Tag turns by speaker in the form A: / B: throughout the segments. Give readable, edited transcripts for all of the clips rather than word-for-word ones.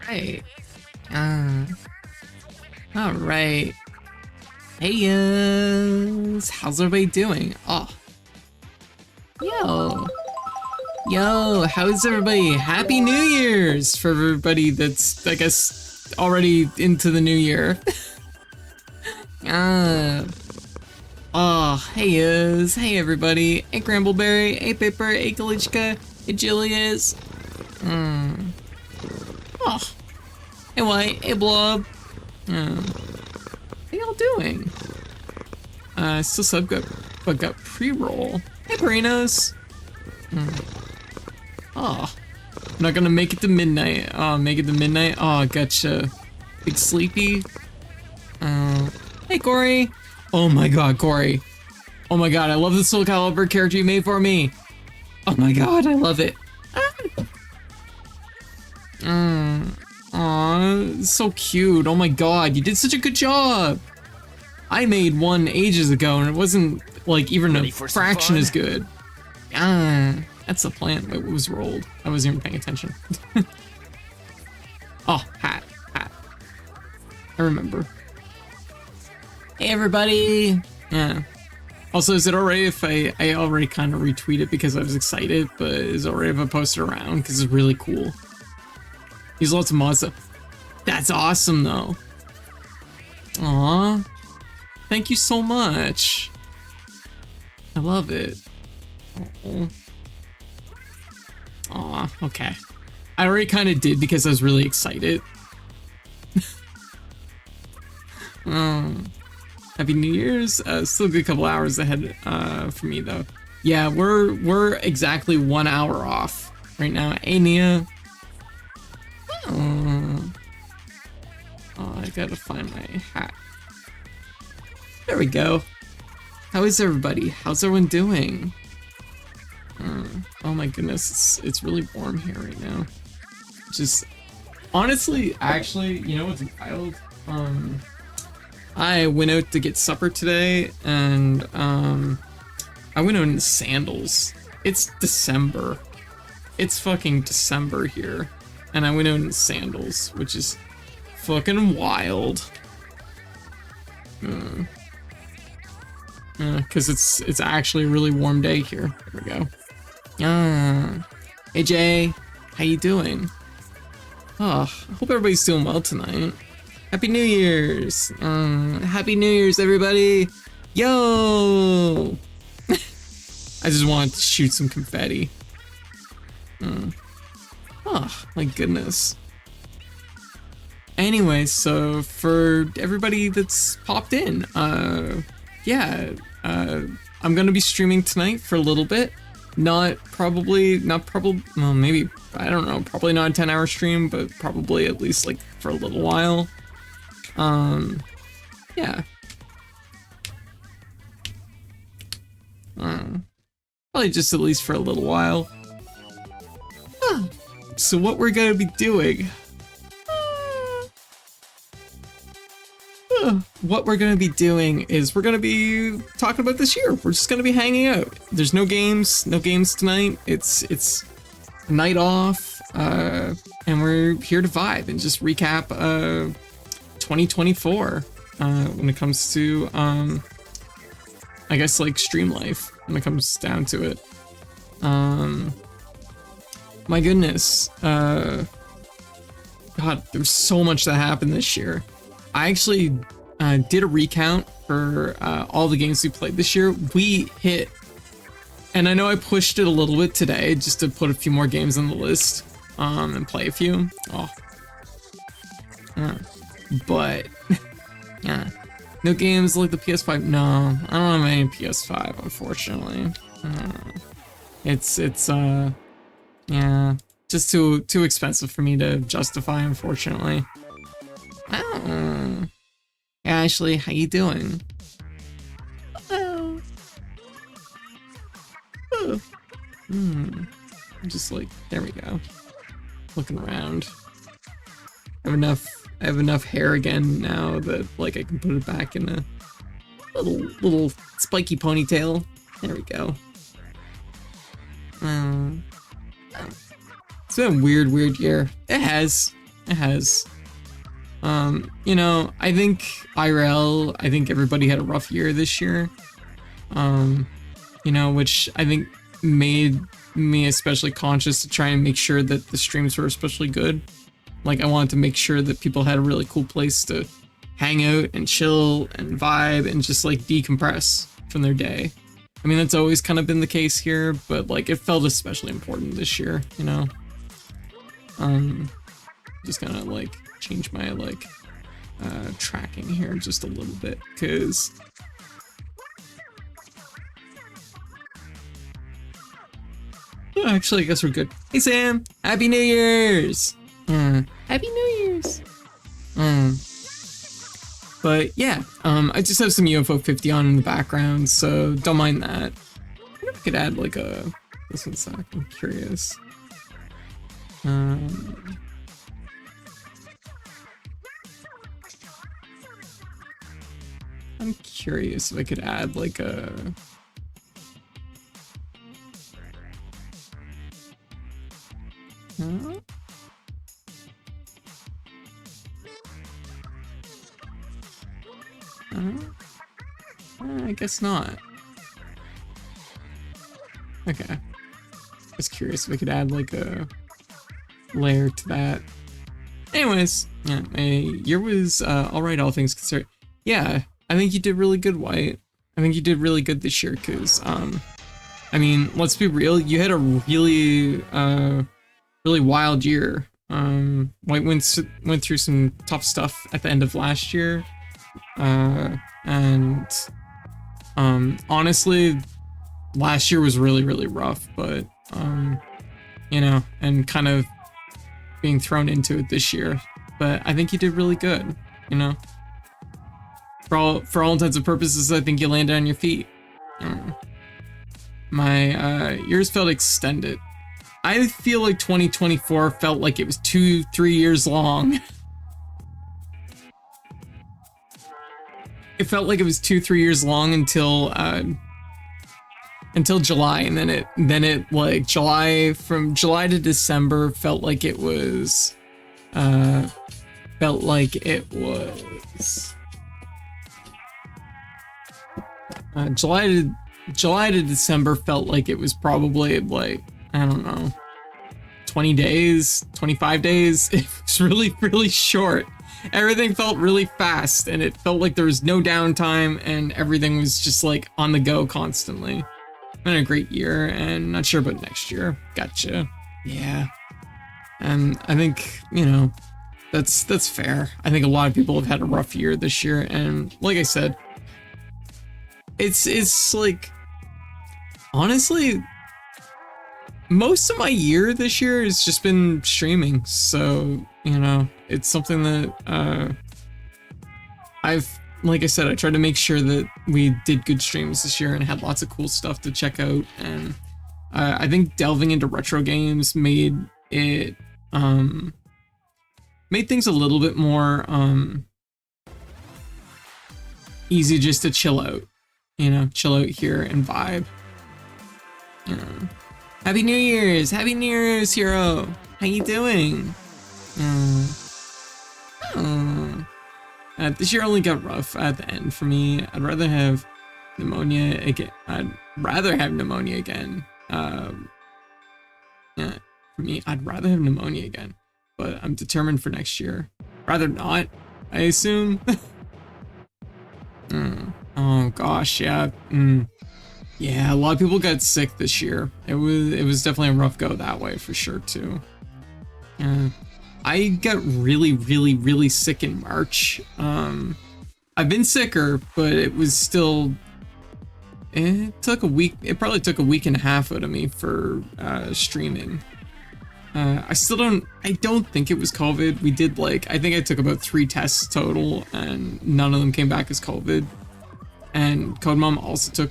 A: Alright. Alright. Hey, how's everybody doing? Oh. Yo, how's everybody? Happy New Year's for everybody that's, I guess, already into the new year. Hey everybody. Hey Grambleberry, hey Pipper, hey Kalichka, hey Julius. Oh. Hey White, hey Blob. How y'all doing? Still sub got pre-roll. Hey Perinos. Oh. I'm not gonna make it to midnight. Oh, make it to midnight. Oh, gotcha. Big sleepy. Hey Corey. Oh my god, Corey. Oh my god, I love the Soul Calibur character you made for me. Oh my god, I love it. Aw, so cute. Oh my god, you did such a good job. I made one ages ago and it wasn't like even a fraction as good. That's the plan. Wait, what was rolled? I wasn't even paying attention. Oh, hat. I remember. Hey everybody. Yeah. Also, is it alright if I already kind of retweet it because I was excited, but is it alright if I post it around because it's really cool? Use lots of mods. That's awesome though. Aw. Thank you so much. I love it. Aw, okay. I already kind of did because I was really excited. Happy New Year's. Still a good couple hours ahead for me though. Yeah, we're exactly 1 hour off right now. Hey Nia. Oh, I gotta find my hat. There we go. How is everybody? How's everyone doing? Oh my goodness, it's really warm here right now. Just honestly, actually, you know what's wild? I went out to get supper today and I went out in sandals. It's December. It's fucking December here. And I went out in sandals, which is fucking wild. Cause it's actually a really warm day here. There we go. Hey Jay, how you doing? Oh, I hope everybody's doing well tonight. Happy New Year's! Happy New Year's, everybody! Yo! I just wanted to shoot some confetti. Oh, my goodness. Anyway, so for everybody that's popped in, yeah, I'm gonna be streaming tonight for a little bit. Not probably, well, maybe, I don't know, probably not a 10-hour stream, but probably at least like for a little while. Yeah. Probably just at least for a little while. So what we're gonna be doing, what we're gonna be doing is we're gonna be talking about this year. We're just gonna be hanging out. There's no games tonight. It's night off, and we're here to vibe and just recap 2024 when it comes to I guess like stream life when it comes down to it. My goodness, God, there's so much that happened this year. I actually did a recount for all the games we played this year. We hit, and I know I pushed it a little bit today just to put a few more games on the list and play a few. But yeah, no games like the PS5. No, I don't have any PS5, unfortunately. It's yeah, just too expensive for me to justify, unfortunately. Oh. Ashley, how you doing? Oh. Oh. I'm just like, there we go. Looking around. I have enough hair again now that like I can put it back in Little spiky ponytail. There we go. It's been a weird year. It has. You know, I think IRL, I think everybody had a rough year this year. You know, which I think made me especially conscious to try and make sure that the streams were especially good. Like, I wanted to make sure that people had a really cool place to hang out and chill and vibe and just like decompress from their day. I mean, that's always kind of been the case here, but like it felt especially important this year, you know. Just gonna like change my like tracking here just a little bit, because actually I guess we're good. Hey Sam, Happy New Year's! Happy New Year's! But yeah, I just have some UFO 50 on in the background, so don't mind that. I wonder if I could add like a... This one's sec, I'm curious. I'm curious if I could add like a... I guess not. Okay. Just curious if I could add like a layer to that. Anyways, yeah, my year was alright, all things considered. Yeah, I think you did really good, White. I think you did really good this year, because, I mean, let's be real, you had a really, really wild year. White went through some tough stuff at the end of last year. Honestly, last year was really rough, but, you know, and kind of being thrown into it this year. But I think you did really good, you know? For all intents and purposes, I think you landed on your feet. My years felt extended. I feel like 2024 felt like it was 2-3 years long. It felt like it was 2-3 years long until July, and then it like from July to December felt like it was July to December felt like it was probably like, I don't know, 20 days, 25 days. It was really short. Everything felt really fast, and it felt like there was no downtime, and everything was just like on the go constantly. Been a great year, and not sure about next year. Gotcha. Yeah. And I think, you know, that's fair. I think a lot of people have had a rough year this year, and like I said, it's like, honestly, most of my year this year has just been streaming, so, you know, it's something that like I said, I tried to make sure that we did good streams this year and had lots of cool stuff to check out, and I think delving into retro games made it made things a little bit more easy just to chill out, you know, chill out here and vibe. You know. Happy New Year's! Happy New Year's, Hero! How you doing? This year only got rough at the end for me. I'd rather have pneumonia again. Yeah, for me, I'd rather have pneumonia again. But I'm determined for next year. Rather not, I assume. Oh gosh, yeah. Yeah, a lot of people got sick this year. It was definitely a rough go that way for sure too. I got really sick in March. I've been sicker, but it was still, it took a week. It probably took a week and a half out of me for streaming. I don't think it was COVID. We did I think I took about 3 tests total, and none of them came back as COVID. And Code Mom also took,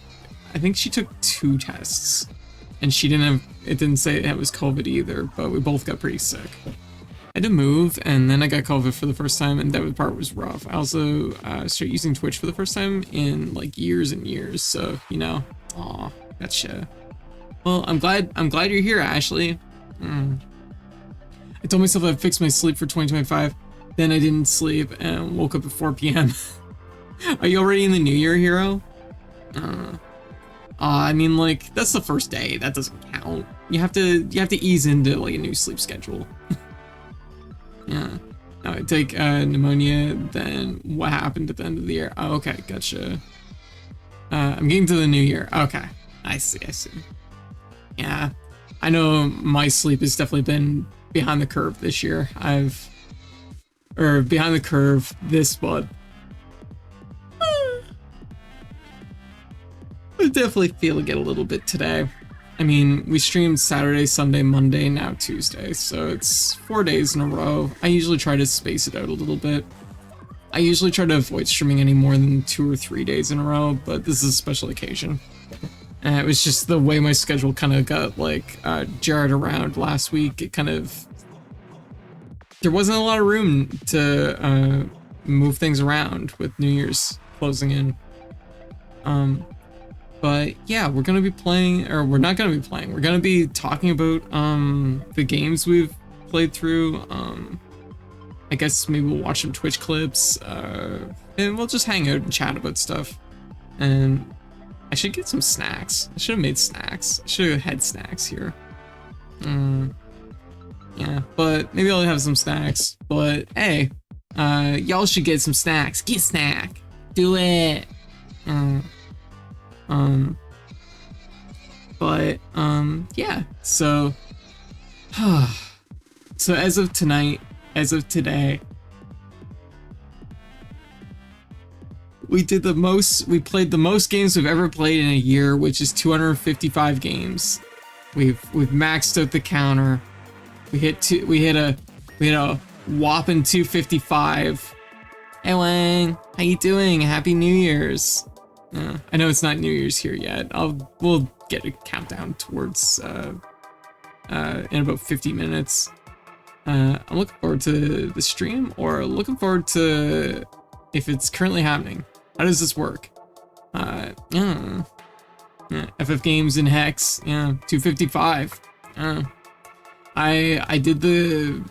A: I think she took 2 tests, and it didn't say it was COVID either, but we both got pretty sick. had to move, and then I got COVID for the first time, and that part was rough. I also started using Twitch for the first time in like years and years, so you know, aw, gotcha. Well, I'm glad you're here, Ashley. I told myself I'd fix my sleep for 2025, then I didn't sleep and woke up at 4 p.m. Are you already in the new year, hero? I mean, like, that's the first day. That doesn't count. You have to ease into like a new sleep schedule. Yeah. I take pneumonia. Then what happened at the end of the year? Oh, okay, gotcha. I'm getting to the new year. Okay, I see. Yeah, I know my sleep has definitely been behind the curve this year. Behind the curve this month. I'm definitely feeling it a little bit today. I mean, we streamed Saturday, Sunday, Monday, now Tuesday, so it's 4 days in a row. I usually try to space it out a little bit. I usually try to avoid streaming any more than 2 or 3 days in a row, but this is a special occasion. And it was just the way my schedule kind of got like jarred around last week. It kind of, there wasn't a lot of room to move things around with New Year's closing in. But yeah, we're gonna be playing, or we're not gonna be playing. We're gonna be talking about the games we've played through. I guess maybe we'll watch some Twitch clips, and we'll just hang out and chat about stuff. And I should get some snacks. I should have made snacks. I should have had snacks here. Yeah, but maybe I'll have some snacks. But hey, y'all should get some snacks. Get a snack. Do it. Yeah, so as of today, we played the most games we've ever played in a year, which is 255 games. We've maxed out the counter. We hit a whopping 255. Hey Wang, how you doing? Happy New Year's. I know it's not New Year's here yet. We'll get a countdown towards in about 50 minutes. I'm looking forward to the stream, or looking forward to if it's currently happening. How does this work? Yeah, FF Games in Hex. Yeah, 255. I did the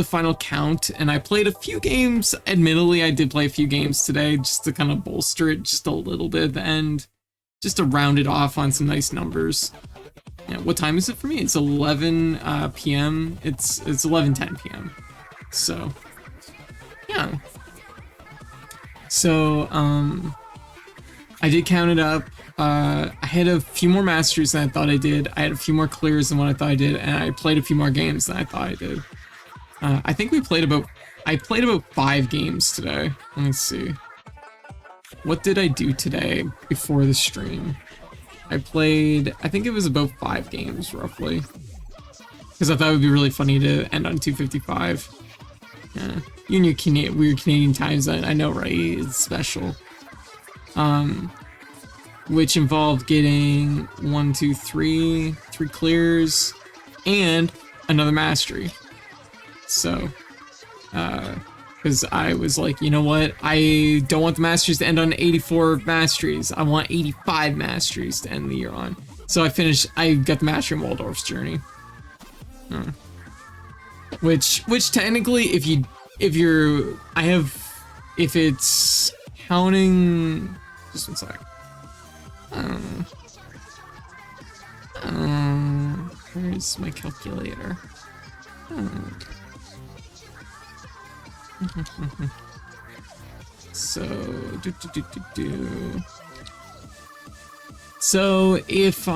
A: final count, and I played a few games. Admittedly, I did play a few games today just to kind of bolster it just a little bit at the end, just to round it off on some nice numbers. Yeah, what time is it for me? It's 11 p.m. It's 11:10 p.m. So, yeah. So, I did count it up. I had a few more masteries than I thought I did. I had a few more clears than what I thought I did, and I played a few more games than I thought I did. I think I played about 5 games today. Let me see. What did I do today before the stream? I think it was about 5 games roughly. Because I thought it would be really funny to end on 255. Yeah. You and your weird Canadian time zone, I know, right? It's special. Which involved getting 3 clears and another mastery. So, because I was like, you know what? I don't want the masteries to end on 84 masteries. I want 85 masteries to end the year on. So I got the mastery in Waldorf's Journey. Which technically, if it's counting, just one sec. Where's my calculator? So, So if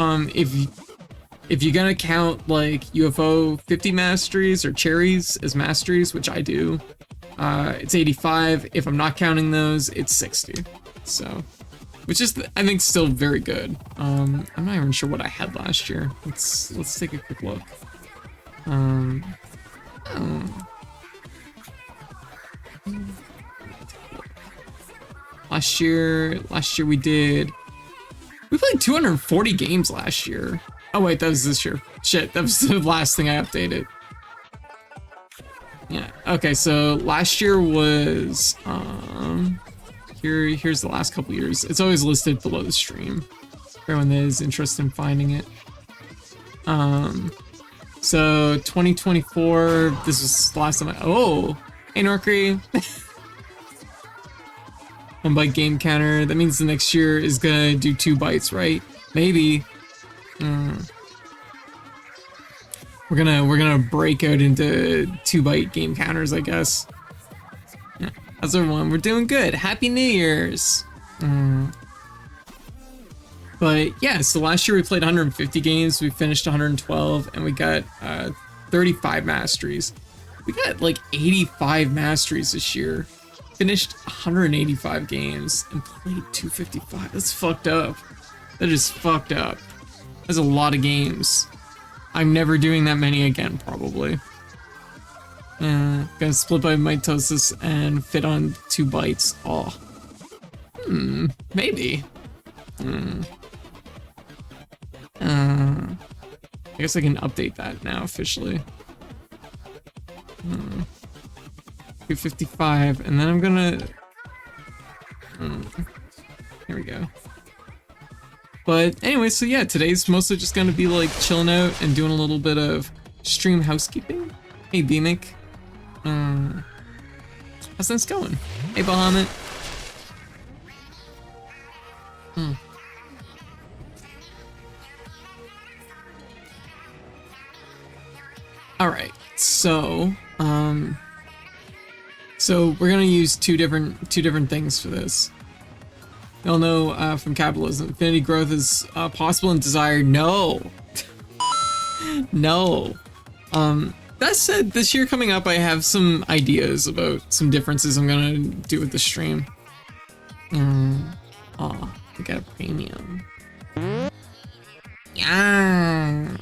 A: you're gonna count like UFO 50 masteries or cherries as masteries, which I do, it's 85. If I'm not counting those, it's 60. So, which is I think still very good. I'm not even sure what I had last year. Let's take a quick look. Last year we played 240 games last year. Oh wait, that was this year. Shit, that was the last thing I updated. Yeah. Okay, so last year was here's the last couple years. It's always listed below the stream for anyone that is interested in finding it. So 2024, this was the last time hey Norcree. 1 byte game counter. That means the next year is gonna do 2 bytes, right? Maybe. We're gonna break out into 2 byte game counters, I guess. Yeah. How's everyone? We're doing good. Happy New Year's. But yeah, so last year we played 150 games, we finished 112, and we got 35 masteries. We got like 85 masteries this year. Finished 185 games and played 255. That's fucked up. That is fucked up. That's a lot of games. I'm never doing that many again, probably. Gonna split by mitosis and fit on 2 bytes. Oh. Maybe. I guess I can update that now officially. 255, and then I'm gonna. Here we go. But anyway, so yeah, today's mostly just gonna be like chilling out and doing a little bit of stream housekeeping. Hey, Beamic. How's things going? Hey, Bahamut. All right, so we're gonna use two different things for this. You all know from capitalism, infinity growth is possible and desired. No, no. That said, this year coming up, I have some ideas about some differences I'm gonna do with the stream. Oh, we got a premium. Yeah.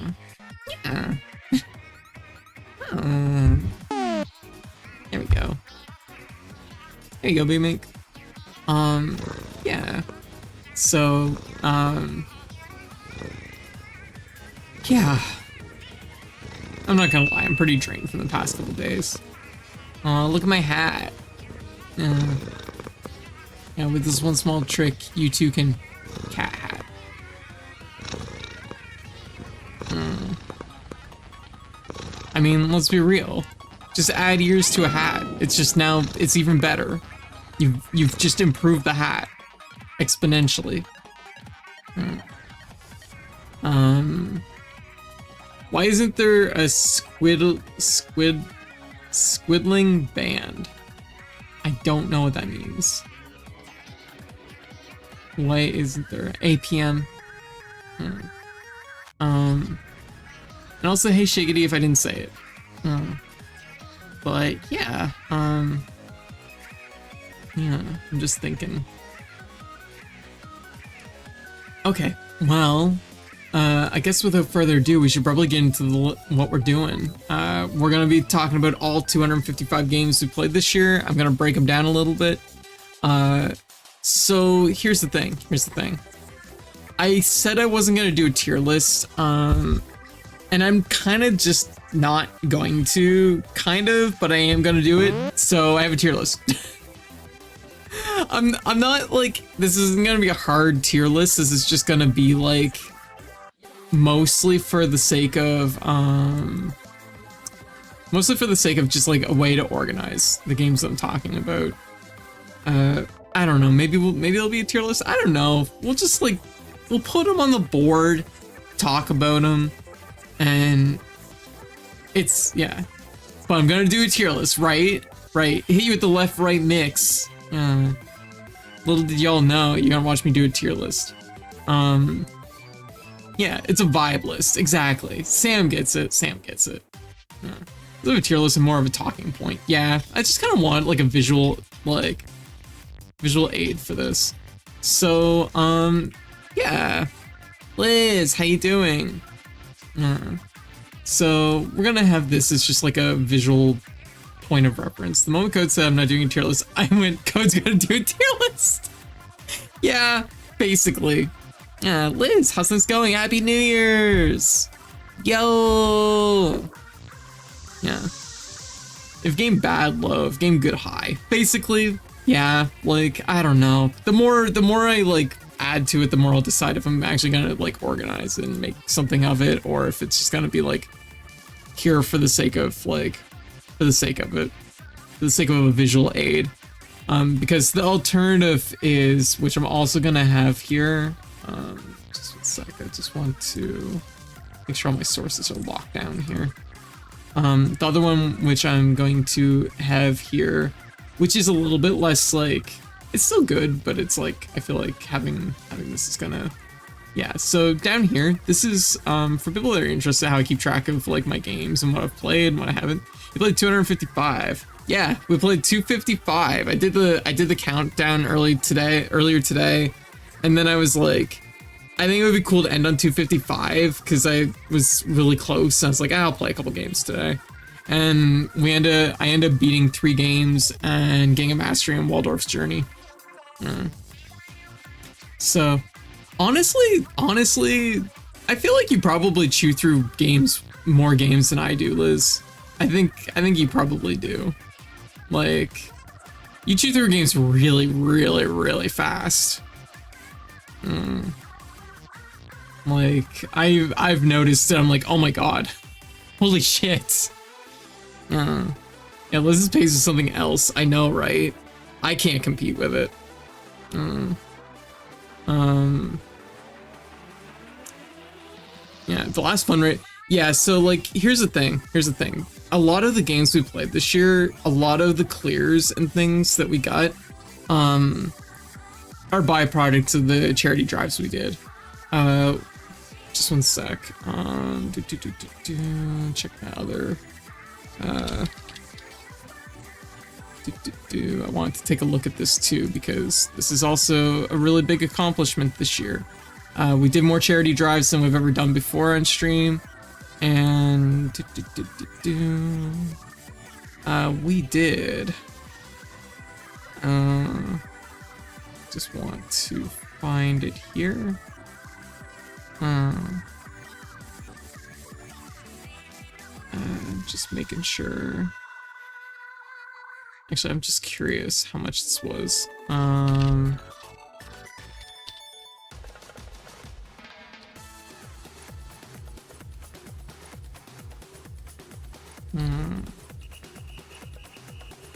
A: Yeah. There we go. There you go, B-Mink. Yeah. So, yeah. I'm not gonna lie, I'm pretty drained from the past couple days. Look at my hat. Yeah, with this one small trick, you too can cat hat. I mean, let's be real. Just add ears to a hat. It's just now, it's even better. You've just improved the hat exponentially. Why isn't there a squiddling band? I don't know what that means. Why isn't there APM? And also, hey Shiggity if I didn't say it. But yeah, yeah, I'm just thinking. Okay, well, I guess without further ado, we should probably get into what we're doing. We're gonna be talking about all 255 games we played this year. I'm gonna break them down a little bit. So here's the thing. I said I wasn't gonna do a tier list, and I'm kind of just not going to, but I am gonna do it. So I have a tier list. I'm not like, this isn't gonna be a hard tier list. This is just gonna be like mostly for the sake of just like a way to organize the games that I'm talking about. I don't know, maybe it'll be a tier list. I don't know. We'll just like, we'll put them on the board, talk about them, and it's, yeah. But I'm gonna do a tier list, right? Hit you with the left-right mix. Little did y'all know, you're gonna watch me do a tier list. Yeah, it's a vibe list, exactly. Sam gets it. Yeah. A tier list and more of a talking point. Yeah, I just kind of want like a visual aid for this. So, yeah. Liz, how you doing? So we're gonna have this as just like a visual point of reference. The moment Code said I'm not doing a tier list, I went, Code's gonna do a tier list. Yeah, basically. Yeah, Liz, how's things going? Happy New Year's! Yo! Yeah. If game bad, low. If game good, high. Basically, yeah, like, I don't know. The more I like add to it, the more I'll decide if I'm actually gonna like organize and make something of it, or if it's just gonna be like here for the sake of like, for the sake of it, for the sake of a visual aid. Because the alternative is, which I'm also gonna have here, just 1 sec, I just want to make sure all my sources are locked down here. The other one, which I'm going to have here, which is a little bit less like, it's still good, but it's like, I feel like having this is gonna, yeah. So down here, this is, for people that are interested in how I keep track of like my games and what I've played and what I haven't. We played 255. Yeah, we played 255. I did the countdown earlier today, and then I was like, I think it would be cool to end on 255 because I was really close. I was like, I'll play a couple games today, and I end up beating 3 games and getting a mastery on Waldorf's Journey. So, honestly, I feel like you probably chew through more games than I do, Liz. I think you probably do. Like, you chew through games really, really, really fast. Like, I've noticed it. I'm like, oh my god, holy shit. Yeah, Liz's pace is something else. I know, right? I can't compete with it. Yeah, the last fun rate. Yeah, so like, here's the thing. A lot of the games we played this year, a lot of the clears and things that we got, are byproducts of the charity drives we did. Just 1 sec. Check my other. I wanted to take a look at this too, because this is also a really big accomplishment this year. We did more charity drives than we've ever done before on stream, and we did. Just want to find it here. Just making sure. Actually, I'm just curious how much this was.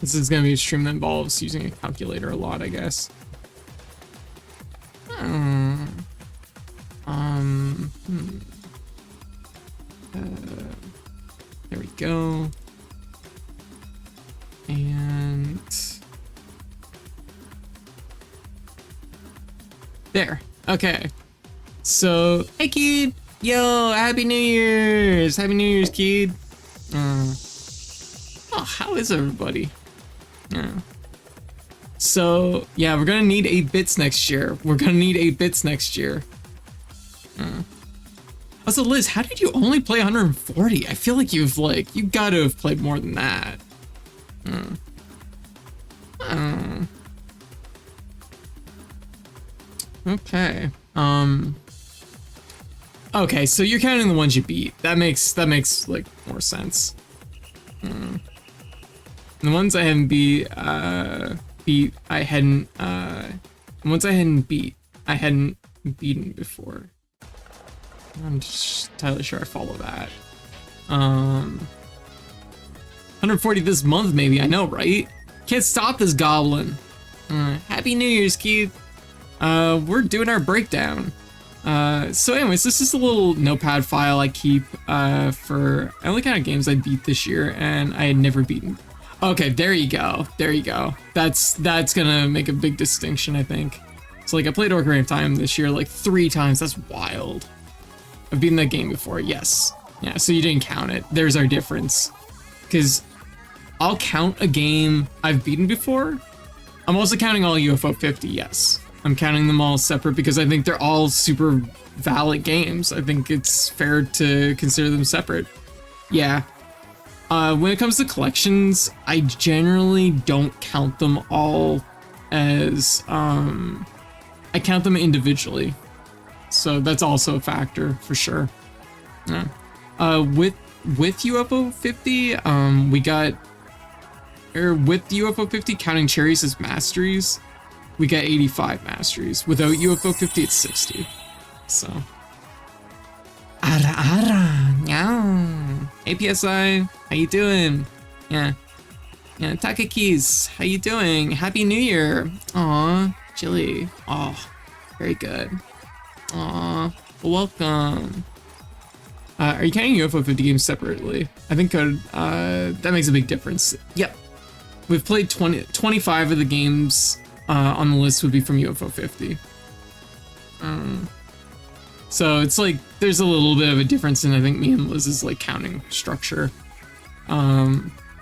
A: This is gonna be a stream that involves using a calculator a lot, I guess. There we go. And there. Okay. So, hey kid. Yo, Happy New Year's. Happy New Year's, kid. Oh, how is everybody? Yeah. So, yeah, we're gonna need 8 bits next year. Also, Liz, how did you only play 140? I feel like you gotta have played more than that. Okay. Okay, so you're counting the ones you beat. That makes like more sense. The ones I hadn't beat, the ones I hadn't beat, I hadn't beaten before. I'm just entirely sure I follow that. 140 this month, maybe. I know, right? Can't stop this goblin. Happy New Year's, kid. We're doing our breakdown. So anyways, this is a little notepad file I keep for only kind of games I beat this year and I had never beaten. Okay, there you go. That's gonna make a big distinction, I think. So like, I played Ocarina of Time this year like 3 times. That's wild. I've beaten that game before, yes. Yeah, so you didn't count it. There's our difference. Because I'll count a game I've beaten before. I'm also counting all UFO 50, yes. I'm counting them all separate because I think they're all super valid games. I think it's fair to consider them separate. Yeah. When it comes to collections, I generally don't count them all as, I count them individually. So that's also a factor for sure. Yeah. With UFO 50, we got or with UFO 50 counting cherries as masteries, we got 85 masteries. Without UFO 50, it's 60. So. Ara ara, meow. Hey PSI, how you doing? Yeah. Yeah, Takakis, how you doing? Happy New Year. Aw, Chili. Oh, very good. Aw, welcome. Are you counting UFO 50 games separately? I think that makes a big difference. Yep. We've played 25 of the games on the list would be from UFO 50. So it's like, there's a little bit of a difference in, I think, me and Liz's like counting structure.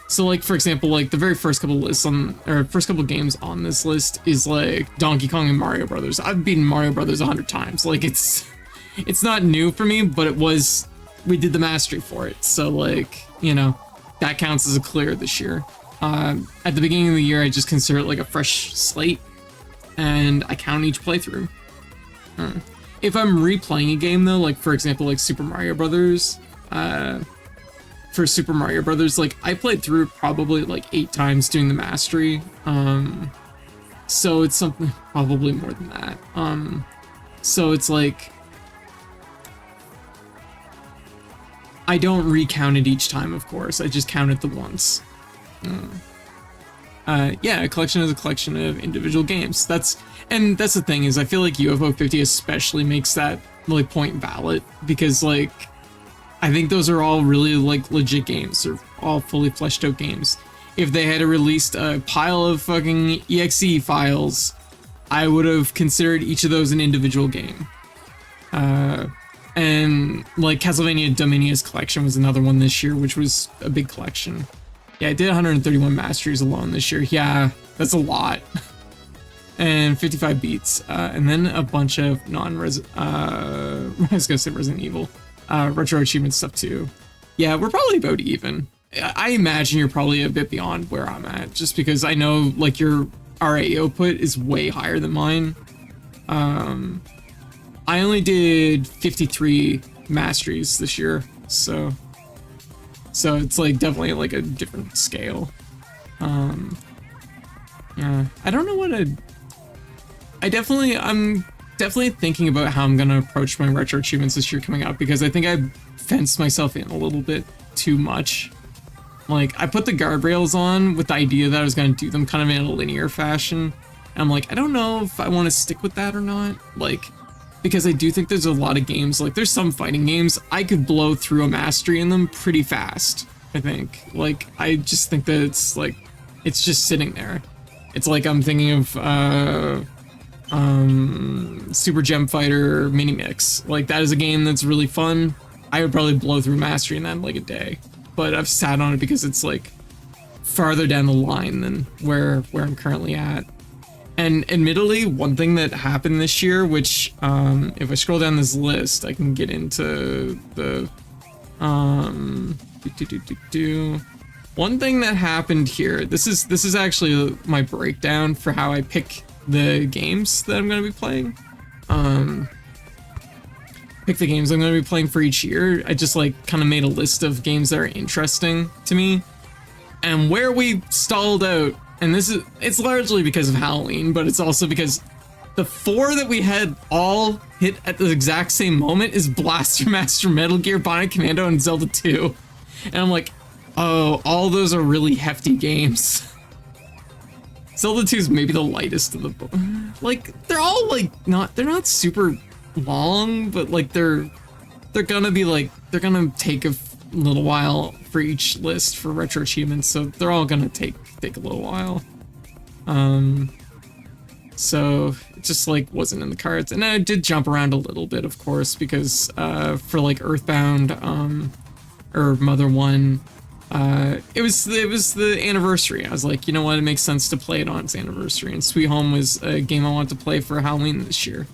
A: So like, for example, like the very first couple lists first couple games on this list is like Donkey Kong and Mario Brothers. I've beaten Mario Brothers 100 times. Like it's not new for me, but we did the mastery for it. So like, you know, that counts as a clear this year. At the beginning of the year, I just consider it like a fresh slate and I count each playthrough. If I'm replaying a game though, like for example, like Super Mario Brothers, for Super Mario Brothers, like I played through it probably like 8 times doing the mastery. So it's something probably more than that. So it's like I don't recount it each time, of course. I just count it the once. Yeah, a collection is a collection of individual games. That's the thing is I feel like UFO 50 especially makes that like point valid because like I think those are all really like legit games. They're all fully fleshed out games. If they had released a pile of fucking exe files, I would have considered each of those an individual game. And like Castlevania Dominia's collection was another one this year, which was a big collection. Yeah, I did 131 masteries alone this year. Yeah, that's a lot. And 55 beats. And then a bunch of I was gonna say Resident Evil. Retro achievement stuff too. Yeah, we're probably about even. I imagine you're probably a bit beyond where I'm at, just because I know like your RA output is way higher than mine. I only did 53 masteries this year, so it's like definitely like a different scale. Yeah, I don't know what I'm definitely thinking about how I'm gonna approach my retro achievements this year coming up, because I think I fenced myself in a little bit too much. Like, I put the guardrails on with the idea that I was gonna do them kind of in a linear fashion. And I'm like, I don't know if I want to stick with that or not. Like, because I do think there's a lot of games, like there's some fighting games, I could blow through a mastery in them pretty fast, I think. Like, I just think that it's like, it's just sitting there. It's like I'm thinking of, Super Gem Fighter Mini Mix. Like, that is a game that's really fun. I would probably blow through mastery in that in like a day. But I've sat on it because it's like farther down the line than where I'm currently at. And admittedly, one thing that happened this year, which if I scroll down this list, I can get into the one thing that happened here. This is actually my breakdown for how I pick the games that I'm going to be playing. Pick the games I'm going to be playing for each year. I just like kind of made a list of games that are interesting to me. And where we stalled out, and it's largely because of Halloween, but it's also because the 4 that we had all hit at the exact same moment is Blaster Master, Metal Gear, Bionic Commando, and Zelda 2. And I'm like, oh, all those are really hefty games. Zelda 2 is maybe the lightest of the book. Like, they're all like they're not super long, but like they're gonna be like, they're gonna take a little while for each list for retro achievements, so they're all gonna take a little while. So it just like wasn't in the cards. And I did jump around a little bit, of course, because for like Earthbound or Mother 1, it was the anniversary. I was like, you know what, it makes sense to play it on its anniversary, and Sweet Home was a game I wanted to play for Halloween this year.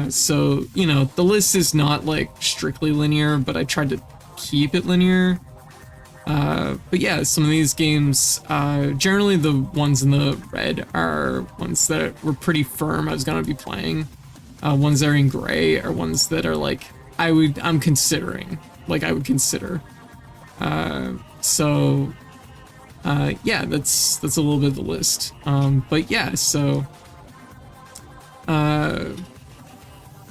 A: So, you know, the list is not like strictly linear, but I tried to keep it linear. But yeah, some of these games, generally the ones in the red are ones that were pretty firm I was gonna be playing. Ones that are in gray are ones that are like, I'm considering, like I would consider. So yeah, that's a little bit of the list. But yeah, so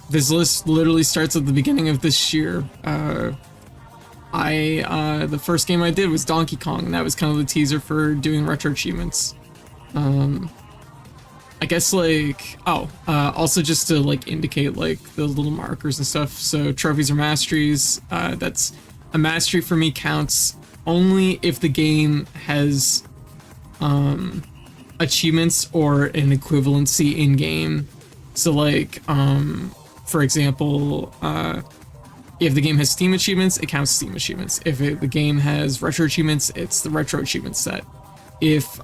A: this list literally starts at the beginning of this year. The first game I did was Donkey Kong, and that was kind of the teaser for doing retro achievements. I guess like, also just to like indicate like the little markers and stuff. So trophies or masteries, that's a mastery for me counts only if the game has achievements or an equivalency in game. So like, for example, if the game has Steam achievements, it counts Steam achievements. If the game has retro achievements, it's the retro achievement set. If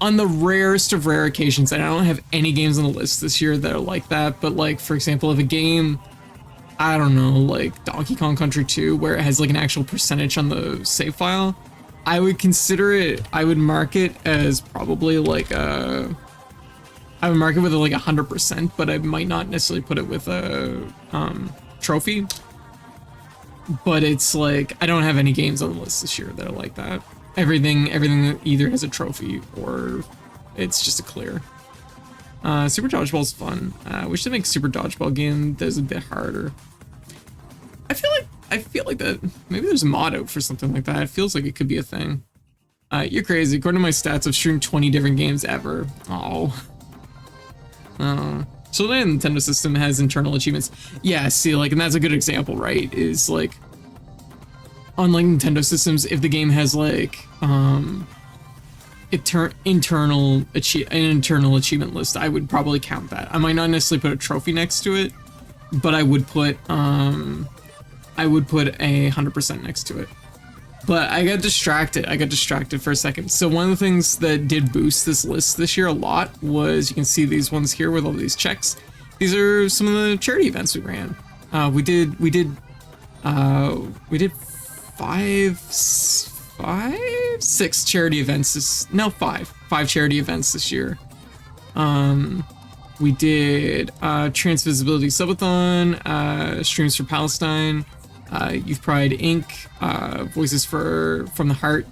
A: on the rarest of rare occasions, and I don't have any games on the list this year that are like that, but like, for example, if a game, I don't know, like Donkey Kong Country 2, where it has like an actual percentage on the save file, I would consider it, I would mark it as probably like I would mark it with like 100%, but I might not necessarily put it with a trophy. But it's like, I don't have any games on the list this year that are like that. Everything either has a trophy or it's just a clear. Super Dodgeball's fun. I wish they make Super Dodgeball game that is a bit harder. I feel like that maybe there's a mod out for something like that. It feels like it could be a thing. You're crazy. According to my stats, I've streamed 20 different games ever. Oh. So the Nintendo system has internal achievements. Yeah, see, like, and that's a good example, right? Is like, unlike Nintendo systems, if the game has like an internal achievement list, I would probably count that. I might not necessarily put a trophy next to it, but I would put a 100% next to it. But I got distracted for a second. So one of the things that did boost this list this year a lot was, you can see these ones here with all these checks. These are some of the charity events we ran. We did 6 charity events five charity events this year. We did Trans Visibility Subathon, Streams for Palestine, Youth Pride Inc., Voices from the Heart,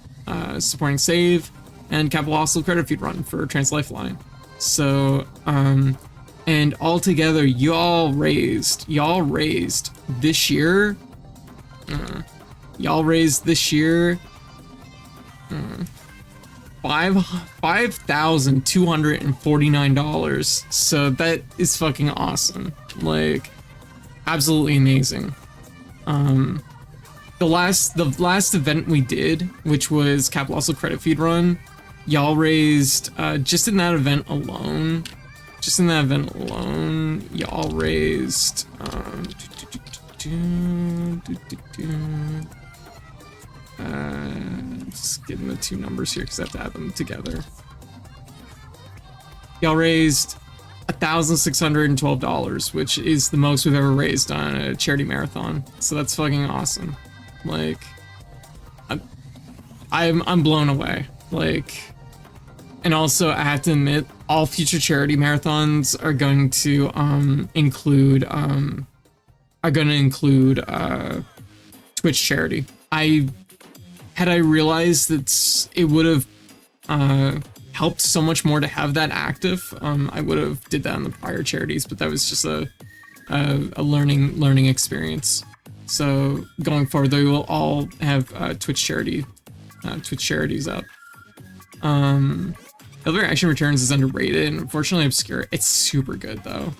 A: supporting Save, and Capital Hostel Credit Feed Run for Trans Lifeline. So, and all together, y'all raised this year, $5,249. So that is fucking awesome. Like, absolutely amazing. The last event we did, which was Capital Hustle Credit Feed Run, y'all raised, just in that event alone, y'all raised, just getting the two numbers here because I have to add them together. Y'all raised $1,612, which is the most we've ever raised on a charity marathon. So that's fucking awesome. Like, I'm blown away. Like, and also I have to admit, all future charity marathons are going to include Twitch charity. Had I realized that it would have helped so much more to have that active, I would have did that on the prior charities, but that was just a learning experience. So going forward, they will all have Twitch charities up. Elevator Action Returns is underrated and unfortunately obscure. It's super good though.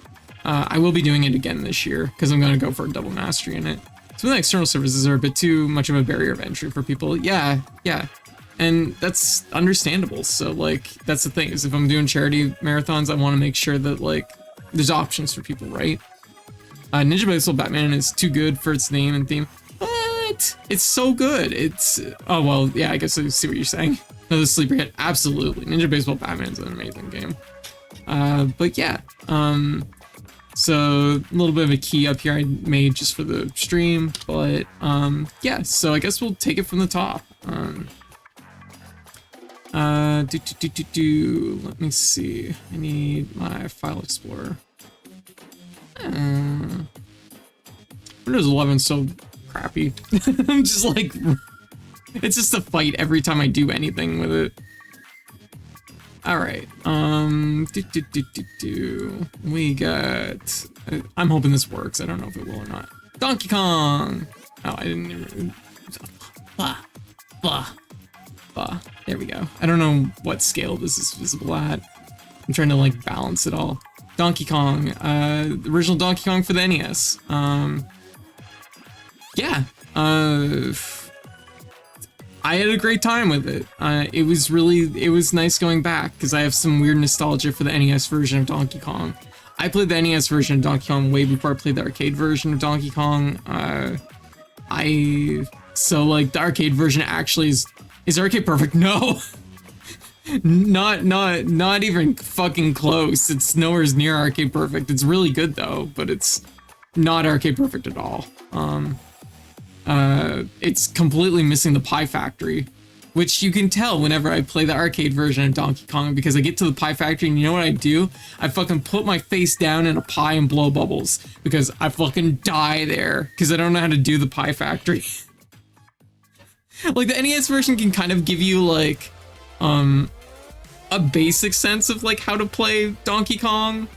A: I will be doing it again this year because I'm going to go for a double mastery in it. Some of the external services are a bit too much of a barrier of entry for people. Yeah. And that's understandable. So like, that's the thing, is if I'm doing charity marathons, I want to make sure that like there's options for people, right? Ninja Baseball Batman is too good for its name and theme. What? It's so good. It's, oh, well, yeah, I guess I see what you're saying. Another sleeper hit. Absolutely. Ninja Baseball Batman is an amazing game. But yeah, so a little bit of a key up here I made just for the stream, but yeah, so I guess we'll take it from the top. Let me see. I need my file explorer. Windows 11 is so crappy. I'm just like It's just a fight every time I do anything with it. All right. We got. I'm hoping this works. I don't know if it will or not. Donkey Kong. Oh, I didn't even. Blah, blah, blah. There we go. I don't know what scale this is visible at. I'm trying to like balance it all. Donkey Kong. The original Donkey Kong for the NES. Yeah. I had a great time with it. It was nice going back because I have some weird nostalgia for the NES version of Donkey Kong. I played the NES version of Donkey Kong way before I played the arcade version of Donkey Kong. So like the arcade version actually is arcade perfect? No. not even fucking close. It's nowhere near arcade perfect. It's really good though, but it's not arcade perfect at all. It's completely missing the pie factory, which you can tell whenever I play the arcade version of Donkey Kong, because I get to the pie factory and you know what I do? I fucking put my face down in a pie and blow bubbles because I fucking die there because I don't know how to do the pie factory. Like the NES version can kind of give you like a basic sense of like how to play Donkey Kong.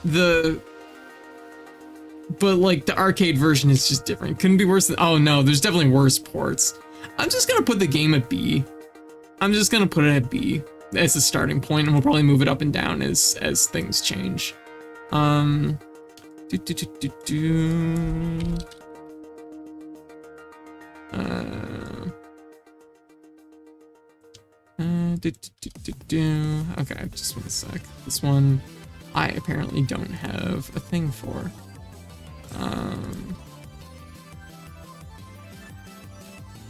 A: But like the arcade version is just different. Couldn't be worse than, oh no, there's definitely worse ports. I'm just gonna put the game at B. I'm just gonna put it at B as a starting point, and we'll probably move it up and down as things change. Okay, just one sec. This one I apparently don't have a thing for.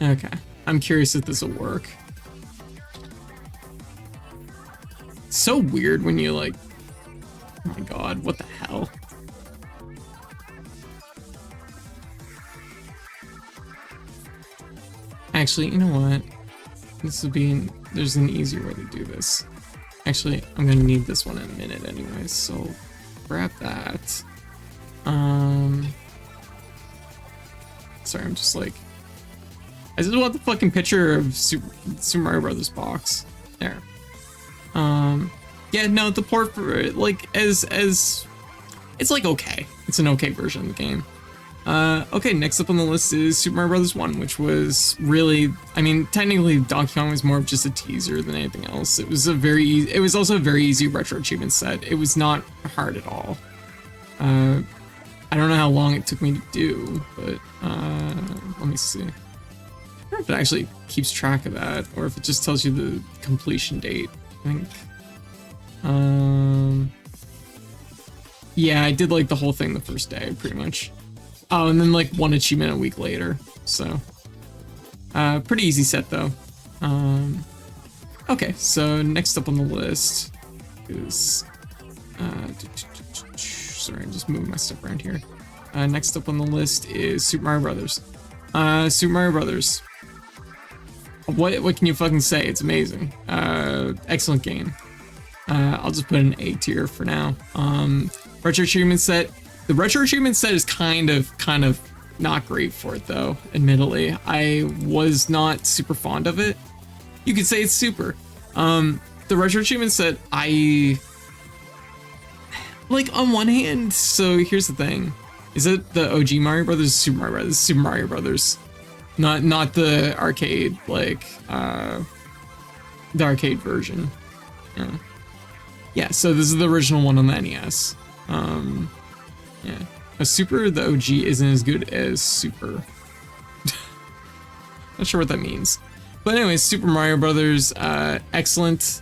A: Okay, I'm curious if this will work. It's so weird when you like, oh my god, what the hell? Actually, you know what? This would be, there's an easier way to do this. Actually, I'm gonna need this one in a minute anyways, so grab that. Sorry, I'm just like, I just want the fucking picture of Super Mario Brothers box. There. Yeah, no, the port for like as it's like okay. It's an okay version of the game. Okay, next up on the list is Super Mario Brothers 1, which was really, I mean, technically Donkey Kong was more of just a teaser than anything else. It was it was also a very easy retro achievement set. It was not hard at all. I don't know how long it took me to do, but let me see. I don't know if it actually keeps track of that, or if it just tells you the completion date, I think. Yeah, I did like the whole thing the first day, pretty much. Oh, and then like one achievement a week later, so. Pretty easy set though. Okay, so next up on the list is, sorry, I'm just moving my stuff around here. Next up on the list is Super Mario Brothers. Super Mario Brothers. What can you fucking say? It's amazing. Excellent game. I'll just put an A tier for now. Retro achievement set. The retro achievement set is kind of not great for it though, admittedly. I was not super fond of it. You could say it's super. The retro achievement set, I like on one hand, so here's the thing. Is it the OG Mario Brothers? Super Mario Brothers. Super Mario Brothers. Not the arcade, like the arcade version. Yeah, so this is the original one on the NES. Yeah. A Super, the OG isn't as good as Super. Not sure what that means. But anyways, Super Mario Brothers, excellent.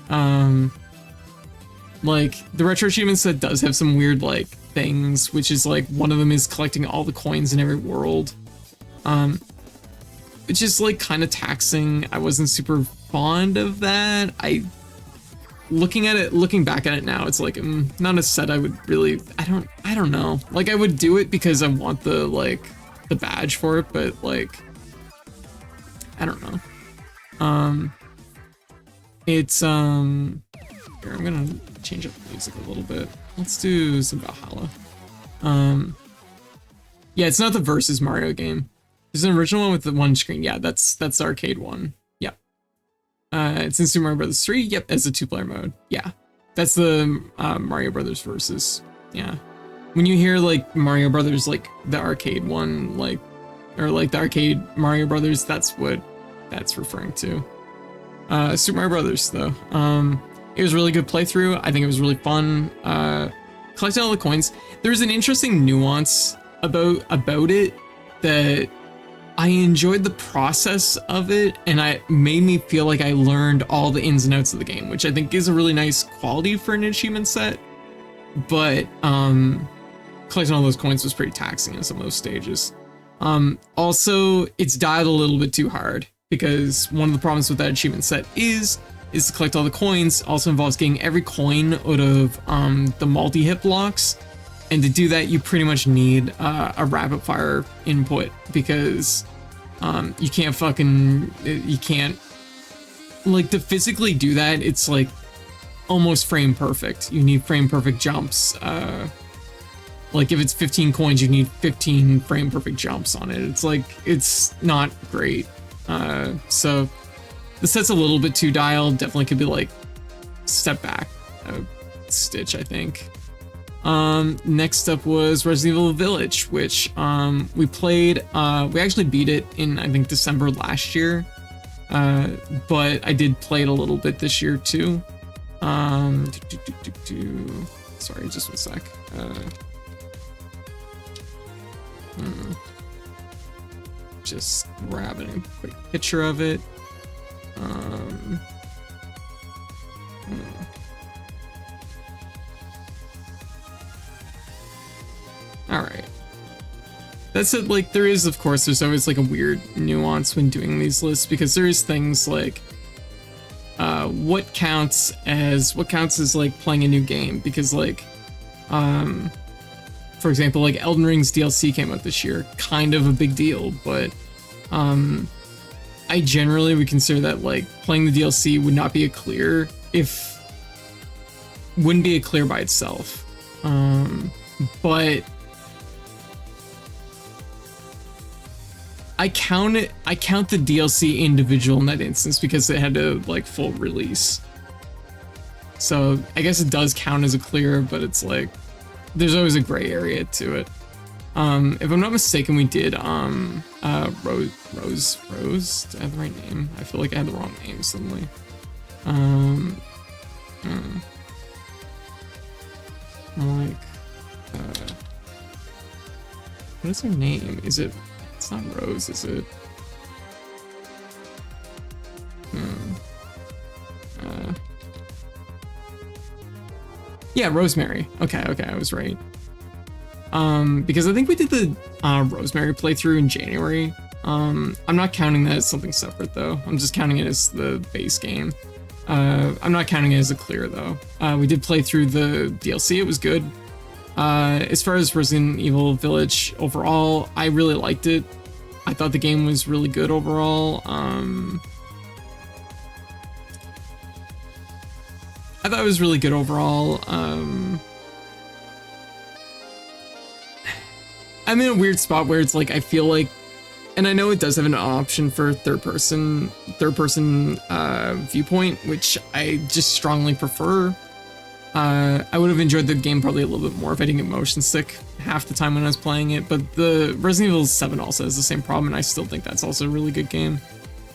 A: Like, the retro achievement set does have some weird, like, things, which is, like, one of them is collecting all the coins in every world. Which is, like, kind of taxing. I wasn't super fond of that. Looking back at it now, it's like, not a set I would really, I don't know. Like, I would do it because I want the, like, the badge for it, but, like, I don't know. It's, here, I'm gonna change up the music a little bit. Let's do some Valhalla. Yeah, it's not the Versus Mario game. There's an original one with the one screen. Yeah, that's the arcade one. Yep. It's in Super Mario Brothers 3. Yep, as a 2-player mode. Yeah, that's the Mario Brothers versus. Yeah, when you hear like Mario Brothers, like the arcade one, like, or like the arcade Mario Brothers, that's what that's referring to. Super Mario Brothers though. It was a really good playthrough. I think it was really fun. Collecting all the coins. There's an interesting nuance about it that I enjoyed the process of it, and it made me feel like I learned all the ins and outs of the game, which I think is a really nice quality for an achievement set. But collecting all those coins was pretty taxing in some of those stages. Also, it's dialed a little bit too hard, because one of the problems with that achievement set is to collect all the coins also involves getting every coin out of the multi-hit blocks. And to do that, you pretty much need a rapid fire input, because you can't like, to physically do that, it's like almost frame perfect. You need frame perfect jumps. Like if it's 15 coins, you need 15 frame perfect jumps on it. It's like, it's not great. So the set's a little bit too dialed. Definitely could be like step back a stitch, I think. Next up was Resident Evil Village, which we played. We actually beat it in, I think, December last year. But I did play it a little bit this year too. Sorry, just one sec. Just grabbing a quick picture of it. All right. That's it. Like, there is, of course, there's always like a weird nuance when doing these lists, because there is things like what counts as like playing a new game, because like for example, like Elden Ring's DLC came out this year, kind of a big deal, but I generally would consider that like playing the DLC would not be a clear wouldn't be a clear by itself. But I count the DLC individual in that instance because it had a like full release. So I guess it does count as a clear, but it's like there's always a gray area to it. If I'm not mistaken, we did Rose. Did I have the right name? I feel like I had the wrong name suddenly. I'm like, what is her name? Is it? It's not Rose, is it? Yeah, Rosemary. Okay, I was right. Because I think we did the Rosemary playthrough in January. I'm not counting that as something separate though. I'm just counting it as the base game. I'm not counting it as a clear though. We did play through the DLC, it was good. As far as Resident Evil Village overall, I really liked it. I thought the game was really good overall. I thought it was really good overall. I'm in a weird spot where it's like, I feel like, and I know it does have an option for third person viewpoint, which I just strongly prefer. I would have enjoyed the game probably a little bit more if I didn't get motion sick half the time when I was playing it, but the Resident Evil 7 also has the same problem, and I still think that's also a really good game.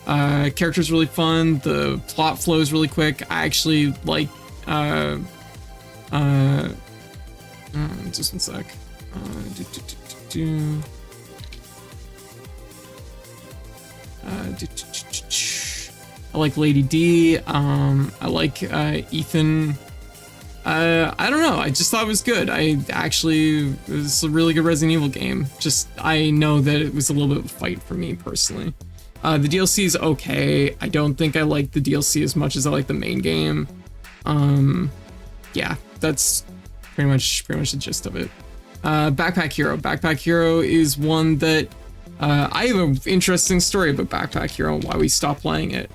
A: Character's really fun, the plot flows really quick. I actually like, just one sec. I like Lady D. I like Ethan. I don't know. I just thought it was good. It was a really good Resident Evil game. Just, I know that it was a little bit of a fight for me personally. The DLC is okay. I don't think I like the DLC as much as I like the main game. Yeah, that's pretty much the gist of it. Backpack Hero. Backpack Hero is one that I have an interesting story about Backpack Hero and why we stopped playing it.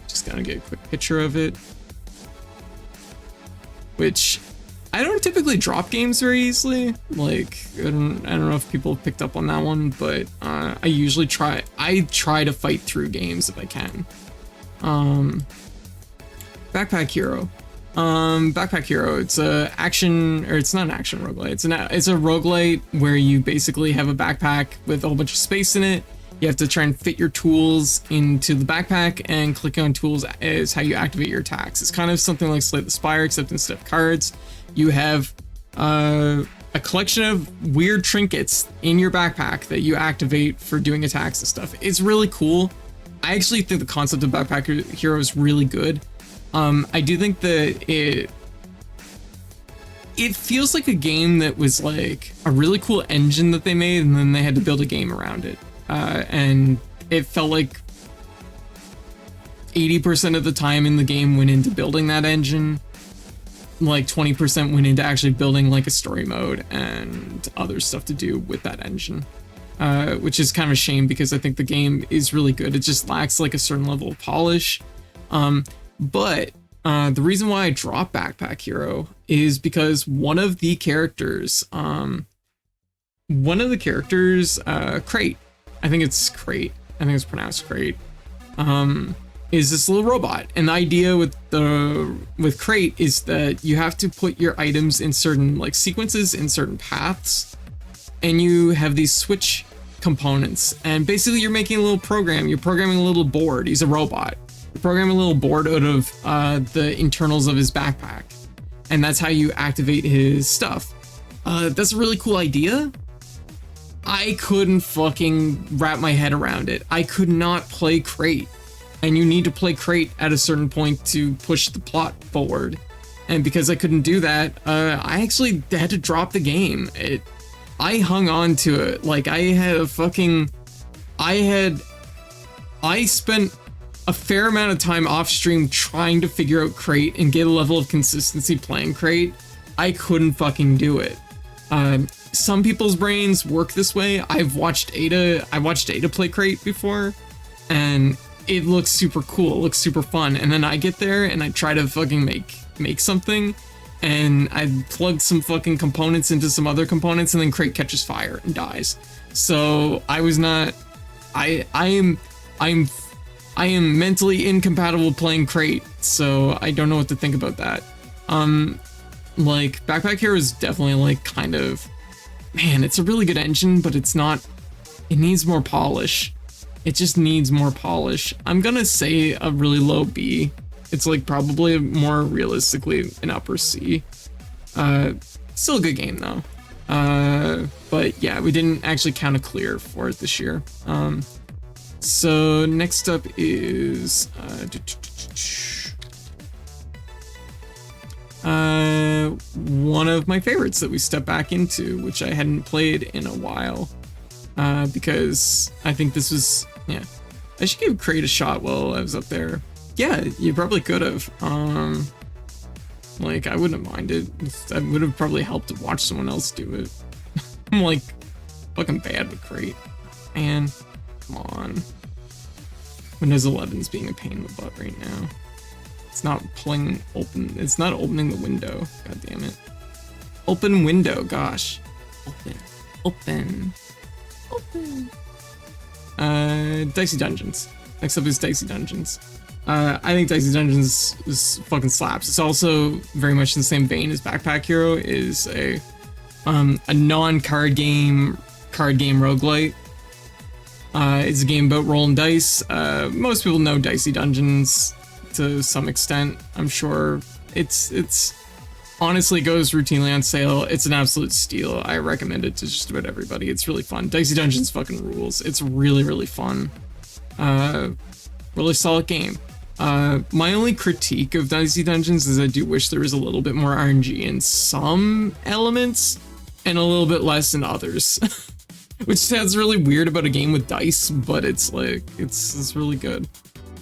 A: Just gonna get a quick picture of it. Which I don't typically drop games very easily. Like, I don't know if people have picked up on that one, but I usually try to fight through games if I can. Backpack Hero. Backpack Hero, it's a action, or it's not an action roguelite. It's a roguelite where you basically have a backpack with a whole bunch of space in it. You have to try and fit your tools into the backpack, and clicking on tools is how you activate your attacks. It's kind of something like Slay the Spire, except instead of cards, you have a collection of weird trinkets in your backpack that you activate for doing attacks and stuff. It's really cool. I actually think the concept of Backpack Hero is really good. I do think that it feels like a game that was like a really cool engine that they made, and then they had to build a game around it. And it felt like 80% of the time in the game went into building that engine. Like 20% went into actually building like a story mode and other stuff to do with that engine. Which is kind of a shame because I think the game is really good. It just lacks like a certain level of polish. But the reason why I dropped Backpack Hero is because one of the characters, Crate, I think it's Crate, I think it's pronounced Crate, is this little robot. And the idea with Crate is that you have to put your items in certain like sequences, in certain paths, and you have these switch components. And basically you're making a little program, you're programming a little board. He's a robot. You're programming a little board out of the internals of his backpack. And that's how you activate his stuff. That's a really cool idea. I couldn't fucking wrap my head around it. I could not play Crate. And you need to play Crate at a certain point to push the plot forward. And because I couldn't do that, I actually had to drop the game. I hung on to it. Like I spent a fair amount of time off stream trying to figure out Crate and get a level of consistency playing Crate. I couldn't fucking do it. Some people's brains work this way. I watched Ada play Crate before, and it looks super cool, it looks super fun. And then I get there and I try to fucking make something, and I plug some fucking components into some other components, and then Crate catches fire and dies. So I am mentally incompatible playing Crate, so I don't know what to think about that. Like Backpack Hero is definitely like kind of, man, it's a really good engine, but it needs more polish. It just needs more polish. I'm gonna say a really low B. It's like probably more realistically an upper C. Still a good game though. But yeah, we didn't actually count a clear for it this year. So next up is one of my favorites that we stepped back into, which I hadn't played in a while, because I think this was, yeah, I should give Crate a shot while I was up there. Yeah, you probably could have. Like, I wouldn't have minded. I would have probably helped to watch someone else do it. I'm like fucking bad with Crate. Man, come on. Windows 11's being a pain in the butt right now. It's not pulling open. It's not opening the window. God damn it. Open window. Gosh. Open. Dicey Dungeons. Next up is Dicey Dungeons. I think Dicey Dungeons is fucking slaps. It's also very much in the same vein as Backpack Hero. Is a non-card game roguelite. It's a game about rolling dice. Most people know Dicey Dungeons to some extent, I'm sure. It's honestly goes routinely on sale. It's an absolute steal. I recommend it to just about everybody. It's really fun. Dicey Dungeons fucking rules. It's really, really fun. Really solid game. My only critique of Dicey Dungeons is I do wish there was a little bit more RNG in some elements and a little bit less in others. Which sounds really weird about a game with dice, but it's like, it's really good.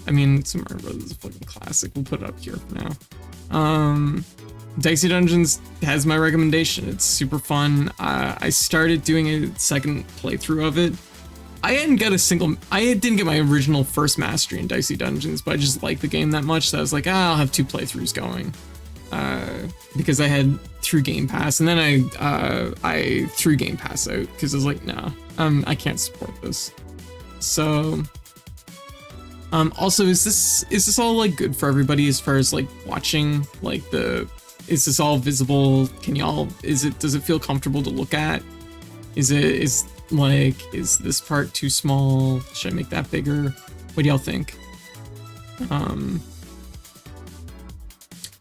A: I mean, Super Mario Bros. Is a fucking classic. We'll put it up here for now. Dicey Dungeons has my recommendation. It's super fun. I started doing a second playthrough of it. I didn't get my original first mastery in Dicey Dungeons, but I just like the game that much that I was like, I'll have 2 playthroughs going. because I had threw Game Pass, and then I threw Game Pass out because I was like, nah, I can't support this. So also, is this all like good for everybody as far as like watching? Like is this all visible? Does it feel comfortable to look at? Is this part too small? Should I make that bigger? What do y'all think?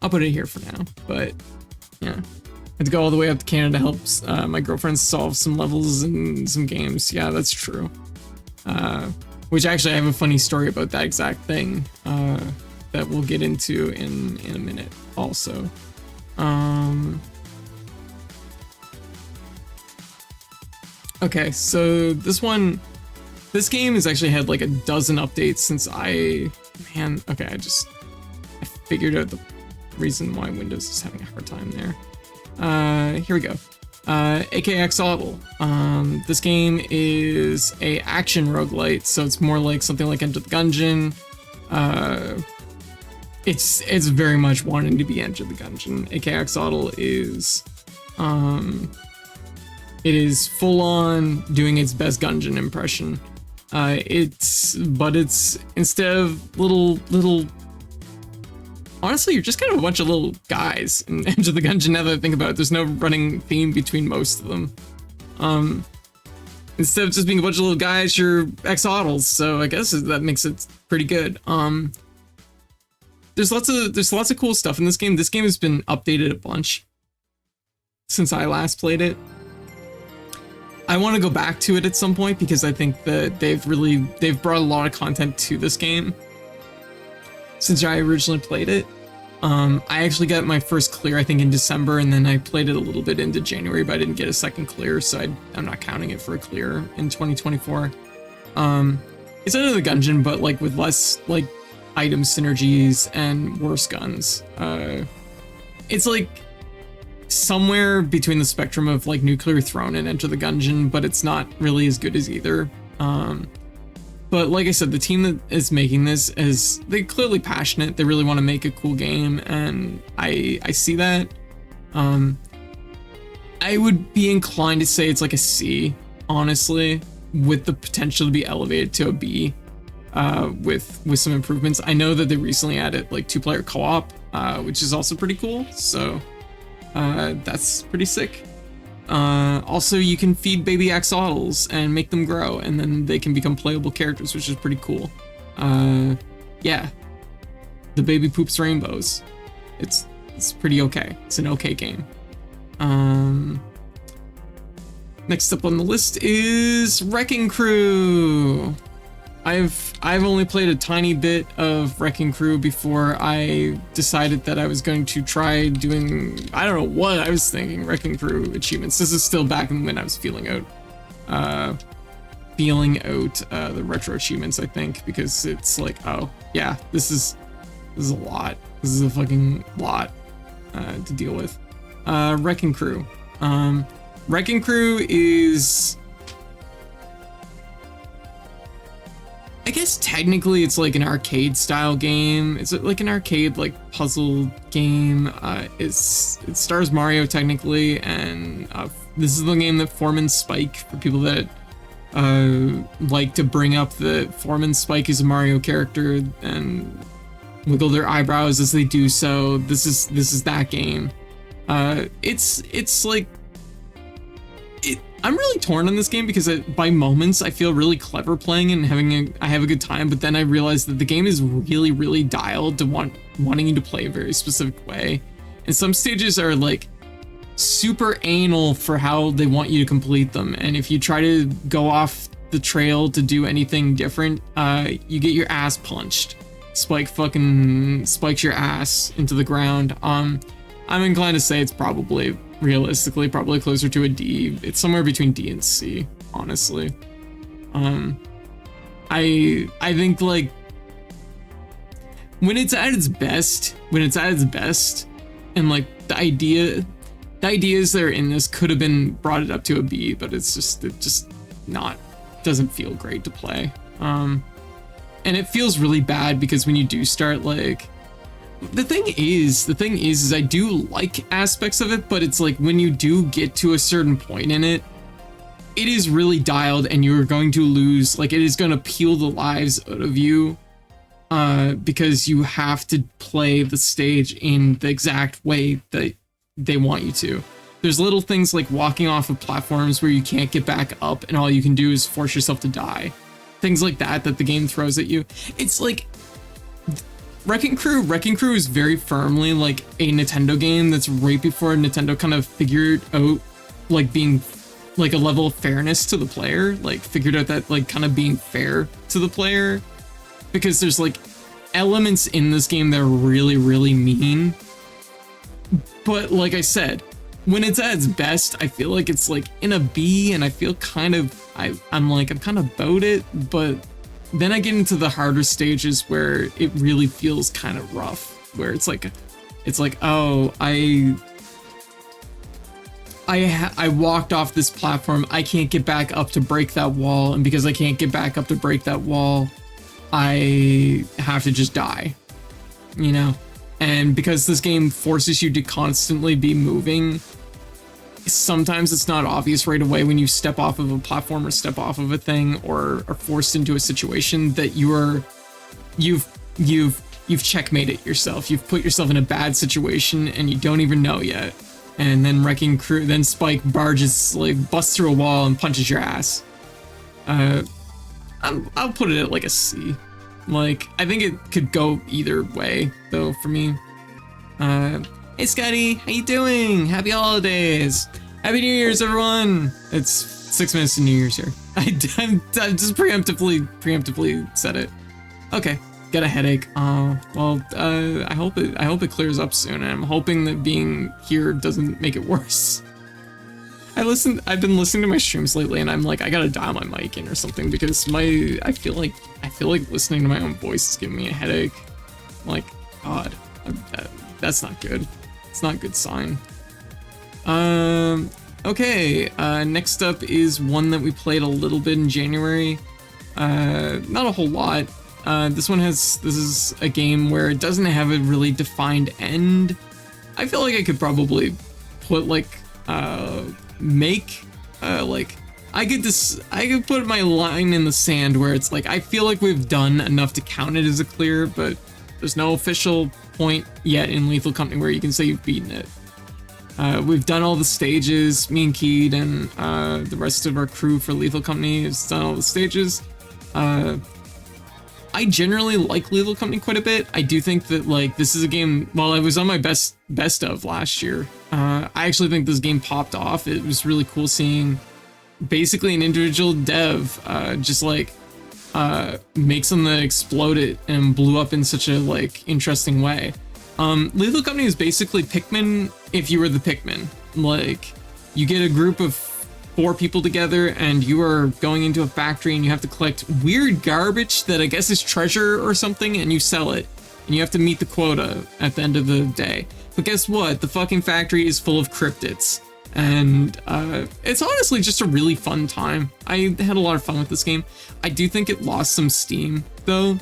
A: I'll put it here for now, but yeah. I had to go all the way up to Canada to help my girlfriend solve some levels in some games. Yeah, that's true. Which actually I have a funny story about that exact thing that we'll get into in a minute also. Okay, so this game has actually had like a dozen updates since I figured out the reason why Windows is having a hard time there. Here we go. AKXodl. This game is a action roguelite, so it's more like something like Enter the Gungeon. It's very much wanting to be Enter the Gungeon. AKXodl is it is full on doing its best Gungeon impression. It's instead of little honestly, you're just kind of a bunch of little guys in Enter the Gungeon. Now that I think about it, there's no running theme between most of them. Instead of just being a bunch of little guys, you're Exodals, so I guess that makes it pretty good. There's lots of cool stuff in this game. This game has been updated a bunch since I last played it. I want to go back to it at some point because I think that they've brought a lot of content to this game since I originally played it. I actually got my first clear, I think, in December, and then I played it a little bit into January, but I didn't get a second clear, so I'm not counting it for a clear in 2024. It's Enter the Gungeon, but like with less like item synergies and worse guns. It's like somewhere between the spectrum of like Nuclear Throne and Enter the Gungeon, but it's not really as good as either. But like I said, the team that is making this they're clearly passionate. They really want to make a cool game, and I see that. I would be inclined to say it's like a C, honestly, with the potential to be elevated to a B, with some improvements. I know that they recently added like 2-player co-op, which is also pretty cool. So that's pretty sick. Also, you can feed baby axolotls and make them grow, and then they can become playable characters, which is pretty cool. Yeah, the baby poops rainbows. It's pretty okay. It's an okay game. Next up on the list is Wrecking Crew. I've only played a tiny bit of Wrecking Crew before I decided that I was going to try doing, I don't know what I was thinking, Wrecking Crew achievements. This is still back when I was feeling out the retro achievements, I think, because it's like, oh yeah, this is a lot. This is a fucking lot to deal with. Wrecking Crew. Wrecking Crew is, I guess technically it's like an arcade style game. It's like an arcade like puzzle game. It stars Mario technically, and this is the game that Foreman Spike, for people that like to bring up the Foreman Spike is a Mario character and wiggle their eyebrows as they do so. This is that game. It's like, I'm really torn on this game because by moments I feel really clever playing and I have a good time, but then I realize that the game is really, really dialed to wanting you to play a very specific way. And some stages are like super anal for how they want you to complete them. And if you try to go off the trail to do anything different, you get your ass punched. Spike fucking spikes your ass into the ground. I'm inclined to say it's probably, realistically, probably closer to a D. It's somewhere between D and C, honestly. I think like when it's at its best, and like the ideas that are in this could have been brought it up to a B, but it just doesn't feel great to play. And it feels really bad because when you do start like The thing is I do like aspects of it, but it's like when you do get to a certain point in it, it is really dialed and you're going to lose, like it is going to peel the lives out of you, because you have to play the stage in the exact way that they want you to. There's little things like walking off of platforms where you can't get back up and all you can do is force yourself to die. Things like that the game throws at you. It's like Wrecking Crew is very firmly like a Nintendo game that's right before Nintendo kind of figured out like being like a level of fairness to the player, like figured out that like kind of being fair to the player, because there's like elements in this game that are really, really mean. But like I said, when it's at its best, I feel like it's like in a B, and I feel kind of, I'm kind of about it, but then I get into the harder stages where it really feels kind of rough, where it's like, oh, I walked off this platform, I can't get back up to break that wall, and because I can't get back up to break that wall, I have to just die, you know? And because this game forces you to constantly be moving, sometimes it's not obvious right away when you step off of a platform or step off of a thing or are forced into a situation that you've checkmated yourself. You've put yourself in a bad situation and you don't even know yet. And then then Spike barges, like busts through a wall and punches your ass. I'll put it at like a C. Like, I think it could go either way though for me. Hey Scotty, how you doing? Happy holidays! Happy New Year's, everyone! It's 6 minutes to New Year's here. I just preemptively said it. Okay, got a headache. Well, I hope it clears up soon, and I'm hoping that being here doesn't make it worse. I've been listening to my streams lately, and I'm like, I gotta dial my mic in or something, because I feel like listening to my own voice is giving me a headache. Like, God, that's not good. It's not a good sign. Okay, next up is one that we played a little bit in January. Not a whole lot. This is a game where it doesn't have a really defined end. I feel like I could probably put like, I could put my line in the sand where it's like, I feel like we've done enough to count it as a clear, but there's no official point yet in Lethal Company where you can say you've beaten it. We've done all the stages. Me and Keed and the rest of our crew for Lethal Company has done all the stages. I generally like Lethal Company quite a bit. I do think that like this is a game, while I was on my best of last year, I actually think this game popped off. It was really cool seeing basically an individual dev just like make something that exploded and blew up in such a like interesting way. Lethal Company is basically Pikmin if you were the Pikmin. Like, you get a group of 4 people together and you are going into a factory and you have to collect weird garbage that I guess is treasure or something, and you sell it. And you have to meet the quota at the end of the day. But guess what? The fucking factory is full of cryptids. And it's honestly just a really fun time. I had a lot of fun with this game. I do think it lost some steam though.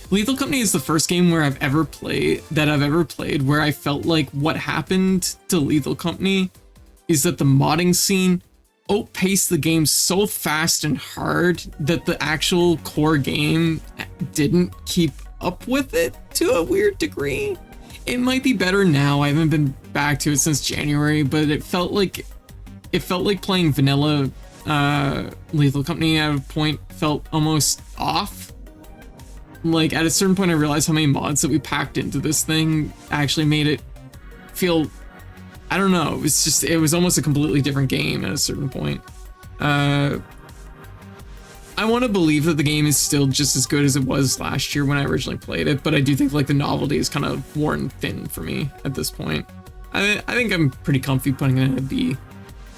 A: Lethal Company is the first game where I've ever played where I felt like what happened to Lethal Company is that the modding scene outpaced the game so fast and hard that the actual core game didn't keep up with it to a weird degree. It might be better now. I haven't been back to it since January, but it felt like playing vanilla Lethal Company at a point felt almost off. Like, at a certain point I realized how many mods that we packed into this thing actually made it feel, I don't know, it was almost a completely different game at a certain point. I want to believe that the game is still just as good as it was last year when I originally played it, but I do think like the novelty is kind of worn thin for me at this point. I think I'm pretty comfy putting it in a B.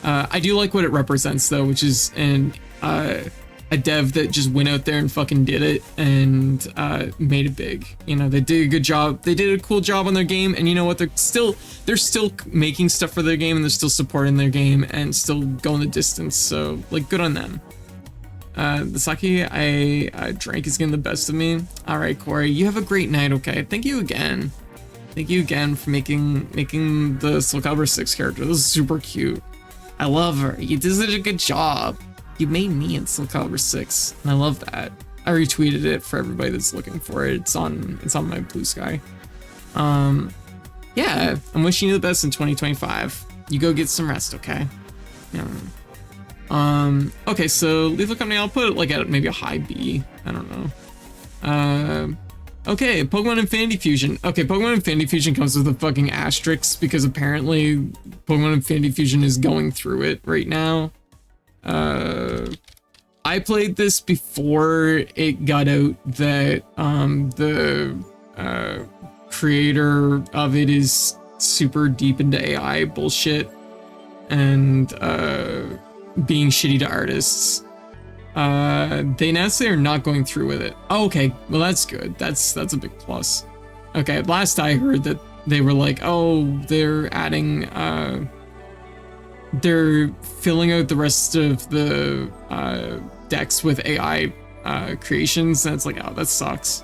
A: I do like what it represents though, which is a dev that just went out there and fucking did it and made it big. You know, they did a good job. They did a cool job on their game, and you know what? They're still making stuff for their game, and they're still supporting their game and still going the distance. So like, good on them. The sake I drank is getting the best of me. All right, Corey, you have a great night. Okay, thank you again. Thank you again for making the Soul Calibur 6 character. This is super cute. I love her. You did such a good job. You made me in Soul Calibur 6, and I love that. I retweeted it for everybody that's looking for it. It's on my Blue Sky. Yeah, I'm wishing you the best in 2025. You go get some rest, okay? Yeah. Okay, so Lethal Company, I'll put it like at maybe a high B. I don't know. Okay, Pokemon Infinity Fusion. Okay, Pokemon Infinity Fusion comes with a fucking asterisk because apparently Pokemon Infinity Fusion is going through it right now. I played this before it got out that the creator of it is super deep into AI bullshit and being shitty to artists. They announced they're not going through with it. Oh, okay, well that's good. That's a big plus. Okay, last I heard that they were like, oh, they're adding, they're filling out the rest of the decks with AI creations. And it's like, oh, that sucks.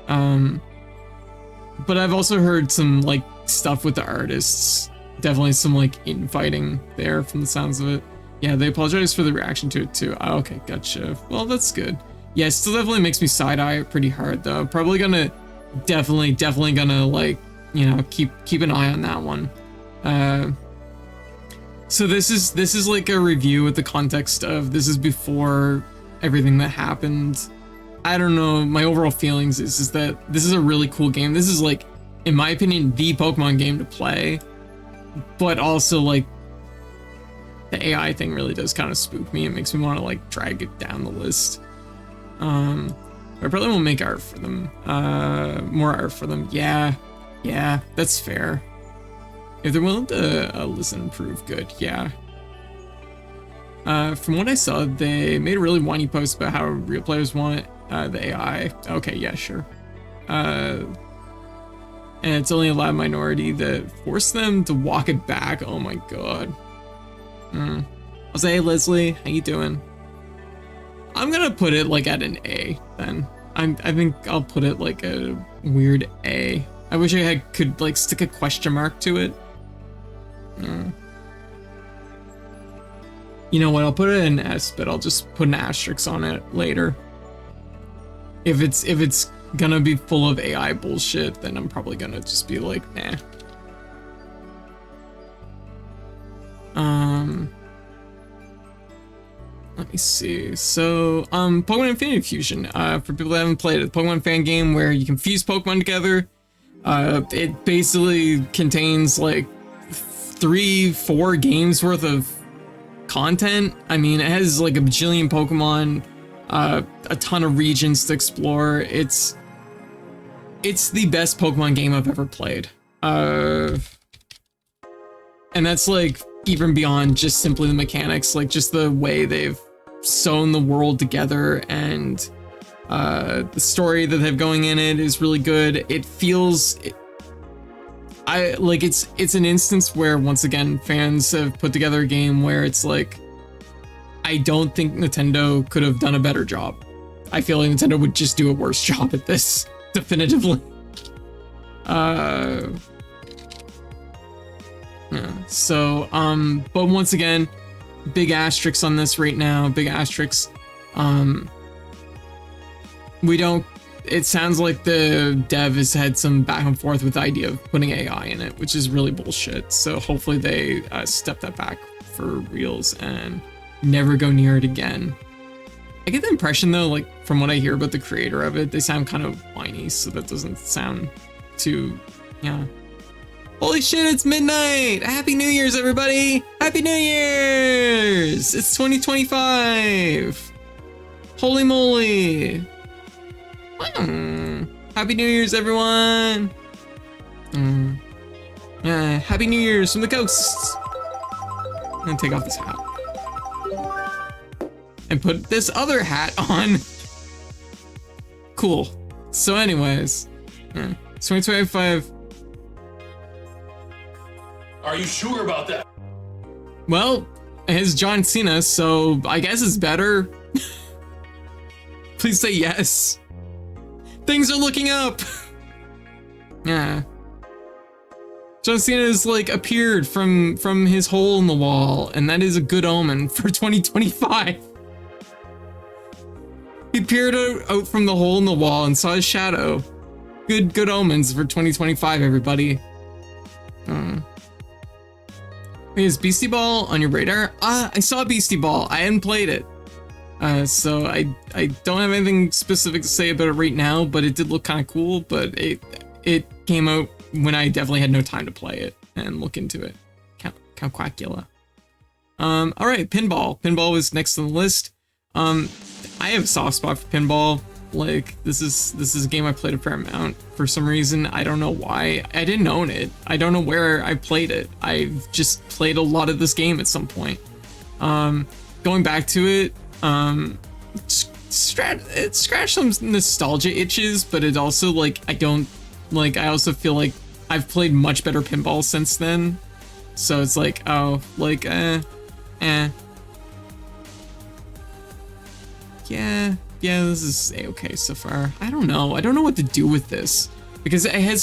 A: But I've also heard some like stuff with the artists. Definitely some like infighting there from the sounds of it. Yeah, they apologize for the reaction to it too. Oh, okay, gotcha. Well, that's good. Yeah, it still definitely makes me side-eye it pretty hard though. Probably gonna, definitely gonna like, you know, keep an eye on that one. So this is like a review with the context of this is before everything that happened. I don't know, my overall feelings is that this is a really cool game. This is like, in my opinion, the Pokemon game to play, but also like the AI thing really does kind of spook me. It makes me want to like drag it down the list. I probably won't make art for them. More art for them. Yeah, that's fair. If they're willing to listen and prove, good. Yeah. From what I saw, they made a really whiny post about how real players want the AI. Okay, yeah, sure. And it's only a loud minority that forced them to walk it back. Oh my god. I'll say, hey Leslie, how you doing? I'm gonna put it like at an A then. I think I'll put it like a weird A. I wish I could like stick a question mark to it. You know what? I'll put it in S, but I'll just put an asterisk on it later. If it's gonna be full of AI bullshit, then I'm probably gonna just be like, nah. Let me see. So, Pokemon Infinity Fusion. For people that haven't played it, Pokemon fan game where you can fuse Pokemon together. It basically contains like 3-4 games worth of content. I mean, it has like a bajillion Pokemon, a ton of regions to explore. It's the best Pokemon game I've ever played. And that's like even beyond just simply the mechanics, like just the way they've sewn the world together, and the story that they have going in it is really good. It feels, it's an instance where once again fans have put together a game where it's like, I don't think Nintendo could have done a better job. I feel like Nintendo would just do a worse job at this, definitively. Yeah, so, but once again, big asterisks on this right now, big asterisks. It sounds like the dev has had some back and forth with the idea of putting AI in it, which is really bullshit. So hopefully they step that back for reals and never go near it again. I get the impression though, like from what I hear about the creator of it, they sound kind of whiny, so that doesn't sound too, yeah. Holy shit, it's midnight! Happy New Year's, everybody! Happy New Year's! It's 2025! Holy moly! Happy New Year's, everyone! Happy New Year's from the ghosts! I'm gonna take off this hat. And put this other hat on. Cool. So anyways, it's 2025.
B: Are you sure about that?
A: Well, it's John Cena, so I guess it's better. Please say yes. Things are looking up. Yeah. John Cena has like appeared from his hole in the wall, and that is a good omen for 2025. He peered out from the hole in the wall and saw his shadow. Good omens for 2025, everybody. Wait, is Beastie Ball on your radar? I saw Beastie Ball. I hadn't played it. So I don't have anything specific to say about it right now, but it did look kind of cool, but it came out when I definitely had no time to play it and look into it. Count Quackula. All right, pinball. Pinball was next on the list. I have a soft spot for pinball. Like this is a game I played a fair amount for some reason. I don't know why. I didn't own it. I don't know where I played it. I've just played a lot of this game at some point. Going back to it, it scratched some nostalgia itches, but it also like I also feel like I've played much better pinball since then. So it's like, oh, like yeah, this is a-okay so far. I don't know what to do with this because I had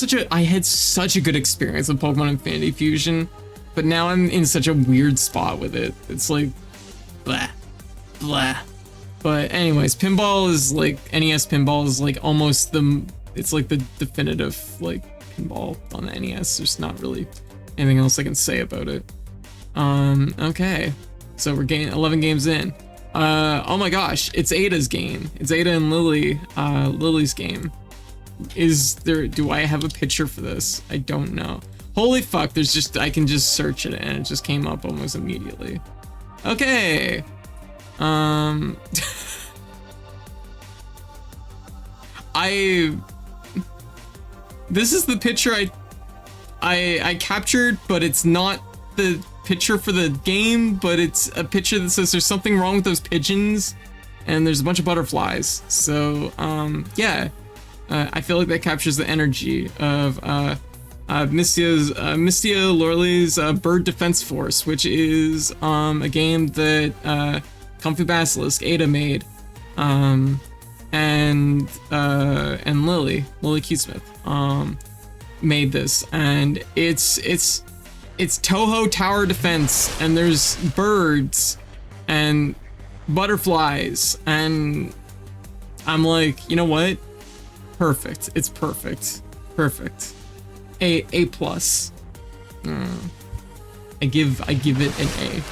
A: such a good experience with Pokemon Infinity Fusion, but now I'm in such a weird spot with it. It's like blah blah. But anyways, pinball is like NES pinball is like almost it's like the definitive like pinball on the NES. There's not really anything else I can say about it. Okay, so we're getting 11 games in. Oh my gosh, it's Ada's game. It's Ada and Lily's game. Do I have a picture for this? I don't know. Holy fuck, I can just search it and it just came up almost immediately. Okay. This is the picture I captured, but it's not the picture for the game, but it's a picture that says there's something wrong with those pigeons and there's a bunch of butterflies. So yeah, I feel like that captures the energy of Mistia Lorley's Bird Defense Force, which is a game that Kung Fu Basilisk Ada made, and Lily Keysmith made this, and it's Toho Tower Defense, and there's birds and butterflies, and I'm like, you know what? Perfect. It's perfect. Perfect. A plus. I give it an A.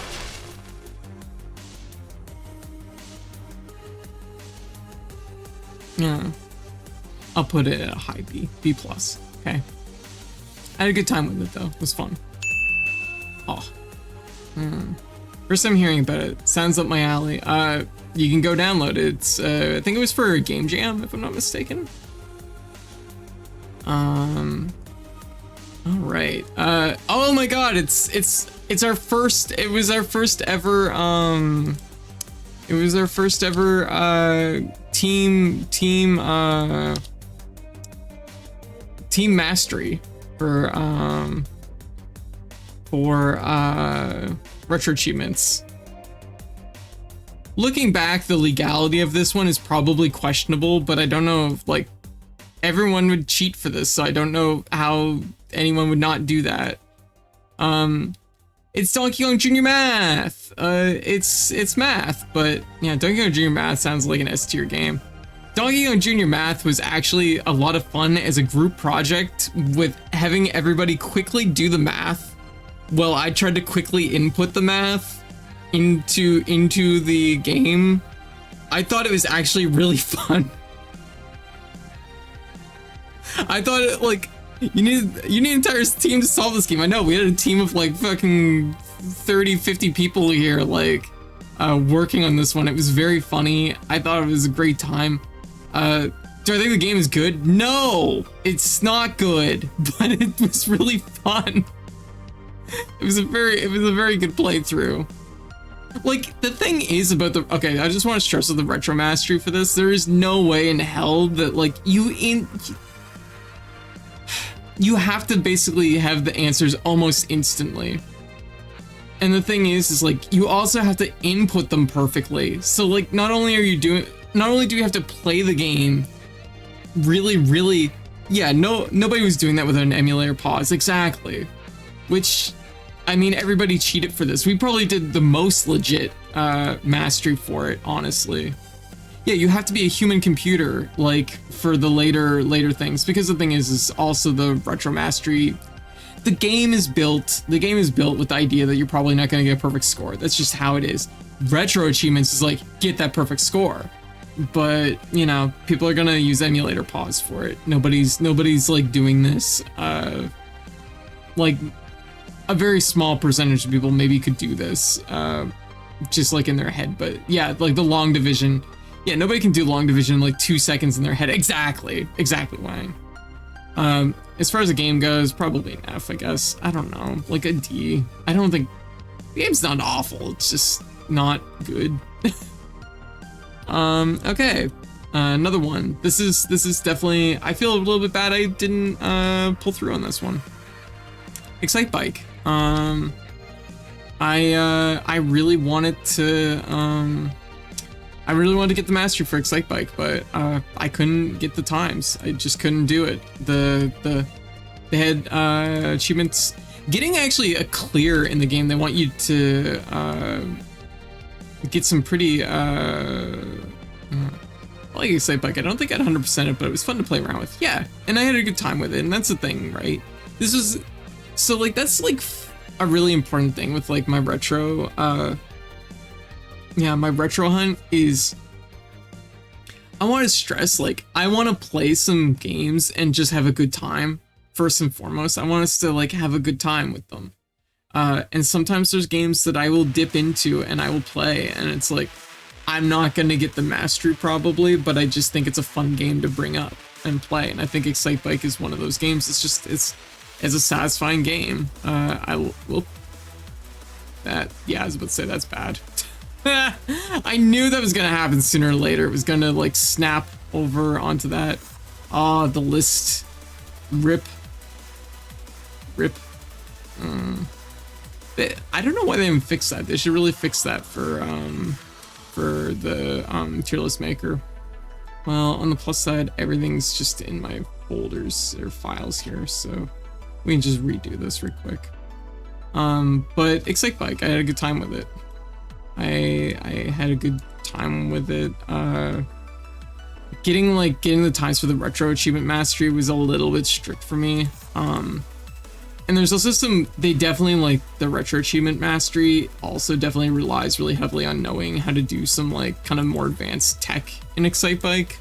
A: Yeah. I'll put it at a high B plus. Okay. I had a good time with it though. It was fun. Oh. First time hearing about it. Sounds up my alley. You can go download it. It's I think it was for Game Jam, if I'm not mistaken. All right. Oh my God! It's our first. It was our first ever. It was our first ever team mastery for retro achievements. Looking back, the legality of this one is probably questionable, but I don't know if like everyone would cheat for this, so I don't know how anyone would not do that. It's Donkey Kong Jr. Math. It's math, but yeah, Donkey Kong Jr. Math sounds like an S tier game. Donkey Kong Jr. Math was actually a lot of fun as a group project with having everybody quickly do the math. Well, I tried to quickly input the math into the game. I thought it was actually really fun. I thought it like you need an entire team to solve this game. I know we had a team of like fucking 30-50 people here like working on this one. It was very funny. I thought it was a great time. Do I think the game is good? No, it's not good, but it was really fun. It was a very good playthrough. Like the thing is about okay, I just want to stress with the retro mastery for this. There is no way in hell that like you have to basically have the answers almost instantly. And the thing is like you also have to input them perfectly. So like not only are you doing not only do you have to play the game really, yeah, nobody was doing that with an emulator pause, exactly. Which, I mean, everybody cheated for this. We probably did the most legit mastery for it, honestly. Yeah, you have to be a human computer, like, for the later things, because the thing is also the retro mastery. The game is built with the idea that you're probably not going to get a perfect score. That's just how it is. Retro achievements is like, get that perfect score. But, you know, people are going to use emulator pause for it. Nobody's like doing this. Like, a very small percentage of people maybe could do this, just like in their head. But yeah, like the long division. Yeah, nobody can do long division in like 2 seconds in their head. Exactly Wang. As far as the game goes, probably an F, I guess. I don't know, like a D. I don't think the game's not awful. It's just not good. Okay, another one. This is definitely. I feel a little bit bad I didn't pull through on this one. Excite Bike. I really wanted to. I really wanted to get the mastery for Excite Bike, but I couldn't get the times. I just couldn't do it. They had achievements. Getting actually a clear in the game, they want you to get some pretty like Excite Bike. I don't think I'd 100% it, but it was fun to play around with. Yeah, and I had a good time with it, and that's the thing, right? This was so like that's like a really important thing with like my retro. Yeah, my retro hunt is, I want to stress, like, I want to play some games and just have a good time, first and foremost. I want us to, like, have a good time with them. And sometimes there's games that I will dip into and I will play, and it's like, I'm not going to get the mastery probably, but I just think it's a fun game to bring up and play. And I think Excite Bike is one of those games. It's a satisfying game. I will, yeah, I was about to say that's bad. I knew that was gonna happen sooner or later. It was gonna like snap over onto that. Ah, the list. Rip. I don't know why they didn't fix that. They should really fix that for the tier list maker. Well, on the plus side, everything's just in my folders or files here, so we can just redo this real quick. But Excite Bike, I had a good time with it. I had a good time with it. Getting the times for the retro achievement mastery was a little bit strict for me. And there's also they definitely, like, the retro achievement mastery also definitely relies really heavily on knowing how to do some like kind of more advanced tech in Excite Bike,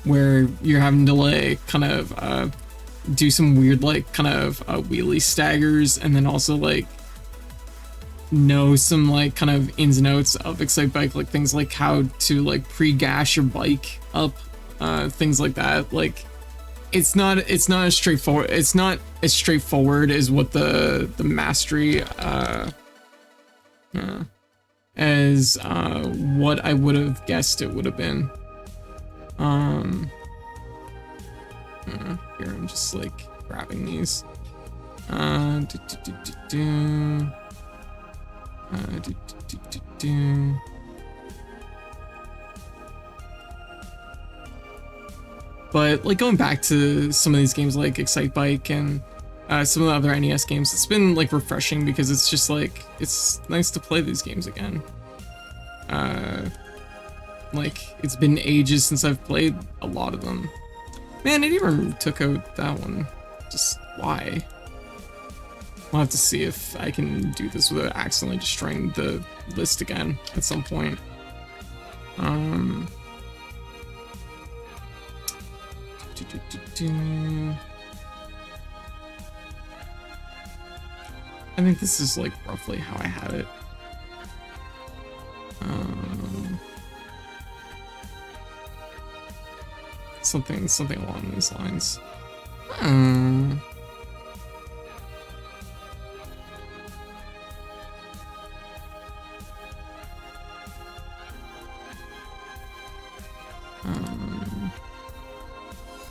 A: where you're having to like kind of do some weird like kind of wheelie staggers, and then also like know some like kind of ins and outs of Excite Bike, like things like how to like pre-gas your bike up, things like that. Like it's not as straightforward. It's not as straightforward as what the mastery as what I would have guessed it would have been. Here I'm just like grabbing these. But like going back to some of these games like Excite Bike and some of the other NES games, it's been like refreshing because it's just like it's nice to play these games again. Like it's been ages since I've played a lot of them. Man, it even took out that one. Just why? We'll have to see if I can do this without accidentally destroying the list again at some point. I think this is like roughly how I had it. Something along these lines.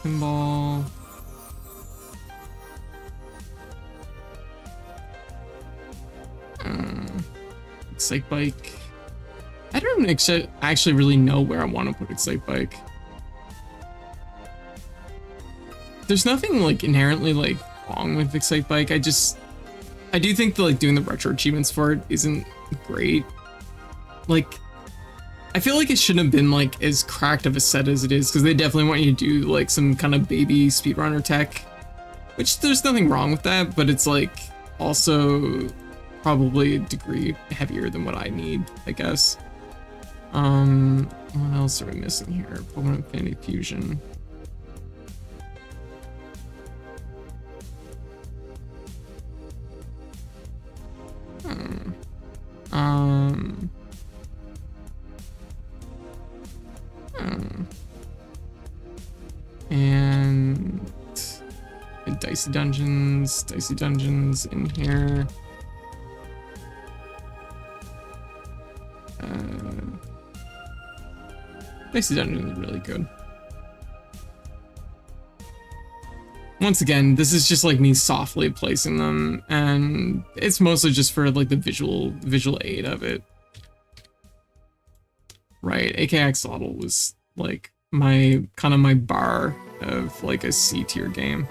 A: Pinball. Excite Bike. I don't actually really know where I want to put Excite Bike. There's nothing like inherently like wrong with Excite Bike. I do think that like doing the retro achievements for it isn't great. Like, I feel like it shouldn't have been like as cracked of a set as it is, because they definitely want you to do like some kind of baby speedrunner tech, which there's nothing wrong with that, but it's like also probably a degree heavier than what I need, I guess. What else are we missing here? Pokemon Infinity Fusion. And Dicey Dungeons in here. Dicey Dungeons is really good. Once again, this is just like me softly placing them, and it's mostly just for like the visual aid of it. Right, AKXlotl was like my kind of my bar of like a C tier game.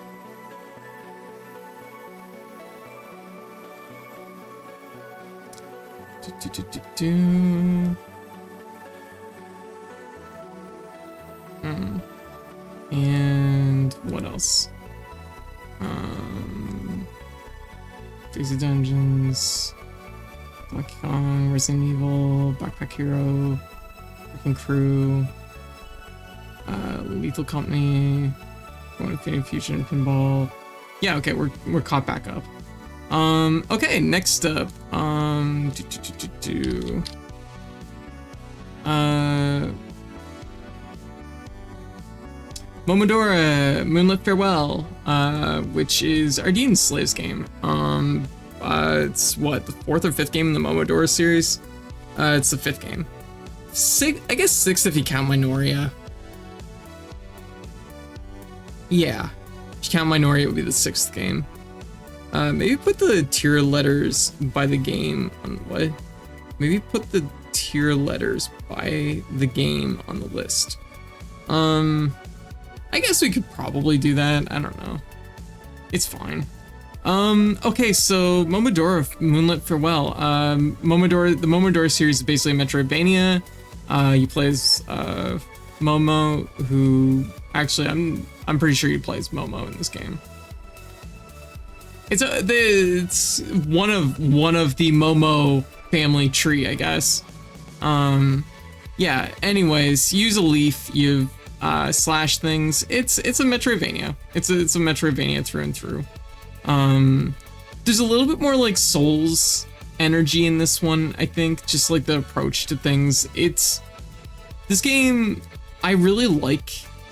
A: And what else? Daisy Dungeons, Donkey Kong, Resident Evil, Backpack Hero, Wrecking Crew, Lethal Company, Infinity Fusion, Pinball. Yeah, okay, we're caught back up. Okay, next up, Momodora Moonlit Farewell, which is Ardean Slave's game. It's what, the 4th or 5th game in the Momodora series? It's the 5th game. I guess 6th if you count Minoria. Yeah, if you count Minoria, it would be the 6th game. Maybe put the tier letters by the game on what? Maybe put the tier letters by the game on the list. I guess we could probably do that. I don't know. It's fine. Okay, so Momodora Moonlit Farewell. The Momodora series is basically a Metroidvania. You play as Momo, who actually I'm pretty sure you play as Momo in this game. It's one of the Momo family tree, I guess. Yeah. Anyways, use a leaf. You slash things. It's a Metroidvania. It's a Metroidvania through and through. There's a little bit more like Souls energy in this one, I think. Just like the approach to things. This game, I really like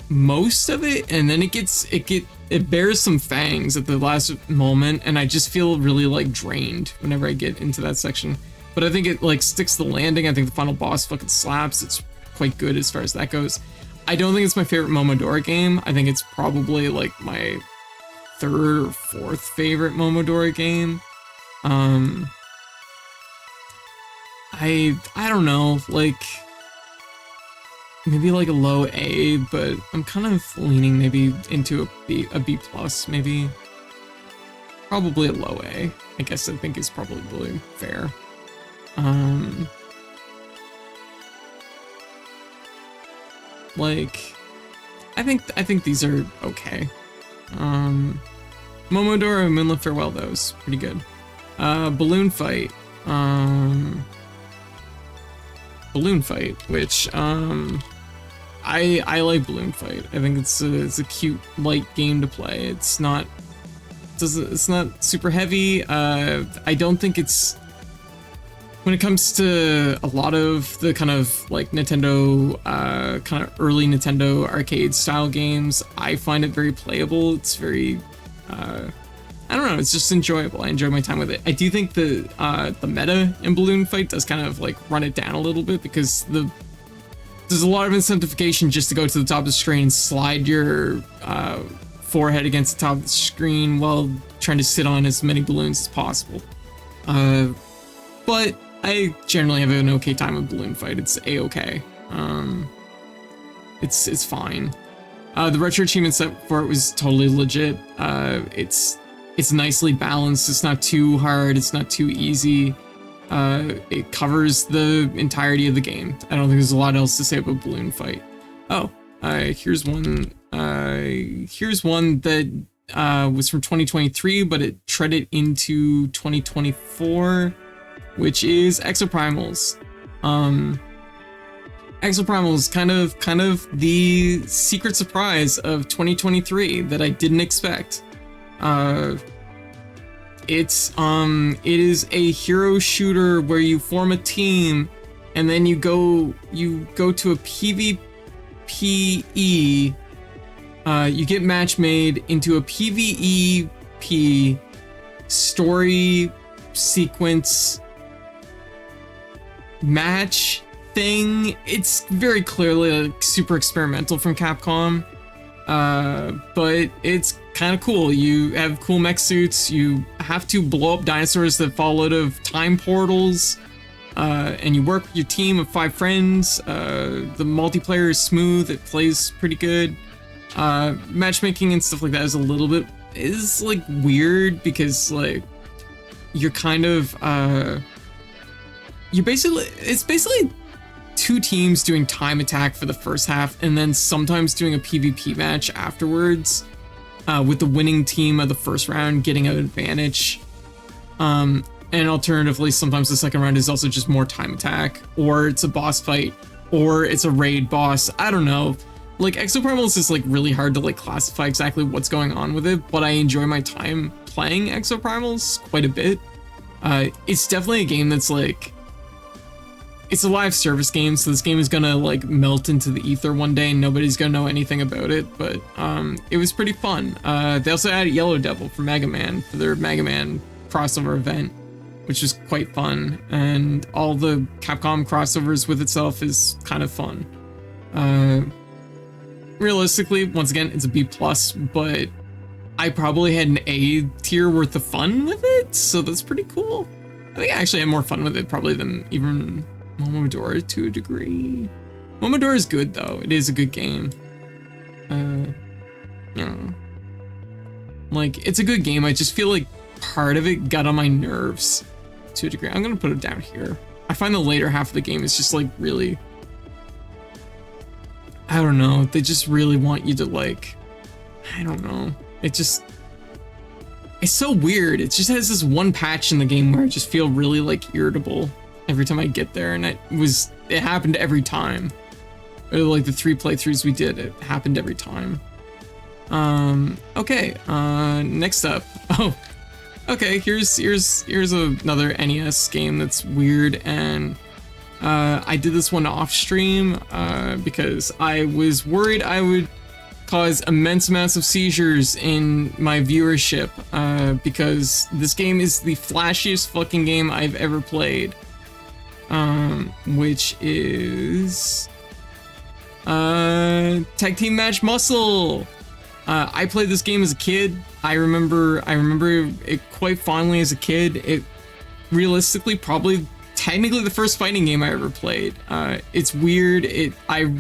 A: most of it, and then it bears some fangs at the last moment, and I just feel really like drained whenever I get into that section. But I think it like sticks the landing. I think the final boss fucking slaps. It's quite good as far as that goes. I don't think it's my favorite Momodora game. I think it's probably like my 3rd or 4th favorite Momodora game. I don't know, like maybe like a low A, but I'm kind of leaning maybe into a B plus, maybe. Probably a low A, I guess I think is probably fair. Like, I think these are okay. Momodora Moonlit Farewell, though, is pretty good. Balloon Fight. Balloon Fight, which I like Balloon Fight. I think it's a cute, light game to play. It's not super heavy. I don't think it's, when it comes to a lot of the kind of like Nintendo, kind of early Nintendo arcade style games, I find it very playable. It's very, I don't know, it's just enjoyable. I enjoy my time with it. I do think the meta in Balloon Fight does kind of like run it down a little bit, because there's a lot of incentivization just to go to the top of the screen and slide your forehead against the top of the screen while trying to sit on as many balloons as possible. But I generally have an okay time with Balloon Fight. It's a-okay. It's fine. The retro achievement set for it was totally legit. It's nicely balanced. It's not too hard. It's not too easy. It covers the entirety of the game. I don't think there's a lot else to say about Balloon Fight. Oh, here's one. Here's one that was from 2023, but it treaded into 2024, which is Exoprimals. Exoprimals, kind of the secret surprise of 2023 that I didn't expect. It is a hero shooter where you form a team and then you go to a PvPE. You get match made into a PvEP story sequence match thing. It's very clearly like super experimental from Capcom, but it's kind of cool. You have cool mech suits. You have to blow up dinosaurs that fall out of time portals, and you work with your team of 5 friends. The multiplayer is smooth. It plays pretty good. Matchmaking and stuff like that is like weird because like you're kind of it's basically 2 teams doing time attack for the first half and then sometimes doing a PvP match afterwards, with the winning team of the first round getting an advantage. And alternatively, sometimes the second round is also just more time attack, or it's a boss fight, or it's a raid boss. I don't know. Like, Exoprimals is like really hard to like classify exactly what's going on with it, but I enjoy my time playing Exoprimals quite a bit. It's definitely a game that's like, it's a live service game, so this game is gonna like melt into the ether one day and nobody's gonna know anything about it, but it was pretty fun. They also added Yellow Devil for Mega Man for their Mega Man crossover event, which is quite fun, and all the Capcom crossovers with itself is kind of fun. Realistically, once again, it's a B+, but I probably had an A tier worth of fun with it, so that's pretty cool. I think I actually had more fun with it probably than even Momodora to a degree. Momodora is good though. It is a good game. You know, like, it's a good game. I just feel like part of it got on my nerves to a degree. I'm gonna put it down here. I find the later half of the game is just like really, I don't know. They just really want you to like, I don't know. It's so weird. It just has this one patch in the game where I just feel really like irritable every time I get there, and it happened every time. Like the 3 playthroughs we did, it happened every time. Okay, next up. Oh, okay, here's another NES game that's weird, and I did this one off stream because I was worried I would cause immense amounts of seizures in my viewership, because this game is the flashiest fucking game I've ever played. Which is Tag Team Match Muscle. I played this game as a kid. I remember it quite fondly as a kid. It realistically probably technically the first fighting game I ever played. It's weird. I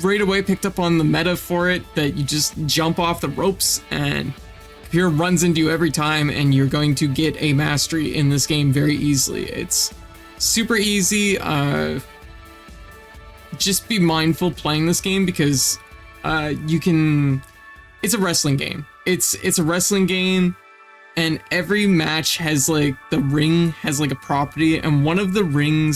A: right away picked up on the meta for it, that you just jump off the ropes and Hero runs into you every time, and you're going to get a mastery in this game very easily. It's super easy. Just be mindful playing this game because it's a wrestling game. It's a wrestling game, and every match has like, the ring has like a property, and one of the ring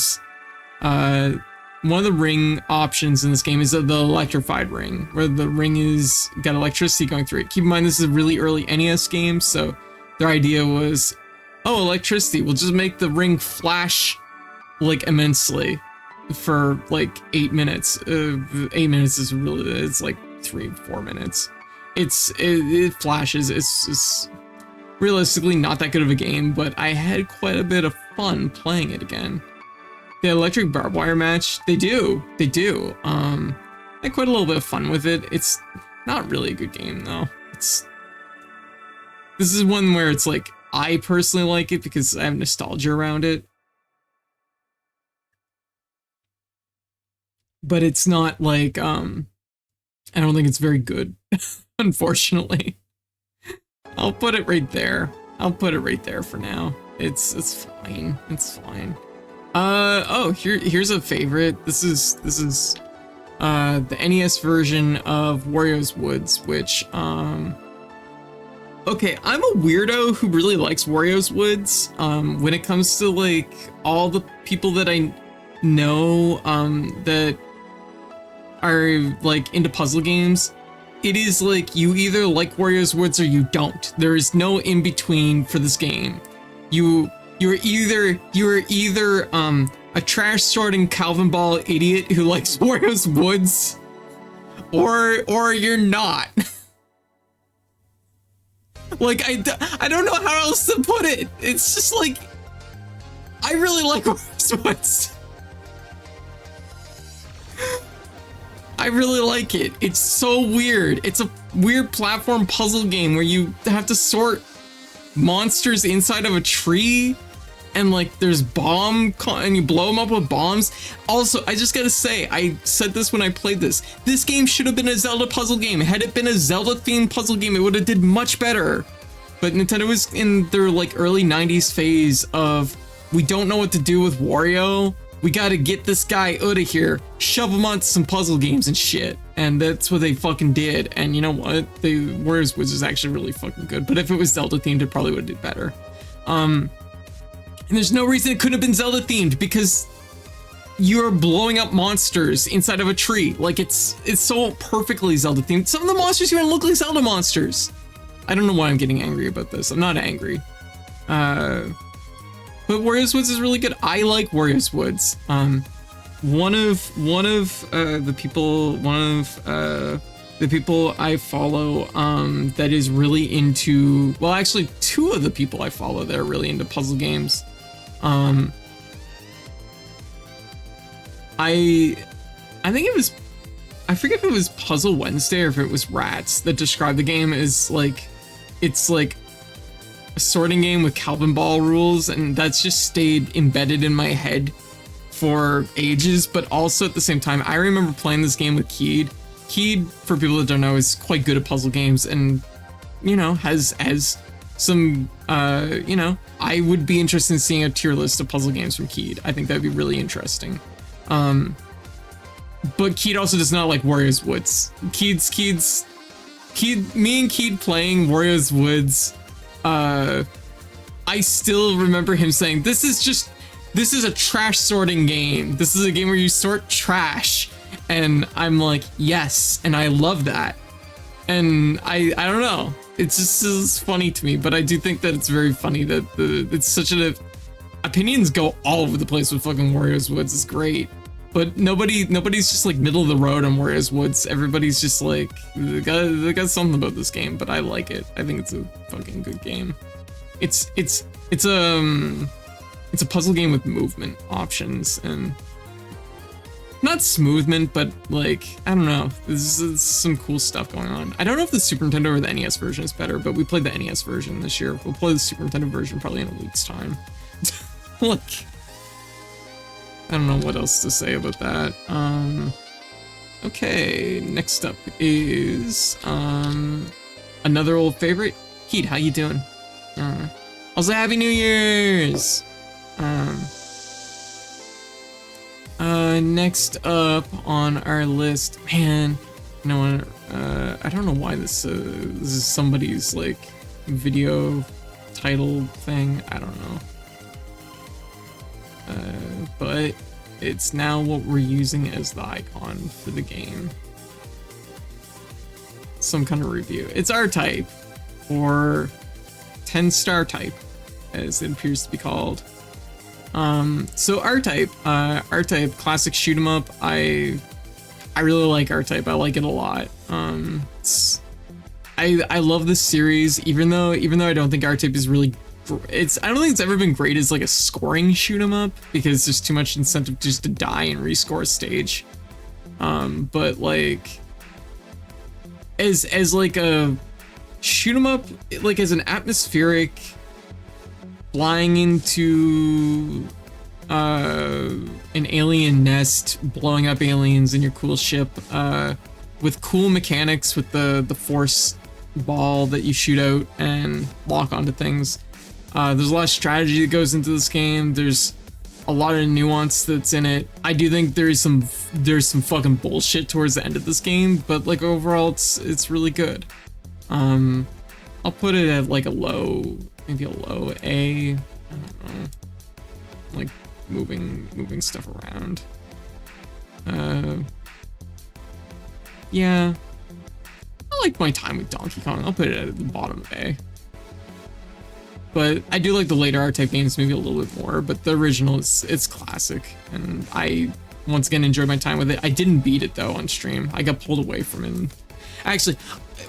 A: options in this game is the electrified ring, where the ring is got electricity going through it. Keep in mind this is a really early NES game, so their idea was, oh, electricity, we'll just make the ring flash like immensely for like 8 minutes. 8 minutes is really, it's like 3-4 minutes. It flashes. It's realistically not that good of a game, but I had quite a bit of fun playing it again. The electric barbed wire match, they do. I had quite a little bit of fun with it. It's not really a good game though. This is one where it's like, I personally like it because I have nostalgia around it. but it's not like I don't think it's very good, unfortunately. I'll put it right there. I'll put it right there for now. It's fine. It's fine. Oh, here's a favorite. This is the NES version of Wario's Woods, which okay, I'm a weirdo who really likes Wario's Woods. When it comes to like all the people that I know that are like into puzzle games, it is like you either like Wario's Woods or you don't. There is no in between for this game. You're either a trash sorting Calvin Ball idiot who likes Wario's Woods, or you're not. Like I don't know how else to put it. It's just like I really like Wario's Woods. I really like it. It's so weird. It's a weird platform puzzle game where you have to sort monsters inside of a tree, and like there's and you blow them up with bombs. Also, I just gotta say, I said this when I played this. This game should have been a Zelda puzzle game. Had it been a Zelda themed puzzle game, it would have did much better. But Nintendo was in their like early 90s phase of, we don't know what to do with Wario. We gotta get this guy out of here, shove him onto some puzzle games and shit. And that's what they fucking did. And you know what? Wario's Woods is actually really fucking good. But if it was Zelda themed, it probably would have did better. And there's no reason it couldn't have been Zelda themed, because you're blowing up monsters inside of a tree. Like it's so perfectly Zelda themed. Some of the monsters even look like Zelda monsters. I don't know why I'm getting angry about this. I'm not angry. But Wario's Woods is really good. I like Wario's Woods. One of the people I follow that is really into, well, actually two of the people I follow that are really into puzzle games. I think it was, I forget if it was Puzzle Wednesday or if it was Rats that described the game as like, it's like a sorting game with Calvin Ball rules, and that's just stayed embedded in my head for ages. But also at the same time, I remember playing this game with Keed. Keed, for people that don't know, is quite good at puzzle games, and you know, has some you know, I would be interested in seeing a tier list of puzzle games from Keed. I think that'd be really interesting. But Keed also does not like Wario's Woods. Me and Keed playing Wario's Woods, I still remember him saying, this is a trash sorting game. This is a game where you sort trash. And I'm like, yes, and I love that. And I don't know, it's just is funny to me, but I do think that it's very funny that it's such opinions go all over the place with fucking Wario's Woods. It's great. But nobody's just like middle of the road on Wario's Woods. Everybody's just like, they got something about this game, but I like it. I think it's a fucking good game. It's a puzzle game with movement options, and not smoothment, but like, I don't know, there's some cool stuff going on. I don't know if the Super Nintendo or the NES version is better, but we played the NES version this year. We'll play the Super Nintendo version probably in a week's time. Like, I don't know what else to say about that. Okay, next up is another old favorite. Heat, how you doing? Also, Happy New Year's! Next up on our list, man, you know, I don't know why this is somebody's like video title thing. I don't know. But it's now what we're using as the icon for the game. Some kind of review. It's R-Type, or 10-star type, as it appears to be called. So R-Type, classic shoot 'em up. I really like R-Type. I like it a lot. I love this series, even though I don't think R-Type is really. I don't think it's ever been great as like a scoring shoot 'em up, because there's too much incentive just to die and rescore a stage. But like as like a shoot 'em up, like as an atmospheric flying into an alien nest, blowing up aliens in your cool ship, with cool mechanics with the force ball that you shoot out and lock onto things. There's a lot of strategy that goes into this game. There's a lot of nuance that's in it. I do think there's some fucking bullshit towards the end of this game, but like overall it's really good. I'll put it at like a low, maybe a low A. I don't know. Like moving stuff around. Yeah. I like my time with Donkey Kong. I'll put it at the bottom of A. But I do like the later R-Type games maybe a little bit more, but the original it's classic, and I once again enjoyed my time with it. I didn't beat it though on stream. I got pulled away from it. Actually,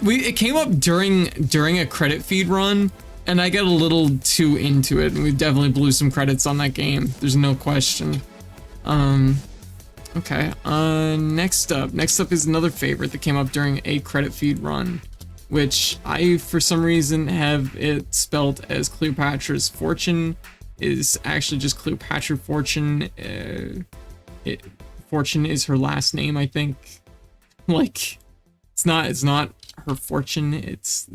A: it came up during a credit feed run, and I got a little too into it, and we definitely blew some credits on that game. There's no question. Okay. Next up is another favorite that came up during a credit feed run, which I, for some reason, have it spelled as Cleopatra's Fortune. Is actually just Cleopatra Fortune. Fortune is her last name, I think. Like, it's not her fortune. It's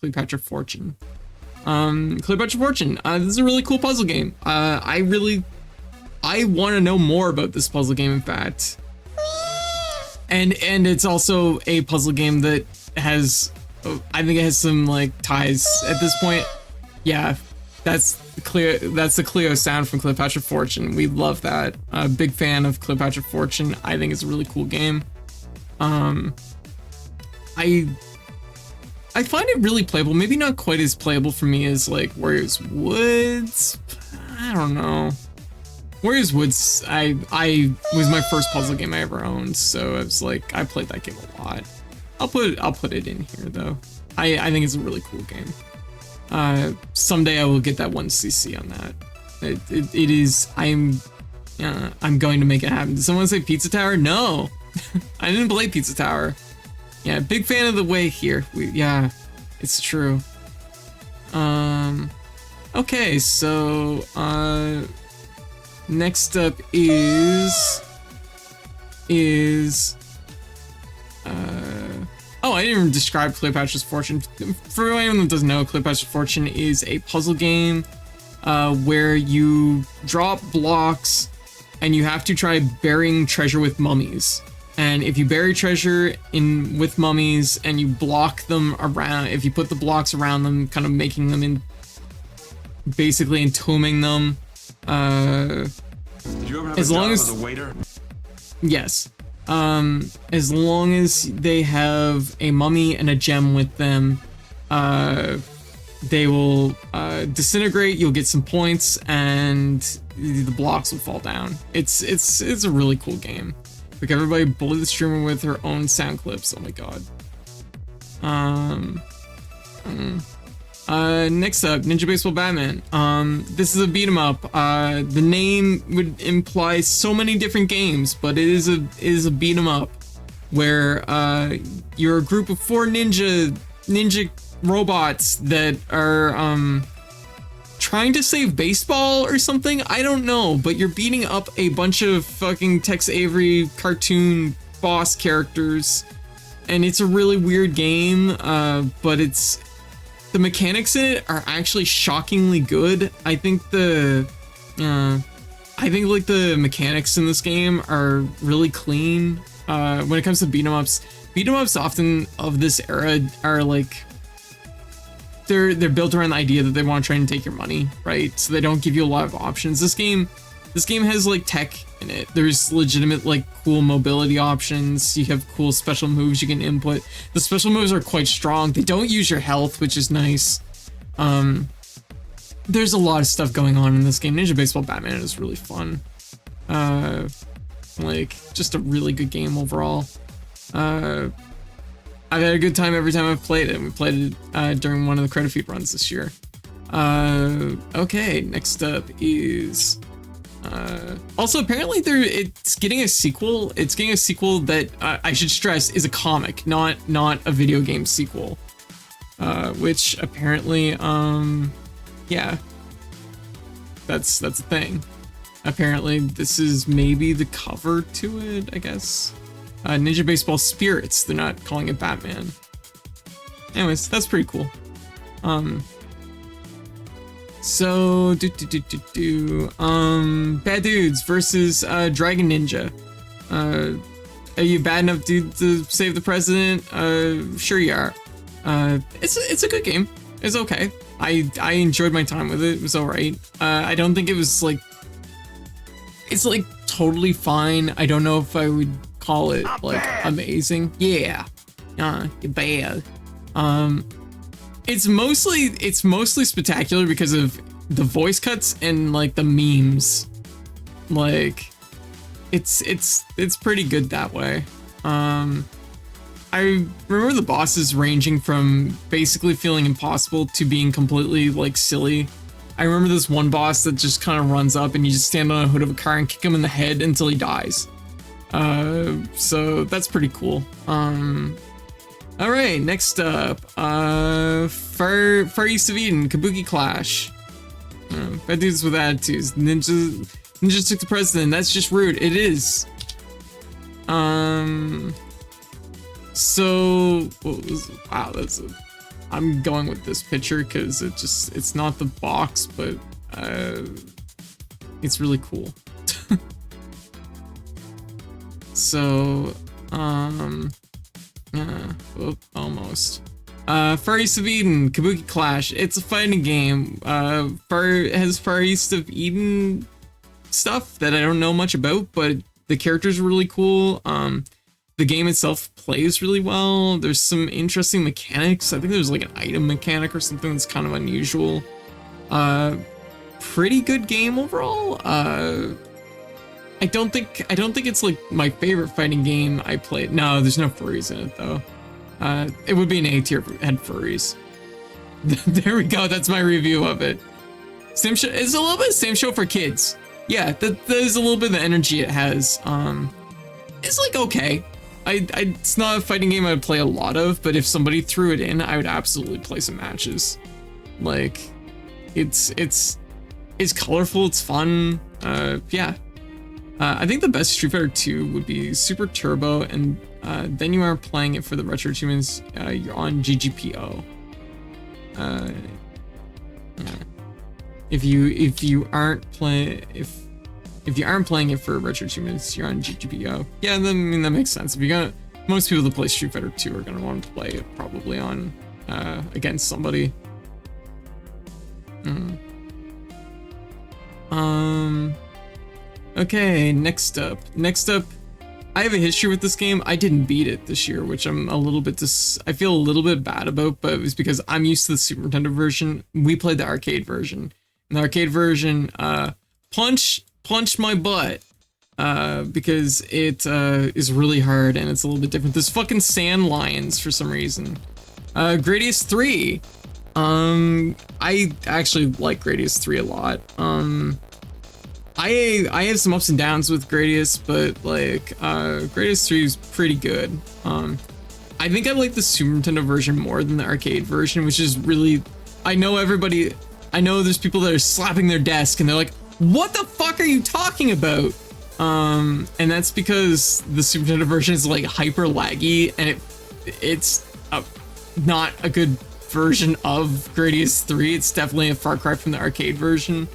A: Cleopatra Fortune. Cleopatra Fortune. This is a really cool puzzle game. I want to know more about this puzzle game, in fact. And it's also a puzzle game that has, I think it has some like ties at this point. Yeah, that's the Cleo sound from Cleopatra Fortune. We love that. Big fan of Cleopatra Fortune. I think it's a really cool game. I find it really playable. Maybe not quite as playable for me as like Warriors Woods. I don't know. Warriors Woods, I was my first puzzle game I ever owned, so I was like, I played that game a lot. I'll put it in here though. I think it's a really cool game. Someday I will get that 1cc on that. It is. I'm going to make it happen. Did someone say Pizza Tower? No, I didn't play Pizza Tower. Yeah, big fan of the way here. Yeah, it's true. Okay, so next up is oh, I didn't even describe Cleopatra's Fortune. For anyone that doesn't know, Cleopatra's Fortune is a puzzle game where you drop blocks and you have to try burying treasure with mummies. And if you bury treasure with mummies and you block them around, if you put the blocks around them, kind of making them in, basically entombing them.
B: Did you ever have
A: as
B: a
A: long
B: job
A: as
B: a waiter?
A: Yes. As long as they have a mummy and a gem with them, they will disintegrate. You'll get some points, and the blocks will fall down. It's a really cool game. Like, everybody bully the streamer with her own sound clips. Oh my god. Next up, Ninja Baseball Batman. This is a beat 'em up. The name would imply so many different games, but it is a beat 'em up where you're a group of 4 ninja robots that are trying to save baseball or something. I don't know, but you're beating up a bunch of fucking Tex Avery cartoon boss characters, and it's a really weird game, but the mechanics in it are actually shockingly good. I think like the mechanics in this game are really clean. When it comes to beat 'em ups often of this era are like, they're built around the idea that they want to try and take your money, right? So they don't give you a lot of options. This game has like tech in it. There's legitimate like cool mobility options. You have cool special moves you can input. The special moves are quite strong. They don't use your health, which is nice. There's a lot of stuff going on in this game. Ninja Baseball Batman is really fun. Like, just a really good game overall. I've had a good time every time I've played it. We played it during one of the credit feed runs this year. Okay, next up is also apparently it's getting a sequel. It's getting a sequel that I should stress is a comic, not a video game sequel. Which apparently yeah, that's a thing. Apparently, this is maybe the cover to it, I guess. Ninja Baseball Spirits. They're not calling it Batman. Anyways, that's pretty cool. So Bad Dudes versus Dragon Ninja. Are you bad enough, dude, to save the president? Sure you are. It's a good game. It's okay. I enjoyed my time with it. It was alright. I don't think it was like, it's like totally fine. I don't know if I would call it like amazing. Yeah. You're bad. It's mostly spectacular because of the voice cuts and like the memes. Like it's pretty good that way. I remember the bosses ranging from basically feeling impossible to being completely like silly. I remember this one boss that just kind of runs up and you just stand on a hood of a car and kick him in the head until he dies. So that's pretty cool. All right, next up, Far East of Eden, Kabuki Clash. Bad Dudes with Attitudes. Ninja took the president. That's just rude. It is. So wow, I'm going with this picture because it's not the box, but it's really cool. So almost. Far East of Eden, Kabuki Clash. It's a fighting game. Has Far East of Eden stuff that I don't know much about, but the characters are really cool. The game itself plays really well. There's some interesting mechanics. I think there's like an item mechanic or something that's kind of unusual. Pretty good game overall. I don't think it's like my favorite fighting game I played. No, there's no furries in it though. It would be an A tier if it had furries. There we go. That's my review of it. Same show. It's a little bit same show for kids. Yeah, there's a little bit of the energy it has. It's like okay. It's not a fighting game I would play a lot of, but if somebody threw it in, I would absolutely play some matches. Like, it's colorful. It's fun. Yeah. I think the best Street Fighter 2 would be Super Turbo, and then you aren't playing it for the Retro Achievements. You're on GGPO. Yeah. If you aren't playing it for Retro Achievements, you're on GGPO. Yeah, I mean that makes sense. If you're gonna, most people that play Street Fighter 2 are gonna want to play it probably on against somebody. Okay, next up, I have a history with this game. I didn't beat it this year, which I'm a little bit I feel a little bit bad about, but it was because I'm used to the Super Nintendo version. We played the arcade version. And the arcade version punched my butt because it is really hard and it's a little bit different. There's fucking sand lions for some reason. Gradius 3. I actually like Gradius 3 a lot. I have some ups and downs with Gradius, but like Gradius 3 is pretty good. I think I like the Super Nintendo version more than the arcade version, which is really, I know there's people that are slapping their desk and they're like, what the fuck are you talking about? And that's because the Super Nintendo version is like hyper laggy and it's not a good version of Gradius 3. It's definitely a far cry from the arcade version.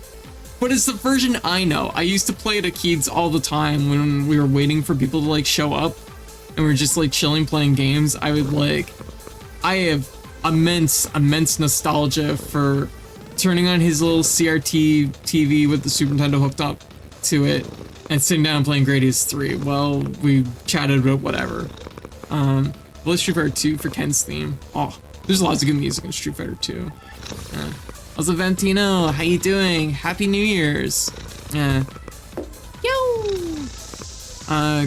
A: But it's the version I know. I used to play it at Keeds all the time when we were waiting for people to like show up and we were just like chilling playing games. I have immense nostalgia for turning on his little CRT TV with the Super Nintendo hooked up to it and sitting down and playing Gradius 3 while we chatted about whatever. Let's Street Fighter 2 for Ken's theme. Oh, there's lots of good music in Street Fighter 2. Also, Ventino, how you doing? Happy New Year's. Yo!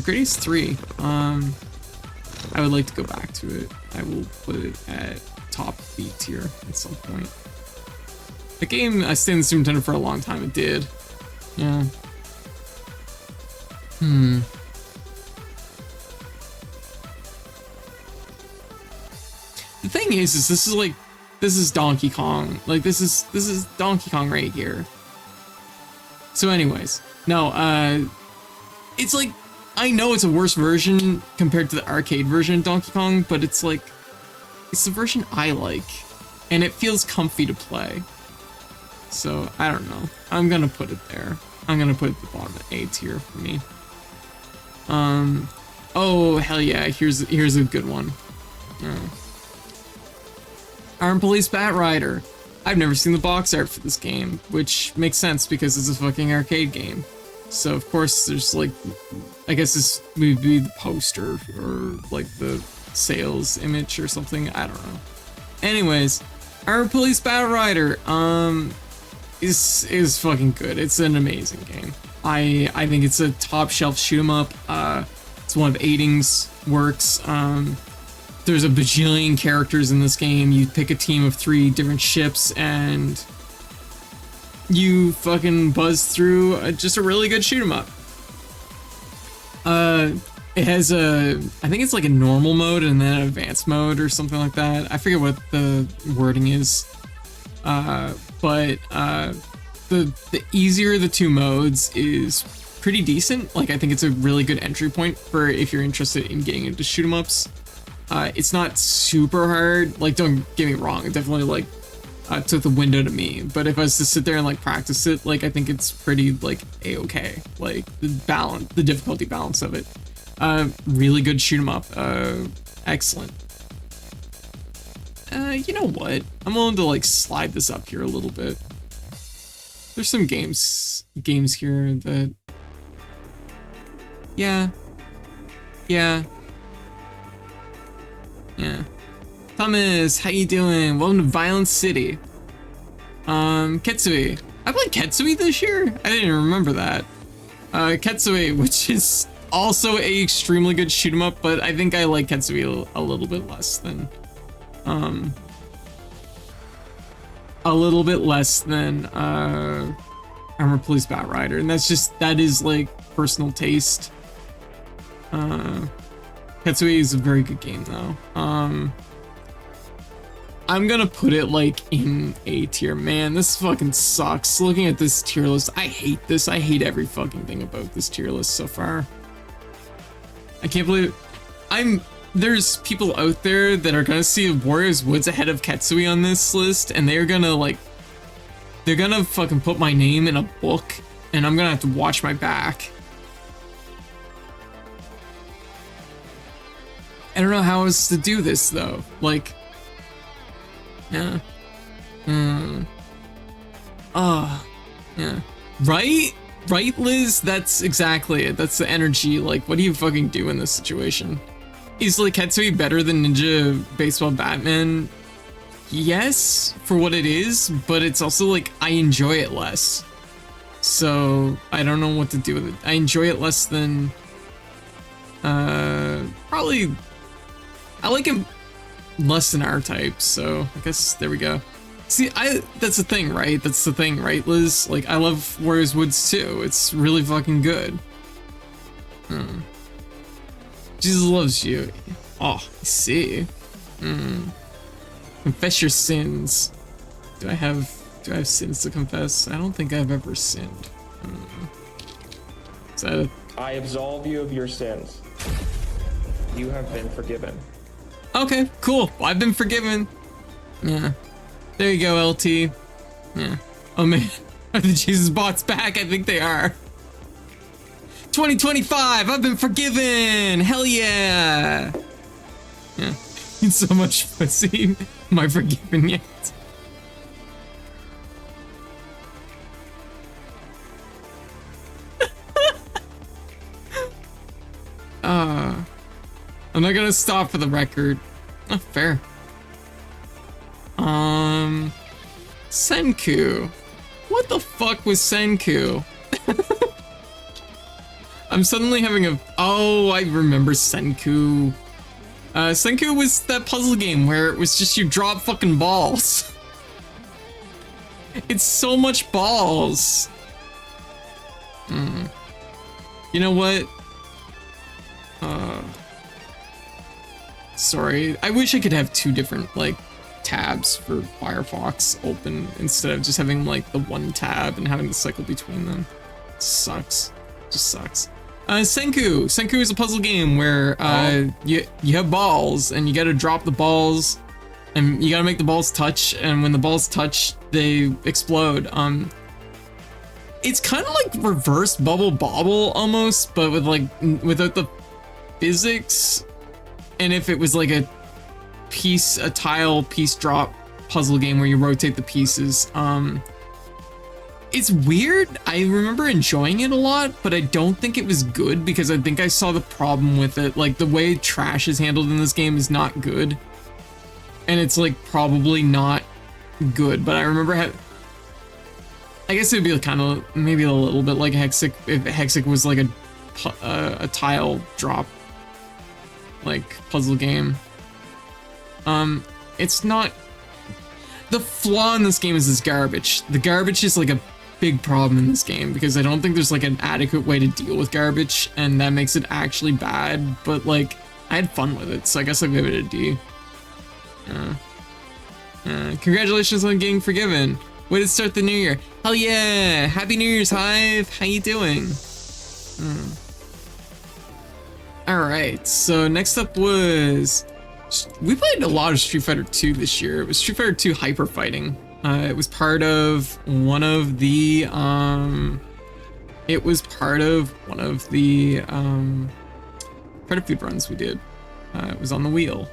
A: Gradius 3. I would like to go back to it. I will put it at top B tier at some point. The game, I stayed in the Super Nintendo for a long time. It did. Yeah. The thing is this is Donkey Kong. Like this is Donkey Kong right here. So anyways, no, it's like, I know it's a worse version compared to the arcade version of Donkey Kong, but it's like, it's the version I like, and it feels comfy to play. So, I don't know. I'm gonna put it there. I'm gonna put it at the bottom of A tier for me. Oh, hell yeah, here's a good one. Armed Police Bat Rider. I've never seen the box art for this game, which makes sense because it's a fucking arcade game. So of course there's like, I guess this would be the poster or like the sales image or something, I don't know. Anyways, Armed Police Bat Rider, is fucking good. It's an amazing game. I think it's a top shelf shoot 'em up. It's one of Aiding's works. There's a bajillion characters in this game. You pick a team of 3 different ships and you fucking buzz through just a really good shoot 'em up. It has I think it's like a normal mode and then an advanced mode or something like that. I forget what the wording is. But the easier the 2 modes is pretty decent. Like, I think it's a really good entry point for if you're interested in getting into shoot 'em ups. It's not super hard. Like, don't get me wrong, it definitely like took the window to me. But if I was to sit there and like practice it, like I think it's pretty like a-okay. Like the difficulty balance of it. Really good shoot 'em up. Excellent. You know what? I'm willing to like slide this up here a little bit. There's some games here that, yeah. Thomas, how you doing? Welcome to Violent City. Ketsui. I played Ketsui this year? I didn't even remember that. Ketsui, which is also a extremely good shoot 'em up, but I think I like Ketsui a little bit less than Armored Police Bat Rider, and that is like personal taste. Ketsui is a very good game though. I'm gonna put it like in A tier. Man, this fucking sucks. Looking at this tier list, I hate this. I hate every fucking thing about this tier list so far. I can't believe there's people out there that are gonna see Warriors Woods ahead of Ketsui on this list, and they're gonna fucking put my name in a book, and I'm gonna have to watch my back. I don't know how else to do this though. Like, yeah. Yeah. Right, Liz? That's exactly it. That's the energy. Like, what do you fucking do in this situation? Is like Ketsui better than Ninja Baseball Batman? Yes, for what it is, but it's also like I enjoy it less. So I don't know what to do with it. I enjoy it less than probably I like it less than R-Type, so I guess there we go. See, that's the thing, right? That's the thing, right, Liz? Like, I love Warriors Woods too. It's really fucking good. Jesus loves you. Oh, I see. Confess your sins. Do I have sins to confess? I don't think I've ever sinned. Is that
C: I absolve you of your sins. You have been forgiven.
A: Okay, cool. Well, I've been forgiven. Yeah. There you go, LT. Yeah. Oh man, are the Jesus bots back? I think they are. 2025, I've been forgiven. Hell yeah. Yeah. Need so much pussy. Am I forgiven yet? I'm not gonna stop for the record. Oh, fair. Senku. What the fuck was Senku? I'm suddenly having oh, I remember Senku. Senku was that puzzle game where it was just you drop fucking balls. It's so much balls. You know what? Sorry, I wish I could have 2 different, like, tabs for Firefox open instead of just having, like, the one tab and having to cycle between them. Sucks. Just sucks. Senku. Senku is a puzzle game where you have balls and you gotta drop the balls and you gotta make the balls touch, and when the balls touch, they explode. It's kind of like reverse Bubble Bobble almost, but with like without the physics. And if it was like a tile piece drop puzzle game where you rotate the pieces, it's weird. I remember enjoying it a lot, but I don't think it was good because I think I saw the problem with it. Like the way trash is handled in this game is not good. And it's like probably not good, but I remember I guess it'd be kind of maybe a little bit like Hexic if Hexic was like a tile drop like puzzle game. It's not. The flaw in this game is this garbage. The garbage is like a big problem in this game because I don't think there's like an adequate way to deal with garbage, and that makes it actually bad. But like, I had fun with it, so I guess I'll give it a D. Congratulations on getting forgiven. Way to start the new year. Hell yeah! Happy New Year's, Hive. How you doing? All right. So next up was. We played a lot of Street Fighter 2 this year. It was Street Fighter 2 Hyper Fighting. It was part of one of the credit food runs we did. It was on the wheel.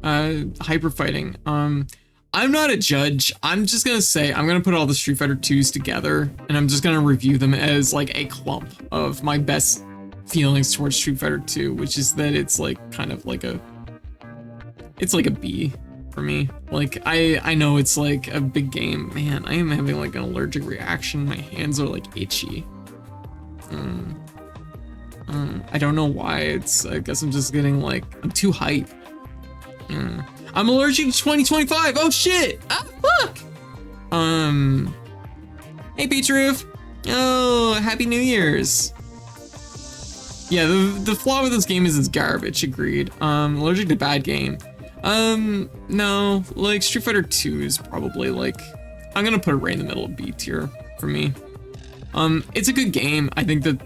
A: Hyper Fighting. I'm not a judge. I'm just gonna say I'm gonna put all the Street Fighter 2s together and I'm just gonna review them as like a clump of my best feelings towards Street Fighter 2, which is that it's like kind of like it's like a B for me. Like I know it's like a big game. Man, I am having like an allergic reaction. My hands are like itchy. I don't know why. I guess I'm just getting like, I'm too hype. I'm allergic to 2025. Oh shit. Ah, fuck. Hey Peach Roof. Oh, Happy New Year's. Yeah, the flaw with this game is it's garbage, agreed. Allergic to bad game. No, like Street Fighter 2 is probably like, I'm gonna put it right in the middle of B tier for me. It's a good game. I think that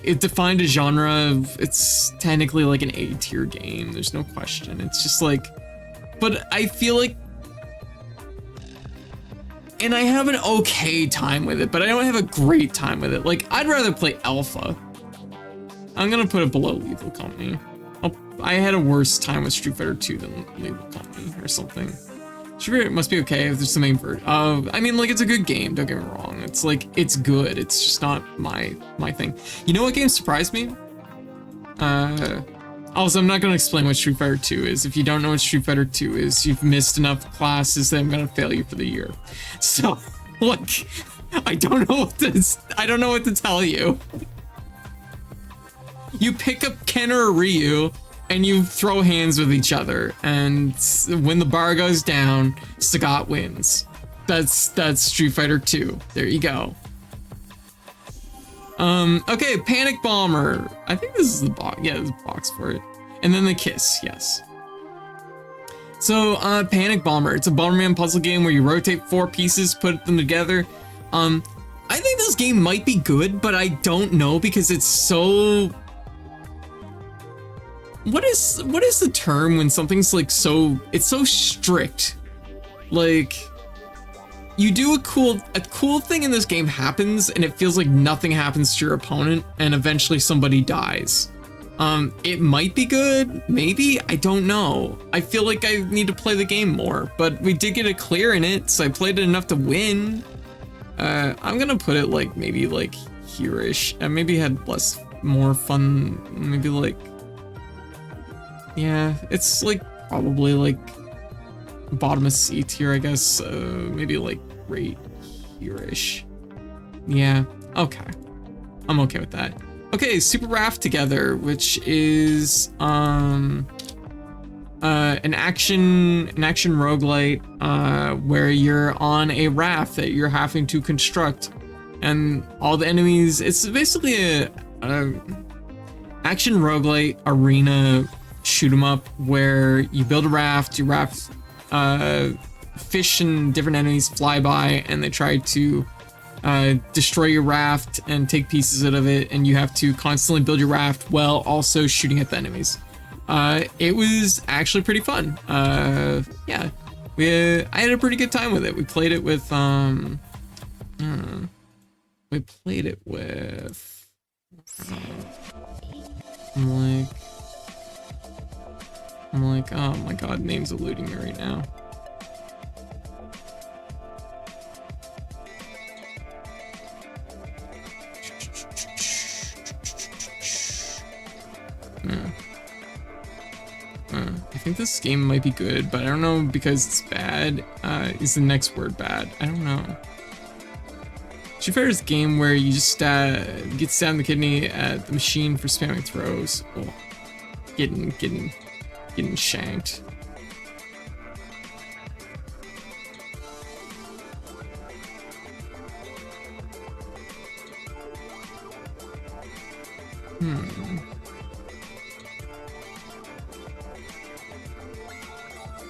A: it defined a genre of, it's technically like an A tier game. There's no question. It's just like, but I feel like, and I have an okay time with it, but I don't have a great time with it. Like, I'd rather play Alpha. I'm gonna put it below Lethal Company. I had a worse time with Street Fighter 2 than Lethal Company or something. Street Fighter must be okay if there's the main version. I mean, like, it's a good game, don't get me wrong. It's like, it's good. It's just not my thing. You know what game surprised me? Also, I'm not gonna explain what Street Fighter 2 is. If you don't know what Street Fighter 2 is, you've missed enough classes that I'm gonna fail you for the year. So, like, I don't know what to tell you. You pick up Ken or Ryu, and you throw hands with each other, and when the bar goes down, Sagat wins. That's Street Fighter 2. There you go. Okay, Panic Bomber. I think this is the box. Yeah, there's a box for it. And then the kiss, yes. So, Panic Bomber. It's a Bomberman puzzle game where you rotate 4 pieces, put them together. I think this game might be good, but I don't know because it's so... What is the term when something's like so, it's so strict? Like, you do a cool thing in this game happens and it feels like nothing happens to your opponent and eventually somebody dies. It might be good, maybe, I don't know. I feel like I need to play the game more, but we did get a clear in it, so I played it enough to win. I'm gonna put it like maybe like here-ish. I maybe had more fun, maybe like, yeah, it's like probably like bottom of C tier, I guess. Maybe like right here-ish. Yeah, okay. I'm okay with that. Okay, Super Raft Together, which is an action roguelite where you're on a raft that you're having to construct, and all the enemies. It's basically a action roguelite arena shoot 'em up where you build a raft, you raft fish and different enemies fly by, and they try to destroy your raft and take pieces out of it, and you have to constantly build your raft while also shooting at the enemies. It was actually pretty fun. Yeah, I had a pretty good time with it. We played it with I'm like, oh my god, name's eluding me right now. I think this game might be good, but I don't know because it's bad. Is the next word bad? I don't know. Street Fighter is a game where you just get stabbed in the kidney at the machine for spamming throws. Oh, getting shanked.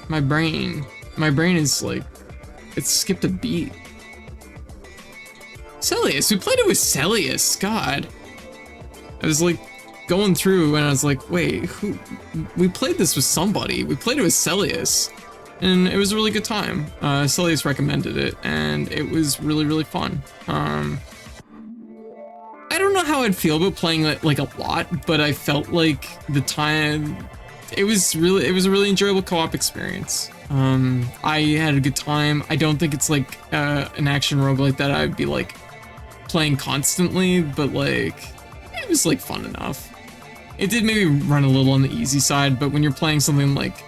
A: My brain is like, it's skipped a beat. Celius, we played it with Celius, god. I was like going through and I was like, wait, who? We played this with somebody. We played it with Celius and it was a really good time. Celius recommended it and it was really, really fun. I don't know how I'd feel about playing it like a lot, but I felt like the time, it was a really enjoyable co-op experience. I had a good time. I don't think it's like an action roguelike that I'd be like playing constantly, but like it was like fun enough. It did maybe run a little on the easy side, but when you're playing something like,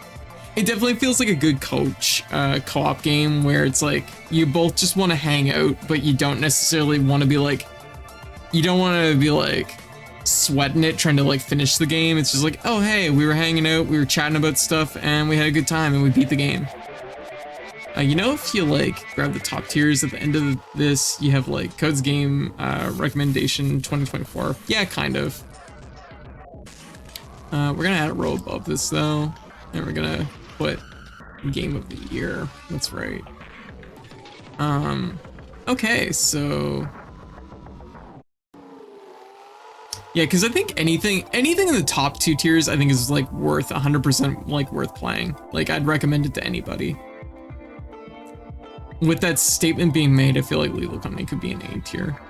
A: it definitely feels like a good coach co-op game where it's like you both just want to hang out, but you don't necessarily want to be like, you don't want to be like sweating it trying to like finish the game. It's just like, oh hey, we were hanging out, we were chatting about stuff, and we had a good time and we beat the game. You know, if you like grab the top tiers at the end of this, you have like Code's game recommendation 2024. Yeah, kind of. We're gonna add a row above this though, and we're gonna put game of the year. That's right. Okay, so yeah, because I think anything in the top 2 tiers I think is like worth 100% like worth playing. Like I'd recommend it to anybody. With that statement being made, I feel like Lethal Company could be an A tier.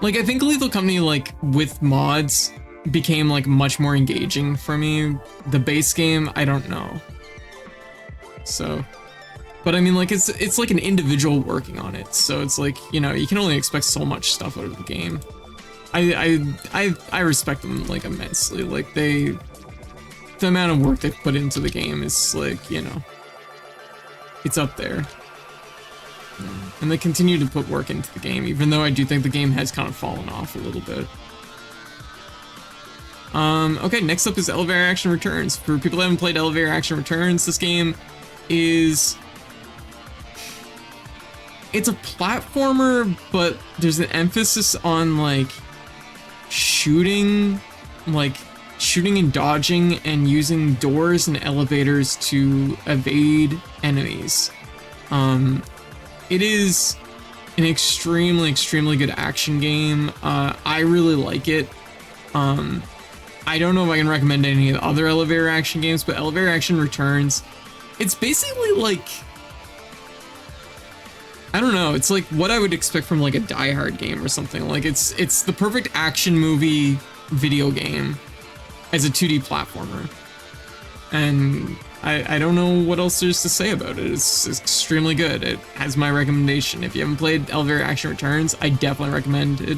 A: Like I think Lethal Company like with mods became like much more engaging for me. The base game, I don't know. So, but I mean like it's like an individual working on it. So it's like, you know, you can only expect so much stuff out of the game. I respect them like immensely. Like the amount of work they put into the game is like, you know, it's up there. And they continue to put work into the game, even though I do think the game has kind of fallen off a little bit. Okay, next up is Elevator Action Returns. For people that haven't played Elevator Action Returns, this game is, it's a platformer, but there's an emphasis on like shooting and dodging and using doors and elevators to evade enemies. It is an extremely good action game. I really like it. I don't know if I can recommend any of the other Elevator Action games, but Elevator Action Returns, it's basically like, I don't know, it's like what I would expect from like a Die Hard game or something. Like it's the perfect action movie video game as a 2D platformer. And I don't know what else there's to say about it. It's extremely good. It has my recommendation. If you haven't played Elevator Action Returns, I definitely recommend it.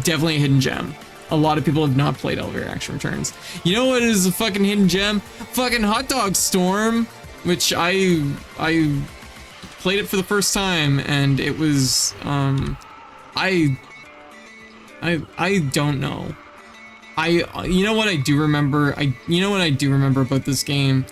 A: Definitely a hidden gem. A lot of people have not played Elevator Action Returns. You know what is a fucking hidden gem? Fucking Hot Dog Storm, which I played it for the first time, and it was I don't know. You know what I do remember? You know what I do remember about this game?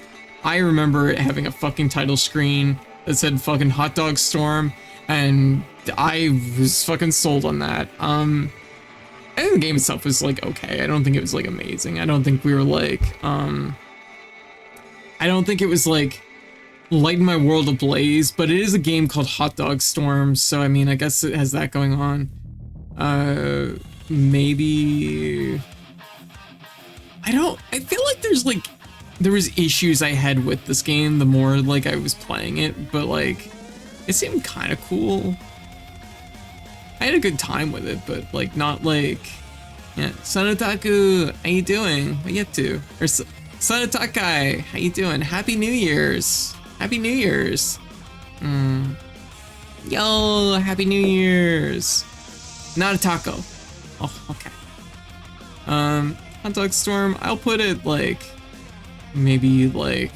A: I remember it having a fucking title screen that said fucking Hot Dog Storm, and I was fucking sold on that. I think the game itself was like okay. I don't think it was like amazing. I don't think we were like I don't think it was like lighten my world ablaze, but it is a game called Hot Dog Storm, so I mean, I guess it has that going on. Maybe... I feel like there was issues I had with this game the more like I was playing it, but like, it seemed kind of cool. I had a good time with it, but like not like, yeah. Sonotaku, how you doing? What you up to? Or Sonotakai, how you doing? Happy New Year's. Happy New Year's. Yo, Happy New Year's. Not a taco. Oh, okay. Hot Dog Storm, I'll put it like, maybe like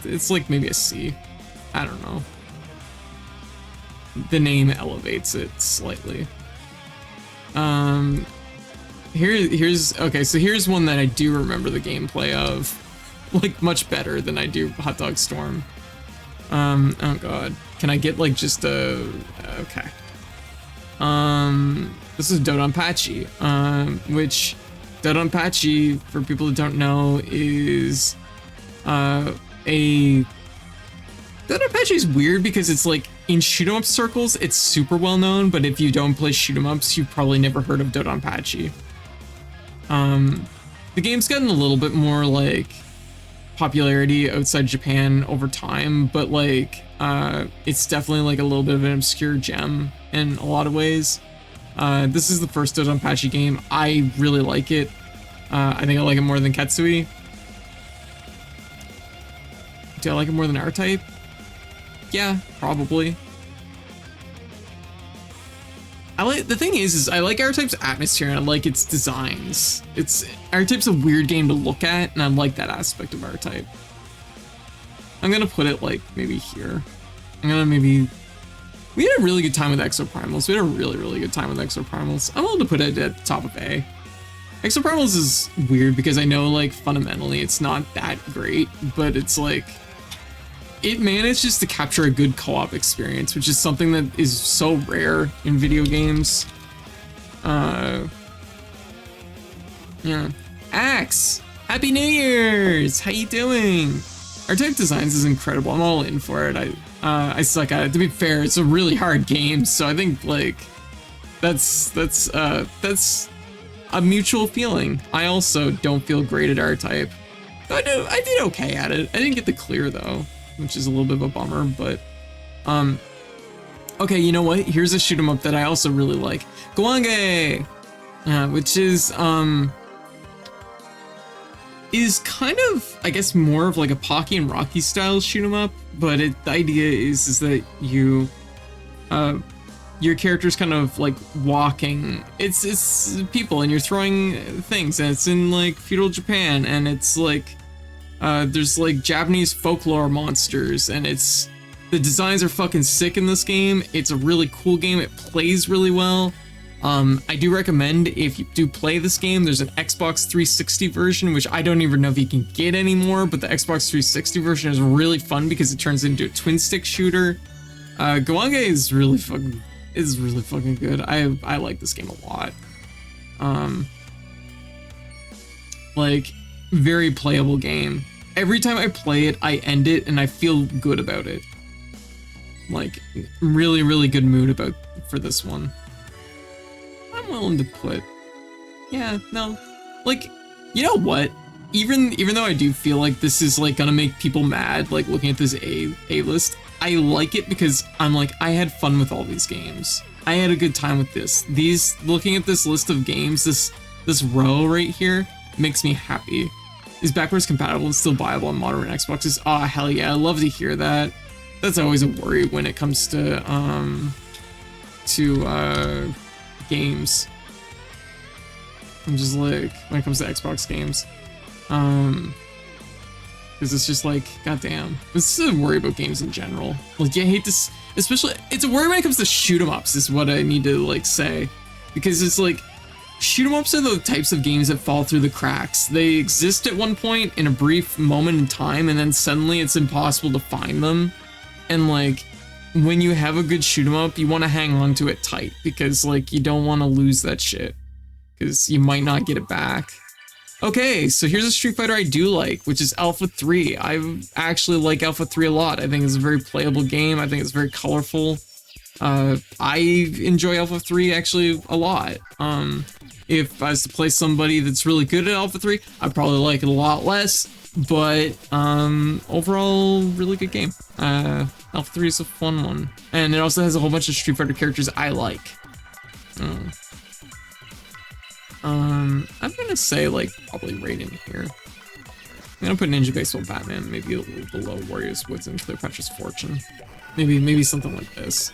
A: it's like maybe a C. I don't know. The name elevates it slightly. Here's one that I do remember the gameplay of, like much better than I do Hot Dog Storm. Oh god, can I get like just a, okay. This is Dodonpachi, which Dodonpachi, for people who don't know, is Dodonpachi is weird because it's like in shoot 'em up circles, it's super well known, but if you don't play shoot 'em ups, you've probably never heard of Dodonpachi. The game's gotten a little bit more like popularity outside Japan over time, but like it's definitely like a little bit of an obscure gem in a lot of ways. This is the first Dodonpachi game. I really like it. I think I like it more than Ketsui. Do I like it more than R-Type? Yeah, probably. The thing is I like R-Type's atmosphere and I like its designs. R-Type's a weird game to look at, and I like that aspect of R-Type. I'm gonna put it like maybe here. We had a really good time with Exoprimals. We had a really, really good time with Exoprimals. I'm willing to put it at the top of A. Exoprimals is weird because I know like fundamentally it's not that great, but it's like, it manages to capture a good co-op experience, which is something that is so rare in video games. Yeah. Axe! Happy New Year's! How you doing? R-Type Designs is incredible. I'm all in for it. I suck at it. To be fair, it's a really hard game, so I think like that's a mutual feeling. I also don't feel great at R-Type. I did okay at it. I didn't get the clear though, which is a little bit of a bummer, but okay, you know what? Here's a shoot 'em up that I also really like. Gwange! Which is kind of, I guess, more of like a Pocky and Rocky style shoot 'em up, but the idea is that you your character's kind of like walking, it's people and you're throwing things, and it's in like feudal Japan, and it's like there's like Japanese folklore monsters, and the designs are fucking sick in this game. It's a really cool game. It plays really well. I do recommend, if you do play this game, there's an Xbox 360 version, which I don't even know if you can get anymore, but the Xbox 360 version is really fun because it turns into a twin stick shooter. Gwange is really fucking good. I like this game a lot. Like, very playable game. Every time I play it, I end it and I feel good about it. Like, really, really good mood for this one. I'm willing to put, yeah, no, like, you know what? Even though I do feel like this is like gonna make people mad, like looking at this A list, I like it because I'm like, I had fun with all these games. I had a good time with this. Looking at this list of games, this row right here makes me happy. Is backwards compatible and still viable on modern Xboxes? Oh, hell yeah, I love to hear that. That's always a worry when it comes to games. I'm just like, when it comes to Xbox games, because it's just like, goddamn, this is a worry about games in general. Like, I hate this, especially, it's a worry when it comes to shoot 'em ups, is what I need to like say, because it's like, shoot 'em ups are the types of games that fall through the cracks. They exist at one point in a brief moment in time, and then suddenly it's impossible to find them. And like, when you have a good shoot 'em up, you want to hang on to it tight, because like, you don't want to lose that shit, because you might not get it back. Okay, so here's a Street Fighter I do like, which is Alpha 3. I actually like Alpha 3 a lot. I think it's a very playable game. I think it's very colorful. I enjoy Alpha 3 actually a lot. If I was to play somebody that's really good at Alpha 3, I'd probably like it a lot less. But overall, really good game. Alpha 3 is a fun one. And it also has a whole bunch of Street Fighter characters I like. I'm gonna say like probably right in here. I'm gonna put Ninja Baseball Batman maybe a little below Warriors Woods and Cleopatra's Fortune. Maybe something like this.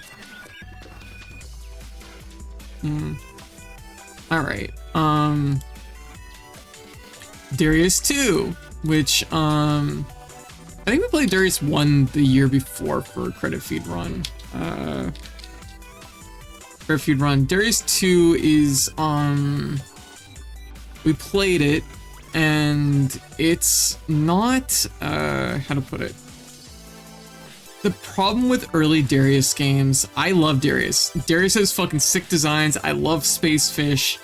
A: Alright. Darius 2, which I think we played Darius 1 the year before for Credit Feed Run. Credit Feed Run. Darius 2 is we played it, and it's not, how to put it. The problem with early Darius games, I love Darius. Darius has fucking sick designs. I love Space Fish.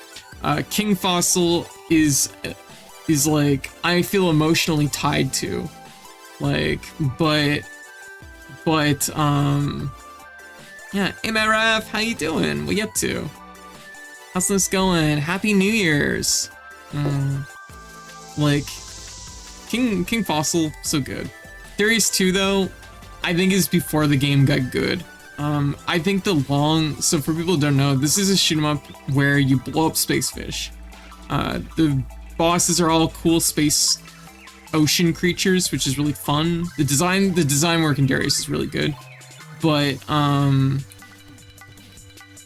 A: King Fossil is like, I feel emotionally tied to. Like, but, yeah. Hey, Matt Raff, how you doing? What you up to? How's this going? Happy New Year's. Like, King Fossil, so good. Darius 2, though, I think is before the game got good. I think so for people who don't know, this is a shoot 'em up where you blow up Space Fish. The bosses are all cool space ocean creatures, which is really fun. The design work in Darius is really good. But,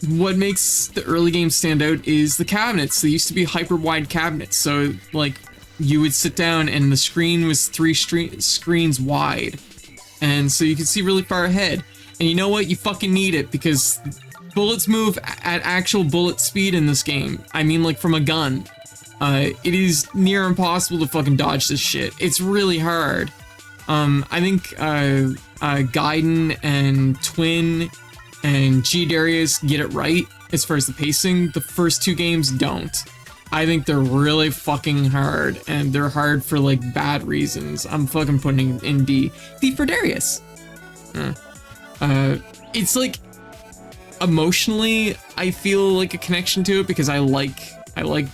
A: what makes the early games stand out is the cabinets. They used to be hyper wide cabinets, so like you would sit down and the screen was 3 screens wide, and so you could see really far ahead. And you know what? You fucking need it because bullets move at actual bullet speed in this game. I mean, like from a gun. It is near impossible to fucking dodge this shit. It's really hard. I think Gaiden and Twin and G Darius get it right as far as the pacing. The first 2 games don't. I think they're really fucking hard, and they're hard for like bad reasons. I'm fucking putting it in D. D for Darius. It's like emotionally, I feel like a connection to it because I like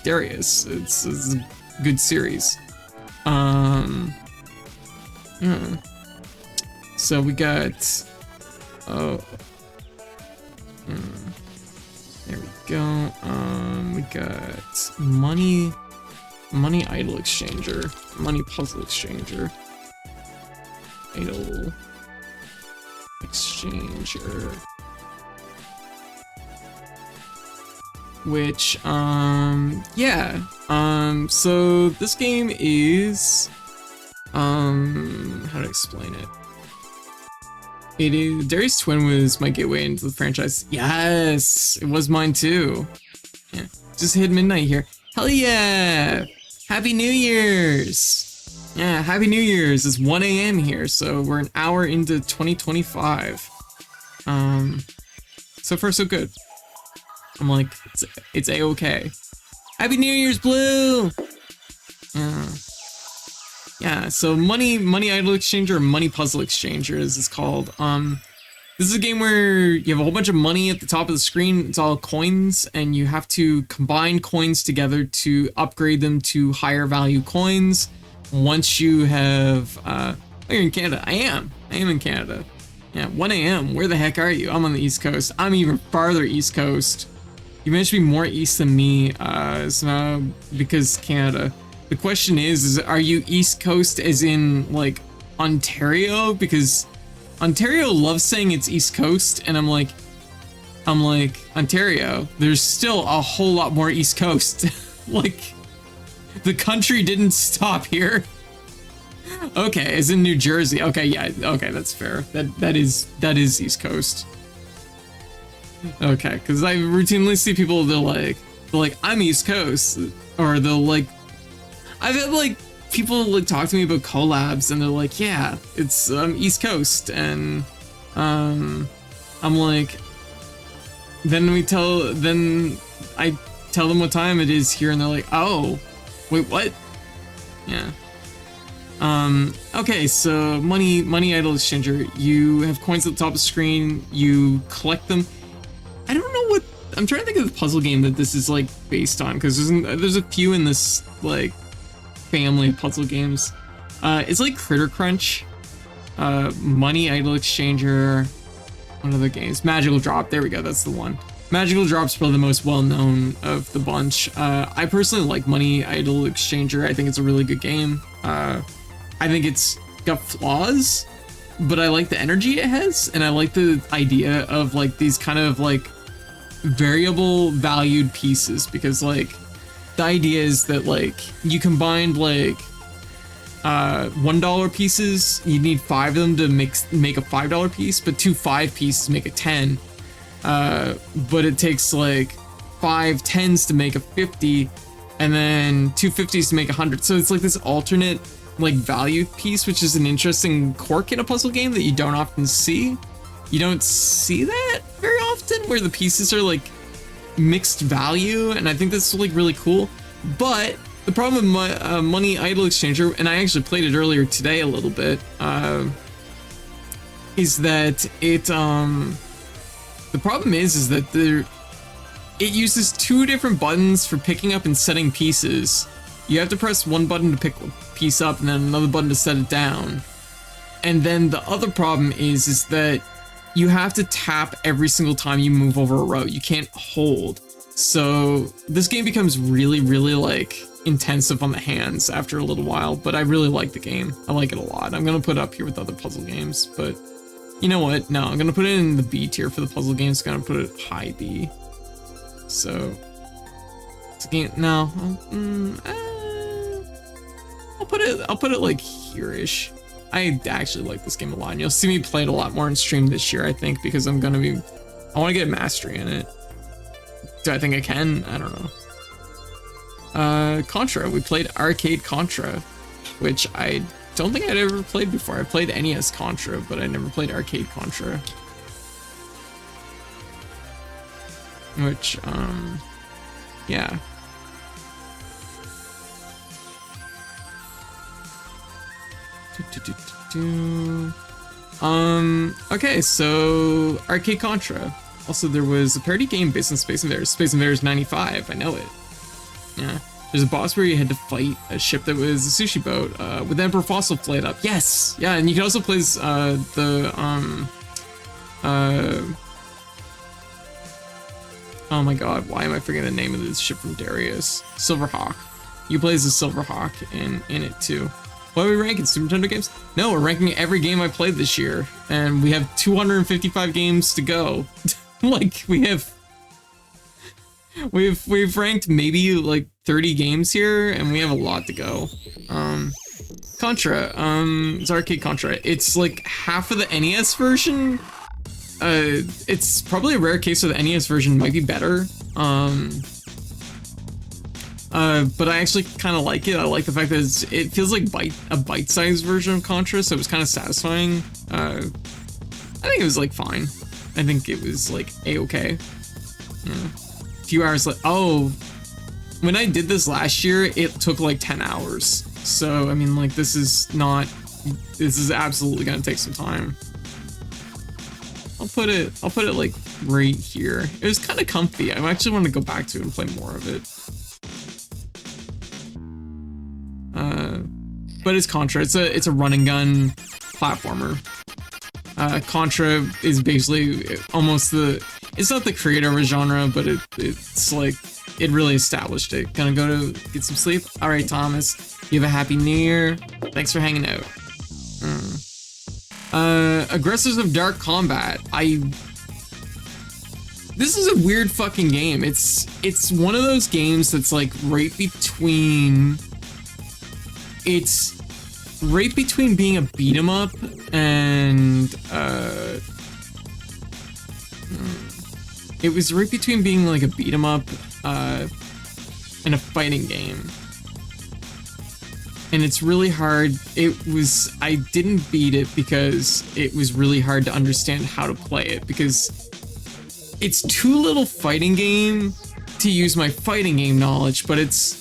A: Darius. It's a good series. So we got. There we go. We got money idol exchanger, money puzzle exchanger, idol exchanger, which yeah. So this game is how to explain it. It is. Darius Twin was my gateway into the franchise. Yes, it was mine too. Yeah, just hit midnight here. Hell yeah! Happy New Year's! Yeah, Happy New Year's. It's 1 a.m. here, so we're an hour into 2025. So far so good. I'm like, it's a-okay. Happy New Year's, Blue! Yeah, so money idol exchanger, or money puzzle exchanger as it's called. This is a game where you have a whole bunch of money at the top of the screen. It's all coins, and you have to combine coins together to upgrade them to higher value coins. Once you have, oh, you're in Canada. I am in Canada. Yeah, 1 a.m. Where the heck are you? I'm on the East Coast. I'm even farther East Coast. You managed to be more east than me, so because Canada. The question is are you East Coast as in, like, Ontario? Because Ontario loves saying it's East Coast, and I'm like, Ontario, there's still a whole lot more East Coast. Like, the country didn't stop here. Okay, as in New Jersey. Okay, yeah, okay, that's fair. That is East Coast. Okay, because I routinely see people, they're like, I'm East Coast, or they'll like, I've had like people like talk to me about collabs, and they're like, yeah, it's East Coast, and I'm like, then I tell them what time it is here, and they're like, oh, wait, what? Yeah. Okay, so money idol exchanger. You have coins at the top of the screen. You collect them. I don't know what. I'm trying to think of the puzzle game that this is like based on, because there's a few in this like family of puzzle games. It's like Critter Crunch, money idol exchanger. What other games? Magical Drop. There we go. That's the one. Magical Drop's probably the most well-known of the bunch. I personally like Money Idol Exchanger. I think it's a really good game. I think it's got flaws, but I like the energy it has, and I like the idea of like these kind of like variable valued pieces, because like the idea is that like you combined like $1 pieces, you need 5 of them to make a $5 piece, but 2 5 pieces make a 10. But it takes like 5 10s to make a 50, and then 2 50s to make 100. So it's like this alternate like value piece, which is an interesting quirk in a puzzle game that you don't often see. You don't see that very often, where the pieces are like mixed value, and I think that's like really cool. But the problem with my Money Idol Exchanger, and I actually played it earlier today a little bit, is that it the problem is that it uses 2 different buttons for picking up and setting pieces. You have to press one button to pick a piece up and then another button to set it down. And then the other problem is that you have to tap every single time you move over a row. You can't hold. So this game becomes really, really like intensive on the hands after a little while, but I really like the game. I like it a lot. I'm gonna put it up here with other puzzle games, but you know what? No, I'm gonna put it in the B tier for the puzzle games. I'm gonna put it high B. So it's a game. No, I'll put it like here-ish. I actually like this game a lot, and you'll see me play it a lot more in stream this year, I think, because I want to get mastery in it. Do I think I can? I don't know. Contra. We played Arcade Contra, which I don't think I'd ever played before. I played NES Contra, but I never played Arcade Contra. Which, yeah. Okay, so Arcade Contra. Also, there was a parody game based on Space Invaders. Space Invaders 95, I know it. Yeah. There's a boss where you had to fight a ship that was a sushi boat, with Emperor Fossil flayed up. Yes! Yeah, and you can also play oh my god, why am I forgetting the name of this ship from Darius? Silverhawk. You play as a Silverhawk in it too. What are we ranking? Super Nintendo games? No, we're ranking every game I played this year, and we have 255 games to go. Like we've ranked maybe like 30 games here, and we have a lot to go. Contra, it's Arcade Contra. It's like half of the NES version. It's probably a rare case where the NES version might be better. But I actually kind of like it. I like the fact that it feels like a bite-sized version of Contra, so it was kind of satisfying. I think it was like fine. I think it was like a-okay. A few hours oh, when I did this last year, it took like 10 hours. So I mean, like this is absolutely gonna take some time. I'll put it like right here. It was kind of comfy. I actually want to go back to it and play more of it. But it's Contra. It's a run and gun platformer. Contra is basically almost it's not the creator of a genre, but it's like it really established it. Gonna go to get some sleep. All right, Thomas. You have a happy New Year. Thanks for hanging out. Aggressors of Dark Combat. This is a weird fucking game. It's one of those games that's like right between. It's right between being a beat 'em up and it was right between being like a beat 'em up and a fighting game. And it's really hard. I didn't beat it because it was really hard to understand how to play it, because it's too little fighting game to use my fighting game knowledge, but it's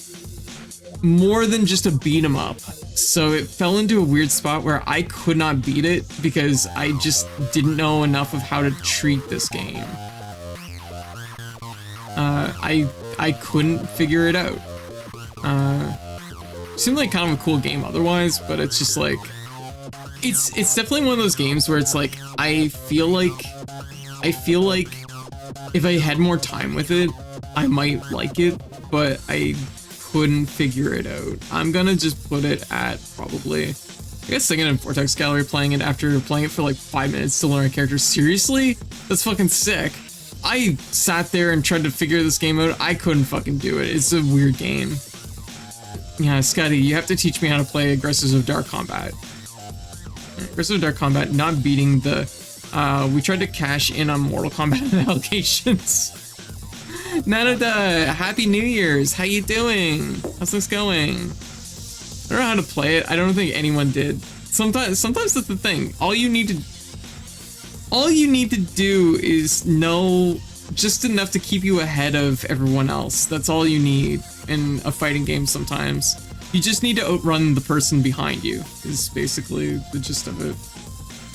A: more than just a beat 'em up. So it fell into a weird spot where I could not beat it because I just didn't know enough of how to treat this game. I couldn't figure it out. Seemed like kind of a cool game otherwise, but it's just like, it's definitely one of those games where it's like, I feel like if I had more time with it, I might like it, but I couldn't figure it out. I'm gonna just put it at probably, I guess singing in Vortex Gallery, playing it after playing it for like 5 minutes to learn a character. Seriously? That's fucking sick. I sat there and tried to figure this game out. I couldn't fucking do it. It's a weird game. Yeah, Scotty, you have to teach me how to play Aggressors of Dark Combat. Aggressors of Dark Combat, not beating the, we tried to cash in on Mortal Kombat allegations. Nanada, Happy New Year's. How you doing? How's things going? I don't know how to play it. I don't think anyone did. Sometimes that's the thing. All you need to do is know just enough to keep you ahead of everyone else. That's all you need in a fighting game sometimes. You just need to outrun the person behind you, is basically the gist of it.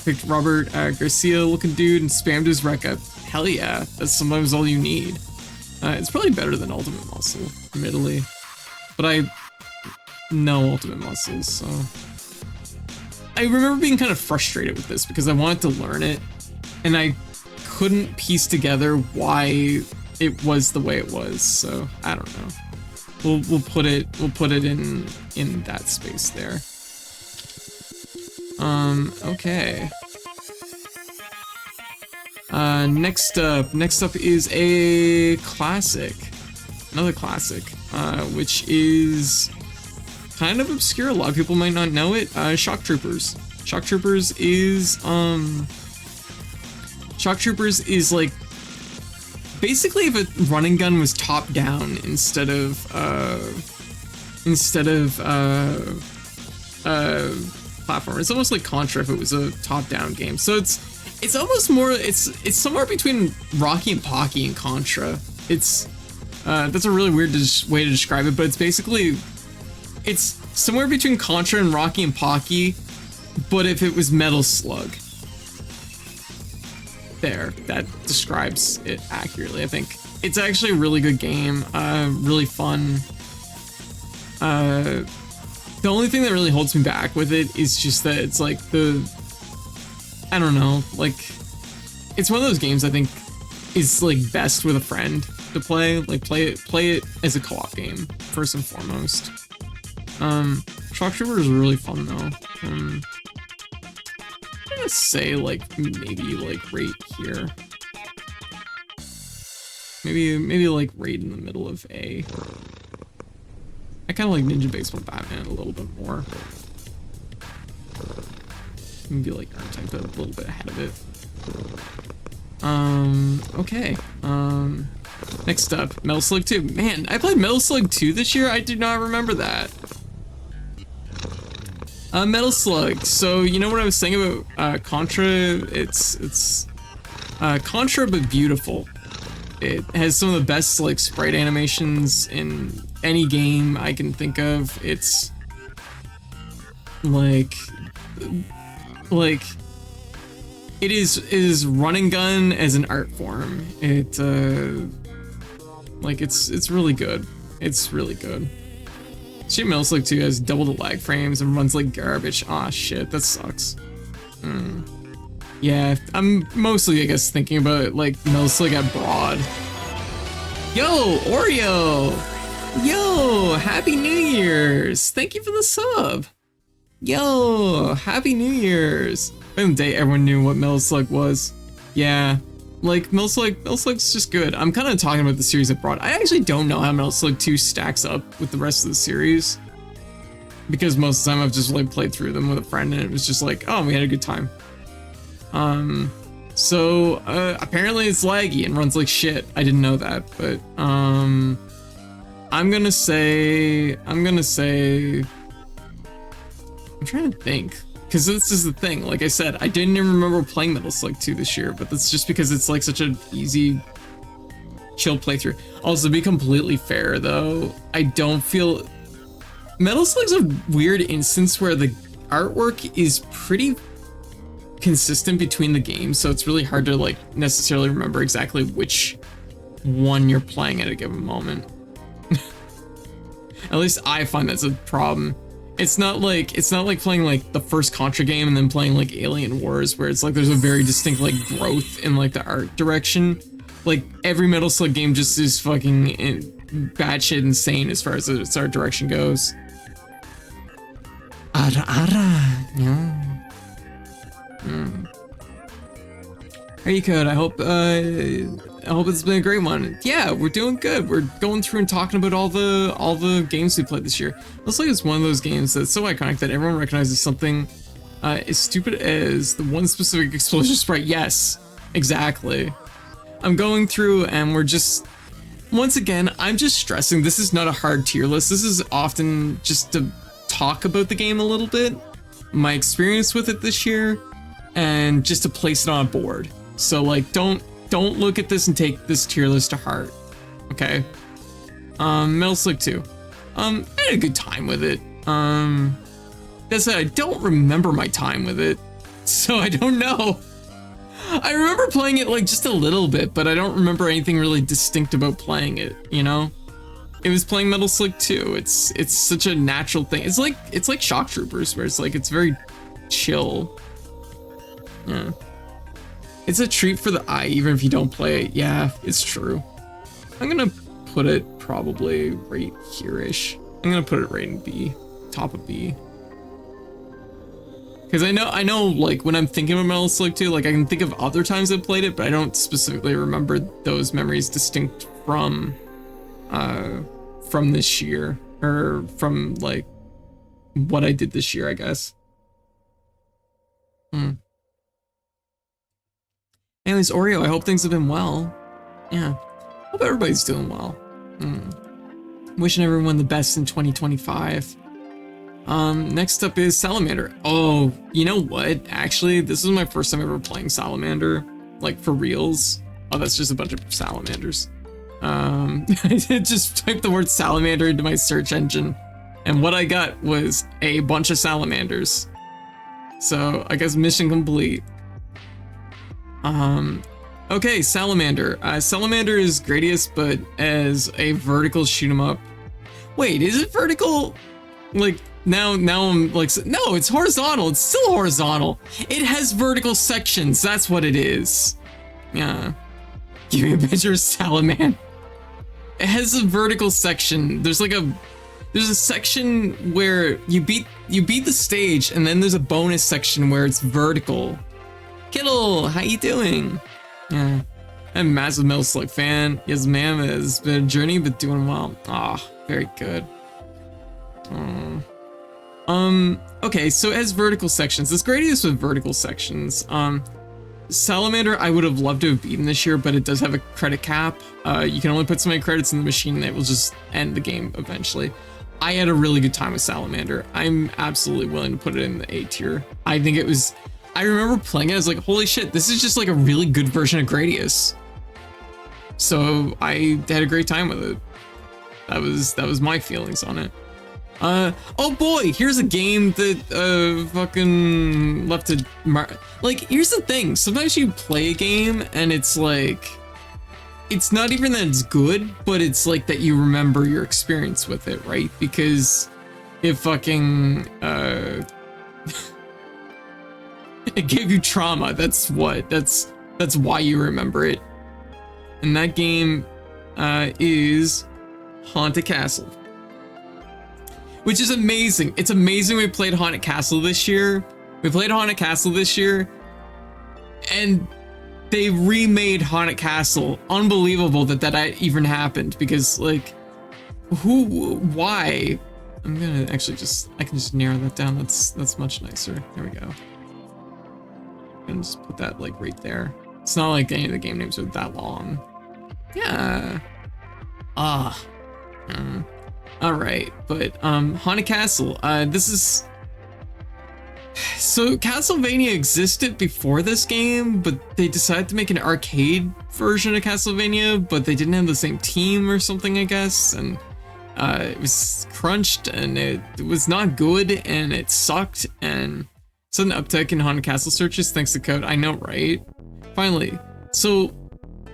A: Picked Robert Garcia looking dude and spammed his rec up. Hell yeah, that's sometimes all you need. It's probably better than Ultimate Muscle, admittedly. But I know Ultimate Muscle, so... I remember being kind of frustrated with this because I wanted to learn it, and I couldn't piece together why it was the way it was, so I don't know. We'll put it in that space there. Okay. Next up is a classic, another classic, which is kind of obscure. A lot of people might not know it. Shock Troopers. Shock Troopers is like basically if a running gun was top down instead of platformer. It's almost like Contra if it was a top down game. So it's almost more, it's somewhere between Rocky and Pocky and Contra. It's that's a really weird way to describe it, but it's basically, it's somewhere between Contra and Rocky and Pocky, but if it was Metal Slug. There, that describes it accurately, I think. It's actually a really good game, really fun. The only thing that really holds me back with it is just that it's like I don't know, like, it's one of those games I think is like best with a friend to play. Like play it as a co-op game, first and foremost. Shock Trooper is really fun though. I'm gonna say like maybe like right here. Maybe like right in the middle of A. I kind of like Ninja Baseball Batman a little bit more. Maybe like type a little bit ahead of it. Okay. Next up, Metal Slug 2. Man, I played Metal Slug 2 this year. I do not remember that. Metal Slug. So you know what I was saying about Contra? It's Contra but beautiful. It has some of the best like sprite animations in any game I can think of. It's like it is running gun as an art form. It like it's really good. It's really good. Shit, Metal Slug 2 has double the lag frames and runs like garbage. Aw, shit, that sucks. Yeah, I'm mostly, I guess, thinking about like Metal Slug at Broad. Yo, Oreo! Yo, Happy New Year's! Thank you for the sub! Yo, Happy New Year's! Back in the day, everyone knew what Metal Slug was. Yeah, like, Metal Slug's just good. I'm kind of talking about the series at Broad. I actually don't know how Metal Slug 2 stacks up with the rest of the series. Because most of the time I've just like played through them with a friend and it was just like, oh, we had a good time. So apparently it's laggy and runs like shit. I didn't know that, but I'm gonna say I'm trying to think, because this is the thing. Like I said, I didn't even remember playing Metal Slug 2 this year, but that's just because it's like such an easy, chill playthrough. Also, to be completely fair though, I don't feel Metal Slug's a weird instance where the artwork is pretty consistent between the games, so it's really hard to like necessarily remember exactly which one you're playing at a given moment. At least I find that's a problem. It's not like playing like the first Contra game and then playing like Alien Wars, where it's like there's a very distinct like growth in like the art direction. Like every Metal Slug game just is fucking batshit insane as far as its art direction goes. Ara ara, yeah. Hey Code, I hope it's been a great one. Yeah, we're doing good. We're going through and talking about all the games we played this year. Looks like it's one of those games that's so iconic that everyone recognizes something as stupid as the one specific explosion sprite. Yes, exactly. I'm going through and we're just, once again, I'm just stressing this is not a hard tier list. This is often just to talk about the game a little bit, my experience with it this year, and just to place it on a board. So like, don't look at this and take this tier list to heart, okay? Metal Slug 2. I had a good time with it. That said, I don't remember my time with it, so I don't know. I remember playing it like just a little bit, but I don't remember anything really distinct about playing it, you know? It was playing Metal Slug 2. It's such a natural thing. It's like Shock Troopers, where it's like it's very chill. Yeah. It's a treat for the eye, even if you don't play it. Yeah, it's true. I'm gonna put it probably right here-ish. I'm gonna put it right in B, top of B. Because I know, like, when I'm thinking of Metal Slug 2, like, I can think of other times I've played it, but I don't specifically remember those memories distinct from this year, or from, like, what I did this year, I guess. Anyways, Oreo, I hope things have been well. Yeah, hope everybody's doing well. Wishing everyone the best in 2025. Next up is Salamander. Oh, you know what? Actually, this is my first time ever playing Salamander, like for reals. Oh, that's just a bunch of salamanders. I just typed the word salamander into my search engine, and what I got was a bunch of salamanders. So I guess mission complete. Okay, Salamander. Salamander is Gradius, but as a vertical shoot 'em up. Wait, is it vertical? Like, now I'm like, no, it's horizontal. It's still horizontal. It has vertical sections. That's what it is. Yeah. Give me a picture of Salamander. It has a vertical section. There's a section where you beat the stage, and then there's a bonus section where it's vertical. Kittle, how you doing? Yeah, I'm a massive Metal Slug fan. Yes, ma'am, it's been a journey, but doing well. Ah, very good. Okay, so it has vertical sections. This Gradius with vertical sections. Salamander, I would have loved to have beaten this year, but it does have a credit cap. You can only put so many credits in the machine, and it will just end the game eventually. I had a really good time with Salamander. I'm absolutely willing to put it in the A tier. I think it was, I remember playing it, I was like, holy shit, this is just like a really good version of Gradius. So I had a great time with it. That was my feelings on it. Oh boy, here's a game that fucking left a like, here's the thing, sometimes you play a game and it's like, it's not even that it's good, but it's like that you remember your experience with it, right? Because it fucking it gave you trauma. That's why you remember it. And that game is Haunted Castle, which is amazing. It's amazing we played Haunted Castle this year. We played Haunted Castle this year, and they remade Haunted Castle. Unbelievable that even happened, because like, why? I'm gonna actually I can just narrow that down. That's much nicer. There we go. I'm gonna just put that like right there. It's not like any of the game names are that long. Yeah. All right, but Haunted Castle. This is, so Castlevania existed before this game, but they decided to make an arcade version of Castlevania, but they didn't have the same team or something, I guess, and It was crunched and it was not good and it sucked, and sudden uptick in Haunted Castle searches thanks to code. I know, right? Finally. So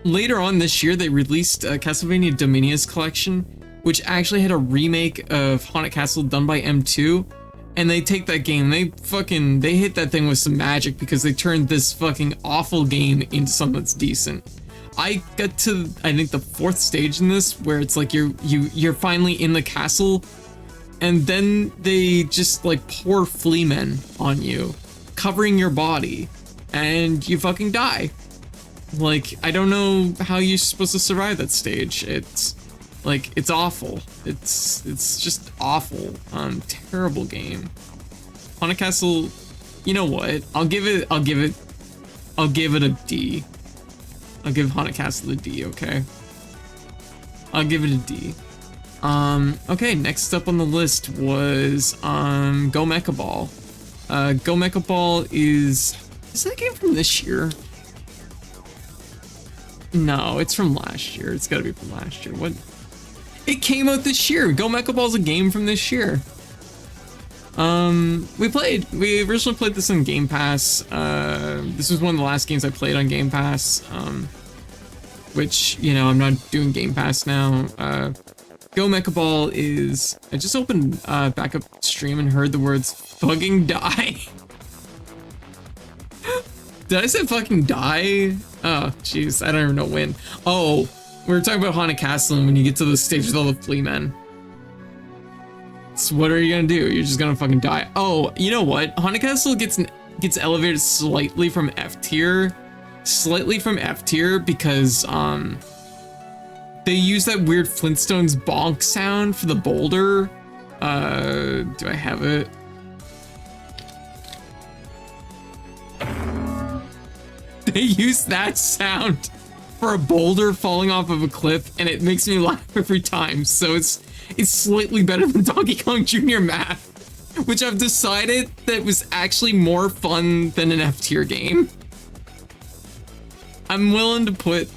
A: later on this year, they released Castlevania Dominia's collection, which actually had a remake of Haunted Castle done by M2. And they take that game, they hit that thing with some magic because they turned this fucking awful game into something that's decent. I got to, I think, the 4th stage in this, where it's like you're finally in the castle, and then they just like pour flea men on you, covering your body, and you fucking die. Like, I don't know how you're supposed to survive that stage. It's like, it's awful. It's just awful. Terrible game. Haunted Castle, you know what? I'll give it a D. I'll give Haunted Castle a D, okay? I'll give it a D. Okay, next up on the list was Go Mecha Ball. Go Mecha Ball is that a game from this year? No, it's from last year. It's gotta be from last year. What? It came out this year. Go Mecha Ball is a game from this year. We originally played this on Game Pass. This was one of the last games I played on Game Pass. Which, you know, I'm not doing Game Pass now. Go Mecha Ball is, I just opened back up stream and heard the words fucking die. Did I say fucking die? Oh, jeez, I don't even know when. Oh, we were talking about Haunted Castle, and when you get to the stage with all the flea men. So what are you gonna do? You're just gonna fucking die. Oh, you know what? Haunted Castle gets elevated slightly from F tier. Slightly from F tier because, they use that weird Flintstones bonk sound for the boulder. Do I have it? They use that sound for a boulder falling off of a cliff, and it makes me laugh every time. So it's slightly better than Donkey Kong Jr. Math, which I've decided that was actually more fun than an F tier game. I'm willing to put,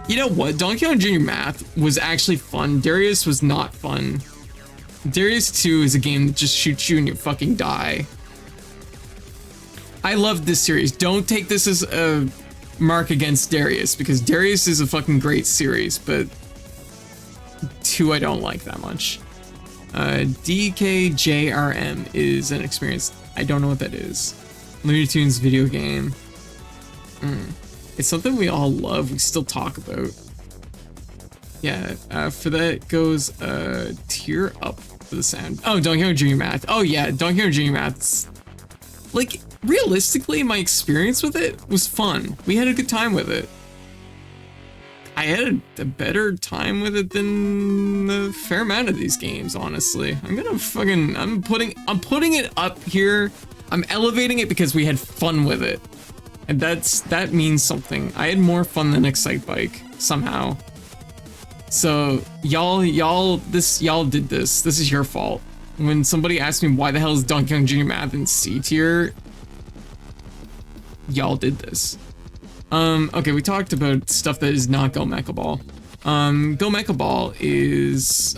A: you know what? Donkey Kong Jr. Math was actually fun. Darius was not fun. Darius 2 is a game that just shoots you and you fucking die. I love this series. Don't take this as a mark against Darius, because Darius is a fucking great series, but 2 I don't like that much. DKJRM is an experience. I don't know what that is. Looney Tunes video game. It's something we all love, we still talk about. Yeah, for that goes tier up for the sound. Oh, Donkey Kong Jr. Math. Oh yeah, Donkey Kong Jr. Math's, like, realistically, my experience with it was fun. We had a good time with it. I had a better time with it than a fair amount of these games, honestly. I'm putting it up here. I'm elevating it because we had fun with it. And that means something. I had more fun than Excite Bike, somehow. So, y'all did this. This is your fault. When somebody asked me why the hell is Donkey Kong Jr. Math in C tier, y'all did this. Okay, we talked about stuff that is not Go Mecha Ball. Go Mecha Ball is,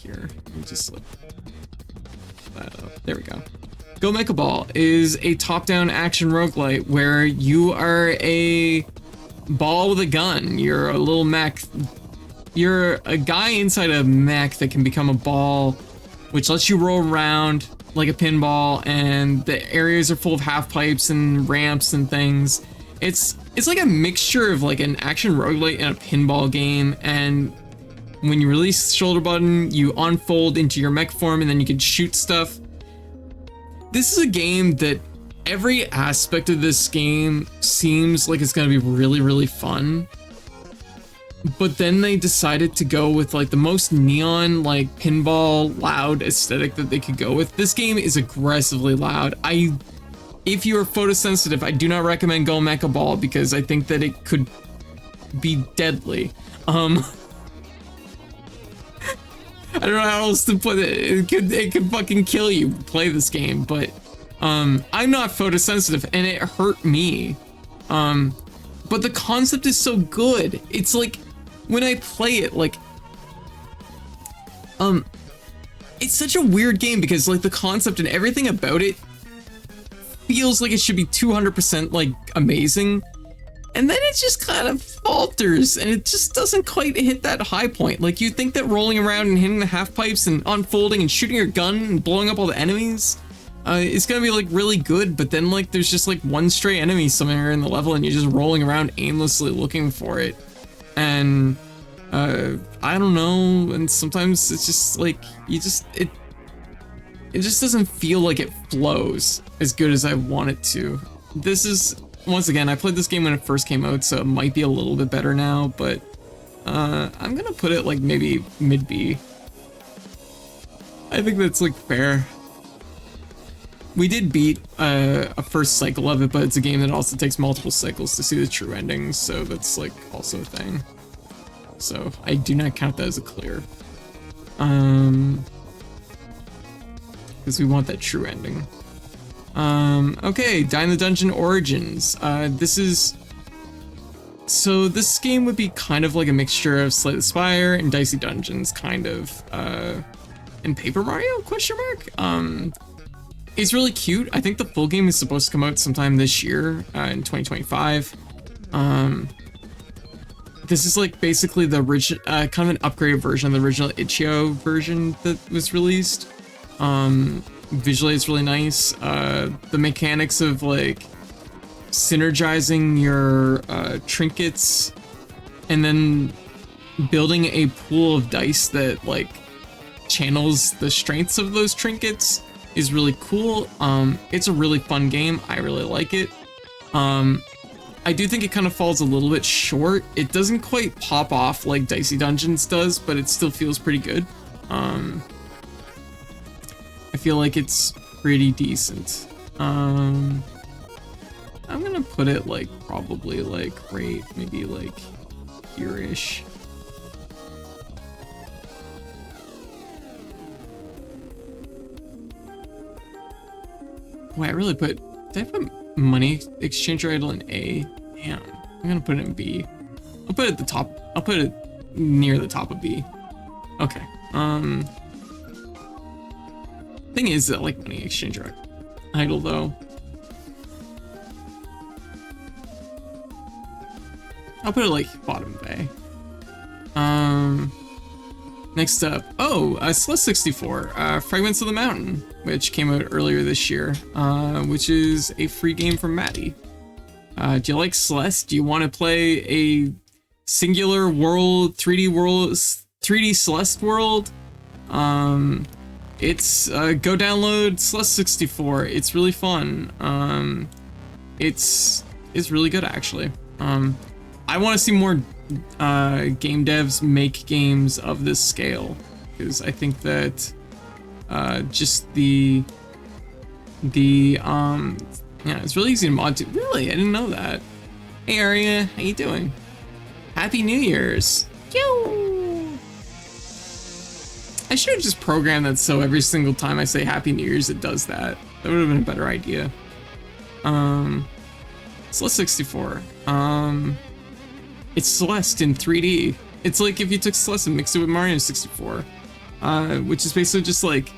A: here. Let me just look that up. There we go. Go Mecha Ball is a top-down action roguelite where you are a ball with a gun. You're a little mech. You're a guy inside a mech that can become a ball, which lets you roll around like a pinball, and the areas are full of half pipes and ramps and things. It's like a mixture of like an action roguelite and a pinball game, and when you release the shoulder button, you unfold into your mech form, and then you can shoot stuff. This is a game that every aspect of this game seems like it's gonna be really, really fun. But then they decided to go with like the most neon, like pinball loud aesthetic that they could go with. This game is aggressively loud. If you are photosensitive, I do not recommend Go Mecha Ball because I think that it could be deadly. I don't know how else to put it. It could fucking kill you. Play this game, but I'm not photosensitive, and it hurt me. But the concept is so good. It's like when I play it, like It's such a weird game because like the concept and everything about it feels like it should be 200% like amazing, and then it just kind of falters and it just doesn't quite hit that high point. Like you think that rolling around and hitting the half pipes and unfolding and shooting your gun and blowing up all the enemies it's gonna be like really good, but then like there's just like one stray enemy somewhere in the level and you're just rolling around aimlessly looking for it, and I don't know, and sometimes it's just like it just doesn't feel like it flows as good as I want it to. This is, once again, I played this game when it first came out, so it might be a little bit better now, but I'm gonna put it like maybe mid B. I think that's like fair. We did beat a first cycle of it, but it's a game that also takes multiple cycles to see the true endings, so that's like also a thing. So I do not count that as a clear. Because we want that true ending. Okay, Die in the Dungeon Origins. This game would be kind of like a mixture of Slay the Spire and Dicey Dungeons, kind of, and Paper Mario, question mark? It's really cute. I think the full game is supposed to come out sometime this year, in 2025. This is like basically the original, kind of an upgraded version of the original Itch.io version that was released. Visually it's really nice. The mechanics of like synergizing your trinkets and then building a pool of dice that like channels the strengths of those trinkets is really cool. It's a really fun game. I really like it. I do think it kind of falls a little bit short. It doesn't quite pop off like Dicey Dungeons does, but it still feels pretty good. I feel like it's pretty decent. I'm gonna put it like probably like right, maybe like here-ish. Wait, I really put, did I put Money Exchange Idol in A? Damn, I'm gonna put it in B. I'll put it at the top, I'll put it near the top of B. Okay, thing is that like Money Exchange Idol though. I'll put it like bottom of A. Next up, Celeste 64, Fragments of the Mountain, which came out earlier this year, which is a free game from Maddie. Do you like Celeste? Do you want to play a singular world, 3D Celeste world? It's go download Celeste 64. It's really fun. It's really good actually. I want to see more game devs make games of this scale, because I think that just yeah, it's really easy to mod to. Really, I didn't know that. Hey Aria, how you doing? Happy New Year's. Yo. I should have just programmed that so every single time I say Happy New Year's it does that. That would have been a better idea. Celeste 64. It's Celeste in 3D. It's like if you took Celeste and mixed it with Mario 64, which is basically just like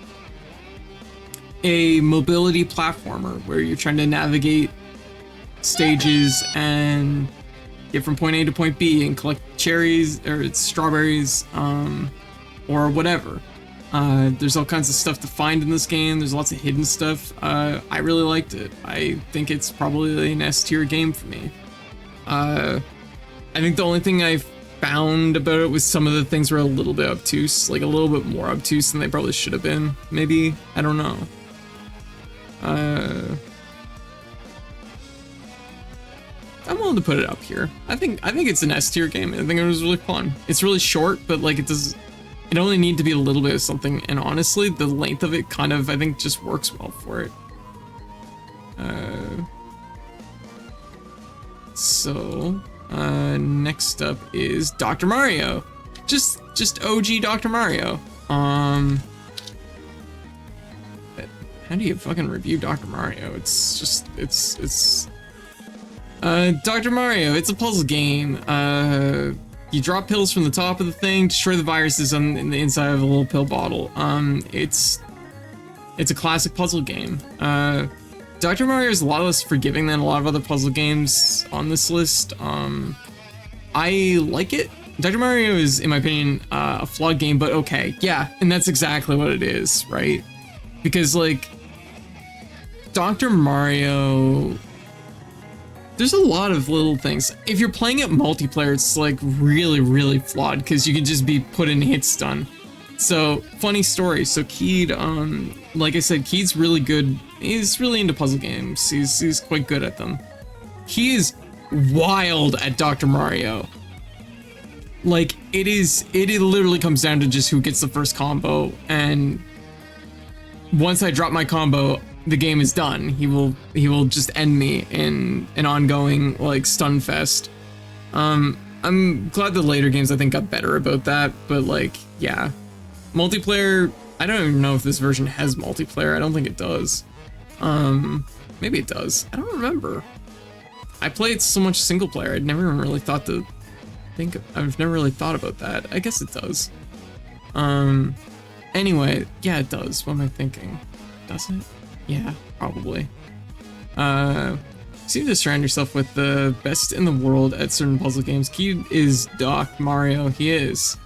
A: a mobility platformer where you're trying to navigate stages and get from point A to point B and collect cherries or strawberries, or whatever. There's all kinds of stuff to find in this game. There's lots of hidden stuff. I really liked it. I think it's probably an S tier game for me. I think the only thing I found about it was some of the things were a little bit obtuse, like a little bit more obtuse than they probably should have been. Maybe, I don't know. I'm willing to put it up here. I think it's an S tier game. I think it was really fun. It's really short, but like it only need to be a little bit of something, and honestly, the length of it kind of, I think, just works well for it. Next up is Dr. Mario. Just OG Dr. Mario. How do you fucking review Dr. Mario? It's Dr. Mario, it's a puzzle game. you drop pills from the top of the thing, destroy the viruses in the inside of a little pill bottle. It's a classic puzzle game. Dr. Mario is a lot less forgiving than a lot of other puzzle games on this list. I like it. Dr. Mario is, in my opinion, a flawed game, but okay. Yeah, and that's exactly what it is, right? Because, like, Dr. Mario, there's a lot of little things. If you're playing it multiplayer, it's, like, really, really flawed, because you can just be put in hit stun. So, funny story. So, Keed, like I said, Keed's really good. He's really into puzzle games. He's quite good at them. He is wild at Dr. Mario. Like, it literally comes down to just who gets the first combo, and once I drop my combo, the game is done. He will just end me in an ongoing, like, stun fest. I'm glad the later games, I think, got better about that, but, like, yeah. Multiplayer, I don't even know if this version has multiplayer. I don't think it does. Maybe it does. I don't remember. I played so much single player. I'd never even really thought to think. I've never really thought about that. I guess it does. Anyway, yeah, it does. What am I thinking? Does it? Yeah, probably. Seem to surround yourself with the best in the world at certain puzzle games. Key is Doc Mario. He is.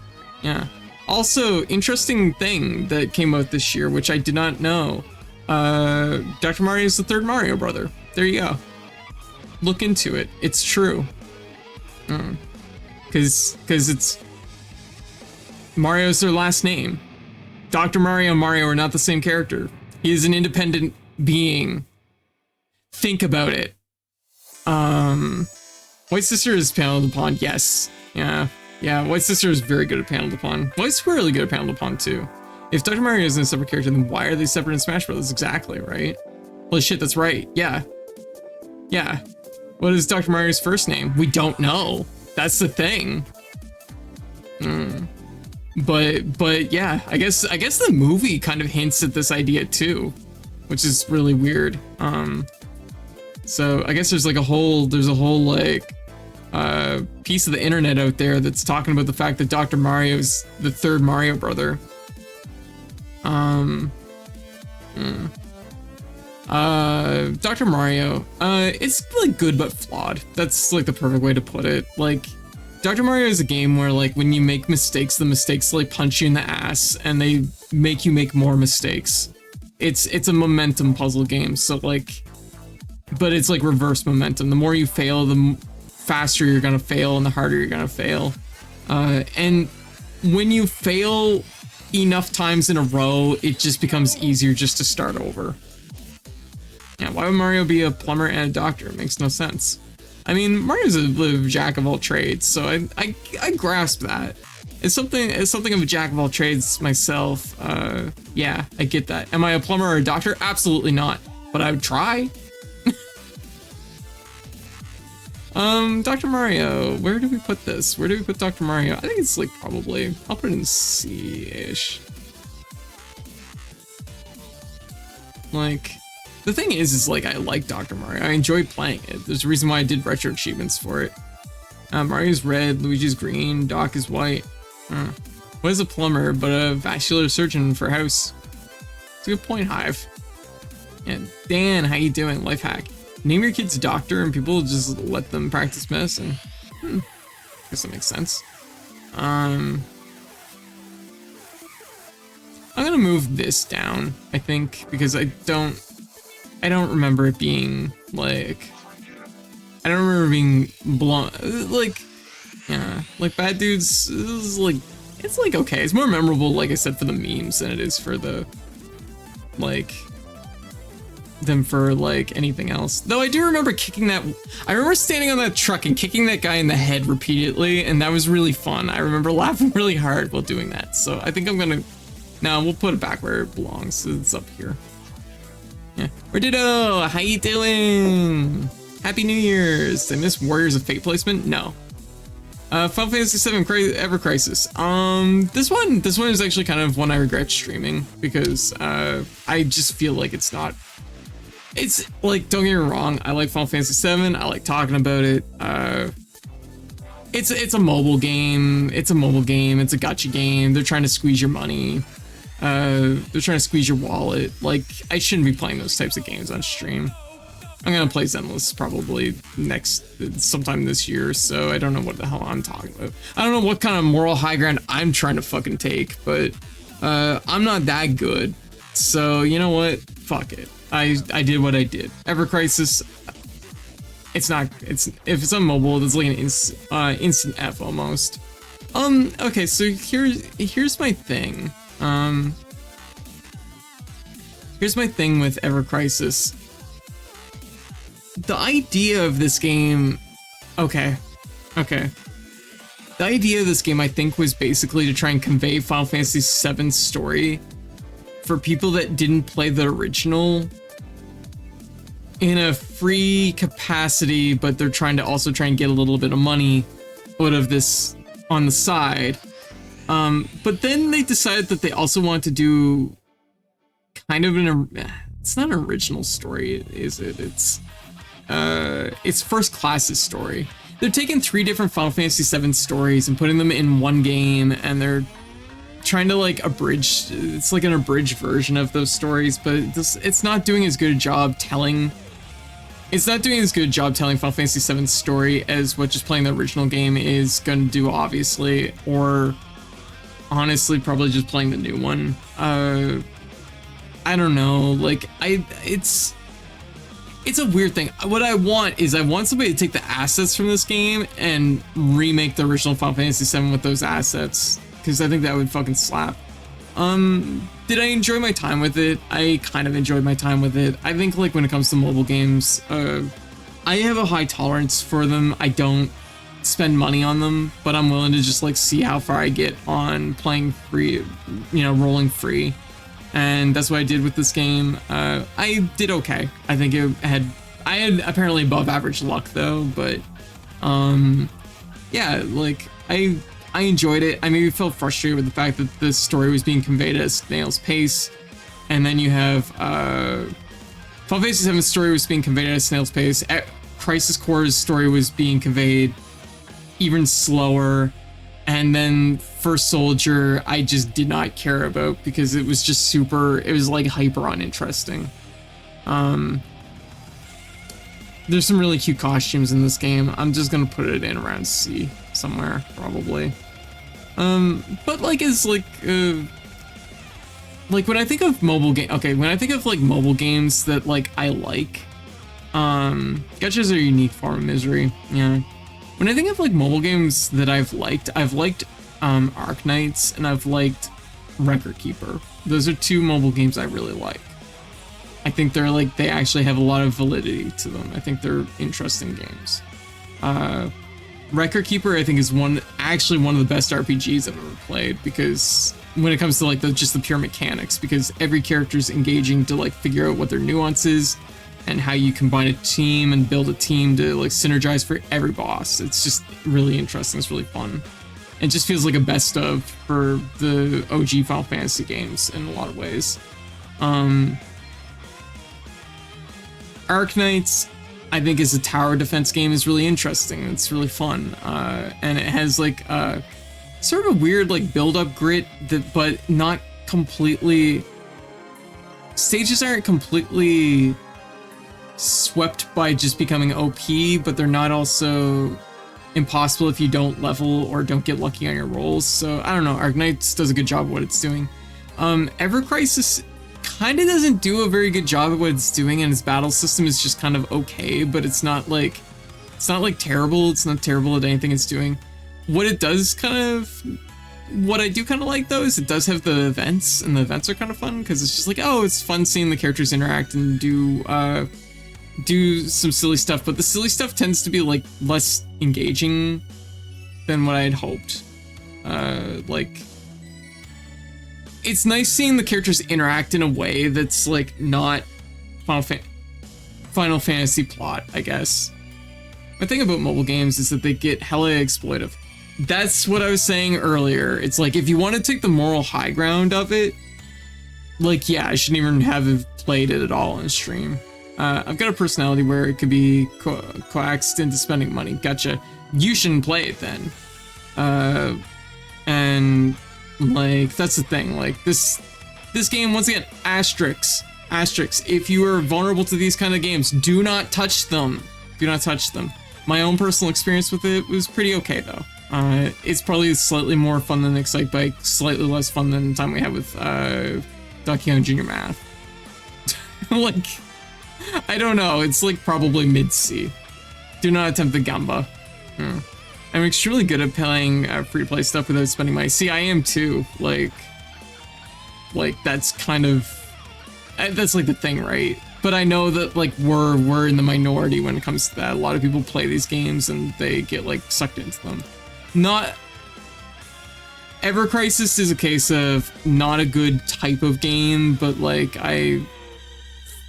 A: Yeah. Also, interesting thing that came out this year, which I did not know. Dr. Mario is the third Mario brother. There you go. Look into it. It's true. Cause it's Mario's their last name. Dr. Mario and Mario are not the same character. He is an independent being. Think about it. White Sister is paneled upon. Yes. Yeah, White Sister is very good at paneled upon. White's really good at paneled upon too. If Dr. Mario isn't a separate character, then why are they separate in Smash Bros? Exactly, right? Holy shit, that's right. Yeah. Yeah. What is Dr. Mario's first name? We don't know. That's the thing. But yeah, I guess the movie kind of hints at this idea too, which is really weird. So I guess there's a whole like piece of the internet out there that's talking about the fact that Dr. Mario's the third Mario brother. Dr. Mario, it's like good but flawed. That's like the perfect way to put it. Like, Dr. Mario is a game where, like, when you make mistakes, the mistakes like punch you in the ass and they make you make more mistakes. It's a momentum puzzle game, so like, but it's like reverse momentum. The more you fail, the faster you're gonna fail and the harder you're gonna fail. And when you fail enough times in a row, it just becomes easier just to start over. Yeah, why would Mario be a plumber and a doctor? It makes no sense. I mean, Mario's a jack of all trades, so I grasp that. It's something of a jack of all trades myself. Yeah, I get that. Am I a plumber or a doctor? Absolutely not, but I would try. Dr. Mario, where do we put this? Where do we put Dr. Mario? I think it's like probably, I'll put it in C-ish. Like, the thing is like, I like Dr. Mario. I enjoy playing it. There's a reason why I did retro achievements for it. Mario's red, Luigi's green, Doc is white. What is a plumber but a vascular surgeon for house? It's a good point, Hive. And Dan, how you doing? Life hack. Name your kids doctor and people just let them practice medicine. Guess that makes sense. I'm gonna move this down, I think, because I don't remember it being like, I don't remember being like, yeah, like Bad Dudes is like, it's like okay, it's more memorable, like I said, for the memes than it is for the, like, than for like anything else. Though I do remember kicking that, I remember standing on that truck and kicking that guy in the head repeatedly, and that was really fun. I remember laughing really hard while doing that. So I think I'm gonna, no, we'll put it back where it belongs. It's up here. Yeah. Redido, how you doing? Happy New Year's. Did I miss Warriors of Fate placement? No. Final Fantasy VII Ever Crisis. This one is actually kind of one I regret streaming because I just feel like it's not. It's like, don't get me wrong, I like Final Fantasy VII. I like talking about it. it's a mobile game. It's a mobile game. It's a gacha game. They're trying to squeeze your money. They're trying to squeeze your wallet. Like, I shouldn't be playing those types of games on stream. I'm gonna play Zenless probably sometime this year, so I don't know what the hell I'm talking about. I don't know what kind of moral high ground I'm trying to fucking take, but I'm not that good. So you know what? Fuck it. I did what I did. Ever Crisis. If it's on mobile, it's like an instant F almost. Okay, so here's my thing. Here's my thing with Ever Crisis. The idea of this game, okay. The idea of this game, I think, was basically to try and convey Final Fantasy VII's story for people that didn't play the original in a free capacity, but they're trying to also try and get a little bit of money out of this on the side. But then they decided that they also want to do kind of it's not an original story, is it? It's First Class's story. They're taking 3 different Final Fantasy VII stories and putting them in one game, and they're trying to like abridge. It's like an abridged version of those stories, but it's not doing as good a job telling. It's not doing as good a job telling Final Fantasy VII's story as what just playing the original game is going to do, obviously, or honestly, probably just playing the new one. I don't know. Like, it's a weird thing. What I want is I want somebody to take the assets from this game and remake the original Final Fantasy VII with those assets, because I think that would fucking slap. Did I enjoy my time with it? I kind of enjoyed my time with it. I think, like, when it comes to mobile games, I have a high tolerance for them. I don't spend money on them, but I'm willing to just, like, see how far I get on playing free, rolling free. And that's what I did with this game. I did okay. I think I had apparently above average luck though, but yeah, like I enjoyed it. I maybe felt frustrated with the fact that the story was being conveyed at a snail's pace, and then you have Final Fantasy VII's story was being conveyed at a snail's pace. Crisis Core's story was being conveyed even slower. And then First Soldier, I just did not care about because it was just it was like hyper uninteresting. There's some really cute costumes in this game. I'm just gonna put it in around C somewhere, probably. But like it's like when I think of mobile game, when I think of like mobile games that like I like, gachas are a unique form of misery, yeah. When I think of like mobile games that I've liked Arknights and I've liked Record Keeper. Those are 2 mobile games I really like. I think they actually have a lot of validity to them. I think they're interesting games. Record Keeper, I think, is one of the best RPGs I've ever played, because when it comes to like just the pure mechanics, because every character is engaging to like figure out what their nuance is and how you combine a team and build a team to like synergize for every boss. It's just really interesting. It's really fun. It just feels like a best of for the OG Final Fantasy games in a lot of ways. Arknights, I think, as a tower defense game, is really interesting. It's really fun, and it has like sort of a weird like build-up grit but not completely. Stages aren't completely swept by just becoming OP, but they're not also impossible if you don't level or don't get lucky on your rolls. So I don't know, Arknights does a good job of what it's doing. Ever Crisis kind of doesn't do a very good job of what it's doing, and its battle system is just kind of okay, but it's not terrible. It's not terrible at anything it's doing. What it does what I do kind of like though is it does have the events, and the events are kind of fun because it's just like, oh, it's fun seeing the characters interact and do some silly stuff, but the silly stuff tends to be like less engaging than what I had hoped. Like, it's nice seeing the characters interact in a way that's like not Final Fantasy plot, I guess. My thing about mobile games is that they get hella exploitive. That's what I was saying earlier. It's like, if you want to take the moral high ground of it, like, yeah, I shouldn't even have played it at all on stream. I've got a personality where it could be coaxed into spending money. Gotcha. You shouldn't play it then. And like that's the thing. Like this game, once again, asterisks. If you are vulnerable to these kind of games, do not touch them. Do not touch them. My own personal experience with it was pretty okay though. It's probably slightly more fun than Excitebike, slightly less fun than the time we had with Donkey Kong Jr. Math. Like, I don't know. It's like probably mid-C. Do not attempt the Gamba. I'm extremely good at playing free-to-play stuff without spending money. See, I am too. Like that's kind of that's like the thing, right? But I know that like we're in the minority when it comes to that. A lot of people play these games and they get like sucked into them. Not Ever Crisis is a case of not a good type of game, but like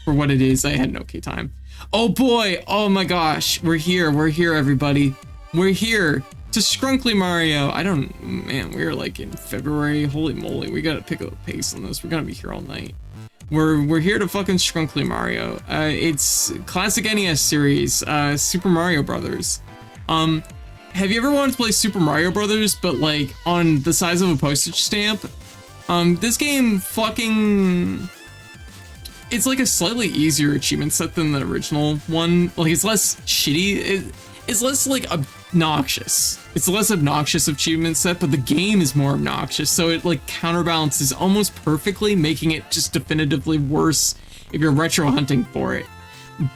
A: for what it is, I had an okay time. Oh boy, oh my gosh, we're here everybody. We're here to Scrunkly Mario. Man, we're like in February. Holy moly, we gotta pick up the pace on this. We're gonna be here all night. We're here to fucking Scrunkly Mario. It's classic NES series, Super Mario Brothers. Have you ever wanted to play Super Mario Brothers, but like on the size of a postage stamp? This game fucking... It's like a slightly easier achievement set than the original one. Like it's less shitty. It's less like obnoxious. It's a less obnoxious achievement set, but the game is more obnoxious. So it like counterbalances almost perfectly, making it just definitively worse if you're retro hunting for it.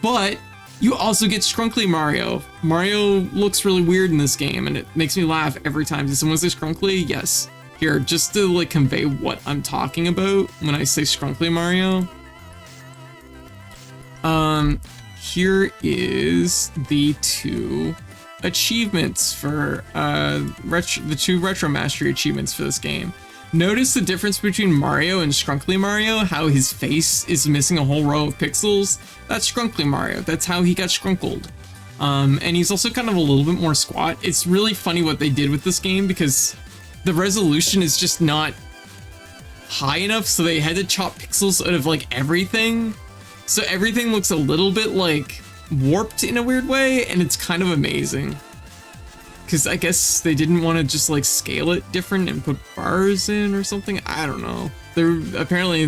A: But you also get Scrunkly Mario. Mario looks really weird in this game, and it makes me laugh every time. Did someone say Scrunkly? Yes. Here, just to like convey what I'm talking about when I say Scrunkly Mario. Here is the two achievements for the two Retro Mastery achievements for this game. Notice the difference between Mario and Scrunkly Mario, how his face is missing a whole row of pixels. That's Scrunkly Mario. That's how he got scrunkled. And he's also kind of a little bit more squat. It's really funny what they did with this game because the resolution is just not high enough, so they had to chop pixels out of like everything. So everything looks a little bit like warped in a weird way, and it's kind of amazing. Because I guess they didn't want to just like scale it different and put bars in or something. I don't know. Apparently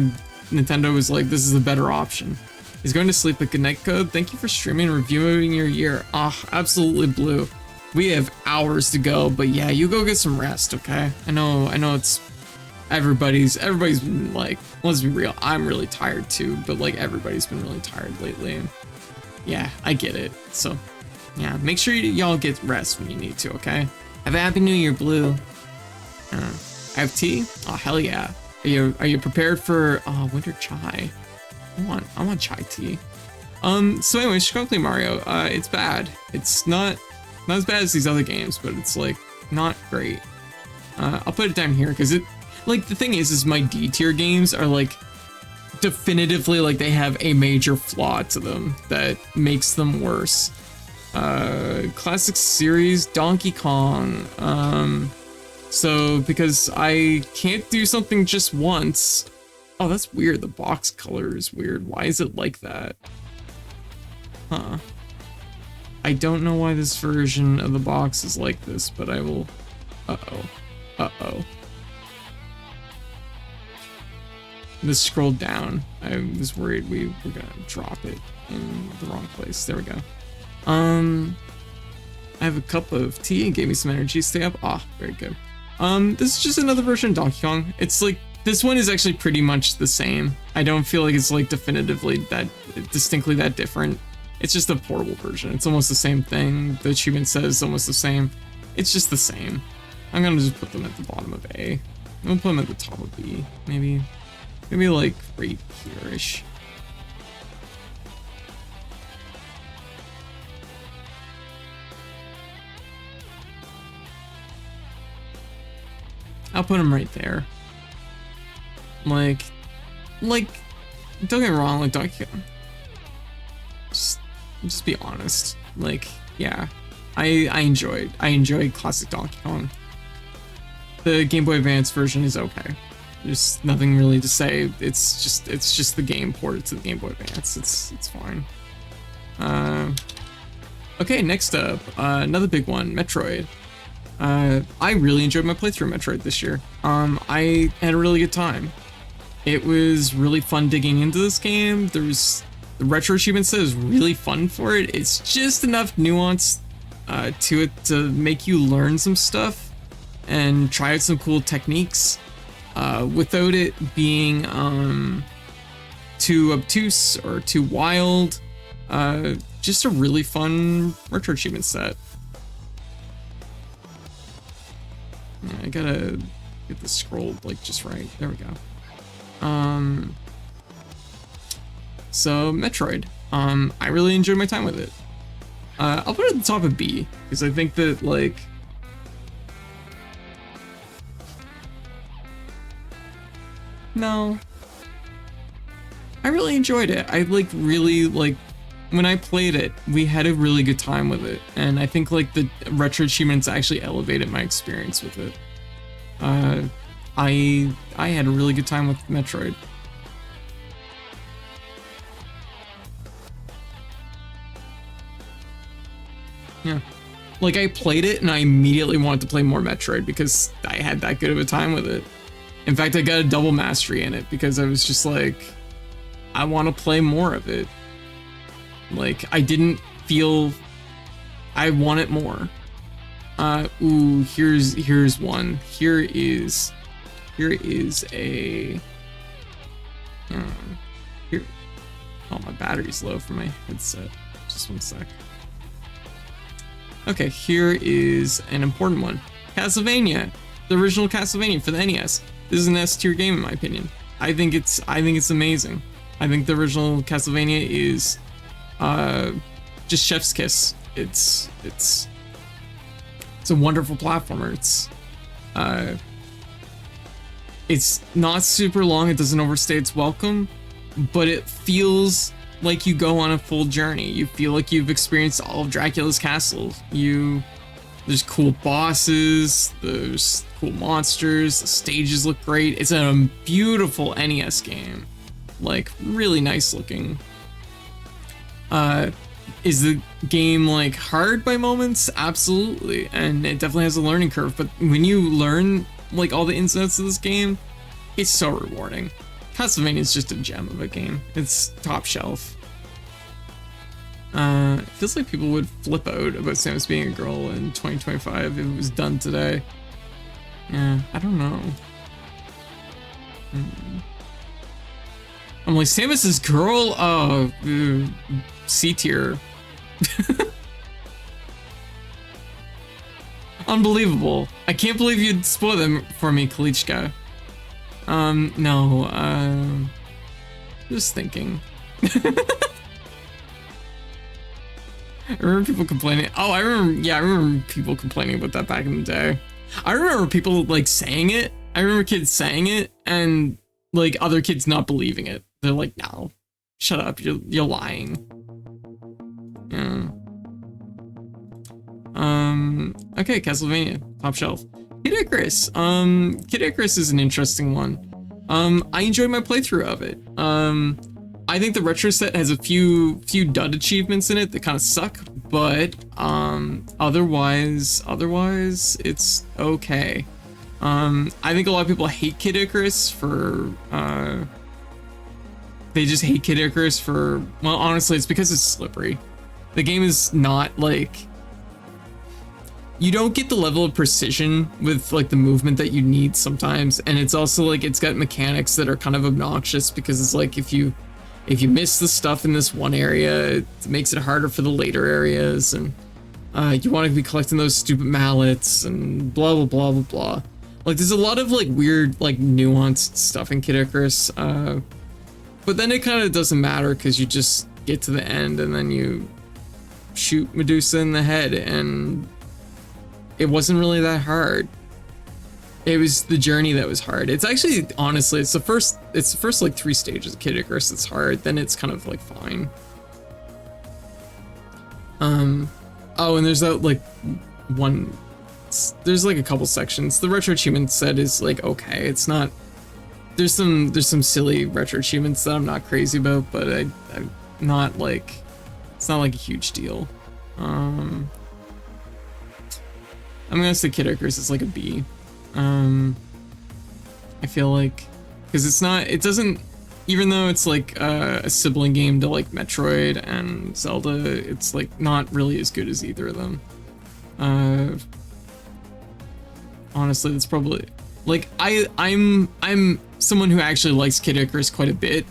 A: Nintendo was like, this is a better option. He's going to sleep at Good Night Code. Thank you for streaming and reviewing your year. Ah, absolutely blue. We have hours to go, but yeah, you go get some rest, okay? I know it's everybody's been like, let's be real, I'm really tired too, but like everybody's been really tired lately. And yeah, I get it. So yeah, make sure y'all get rest when you need to, okay? Have a happy new year, Blue. I have tea? Oh, hell yeah. Are you prepared for winter chai? I want chai tea. So anyway, Scrunkly Mario, it's bad. It's not as bad as these other games, but it's like not great. I'll put it down here because it, like, the thing is my D tier games are like definitively like they have a major flaw to them that makes them worse. Classic series Donkey Kong. So because I can't do something just once. Oh, that's weird. The box color is weird. Why is it like that? Huh. I don't know why this version of the box is like this, but I will... Uh-oh. Let's scroll down. I was worried we were gonna drop it in the wrong place. There we go. I have a cup of tea and gave me some energy. Stay up. Ah, very good. This is just another version of Donkey Kong. It's like, this one is actually pretty much the same. I don't feel like it's like definitively distinctly that different. It's just a portable version. It's almost the same thing. The achievement says almost the same. It's just the same. I'm gonna just put them at the bottom of A. I'm gonna put them at the top of B. Maybe like right here-ish. I'll put them right there. Like, don't get me wrong, like Donkey Kong. Just be honest. Like, yeah, I enjoyed classic Donkey Kong. The Game Boy Advance version is okay. There's nothing really to say. It's just the game ported to the Game Boy Advance. It's fine. Okay, next up, another big one, Metroid. I really enjoyed my playthrough of Metroid this year. I had a really good time. It was really fun digging into this game. There's the retro achievement set is really fun for it. It's just enough nuance to it to make you learn some stuff and try out some cool techniques without it being too obtuse or too wild. Just a really fun retro achievement set. Yeah, I gotta get this scrolled like just right. There we go. So Metroid. I really enjoyed my time with it. I'll put it at the top of B because I think that like no. I really enjoyed it. I like really like when I played it, we had a really good time with it, and I think like the retro achievements actually elevated my experience with it. I had a really good time with Metroid. Yeah, like I played it and I immediately wanted to play more Metroid because I had that good of a time with it. In fact, I got a double mastery in it because I was just like, I want to play more of it. Like, I didn't feel I want it more. Ooh, here's one. Here is a here. Oh, my battery's low for my headset. Just one sec. Okay, here is an important one. Castlevania, the original Castlevania for the NES. This is an S tier game in my opinion. I think it's amazing. I think the original Castlevania is just chef's kiss. It's a wonderful platformer. It's not super long. It doesn't overstay its welcome, but it feels like you go on a full journey. You feel like you've experienced all of Dracula's castle. There's cool bosses, there's cool monsters, the stages look great. It's a beautiful NES game, like really nice looking. Is the game like hard by moments? Absolutely, and it definitely has a learning curve, but when you learn like all the ins and outs of this game, it's so rewarding. Castlevania is just a gem of a game. It's top shelf. It feels like people would flip out about Samus being a girl in 2025 if it was done today. Yeah, I don't know. I'm like, Samus is girl? Oh, C tier. Unbelievable. I can't believe you'd spoil them for me, Kalichka. No, just thinking. I remember people complaining. Oh, I remember people complaining about that back in the day. I remember people like saying it. I remember kids saying it and like other kids not believing it. They're like, no, shut up, you're lying. Yeah. Okay, Castlevania, top shelf. Kid Icarus. Kid Icarus is an interesting one. I enjoyed my playthrough of it. I think the retro set has a few dud achievements in it that kind of suck, but otherwise it's okay. I think a lot of people hate Kid Icarus for they just hate Kid Icarus for, well, honestly, it's because it's slippery. The game is not like, you don't get the level of precision with like the movement that you need sometimes, and it's also like it's got mechanics that are kind of obnoxious because it's like if you miss the stuff in this one area, it makes it harder for the later areas, and you want to be collecting those stupid mallets and blah blah blah blah blah. Like there's a lot of like weird like nuanced stuff in Kid Icarus, but then it kind of doesn't matter because you just get to the end and then you shoot Medusa in the head, and it wasn't really that hard. It was the journey that was hard. It's actually, honestly, it's the first like 3 stages of Kid Icarus that's hard, then it's kind of like fine. Oh, and there's that like there's like a couple sections. The retro achievement set is like okay, it's not there's some silly retro achievements that I'm not crazy about, but I'm not like, it's not like a huge deal. I'm gonna say Kid Icarus is like a B. I feel like, because it doesn't, even though it's like a sibling game to like Metroid and Zelda, it's like not really as good as either of them. Honestly, that's probably, like, I'm someone who actually likes Kid Icarus quite a bit,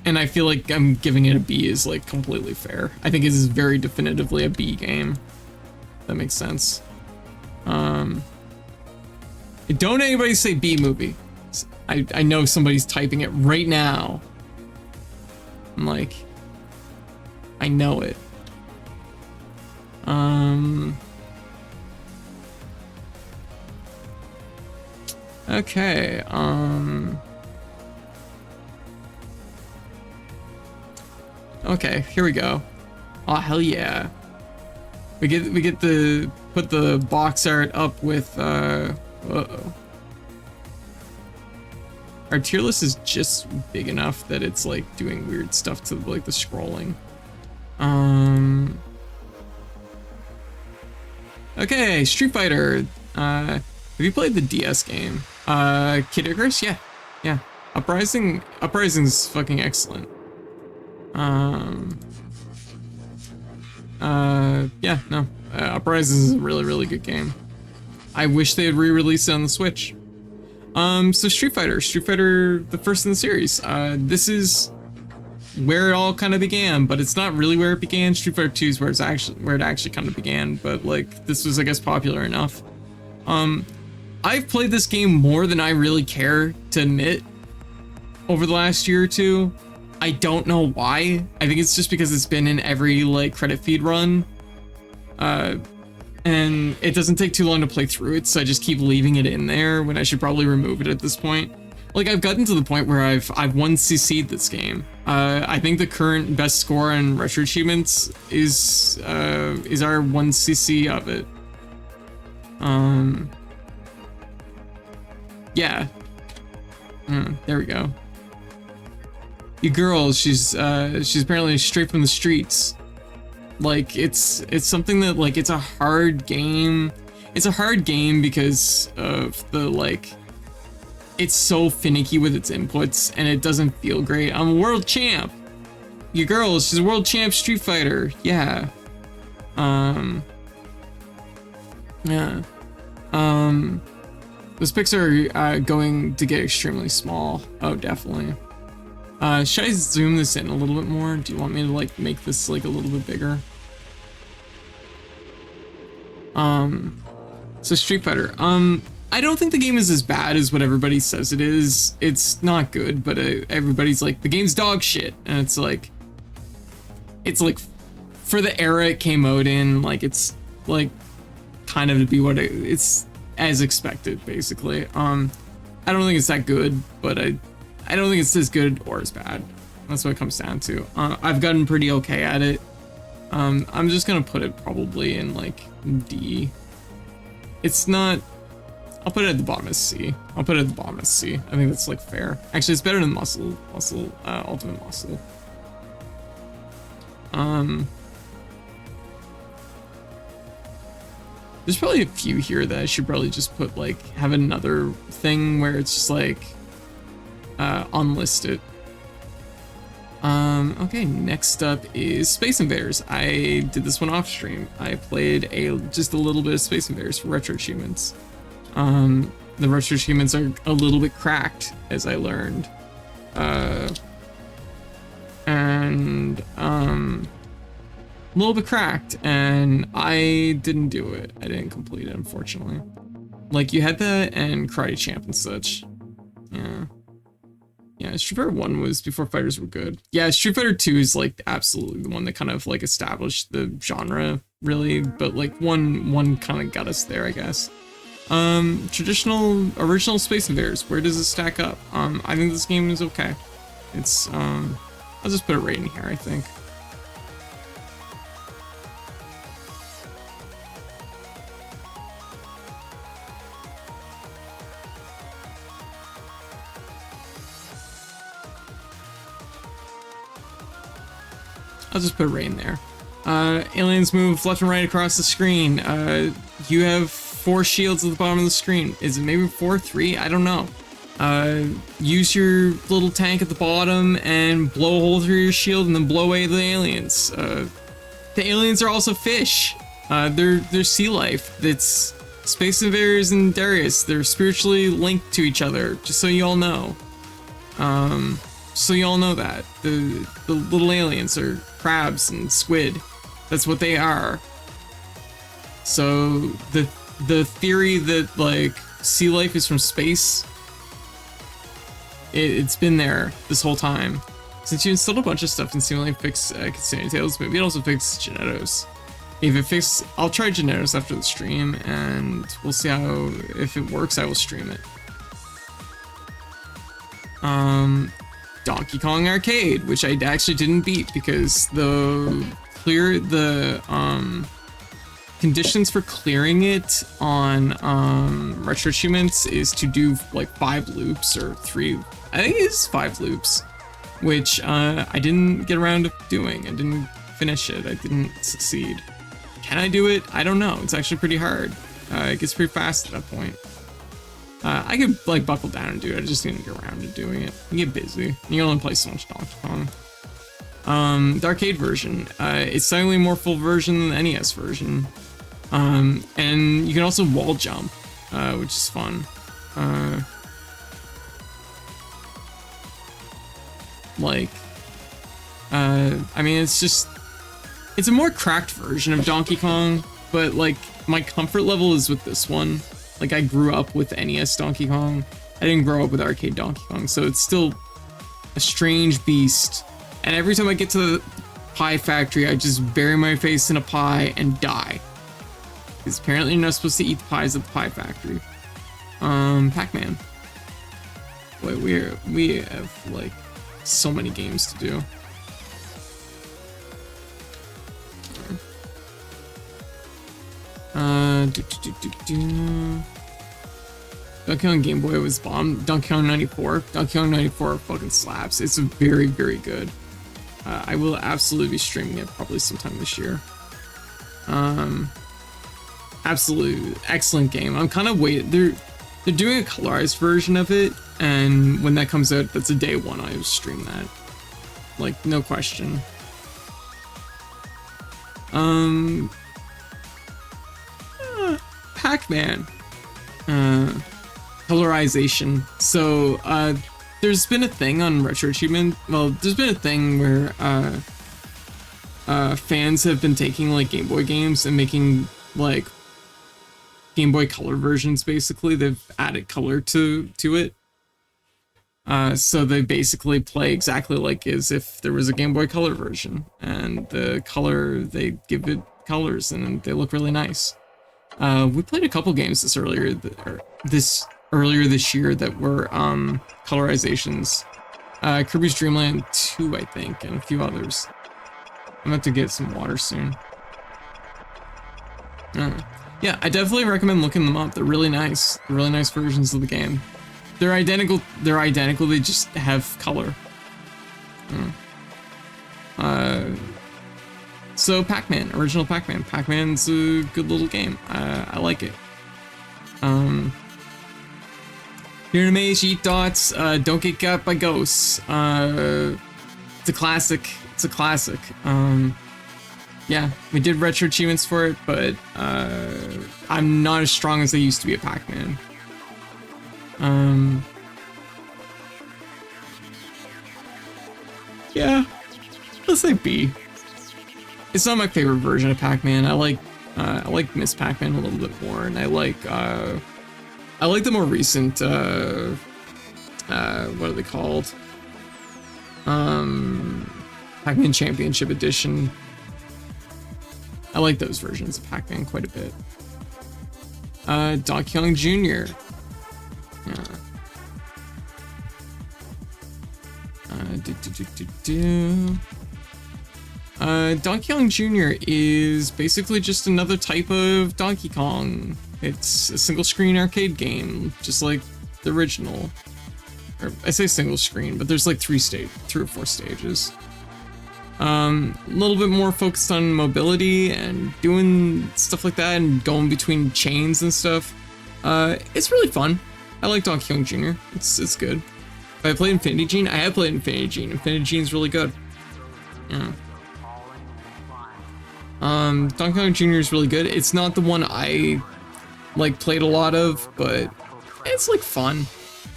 A: and I feel like I'm giving it a B is like completely fair. I think it is very definitively a B game. That makes sense. Don't anybody say B movie. I know somebody's typing it right now. I'm like, I know it. Okay, okay, here we go. Oh, hell yeah. We get to put the box art up with, uh-oh. Our tier list is just big enough that it's like doing weird stuff to like the scrolling. Okay, Street Fighter. Have you played the DS game? Kid Icarus? Yeah. Yeah. Uprising's fucking excellent. Yeah, no. Uprising is a really, really good game. I wish they had re-released it on the Switch. So Street Fighter, the first in the series. This is where it all kind of began, but it's not really where it began. Street Fighter 2 is where it actually kind of began, but like this was, I guess, popular enough. I've played this game more than I really care to admit over the last year or two. I don't know why. I think it's just because it's been in every like credit feed run. And it doesn't take too long to play through it, so I just keep leaving it in there when I should probably remove it at this point. Like, I've gotten to the point where I've 1CC'd this game. I think the current best score on retro achievements is our 1CC of it. Yeah. There we go. You girl, she's apparently straight from the streets. Like, it's something that, like, it's a hard game. It's a hard game because of the, like, it's so finicky with its inputs and it doesn't feel great. I'm a world champ. Your girl, she's a world champ Street Fighter. Yeah. Yeah. Those pics are going to get extremely small. Oh, definitely. Should I zoom this in a little bit more? Do you want me to like make this like a little bit bigger? So Street Fighter. I don't think the game is as bad as what everybody says it is. It's not good, but everybody's like, the game's dog shit, and it's like for the era it came out in, like it's like kind of to be what it's as expected, basically. I don't think it's that good, but I don't think it's as good or as bad. That's what it comes down to. I've gotten pretty okay at it. I'm just gonna put it probably in like D. It's not, I'll put it at the bottom as C. I'll put it at the bottom as C. I think that's like fair. Actually, it's better than Ultimate Muscle. There's probably a few here that I should probably just put like, have another thing where it's just like, unlisted. Okay, next up is Space Invaders. I did this one off stream. I played just a little bit of Space Invaders for retro achievements. The retro achievements are a little bit cracked, as I learned. A little bit cracked, and I didn't do it. I didn't complete it, unfortunately. Like, you had that and Karate Champ and such. Yeah. Yeah, Street Fighter 1 was before fighters were good. Yeah, Street Fighter 2 is like absolutely the one that kind of like established the genre, really, but like one kind of got us there, I guess. Original Space Invaders, where does it stack up? I think this game is okay. It's I'll just put it right in here, I think. I'll just put rain there. Aliens move left and right across the screen. You have 4 shields at the bottom of the screen. Is it maybe 4, 3? I don't know. Use your little tank at the bottom and blow a hole through your shield and then blow away the aliens. The aliens are also fish. They're sea life. It's Space Invaders and Darius. They're spiritually linked to each other, just so you all know. So you all know that. The little aliens are crabs and squid. That's what they are. So the theory that like sea life is from space, it's been there this whole time. Since you installed a bunch of stuff and seemingly fixed Constantia Tales, maybe it also fixed Genetos. If it fixed, I'll try Genetos after the stream, and we'll see how, if it works, I will stream it. Donkey Kong Arcade, which I actually didn't beat because the conditions for clearing it on Retro Achievements is to do like 5 loops or 3, I think it is 5 loops, which I didn't get around to doing. I didn't finish it. I didn't succeed. Can I do it? I don't know. It's actually pretty hard. It gets pretty fast at that point. I could like buckle down and do it. I just didn't get around to doing it. You get busy. You can only play so much Donkey Kong. The arcade version. It's slightly more full version than the NES version. And you can also wall jump, which is fun. I mean, it's a more cracked version of Donkey Kong, but like my comfort level is with this one. Like I grew up with NES Donkey Kong. I didn't grow up with arcade Donkey Kong, so it's still a strange beast. And every time I get to the pie factory, I just bury my face in a pie and die. Because apparently you're not supposed to eat the pies at the pie factory. Pac-Man. Wait, we have like so many games to do. Donkey Kong Game Boy was bomb. Donkey Kong 94. Donkey Kong 94 fucking slaps. It's very, very good. I will absolutely be streaming it probably sometime this year. Absolute excellent game. I'm kind of waiting. They're doing a colorized version of it, and when that comes out, that's a day one. I will stream that. Like, no question. Pac-Man. Colorization. So, there's been a thing on Retro Achievement. Well, there's been a thing where fans have been taking like Game Boy games and making like Game Boy Color versions. Basically, they've added color to it. So they basically play exactly like as if there was a Game Boy Color version, and the color, they give it colors and they look really nice. We played a couple games earlier this year that were colorizations. Kirby's Dream Land 2, I think, and a few others. I'm about to get some water soon. Yeah, I definitely recommend looking them up. They're really nice. They're really nice versions of the game. They're identical. They just have color. So Pac-Man, original Pac-Man. Pac-Man's a good little game. I like it. You're in a maze, you eat dots, don't get got by ghosts. It's a classic. It's a classic. Yeah, we did retro achievements for it, but I'm not as strong as I used to be at Pac-Man. Yeah, let's say B. It's not my favorite version of Pac-Man. I like Miss Pac-Man a little bit more, and I like the more recent what are they called? Pac-Man Championship Edition. I like those versions of Pac-Man quite a bit. Donkey Kong Jr. Donkey Kong Jr. is basically just another type of Donkey Kong. It's a single screen arcade game, just like the original. Or I say single screen, but there's like 3 or 4 stages. A little bit more focused on mobility and doing stuff like that and going between chains and stuff. It's really fun. I like Donkey Kong Jr. It's good. Have I played Infinity Gene? I have played Infinity Gene. Infinity Gene's really good. Yeah. Donkey Kong Jr. is really good. It's not the one I like played a lot of, but it's like fun.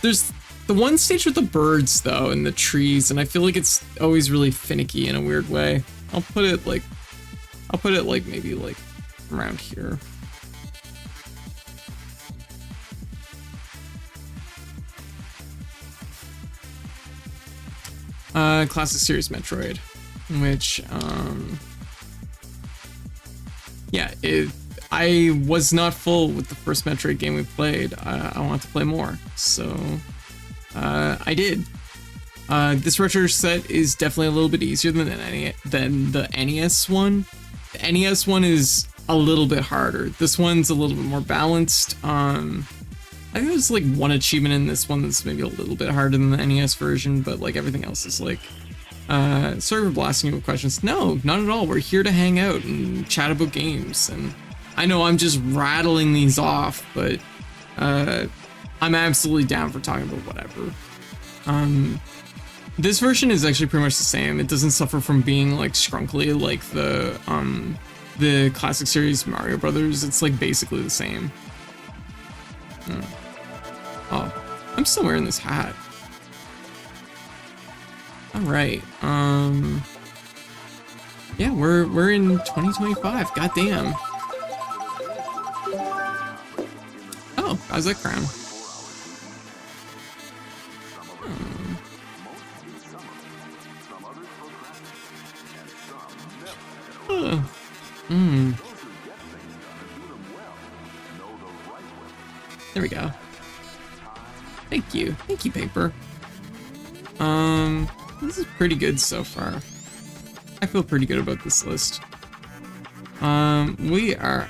A: There's the one stage with the birds though and the trees, and I feel like it's always really finicky in a weird way. I'll put it like maybe like around here. Classic Series Metroid, which yeah, I was not full with the first Metroid game we played. I want to play more, so I did. This retro set is definitely a little bit easier than the NES one. The NES one is a little bit harder. This one's a little bit more balanced. I think there's like one achievement in this one that's maybe a little bit harder than the NES version, but like everything else is like, sorry for blasting you with questions. No, not at all. We're here to hang out and chat about games. And I know I'm just rattling these off, but I'm absolutely down for talking about whatever. This version is actually pretty much the same. It doesn't suffer from being like scrunkly like the classic series Mario Brothers. It's like basically the same. Oh, I'm still wearing this hat. All right. Yeah, we're in 2025. Goddamn. Oh, how's that crown? There we go. Thank you, paper. This is pretty good so far. I feel pretty good about this list. We are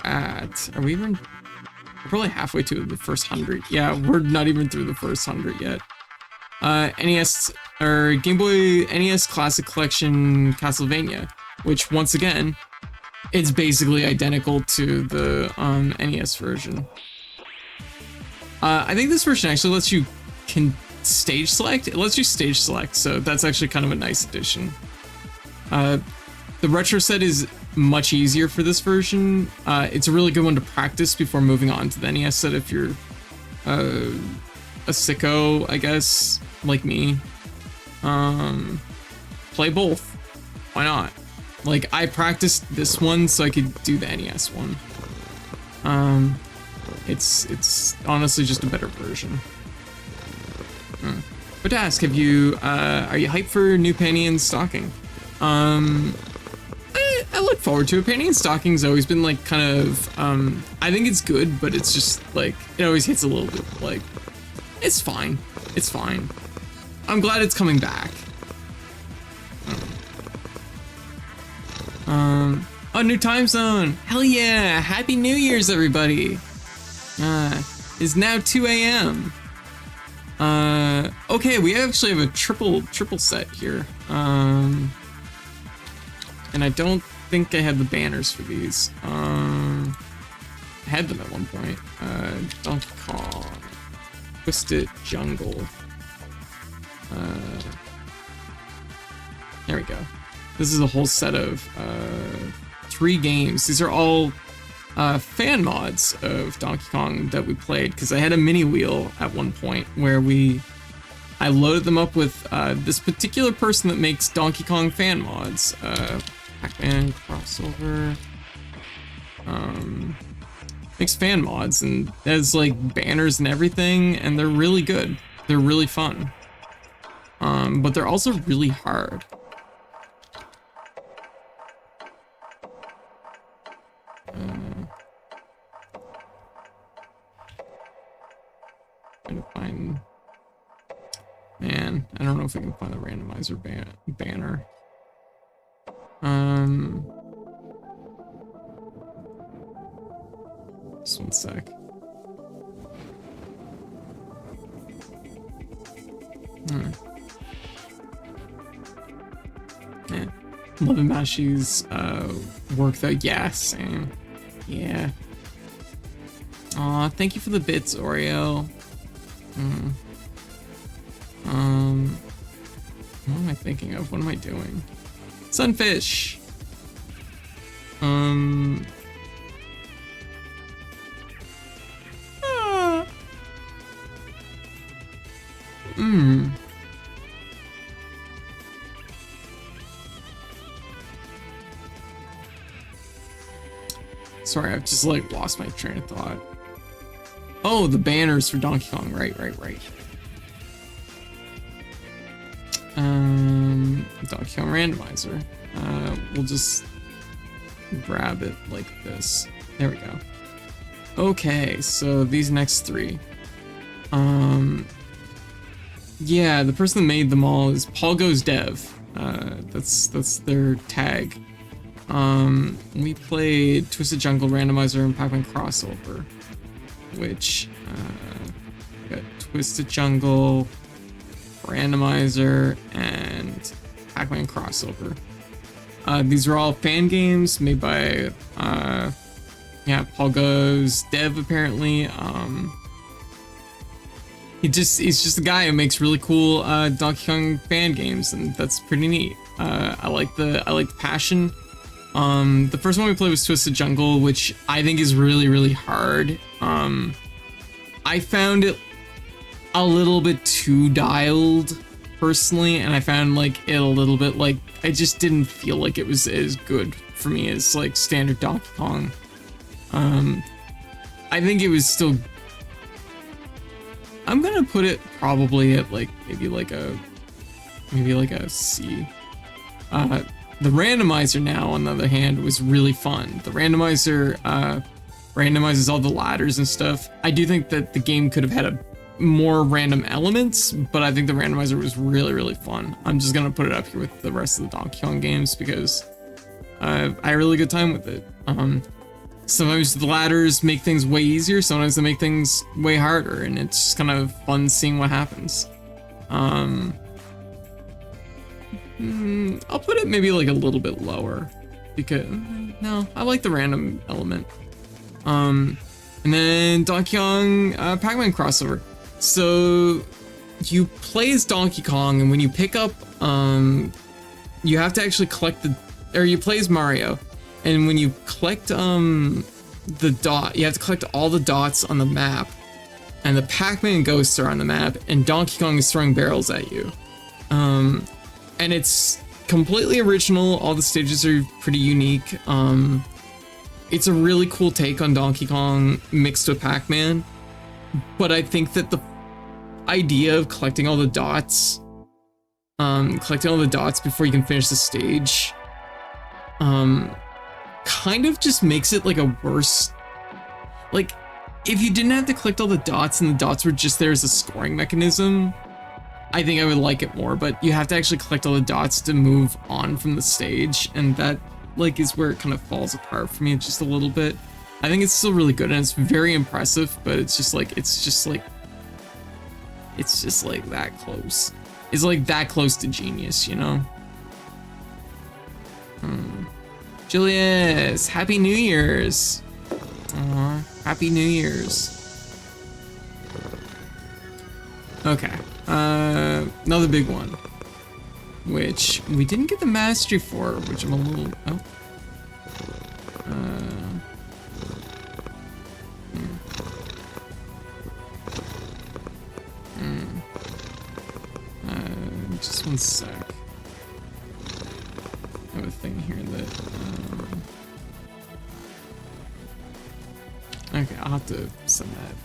A: we even? We're probably halfway to the first 100. Yeah, we're not even through the first 100 yet. NES or Game Boy NES Classic Collection Castlevania, which once again, it's basically identical to the NES version. I think this version actually lets you stage select. It lets you stage select, so that's actually kind of a nice addition. The retro set is much easier for this version. It's a really good one to practice before moving on to the NES set if you're a sicko, I guess, like me. Play both. Why not? Like, I practiced this one so I could do the NES one. It's honestly just a better version. But to ask, are you hyped for new Penny and Stocking? I look forward to it. Penny and Stocking's always been like kind of, I think it's good, but it's just like, it always hits a little bit like, it's fine. It's fine. I'm glad it's coming back. Oh, new time zone. Hell yeah. Happy New Year's, everybody. It's now 2 a.m. Okay, we actually have a triple set here. And I don't think I have the banners for these. I had them at one point. Donkey Kong, Twisted Jungle. There we go. This is a whole set of 3 games. These are all fan mods of Donkey Kong that we played, because I had a mini wheel at one point where I loaded them up with this particular person that makes Donkey Kong fan mods. Pac-Man crossover. Makes fan mods and has like banners and everything, and they're really good. They're really fun. But they're also really hard. Trying to find. Man, I don't know if we can find the randomizer banner. Just one sec. Yeah. Loving Mashi's work though. Yeah, same. Yeah. Aw, thank you for the bits, Oreo. What am I thinking of? What am I doing? Sunfish. Sorry, I've just like lost my train of thought. Oh, the banners for Donkey Kong. Right. Donkey Kong randomizer. We'll just grab it like this. There we go. Okay, so these next three. Yeah, the person that made them all is Paul Goes Dev. That's their tag. We played Twisted Jungle Randomizer and Pac-Man Crossover, which got Twisted Jungle Randomizer and Pac-Man Crossover. These are all fan games made by Paul Goes Dev apparently. He's just a guy who makes really cool Donkey Kong fan games, and that's pretty neat. I like the passion. The first one we played was Twisted Jungle, which I think is really, really hard. I found it a little bit too dialed personally, and I found like it a little bit like I just didn't feel like it was as good for me as like standard Donkey Kong. I think it was still. I'm gonna put it probably at like maybe like a C. The randomizer now, on the other hand, was really fun. The randomizer randomizes all the ladders and stuff. I do think that the game could have had more random elements, but I think the randomizer was really, really fun. I'm just gonna put it up here with the rest of the Donkey Kong games because I had a really good time with it. Sometimes the ladders make things way easier, sometimes they make things way harder, and it's just kind of fun seeing what happens. I'll put it maybe like a little bit lower because no, I like the random element. And then Donkey Kong Pac-Man Crossover. So you play as Donkey Kong, and when you pick up, you have to actually collect you play as Mario, and when you collect the dot, you have to collect all the dots on the map, and the Pac-Man ghosts are on the map, and Donkey Kong is throwing barrels at you. And it's completely original. All the stages are pretty unique. It's a really cool take on Donkey Kong mixed with Pac-Man. But I think that the idea of collecting all the dots before you can finish the stage, kind of just makes it like a worse. Like, if you didn't have to collect all the dots and the dots were just there as a scoring mechanism, I think I would like it more, but you have to actually collect all the dots to move on from the stage, and that like is where it kind of falls apart for me just a little bit. I think it's still really good and it's very impressive, but it's just like that close. It's like that close to genius, you know? Julius, Happy New Year's! Aw, Happy New Year's. Okay. Another big one, which we didn't get the mastery for, which I'm a little, just one sec. I have a thing here that, okay, I'll have to send that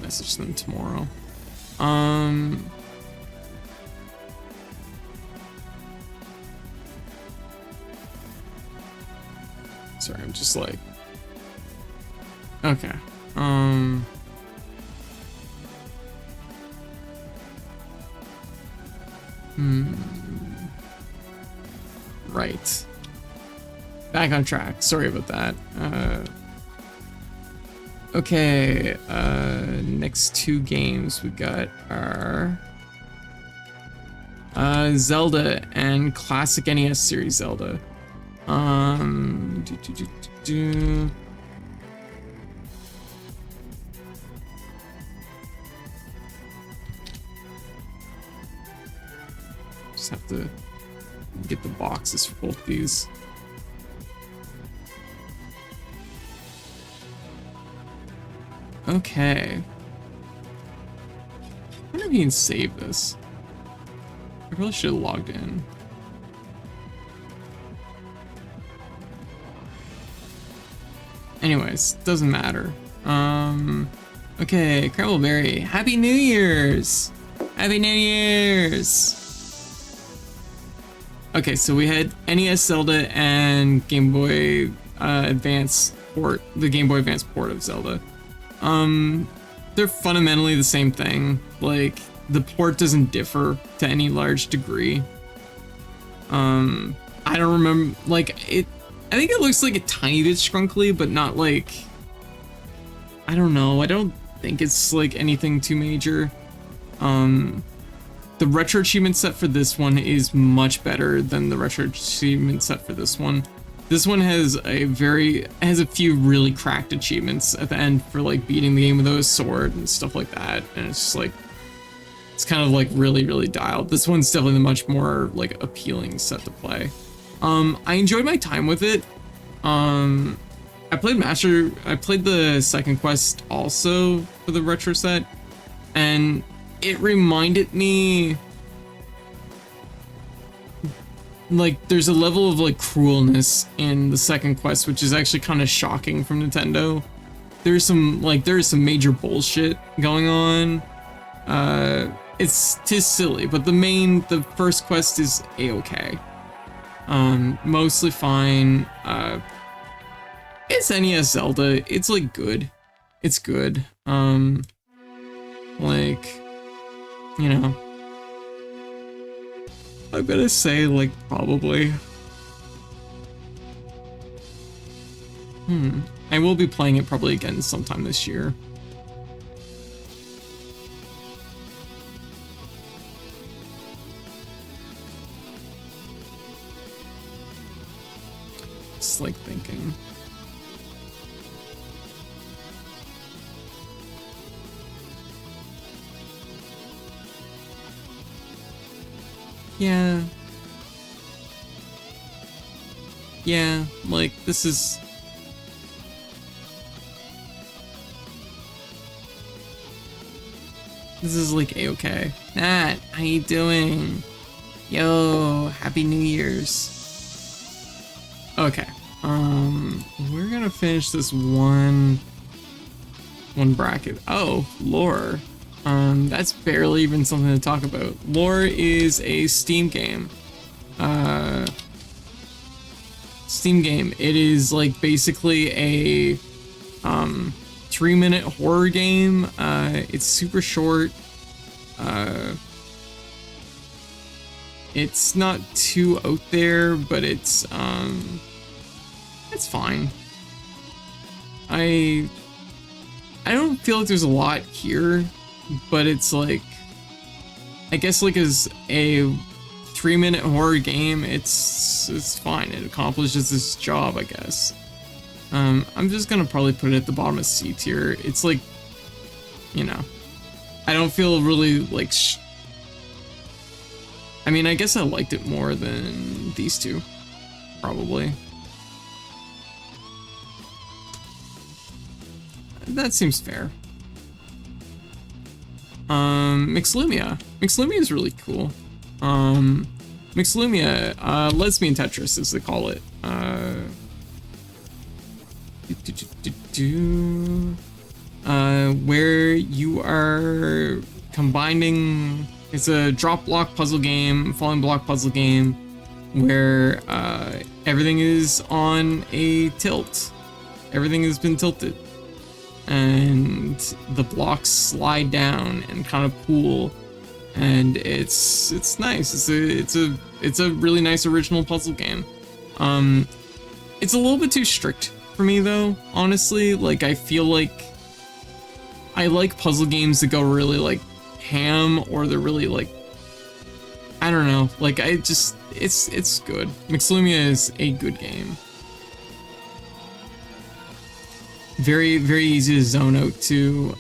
A: message to them tomorrow. Sorry, I'm just like, okay, right, back on track, sorry about that. Okay, next two games we got are Zelda and classic NES series Zelda. Just have to get the boxes for both these. Okay. I wonder if you can save this. I really should have logged in. Anyways, doesn't matter. Okay, Crabbleberry, Happy New Year's! Happy New Year's! Okay, so we had NES Zelda and Game Boy Advance port, the Game Boy Advance port of Zelda. They're fundamentally the same thing. Like, the port doesn't differ to any large degree. I don't remember, like, I think it looks like a tiny bit scrunkly, but not like, I don't know, I don't think it's like anything too major. The retro achievement set for this one is much better than the retro achievement set for this one. This one has a few really cracked achievements at the end for like beating the game with a sword and stuff like that, and it's just like, it's kind of like really, really dialed. This one's definitely the much more like appealing set to play. I enjoyed my time with it. I played the second quest also for the retro set, and it reminded me, like, there's a level of like cruelness in the second quest, which is actually kind of shocking from Nintendo. There's some major bullshit going on. Tis silly, but the first quest is a-okay. Mostly fine. It's NES Zelda. It's like good. It's good. Like, you know, I'm gonna say like probably. I will be playing it probably again sometime this year. Just like thinking. Yeah, like this is like a-okay. Nat, how you doing? Yo, Happy New Year's. Okay, we're gonna finish this one bracket. Oh, lore. That's barely even something to talk about. Lore is a Steam game. It is like basically a 3-minute horror game. It's super short. It's not too out there, but it's fine. I don't feel like there's a lot here, but it's like, I guess like as a 3-minute horror game, it's fine. It accomplishes its job, I guess. I'm just gonna probably put it at the bottom of C tier. It's like, you know, I don't feel really like I mean, I guess I liked it more than these two, probably. That seems fair. Mixlumia. Mixlumia is really cool. Mixlumia, lesbian Tetris as they call it. Where you are combining, it's a drop block puzzle game, falling block puzzle game, where everything is on a tilt. Everything has been tilted, and the blocks slide down and kind of pool, and it's nice. It's a really nice original puzzle game. It's a little bit too strict for me though, honestly. Like, I feel like I like puzzle games that go really like ham, or they're really like, I don't know. Like, I just, it's good. Mixlumia is a good game. Very, very easy to zone out to.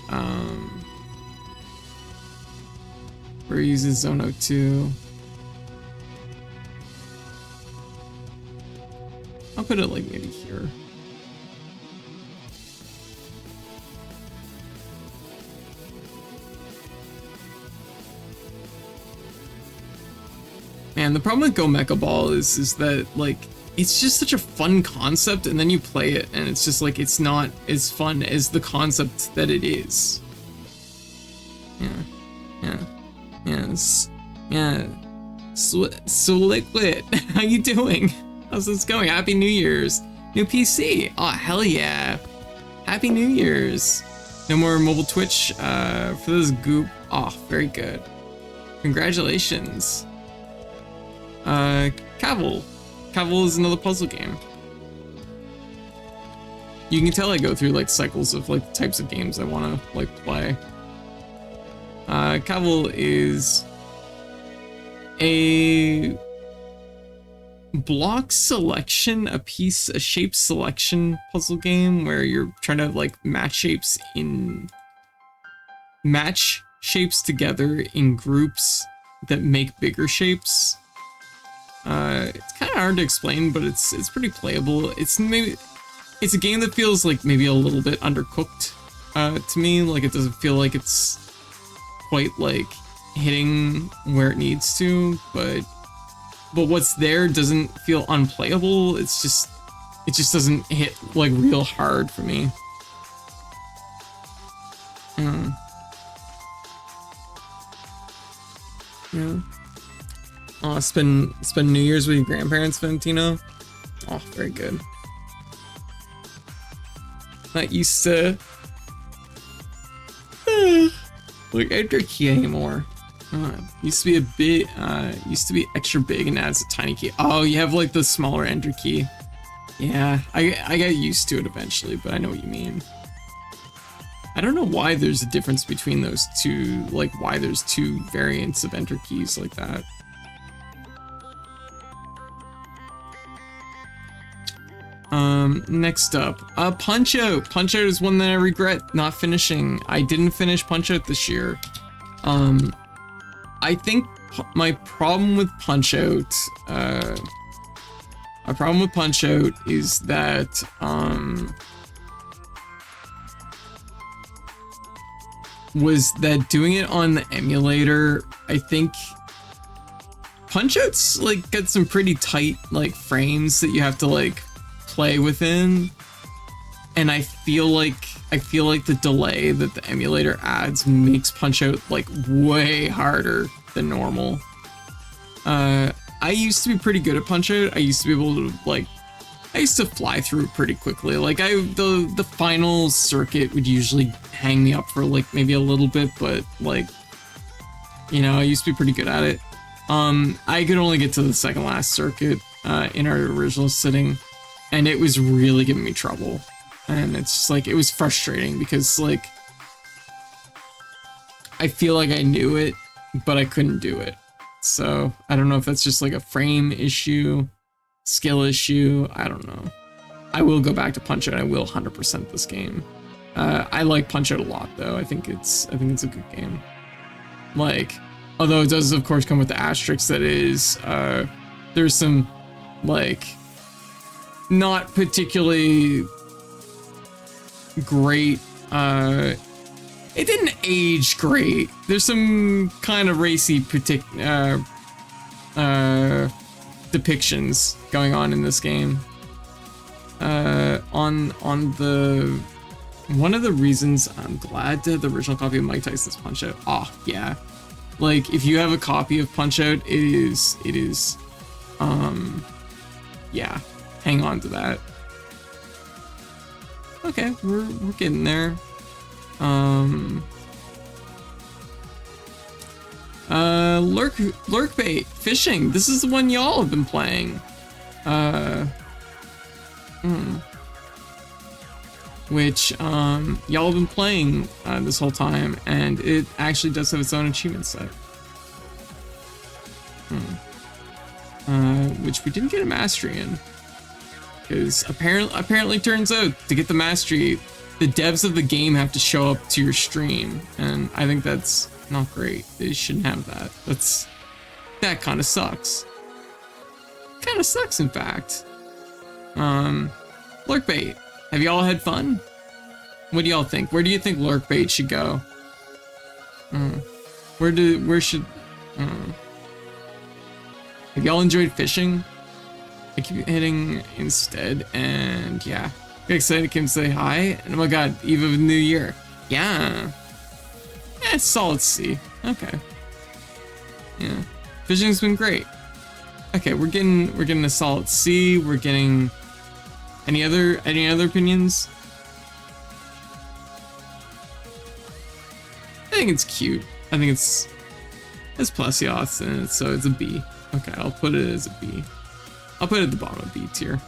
A: Very easy to zone out to. I'll put it like maybe here. Man, the problem with Go Mecha Ball is that, like, it's just such a fun concept, and then you play it, and it's just like, it's not as fun as the concept that it is. So Liquid, how you doing? How's this going? Happy New Year's. New PC. Oh, hell yeah. Happy New Year's. No more mobile Twitch for this goop. Oh, very good. Congratulations. Cavil. Cavil is another puzzle game. You can tell I go through like cycles of like types of games I want to like play. Cavil is a block selection, a shape selection puzzle game where you're trying to like match shapes together in groups that make bigger shapes. It's kind of hard to explain, but it's pretty playable. It's a game that feels like maybe a little bit undercooked to me. Like, it doesn't feel like it's quite like hitting where it needs to, but what's there doesn't feel unplayable. It just doesn't hit like real hard for me. Yeah. Oh, spend New Year's with your grandparents, Valentino. Oh, very good. Not used to like enter key anymore. Used to be extra big, and now it's a tiny key. Oh, you have like the smaller enter key. Yeah, I got used to it eventually, but I know what you mean. I don't know why there's a difference between those two, like why there's two variants of enter keys like that. Next up, Punch Out. Punch Out is one that I regret not finishing. I didn't finish Punch Out this year. I think my problem with Punch Out, is that, was that doing it on the emulator, I think Punch Out's like got some pretty tight like frames that you have to like play within, and I feel like the delay that the emulator adds makes Punch Out like way harder than normal. I used to be pretty good at Punch Out. I used to be able to like, I used to fly through it pretty quickly. Like the final circuit would usually hang me up for like maybe a little bit, but like, you know, I used to be pretty good at it. I could only get to the second last circuit in our original sitting, and it was really giving me trouble. And it's just like, it was frustrating because like, I feel like I knew it, but I couldn't do it. So I don't know if that's just like a frame issue, skill issue, I don't know. I will go back to Punch Out. I will 100% this game. I like Punch Out a lot though. I think it's a good game. Like, although it does of course come with the asterisk that is, there's some like not particularly great, it didn't age great. There's some kind of racy depictions going on in this game. One of the reasons I'm glad to have the original copy of Mike Tyson's Punch Out. Oh yeah, like if you have a copy of Punch Out, it is yeah, hang on to that. Okay, we're getting there. Lurkbait fishing. This is the one y'all have been playing. Which y'all have been playing this whole time, and it actually does have its own achievement set. which we didn't get a mastery in. Because apparently turns out to get the mastery, the devs of the game have to show up to your stream, and I think that's not great. They shouldn't have that. That kind of sucks. Kind of sucks, in fact. Lurkbait, have y'all had fun? What do y'all think? Where do you think Lurkbait should go? Where should? Have y'all enjoyed fishing? I keep hitting instead, and yeah. Get excited, came to say hi, and oh my god, Eve of the New Year. Yeah. Solid C. Okay. Yeah. Fishing's been great. Okay, we're getting a solid C. We're getting any other opinions? I think it's cute. I think it's plus yachts in it, so it's a B. Okay, I'll put it as a B. I'll put it at the bottom of B tier.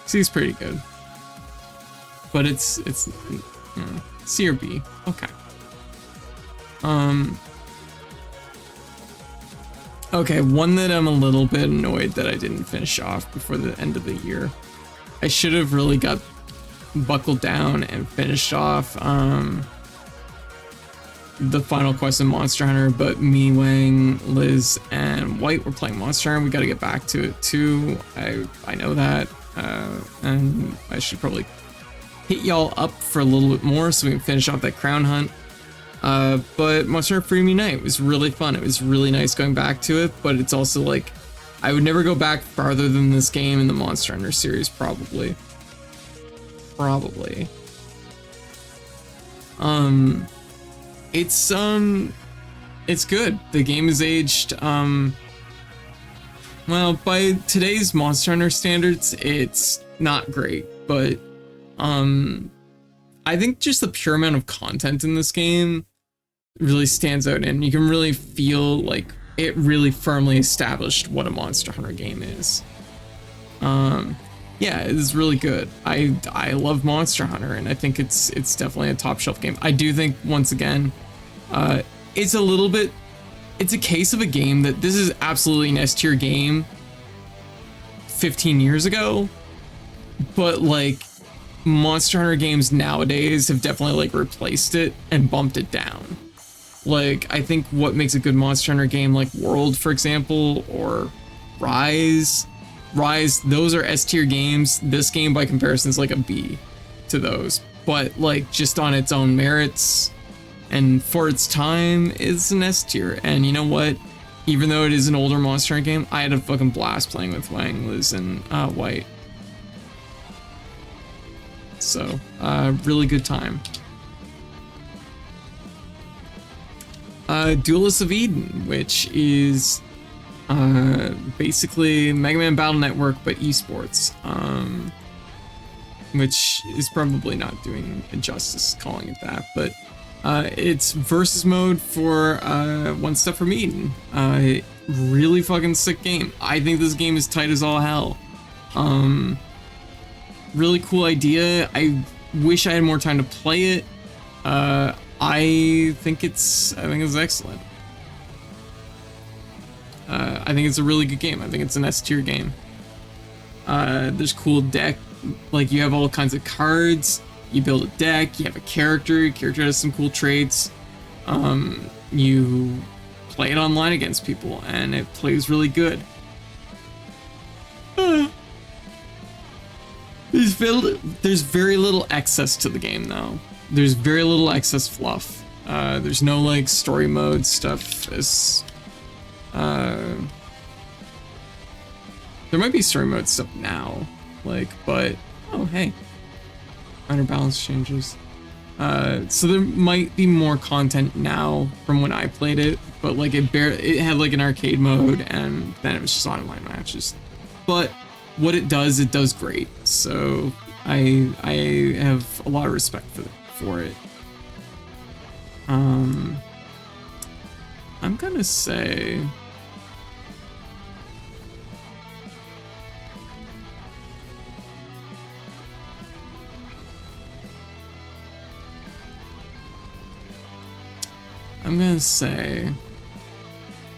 A: C's pretty good, but it's C or B. Okay. Okay, one that I'm a little bit annoyed that I didn't finish off before the end of the year. I should have really got buckled down and finished off the final quest in Monster Hunter, but me, Wang, Liz, and White were playing Monster Hunter. We got to get back to it too. I know that, and I should probably hit y'all up for a little bit more so we can finish off that crown hunt. But Monster Hunter Freedom Unite was really fun. It was really nice going back to it, but it's also like I would never go back farther than this game in the Monster Hunter series, probably. It's good. The game is aged, well, by today's Monster Hunter standards, it's not great, but, I think just the pure amount of content in this game really stands out, and you can really feel like it really firmly established what a Monster Hunter game is. Yeah, it's really good. I love Monster Hunter, and I think it's definitely a top shelf game. I do think, once again, it's a case of a game that this is absolutely an S tier game 15 years ago, but like Monster Hunter games nowadays have definitely like replaced it and bumped it down. Like, I think what makes a good Monster Hunter game, like World, for example, or Rise, those are S tier games. This game, by comparison, is like a B to those. But like, just on its own merits and for its time, it's an S tier. And you know what? Even though it is an older Monster Hunter game, I had a fucking blast playing with Wang, Liz, and White. So, really good time. Duelists of Eden, which is basically Mega Man Battle Network but esports, which is probably not doing justice calling it that, but it's versus mode for One Step from Eden. Really fucking sick game. I think this game is tight as all hell. Really cool idea. I wish I had more time to play it. I think it's excellent. I think it's a really good game. I think it's an S tier game. There's cool deck, like you have all kinds of cards. You build a deck. You have a character. Your character has some cool traits. You play it online against people, and it plays really good. There's very little excess to the game, though. There's very little excess fluff. There's no like story mode stuff. There might be story mode stuff now, like, but oh hey, minor balance changes. So there might be more content now from when I played it, but like it had like an arcade mode, and then it was just online matches. But what it does great. So I have a lot of respect for it. I'm gonna say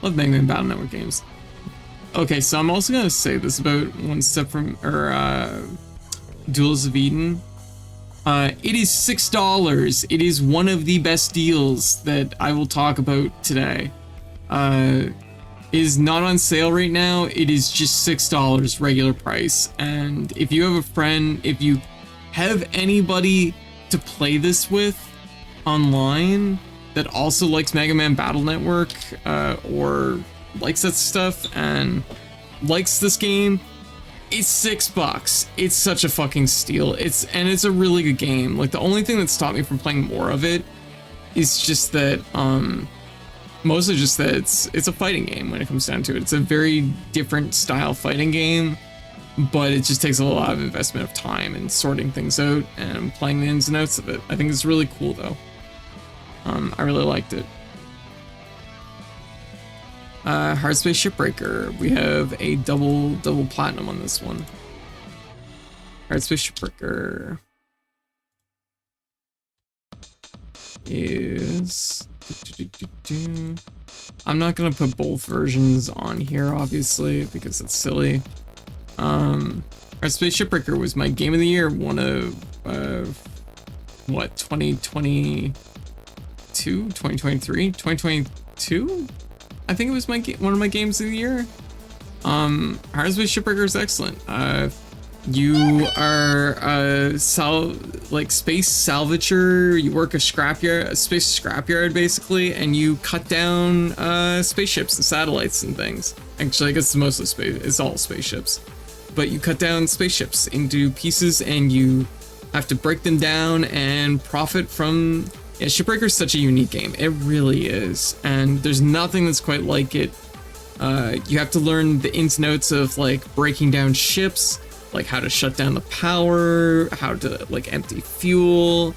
A: Love Mega Man Battle Network games. Okay, so I'm also gonna say this about One Step from, Duels of Eden. It is $6. It is one of the best deals that I will talk about today. It is not on sale right now. It is just $6 regular price. And if you have a friend, if you have anybody to play this with online that also likes Mega Man Battle Network, or likes that stuff and likes this game, it's $6. It's such a fucking steal. It's a really good game. Like, the only thing that stopped me from playing more of it is just that, mostly just that it's a fighting game when it comes down to it. It's a very different style fighting game, but it just takes a lot of investment of time and sorting things out and playing the ins and outs of it. I think it's really cool though. I really liked it. Hard Space Shipbreaker. We have a double platinum on this one. Hard Space Shipbreaker is... I'm not gonna put both versions on here, obviously, because it's silly. Hard Space Shipbreaker was my game of the year, one of, what, 2022? 2023? 2022? I think it was one of my games of the year. Hard Space Shipbreaker is excellent. You are a space salvager. You work a space scrapyard basically, and you cut down spaceships and satellites and things. Actually, I guess it's mostly space. It's all spaceships, but you cut down spaceships into pieces, and you have to break them down and profit from. Yeah, Shipbreaker is such a unique game. It really is, and there's nothing that's quite like it. You have to learn the ins and outs of like breaking down ships, like how to shut down the power, how to like empty fuel.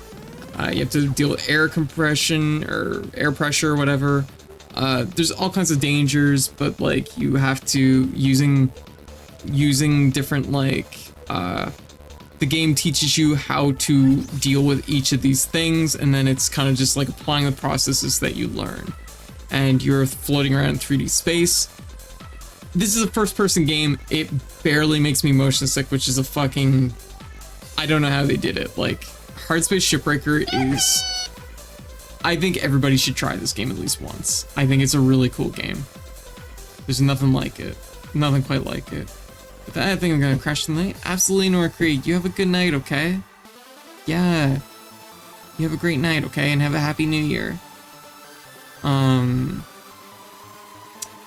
A: You have to deal with air compression or air pressure or whatever. There's all kinds of dangers, but like you have to using different like the game teaches you how to deal with each of these things, and then it's kind of just like applying the processes that you learn. And you're floating around in 3D space. This is a first-person game. It barely makes me motion sick, which is a fucking... I don't know how they did it. Like, Hard Space Shipbreaker is... I think everybody should try this game at least once. I think it's a really cool game. There's nothing like it. Nothing quite like it. With that, I think I'm gonna crash tonight. Absolutely, Nora Creed. You have a good night, okay? Yeah. You have a great night, okay? And have a happy new year.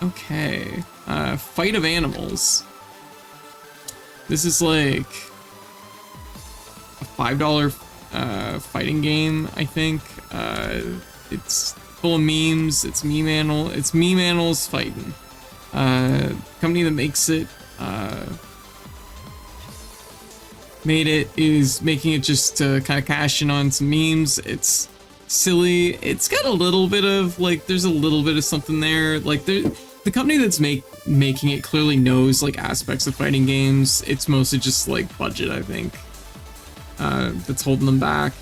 A: Okay. Fight of Animals. This is like a $5 fighting game, I think. It's full of memes. It's meme animals fighting. Company that makes it is making it just to kind of cash in on some memes. It's silly. It's got a little bit of like, there's a little bit of something there. Like the company that's making it clearly knows like aspects of fighting games. It's mostly just like budget, I think, that's holding them back.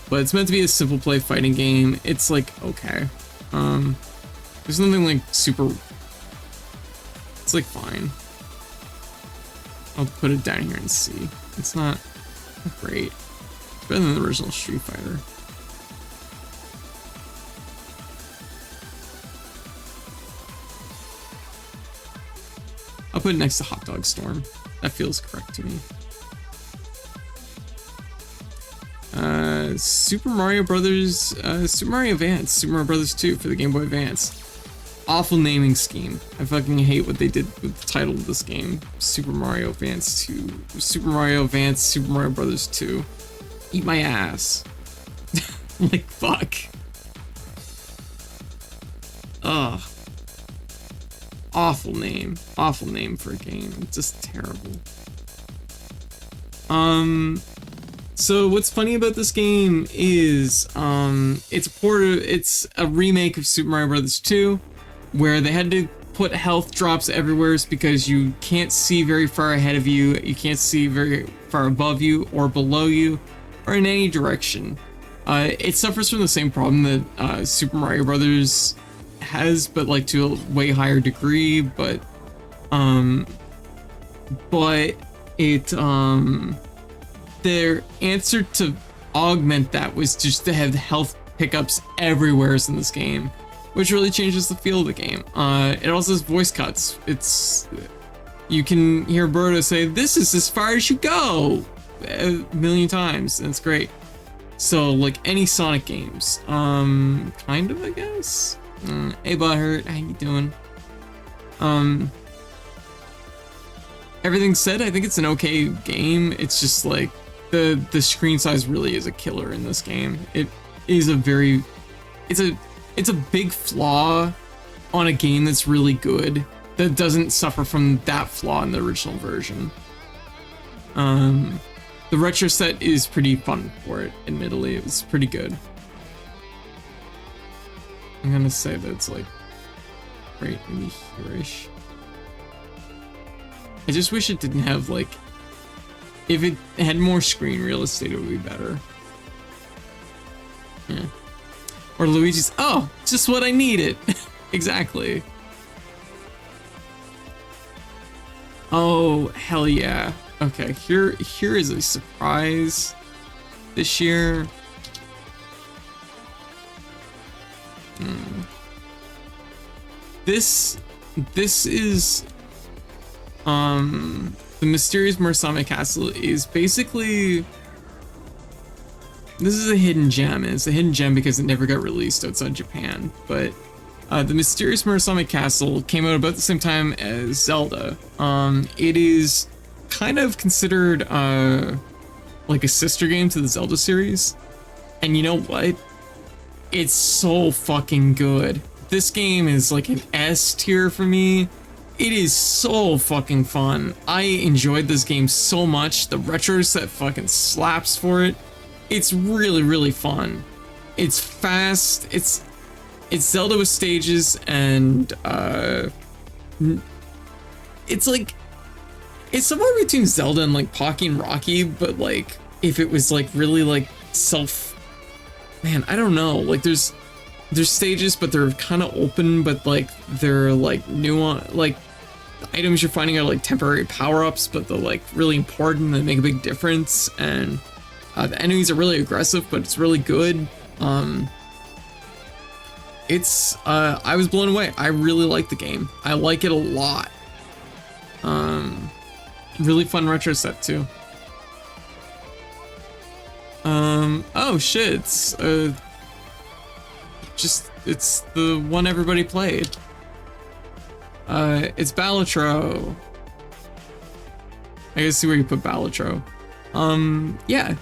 A: But it's meant to be a simple play fighting game. It's like okay. There's nothing like super. It's like fine. I'll put it down here and see. It's not great. It's better than the original Street Fighter. I'll put it next to Hot Dog Storm. That feels correct to me. Super Mario Brothers, Super Mario Advance, Super Mario Brothers 2 for the Game Boy Advance. Awful naming scheme. I fucking hate what they did with the title of this game. Super Mario Advance 2. Super Mario Advance, Super Mario Brothers 2. Eat my ass. Like, fuck. Ugh. Awful name. Awful name for a game. Just terrible. So what's funny about this game is, it's a remake of Super Mario Brothers 2, where they had to put health drops everywhere because you can't see very far ahead of you, you can't see very far above you or below you, or in any direction. It suffers from the same problem that Super Mario Brothers has, but like to a way higher degree, but it their answer to augment that was just to have health pickups everywhere in this game, which really changes the feel of the game. It also has voice cuts. You can hear Birdo say, "This is as far as you go," a million times, and it's great. So like any Sonic games, kind of, I guess. Hey Butthurt, how you doing? Everything said, I think it's an okay game. It's just like the screen size really is a killer in this game. It is it's a big flaw on a game that's really good that doesn't suffer from that flaw in the original version. The retro set is pretty fun for it, admittedly. It was pretty good. I'm gonna say that it's like right maybe here-ish. I just wish it didn't have like, if it had more screen real estate, it would be better. Yeah. Or Luigi's, oh, just what I needed. Exactly. Oh, hell yeah. Okay, here is a surprise this year. This is the Mysterious Murasame Castle is basically, this is a hidden gem, and it's a hidden gem because it never got released outside Japan, but the Mysterious Murasame Castle came out about the same time as Zelda. It is kind of considered like a sister game to the Zelda series, and you know what? It's so fucking good. This game is like an S tier for me. It is so fucking fun. I enjoyed this game so much. The retro set fucking slaps for it. It's really, really fun. It's fast. It's Zelda with stages, and it's like, it's somewhere between Zelda and like Pocky and Rocky, but like if it was like really like man, I don't know. Like there's stages, but they're kind of open, but like they're like nuanced. Like the items you're finding are like temporary power-ups, but they're like really important. They make a big difference, and the enemies are really aggressive, but it's really good. I was blown away. I really like the game. I like it a lot. Really fun retro set too. Oh shit, it's the one everybody played. It's Balatro. I gotta see where you put Balatro. Yeah.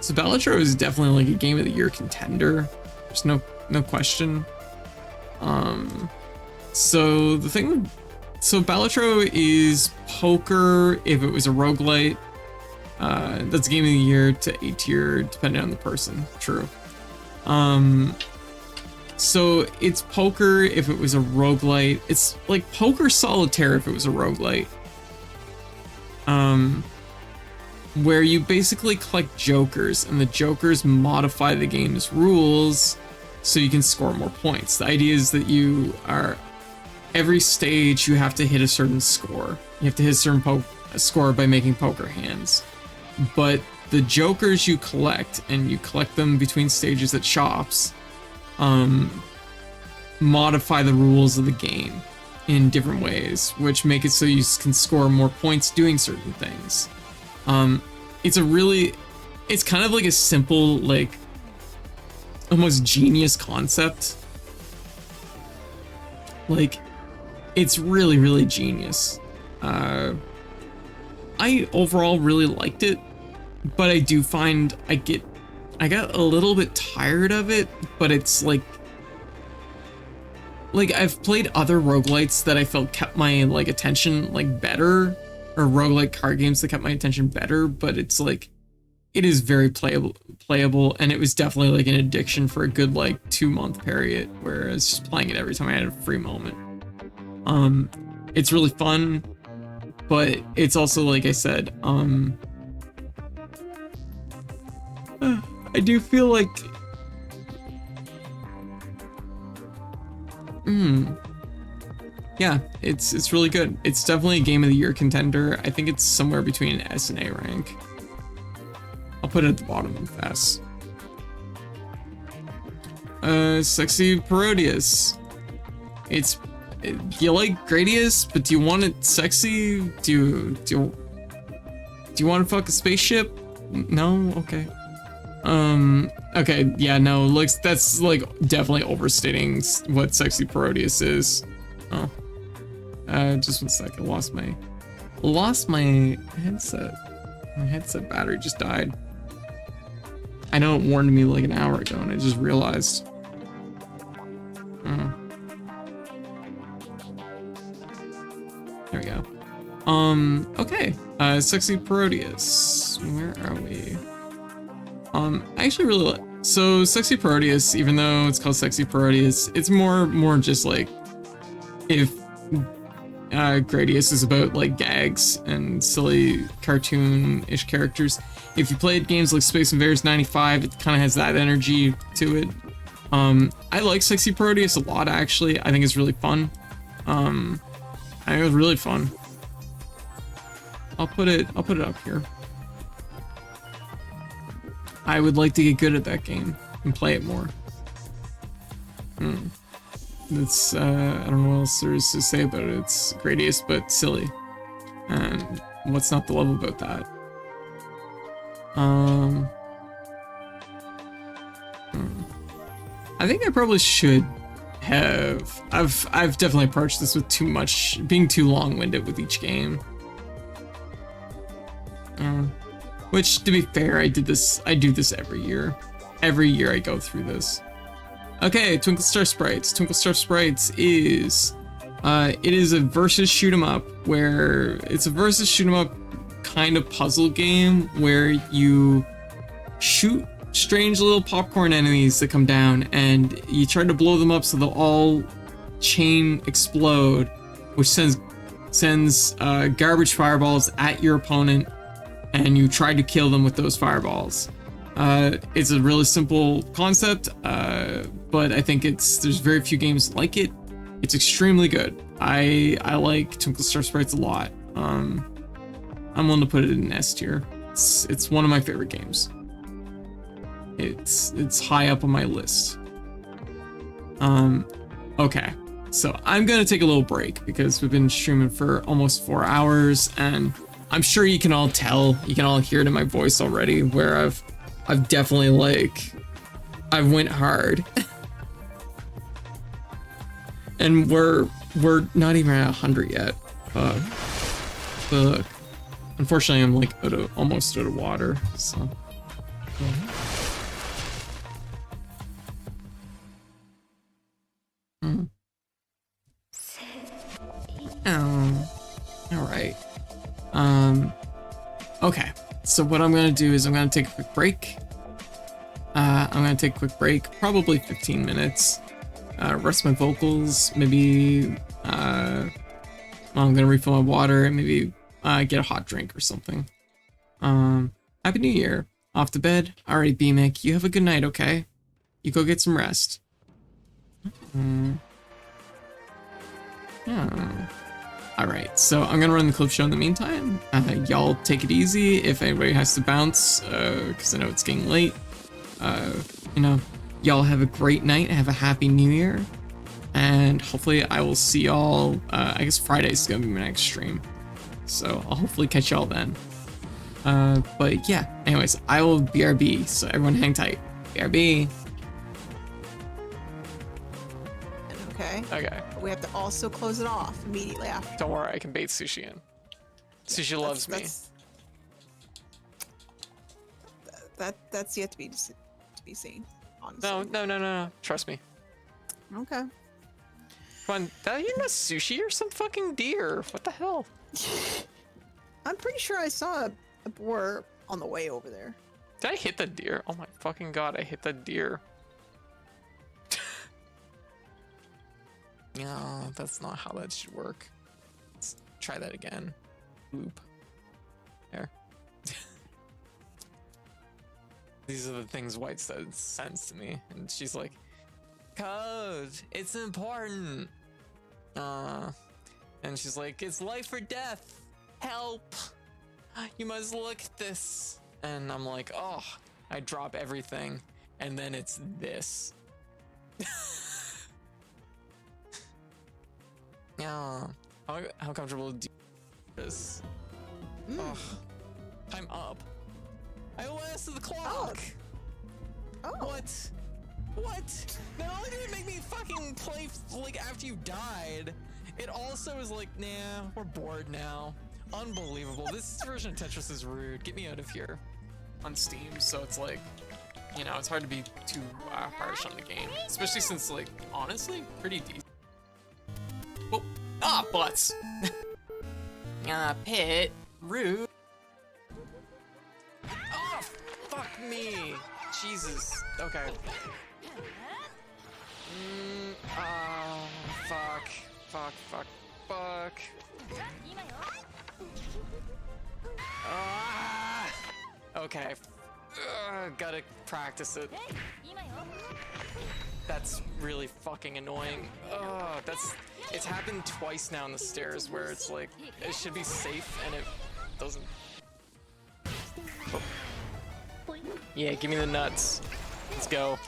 A: So Balatro is definitely like a game of the year contender. There's no question. So the thing, so Balatro is poker if it was a roguelite. That's game of the year to A tier, depending on the person. True. So it's poker if it was a roguelite. It's like poker solitaire if it was a roguelite. Where you basically collect jokers, and the jokers modify the game's rules so you can score more points. The idea is that every stage you have to hit a certain score. You have to hit a certain score by making poker hands. But the jokers you collect, and you collect them between stages at shops, modify the rules of the game in different ways, which make it so you can score more points doing certain things. It's kind of like a simple, like, almost genius concept. Like, it's really, really genius. I overall really liked it, but I do find I got a little bit tired of it, but it's like I've played other roguelites that I felt kept my like attention like better, or roguelike card games that kept my attention better, but it's like, it is very playable, and it was definitely like an addiction for a good like 2-month period where I was just playing it every time I had a free moment. It's really fun, but it's also, like I said, I do feel like Yeah, it's really good. It's definitely a game of the year contender. I think it's somewhere between an S and A rank. I'll put it at the bottom of S. Sexy Parodius. You like Gradius, but do you want it sexy? Do you want to fuck a spaceship? No? Okay. Okay, yeah, no, that's like definitely overstating what Sexy Parodius is. Oh. Just 1 second, lost my headset. My headset battery just died. I know it warned me like an hour ago and I just realized. There we go. Okay. Sexy Parodius. Where are we? I actually really like, so Sexy Parodius, even though it's called Sexy Parodius, it's more just like if Gradius is about like gags and silly cartoon-ish characters. If you played games like Space Invaders 95, it kind of has that energy to it. I like Sexy Parodius a lot, actually. I think it's really fun. I think it was really fun. I'll put it up here. I would like to get good at that game and play it more. It's, I don't know what else there is to say about it. It's Gradius, but silly. And what's not to love about that? I think I probably should have. I've definitely approached this with being too long-winded with each game. Which, to be fair, I do this every year. Every year I go through this. Okay, Twinkle Star Sprites. Twinkle Star Sprites is, it is a versus shoot 'em up where it's a versus shoot 'em up kind of puzzle game where you shoot strange little popcorn enemies that come down and you try to blow them up so they'll all chain explode, which sends garbage fireballs at your opponent, and you try to kill them with those fireballs. It's a really simple concept, but I think there's very few games like it. It's extremely good. I like Twinkle Star Sprites a lot. I'm willing to put it in S tier. It's one of my favorite games. It's high up on my list. Okay, so I'm gonna take a little break because we've been streaming for almost 4 hours, and I'm sure you can all tell, you can all hear it in my voice already, where I've definitely I've went hard. And we're not even at 100 yet. Fuck. Unfortunately, I'm almost out of water, so. All right. Okay. So what I'm gonna do is I'm gonna take a quick break. Probably 15 minutes. Rest my vocals, maybe, I'm gonna refill my water and maybe, get a hot drink or something. Happy New Year. Off to bed? Alright, B-Mick, you have a good night, okay? You go get some rest. Alright, so I'm gonna run the clip show in the meantime. Y'all take it easy if anybody has to bounce, because I know it's getting late. Y'all have a great night, have a happy new year, and hopefully I will see y'all, I guess Friday's gonna be my next stream, so I'll hopefully catch y'all then. But yeah, anyways, I will BRB, so everyone hang tight. BRB.
D: Okay.
B: Okay.
D: We have to also close it off immediately after.
B: Don't worry, I can bait Sushi in. Sushi loves me.
D: That's yet to be seen. Honestly.
B: No. Trust me.
D: Okay.
B: Come on, are you not Sushi or some fucking deer? What the hell?
D: I'm pretty sure I saw a boar on the way over there.
B: Did I hit the deer? Oh my fucking god, I hit the deer. No, that's not how that should work. Let's try that again. Loop. There. These are the things White said sends to me, and she's like, Code, it's important. And she's like, it's life or death. Help. You must look at this. And I'm like, oh, I drop everything. And then it's this. Yeah. How comfortable do you this? Ugh. Time up. I lasted the clock.
D: Oh.
B: What? What? Not only did it make me fucking play like after you died, it also is like, nah, we're bored now. Unbelievable. This version of Tetris is rude. Get me out of here.
A: On Steam, so it's like, you know, it's hard to be too harsh on the game, especially since, like, honestly, pretty decent. Oh, butts. Pit, rude.
B: Oh, fuck me. Jesus. Okay. Oh, fuck. Ah! Okay. Gotta practice it. That's really fucking annoying. It's happened twice now on the stairs where it's like, it should be safe and it doesn't. Oh. Yeah, give me the nuts. Let's go.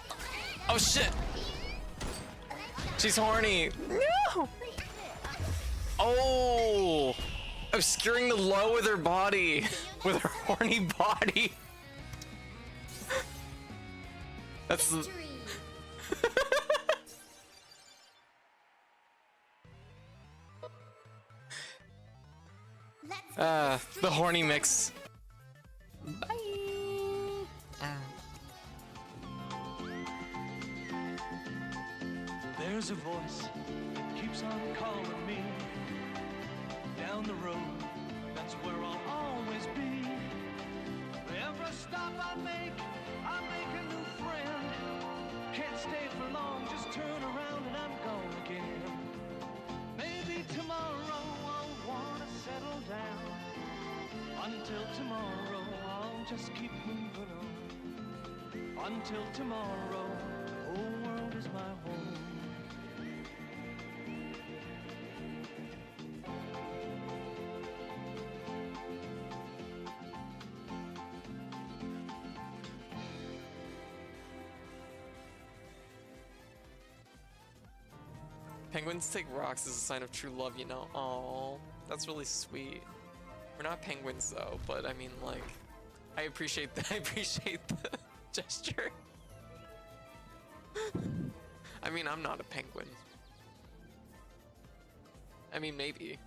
B: Oh shit! She's horny. No! Oh! Obscuring the low with her body. With her horny body. That's the... the horny mix. Bye.
E: There's a voice that keeps on calling me down the road. That's where I'll always be. Every stop I make a new friend. Can't stay for long, just turn around and I'm gone again. Maybe tomorrow I'll wanna settle down. Until tomorrow I'll just keep moving on. Until tomorrow, the whole world is my home.
B: Penguins take rocks as a sign of true love, you know? Oh, that's really sweet. We're not penguins though, but I mean, like, I appreciate the gesture. I mean, I'm not a penguin. I mean, maybe.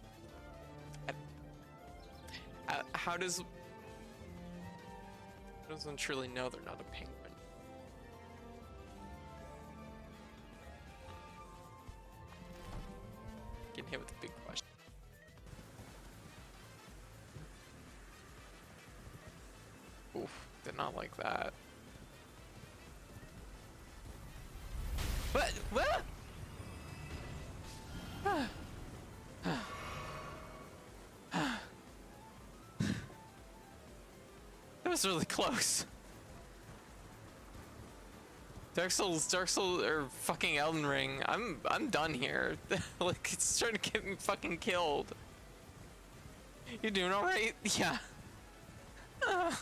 B: How does one truly know they're not a penguin? Getting hit with a big question. Oof, did not like that. What? What? That was really close. Dark Souls, or fucking Elden Ring. I'm done here. Like, it's starting to get me fucking killed. You doing all right? Yeah. That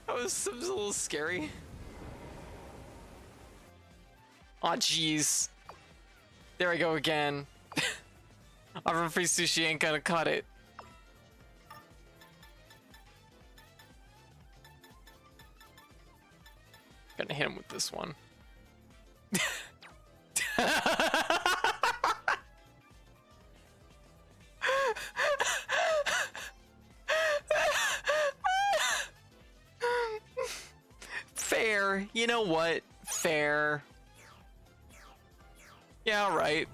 B: was a little scary. Aw, jeez. There I go again. Offering free sushi ain't gonna cut it. Gonna hit him with this one. Fair. You know what? Fair. Yeah, alright.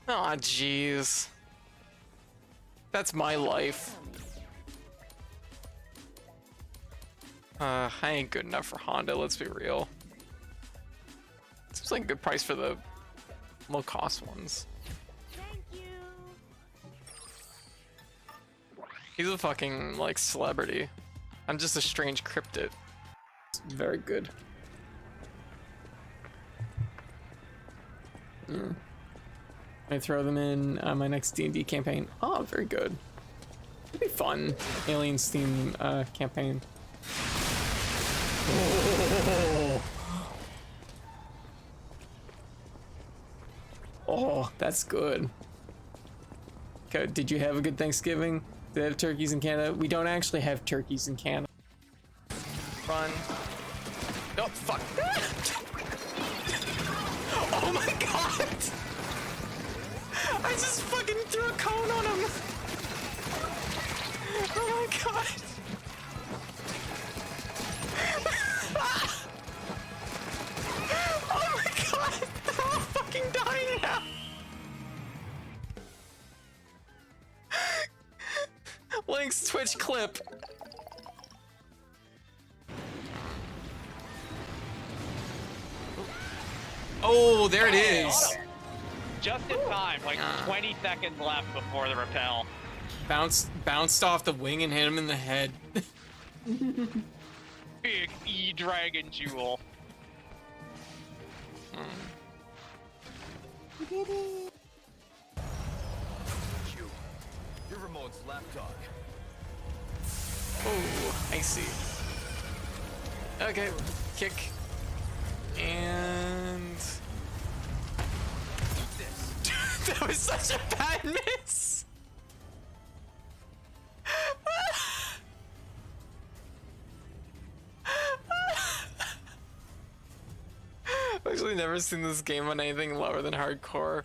B: Aw, jeez. That's my life. I ain't good enough for Honda, let's be real. Seems like a good price for the low cost ones.
F: Thank you.
B: He's a fucking, like, celebrity. I'm just a strange cryptid. Very good.
A: I throw them in my next D&D campaign. Oh, very good. It'd be fun. Aliens theme campaign. Oh. Oh, that's good. Okay, did you have a good Thanksgiving? Do they have turkeys in Canada? We don't actually have turkeys in Canada.
B: Run. Oh, fuck. Oh my god! I just fucking threw a cone on him! Oh my god! Oh my god! They're all fucking dying now! Link's Twitch clip.
A: Oh, there it is.
F: Just in time, like 20 seconds left before the repel.
A: Bounced off the wing and hit him in the head.
F: Big E-Dragon Jewel.
E: Your remote's laptop.
B: Oh, I see. Okay, kick. And... that was such a bad miss! I've actually never seen this game on anything lower than hardcore.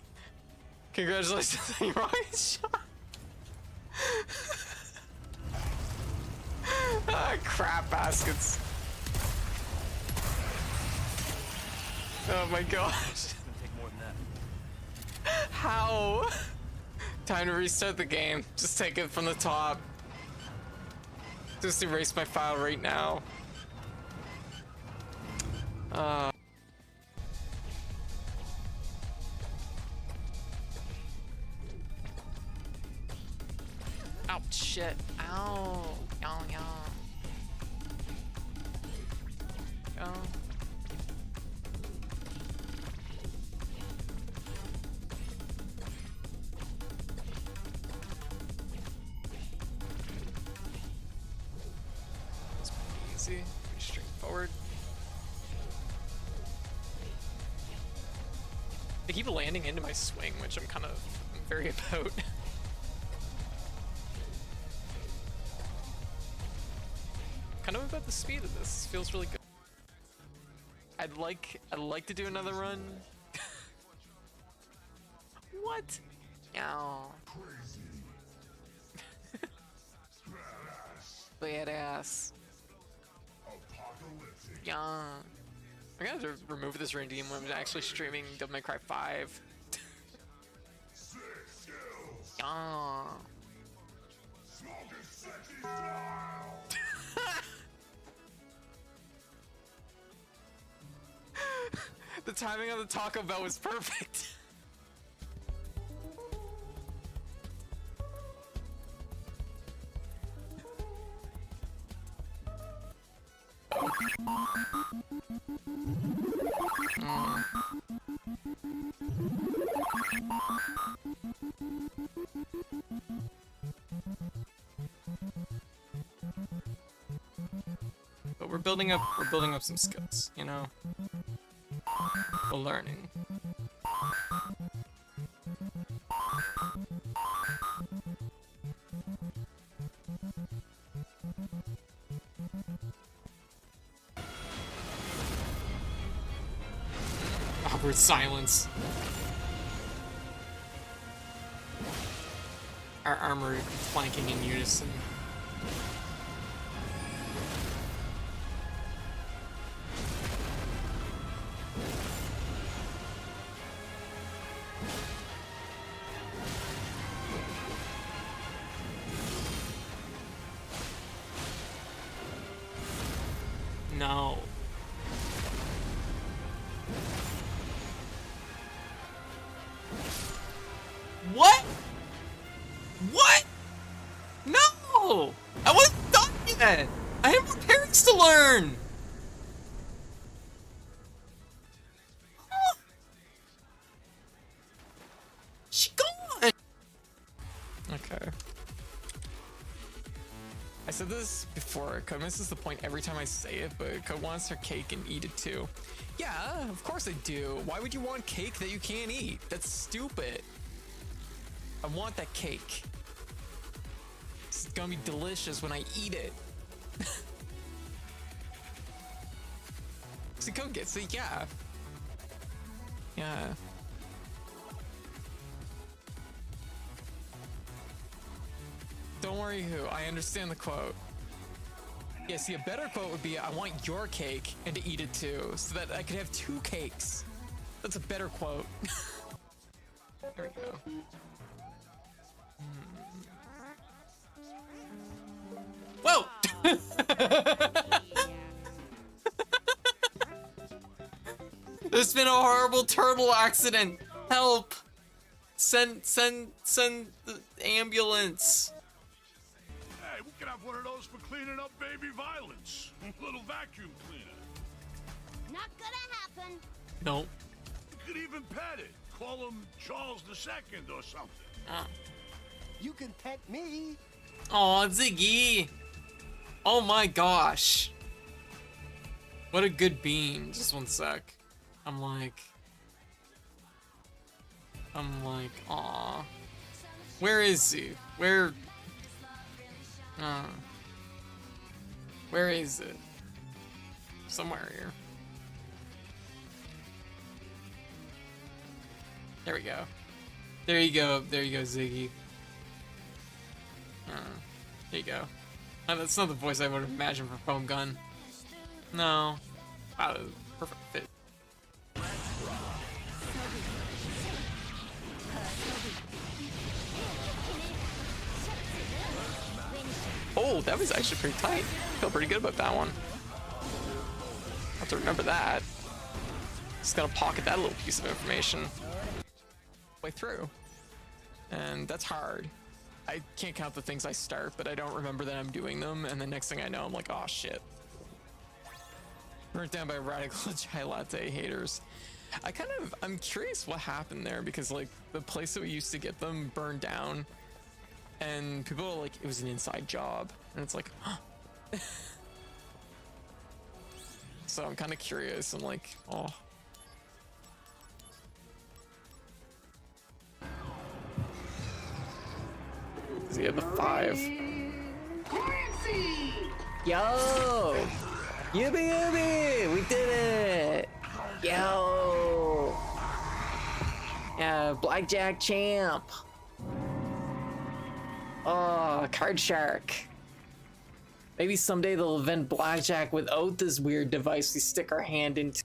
B: Congratulations on your rocket shot! Ah, crap baskets. Oh my gosh. How? Time to restart the game. Just take it from the top. Just erase my file right now. Ow, shit. Ow. Ow, ow. Ow. It's pretty easy, pretty straightforward. They keep landing into my swing, which I'm very about. Kind of about the speed of this. Feels really good. I'd like to do another run. What? Ow. Badass. Yeah. I'm gonna have to remove this redeem when I'm actually streaming Devil May Cry 5. Yeah. The timing of the Taco Bell was perfect. But we're building up some skills, you know? We're learning. Awkward silence. Our armor flanking in unison. No. What? What? No! I wasn't done yet! I have more parents to learn! before. Code misses the point every time I say it, but Code wants her cake and eat it too. Yeah, of course I do. Why would you want cake that you can't eat? That's stupid. I want that cake. It's gonna be delicious when I eat it. See, Code gets it, yeah. Yeah. Don't worry, who. I understand the quote. Yeah, see, a better quote would be, I want your cake and to eat it too, so that I could have 2 cakes. That's a better quote. There we go. Whoa! There's been a horrible turtle accident. Help! Send the ambulance.
G: Hey, we could have one of those for cleaning up baby violence. A little vacuum cleaner.
H: Not gonna happen.
A: No.
G: You could even pet it. Call him Charles II or something.
I: You can pet me.
A: Aw, Ziggy. Oh my gosh. What a good bean. Just one sec. I'm like, aw. Where is he? Where is it? Somewhere here. There we go. There you go. There you go, Ziggy. There you go. That's not the voice I would have imagined for Foam Gun. No. Wow, perfect fit. Oh, that was actually pretty tight. I feel pretty good about that one. I have to remember that. Just gotta pocket that little piece of information. Way through. And that's hard. I can't count the things I start, but I don't remember that I'm doing them, and the next thing I know, I'm like, oh shit. Burnt down by radical chai latte haters. I'm curious what happened there, because like the place that we used to get them burned down, and people are like, it was an inside job, and it's like, huh. So I'm kind of curious. I'm like, oh. He had the 5. Yo! Yippee yippee! We did it! Yo! Yeah, Blackjack champ! Oh, Card Shark. Maybe someday they'll invent Blackjack without this weird device we stick our hand into.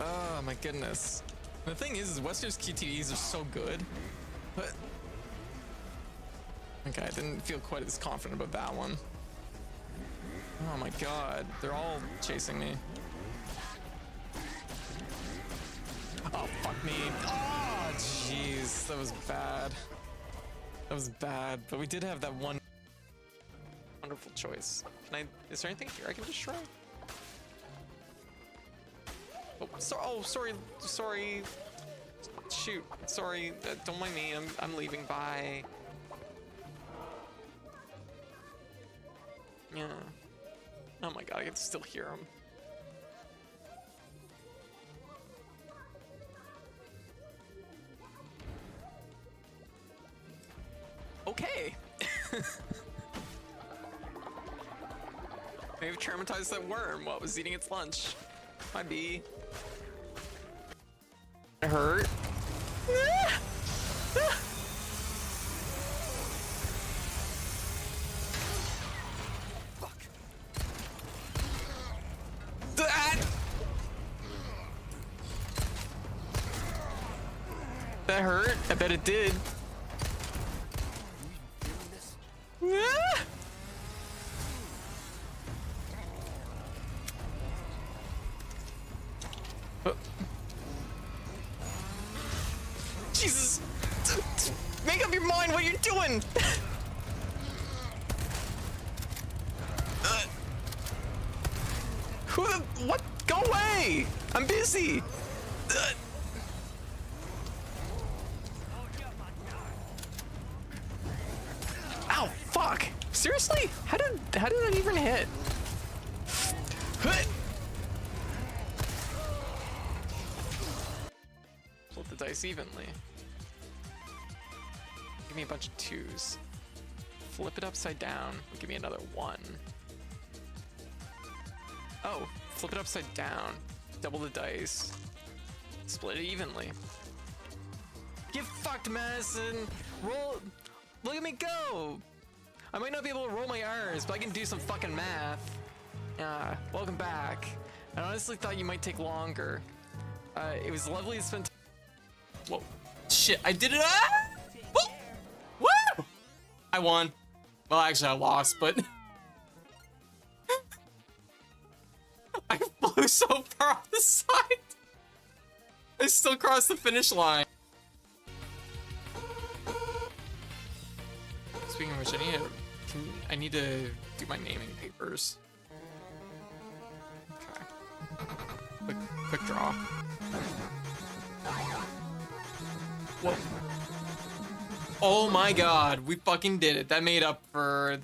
A: Oh my goodness. The thing is Wester's QTEs are so good, but okay, I didn't feel quite as confident about that one. Oh my god, they're all chasing me. Oh, fuck me. Oh, jeez, that was bad. That was bad, but we did have that one wonderful choice. Is there anything here I can destroy? Oh, sorry. Shoot, sorry. Don't mind me. I'm leaving. Bye. Yeah. Oh my god, I can still hear him. Okay. Maybe traumatized that worm while it was eating its lunch. Might be. It hurt. Fuck. That hurt. I bet it did. Jesus! Make up your mind what you're doing! Who the... What? Go away! I'm busy!
B: fuck? Seriously? How did that even hit? Flip the dice evenly. Give me a bunch of 2s. Flip it upside down. Give me another 1. Oh, flip it upside down. Double the dice. Split it evenly. Get fucked, Madison! Roll. Look at me go! I might not be able to roll my R's, but I can do some fucking math. Welcome back. I honestly thought you might take longer. It was lovely to spend.
A: Whoa. Shit, I did it! Ah! Woo! Woo! I won. Well, actually, I lost, but... I flew so far off the side. I still crossed the finish line. Speaking of which, I need to do my naming papers. Okay. Quick draw. Whoa. Oh my god, we fucking did it. That made up for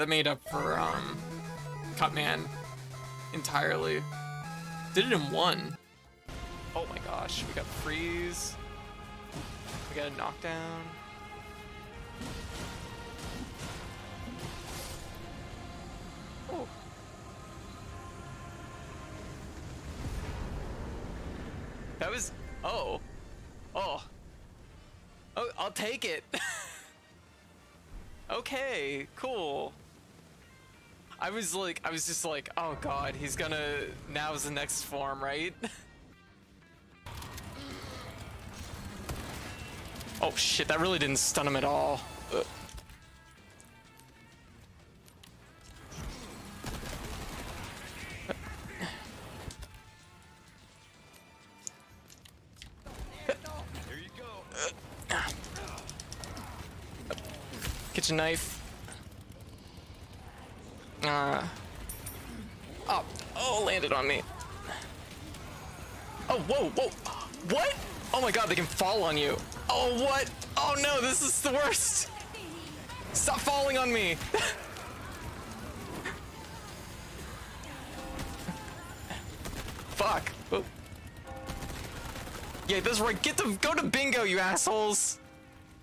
A: Cutman entirely. Did it in 1. Oh my gosh, we got freeze. We got a knockdown. Oh. That was, oh. Oh, I'll take it. Okay, cool. I was just like, oh god, he's gonna, now's the next form, right? Oh shit, that really didn't stun him at all. Ugh. Kitchen knife. Oh, landed on me. Oh, whoa. What? Oh my god, they can fall on you. Oh, what? Oh no, this is the worst. Stop falling on me. Fuck. Oh. Yeah, that's right. Go to bingo, you assholes.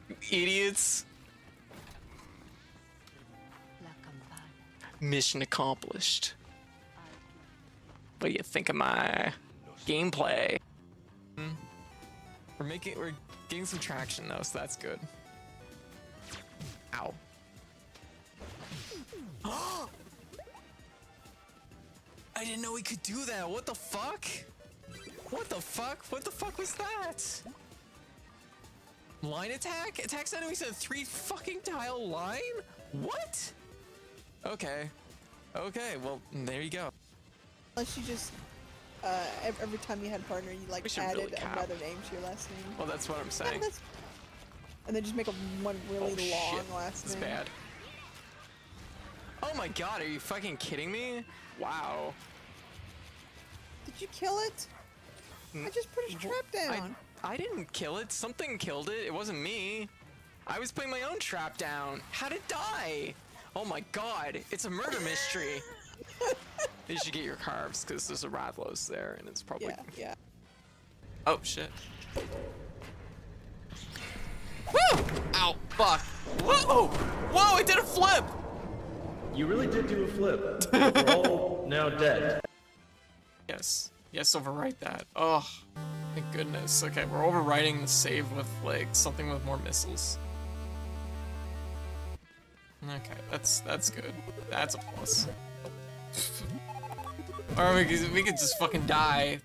A: You idiots. Mission accomplished. What do you think of my gameplay? We're getting some traction though, so that's good. Ow. I didn't know we could do that. What the fuck? What the fuck? What the fuck was that? Line attack? Attacks enemies in a 3 fucking tile line? What? Okay. Okay, well, there you go.
D: Unless you just, every time you had a partner, you like added
B: really
D: another name to your last name.
B: Well, that's what I'm saying.
D: And then just make one really long last
B: That's
D: name.
B: bad. Oh my god, are you fucking kidding me? Wow.
D: Did you kill it? I just put his trap down.
B: I didn't kill it. Something killed it. It wasn't me. I was putting my own trap down. How'd it die? Oh my god, it's a murder mystery. You should get your carves because there's a Radlos there and it's probably...
D: Yeah.
A: Oh shit. Woo! Ow, fuck. Whoa! Whoa, I did a flip!
C: You really did do a flip. We're all now dead.
A: Yes, overwrite that. Oh, thank goodness. Okay, we're overwriting the save with like something with more missiles. Okay, that's good. That's a plus. Or we could just fucking die.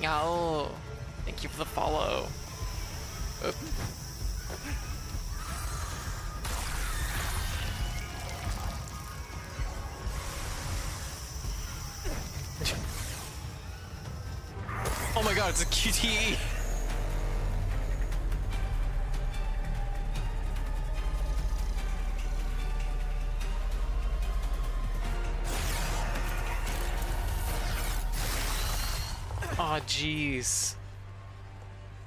A: Yo, thank you for the follow. Oop. Oh my god, it's a QTE. Aw, jeez.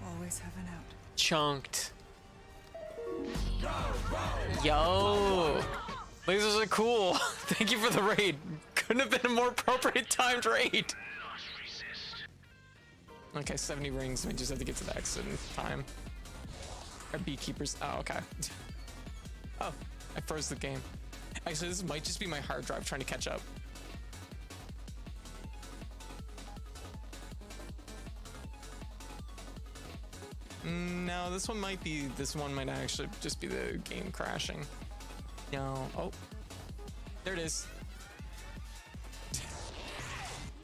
D: Always have an out.
A: Chunked.
B: Yo! Lasers are cool. Thank you for the raid. Couldn't have been a more appropriate timed raid. Okay, 70 rings. We just have to get to the exit in time. Our beekeepers. Oh, okay. Oh, I froze the game. Actually, this might just be my hard drive trying to catch up. No, this one might be. This one might actually just be the game crashing. No. Oh, there it is.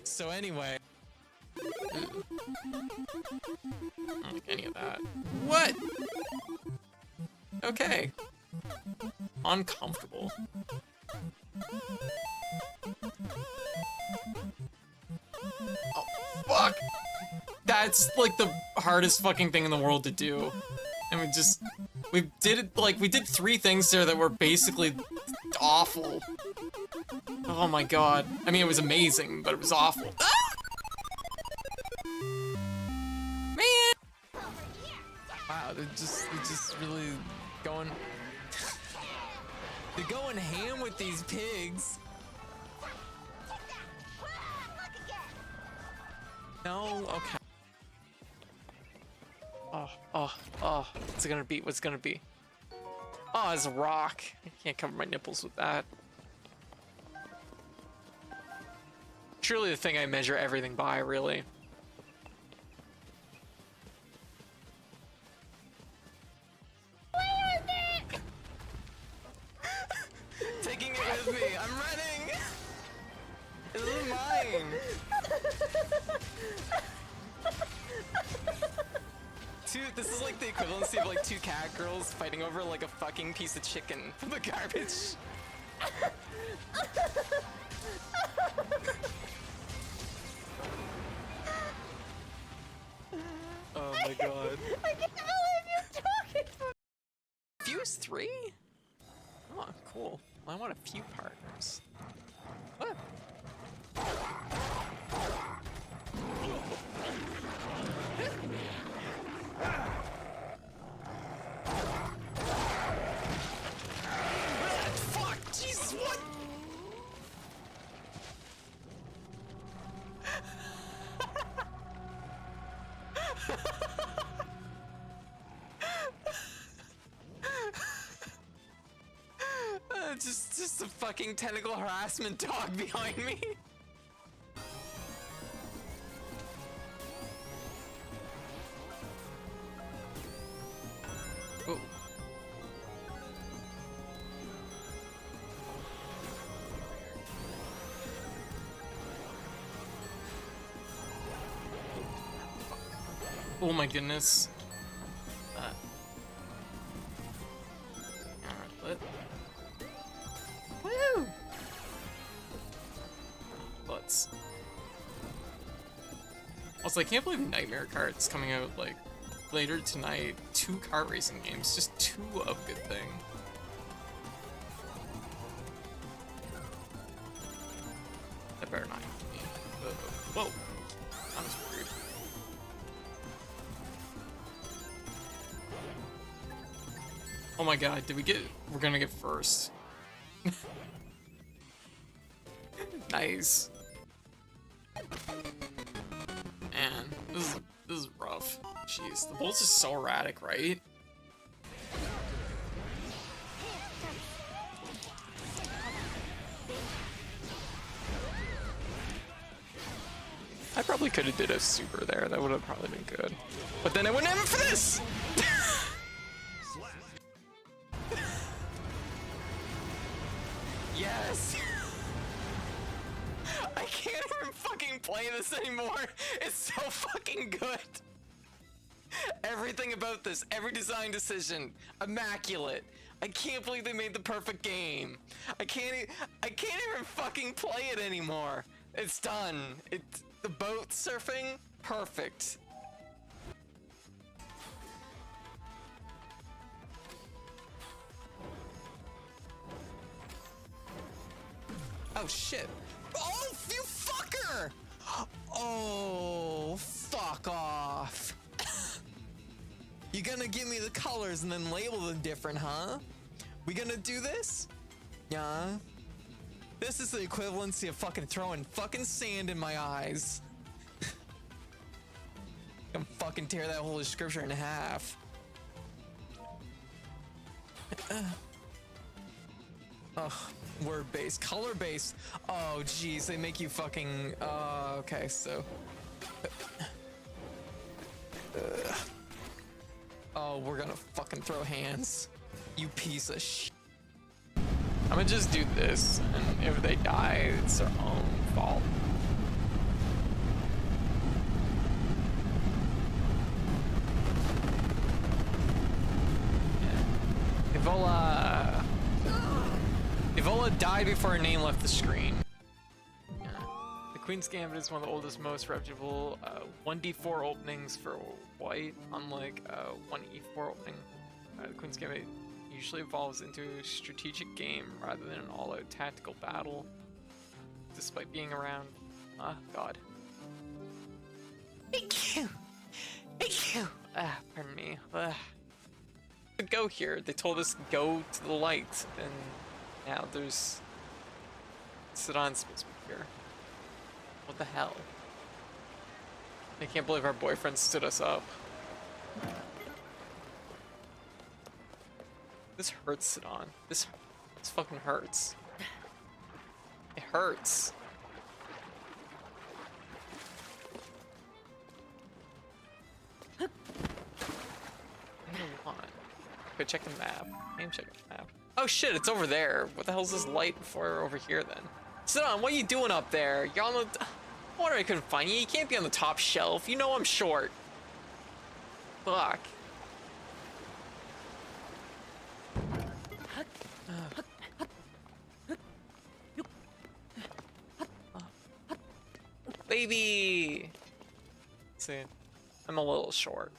B: So anyway. I don't like any of that. What? Okay. Uncomfortable. Oh, fuck! That's like the hardest fucking thing in the world to do. And we did it, like, we did 3 things there that were basically awful. Oh my god. I mean, it was amazing, but it was awful. Ah! Man! Wow, they're just really going... They're going ham with these pigs. No, okay. Oh, what's it gonna be? What's it gonna be? Oh, it's a rock. I can't cover my nipples with that. Truly the thing I measure everything by, really. Where is it? Taking it with me. I'm running. This is mine. This is like the equivalency of like 2 cat girls fighting over like a fucking piece of chicken from the garbage. Oh my god.
D: I can't believe you're talking for me.
B: Fuse 3? Oh, cool. Well, I want a few partners. What? Fuck! Jesus, what? Just a fucking tentacle harassment dog behind me. Oh. Oh my goodness. Alright, woo! Butts. Also, I can't believe Nightmare Kart's coming out, like, later tonight. 2 kart racing games, just 2 of good thing. That better not be me. Whoa. That was weird. Oh my god, we're gonna get first. Nice. Man, this is rough. Jeez, the bolts is so erratic, right? I probably could have did a super there. That would have probably been good. But then I wouldn't have it for this! Yes! I can't even fucking play this anymore. It's so fucking good. Everything about this, every design decision, immaculate. I can't believe they made the perfect game. I can't even fucking play it anymore. It's done. The boat surfing, perfect. Oh shit. Oh, you fucker! Oh, fuck off. You gonna give me the colors and then label them different, huh? We gonna do this? Yeah. This is the equivalency of fucking throwing fucking sand in my eyes. I'm fucking tear that holy scripture in half. Oh, word based, color based. Oh, jeez, they make you fucking. Okay, so. Oh, we're gonna fucking throw hands. You piece of shit. I'm gonna just do this, and if they die, it's their own fault. Evola died before her name left the screen. The Queen's Gambit is one of the oldest, most reputable 1d4 openings for white, unlike 1e4 opening. The Queen's Gambit usually evolves into a strategic game rather than an all-out tactical battle, despite being around. God. Thank you. Thank you. Pardon me. To go here, they told us go to the light, and now there's Sidon's supposed to be here. What the hell? I can't believe our boyfriend stood us up. This hurts, Sidon. This fucking hurts. It hurts. What do you want? Go check the map. Name check the map. Oh shit, it's over there. What the hell's this light for over here then? Sidon, what are you doing up there? You're on the... Wonder I couldn't find you. You can't be on the top shelf. You know I'm short. Fuck. Baby! See, I'm a little short.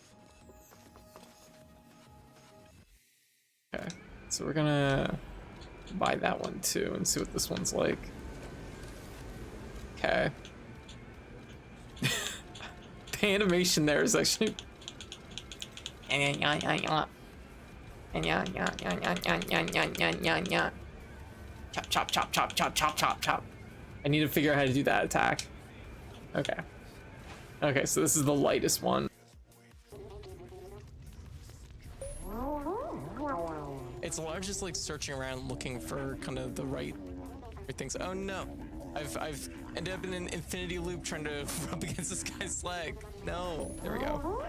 B: Okay, so we're gonna buy that one too and see what this one's like. Okay. The animation there is actually... Chop, chop, chop, chop, chop, chop, chop, chop. I need to figure out how to do that attack. Okay. Okay, so this is the lightest one. It's largest like searching around looking for kind of the right things. Oh no. I've ended up in an infinity loop trying to rub against this guy's leg. No. There we go.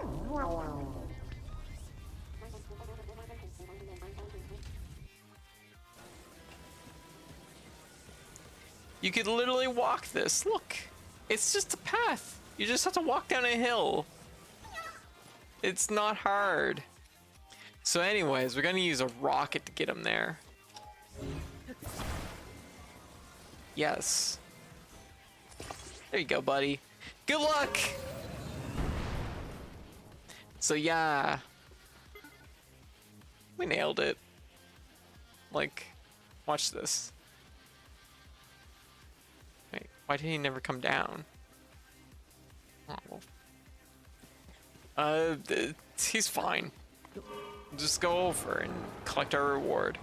B: You could literally walk this. Look. It's just a path. You just have to walk down a hill. It's not hard. So anyways, we're gonna use a rocket to get him there. Yes. There you go, buddy. Good luck! So yeah. We nailed it. Like, watch this. Wait, why did he never come down? Oh, well. He's fine. Just go over and collect our reward.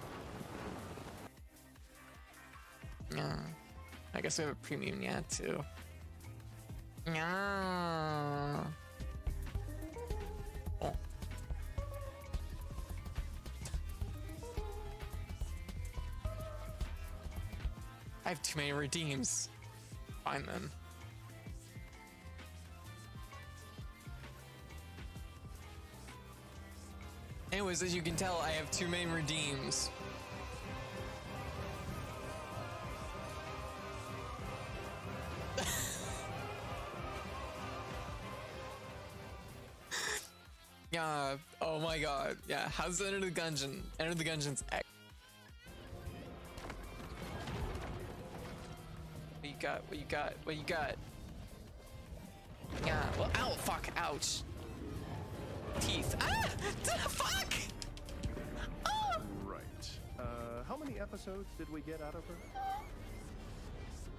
B: Yeah. I guess we have a premium yet too. Yeah. Oh. I have too many redeems. Find them. Anyways, as you can tell, I have 2 main redeems. Yeah, oh my god. Yeah, how's the Enter the Gungeon? Enter the Gungeon's X. What you got? What you got? What you got? Yeah, well, ow, fuck, ouch. Teeth. Ah! Fuck! Oh!
I: Right. How many episodes did we get out of her?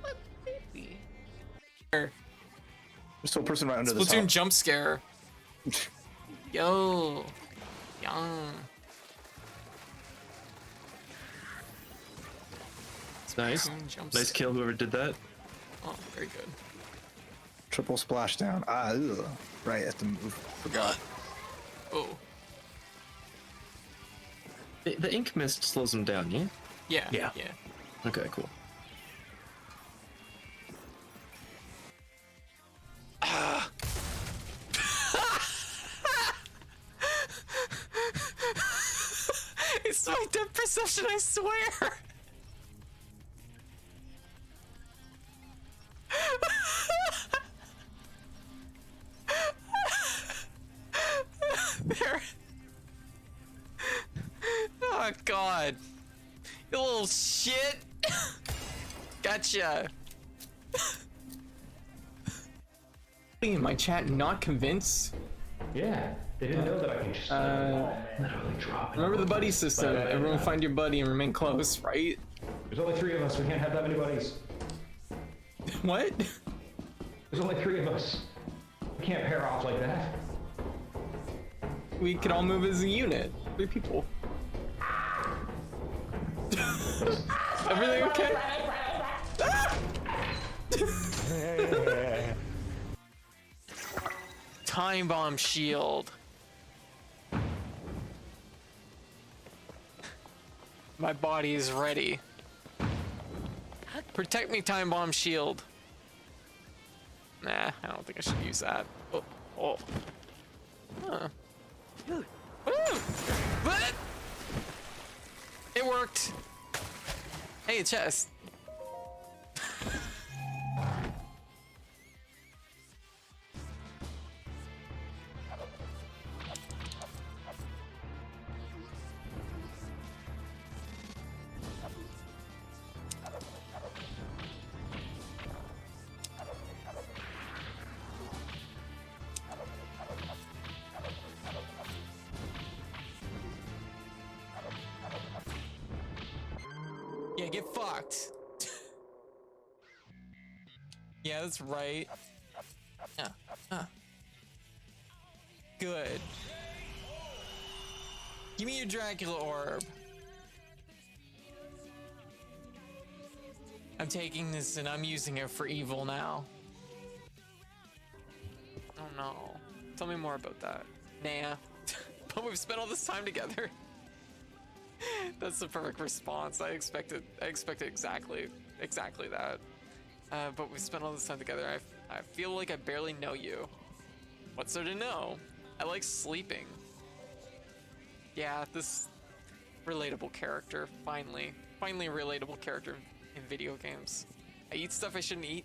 B: What baby?
C: There's still a person right under the
A: Splatoon
C: top.
A: jump scare. Yo.
J: Nice.
A: Jumps.
J: Nice kill, whoever did that.
A: Oh, very good.
K: Triple splashdown. Ah, ugh. Right at the move. Forgot.
A: Oh.
J: The ink mist slows him down, yeah?
A: Yeah.
J: Yeah.
A: Yeah.
J: Okay, cool.
B: It's my depth perception, I swear! There. Oh god. You little shit. Gotcha.
A: In my chat, not convinced.
C: Yeah, they didn't know that I could just literally drop it.
A: Remember the buddy system. Everyone find your buddy and remain close, right?
C: There's only 3 of us. We can't have that many buddies.
A: What?
C: There's only 3 of us. We can't pair off like that.
A: We could all move as a unit. 3 people. Everything okay?
B: Time bomb shield. My body is ready. Protect me, time bomb shield. Nah, I don't think I should use that. Oh, oh. Huh. Woo! What? It worked. Hey, a chest. Yeah, get fucked. Yeah, that's right. Good. Give me your Dracula orb. I'm taking this and I'm using it for evil now. Oh no. Tell me more about that. Nah. But we've spent all this time together. That's the perfect response. I expected exactly that. But we spent all this time together. I feel like I barely know you. What's there to know? I like sleeping. Yeah, this relatable character. Finally a relatable character in video games. I eat stuff I shouldn't eat.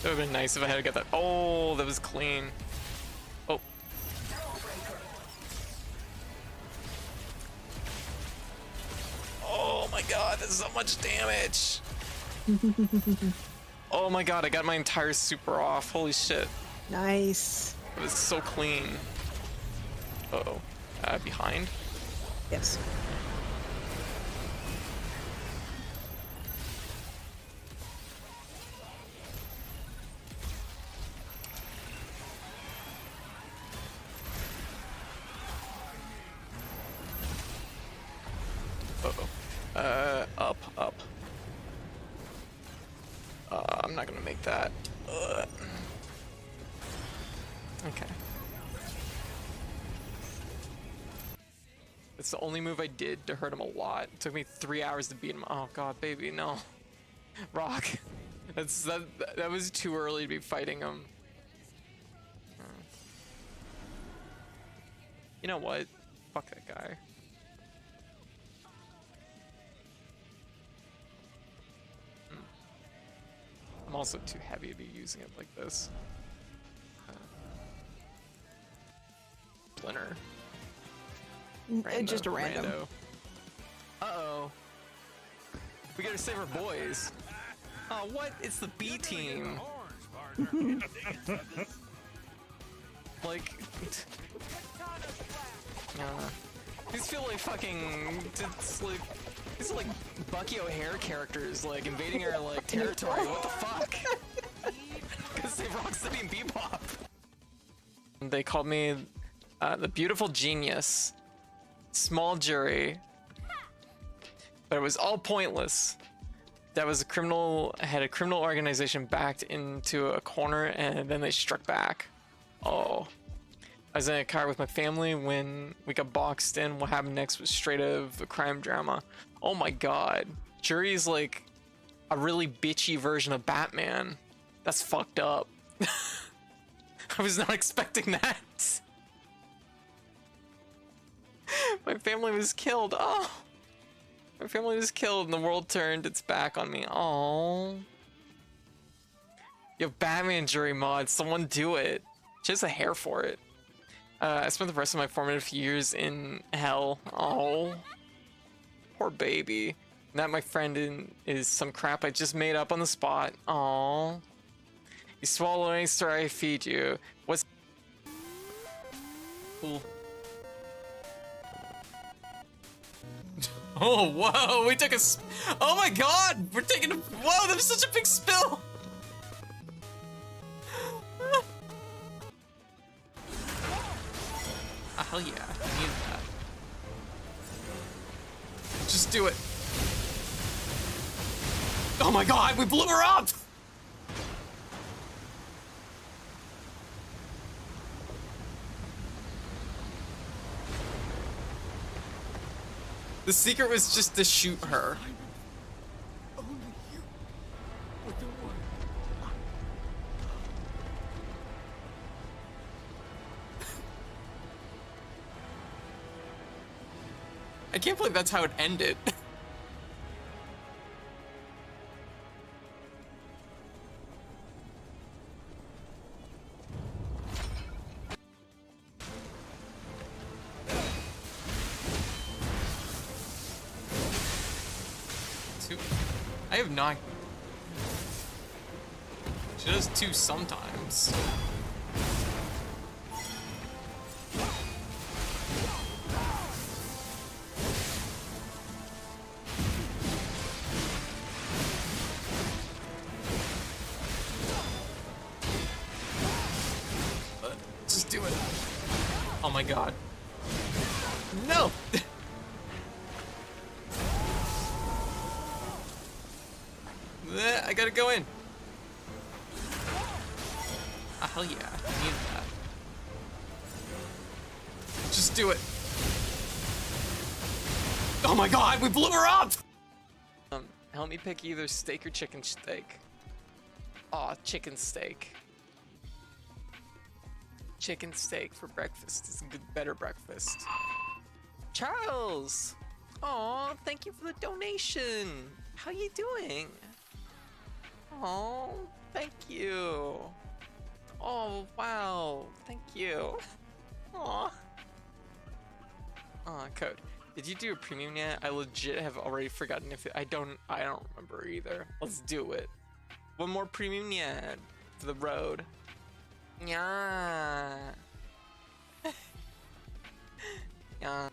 B: It would have been nice if I had to get that. Oh, that was clean. Oh. Oh my god, that's so much damage. Oh my god, I got my entire super off. Holy shit.
D: Nice.
B: It was so clean. Uh-oh. Behind?
D: Yes.
B: Up. I'm not gonna make that. Okay. It's the only move I did to hurt him a lot. It took me 3 hours to beat him. Oh god, baby, no. Rock. That was too early to be fighting him. You know what? Fuck that guy. I'm also too heavy to be using it like this. Splinter.
D: Just a random.
B: Rando. Uh-oh. We gotta save our boys. Oh, what? It's the B team. Like... these feel like fucking... These are like Bucky O'Hare characters, like, invading our, like, territory. What the fuck? Because they Rocksteady and Bebop. They called me the beautiful genius. Small jury. But it was all pointless. That was had a criminal organization backed into a corner and then they struck back. Oh. I was in a car with my family when we got boxed in. What happened next was straight out of a crime drama. Oh my god. Jury's like a really bitchy version of Batman. That's fucked up. I was not expecting that. My family was killed. Oh. My family was killed and the world turned its back on me. Oh. Yo, Batman jury mod. Someone do it. She has the hair for it. I spent the rest of my formative years in hell. Oh. Poor baby. That, my friend, is some crap I just made up on the spot. Oh. You swallow any story I feed you. What's cool? Oh, whoa, we took a oh my god, we're taking a, whoa, that was such a big spill. Ah, hell yeah, I needed that. Just do it. Oh my god, we blew her up! The secret was just to shoot her. I can't believe that's how it ended. I have not. She does two sometimes. Just do it. Oh my god. No! I gotta go in. Ah, hell yeah, I needed that. Just do it. Oh my god, we blew her up! Help me pick either steak or chicken steak. Aw, chicken steak. Chicken steak for breakfast is a good, better breakfast. Charles! Aw, thank you for the donation. How you doing? Oh, thank you. Oh, wow. Thank you. Aw. Aw, Code. Did you do a premium yet? I legit have already forgotten if I don't remember either. Let's do it. One more premium yet for the road. Yeah. Yeah.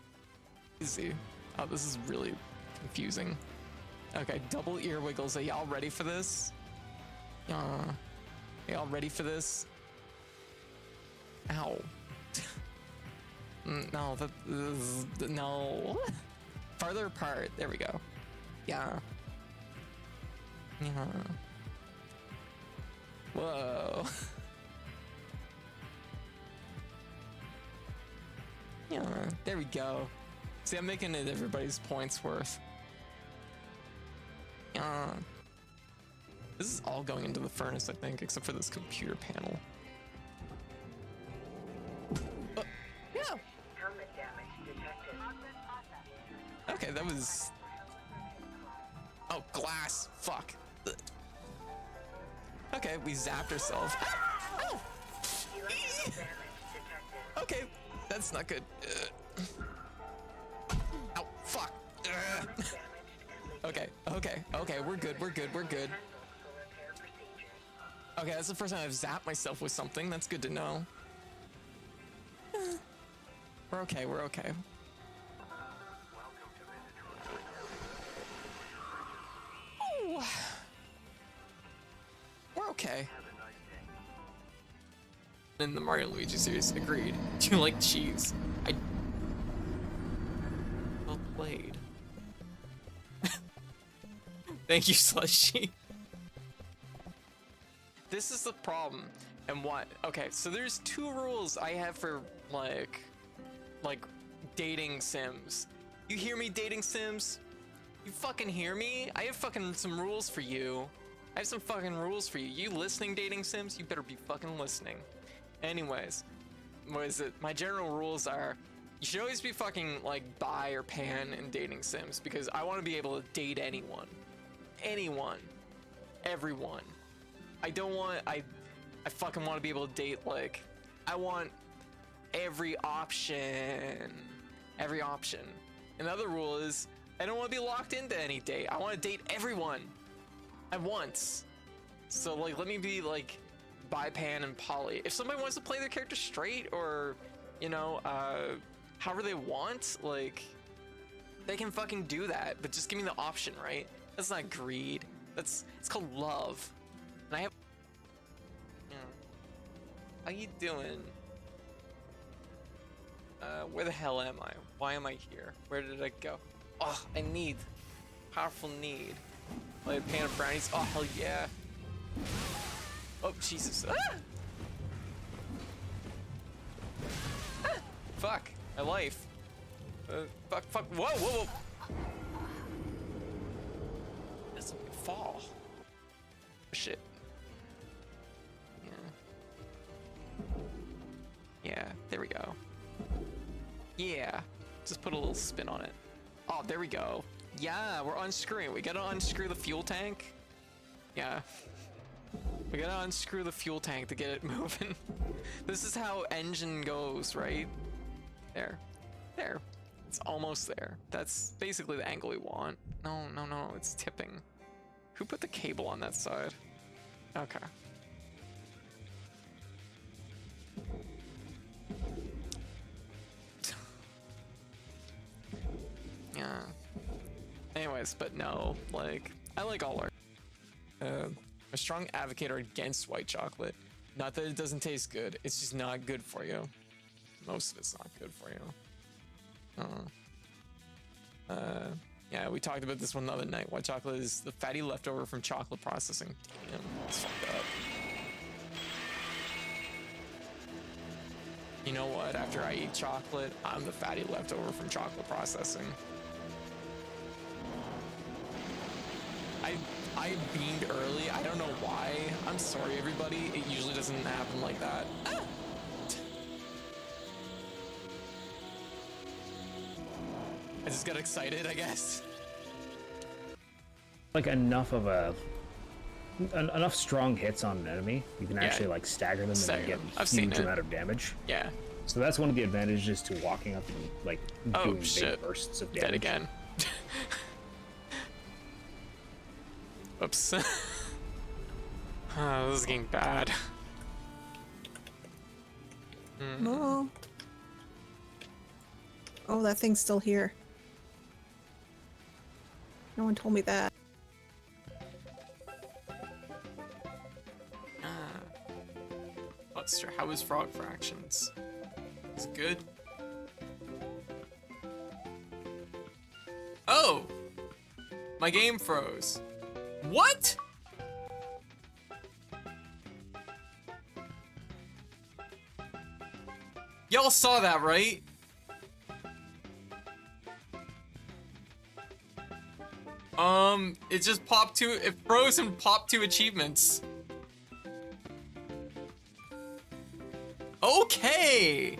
B: Easy. Oh, this is really confusing. Okay, double ear wiggles. Are y'all ready for this? Y'all ready for this? Ow. No, no. Farther apart. There we go. Yeah. Yeah. Whoa. Yeah, there we go. See, I'm making it everybody's points worth. Yeah. This is all going into the furnace, I think, except for this computer panel. Yeah. Okay, that was... Oh, glass. Fuck. Ugh. Okay, we zapped ourselves. Ow! Okay, that's not good. Ow, fuck. Okay, we're good. Okay, that's the first time I've zapped myself with something. That's good to know. We're okay. Ooh. We're okay.
A: In the Mario and Luigi series, agreed. Do you like cheese? Well played. Thank you, Slushy.
B: This is the problem. And what? Okay, so there's 2 rules I have for like dating sims. You hear me, dating sims? You fucking hear me? I have fucking some rules for you. I have some fucking rules for you. You listening, dating sims? You better be fucking listening. Anyways, what is it? My general rules are, you should always be fucking like bi or pan in dating sims, because I want to be able to date anyone. Anyone. Everyone. I don't want, I fucking want to be able to date, like, I want every option. Every option. Another rule is, I don't want to be locked into any date. I want to date everyone at once. So, like, let me be, like, bi, pan, and poly. If somebody wants to play their character straight, or, you know, however they want, like, they can fucking do that. But just give me the option, right? That's not greed. It's called love. And I have... Yeah. How you doing? Where the hell am I? Why am I here? Where did I go? Oh, I need. Powerful need. Like a pan of brownies. Oh, hell yeah. Oh, Jesus. Ah! Ah! Fuck. My life. Fuck. Whoa, whoa, whoa. That's a big fall. Shit. Yeah, there we go. Yeah, just put a little spin on it. Oh, there we go. Yeah, we're unscrewing. We gotta unscrew the fuel tank. Yeah. We gotta unscrew the fuel tank to get it moving. This is how engine goes, right? There. There. It's almost there. That's basically the angle we want. No, it's tipping. Who put the cable on that side? Okay. Yeah. Anyways, but no, like, I like all art. A strong advocate against white chocolate. Not that it doesn't taste good, it's just not good for you. Most of it's not good for you. Yeah, we talked about this one the other night. White chocolate is the fatty leftover from chocolate processing. Damn, it's fucked up. You know what? After I eat chocolate, I'm the fatty leftover from chocolate processing. I beamed early. I don't know why. I'm sorry, everybody. It usually doesn't happen like that. Ah! I just got excited, I guess.
L: Like enough of enough strong hits on an enemy, you can actually like stagger them and get a huge amount of damage.
B: Yeah.
L: So that's one of the advantages to walking up and like doing big bursts of damage.
B: Dead again. Oops. Oh, this is getting bad.
D: No. Oh, that thing's still here. No one told me that.
A: Buster, how is Frog Fractions? Is it good? Oh! My game froze. What? Y'all saw that, right? It just popped it froze and popped 2 achievements. Okay!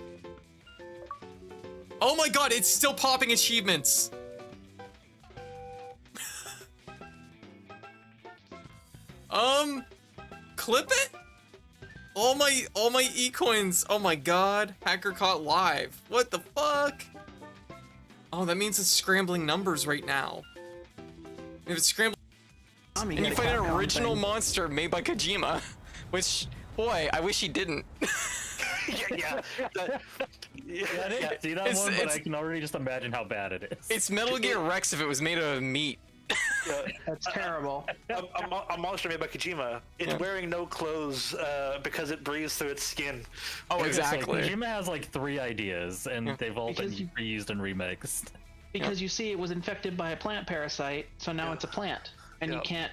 A: Oh my god, it's still popping achievements. Clip it? All my e-coins. Oh my god. Hacker caught live. What the fuck? Oh, that means it's scrambling numbers right now. If it's scrambling, and you find an original monster made by Kojima, which, boy, I wish he didn't.
M: Yeah, see that one, but I can already just imagine how bad it is.
B: It's Metal Gear Rex if it was made out of meat.
M: Yeah.
N: That's terrible.
M: A monster made by Kojima. It's wearing no clothes because it breathes through its skin.
B: Oh, exactly.
O: Kojima has like 3 ideas, and they've all been reused and remixed.
N: Because you see, it was infected by a plant parasite, so now it's a plant, and you can't.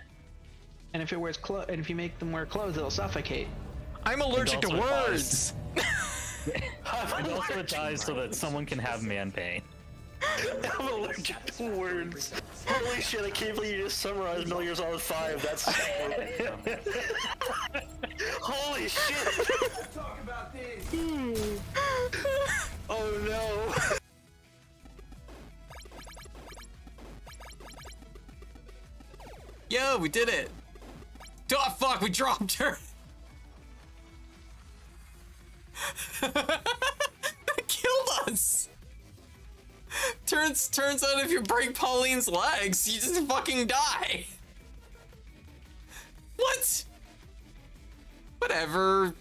N: And if it wears and if you make them wear clothes, it'll suffocate.
B: I'm allergic to words.
O: And also it dies so that someone can have man pain.
M: I'm allergic to words. Holy shit, I can't believe you just summarized Metal Gear Solid 5. That's holy shit!
E: Talk about this.
M: Oh no.
A: Yo, we did it! Oh fuck, we dropped her! That killed us! Turns out if you break Pauline's legs, you just fucking die! What? Whatever.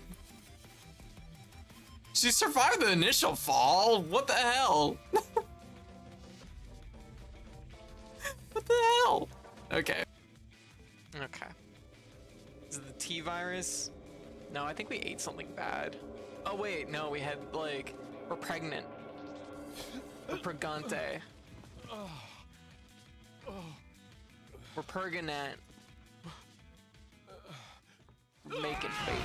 A: She survived the initial fall. What the hell? What the hell? Okay.
B: Okay. Is it the T virus? No, I think we ate something bad. Oh wait, no, we had like, we're pregnant. We're pregante. We're pergonant. We're making baby.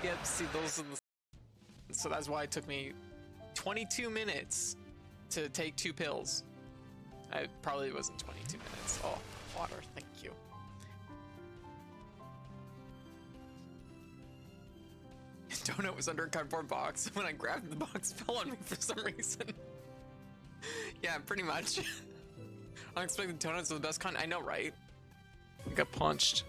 B: Yep, see those are the... So that's why it took me 22 minutes to take 2 pills. I probably wasn't 22 minutes. Oh, water, thank you. Donut was under a cardboard box. When I grabbed the box, it fell on me for some reason. Yeah, pretty much. Unexpected donuts are the best kind. I know, right? I got punched.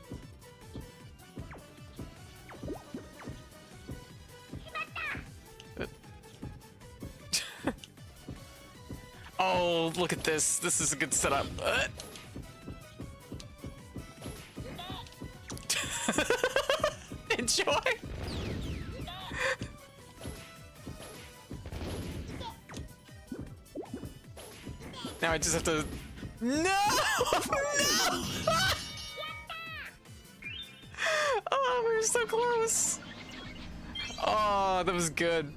B: Oh, look at this. This is a good setup. Enjoy. Now I just have to... No! No! Oh, we were so close. Oh, that was good.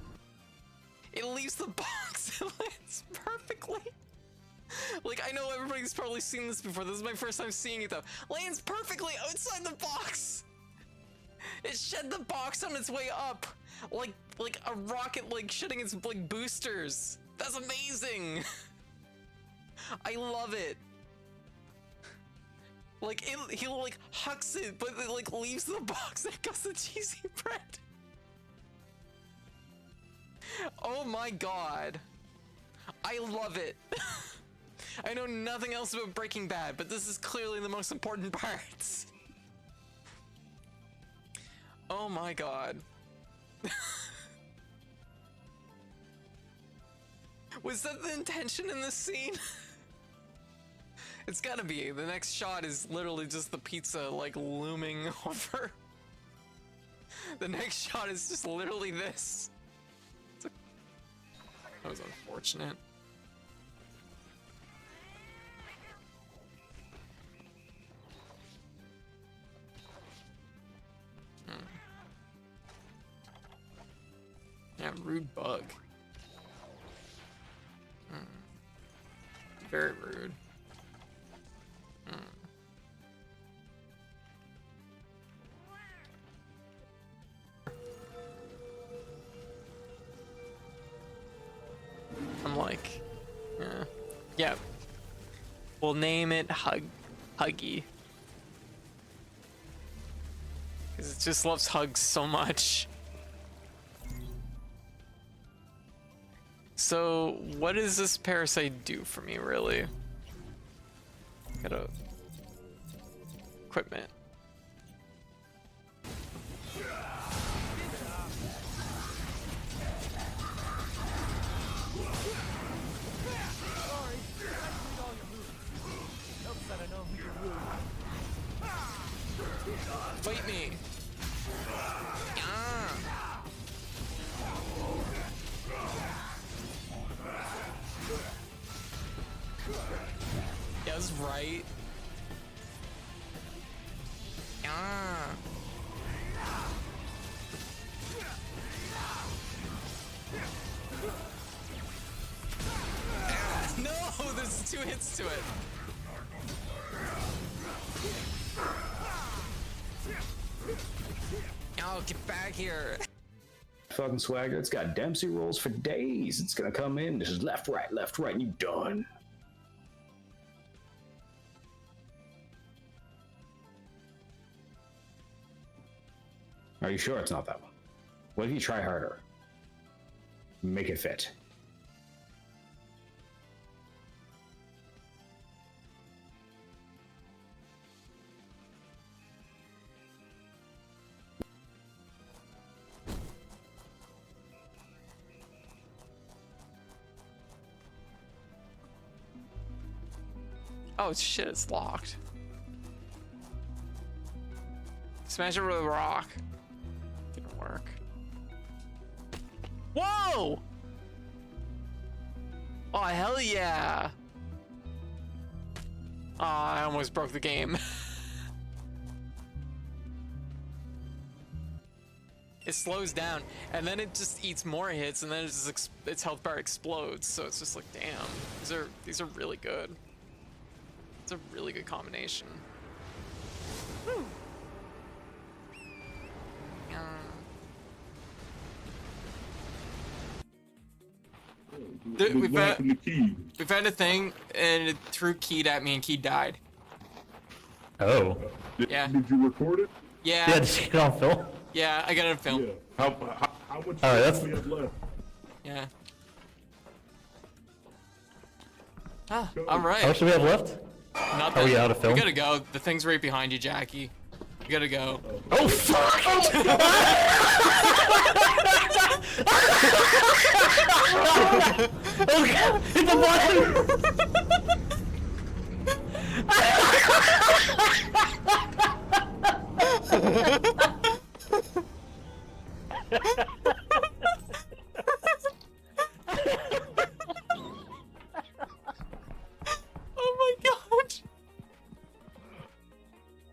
B: It leaves the box. It lands perfectly. Like, I know everybody's probably seen this before. This is my first time seeing it, though. Lands perfectly outside the box. It shed the box on its way up. Like a rocket, like, shedding its, like, boosters. That's amazing. I love it. Like, he like hucks it, but it like leaves the box and goes the cheesy bread. Oh my god. I love it. I know nothing else about Breaking Bad, but this is clearly the most important part. Oh my god. Was that the intention in this scene? It's gotta be. The next shot is literally just the pizza, like, looming over. The next shot is just literally this. That was unfortunate. Yeah, rude bug. Very rude. I'm like, yeah. We'll name it Huggy. Because it just loves hugs so much. So, what does this parasite do for me, really? Gotta... Equipment. Fight me! Right? Ah. No, there's 2 hits to it. Oh, get back here.
P: Fucking swagger, it's got Dempsey rolls for days. It's gonna come in. This is left, right, and you done. Are you sure it's not that one? What if you try harder? Make it fit.
B: Oh shit, it's locked. Smash it with a rock. Didn't work. Whoa! Oh, hell yeah! Oh, I almost broke the game. It slows down, and then it just eats more hits, and then it just its health bar explodes. So it's just like, damn, these are really good. It's a really good combination. Woo. We found a thing, and it threw Keyed at me, and Keyed died.
L: Oh.
B: Yeah.
G: Did you record it?
B: Yeah.
L: Yeah, did you get it on film?
B: Yeah, I got it on film.
G: Yeah. How much
L: that's...
G: we have left?
B: Yeah. Ah, all right.
L: How much do we have left?
B: Not
L: Are we out of film?
B: We gotta go. The thing's right behind you, Jackie. You gotta go.
L: Oh fuck! Oh my god! Oh god! Hit the button!
B: Oh my god!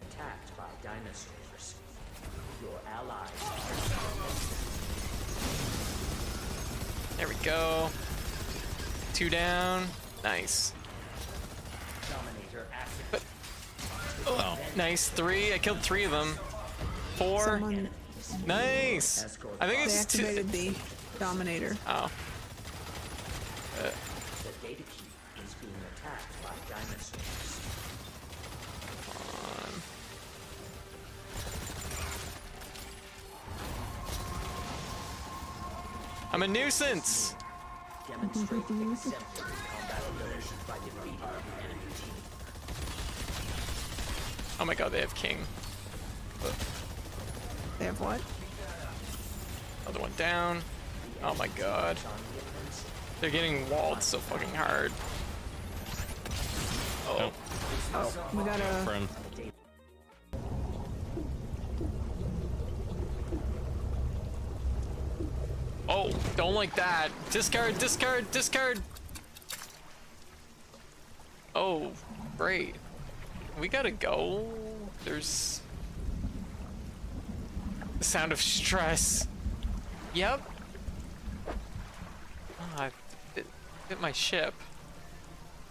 Q: Attacked by dinosaurs. Your allies.
B: There we go. 2 down. Nice.
Q: Dominator active.
B: Oh, nice. 3. I killed 3 of them. 4.
D: Someone
B: Nice. I think
D: they
B: it's
D: activated the Dominator.
B: Oh.
Q: The data key is being attacked by dinosaurs.
B: I'm a nuisance.
Q: Demonstrate exemplary combat ability by defeating the enemy team.
B: Oh my god, they have King.
D: They have what?
B: Another one down. Oh my god. They're getting walled so fucking hard. Oh.
D: Oh, we gotta...
B: Oh, don't like that. Discard, discard, discard. Oh, great. We gotta go. There's the sound of stress. Yep. Oh, I hit my ship.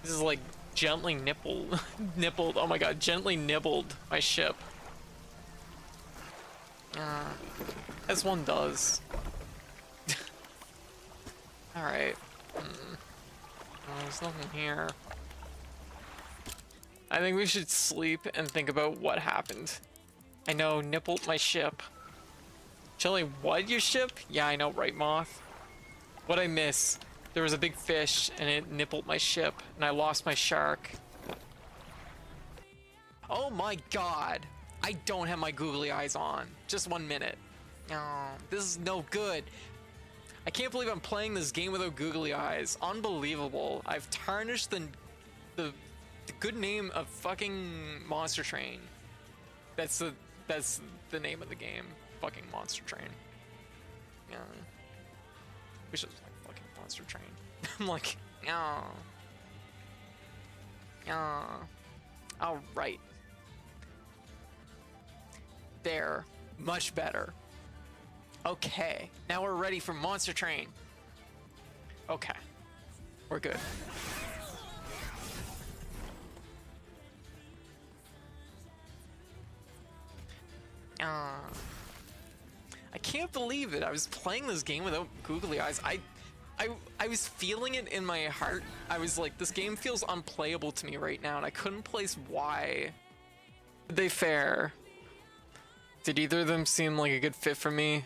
B: This is like gently nibbled. Oh my god, gently nibbled my ship. As one does. Alright. Oh, there's nothing here. I think we should sleep and think about what happened. I know, nippled my ship. Chilly, what, your ship? Yeah, I know, right, Moth? What'd I miss? There was a big fish, and it nippled my ship, and I lost my shark. Oh my god! I don't have my googly eyes on. Just 1 minute. Oh, this is no good. I can't believe I'm playing this game without googly eyes. Unbelievable. I've tarnished the good name of fucking Monster Train. That's the name of the game. Fucking Monster Train. Yeah. We should like fucking Monster Train. I'm like, yeah. Yeah. All right. There. Much better. Okay. Now we're ready for Monster Train. Okay. We're good. I can't believe it. I was playing this game without googly eyes. I was feeling it in my heart. I was like, this game feels unplayable to me right now, and I couldn't place why. Did they fare? Did either of them seem like a good fit for me?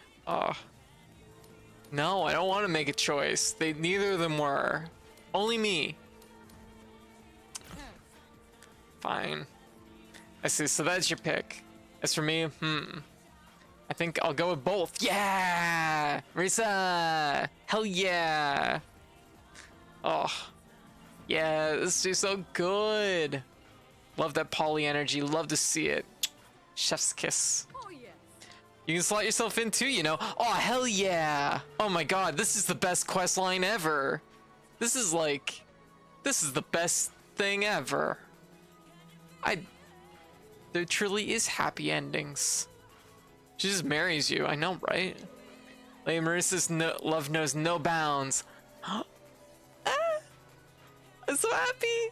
B: No, I don't want to make a choice. Neither of them were. Only me. Fine. I see, so that's your pick. As for me, I think I'll go with both. Yeah! Marisa! Hell yeah! Oh. Yeah, this is so good. Love that poly energy. Love to see it. Chef's kiss. Oh, yeah. You can slot yourself in too, you know. Oh, hell yeah! Oh my god, this is the best quest line ever. This is the best thing ever. There truly is happy endings. She just marries you, I know, right? Lady Marissa's love knows no bounds. I'm so happy!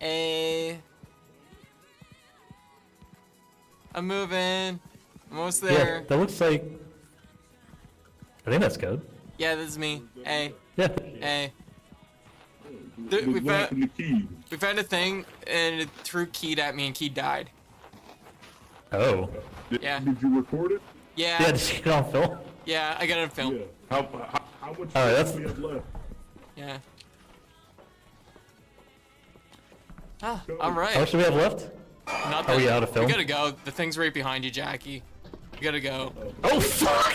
B: Hey. I'm moving. I'm almost there.
R: Yeah, that looks like... I think that's code.
B: Yeah, this is me. Hey.
R: Yeah.
B: Hey. We found a thing, and it threw Keyed at me, and Keyed died.
R: Oh.
B: Yeah.
G: Did you record it?
B: Yeah.
R: Yeah, did you get it on film?
B: Yeah, I got it on film.
G: Yeah. How much
R: that's...
G: do we have left?
B: Yeah. Ah, alright.
R: How much do we have left?
B: Nothing.
R: Are we out of film?
B: We gotta go. The thing's right behind you, Jackie. You gotta go.
R: Oh, fuck!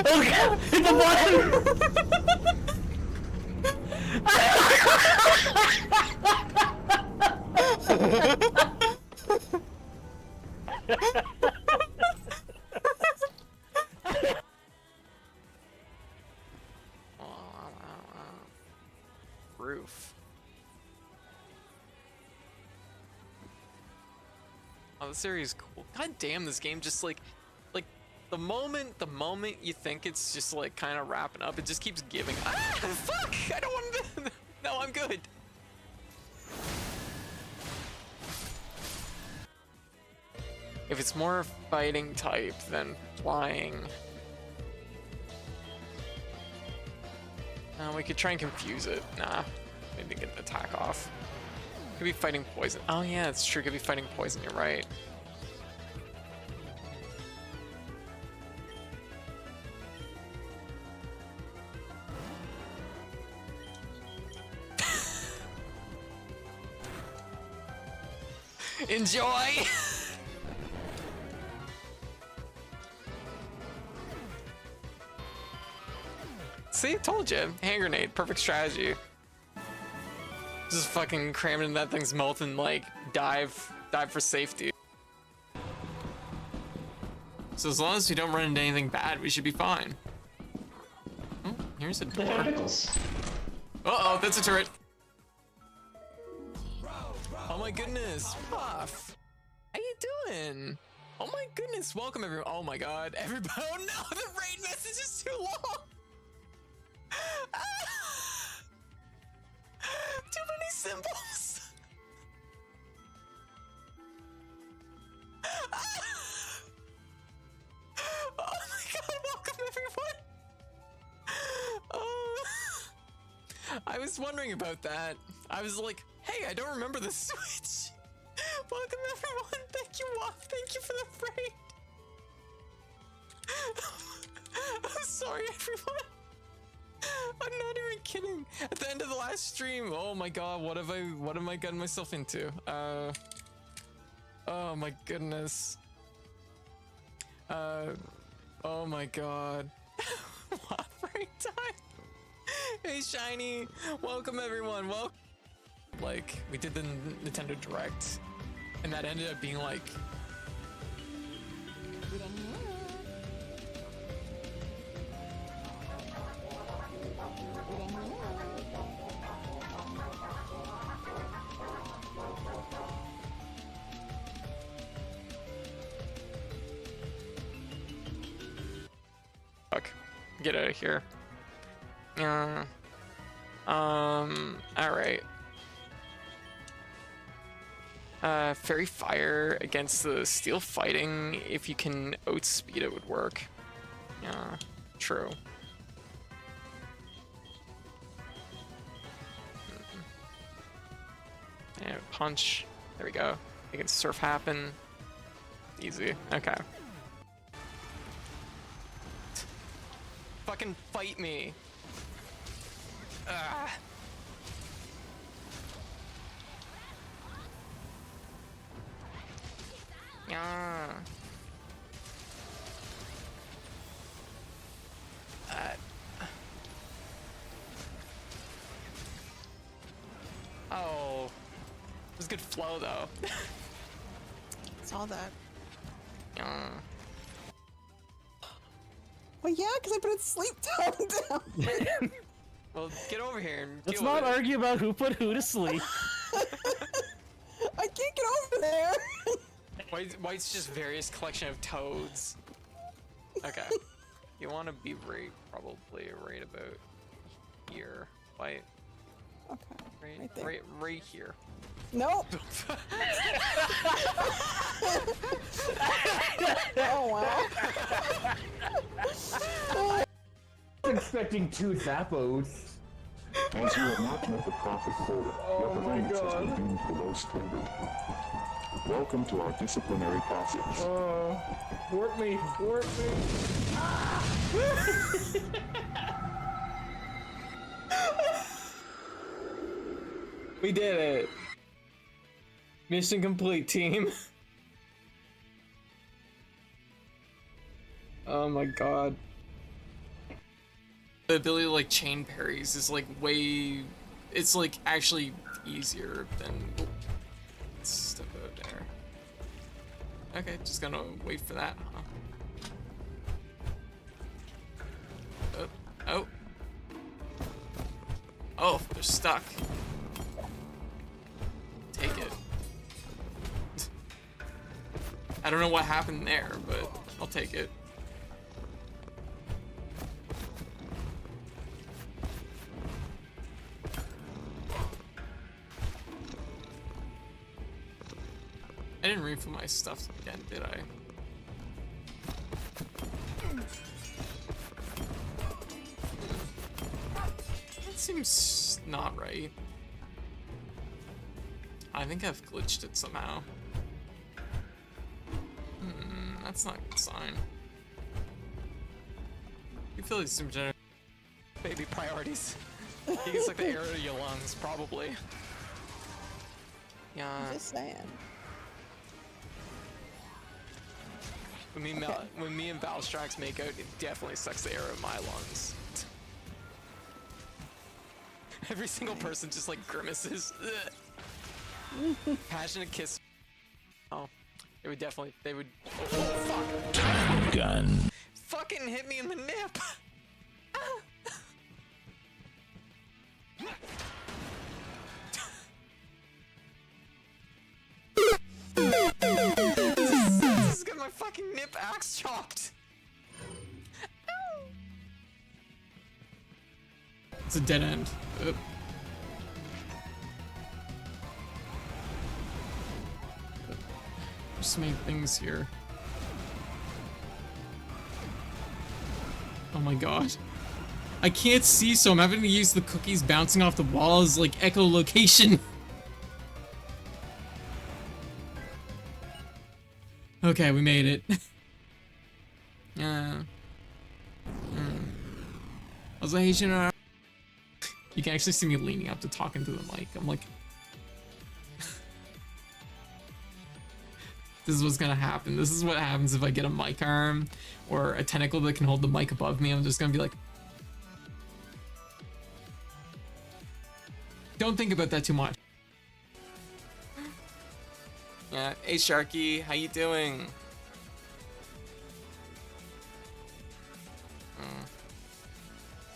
R: Oh, God! Hit the button!
B: Roof. Oh, this area is cool. God damn, this game just like the moment you think it's just like kind of wrapping up, it just keeps giving. Ah, fuck! I don't want to. No, I'm good. If it's more fighting type than flying, we could try and confuse it. Nah, maybe get the attack off. Could be fighting poison. Oh yeah, it's true. Could be fighting poison. You're right. Enjoy. See, told you. Hand grenade, perfect strategy. Just fucking cram it in that thing's mouth and like dive for safety. So as long as we don't run into anything bad, we should be fine. Oh, here's a door. Uh-oh, that's a turret. Oh my goodness, Puff. How you doing? Oh my goodness, welcome everyone. Oh my god, everybody. Oh no, the raid message is too long. Too many symbols. Oh my god, welcome everyone. I was wondering about that. I was like, hey, I don't remember the switch. Welcome everyone. Thank you, Wop. Thank you for the raid. I'm sorry everyone. I'm not even kidding. At the end of the last stream, oh my god, what am I gotten myself into? Oh my goodness. Oh my god. What break time? Hey Shiny, welcome everyone. Welcome. Like, we did the Nintendo Direct, and that ended up being like Get out of here. Alright. Fairy Fire against the Steel Fighting, if you can outspeed it would work. Yeah, true. And punch. There we go. Making Surf happen. Easy. Okay. Fucking fight me. Ah. Yeah. Oh. It was good flow though.
D: Saw that.
B: Yeah.
D: Well, yeah, because I put it sleep down.
B: Well, get over here and
O: Let's
B: deal
O: not
B: with it.
O: argue about who put who to sleep.
D: I can't get over there.
B: White's just various collection of toads. Okay. You want to be probably right about here. White.
D: Okay.
B: Right here.
D: Nope. Oh wow.
R: Expecting 2 Zappos.
G: As you have not met the profit quota, your performance has been deemed below standard. Welcome to our disciplinary process.
R: Work me.
A: We did it. Mission complete, team. Oh my god. The ability to like chain parries is like it's like actually easier than step out there. Okay, just gonna wait for that, huh? Oh. Oh, they're stuck. Take it. I don't know what happened there, but I'll take it. I didn't refill my stuff again, did I? That seems not right. I think I've glitched it somehow. That's not a good sign. You feel like super generous.
B: Baby priorities. He gets like the air to your lungs, probably. Yeah.
D: I'm just saying.
B: When me and Valstrax make out, it definitely sucks the air out of my lungs. Every single person just like grimaces. Passionate kiss. Oh, they would definitely. They would. Oh fuck!
G: Gun.
B: Fucking hit me in the nip. This got my fucking nip axe chopped.
A: It's a dead end. There's so many things here. Oh my god. I can't see, so I'm having to use the cookies bouncing off the walls like echolocation. Okay, we made it. Was I Asian? You can actually see me leaning up to talk into the mic. I'm like, this is what's gonna happen. This is what happens if I get a mic arm or a tentacle that can hold the mic above me. I'm just gonna be like, don't think about that too much. Yeah, hey Sharky, how you doing?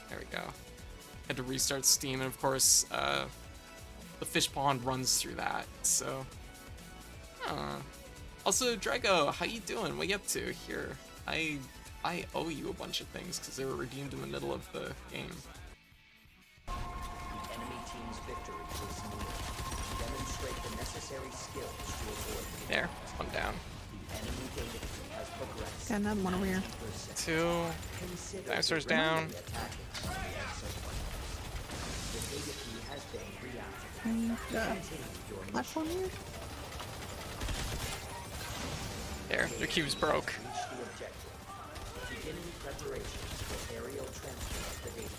A: There we go. Had to restart Steam, and of course, the fish pond runs through that, so. Also, Drago, how you doing? What you up to? Here, I I owe you a bunch of things because they were redeemed in the middle of the game.
Q: The enemy team's victory is near. Demonstrate the necessary skills to avoid.
B: There, one down.
Q: The enemy data key has progressed.
D: Got another one over here.
B: 2. Dinosaurs down.
Q: The data key has been reactivated.
D: Platform here?
B: There, your cube's broke.
Q: Reach the objective. Beginning preparations for aerial transfer of the data.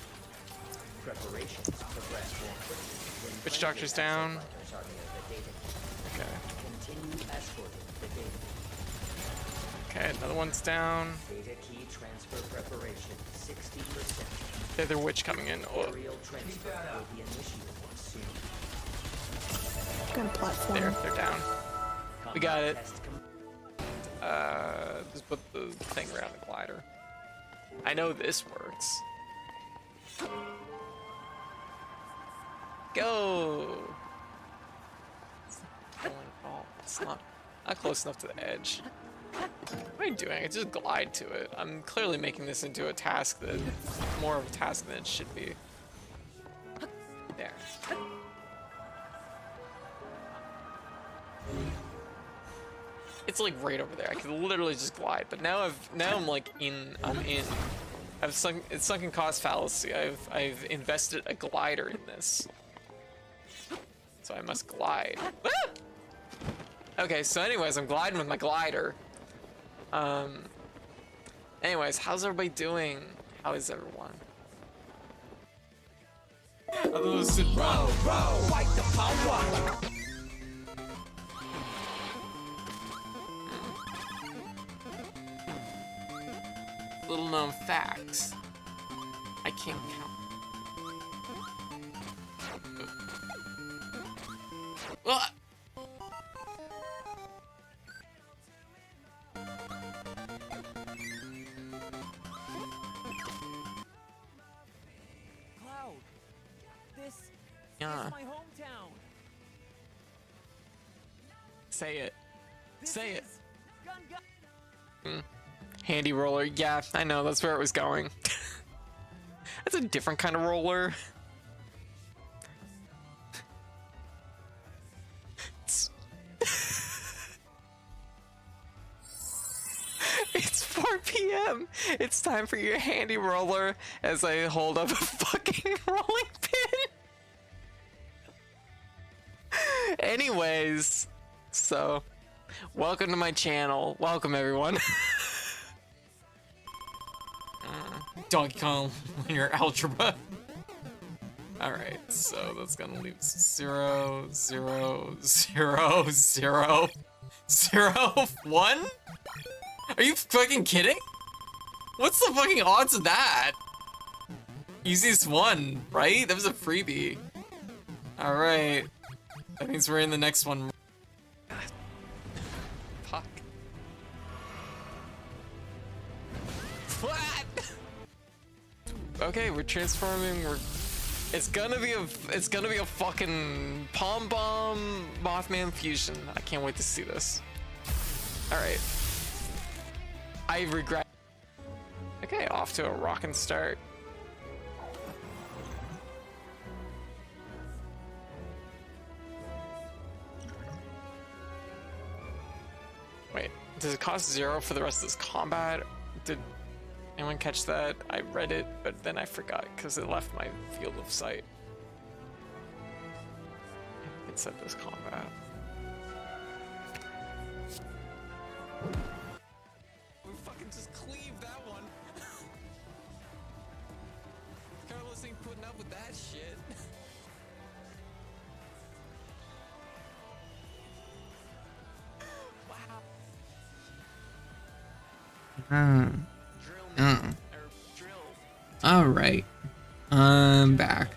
Q: Preparations progress more quickly when
B: Witch Doctor's down.
Q: fighters are near the data key.
B: Okay.
Q: Continue escorting the data key.
B: Okay, another one's down.
Q: Data key transfer preparation 60%.
B: There's a witch coming in. Oh.
Q: Aerial transfer will be initiated soon.
D: Got a platform.
B: There, they're down. We got it. Just put the thing around the glider. I know this works. Go! It's not close enough to the edge. What am I doing? I just glide to it. I'm clearly making this into a task that more of a task than it should be. There. It's like right over there. I could literally just glide, but now I'm like in. It's sunken cost fallacy. I've invested a glider in this, so I must glide. Ah! Okay, so anyways, I'm gliding with my glider. Anyways, how's everybody doing? How is everyone?
E: Fight the power.
B: Little known facts. I can't count. Ah!
E: Cloud, this
B: Yeah.
E: is my hometown.
B: Say it. Say it.
E: Gun.
B: Handy roller. Yeah, I know. That's where it was going. That's a different kind of roller. It's 4 p.m. It's time for your handy roller as I hold up a fucking rolling pin. Anyways, so welcome to my channel. Welcome everyone. Donkey Kong linear algebra. Alright, so that's gonna leave 0, 0, 0, 0, 0, 1? Are you fucking kidding? What's the fucking odds of that? Easiest one, right? That was a freebie. Alright. That means we're in the next one. Fuck. What? Okay, we're transforming. It's gonna be a fucking Pom Bomb Mothman fusion. I can't wait to see this. All right. I regret. Okay, off to a rockin' start. Wait, does it cost 0 for the rest of this combat? Did anyone catch that? I read it, but then I forgot because it left my field of sight. It said this combat. We fucking just cleaved that one. Carlos ain't putting up with that shit.
A: All right, I'm back.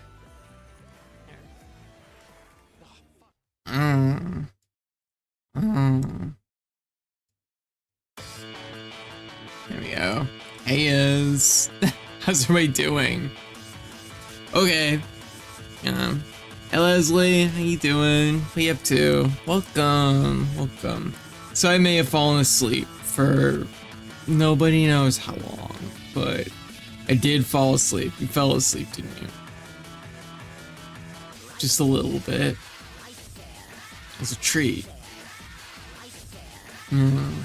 A: There we go. Hey, how's everybody doing? Okay. Hey Leslie, how you doing? What you up to? Welcome. So I may have fallen asleep for nobody knows how long, but I did fall asleep. You fell asleep, didn't you? Just a little bit. As a treat. Oh,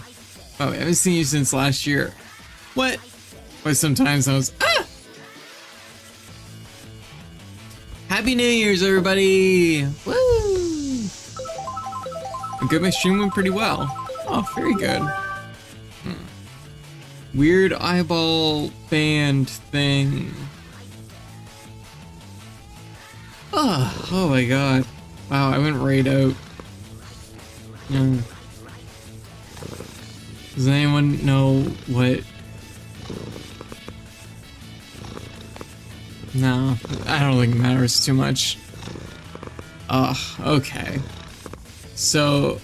A: I haven't seen you since last year. What? But sometimes I was, Happy New Year's, everybody! Woo! Good, my stream went pretty well. Oh, very good. Weird eyeball band thing. Oh my god. Wow, I went right out. Does anyone know what? No, I don't think it matters too much. Okay. So,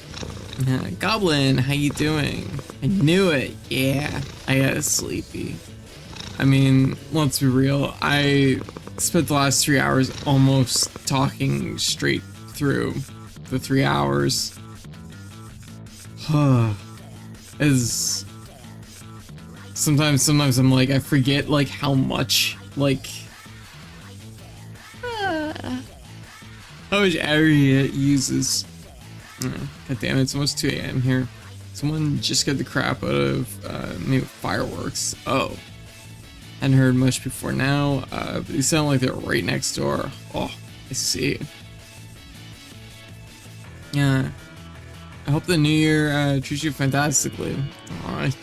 A: Goblin, how you doing? I knew it. Yeah, I got sleepy. I mean, let's be real. I spent the last 3 hours almost talking straight through the 3 hours. As sometimes I'm like, I forget like how much like how much area it uses. God damn it, it's almost 2 AM here. Someone just got the crap out of me with fireworks. Oh. Hadn't heard much before now, but they sound like they're right next door. Oh, I see. Yeah. I hope the new year treats you fantastically.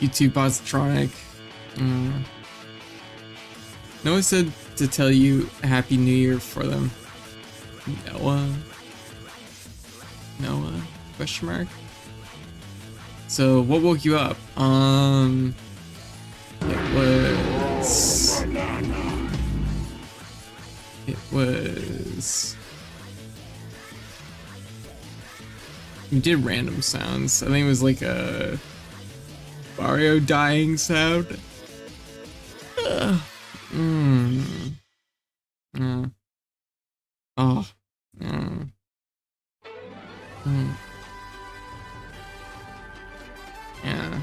A: You too, Positronic. Noah said to tell you a happy new year for them. Noah? Question mark? So, what woke you up? It was... We did random sounds. I think it was like a Mario dying sound. Oh. Yeah.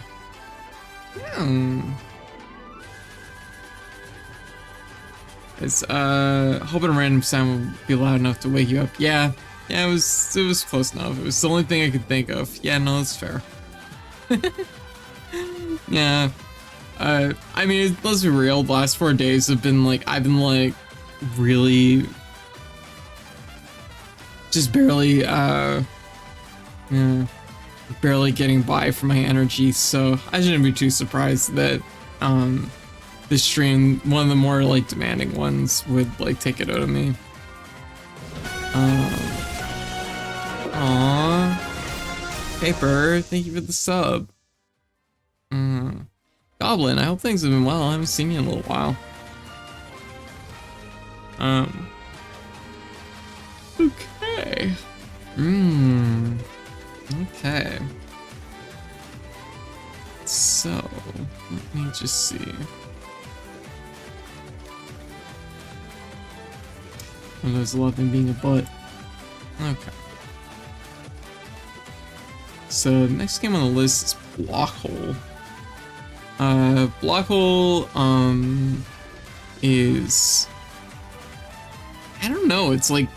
A: It's hoping a random sound would be loud enough to wake you up. Yeah, it was close enough. It was the only thing I could think of. Yeah, no, that's fair. Yeah. I mean, let's be real, the last 4 days have been like, I've been like really just barely barely getting by for my energy, so I shouldn't be too surprised that this stream, one of the more like demanding ones, would like take it out of me. Aww. Paper, thank you for the sub. Goblin, I hope things have been well. I haven't seen you in a little while. Okay. Okay. So, let me just see. Oh, there's a lot of them being a butt. Okay. So, the next game on the list is Blockhole. Blockhole, is... I don't know, it's like...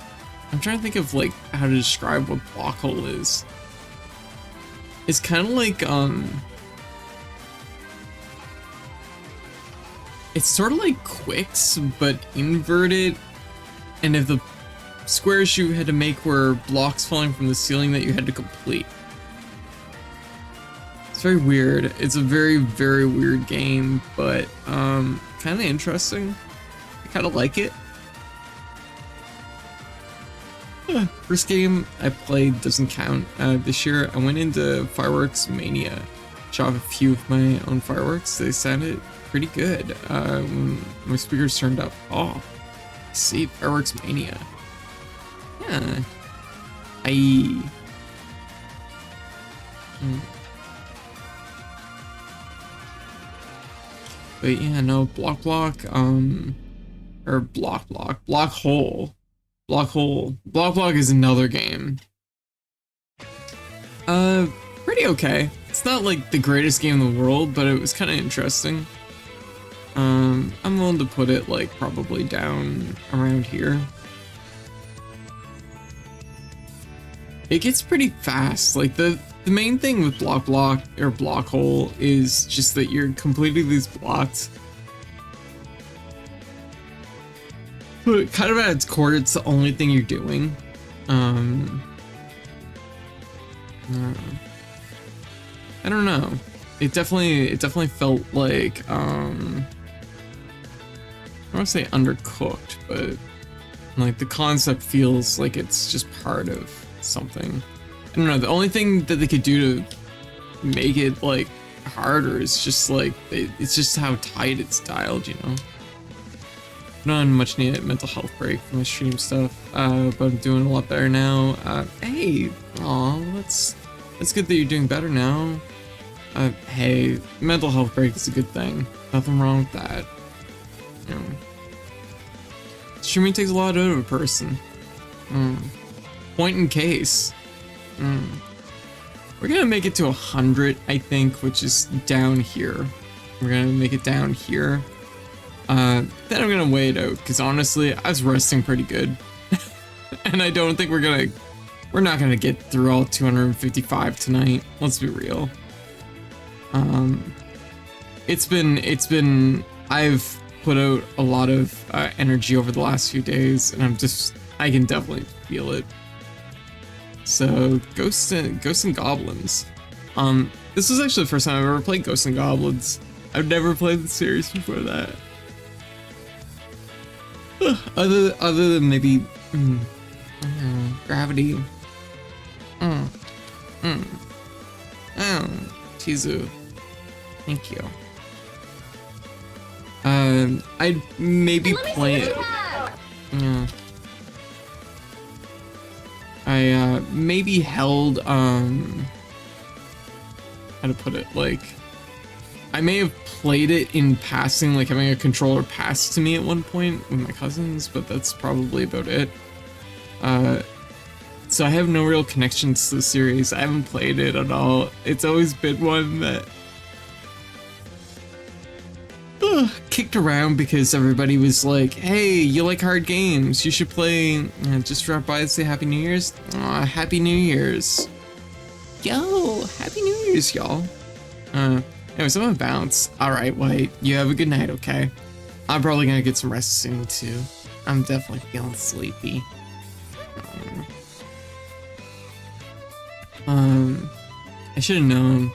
A: I'm trying to think of, like, how to describe what Blockhole is. It's kind of like, it's sort of like Quicks, but inverted, and if the squares you had to make were blocks falling from the ceiling that you had to complete. It's very weird. It's a very, very weird game, but kind of interesting. I kind of like it. First game I played doesn't count. This year I went into Fireworks Mania. Shot a few of my own fireworks. They sounded pretty good when my speakers turned up. Oh, I see, Fireworks Mania. Yeah. But yeah, no, Blockhole. Block is another game. Pretty okay. It's not like the greatest game in the world, but it was kind of interesting. I'm willing to put it like probably down around here. It gets pretty fast. Like the main thing with block hole is just that you're completing these blocks. But kind of at its core, it's the only thing you're doing. I don't know. It definitely felt like I don't want to say undercooked, but like the concept feels like it's just part of something. I don't know. The only thing that they could do to make it like harder is just like it's just how tight it's dialed, you know. Not much needed mental health break from my stream stuff, but I'm doing a lot better now. Hey, aw, that's good that you're doing better now. Hey, mental health break is a good thing. Nothing wrong with that. You know, streaming takes a lot out of a person. Point in case. We're gonna make it to 100, I think, which is down here. We're gonna make it down here. Then I'm gonna wait out, because honestly, I was resting pretty good. And I don't think we're not gonna get through all 255 tonight. Let's be real. I've put out a lot of energy over the last few days, and I can definitely feel it. So, Ghosts and Goblins. This was actually the first time I've ever played Ghosts and Goblins. I've never played the series before that. Other than maybe Gravity. Oh, Tizu. Thank you. I'd maybe play it. Yeah. I maybe held how to put it, like I may have played it in passing, like having a controller passed to me at one point with my cousins, but that's probably about it. So I have no real connections to the series. I haven't played it at all. It's always been one that kicked around because everybody was like, hey, you like hard games, you should play, just drop by and say Happy New Year's. Aw, Happy New Year's. Yo, Happy New Year's, y'all. Anyways, I'm gonna bounce. Alright, White, you have a good night, okay? I'm probably gonna get some rest soon, too. I'm definitely feeling sleepy. I should have known.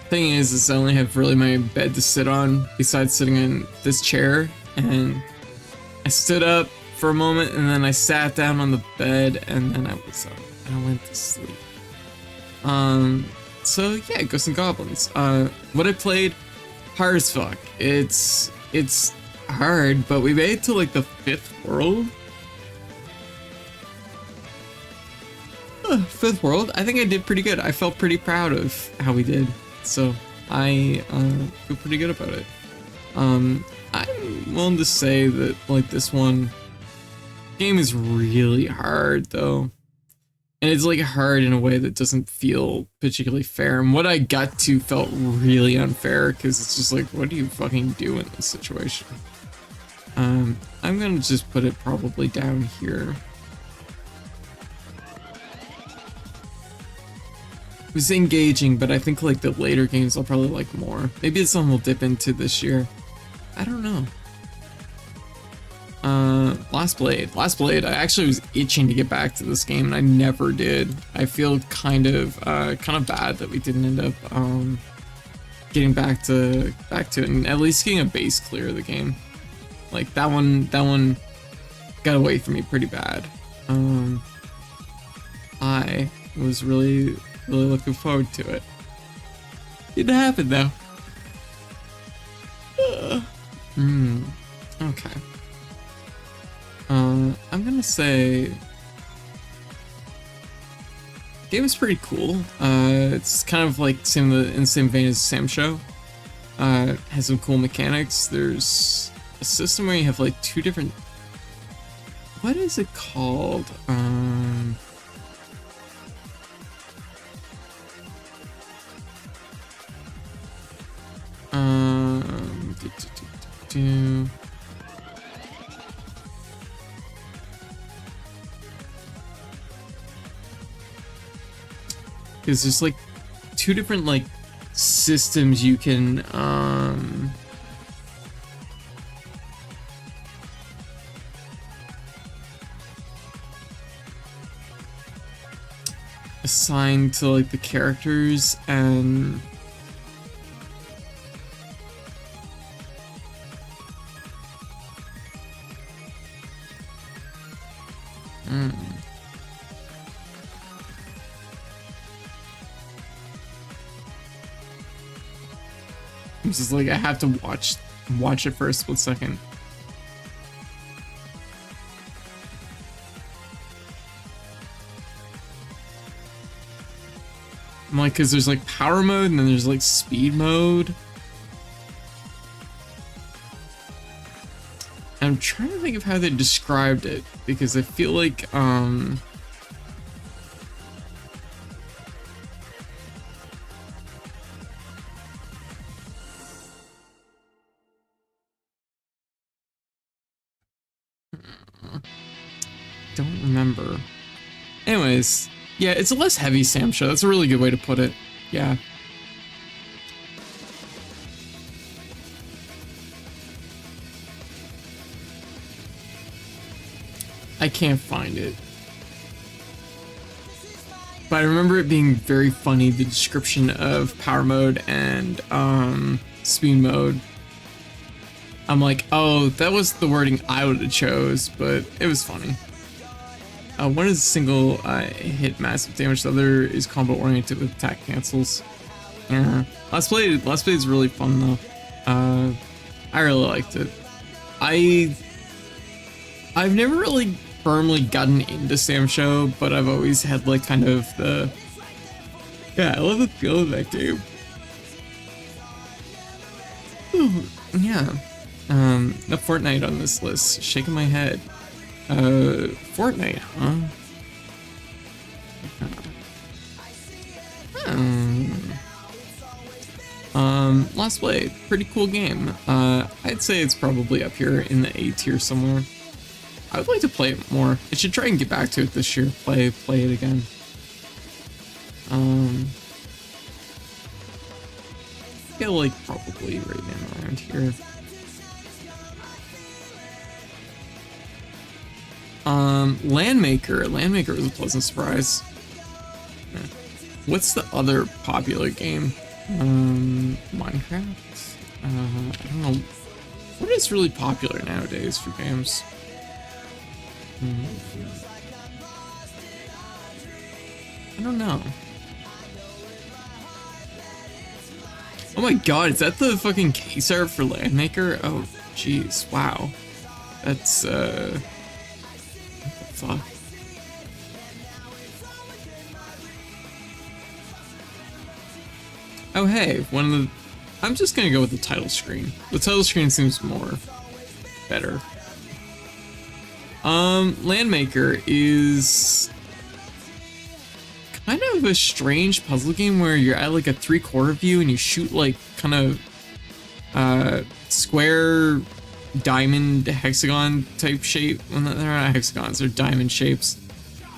A: Thing is I only have really my bed to sit on besides sitting in this chair, and I stood up for a moment and then I sat down on the bed and then I was up and I went to sleep. So yeah, Ghosts and Goblins. What I played, hard as fuck. It's hard, but we made it to like the 5th world. 5th world. I think I did pretty good. I felt pretty proud of how we did. So I feel pretty good about it. I'm willing to say that like this game is really hard though. And it's like hard in a way that doesn't feel particularly fair. And what I got to felt really unfair because it's just like, what do you fucking do in this situation? I'm gonna just put it probably down here. It was engaging, but I think like the later games I'll probably like more. Maybe it's something we'll dip into this year. I don't know. Last Blade. I actually was itching to get back to this game and I never did. I feel kind of bad that we didn't end up getting back to it and at least getting a base clear of the game. Like that one got away from me pretty bad. I was really looking forward to it. Didn't happen though. Okay. I'm gonna say game is pretty cool. It's kind of like in the same vein as Sam Show. Has some cool mechanics. There's a system where you have like 2 different. What is it called? because there's like 2 different like systems you can assign to like the characters, and I'm just like, I have to watch it for a split second. I'm like, cause there's like power mode and then there's like speed mode. I'm trying to think of how they described it, because I feel like don't remember. Anyways, yeah, it's a less heavy Sam show. That's a really good way to put it. Yeah. I can't find it. But I remember it being very funny, the description of power mode and speed mode. I'm like, oh, that was the wording I would have chose, but it was funny. One is single hit massive damage, the other is combo oriented with attack cancels. Yeah. Last Play is really fun though. I really liked it. I've never really firmly gotten into Sam Show, but I've always had like kind of the, yeah, I love the feel of that game. Ooh, yeah. The Fortnite on this list, shaking my head. Fortnite, huh? Last Play, pretty cool game. I'd say it's probably up here in the A tier somewhere. I would like to play it more. I should try and get back to it this year. Play it again. Yeah, like probably right in around here. Landmaker was a pleasant surprise. Yeah. What's the other popular game? Minecraft? I don't know. What is really popular nowadays for games? I don't know. Oh my god, is that the fucking case art for Landmaker? Oh, jeez, wow. That's, what the fuck? Oh hey, one of the... I'm just gonna go with the title screen. The title screen seems more better. Landmaker is kind of a strange puzzle game where you're at like a 3/4 view and you shoot like kind of square diamond hexagon type shape. Well, they're not hexagons, they're diamond shapes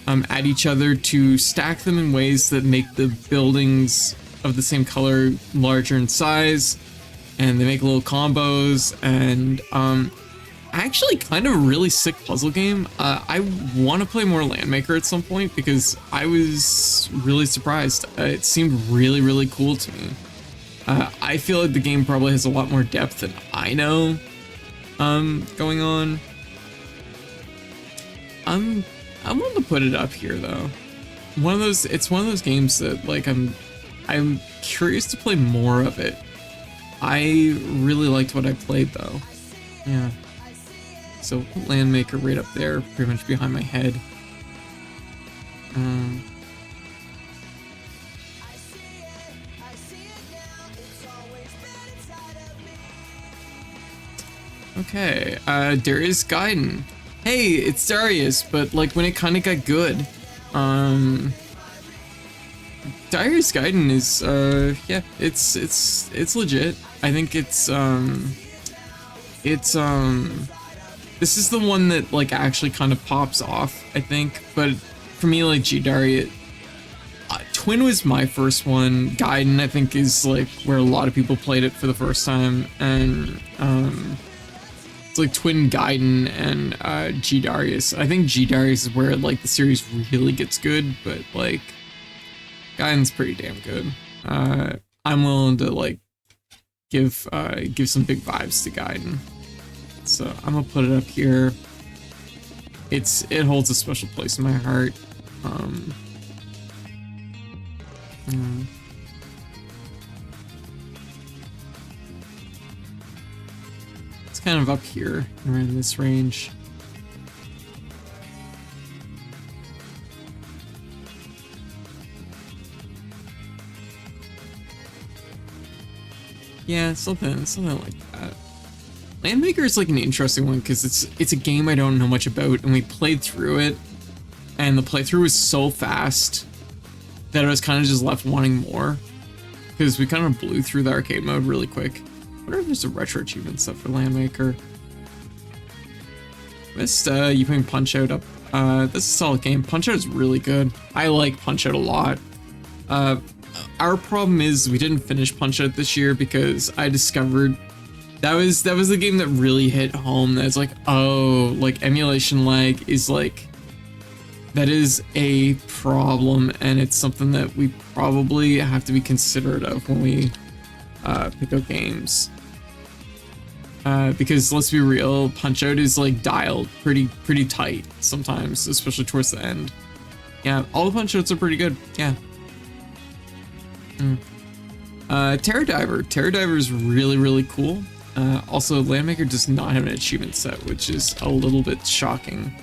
A: at each other to stack them in ways that make the buildings of the same color larger in size, and they make little combos, and actually kind of a really sick puzzle game. I want to play more Landmaker at some point because I was really surprised. It seemed really, really cool to me. I feel like the game probably has a lot more depth than I know going on. I'm willing to put it up here though. It's one of those games that like I'm curious to play more of it. I really liked what I played though. Yeah. So Landmaker right up there, pretty much behind my head. Okay, Darius Gaiden. Hey, it's Darius, but like when it kind of got good. Darius Gaiden is yeah, it's legit. I think this is the one that like actually kind of pops off, I think. But for me, like G-Darius, Twin was my first one. Gaiden, I think, is like where a lot of people played it for the first time, and it's like Twin, Gaiden, and G Darius. I think G Darius is where like the series really gets good, but like Gaiden's pretty damn good. I'm willing to like give some big vibes to Gaiden, so I'm gonna put it up here. It holds a special place in my heart. It's kind of up here, around this range. Yeah, something like that. Landmaker is like an interesting one because it's a game I don't know much about, and we played through it, and the playthrough was so fast that I was kind of just left wanting more, because we kind of blew through the arcade mode really quick. I wonder if there's a retro achievement stuff for Landmaker. Missed you putting Punch-Out up. This is a solid game. Punch-Out is really good. I like Punch-Out a lot. Our problem is we didn't finish Punch-Out this year because I discovered that was the game that really hit home. That's like, oh, like emulation lag is like, that is a problem, and it's something that we probably have to be considerate of when we pick up games. Because let's be real, Punch-Out is like dialed pretty tight sometimes, especially towards the end. Yeah, all the Punch-Outs are pretty good. Yeah. Terror Diver is really cool. Also, Landmaker does not have an achievement set, which is a little bit shocking.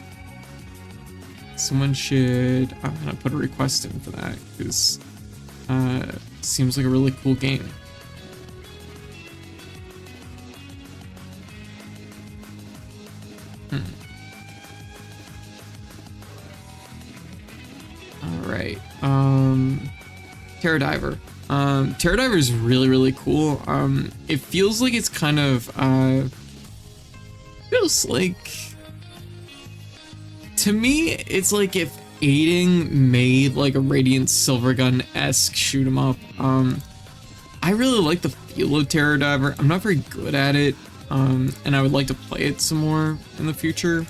A: Someone should, I'm gonna put a request in for that, because seems like a really cool game. Alright, Terror Diver. Terror Diver is really cool. It feels like it's kind of, feels like, to me, it's like if Aiding made like a Radiant Silvergun-esque shoot 'em up. I really like the feel of Terror Diver. I'm not very good at it, and I would like to play it some more in the future.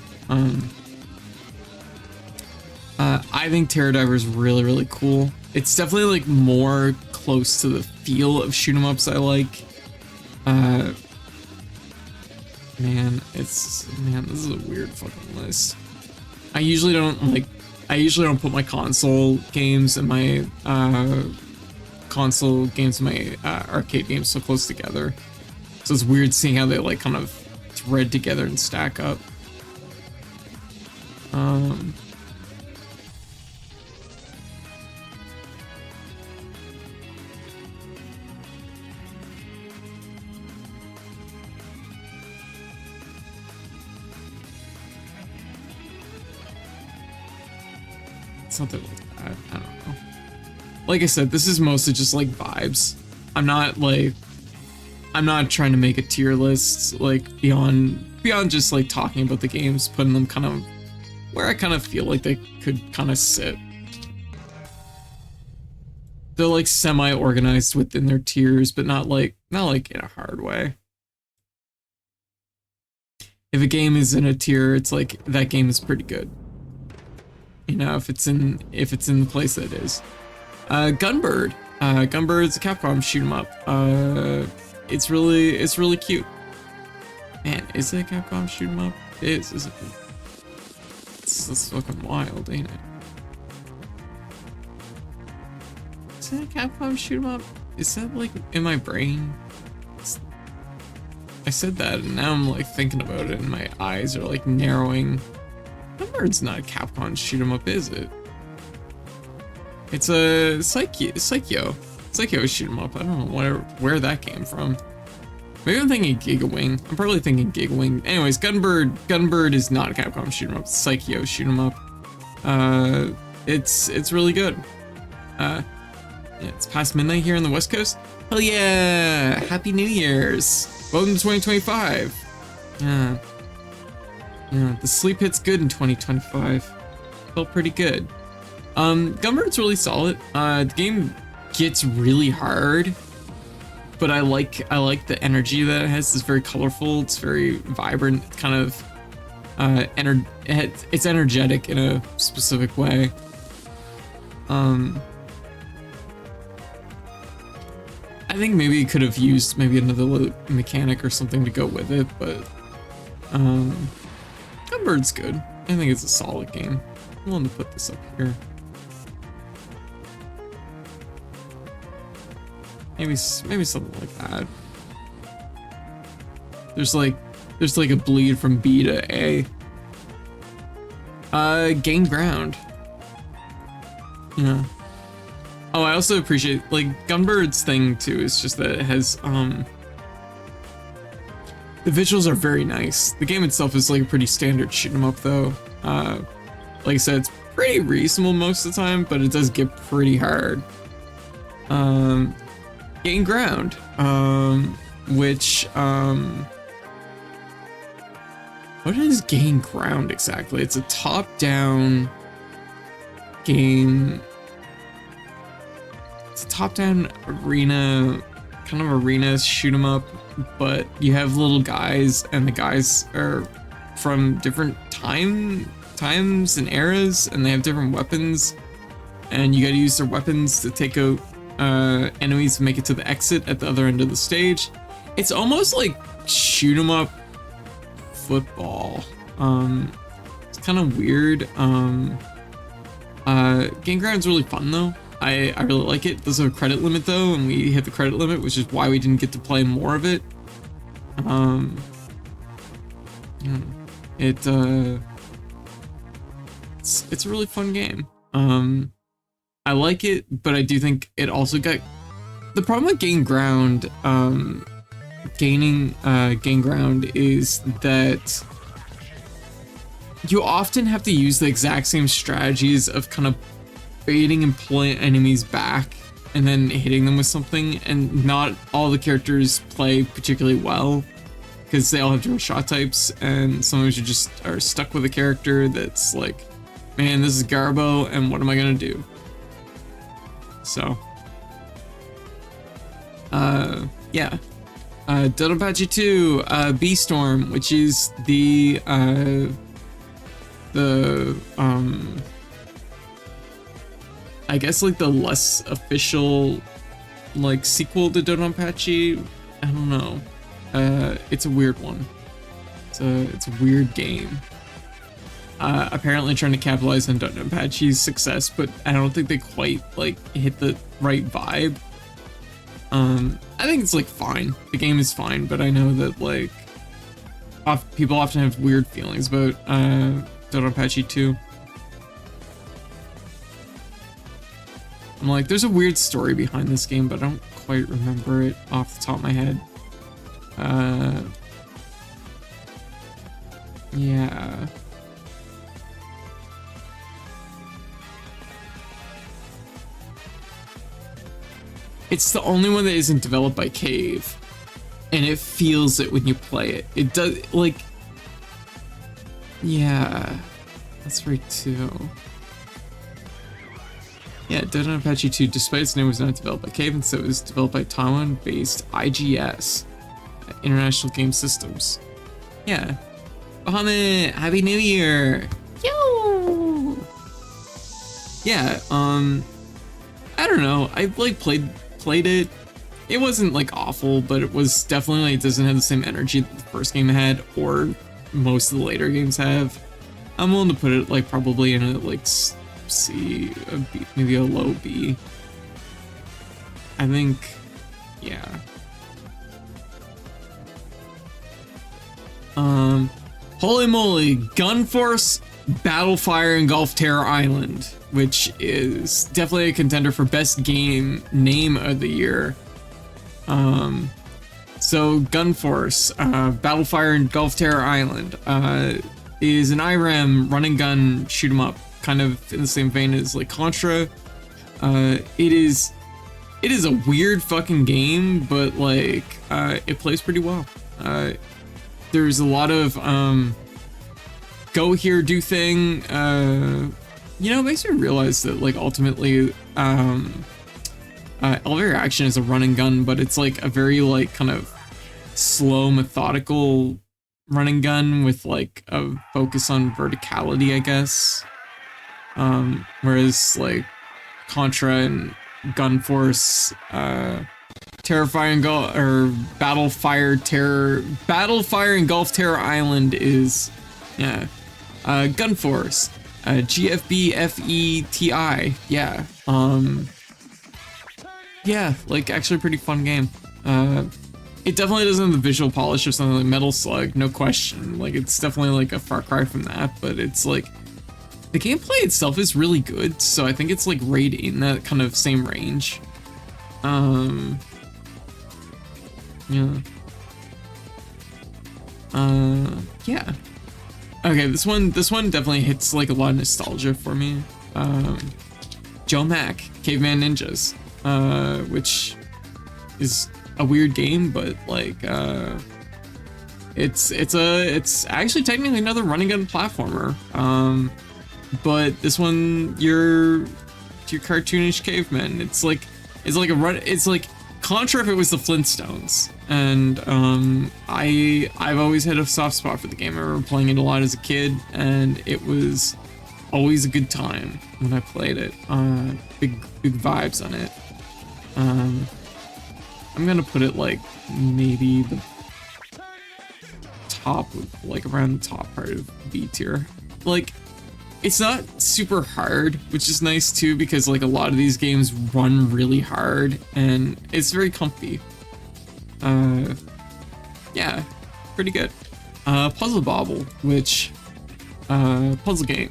A: I think Terror Diver is really cool. It's definitely like more close to the feel of shoot 'em ups I like. Man, this is a weird fucking list. I usually don't put my console games and my arcade games so close together. So it's weird seeing how they like kind of thread together and stack up. Something like that. I don't know. Like I said, this is mostly just like vibes. I'm not trying to make a tier list like beyond just like talking about the games, putting them kind of where I kind of feel like they could kind of sit. They're like semi-organized within their tiers, but not like in a hard way. If a game is in a tier, it's like that game is pretty good. You know, if it's in the place that it is. Gunbird. Gunbird's a Capcom shoot 'em up. It's really cute. Man, is it a Capcom shoot 'em up? It is, isn't it? It's fucking wild, ain't it? Is it a Capcom shoot 'em up? Is that like in my brain? I said that and now I'm like thinking about it and my eyes are like narrowing. Gunbird's not a Capcom shoot 'em up, is it? It's a Psycho shoot 'em up. I don't know where that came from. Maybe I'm thinking Gigawing. I'm probably thinking Gigawing. Anyways, Gunbird is not a Capcom shoot 'em up. It's Psycho shoot 'em up. It's really good. Yeah, it's past midnight here on the West Coast. Hell yeah! Happy New Year's! Welcome to 2025. Yeah, the sleep hit's good in 2025. Felt pretty good. Gunbird's really solid. The game gets really hard, but I like the energy that it has. It's very colorful. It's very vibrant. It's kind of it's energetic in a specific way. I think maybe it could have used maybe another mechanic or something to go with it, but Gunbird's good. I think it's a solid game. I'm willing to put this up here. Maybe something like that. There's like a bleed from B to A. Gain ground. Yeah. Oh, I also appreciate, like, Gunbird's thing too is just that it has the visuals are very nice. The game itself is like a pretty standard shoot 'em up though. Like I said, it's pretty reasonable most of the time, but it does get pretty hard. Gain ground, which what is gain ground exactly? It's a top-down game. It's a top-down arena, kind of arena shoot 'em up, but you have little guys, and the guys are from different times and eras, and they have different weapons, and you gotta use their weapons to take out enemies to make it to the exit at the other end of the stage. It's almost like shoot 'em up football. It's kind of weird. Gain ground's really fun though. I really like it. There's a credit limit though, and we hit the credit limit, which is why we didn't get to play more of it. It's a really fun game. I like it, but I do think it also got the problem with gain ground. Gaining gain ground is that you often have to use the exact same strategies of kind of baiting and pulling enemies back and then hitting them with something, and not all the characters play particularly well because they all have different shot types, and sometimes you just are stuck with a character that's like, man, this is Garbo, and what am I gonna do? So yeah. Dodonpachi 2, B-Storm, which is the I guess like the less official like sequel to Dodonpachi. I don't know. It's a weird one. It's a weird game. Apparently trying to capitalize on Dodonpachi's success, but I don't think they quite like hit the right vibe. I think it's like fine. The game is fine, but I know that like people often have weird feelings about Dodonpachi 2. I'm like, there's a weird story behind this game, but I don't quite remember it off the top of my head. Yeah. It's the only one that isn't developed by Cave, and it feels it when you play it. It does, like, yeah, that's right too. Yeah, Dodonpachi 2, despite its name, was not developed by Cave, and so it was developed by Taiwan-based IGS, International Game Systems. Yeah. Bahamut, Happy New Year! Yo! Yeah, I don't know. I like played it. It wasn't like awful, but it was definitely like, it doesn't have the same energy that the first game had, or most of the later games have. I'm willing to put it like probably in a like C, a B, maybe a low B. I think, yeah. Holy moly, Gunforce, Battlefire, and Gulf Terror Island, which is definitely a contender for best game name of the year. So Gunforce, Battlefire, and Gulf Terror Island is an IRAM run and gun shoot 'em up, kind of in the same vein as like Contra. It is a weird fucking game, but like it plays pretty well. There's a lot of go here, do thing, You know, it makes me realize that like ultimately, elevator action is a run and gun, but it's like a very like kind of slow, methodical run and gun with like a focus on verticality, I guess. Whereas like Contra and Gun Force, Battlefire and Gulf Terror Island is, yeah. Gun Force, GFBFETI, yeah. Yeah, like actually a pretty fun game. It definitely doesn't have the visual polish of something like Metal Slug, no question. Like it's definitely like a far cry from that, but it's like the gameplay itself is really good, so I think it's like right in that kind of same range. Yeah. Yeah. Okay, this one definitely hits like a lot of nostalgia for me. Joe Mac, Caveman Ninjas, which is a weird game, but like it's actually technically another running gun platformer. But this one you're cartoonish cavemen. It's like Contra if it was the Flintstones. And I've always had a soft spot for the game. I remember playing it a lot as a kid, and it was always a good time when I played it. Big vibes on it. I'm gonna put it like maybe the top of, like around the top part of B tier. Like it's not super hard, which is nice too, because like a lot of these games run really hard and it's very comfy. Yeah, pretty good. Puzzle Bobble, which puzzle game.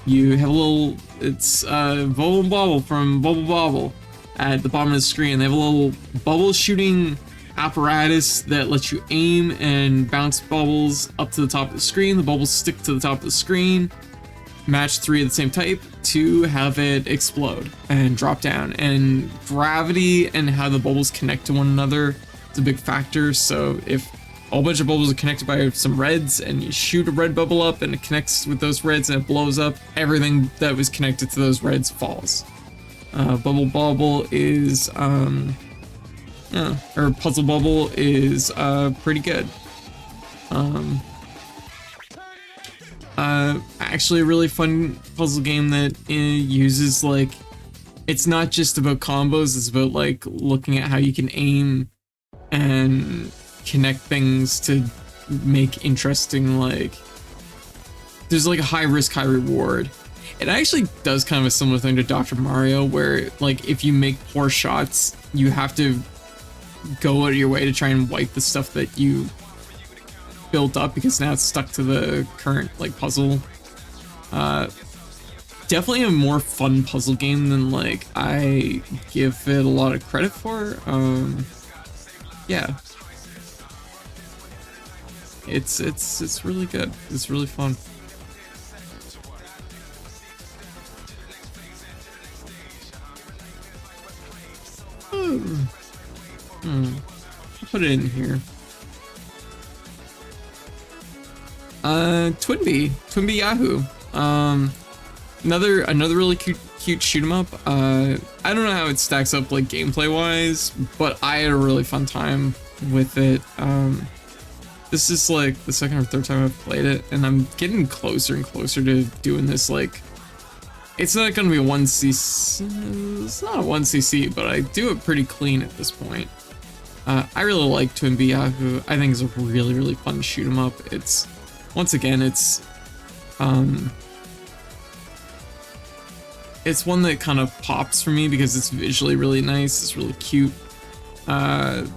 A: You have a little, it's Bubble and Bobble from Bubble Bobble at the bottom of the screen. They have a little bubble shooting apparatus that lets you aim and bounce bubbles up to the top of the screen. The bubbles stick to the top of the screen. Match 3 of the same type to have it explode and drop down. And gravity and how the bubbles connect to one another is a big factor. So if a whole bunch of bubbles are connected by some reds and you shoot a red bubble up and it connects with those reds and it blows up, everything that was connected to those reds falls. Bubble Bobble is Puzzle Bubble is pretty good. Actually a really fun puzzle game that uses like, it's not just about combos, it's about like looking at how you can aim and connect things to make interesting, like there's like a high risk, high reward. It actually does kind of a similar thing to Dr. Mario, where like if you make poor shots, you have to go out of your way to try and wipe the stuff that you built up because now it's stuck to the current like puzzle. Definitely a more fun puzzle game than like I give it a lot of credit for. Yeah, it's really good. It's really fun. I'll put it in here. Twinbee Yahoo. Another really cute shoot 'em up. I don't know how it stacks up like gameplay wise, but I had a really fun time with it. This is like the second or third time I've played it, and I'm getting closer and closer to doing this. Like, it's not gonna be a 1cc. It's not a 1cc, but I do it pretty clean at this point. I really like Twinbee Yahoo. I think it's a really fun shoot 'em up. It's, once again, it's one that kind of pops for me because it's visually really nice. It's really cute. The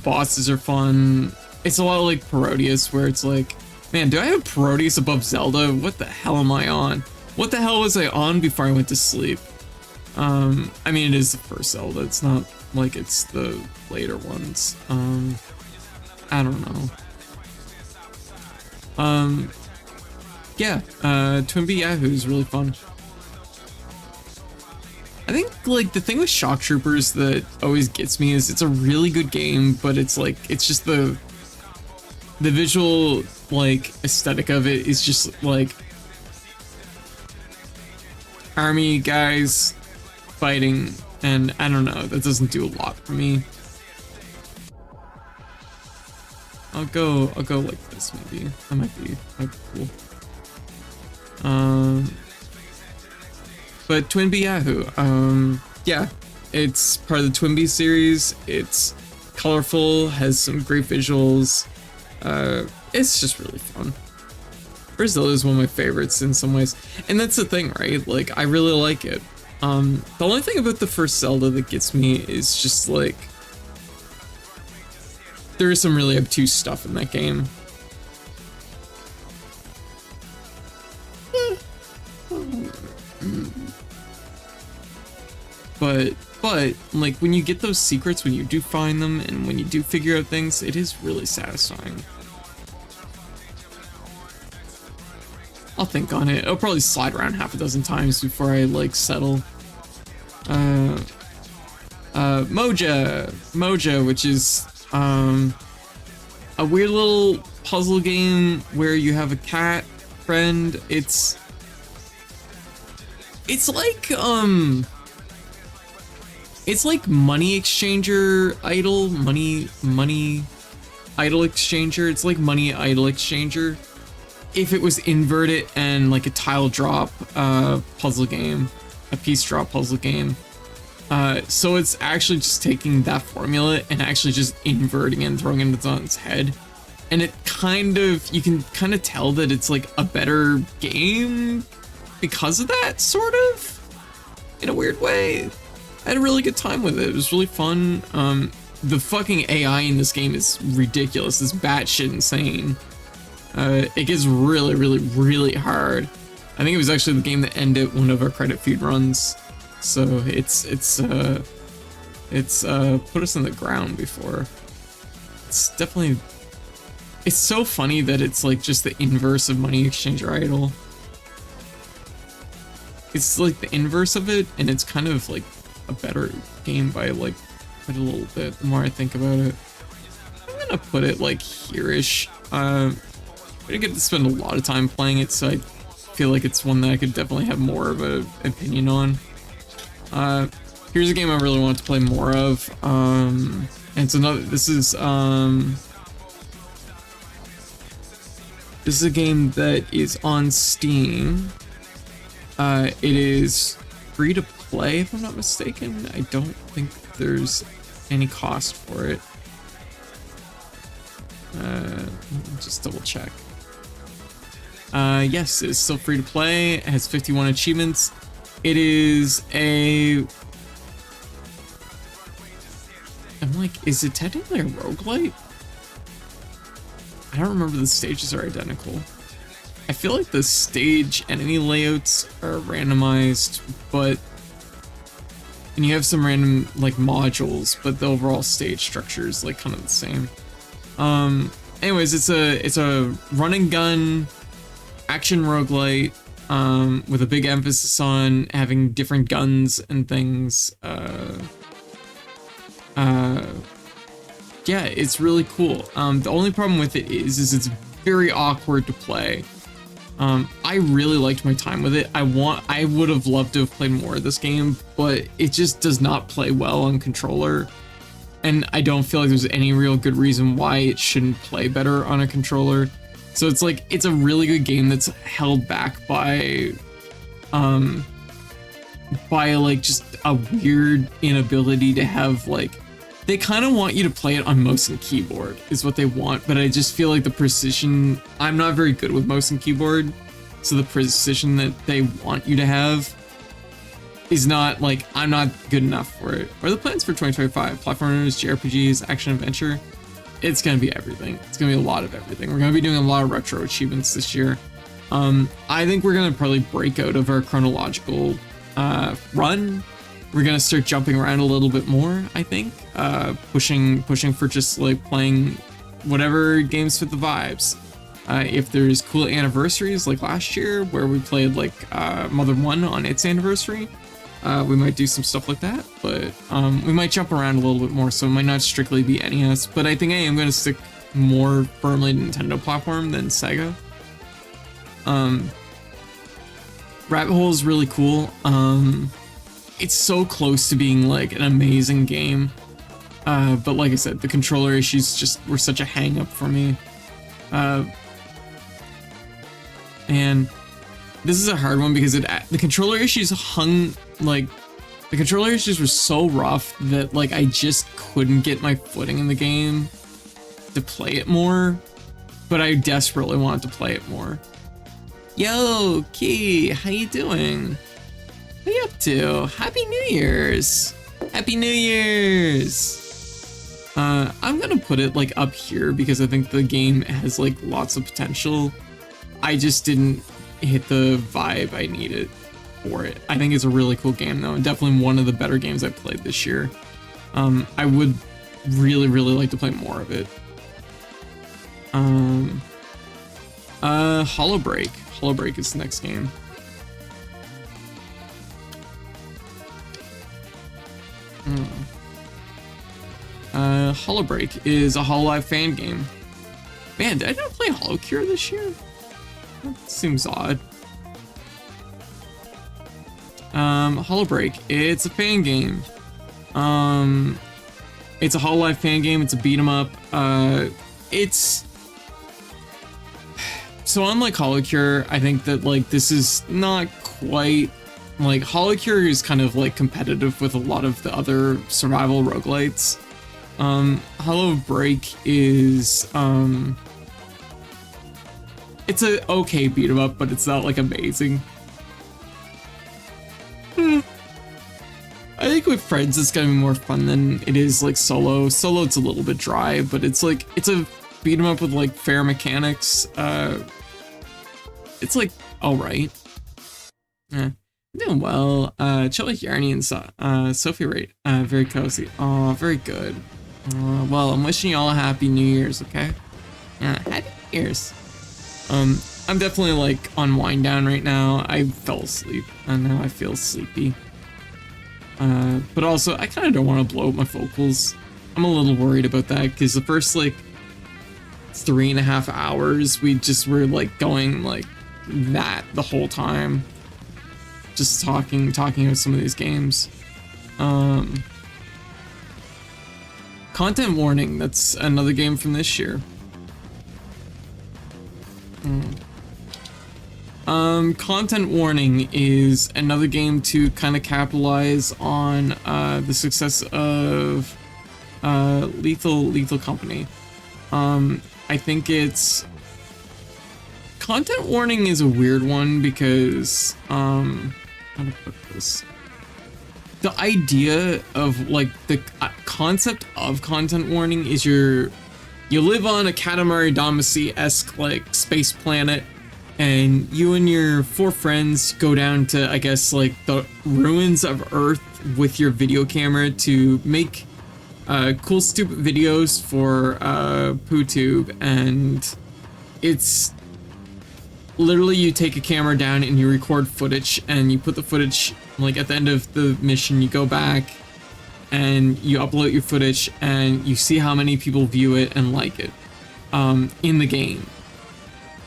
A: bosses are fun. It's a lot like Parodius, where it's like, man, do I have Parodius above Zelda? What the hell am I on? What the hell was I on before I went to sleep? I mean, it is the first Zelda. It's not like it's the later ones. I don't know. Yeah, Twinbee Yahoo is really fun. I think like the thing with Shock Troopers that always gets me is it's a really good game, but it's like, it's just the visual like aesthetic of it is just like army guys fighting, and I don't know, that doesn't do a lot for me. I'll go like this maybe. That might be cool. But Twinbee Yahoo, yeah, it's part of the Twinbee series. It's colorful, has some great visuals. It's just really fun. Brazil is one of my favorites in some ways, and that's the thing, right? Like, I really like it. The only thing about the first Zelda that gets me is just like, there is some really obtuse stuff in that game. But like, when you get those secrets, when you do find them, and when you do figure out things, it is really satisfying. I'll think on it. I'll probably slide around half a dozen times before I like settle. Moja, which is a weird little puzzle game where you have a cat friend. It's like money exchanger idol, money idol exchanger. It's like money idol exchanger if it was inverted and like a tile drop puzzle game, a piece drop puzzle game. So it's actually just taking that formula and actually just inverting it and throwing it on its head. And it kind of, you can kind of tell that it's like a better game because of that, sort of, in a weird way. I had a really good time with it. It was really fun. The fucking AI in this game is ridiculous. It's batshit insane. It gets really, really, really hard. I think it was actually the game that ended one of our credit feed runs. So it's put us in the ground before. It's definitely, it's so funny that it's like just the inverse of Money Exchanger Idol. It's like the inverse of it, and it's kind of like a better game by like quite a little bit the more I think about it. I'm gonna put it like here-ish. I didn't get to spend a lot of time playing it, so I feel like it's one that I could definitely have more of an opinion on. Here's a game I really want to play more of. And it's another, this is a game that is on Steam. It is free to play, if I'm not mistaken. I don't think there's any cost for it. Just double check. Yes, it's still free to play. It has 51 achievements. It is a... I'm like, is it technically a roguelite? I don't remember the stages are identical. I feel like the stage enemy layouts are randomized, but... And you have some random, like, modules, but the overall stage structure is, like, kind of the same. Anyways, it's a run and gun action roguelite, with a big emphasis on having different guns and things. Yeah, it's really cool. The only problem with it is it's very awkward to play. I really liked my time with it. I would have loved to have played more of this game, but it just does not play well on controller. And I don't feel like there's any real good reason why it shouldn't play better on a controller. So it's like, it's a really good game that's held back by like just a weird inability to have like, they kind of want you to play it on mouse and keyboard is what they want, but I just feel like the precision, I'm not very good with mouse and keyboard, so the precision that they want you to have is not like, I'm not good enough for it. What are the plans for 2025? Platformers, JRPGs, action adventure? It's gonna be everything. It's gonna be a lot of everything. We're gonna be doing a lot of retro achievements this year. I think we're gonna probably break out of our chronological run. We're gonna start jumping around a little bit more, I think. Pushing for just like playing whatever games fit the vibes. If there's cool anniversaries like last year where we played like Mother 1 on its anniversary, we might do some stuff like that, but we might jump around a little bit more, so it might not strictly be NES, but I think I am going to stick more firmly to Nintendo platform than Sega. Rabbit Hole is really cool. It's so close to being like an amazing game. But like I said, the controller issues just were such a hang up for me. And this is a hard one because the controller issues the controller issues were so rough that like I just couldn't get my footing in the game to play it more, but I desperately wanted to play it more. Yo, Key, how you doing? What are you up to? Happy New Year's! Happy New Year's! I'm gonna put it like up here because I think the game has like lots of potential. I just didn't hit the vibe I needed for it. I think it's a really cool game though, and definitely one of the better games I've played this year. I would really, really like to play more of it. Hollow Break. Hollow Break is the next game. Hollow Break is a Hololive fan game. Man, did I not play Hollow Cure this year? That seems odd. Hollow Break, it's a fan game. It's a Hololive fan game, it's a beat 'em up. It's so unlike Hollow Cure, I think that like this is not quite like Hollow Cure is kind of like competitive with a lot of the other survival roguelites. Hollow Break is it's a okay beat 'em up, but it's not like amazing. I think with friends it's gonna be more fun than it is like solo. Solo it's a little bit dry, but it's like it's a beat 'em up with like fair mechanics. It's like alright. Yeah. Doing well. Chill with Yarny and Sophie rate. Very cozy. Oh, very good. Well, I'm wishing you all a happy New Year's, okay? Yeah, happy New Year's. I'm definitely like on wind down right now. I fell asleep and now I feel sleepy. But also I kind of don't want to blow up my vocals. I'm a little worried about that because the first like 3.5 hours we just were like going like that the whole time. Just talking about some of these games. Content warning, that's another game from this year. Content warning is another game to kind of capitalize on the success of Lethal Company. I think it's content warning is a weird one because how to put this? The idea of like the concept of content warning is you live on a Katamari Damacy-esque like space planet, and you and your 4 friends go down to I guess like the ruins of Earth with your video camera to make cool stupid videos for PooTube, and it's literally you take a camera down and you record footage and you put the footage like at the end of the mission you go back and you upload your footage and you see how many people view it and like it in the game.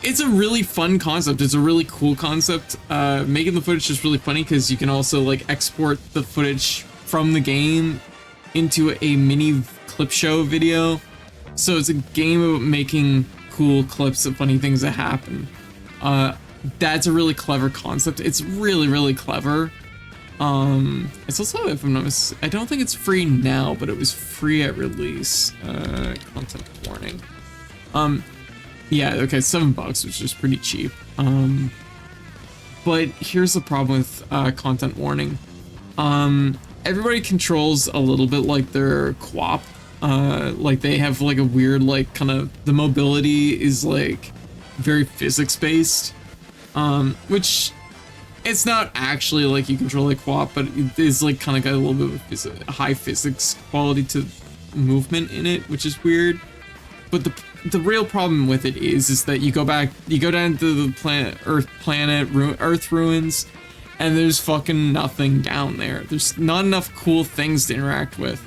A: It's a really fun concept. It's a really cool concept. Making the footage is really funny because you can also like export the footage from the game into a mini clip show video. So it's a game about making cool clips of funny things that happen. That's a really clever concept. It's really, really clever. It's also, if I'm not I don't think it's free now, but it was free at release. Content warning. Yeah, okay, $7, which is pretty cheap. But here's the problem with content warning. Everybody controls a little bit like their co-op. Like they have like a weird like kind of the mobility is like very physics based, which it's not actually like you control like co-op, but it is like kind of got a little bit of high physics quality to movement in it, which is weird. But the real problem with it is that you go down to the Earth ruins, and there's fucking nothing down there. There's not enough cool things to interact with.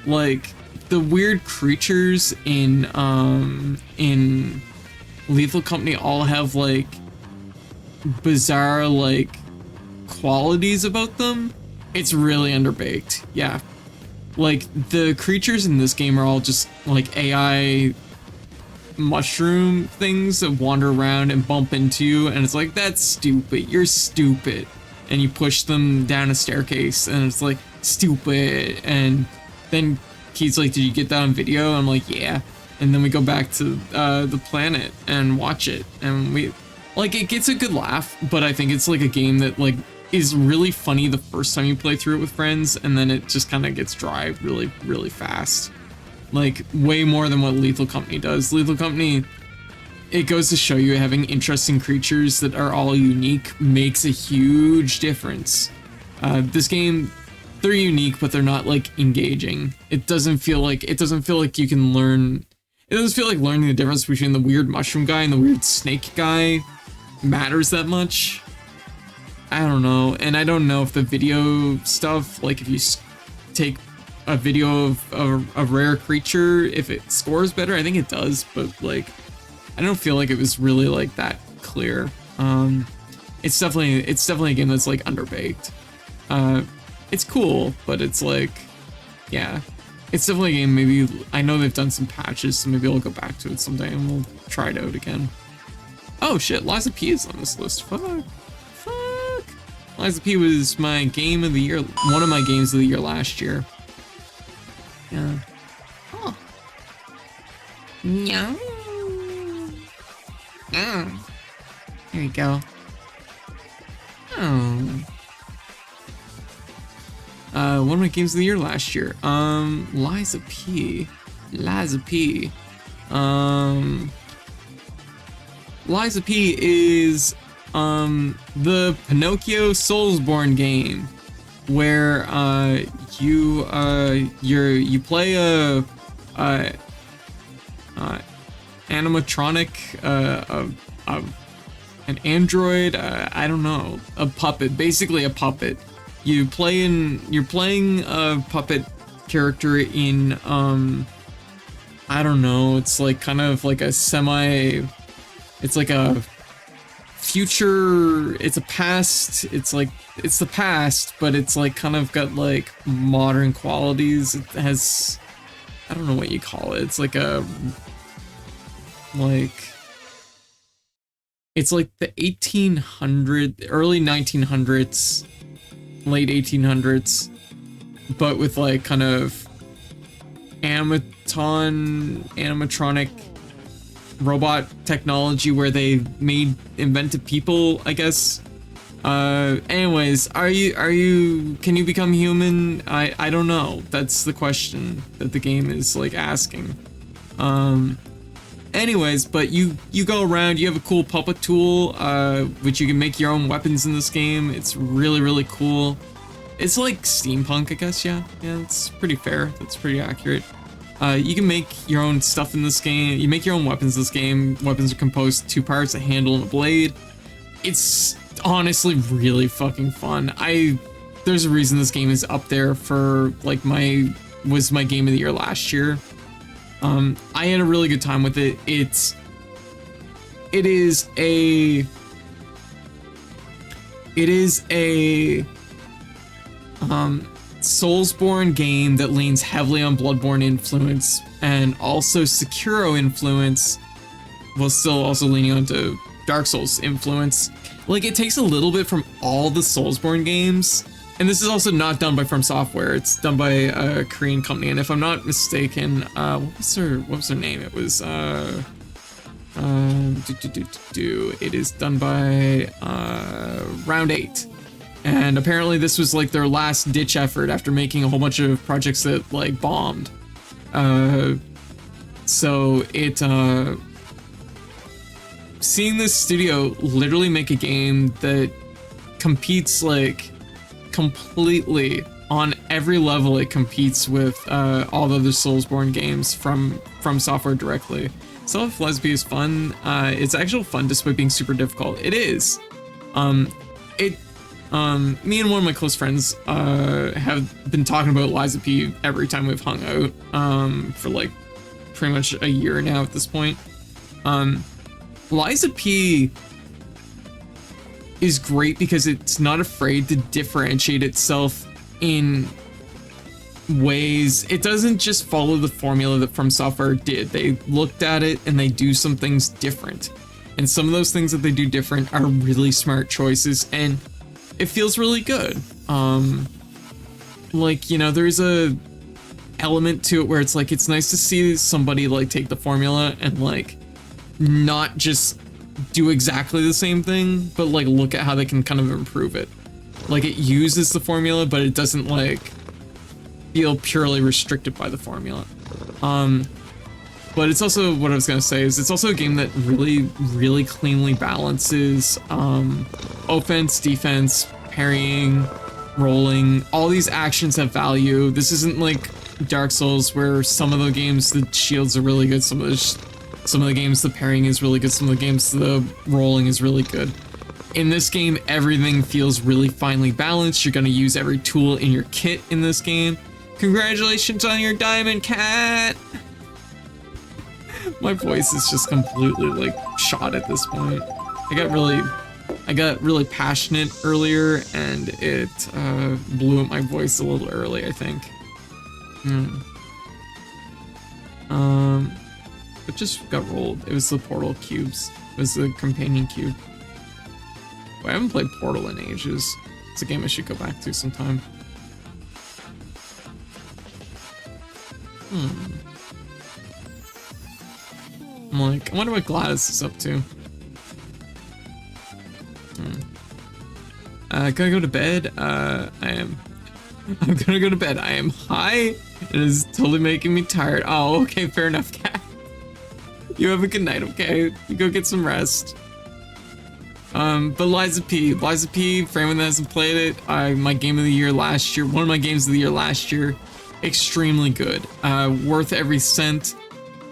A: Like the weird creatures in Lethal Company all have like bizarre like qualities about them, it's really underbaked. Yeah. Like, the creatures in this game are all just, like, AI mushroom things that wander around and bump into you, and it's like, that's stupid. You're stupid. And you push them down a staircase, and it's like, stupid. And then Keith's like, did you get that on video? I'm like, yeah. And then we go back to the planet and watch it, and we, like, it gets a good laugh, but I think it's like a game that, like, is really funny the first time you play through it with friends, and then it just kind of gets dry really, really fast. Like, way more than what Lethal Company does. Lethal Company, it goes to show you having interesting creatures that are all unique makes a huge difference. This game, they're unique, but they're not, like, engaging. It doesn't feel like you can learn. It doesn't feel like learning the difference between the weird mushroom guy and the weird snake guy matters that much. I don't know, and I don't know if the video stuff, like, if you take a video of a rare creature, if it scores better. I think it does, but, like, I don't feel like it was really, like, that clear. It's definitely a game that's, like, underbaked. It's cool, but it's like, yeah, it's definitely a game. Maybe, I know they've done some patches, so maybe I'll go back to it someday and we'll try it out again. Oh shit, Liza P is on this list. Fuck. Liza P was my game of the year, one of my games of the year last year. Yeah. Oh. No. Oh. There you go. Oh. One of my games of the year last year. Liza P. Liza P. Liza P is the Pinocchio Soulsborne game, where you play a animatronic, an android, I don't know, a puppet, basically a puppet. You're playing a puppet character in I don't know, it's like kind of like a it's like a future, it's a past, it's the past, but it's like kind of got like modern qualities. It has, I don't know what you call it, it's like a, like, it's like the early 1900s, late 1800s, but with like kind of animatronic robot technology where they invented people, I guess. Anyways, can you become human? I don't know. That's the question that the game is like asking. Anyways, but you go around, you have a cool puppet tool, which you can make your own weapons in this game. It's really, really cool. It's like steampunk, I guess. Yeah, it's pretty fair. That's pretty accurate. You can make your own stuff in this game. You make your own weapons in this game. Weapons are composed of 2 parts, a handle and a blade. It's honestly really fucking fun. There's a reason this game is up there for like was my game of the year last year. I had a really good time with it. It is a Soulsborne game that leans heavily on Bloodborne influence and also Sekiro influence, while still also leaning onto Dark Souls influence. Like, it takes a little bit from all the Soulsborne games, and this is also not done by From Software. It's done by a Korean company, and if I'm not mistaken, what was their name? It was it is done by Round 8. And apparently this was like their last ditch effort after making a whole bunch of projects that like bombed. So it, seeing this studio literally make a game that competes like completely on every level, it competes with all the other Soulsborne games from Software directly. So if Liza P is fun, it's actual fun despite being super difficult. It is. Me and one of my close friends have been talking about Liza P every time we've hung out for like pretty much a year now at this point. Liza P is great because it's not afraid to differentiate itself in ways. It doesn't just follow the formula that From Software did. They looked at it and they do some things different. And some of those things that they do different are really smart choices, and it feels really good. Like, you know, there's a element to it where it's like, it's nice to see somebody like take the formula and like not just do exactly the same thing, but like look at how they can kind of improve it. Like, it uses the formula, but it doesn't like feel purely restricted by the formula. But it's also, what I was gonna say is, it's also a game that really cleanly balances offense, defense, parrying, rolling. All these actions have value. This isn't like Dark Souls where some of the games the shields are really good, some of the games the parrying is really good, some of the games the rolling is really good. In this game, everything feels really finely balanced. You're gonna use every tool in your kit in this game. Congratulations on your diamond, cat! My voice is just completely like shot at this point. I got really passionate earlier, and it blew up my voice a little early, I think. It just got rolled. It was the Portal cubes. It was the companion cube. I haven't played Portal in ages. It's a game I should go back to sometime. I'm like, I wonder what Gladys is up to. Can I go to bed? I'm gonna go to bed. I am high. It is totally making me tired. Oh, okay, fair enough, cat. You have a good night, okay? You go get some rest. But Liza P, for anyone that hasn't played it, my game of the year last year, one of my games of the year last year, extremely good. Worth every cent.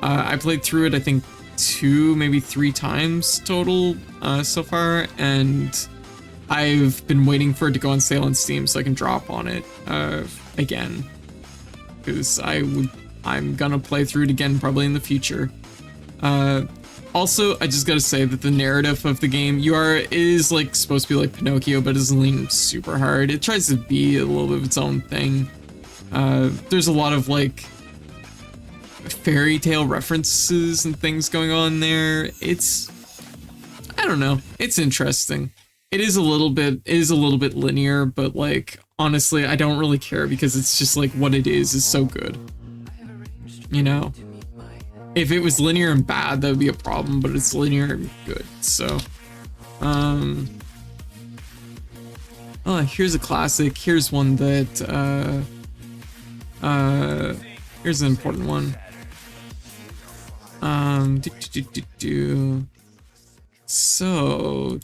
A: I played through it, I think 2, maybe 3 times total so far, and I've been waiting for it to go on sale on Steam so I can drop on it again, because I'm gonna play through it again probably in the future. Also, I just gotta say that the narrative of the game, is like supposed to be like Pinocchio, but it doesn't lean super hard. It tries to be a little bit of its own thing. There's a lot of like fairy tale references and things going on there. I don't know. It's interesting. It is a little bit linear, but like, honestly, I don't really care because it's just like what it is so good. You know? If it was linear and bad, that would be a problem, but it's linear and good, so. Oh, here's a classic. Here's one that, here's an important one. So,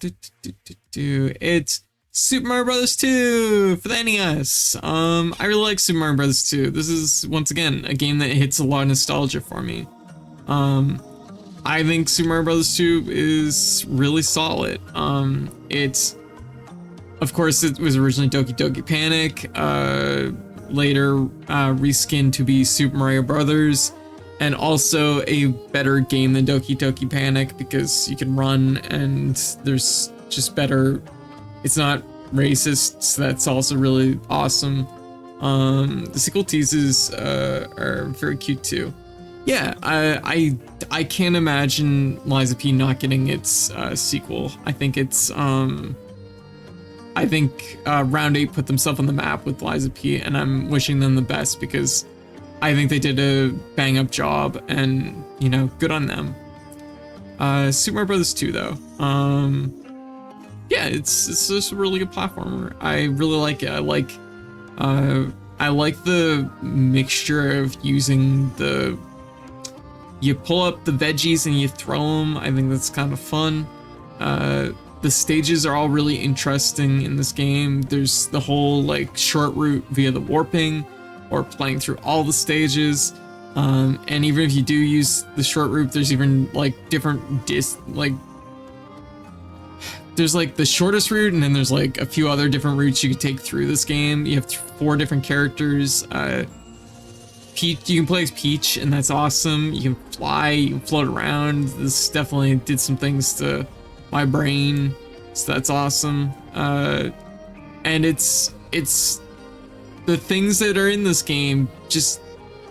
A: it's Super Mario Bros. 2 for the NES. I really like Super Mario Bros. 2. This is, once again, a game that hits a lot of nostalgia for me. I think Super Mario Bros. 2 is really solid. It's, of course, it was originally Doki Doki Panic, later reskinned to be Super Mario Brothers, and also a better game than Doki Doki Panic because you can run and there's just better. It's not racist, so that's also really awesome. The sequel teases are very cute too. Yeah, I can't imagine Liza P not getting its sequel. I think it's Round 8 put themselves on the map with Liza P, and I'm wishing them the best because I think they did a bang up job, and you know, good on them. Super Mario Bros. 2 though, yeah, it's just a really good platformer. I really like it. I like the mixture of using you pull up the veggies and you throw them. I think that's kind of fun. The stages are all really interesting in this game. There's the whole like short route via the warping, or playing through all the stages. And even if you do use the short route, there's even like different there's like the shortest route, and then there's like a few other different routes you could take through this game. You have 4 different characters. Peach, you can play as Peach, and that's awesome. You can fly, you can float around. This definitely did some things to my brain. so that's awesome. And it's the things that are in this game just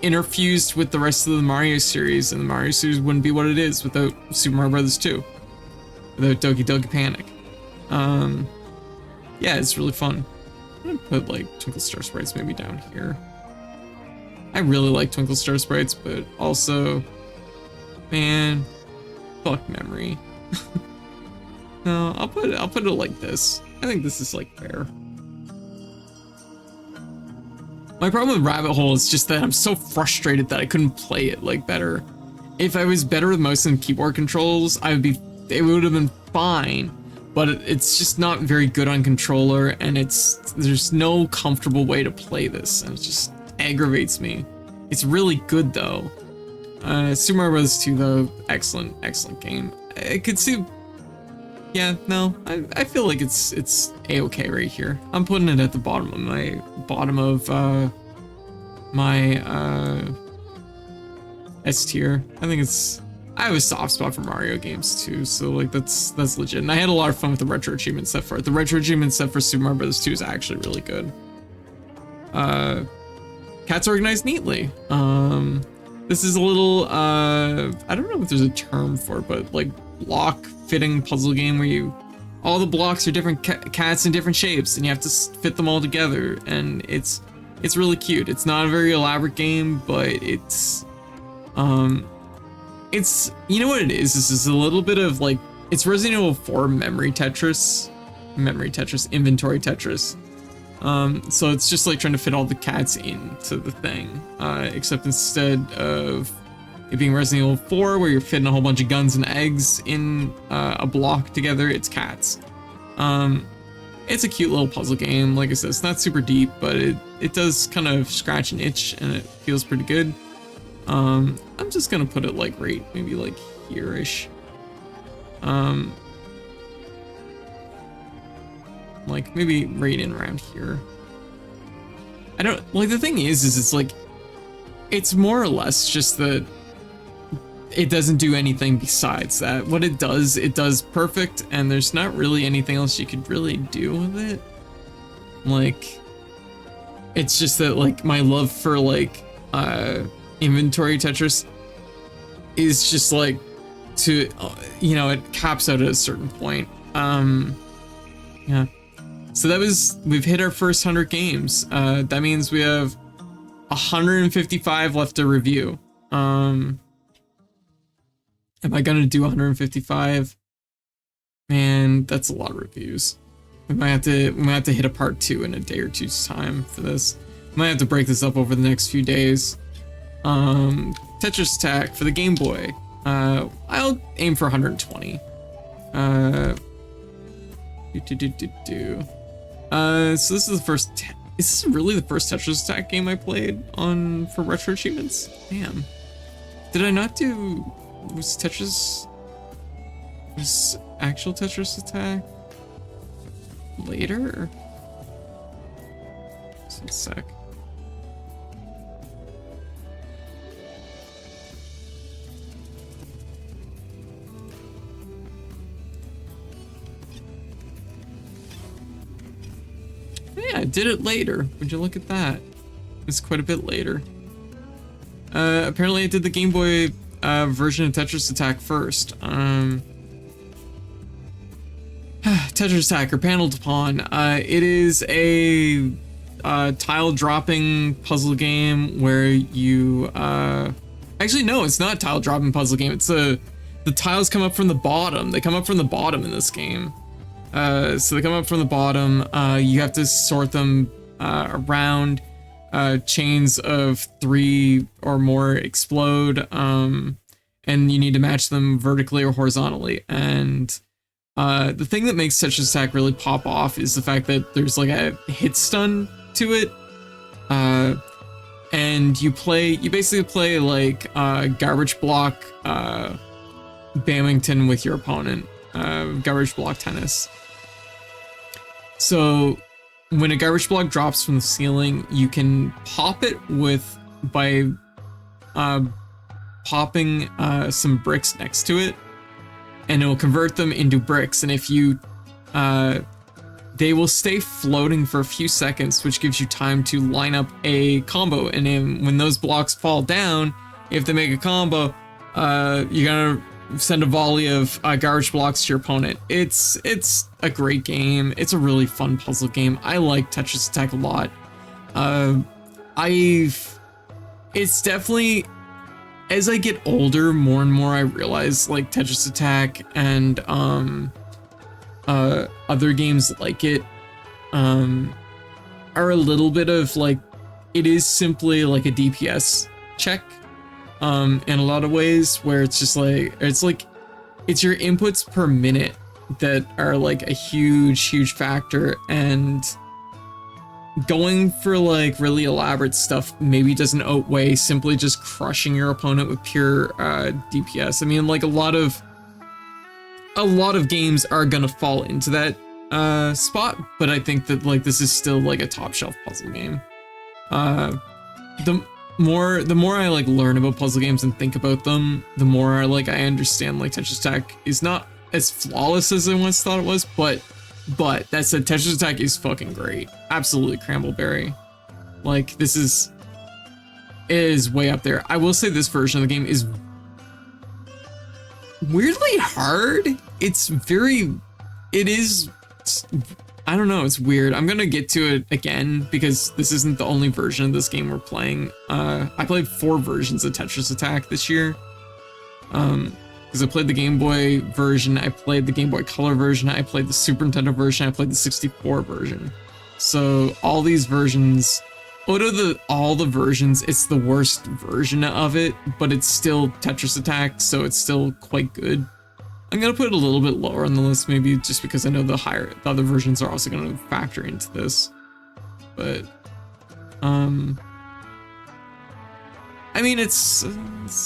A: interfused with the rest of the Mario series, and the Mario series wouldn't be what it is without Super Mario Bros. 2, without Doki Doki Panic. Yeah, it's really fun. I'm gonna put like Twinkle Star Sprites maybe down here. I really like Twinkle Star Sprites, but also, man, fuck memory. No, I'll put it like this. I think this is like fair. My problem with Rabbit Hole is just that I'm so frustrated that I couldn't play it like better. If I was better with mouse and keyboard controls, it would have been fine, but it's just not very good on controller, and there's no comfortable way to play this, and it just aggravates me. It's really good though. Super Mario Bros. 2 though, excellent game. I could see. Yeah, no, I feel like it's a-okay right here. I'm putting it at the bottom of my S tier. I think I have a soft spot for Mario games too, so like that's legit. And I had a lot of fun with the retro achievement set for it. The retro achievement set for Super Mario Bros. 2 is actually really good. Cats organized neatly. This is a little I don't know if there's a term for it, but like block fitting puzzle game where all the blocks are different cats in different shapes, and you have to fit them all together, and it's really cute. It's not a very elaborate game, but it's you know what it is? This is a little bit of like, it's Resident Evil 4 inventory Tetris. So it's just like trying to fit all the cats into the thing, except instead of it being Resident Evil 4 where you're fitting a whole bunch of guns and eggs in a block together, it's cats. It's a cute little puzzle game. Like I said, it's not super deep, but it does kind of scratch an itch, and it feels pretty good. I'm just gonna put it like right, maybe like here-ish. Like maybe right in around here. I don't, like, the thing is it's like, it's more or less just that it doesn't do anything besides that. What it does perfect, and there's not really anything else you could really do with it. Like, it's just that like my love for like inventory Tetris is just like to, you know, it caps out at a certain point. Yeah. So we've hit our first 100 games. That means we have 155 left to review. Am I gonna do 155? Man, that's a lot of reviews. We might have to hit a part 2 in a day or two's time for this. Might have to break this up over the next few days. Tetris Attack for the Game Boy. I'll aim for 120. So this is the first. Is this really the first Tetris Attack game I played for retro achievements? Damn. Did I not do? Was actual Tetris Attack later? Just a sec. Yeah, I did it later. Would you look at that? It's quite a bit later. Apparently I did the Game Boy version of Tetris Attack first. Tetris Attack, or Paneled Upon. It is a tile dropping puzzle game where you actually no, it's not a tile dropping puzzle game. It's the tiles come up from the bottom. They come up from the bottom in this game. So they come up from the bottom. You have to sort them around. Chains of 3 or more explode, and you need to match them vertically or horizontally. And the thing that makes Tetris Attack really pop off is the fact that there's like a hit stun to it, and you basically play like garbage block badminton with your opponent, garbage block tennis. So when a garbage block drops from the ceiling, you can pop it by popping some bricks next to it, and it will convert them into bricks. And if you they will stay floating for a few seconds, which gives you time to line up a combo. And then when those blocks fall down, if they make a combo, you're gonna send a volley of garbage blocks to your opponent. It's a great game. It's a really fun puzzle game. I like Tetris Attack a lot. It's definitely, as I get older, more and more I realize like Tetris Attack and other games like it are a little bit of like, it is simply like a DPS check in a lot of ways, where it's just like, it's your inputs per minute that are like a huge factor, and going for like really elaborate stuff maybe doesn't outweigh simply just crushing your opponent with pure DPS. I mean, like a lot of games are gonna fall into that spot, but I think that like this is still like a top shelf puzzle game. The more I like learn about puzzle games and think about them, the more like I understand like Tetris Attack is not as flawless as I once thought it was, but that said, Tetris Attack is fucking great. Absolutely Crammelberry. Like this is way up there. I will say this version of the game is weirdly hard. I don't know, it's weird. I'm gonna get to it again because this isn't the only version of this game we're playing. I played 4 versions of Tetris Attack this year. Because I played the Game Boy version, I played the Game Boy Color version, I played the Super Nintendo version, I played the 64 version. So all these versions, out of all the versions, it's the worst version of it, but it's still Tetris Attack, so it's still quite good. I'm gonna put it a little bit lower on the list, maybe just because I know the other versions are also gonna factor into this. But, I mean, it's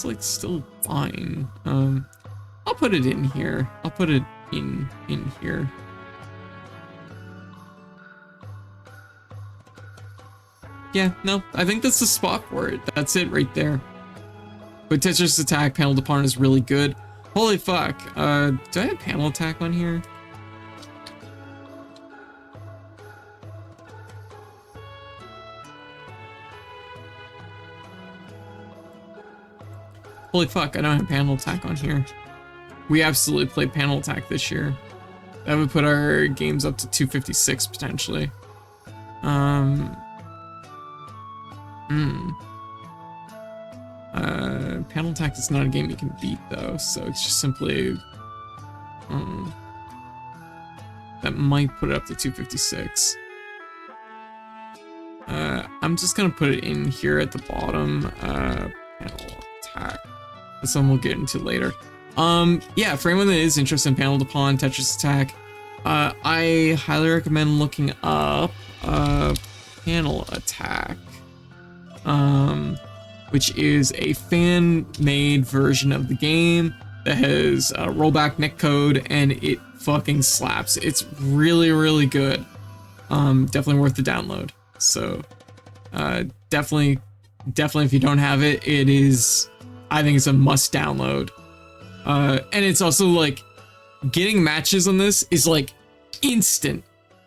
A: like still fine. I'll put it in here. I'll put it in here. Yeah, no, I think that's the spot for it. That's it right there. But Tetris Attack Panel Depart is really good. Holy fuck, do I have Panel Attack on here? Holy fuck, I don't have Panel Attack on here. We absolutely played Panel Attack this year. That would put our games up to 256 potentially. Panel Attack is not a game you can beat though, so it's just simply that might put it up to 256. I'm just gonna put it in here at the bottom. Panel Attack. This one we'll get into later. Yeah, for anyone that is interested in Panel Depart, Tetris Attack, I highly recommend looking up Panel Attack, which is a fan-made version of the game that has rollback netcode, and it fucking slaps. It's really good. Definitely worth the download. So, definitely if you don't have it, it is, I think it's a must download. And it's also like, getting matches on this is like instant.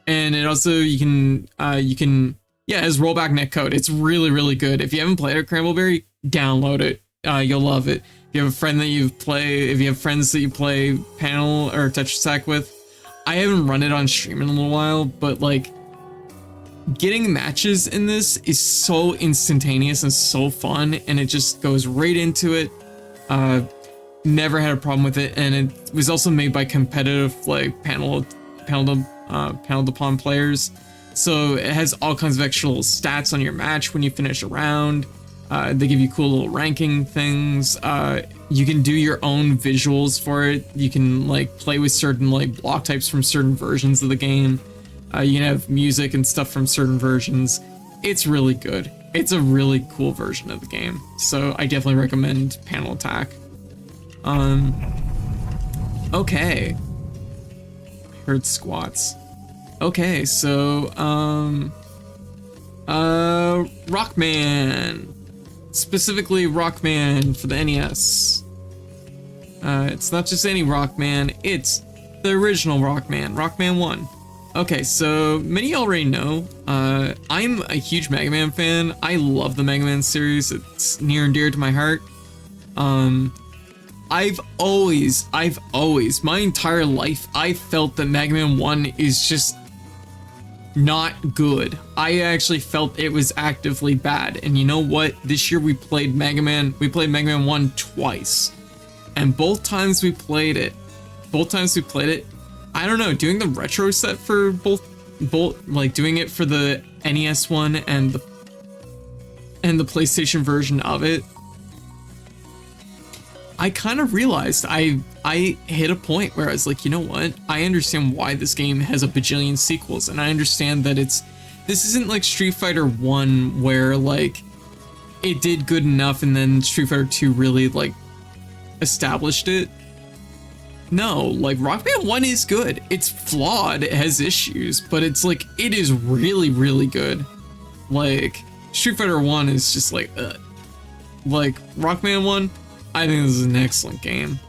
A: And it also, you can, yeah, it has rollback netcode. It's really good. If you haven't played it, Crammelberry, download it. You'll love it. If you have a friend that if you have friends that you play Panel or Tetris Attack with, I haven't run it on stream in a little while, but like, getting matches in this is so instantaneous and so fun, and it just goes right into it. Never had a problem with it, and it was also made by competitive like Panel Depart players, so it has all kinds of extra little stats on your match when you finish a round. They give you cool little ranking things. You can do your own visuals for it. You can like play with certain like block types from certain versions of the game. You can have music and stuff from certain versions. It's really good. It's a really cool version of the game. So I definitely recommend Panel Attack. Okay. Heard squats. Okay, so, Rockman. Specifically Rockman for the NES. It's not just any Rockman, it's the original Rockman 1. Okay, so many already know, I'm a huge Mega Man fan. I love the Mega Man series. It's near and dear to my heart. I've always, my entire life, I felt that Mega Man 1 is just not good. I actually felt it was actively bad. And you know what? This year we played Mega Man 1 twice. And both times we played it, I don't know, doing the retro set for both like doing it for the NES one and the PlayStation version of it, I kind of realized I hit a point where I was like, you know what? I understand why this game has a bajillion sequels, and I understand that this isn't like Street Fighter 1 where like it did good enough and then Street Fighter 2 really like established it. No, like Rockman 1 is good. It's flawed, it has issues, but it's like it is really, really good. Like Street Fighter 1 is just like Rockman 1, I think this is an excellent game.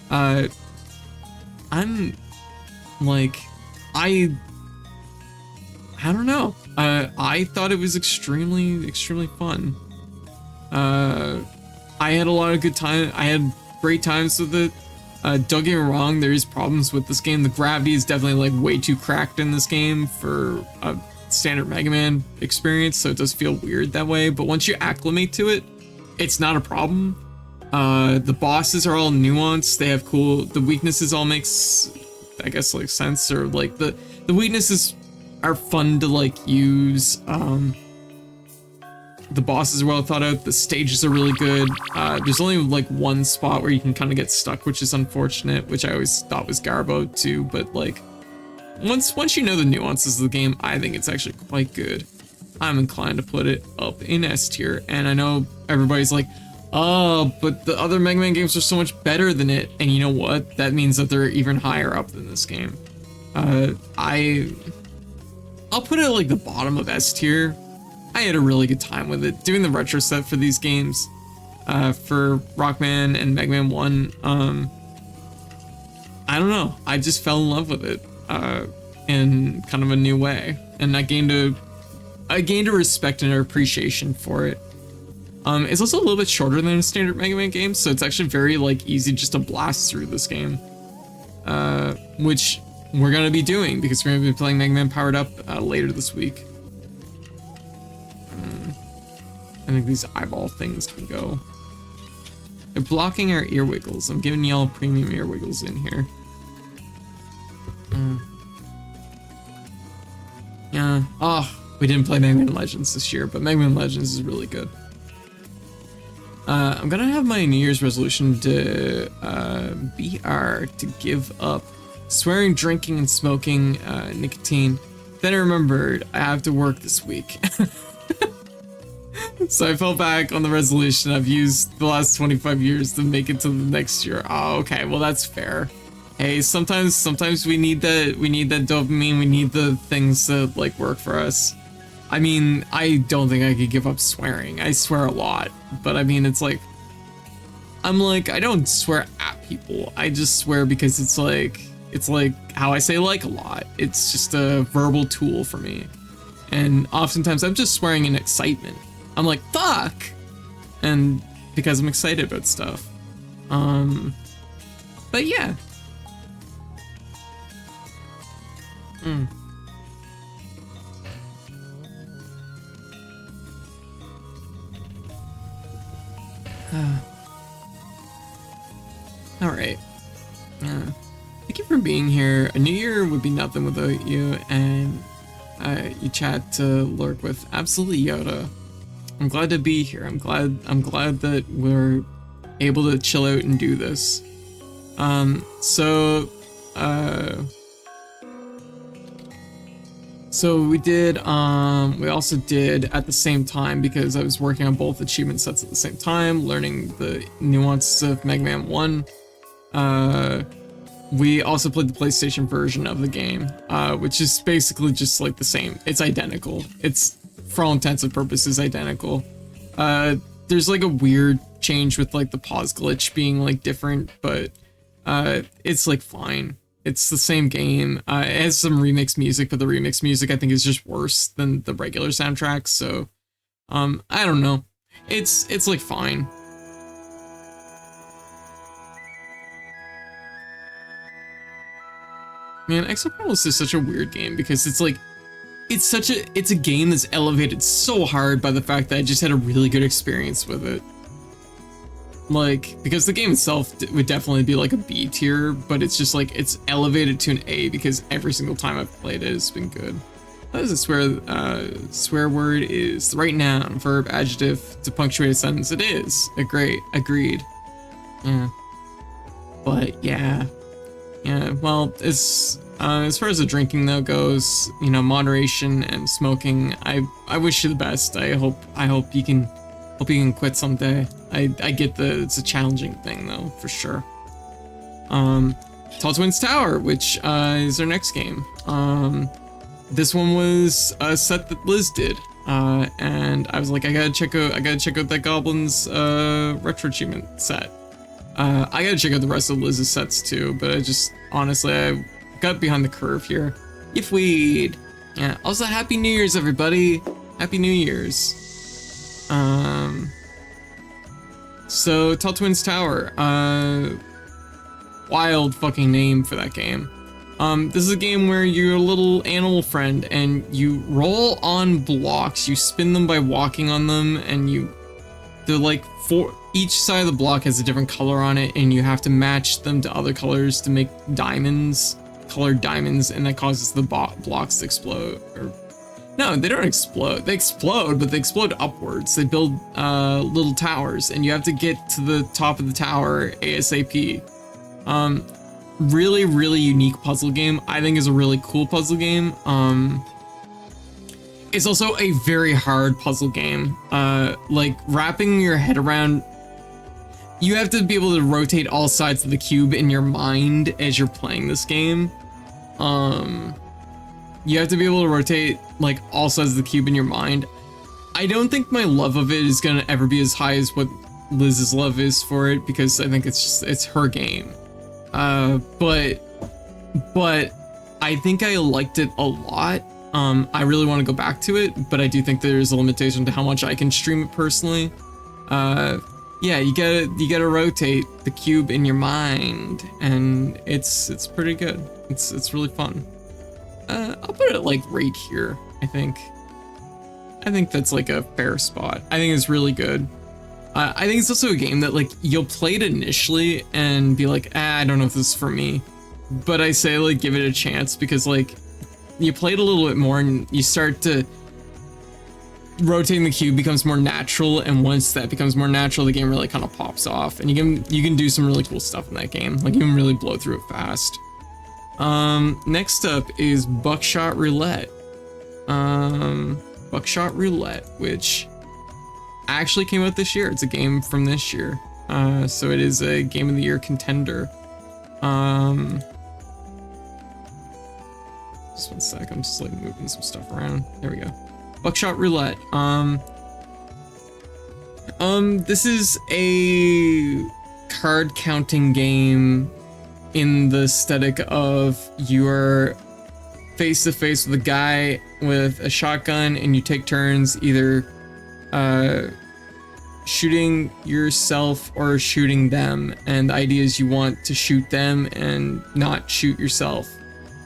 A: I'm like, I don't know. I thought it was extremely, extremely fun. I had a lot of good time. I had great times with it. Don't get me wrong, there is problems with this game. The gravity is definitely like way too cracked in this game for a standard Mega Man experience, so it does feel weird that way. But once you acclimate to it, it's not a problem. The bosses are all nuanced. They have the weaknesses all makes, I guess, like sense, or like the weaknesses are fun to like use. The bosses are well thought out. The stages are really good. There's only like one spot where you can kind of get stuck, which is unfortunate, which I always thought was Garbo too. But like once you know the nuances of the game, I think it's actually quite good. I'm inclined to put it up in S tier, and I know everybody's like, oh, but the other Mega Man games are so much better than it. And you know what? That means that they're even higher up than this game. I'll put it at like the bottom of S tier. I had a really good time with it. Doing the retro set for these games, for Rockman and Mega Man 1, I don't know. I just fell in love with it, in kind of a new way. And I gained a respect and an appreciation for it. It's also a little bit shorter than a standard Mega Man game, so it's actually very like easy just to blast through this game, which we're gonna be doing because we're gonna be playing Mega Man Powered Up later this week. I think these eyeball things can go. They're blocking our ear wiggles. I'm giving y'all premium ear wiggles in here. Yeah. Oh, we didn't play Mega Man Legends this year, but Mega Man Legends is really good. I'm gonna have my New Year's resolution to BR to give up swearing, drinking, and smoking nicotine. Then I remembered I have to work this week. So I fell back on the resolution I've used the last 25 years to make it to the next year. Oh, okay, well that's fair. Hey, sometimes we need that dopamine, we need the things that like work for us. I mean, I don't think I could give up swearing. I swear a lot, but I mean, it's like, I don't swear at people. I just swear because it's like how I say like a lot. It's just a verbal tool for me. And oftentimes I'm just swearing in excitement. I'm like, fuck! And because I'm excited about stuff. But yeah. Alright. Thank you for being here. A new year would be nothing without you, and you chat to lurk with absolutely Yoda. I'm glad to be here. I'm glad that we're able to chill out and do this. So we did, we also did at the same time, because I was working on both achievement sets at the same time, learning the nuances of Mega Man 1. We also played the PlayStation version of the game, which is basically just like the same. It's identical. It's, for all intents and purposes, identical. There's like a weird change with like the pause glitch being like different, but it's like fine. It's the same game. It has some remix music, but the remix music I think is just worse than the regular soundtrack. So, I don't know. It's like fine. Man, Exoprimalist is such a weird game because it's like, it's a game that's elevated so hard by the fact that I just had a really good experience with it. Like, because the game itself would definitely be like a B tier, but it's just like, it's elevated to an A because every single time I've played it, it's been good. What is a swear word is the right noun, verb, adjective to punctuate a sentence. It is. Agreed. Yeah. But yeah. Yeah, well, as far as the drinking though goes, you know, moderation and smoking, I wish you the best. I hope you can quit someday. I get it's a challenging thing though, for sure. Tall Twins Tower, which is our next game. This one was a set that Liz did, and I was like, I gotta check out that Goblins retro achievement set. I gotta check out the rest of Liz's sets too, but honestly, I got behind the curve here. If we'd, yeah. Also, Happy New Year's, everybody. Happy New Year's. So Tall Twins Tower, wild fucking name for that game. This is a game where you're a little animal friend and you roll on blocks. You spin them by walking on them, and they're like each side of the block has a different color on it, and you have to match them to other colors to make diamonds, colored diamonds, and that causes the blocks to explode. Or no, they don't explode. They explode, but they explode upwards. They build little towers, and you have to get to the top of the tower ASAP. Really, really unique puzzle game. I think is a really cool puzzle game. It's also a very hard puzzle game. Like wrapping your head around, you have to be able to rotate all sides of the cube in your mind as you're playing this game. You have to be able to rotate like all sides of the cube in your mind. I don't think my love of it is gonna ever be as high as what Liz's love is for it, because I think it's her game. But I think I liked it a lot. I really want to go back to it, but I do think there's a limitation to how much I can stream it personally. Yeah, you gotta rotate the cube in your mind, and it's pretty good. It's really fun. I'll put it like right here. I think that's like a fair spot. I think it's really good. I think it's also a game that like you'll play it initially and be like, I don't know if this is for me, but I say like give it a chance, because like you play it a little bit more and you start to rotating the cube becomes more natural, and once that becomes more natural, the game really kind of pops off, and you can do some really cool stuff in that game. Like you can really blow through it fast. Next up is Buckshot Roulette. Buckshot Roulette, which actually came out this year. It's a game from this year. So it is a Game of the Year contender. Just one sec, I'm just like moving some stuff around. There we go. Buckshot Roulette. This is a card counting game in the aesthetic of you're face to face with a guy with a shotgun, and you take turns either shooting yourself or shooting them, and the idea is you want to shoot them and not shoot yourself.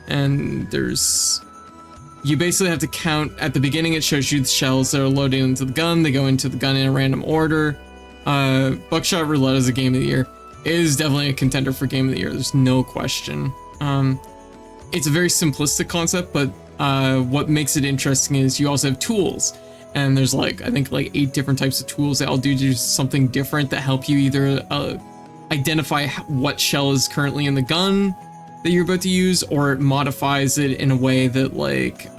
A: And you basically have to count. At the beginning it shows you the shells that are loading into the gun. They go into the gun in a random order. Buckshot Roulette is a Game of the Year. It is definitely a contender for Game of the Year, there's no question. It's a very simplistic concept, but what makes it interesting is you also have tools. And there's like, I think like 8 different types of tools that all do something different that help you either identify what shell is currently in the gun that you're about to use, or it modifies it in a way that like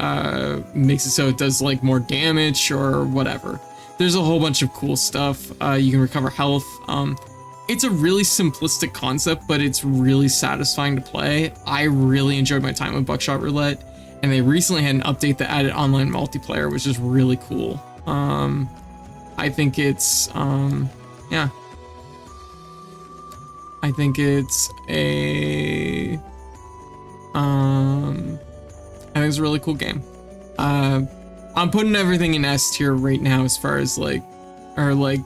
A: makes it so it does like more damage or whatever. There's a whole bunch of cool stuff. You can recover health. It's a really simplistic concept, but it's really satisfying to play. I really enjoyed my time with Buckshot Roulette, and they recently had an update that added online multiplayer, which is really cool. I think it's yeah. I think it's a I think it's a really cool game. I'm putting everything in S tier right now as far as like, or like,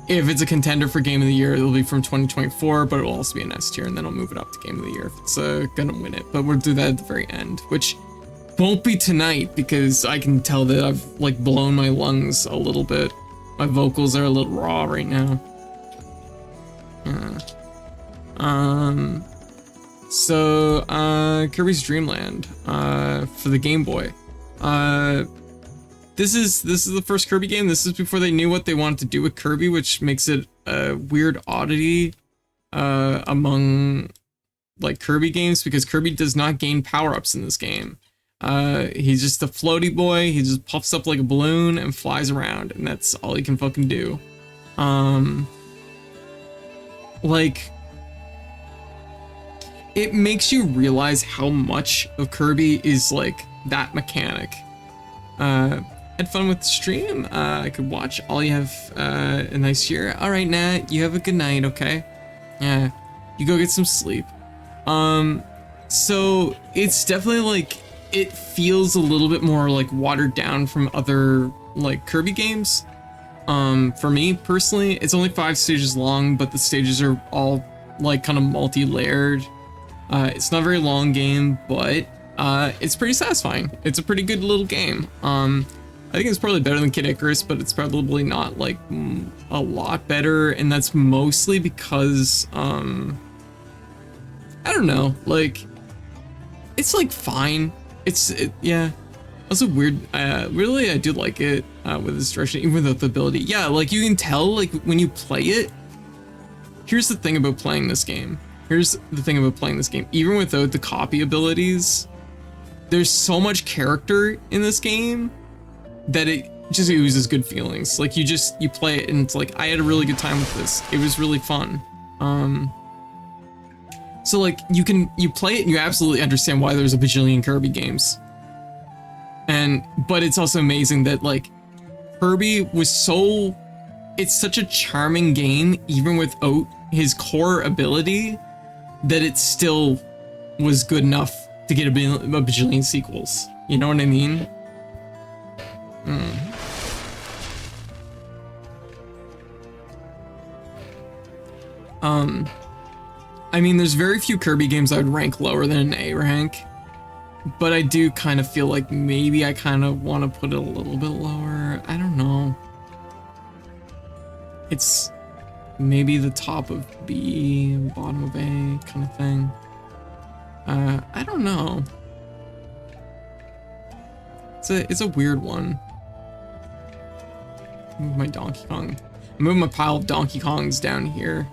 A: if it's a contender for Game of the Year, it'll be from 2024, but it'll also be an S tier, and then I'll move it up to Game of the Year if it's gonna win it. But we'll do that at the very end, which won't be tonight because I can tell that I've like blown my lungs a little bit. My vocals are a little raw right now. So Kirby's Dream Land for the Game Boy. This is the first Kirby game. This is before they knew what they wanted to do with Kirby, which makes it a weird oddity among like Kirby games because Kirby does not gain power-ups in this game. He's just a floaty boy. He just puffs up like a balloon and flies around, and that's all he can fucking do. Like, it makes you realize how much of Kirby is like that mechanic. Had fun with the stream. I could watch. All you have a nice year. All right, Nat, you have a good night, okay? Yeah, you go get some sleep. So it's definitely like, it feels a little bit more like watered down from other like Kirby games. For me personally, it's only 5 stages long, but the stages are all like kind of multi-layered. It's not a very long game, but it's pretty satisfying. It's a pretty good little game. I think it's probably better than Kid Icarus, but it's probably not like a lot better, and that's mostly because I don't know, like it's like fine. Yeah. Also weird. Really, I do like it with this direction, even without the ability. Yeah, like you can tell, like when you play it. Here's the thing about playing this game. Even without the copy abilities, there's so much character in this game that it just oozes good feelings. Like you play it and it's like, I had a really good time with this. It was really fun. So like you play it and you absolutely understand why there's a bajillion Kirby games. But it's also amazing that like Kirby was it's such a charming game, even without his core ability, that it still was good enough to get a bajillion sequels. You know what I mean? I mean, there's very few Kirby games I would rank lower than an A rank, but I do kind of feel like maybe I kind of want to put it a little bit lower. I don't know. It's maybe the top of B, bottom of A kind of thing. I don't know. It's a weird one. Move my Donkey Kong. Move my pile of Donkey Kongs down here.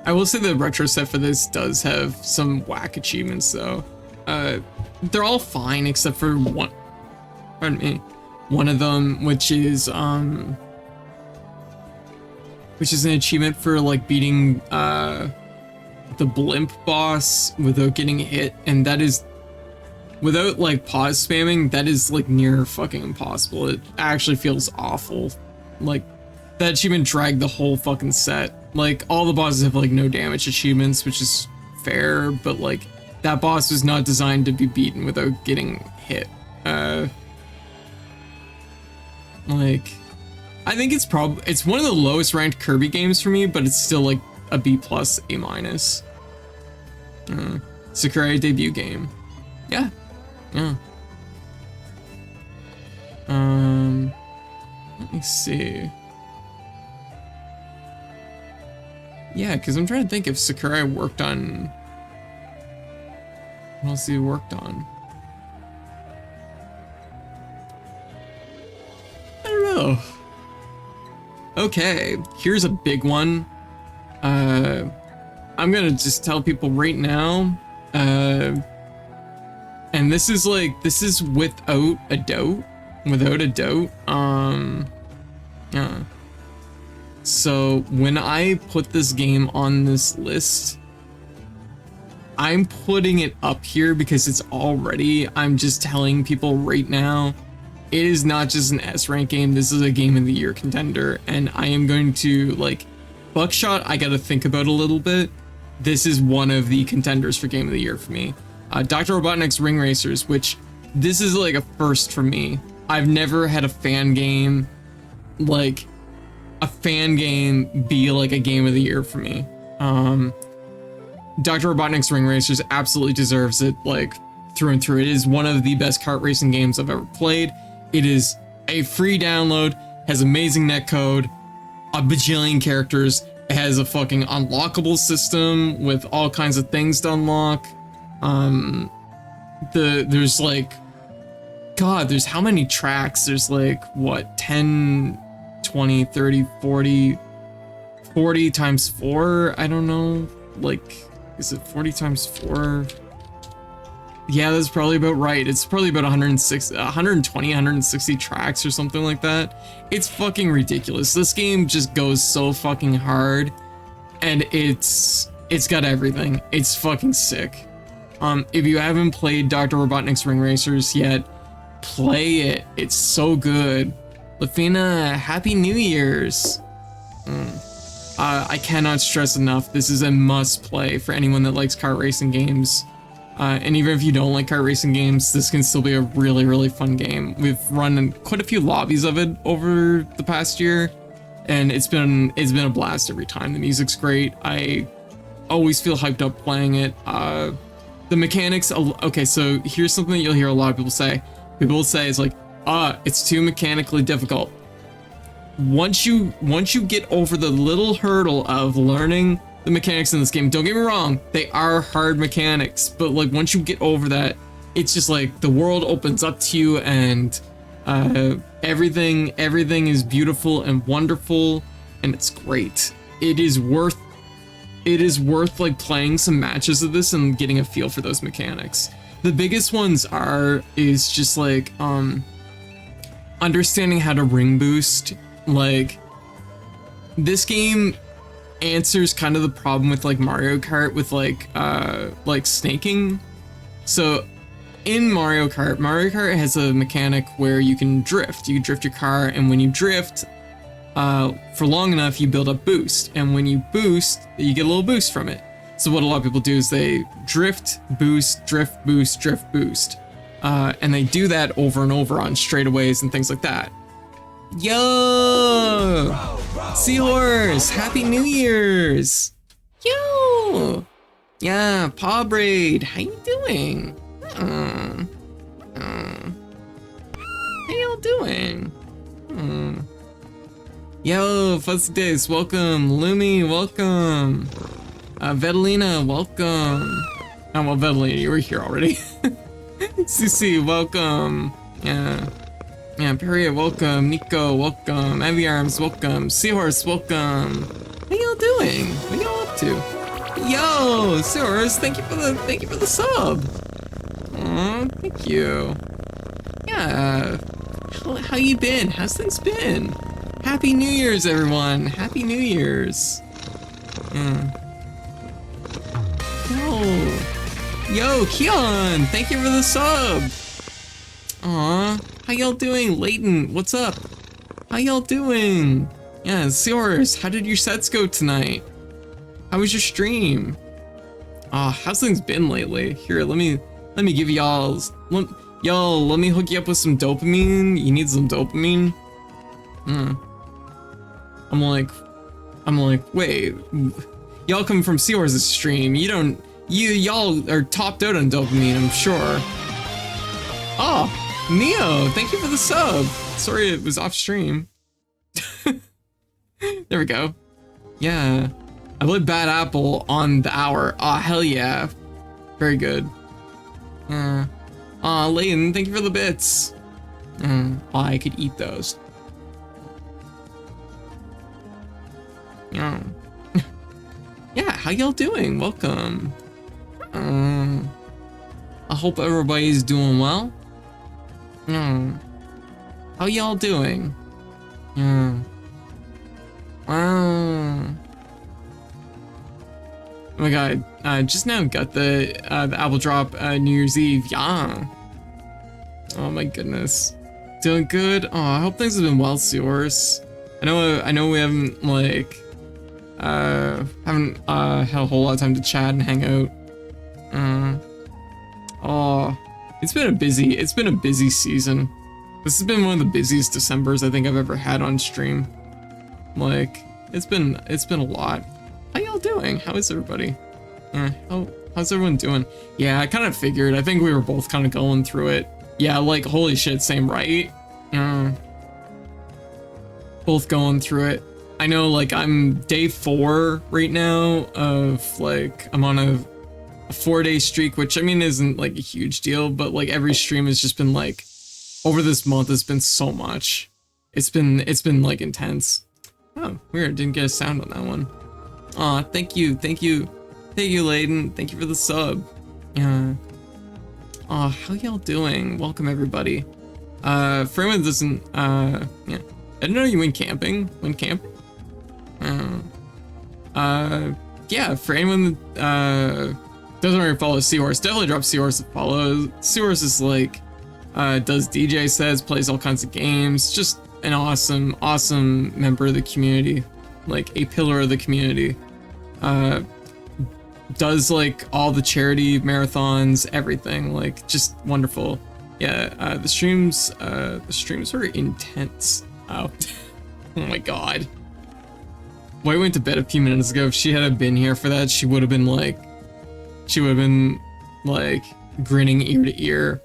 A: I will say the retro set for this does have some whack achievements though. They're all fine except for one. Pardon me. One of them, which is an achievement for like beating the blimp boss without getting hit, and that is without like pause spamming. That is like near fucking impossible. It actually feels awful. Like that achievement dragged the whole fucking set. Like all the bosses have like no damage achievements, which is fair, but like that boss was not designed to be beaten without getting hit. Like, I think it's one of the lowest ranked Kirby games for me, but it's still like a B+, A-. Sakurai debut game. Yeah. Let me see. Yeah, because I'm trying to think if Sakurai worked on... What else he worked on? I don't know. Okay, here's a big one. I'm gonna just tell people right now. And this is without a doubt. Yeah. So when I put this game on this list, I'm putting it up here because I'm just telling people right now, it is not just an S rank game. This is a game of the year contender, and I am going to like Buckshot. I got to think about a little bit. This is one of the contenders for game of the year for me. Dr. Robotnik's Ring Racers, which this is like a first for me. I've never had a fan game be like a game of the year for me. Dr. Robotnik's Ring Racers absolutely deserves it, like through and through. It is one of the best kart racing games I've ever played. It is a free download, has amazing netcode, a bajillion characters. It has a fucking unlockable system with all kinds of things to unlock. There's like, God, there's how many tracks? There's like, what, 10, 20, 30, 40 times 4? I don't know. Like, is it 40 times 4? Yeah, that's probably about right. It's probably about 120, 160 tracks or something like that. It's fucking ridiculous. This game just goes so fucking hard, and it's got everything. It's fucking sick. If you haven't played Dr. Robotnik's Ring Racers yet, play it. It's so good. Lafina, Happy New Year's. I cannot stress enough, this is a must play for anyone that likes kart racing games. And even if you don't like kart racing games, this can still be a really, really fun game. We've run quite a few lobbies of it over the past year, and it's been a blast every time. The music's great. I always feel hyped up playing it. The mechanics, okay, so here's something that you'll hear a lot of people say. People will say it's like, it's too mechanically difficult. Once you get over the little hurdle of learning the mechanics in this game, don't get me wrong, they are hard mechanics, but like once you get over that, it's just like the world opens up to you, and everything is beautiful and wonderful, and it's great. It is worth like playing some matches of this and getting a feel for those mechanics. The biggest ones is just like understanding how to ring boost. Like, this game answers kind of the problem with like Mario Kart with like snaking. So in Mario Kart has a mechanic where you can drift. You can drift your car, and when you drift for long enough, you build up boost, and when you boost, you get a little boost from it. So what a lot of people do is they drift, boost, drift, boost, drift, boost, and they do that over and over on straightaways and things like that. Yo! Seahorse! Happy New Year's! Yo! Yeah, Paw Braid, how you doing? How y'all doing? Yo, Fuzzy Days, welcome. Lumi, welcome. Vedalina, welcome. Oh, well, Vedalina, you were here already. Cici, welcome. Yeah, Peria, welcome. Nico, welcome. Heavy Arms, welcome. Seahorse, welcome. How y'all doing? What y'all up to? Yo, Seahorse, thank you for the sub. Aw, thank you. Yeah. How you been? How's things been? Happy New Year's, everyone. Happy New Year's. Yo, Keon, thank you for the sub. Aw, how y'all doing? Layton, what's up? How y'all doing? Yeah, Seahorse, how did your sets go tonight? How was your stream? How's things been lately? Here, let me give y'all, let me hook you up with some dopamine. You need some dopamine? I'm like, wait, y'all come from Seahorse's stream. Y'all are topped out on dopamine, I'm sure. Oh, Neo, thank you for the sub. Sorry it was off stream. There we go. Yeah, I played Bad Apple on the hour. Oh, hell yeah. Very good. Layton, thank you for the bits. I could eat those. Yeah, how y'all doing? Welcome. I hope everybody's doing well. How y'all doing? Wow. Oh my god, just now got the Apple Drop New Year's Eve. Yeah. Oh my goodness. Doing good. Oh, I hope things have been well, Seahorse. I know we haven't like haven't had a whole lot of time to chat and hang out. Oh, it's been a busy season. This has been one of the busiest Decembers I think I've ever had on stream. Like, it's been a lot. How y'all doing? How is everybody? Yeah, how's everyone doing? Yeah, I kind of figured. I think we were both kind of going through it. Yeah, like, holy shit, same, right? Both going through it. I know, like, I'm day 4 right now of, like, I'm on a 4-day streak, which, I mean, isn't, like, a huge deal, but, like, every stream has just been, like, over this month has been so much. It's been, like, intense. Oh, weird, didn't get a sound on that one. Aw, thank you, Layden. Thank you for the sub. Yeah. Aw, how y'all doing? Welcome, everybody. For anyone that doesn't, yeah. I didn't know you went camping. Yeah, for anyone that, doesn't already follow Seahorse, definitely drop Seahorse a follow. Seahorse is like, does DJ sets, plays all kinds of games, just an awesome member of the community, like a pillar of the community. Does like all the charity marathons, everything, like just wonderful. Yeah, the streams are intense. Oh, oh my god. White went to bed a few minutes ago. If she had been here for that, she would have been like grinning ear to ear.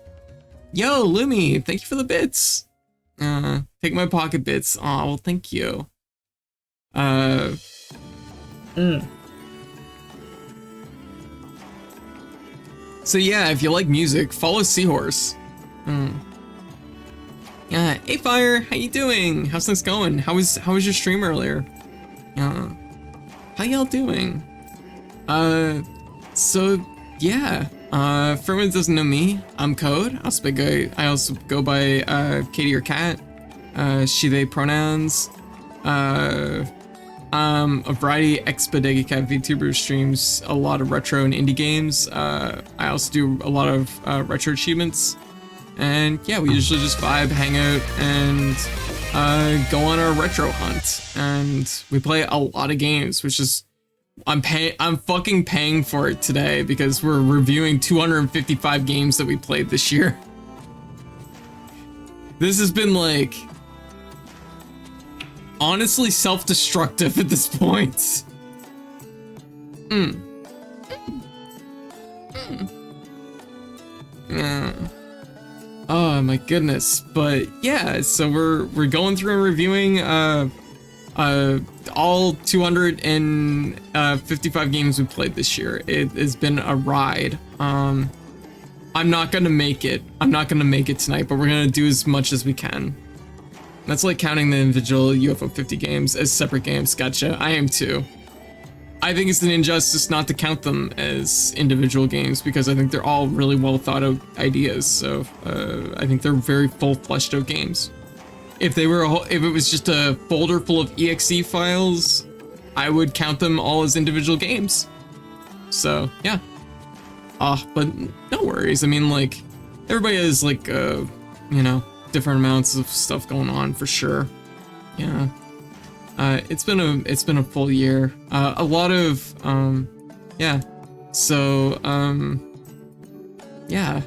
A: Yo, Lumi, thank you for the bits. Take my pocket bits. Aw, well, thank you. So yeah, if you like music, follow Seahorse. Yeah, hey Fire, how you doing? How's things going? How was your stream earlier? How y'all doing? So yeah, for anyone that doesn't know me, I'm Code. I also go by Katie or Cat, she, they pronouns. A variety of Expedega Cat VTuber streams, a lot of retro and indie games. I also do a lot of retro achievements. And yeah, we usually just vibe, hang out, and go on our retro hunt. And we play a lot of games, which is, I'm fucking paying for it today because we're reviewing 255 games that we played this year. This has been like, honestly self-destructive at this point. Yeah. Oh my goodness. But yeah, so we're going through and reviewing all 255 games we played this year. It has been a ride. I'm not gonna make it tonight, but we're gonna do as much as we can. That's like counting the individual UFO 50 games as separate games. Gotcha. I am too. I think it's an injustice not to count them as individual games because I think they're all really well thought out ideas. So I think they're very full fleshed out games. If it was just a folder full of exe files, I would count them all as individual games. So yeah. But no worries. I mean, like, everybody has like you know, different amounts of stuff going on for sure. Yeah. It's been a full year. A lot of yeah. So yeah.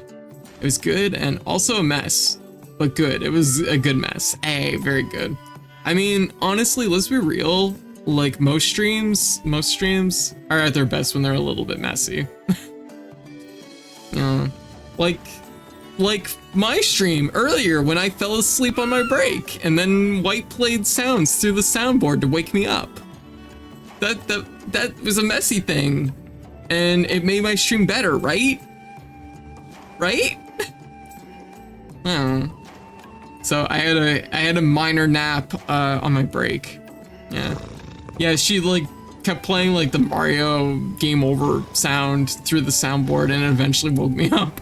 A: It was good and also a mess. But good. It was a good mess. Hey, very good. I mean, honestly, let's be real. Like most streams are at their best when they're a little bit messy. Like my stream earlier when I fell asleep on my break and then White played sounds through the soundboard to wake me up. That was a messy thing and it made my stream better, right? Right? So I had a minor nap on my break. Yeah, she like kept playing like the Mario game over sound through the soundboard and it eventually woke me up.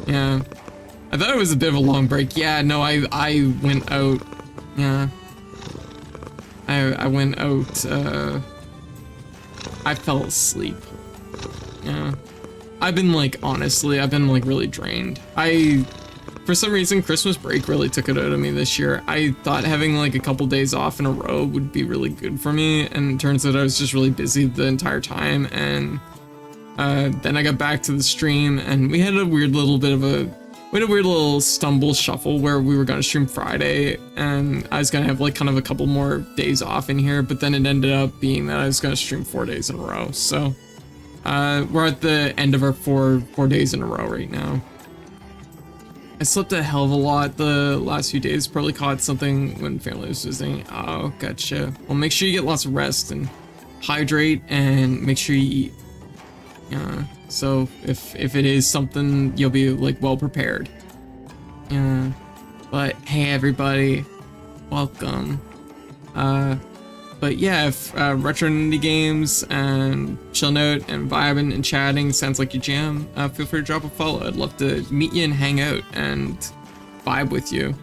A: Yeah, I thought it was a bit of a long break. Yeah, no, I went out. Yeah, I went out. I fell asleep. Yeah, I've been like really drained. for some reason, Christmas break really took it out of me this year. I thought having like a couple days off in a row would be really good for me, and it turns out I was just really busy the entire time. And then I got back to the stream, and we had a weird little stumble shuffle where we were gonna stream Friday, and I was gonna have like kind of a couple more days off in here, but then it ended up being that I was gonna stream 4 days in a row. So we're at the end of our four days in a row right now. I slept a hell of a lot the last few days, probably caught something when family was visiting. Oh, gotcha. Well, make sure you get lots of rest and hydrate, and make sure you eat. Yeah. So if it is something, you'll be like well prepared. Yeah. But hey everybody, welcome. But yeah, if retro indie games and chilling out and vibing and chatting sounds like your jam, feel free to drop a follow. I'd love to meet you and hang out and vibe with you.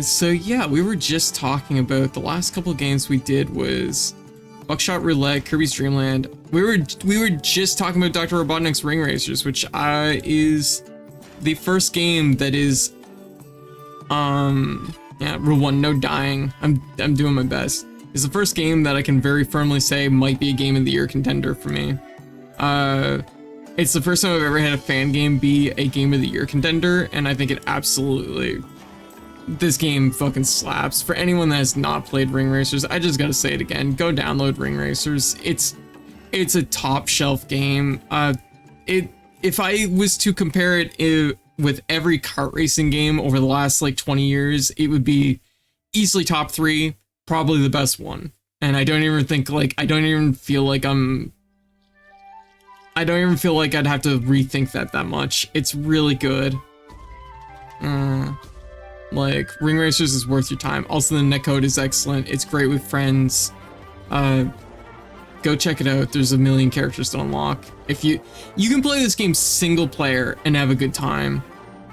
A: So yeah, we were just talking about the last couple of games we did was Buckshot Roulette, Kirby's Dream Land. We were just talking about Dr. Robotnik's Ring Racers, which is the first game that is yeah, rule 1, no dying. I'm doing my best. It's the first game that I can very firmly say might be a game of the year contender for me. It's the first time I've ever had a fan game be a game of the year contender, and I think it absolutely, this game fucking slaps. For anyone that has not played Ring Racers, I just gotta say it again, go download Ring Racers. It's a top shelf game. If I was to compare it with every kart racing game over the last like 20 years, it would be easily top 3, probably the best one. And I don't even feel like I'd have to rethink that much. It's really good. Like, Ring Racers is worth your time. Also, the netcode is excellent. It's great with friends. Go check it out. There's a million characters to unlock. If you can play this game single player and have a good time.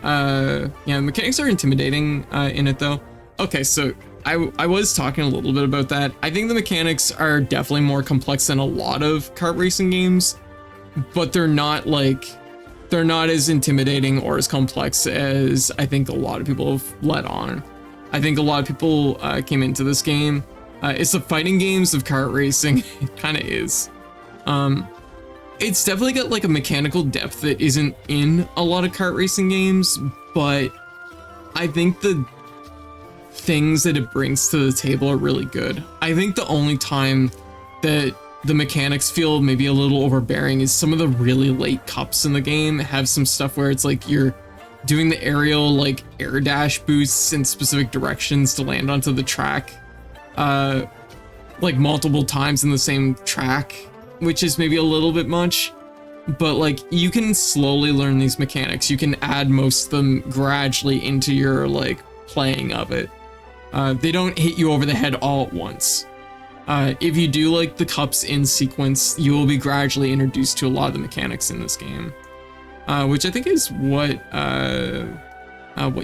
A: Yeah, mechanics are intimidating in it though. Okay, so I was talking a little bit about that. I think the mechanics are definitely more complex than a lot of kart racing games, but they're not as intimidating or as complex as I think a lot of people have let on. I think a lot of people came into this game. It's the fighting games of kart racing. It kind of is. It's definitely got like a mechanical depth that isn't in a lot of kart racing games, but I think the things that it brings to the table are really good. I think the only time that the mechanics feel maybe a little overbearing is some of the really late cups in the game have some stuff where it's like you're doing the aerial like air dash boosts in specific directions to land onto the track like multiple times in the same track, which is maybe a little bit much, but like you can slowly learn these mechanics. You can add most of them gradually into your like playing of it. They don't hit you over the head all at once. If you do like the cups in sequence, you will be gradually introduced to a lot of the mechanics in this game, which I think is what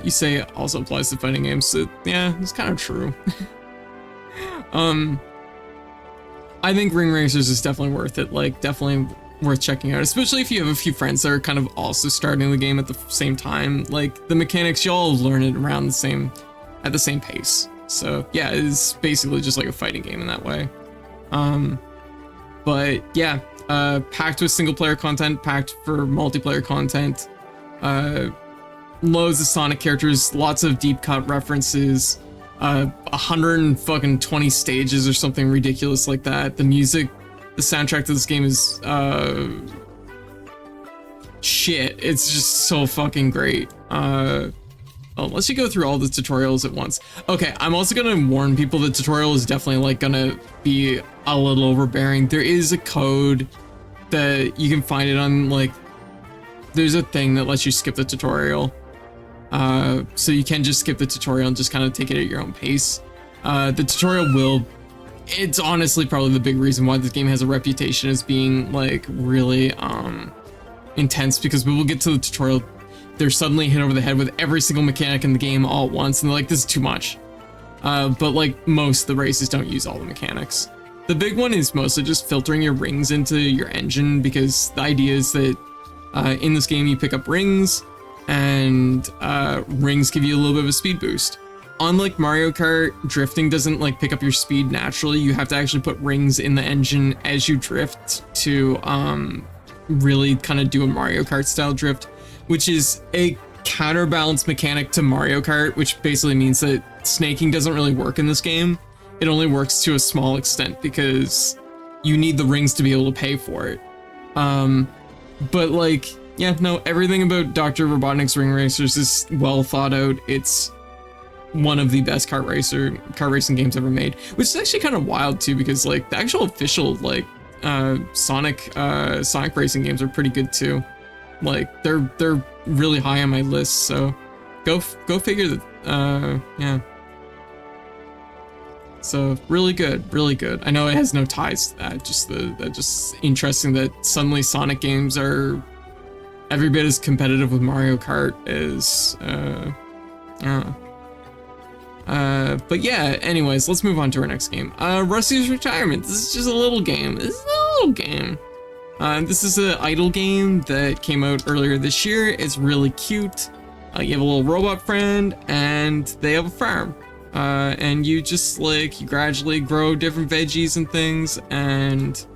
A: you say also applies to fighting games. So yeah, it's kind of true. I think Ring Racers is definitely worth it. Like, definitely worth checking out, especially if you have a few friends that are kind of also starting the game at the same time. Like, the mechanics, you all learn it around at the same pace. So yeah, it's basically just like a fighting game in that way. But yeah, packed with single player content, packed for multiplayer content, loads of Sonic characters, lots of deep cut references, 120 stages or something ridiculous like that. The music, the soundtrack to this game is shit. It's just so fucking great. Unless you go through all the tutorials at once. Okay, I'm also gonna warn people the tutorial is definitely like gonna be a little overbearing. There is a code that you can find it on, like, there's a thing that lets you skip the tutorial. So you can just skip the tutorial and just kind of take it at your own pace. The tutorial it's honestly probably the big reason why this game has a reputation as being like really intense, because people get to the tutorial, they're suddenly hit over the head with every single mechanic in the game all at once, and they're like, this is too much. But like most of the races don't use all the mechanics. The big one is mostly just filtering your rings into your engine, because the idea is that in this game you pick up rings, and rings give you a little bit of a speed boost. Unlike Mario Kart, drifting doesn't like pick up your speed naturally. You have to actually put rings in the engine as you drift to really kind of do a Mario Kart style drift, which is a counterbalance mechanic to Mario Kart, which basically means that snaking doesn't really work in this game. It only works to a small extent because you need the rings to be able to pay for it. But like, yeah, no, everything about Dr. Robotnik's Ring Racers is well thought out. It's one of the best kart racing games ever made, which is actually kind of wild too, because like the actual official like Sonic racing games are pretty good too. Like they're really high on my list, so go figure that. Yeah. So really good. I know it has no ties to that. Just interesting that suddenly Sonic games are every bit as competitive with Mario Kart as but yeah, anyways, let's move on to our next game. Rusty's Retirement. This is just a little game. This is an idle game that came out earlier this year. It's really cute. You have a little robot friend, and they have a farm. And you just like, you gradually grow different veggies and things, and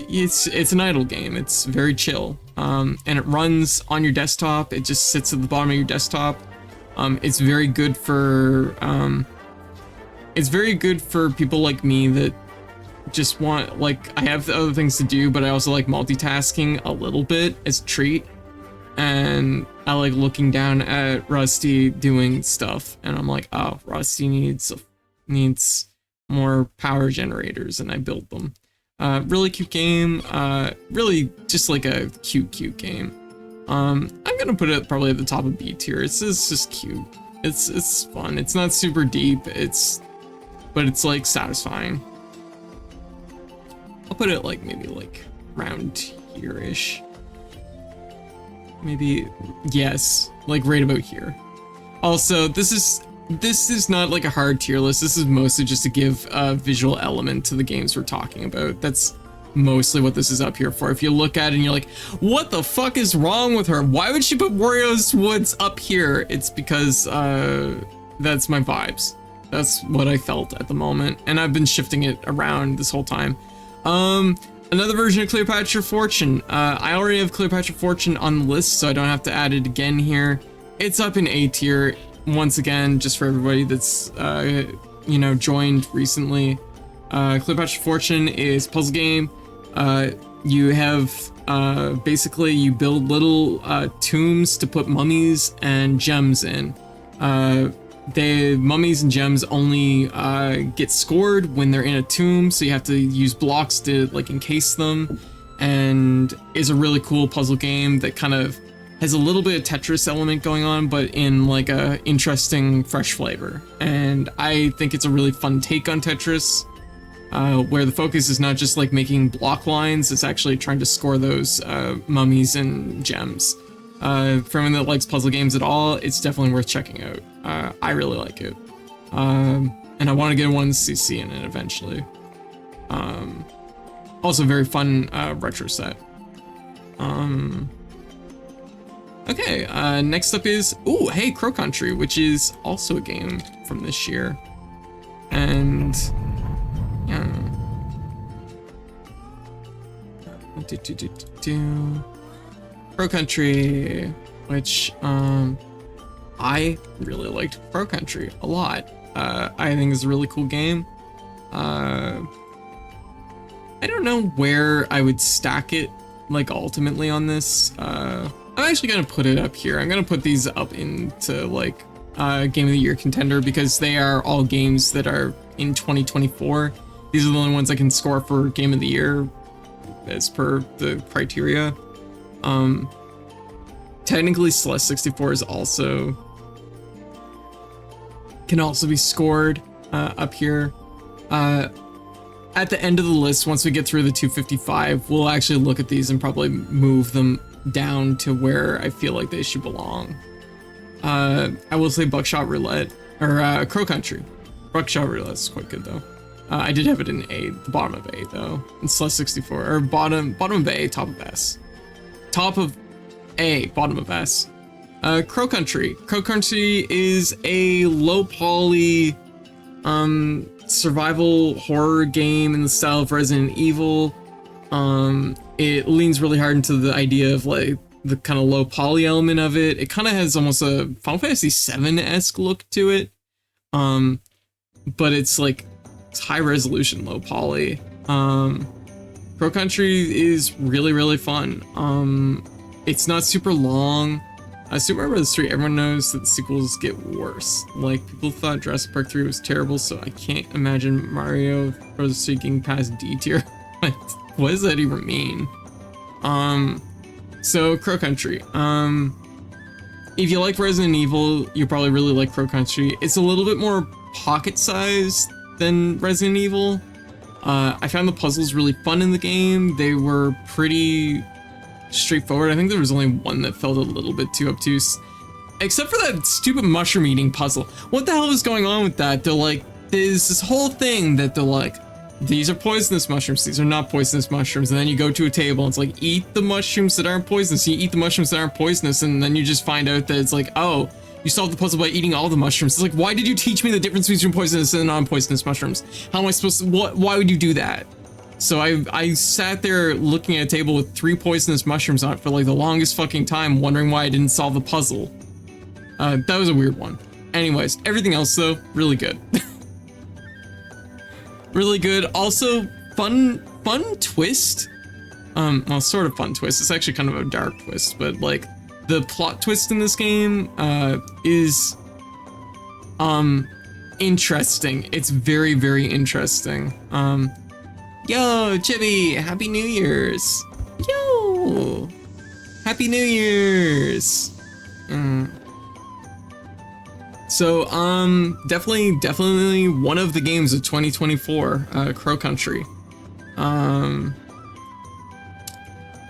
A: it's an idle game. It's very chill. And it runs on your desktop. It just sits at the bottom of your desktop. It's very good for people like me that just want, like, I have other things to do, but I also like multitasking a little bit as a treat. And I like looking down at Rusty doing stuff, and I'm like, oh, Rusty needs more power generators, and I build them. Really cute game. Really just like a cute game. I'm gonna put it probably at the top of B tier. It's just cute. It's fun. It's not super deep. But it's like satisfying. I'll put it like maybe like around here-ish. Maybe, yes, like right about here. Also, this is not like a hard tier list. This is mostly just to give a visual element to the games we're talking about. That's mostly what this is up here for. If you look at it and you're like, what the fuck is wrong with her? Why would she put Wario's Woods up here? It's because that's my vibes. That's what I felt at the moment, and I've been shifting it around this whole time. Another version of Cleopatra Fortune. I already have Cleopatra Fortune on the list, so I don't have to add it again here. It's up in A tier, once again, just for everybody that's, joined recently. Cleopatra Fortune is a puzzle game. You have, basically, you build little tombs to put mummies and gems in. The mummies and gems only get scored when they're in a tomb, so you have to use blocks to like encase them, and is a really cool puzzle game that kind of has a little bit of Tetris element going on, but in like a interesting fresh flavor. And I think it's a really fun take on Tetris, where the focus is not just like making block lines, it's actually trying to score those mummies and gems. For anyone that likes puzzle games at all, it's definitely worth checking out. I really like it. And I want to get one CC in it eventually. Also very fun retro set. Okay, next up is, ooh, hey, Crow Country, which is also a game from this year. And, yeah. Crow Country, which I really liked Crow Country a lot. I think it's a really cool game. I don't know where I would stack it, like, ultimately on this. I'm actually gonna put it up here. I'm gonna put these up into like Game of the Year contender, because they are all games that are in 2024. These are the only ones I can score for Game of the Year as per the criteria. Technically Celeste 64 is can also be scored up here. At the end of the list, once we get through the 255, we'll actually look at these and probably move them down to where I feel like they should belong. I will say Buckshot Roulette, or Crow Country. Buckshot Roulette is quite good though. I did have it in A, the bottom of A though. In Slush 64, or bottom of A, top of S. Top of A, bottom of S. Crow Country. Crow Country is a low poly survival horror game in the style of Resident Evil. It leans really hard into the idea of like the kind of low poly element of it. It kind of has almost a Final Fantasy VII-esque look to it. But it's like it's high resolution, low poly. Crow Country is really, really fun. It's not super long. Super Mario Bros. 3, everyone knows that the sequels get worse. Like, people thought Jurassic Park 3 was terrible, so I can't imagine Mario Bros. 3 getting past D tier. Like, what does that even mean? So Crow Country. If you like Resident Evil, you probably really like Crow Country. It's a little bit more pocket-sized than Resident Evil. I found the puzzles really fun in the game. They were pretty straightforward. I think there was only one that felt a little bit too obtuse. Except for that stupid mushroom eating puzzle. What the hell is going on with that? They're like, there's this whole thing that they're like, these are poisonous mushrooms, these are not poisonous mushrooms, and then you go to a table and it's like, eat the mushrooms that aren't poisonous, you eat the mushrooms that aren't poisonous, and then you just find out that it's like, oh, you solved the puzzle by eating all the mushrooms. It's like, why did you teach me the difference between poisonous and non-poisonous mushrooms? How am I supposed to, why would you do that? So I sat there looking at a table with 3 poisonous mushrooms on it for like the longest fucking time, wondering why I didn't solve the puzzle. That was a weird one. Anyways, everything else though, really good. Really good. Also, fun twist. Well, sort of fun twist. It's actually kind of a dark twist, but like the plot twist in this game is interesting. It's very, very interesting. Yo, Chibi, Happy New Year's. Yo, Happy New Year's. So, definitely one of the games of 2024, Crow Country.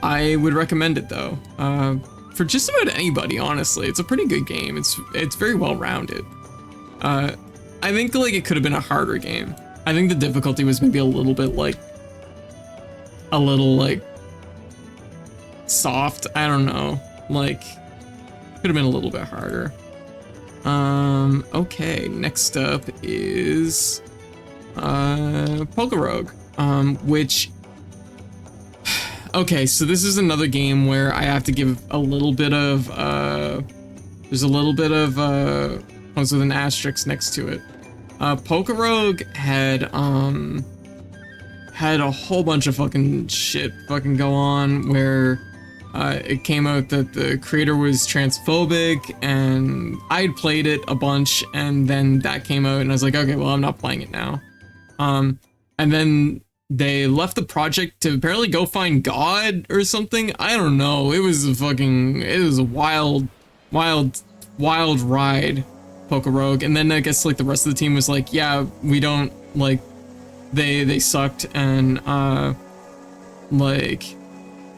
A: I would recommend it though, for just about anybody, honestly. It's a pretty good game. It's very well rounded. I think like it could have been a harder game. I think the difficulty was maybe a little soft. I don't know. Like, could have been a little bit harder. Okay, next up is Polka Rogue, which, okay, so this is another game where I have to give a little bit of there's a little bit of comes with an asterisk next to it. Polka Rogue had a whole bunch of fucking shit fucking go on where it came out that the creator was transphobic, and I had played it a bunch, and then that came out, and I was like, okay, well, I'm not playing it now. And then they left the project to apparently go find God or something. I don't know. It was a wild ride, Polka Rogue. And then I guess like the rest of the team was like, yeah, we don't like, they sucked, and like,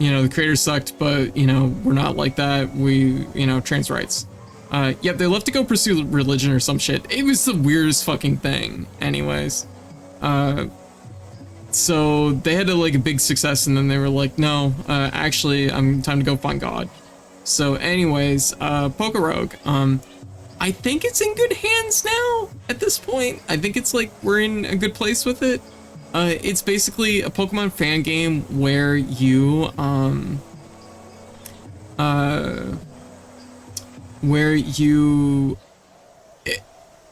A: you know, the creators sucked, but, you know, we're not like that. We, you know, trans rights. Yep, they left to go pursue religion or some shit. It was the weirdest fucking thing. Anyways. So they had like a big success, and then they were like, no, actually, time to go find God. So anyways, Polka Rogue. I think it's in good hands now at this point. I think it's like, we're in a good place with it. It's basically a Pokemon fan game where you,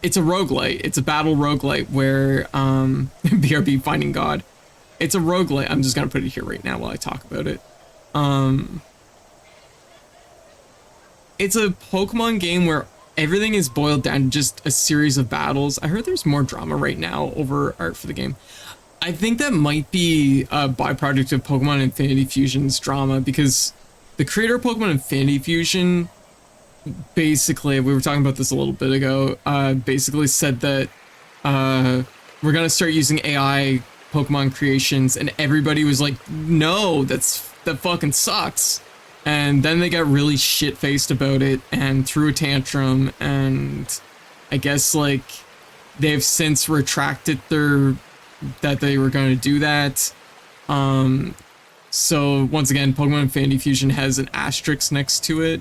A: it's a roguelite. It's a battle roguelite where, BRB Finding God. It's a roguelite. I'm just gonna put it here right now while I talk about it. It's a Pokemon game where everything is boiled down to just a series of battles. I heard there's more drama right now over art for the game. I think that might be a byproduct of Pokemon Infinity Fusion's drama, because the creator of Pokemon Infinity Fusion, basically, we were talking about this a little bit ago, basically said that we're gonna start using AI Pokemon creations, and everybody was like, no, that fucking sucks. And then they got really shit-faced about it and threw a tantrum, and I guess like they've since retracted their that they were going to do that. So once again, Pokemon Infinity Fusion has an asterisk next to it.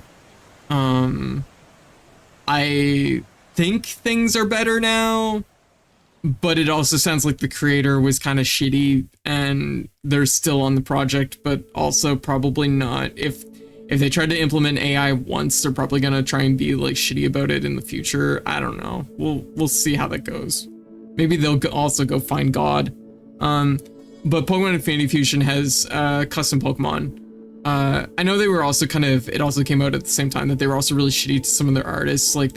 A: I think things are better now, but it also sounds like the creator was kind of shitty and they're still on the project, but also probably not. If they tried to implement AI once, they're probably gonna try and be like shitty about it in the future. I don't know. We'll see how that goes. Maybe they'll also go find God. But Pokemon Infinity Fusion has custom Pokemon. I know they were also it also came out at the same time that they were also really shitty to some of their artists. Like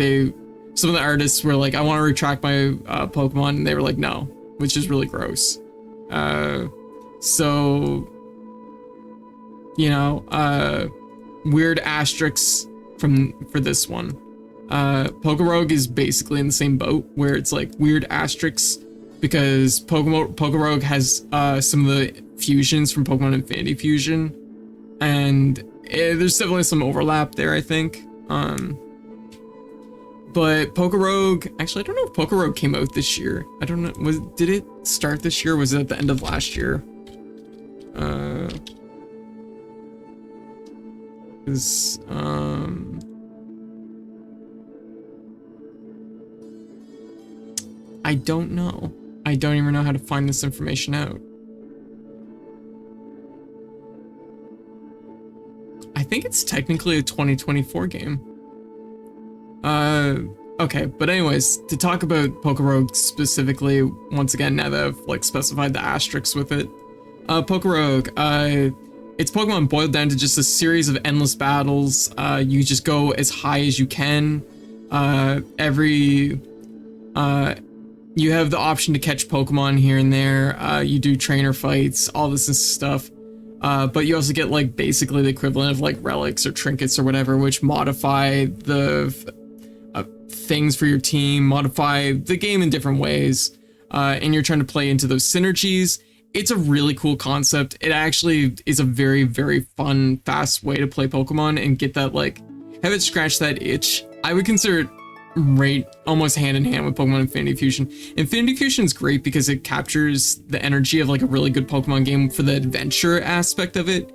A: some of the artists were like, I want to retract my Pokemon, and they were like, no, which is really gross. So, you know, weird asterisks for this one. Pokorogue is basically in the same boat where it's like weird asterisks because Pokorogue has some of the fusions from Pokemon Infinity Fusion, and there's definitely some overlap there, I think. But Pokorogue, actually, I don't know if Pokorogue came out this year. I don't know. Did it start this year? Or was it at the end of last year? I don't know. I don't even know how to find this information out. I think it's technically a 2024 game. Okay, but anyways, to talk about Pokorogue specifically, once again, now that I've like specified the asterisks with it, Pokorogue, it's Pokemon boiled down to just a series of endless battles. You just go as high as you can. You have the option to catch Pokemon here and there. You do trainer fights, all this stuff. But you also get like basically the equivalent of like relics or trinkets or whatever, which modify the things for your team, modify the game in different ways. And you're trying to play into those synergies. It's a really cool concept. It actually is a very, very fun, fast way to play Pokemon and get that, like, have it scratch that itch. I would consider it right almost hand in hand with Pokemon Infinity Fusion. Infinity Fusion is great because it captures the energy of like a really good Pokemon game for the adventure aspect of it.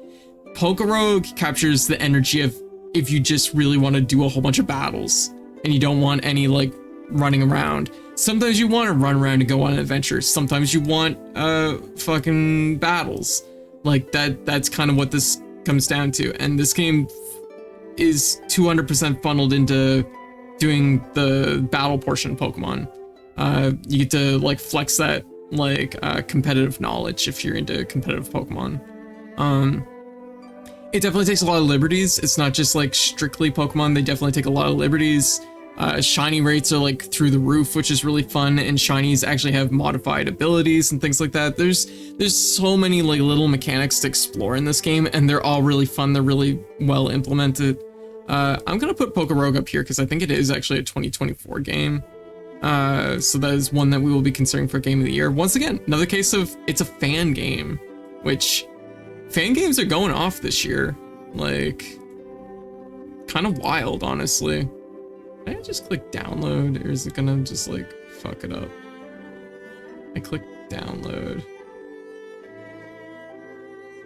A: Pokorogue captures the energy of if you just really want to do a whole bunch of battles and you don't want any like running around. Sometimes you want to run around and go on adventures. Sometimes you want fucking battles. Like that's kind of what this comes down to. And this game is 200% funneled into doing the battle portion of Pokemon. You get to like flex that like competitive knowledge if you're into competitive Pokemon. It definitely takes a lot of liberties. It's not just like strictly Pokemon. They definitely take a lot of liberties. Shiny rates are like through the roof, which is really fun, and shinies actually have modified abilities and things like that. There's so many like little mechanics to explore in this game, and they're all really fun. They're really well implemented. I'm gonna put Pokorogue up here because I think it is actually a 2024 game. So that is one that we will be considering for Game of the Year. Once again, another case of it's a fan game, which fan games are going off this year. Like, kind of wild, honestly. Can I just click download, or is it gonna just like fuck it up? I click download.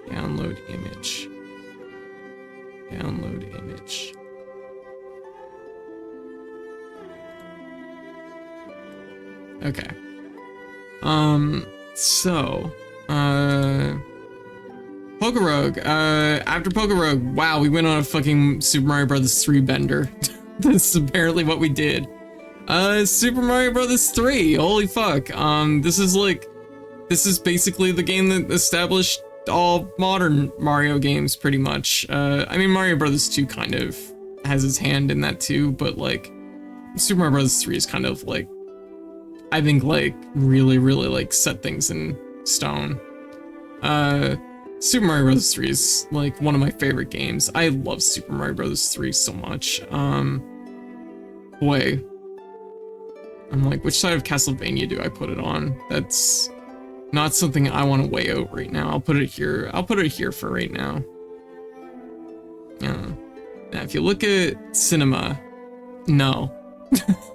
A: Download image. Download image. Okay. Pokorogue. After Pokorogue, wow, we went on a fucking Super Mario Bros. 3 bender. That's apparently what we did. Super Mario Bros. 3, holy fuck. This is basically the game that established all modern Mario games, pretty much. I mean, Mario Bros. 2 kind of has his hand in that too, but like, Super Mario Bros. 3 is kind of like, I think like, really, really like set things in stone. Super Mario Bros. 3 is like one of my favorite games. I love Super Mario Bros. 3 so much. Boy. I'm like, which side of Castlevania do I put it on? That's not something I want to weigh out right now. I'll put it here. I'll put it here for right now. Now, if you look at cinema, no.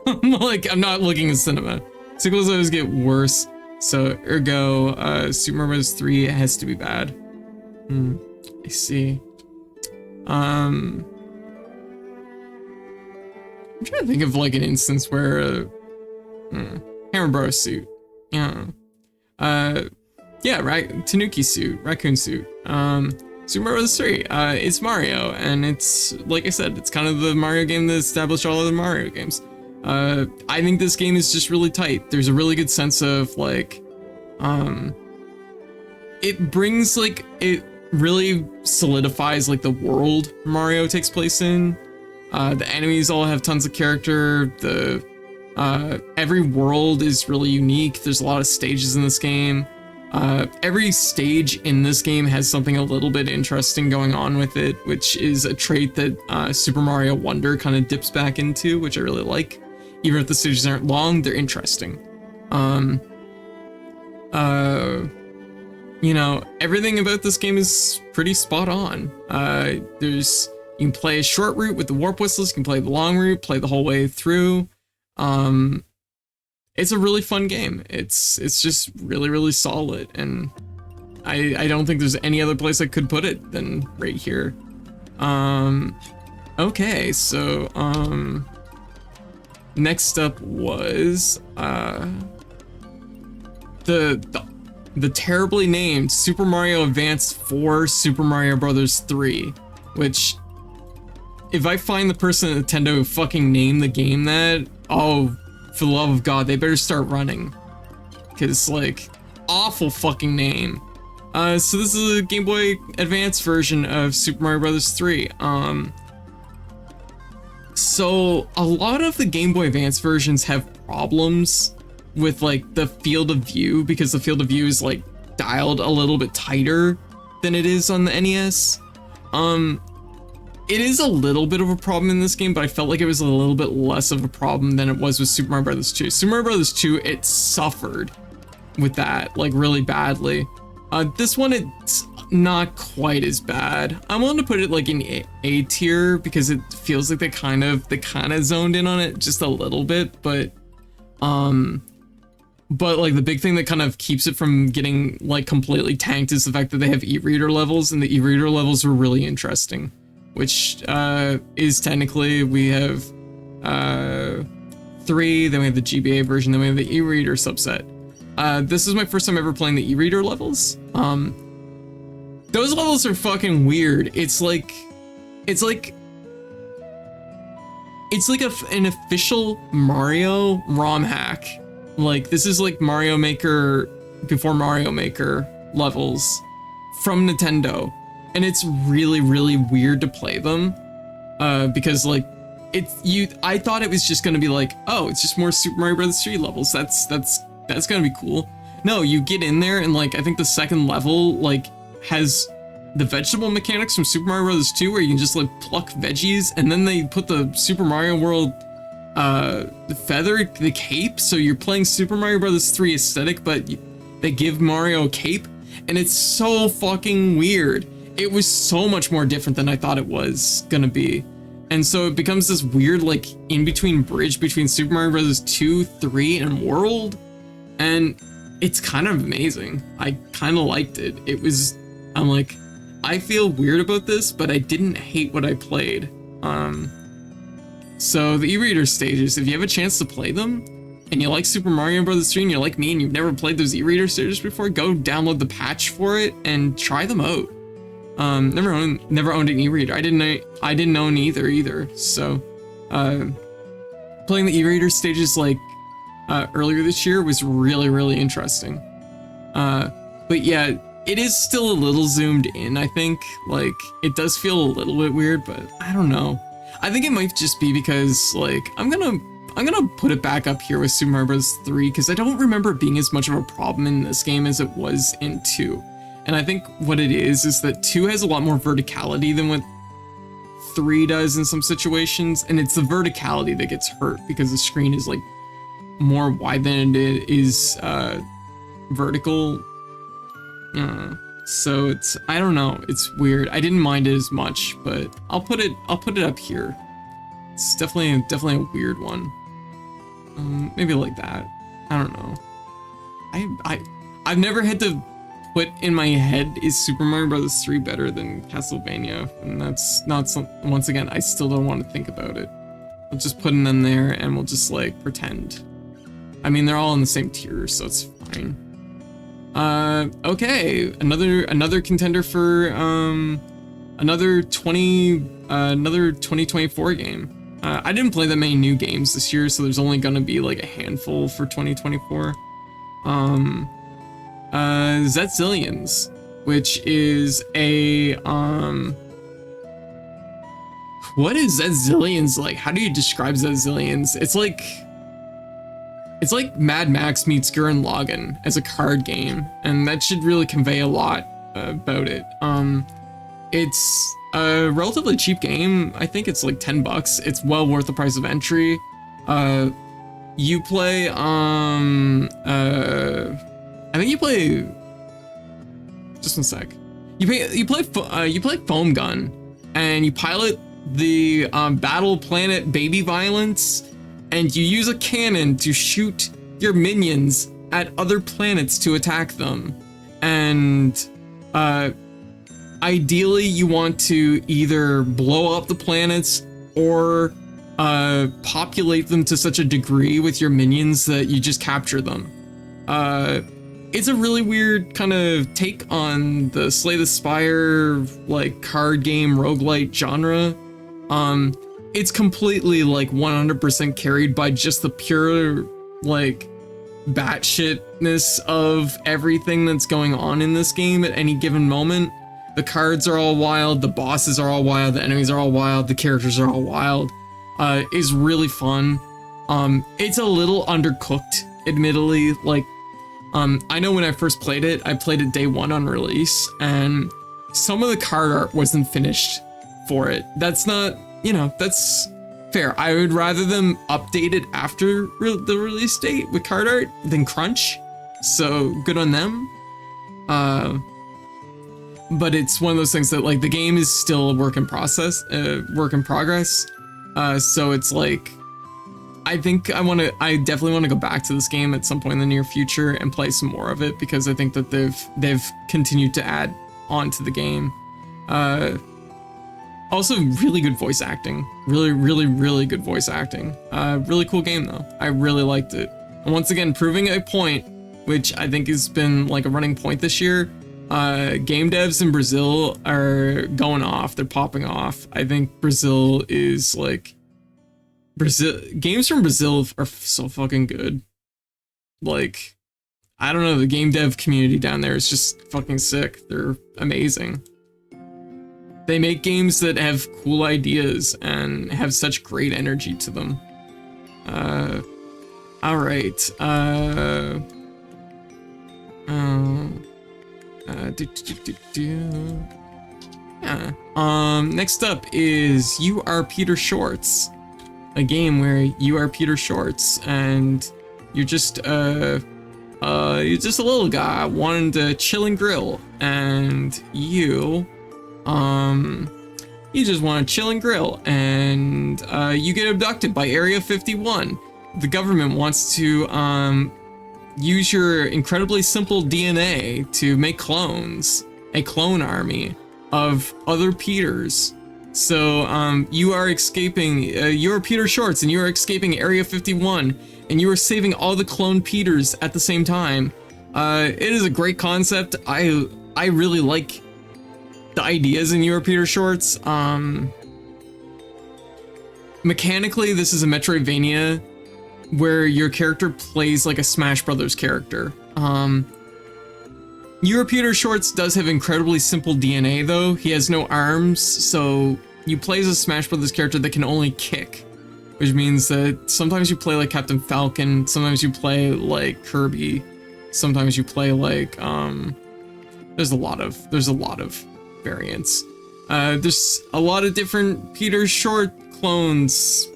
A: I'm not looking at cinema. Sequels always get worse. So ergo, Super Mario Bros. 3 has to be bad. I see. I'm trying to think of like an instance where Hammer Bros suit. Yeah. Yeah, right. Tanuki suit, raccoon suit. Super Mario Bros. 3. It's Mario, and it's like I said, it's kind of the Mario game that established all other Mario games. I think this game is just really tight. There's a really good sense of like, it brings like, it really solidifies like the world Mario takes place in. The enemies all have tons of character. Every world is really unique. There's a lot of stages in this game. Every stage in this game has something a little bit interesting going on with it, which is a trait that Super Mario Wonder kind of dips back into, which I really like. Even if the stages aren't long, they're interesting. You know, everything about this game is pretty spot on. You can play a short route with the warp whistles, you can play the long route, play the whole way through. It's a really fun game. It's just really, really solid, and I don't think there's any other place I could put it than right here. Okay, so next up was the terribly named Super Mario Advance 4 Super Mario Bros. 3, which, if I find the person at Nintendo who fucking named the game that, oh, for the love of God, they better start running. Cause like, awful fucking name. So this is a Game Boy Advance version of Super Mario Bros. 3. So a lot of the Game Boy Advance versions have problems with like the field of view, because the field of view is like dialed a little bit tighter than it is on the NES. It is a little bit of a problem in this game, but I felt like it was a little bit less of a problem than it was with Super Mario Bros. 2. Super Mario Bros. 2, it suffered with that, like, really badly. This one, it's not quite as bad. I'm willing to put it like in A tier, because it feels like they kind of zoned in on it just a little bit, but like the big thing that kind of keeps it from getting like completely tanked is the fact that they have e-reader levels, and the e-reader levels were really interesting. Which is technically, we have 3, then we have the GBA version, then we have the e-reader subset. This is my first time ever playing the e-reader levels. Those levels are fucking weird. It's like an official Mario ROM hack. Like, this is like Mario Maker before Mario Maker levels from Nintendo. And it's really, really weird to play them, because like I thought it was just gonna be like, oh, it's just more Super Mario Bros. 3 levels. That's gonna be cool. No, you get in there, and like I think the second level like has the vegetable mechanics from Super Mario Bros. 2, where you can just like pluck veggies, and then they put the Super Mario World the feather, the cape, so you're playing Super Mario Bros. 3 aesthetic, but they give Mario a cape, and it's so fucking weird. It was so much more different than I thought it was gonna be. And so it becomes this weird, like, in-between bridge between Super Mario Bros. 2, 3, and World. And it's kind of amazing. I kind of liked it. I'm like, I feel weird about this, but I didn't hate what I played. So the e-reader stages, if you have a chance to play them, and you like Super Mario Bros. 3, and you're like me, and you've never played those e-reader stages before, go download the patch for it, and try them out. Never owned an e-reader. I didn't own either. So, playing the e-reader stages like earlier this year was really, really interesting. But yeah, it is still a little zoomed in. I think like it does feel a little bit weird, but I don't know. I think it might just be because like I'm gonna put it back up here with Super Mario Bros. 3, because I don't remember it being as much of a problem in this game as it was in 2. And I think what it is that 2 has a lot more verticality than what 3 does in some situations, and it's the verticality that gets hurt because the screen is like more wide than it is vertical. So it's, I don't know, it's weird. I didn't mind it as much, but I'll put it up here. It's definitely a weird one. Maybe like that. I don't know. I've never had to put in my head, is Super Mario Bros. 3 better than Castlevania? And that's not some, once again, I still don't want to think about it. We'll just put them in there and we'll just like pretend. I mean, they're all in the same tier, so it's fine. Okay, another contender for another 2024 game. I didn't play that many new games this year, so there's only gonna be like a handful for 2024. Zetzillions, which is a what is Zetzillions like? How do you describe Zetzillions? It's like Mad Max meets Gurren Lagann as a card game, and that should really convey a lot about it. It's a relatively cheap game. I think it's like $10. It's well worth the price of entry. You play I think you play just one sec. You play Foam Gun, and you pilot the battle planet Baby Violence, and you use a cannon to shoot your minions at other planets to attack them. And ideally you want to either blow up the planets or populate them to such a degree with your minions that you just capture them. It's a really weird kind of take on the Slay the Spire like card game roguelite genre. It's completely like 100% carried by just the pure like batshitness of everything that's going on in this game at any given moment. The cards are all wild, the bosses are all wild, the enemies are all wild, the characters are all wild. It's really fun. It's a little undercooked, admittedly. Like, I know when I first played it, I played it day one on release, and some of the card art wasn't finished for it. That's not, you know, that's fair. I would rather them update it after the release date with card art than crunch. So good on them. But it's one of those things that like the game is still a work in progress. So it's like, I definitely want to go back to this game at some point in the near future and play some more of it, because I think that they've continued to add on to the game. Also really good voice acting, really good voice acting. Really cool game though. I really liked it. And once again, proving a point, which I think has been like a running point this year. Game devs in Brazil are going off. They're popping off. I think Brazil is like, games from Brazil are so fucking good. Like, I don't know, the game dev community down there is just fucking sick. They're amazing. They make games that have cool ideas and have such great energy to them. All right. Yeah. Next up is You Are Peter Shorts, a game where you are Peter Shorts and you're just a little guy wanting to chill and grill, and you just want to chill and grill, and you get abducted by Area 51. The government wants to use your incredibly simple DNA to make clones, a clone army of other Peters. So you are escaping, you're Peter Shorts, and you are escaping Area 51, and you are saving all the clone Peters at the same time. It is a great concept. I really like the ideas in You Are Peter Shorts. Mechanically, this is a Metroidvania where your character plays like a Smash Brothers character. You Are Peter Shorts does have incredibly simple DNA though. He has no arms, so you play as a Smash Brothers character that can only kick, which means that sometimes you play like Captain Falcon, sometimes you play like Kirby, sometimes you play like there's a lot of variants. There's a lot of different Peter Shorts clones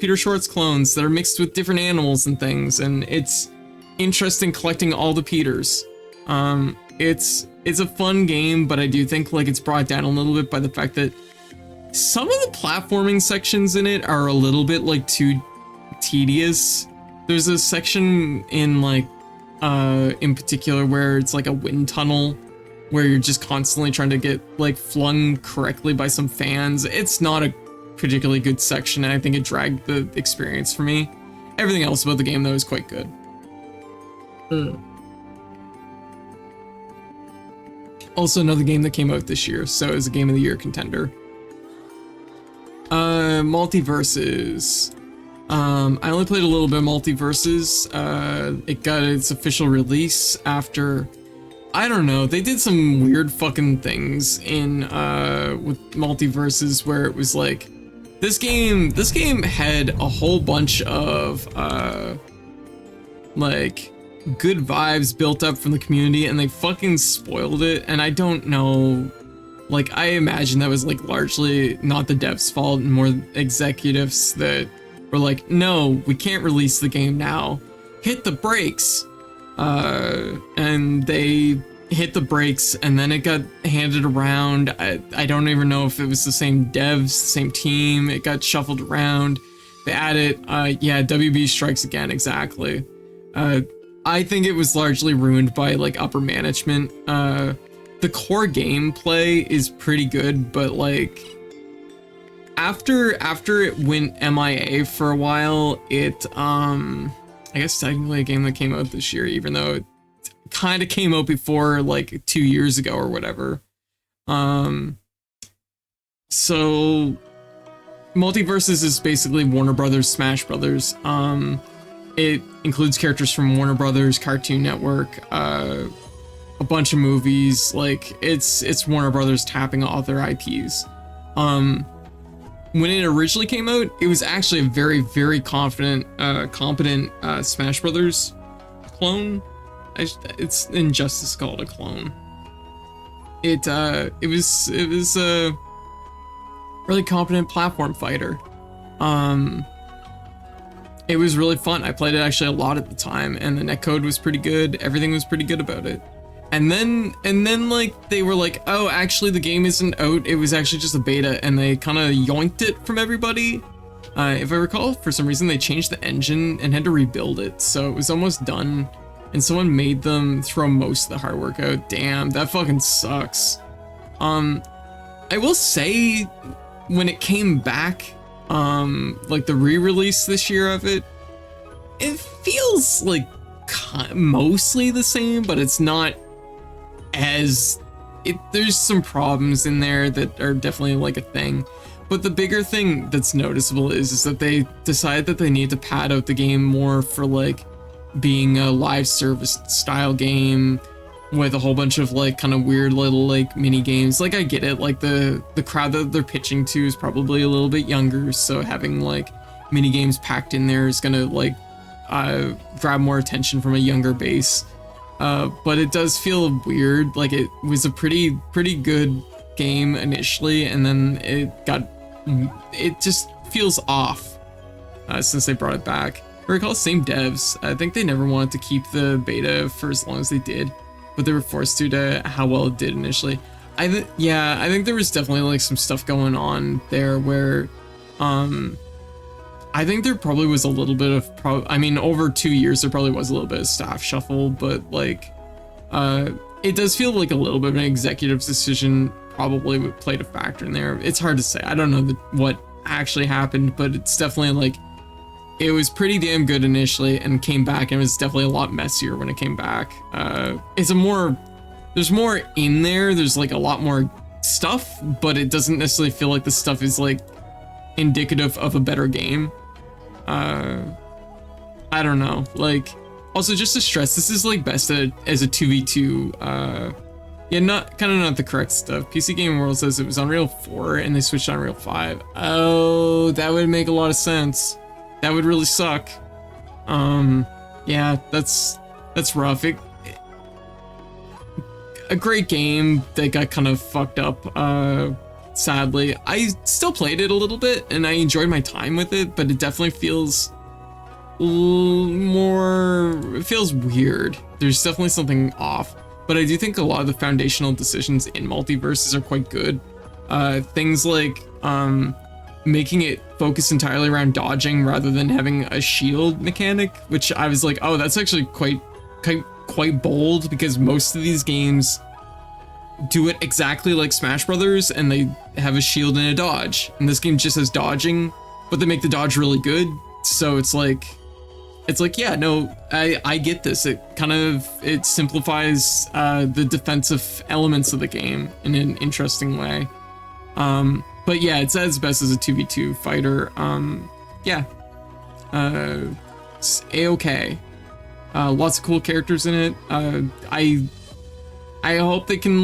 A: that are mixed with different animals and things, and it's interesting collecting all the Peters. It's a fun game, but I do think like it's brought down a little bit by the fact that some of the platforming sections in it are a little bit like too tedious. There's a section in like in particular, where it's like a wind tunnel where you're just constantly trying to get like flung correctly by some fans. It's not a particularly good section, and I think it dragged the experience for me. Everything else about the game though is quite good. Also another game that came out this year, so it was a Game of the Year contender. Multiverses. I only played a little bit of Multiverses. It got its official release after, I don't know, they did some weird fucking things in with Multiverses where it was like, this game had a whole bunch of like good vibes built up from the community, and they fucking spoiled it. And I don't know, like, I imagine that was like largely not the devs' fault and more executives that were like, no, we can't release the game now, hit the brakes. And they hit the brakes, and then it got handed around. I don't even know if it was the same devs, same team. It got shuffled around. They added, yeah, WB Strikes Again, exactly. I think it was largely ruined by like upper management. The core gameplay is pretty good, but like after it went MIA for a while, it I guess technically a game that came out this year, even though it kind of came out before like 2 years ago or whatever. So Multiverses is basically Warner Brothers Smash Brothers. It includes characters from Warner Brothers, Cartoon Network, a bunch of movies. Like it's Warner Brothers tapping all their IPs. When it originally came out, it was actually a very, very competent Smash Brothers clone. It's injustice called a clone. It was a really competent platform fighter. It was really fun. I played it actually a lot at the time, and the netcode was pretty good. Everything was pretty good about it. And then like they were like, oh, actually the game isn't out. It was actually just a beta, and they kind of yoinked it from everybody. If I recall, for some reason they changed the engine and had to rebuild it, so it was almost done. And someone made them throw most of the hard work out. Damn, that fucking sucks. I will say, when it came back, like the re-release this year of it, it feels like mostly the same, but it's not as there's some problems in there that are definitely like a thing. But the bigger thing that's noticeable is that they decided that they need to pad out the game more for like being a live service style game with a whole bunch of like kind of weird little like mini games. Like I get it, like the crowd that they're pitching to is probably a little bit younger, so having like mini games packed in there is gonna like grab more attention from a younger base. But it does feel weird. Like it was a pretty good game initially, and then it just feels off since they brought it back. I recall same devs. I think they never wanted to keep the beta for as long as they did, but they were forced to how well it did initially. I think there was definitely like some stuff going on there where I think there probably was a little bit of I mean, over 2 years there probably was a little bit of staff shuffle, but like it does feel like a little bit of an executive's decision probably played a factor in there. It's hard to say. I don't know what actually happened, but it's definitely like it was pretty damn good initially and came back, and it was definitely a lot messier when it came back. There's more in there. There's like a lot more stuff, but it doesn't necessarily feel like the stuff is like indicative of a better game. I don't know. Like, also just to stress, this is like best as a 2v2. Yeah, not the correct stuff. PC Gaming World says it was Unreal 4 and they switched to Unreal 5. Oh, that would make a lot of sense. That would really suck. Yeah, that's rough. A great game that got kind of fucked up, sadly. I still played it a little bit and I enjoyed my time with it, but it definitely feels it feels weird. There's definitely something off, but I do think a lot of the foundational decisions in Multiverses are quite good. Things like making it focus entirely around dodging rather than having a shield mechanic, which I was like, oh, that's actually quite quite bold because most of these games do it exactly like Smash Brothers, and they have a shield and a dodge. And this game just has dodging, but they make the dodge really good. So it's like, yeah, no, I get this. It simplifies the defensive elements of the game in an interesting way. But yeah, it's at its best as a 2v2 fighter. Yeah, it's A-okay. Lots of cool characters in it. I hope they can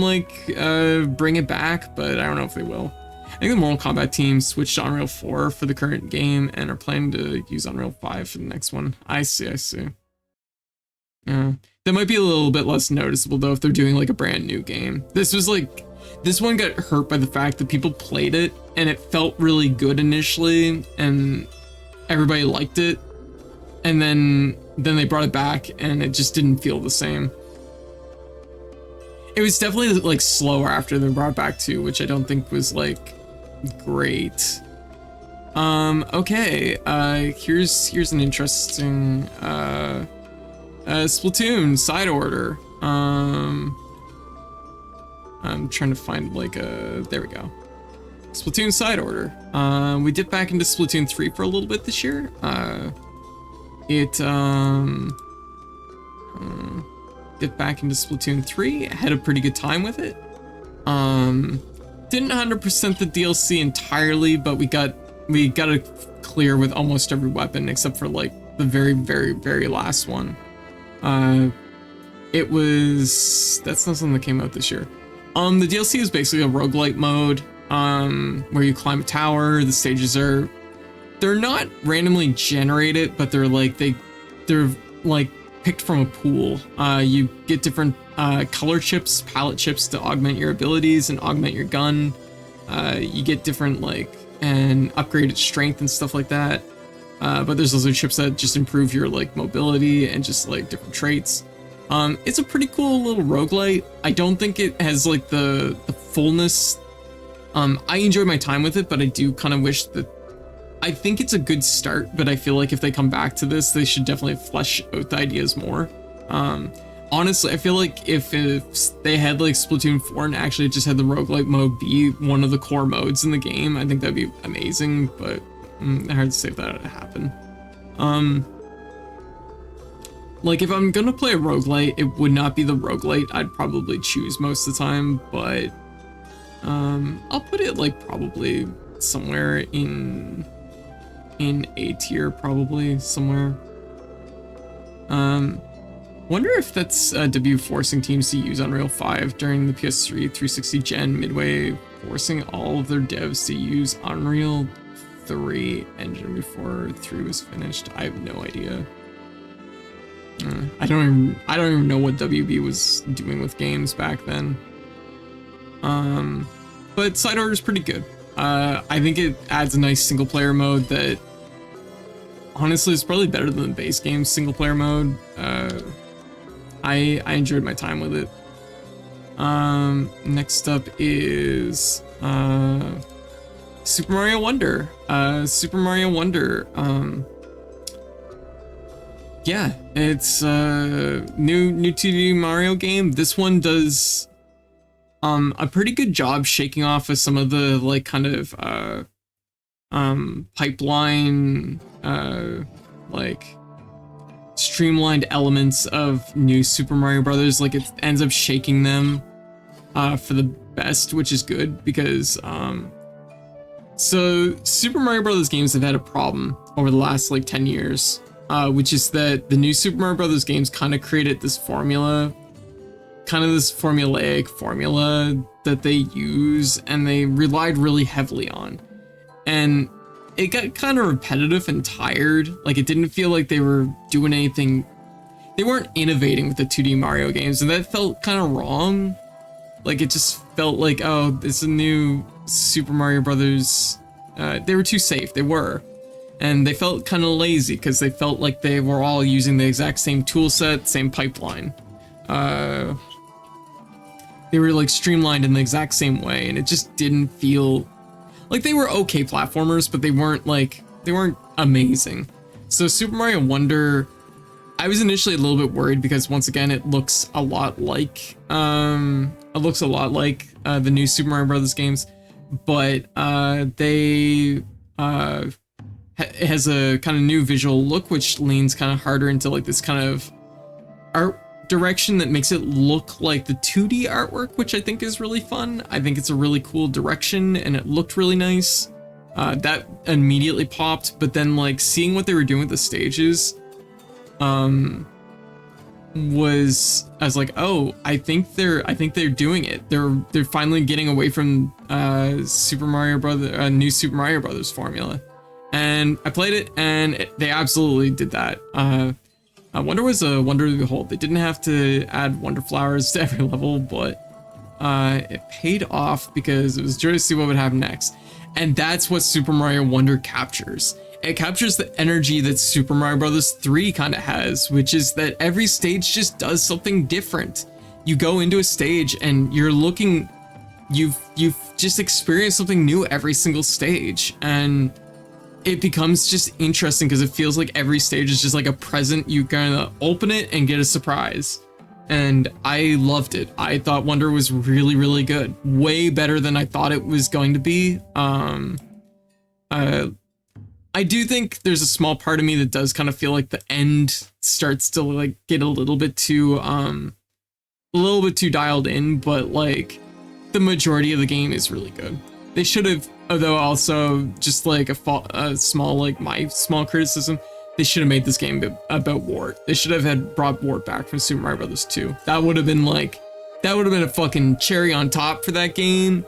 A: bring it back, but I don't know if they will. I think the Mortal Kombat team switched to Unreal 4 for the current game and are planning to use Unreal 5 for the next one. I see. Yeah, that might be a little bit less noticeable though if they're doing like a brand new game. This one got hurt by the fact that people played it and it felt really good initially and everybody liked it, and then they brought it back and it just didn't feel the same. It was definitely like slower after they brought it back too, which I don't think was like great. Okay, here's an interesting Splatoon side order. I'm trying to find there we go. Splatoon side order. We dipped back into Splatoon 3 for a little bit this year. Dipped back into Splatoon 3, had a pretty good time with it. Didn't 100% the DLC entirely, but we got it clear with almost every weapon except for like the very, very, very last one. That's not something that came out this year. The DLC is basically a roguelite mode, where you climb a tower. The stages they're not randomly generated, but they're picked from a pool. You get different color chips, palette chips to augment your abilities and augment your gun. You get different and upgraded strength and stuff like that. But there's also chips that just improve your mobility and just different traits. It's a pretty cool little roguelite. I don't think it has the fullness. I enjoyed my time with it, but I do kind of wish that. I think it's a good start, but I feel like if they come back to this, they should definitely flesh out the ideas more. Honestly, I feel like if they had Splatoon 4 and actually just had the roguelite mode be one of the core modes in the game, I think that'd be amazing, but hard to say if that would happen. If I'm gonna play a roguelite, it would not be the roguelite I'd probably choose most of the time, but I'll put it probably somewhere in A tier, probably somewhere. Wonder if that's W forcing teams to use Unreal 5 during the PS3 360 gen, midway forcing all of their devs to use Unreal 3 engine before 3 was finished. I have no idea. I don't even know what WB was doing with games back then. But side order is pretty good. I think it adds a nice single player mode that honestly is probably better than the base game's single player mode. I enjoyed my time with it. Next up is Super Mario Wonder. Super Mario Wonder. Yeah, it's a new 2D Mario game. This one does a pretty good job shaking off of some of the pipeline streamlined elements of New Super Mario Brothers. It ends up shaking them for the best, which is good because so Super Mario Brothers games have had a problem over the last 10 years, which is that the new Super Mario Brothers games kind of created this formula, this formulaic formula that they use and they relied really heavily on, and it got kind of repetitive and tired. It didn't feel like they were doing anything. They weren't innovating with the 2D Mario games, and that felt kind of wrong. It just felt like, oh, this is a new Super Mario Brothers. They were too safe. They were. And they felt kind of lazy because they felt like they were all using the exact same tool set, same pipeline. They were streamlined in the exact same way, and it just didn't feel like they were okay platformers, but they weren't amazing. So Super Mario Wonder I was initially a little bit worried because once again it looks a lot like the new Super Mario Brothers games, but it has a kind of new visual look which leans kind of harder into like this kind of art direction that makes it look like the 2D artwork, which I think is really fun. I think it's a really cool direction and it looked really nice. That immediately popped, but then like seeing what they were doing with the stages I was like, oh, I think they're doing it. They're finally getting away from new Super Mario Brothers formula. And I played it and they absolutely did that. Wonder was a wonder to behold. They didn't have to add wonder flowers to every level, but it paid off because it was joy to see what would happen next. And that's what Super Mario Wonder captures. It captures the energy that Super Mario Bros. 3 kind of has, which is that every stage just does something different. You go into a stage and you've just experienced something new every single stage, and it becomes just interesting because it feels like every stage is just like a present. You gotta open it and get a surprise. And I loved it. I thought Wonder was really, really good. Way better than I thought it was going to be. I do think there's a small part of me that does kind of feel like the end starts to like get a little bit too dialed in, but like the majority of the game is really good. They should have, although also just like a small, like my small criticism, they should have made this game about Wart. They should have brought Wart back from Super Mario Bros. 2. That would have been a fucking cherry on top for that game,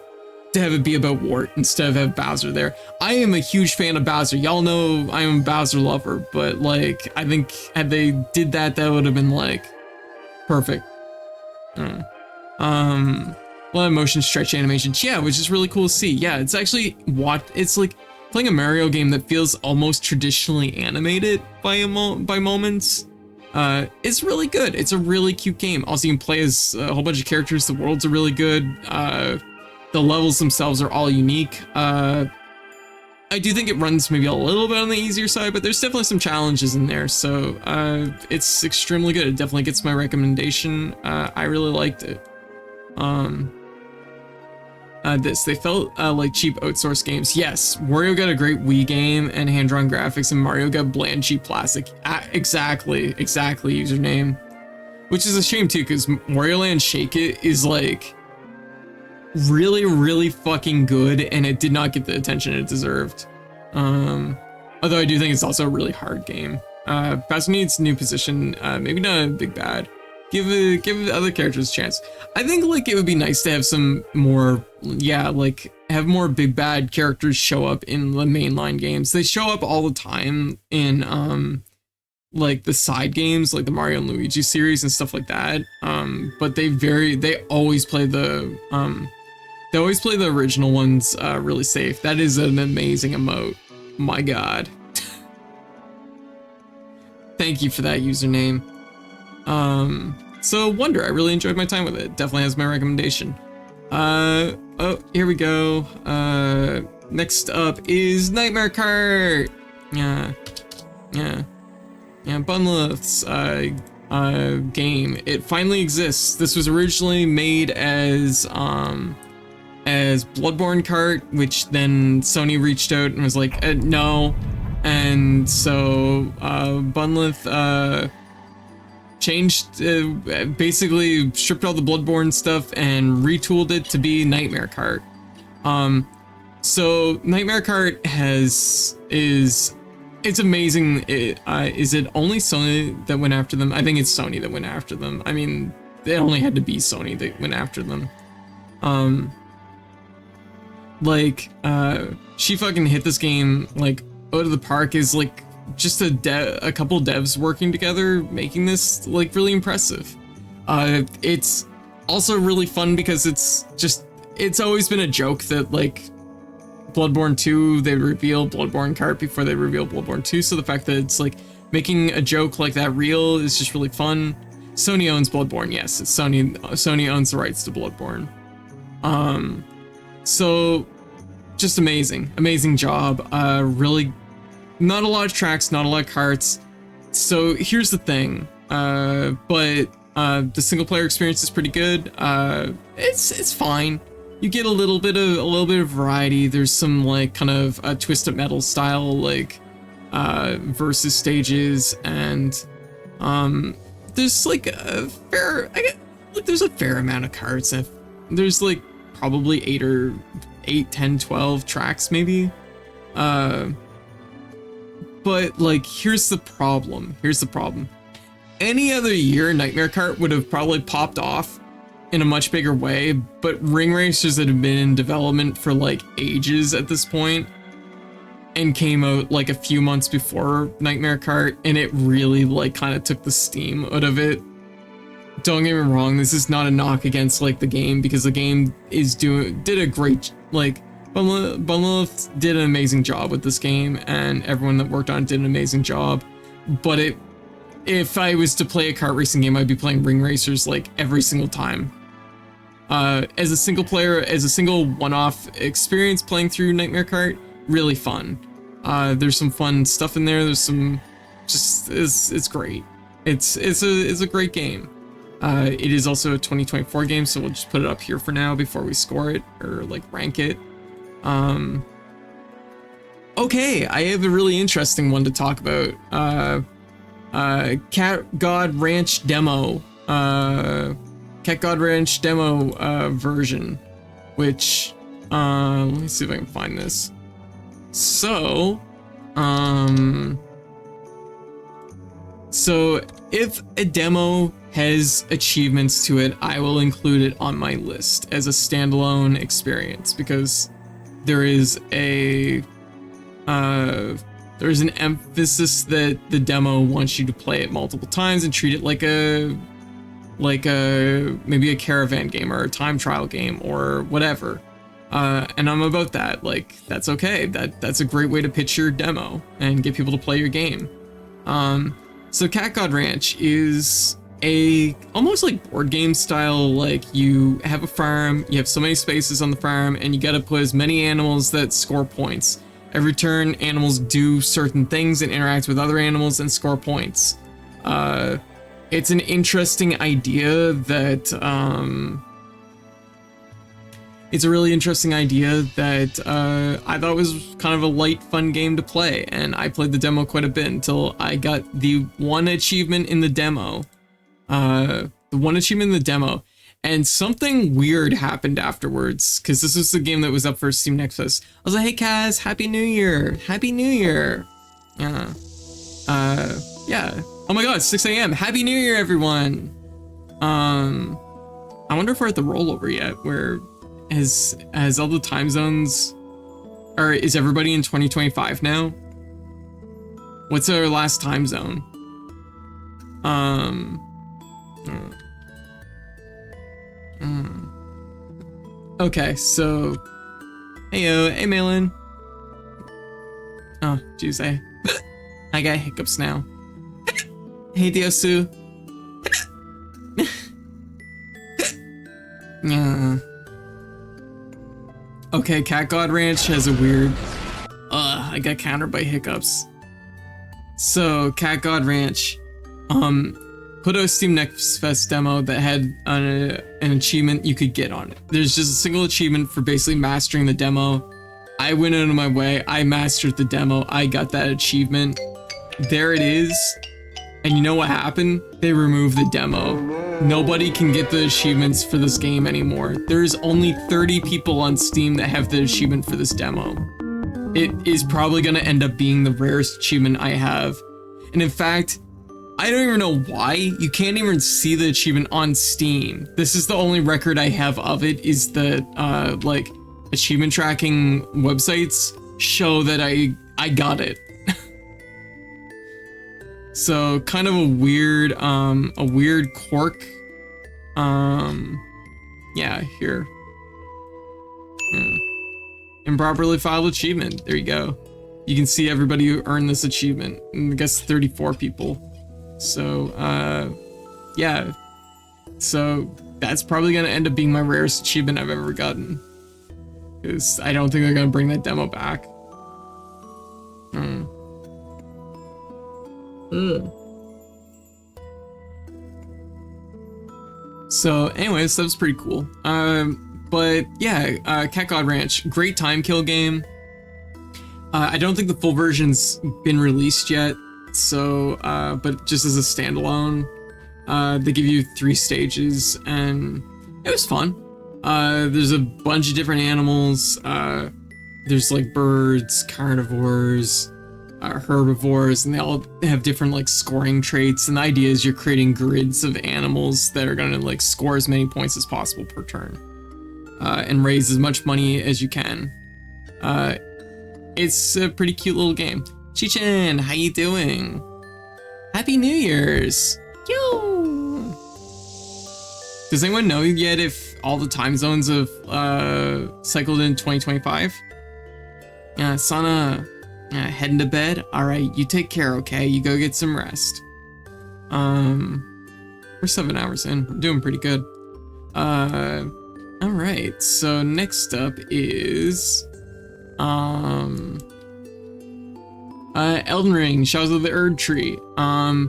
A: to have it be about Wart instead of have Bowser there. I am a huge fan of Bowser. Y'all know I am a Bowser lover, but like, I think had they did that, that would have been like perfect. A lot of motion stretch animations, yeah, which is really cool to see. Yeah, it's actually it's like playing a Mario game that feels almost traditionally animated by moments. It's really good. It's a really cute game. Also, you can play as a whole bunch of characters. The worlds are really good. The levels themselves are all unique. I do think it runs maybe a little bit on the easier side, but there's definitely some challenges in there. So it's extremely good. It definitely gets my recommendation. I really liked it. They felt like cheap outsourced games. Yes, Wario got a great Wii game and hand-drawn graphics, and Mario got bland, cheap plastic. Exactly, username. Which is a shame too, because Wario Land Shake It is like really, really fucking good, and it did not get the attention it deserved. Although I do think it's also a really hard game. Bowser needs new position, maybe not a big bad. Give other characters a chance. I think like it would be nice to have some more, have more big bad characters show up in the mainline games. They show up all the time in like the side games, like the Mario and Luigi series and stuff like that. But they always play the original ones really safe. That is an amazing emote. My God. Thank you for that username. So Wonder, I really enjoyed my time with it. Definitely has my recommendation. Oh, here we go. Next up is Nightmare Cart. Yeah, Bunleth's game. It finally exists. This was originally made as Bloodborne Cart, which then Sony reached out and was like, no. And so Bunleth changed, basically stripped all the Bloodborne stuff and retooled it to be Nightmare Cart. So Nightmare Cart it's amazing. Is it only Sony that went after them? I think it's Sony that went after them. I mean, it only had to be Sony that went after them. She fucking hit this game like out of the park. Is like just a couple devs working together making this like really impressive. It's also really fun because it's always been a joke that like Bloodborne 2, they reveal Bloodborne Cart before they reveal Bloodborne 2, so the fact that it's like making a joke like that real is just really fun. Sony owns Bloodborne, yes, it's Sony owns the rights to Bloodborne. So just amazing job. Really not a lot of tracks, not a lot of carts, So here's the thing, but the single player experience is pretty good. It's fine. You get a little bit of variety. There's some like kind of Twisted Metal style like versus stages, and there's like there's a fair amount of cards. There's like probably 8, 10, 12 tracks maybe. But like here's the problem. Any other year, Nightmare Kart would have probably popped off in a much bigger way, but Ring Racers that have been in development for like ages at this point and came out like a few months before Nightmare Kart, and it really like kind of took the steam out of it. Don't get me wrong, this is not a knock against like the game, because the game did a great, like Bunlove did an amazing job with this game, and everyone that worked on it did an amazing job. But if I was to play a kart racing game, I'd be playing Ring Racers like every single time. As a single player, as a single one-off experience playing through Nightmare Kart, really fun. There's some fun stuff in there. There's some, it's great. It's a great game. It is also a 2024 game, so we'll just put it up here for now before we score it or like rank it. Okay, I have a really interesting one to talk about. Cat God Ranch demo. Cat God Ranch demo version, which let me see if I can find this. So if a demo has achievements to it, I will include it on my list as a standalone experience, because there is an emphasis that the demo wants you to play it multiple times and treat it like maybe a caravan game or a time trial game or whatever. And I'm about that. Like, that's okay. That's a great way to pitch your demo and get people to play your game. So Cat God Ranch is almost like board game style. Like, you have a farm, you have so many spaces on the farm, and you got to put as many animals that score points. Every turn, animals do certain things and interact with other animals and score points. It's an interesting idea that it's a really interesting idea that I thought was kind of a light, fun game to play, and I played the demo quite a bit until I got the one achievement in the demo. And something weird happened afterwards, because this was the game that was up for Steam Next Fest. I was like, hey Kaz, Happy New Year! Happy New Year! Yeah. Yeah. Oh my god, 6 a.m. Happy New Year, everyone! I wonder if we're at the rollover yet, where has all the time zones, or is everybody in 2025 now? What's our last time zone? Okay, so hey Malin. Oh, jeez, I got hiccups now. Hey Diosu. Yeah. Okay, Cat God Ranch has a weird. I got countered by hiccups. So Cat God Ranch, put a Steam Next Fest demo that had an achievement you could get on it. There's just a single achievement for basically mastering the demo. I went out of my way, I mastered the demo, I got that achievement. There it is. And you know what happened? They removed the demo. Nobody can get the achievements for this game anymore. There's only 30 people on Steam that have the achievement for this demo. It is probably gonna end up being the rarest achievement I have. And in fact, I don't even know why. You can't even see the achievement on Steam. This is the only record I have of it, is the like achievement tracking websites show that I got it. So kind of a weird quirk. Yeah, here. Improperly filed achievement. There you go. You can see everybody who earned this achievement. And I guess 34 people. So, yeah. So that's probably gonna end up being my rarest achievement I've ever gotten. Because I don't think they're gonna bring that demo back. So anyways, that was pretty cool. But yeah, Cat God Ranch, great time kill game. I don't think the full version's been released yet, so but just as a standalone, they give you 3 stages and it was fun. There's a bunch of different animals. There's like birds, carnivores, herbivores, and they all have different like scoring traits. And the idea is you're creating grids of animals that are gonna like score as many points as possible per turn, and raise as much money as you can. It's a pretty cute little game. Chichin, how you doing? Happy New Year's! Yo! Does anyone know yet if all the time zones have cycled in 2025? Yeah, Sana, heading to bed? Alright, you take care, okay? You go get some rest. We're 7 hours in. We're doing pretty good. Alright, so next up is... Elden Ring, Shadows of the Erd Tree. I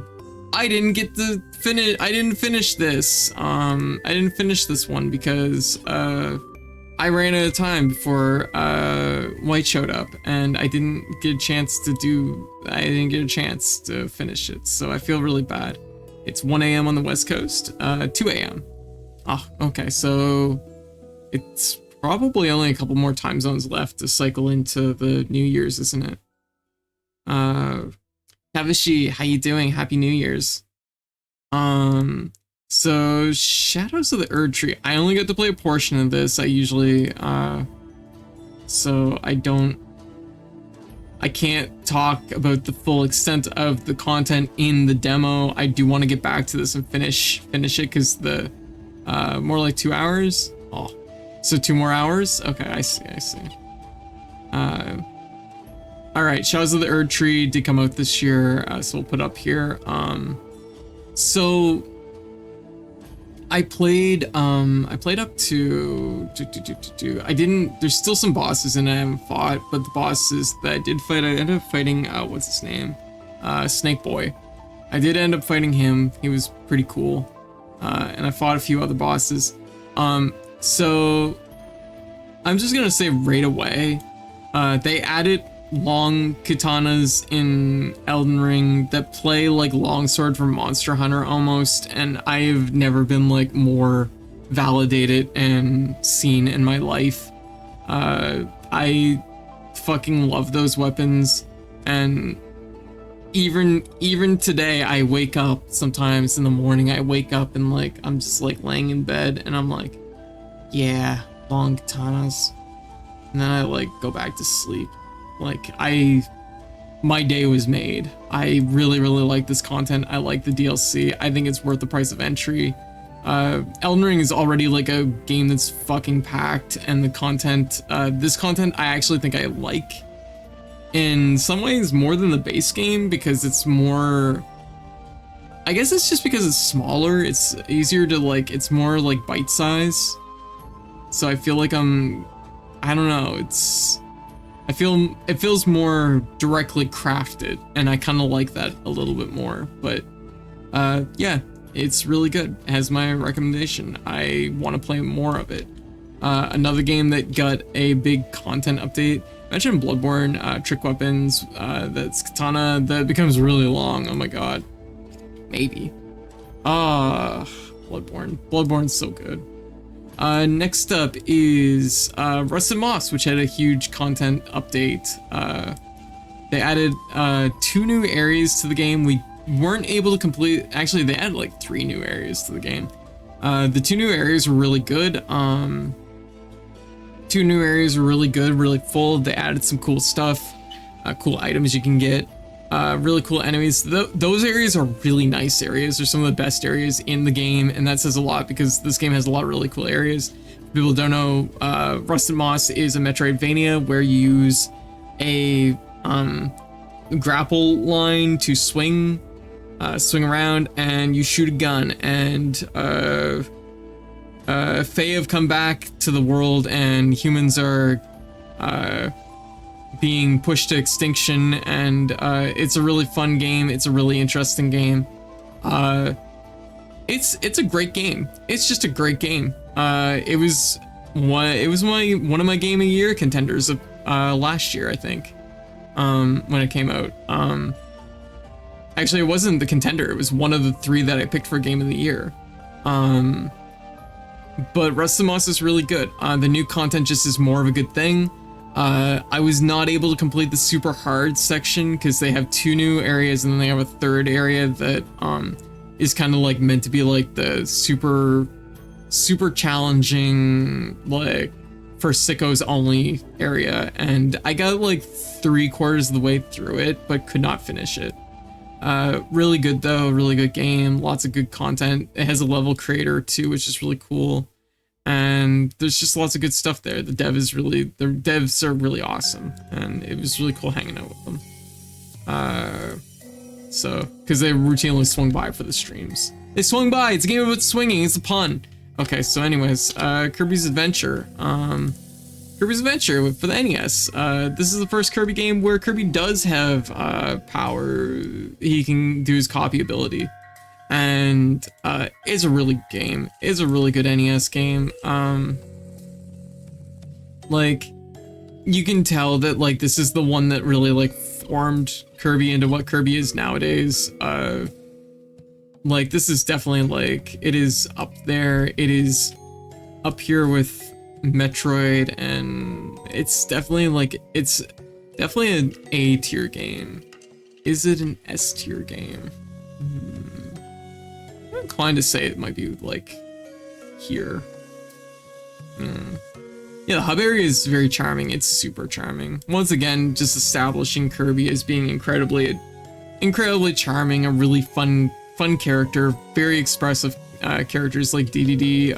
A: didn't get to finish. I didn't finish this. I didn't finish this one because I ran out of time before White showed up, and I didn't get a chance to finish it. So I feel really bad. It's 1 a.m. on the West Coast. 2 a.m. Oh, okay. So it's probably only a couple more time zones left to cycle into the New Year's, isn't it? Tavishi, how you doing? Happy New Year's. So Shadows of the Erd Tree. I only got to play a portion of this. I usually, so I can't talk about the full extent of the content in the demo. I do want to get back to this and finish it because the, more like 2 hours. Oh, so 2 more hours? Okay, I see. All right, Shadows of the Erd Tree did come out this year, so we'll put up here. So I played up to there's still some bosses in it I haven't fought, but the bosses that I did fight, I ended up fighting, what's his name? Snake Boy. I did end up fighting him. He was pretty cool. And I fought a few other bosses. So I'm just gonna say right away, they added long katanas in Elden Ring that play like longsword from Monster Hunter almost, and I've never been like more validated and seen in my life. I fucking love those weapons, and even today I wake up sometimes in the morning, I wake up and like I'm just like laying in bed and I'm like, yeah, long katanas, and then I like go back to sleep. Like my day was made. I really like this content. I like the DLC. I think it's worth the price of entry. Elden Ring is already like a game that's fucking packed, and the content, this content I actually think I like in some ways more than the base game, because it's more, I guess it's just because it's smaller, it's easier to like, it's more like bite size. So I feel like I don't know, it feels more directly crafted, and I kind of like that a little bit more. But yeah, it's really good. It has my recommendation. I want to play more of it. Another game that got a big content update, I mentioned Bloodborne, trick weapons, that's katana that becomes really long. Oh my god. Maybe. Bloodborne's so good. Next up is Rusted Moss, which had a huge content update. They added 2 new areas to the game. We weren't able to complete, actually they added like 3 new areas to the game. The 2 new areas were really good. 2 new areas were really good, really full. They added some cool stuff, cool items you can get. Really cool enemies. Those areas are really nice areas. They're some of the best areas in the game, and that says a lot because this game has a lot of really cool areas. If people don't know, Rusted Moss is a Metroidvania where you use a grapple line to swing around, and you shoot a gun, and Fae have come back to the world, and humans are being pushed to extinction, and it's a really fun game. It's a really interesting game. it's a great game. It's just a great game. It was one of my game of the year contenders of last year, I think. When it came out. Actually, it wasn't the contender. It was one of the 3 that I picked for game of the year. But Rust of Moss is really good. The new content just is more of a good thing. I was not able to complete the super hard section because they have 2 new areas and then they have a 3rd area that is kind of like meant to be like the super challenging, like for sickos only area, and I got like 3/4 of the way through it but could not finish it. Really good though, really good game, lots of good content. It has a level creator too, which is really cool. And there's just lots of good stuff there. The devs are really awesome, and it was really cool hanging out with them. So, because they routinely swung by for the streams. They swung by. It's a game about swinging. It's a pun. Okay, so anyways, Kirby's Adventure. Kirby's Adventure for the NES. This is the first Kirby game where Kirby does have power. He can do his copy ability. And it's a really good game. It's a really good NES game. Like, you can tell that like this is the one that really like formed Kirby into what Kirby is nowadays. Like, this is definitely like, it is up there. It is up here with Metroid, and it's definitely like, it's definitely an A tier game. Is it an S tier game? I'm inclined to say it might be like here. Yeah, the hub area is very charming. It's super charming. Once again, just establishing Kirby as being incredibly charming, a really fun character, very expressive characters like DDD.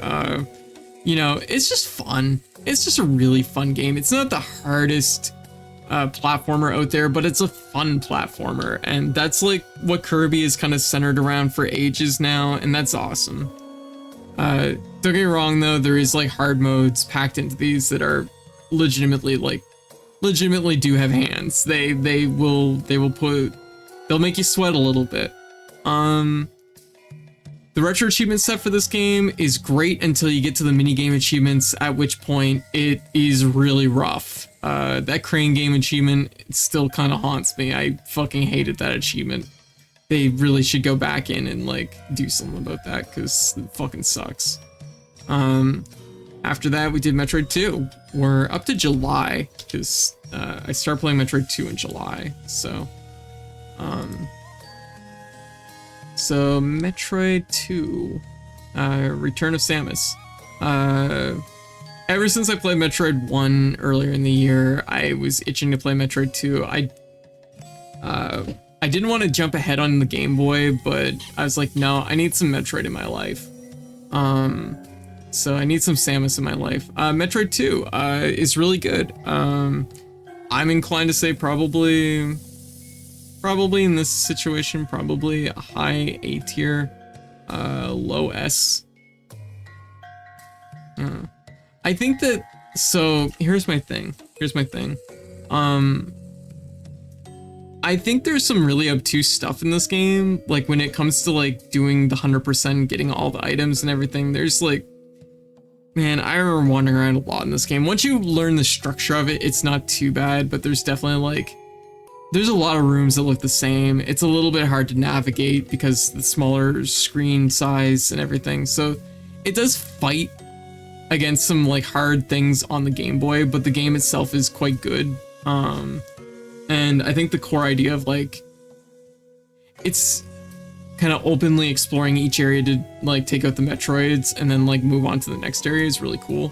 A: You know, it's just fun. It's just a really fun game. It's not the hardest platformer out there, but it's a fun platformer, and that's like what Kirby is kind of centered around for ages now, and that's awesome. Don't get me wrong though, there is like hard modes packed into these that are legitimately do have hands. They'll make you sweat a little bit. The retro achievement set for this game is great until you get to the minigame achievements, at which point it is really rough. That crane game achievement still kind of haunts me. I fucking hated that achievement. They really should go back in and like do something about that, because it fucking sucks. After that, we did Metroid 2. We're up to July, because I started playing Metroid 2 in July, so... So Metroid 2, Return of Samus. Ever since I played Metroid 1 earlier in the year, I was itching to play Metroid 2. I didn't want to jump ahead on the Game Boy, but I was like, no, I need some Metroid in my life. So I need some Samus in my life. Metroid 2 is really good. I'm inclined to say probably in this situation, probably a high A tier, low S. I think that, so here's my thing. I think there's some really obtuse stuff in this game. Like when it comes to like doing the 100%, getting all the items and everything, there's like, man, I remember wandering around a lot in this game. Once you learn the structure of it, it's not too bad, but there's definitely like, there's a lot of rooms that look the same. It's a little bit hard to navigate because the smaller screen size and everything. So it does fight against some like hard things on the Game Boy, but the game itself is quite good. And I think the core idea of like, it's kind of openly exploring each area to like take out the Metroids and then like move on to the next area is really cool.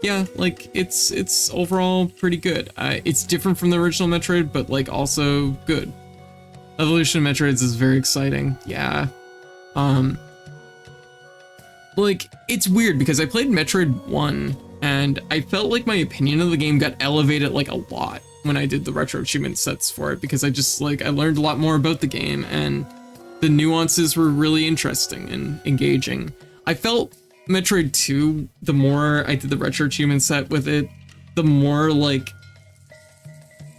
A: Yeah, like it's overall pretty good. It's different from the original Metroid, but like also good. Evolution of Metroids is very exciting. Yeah. Like it's weird because I played Metroid 1 and I felt like my opinion of the game got elevated like a lot when I did the retro achievement sets for it, because I just like, I learned a lot more about the game and the nuances were really interesting and engaging. I felt Metroid 2, the more I did the retro achievement set with it, the more like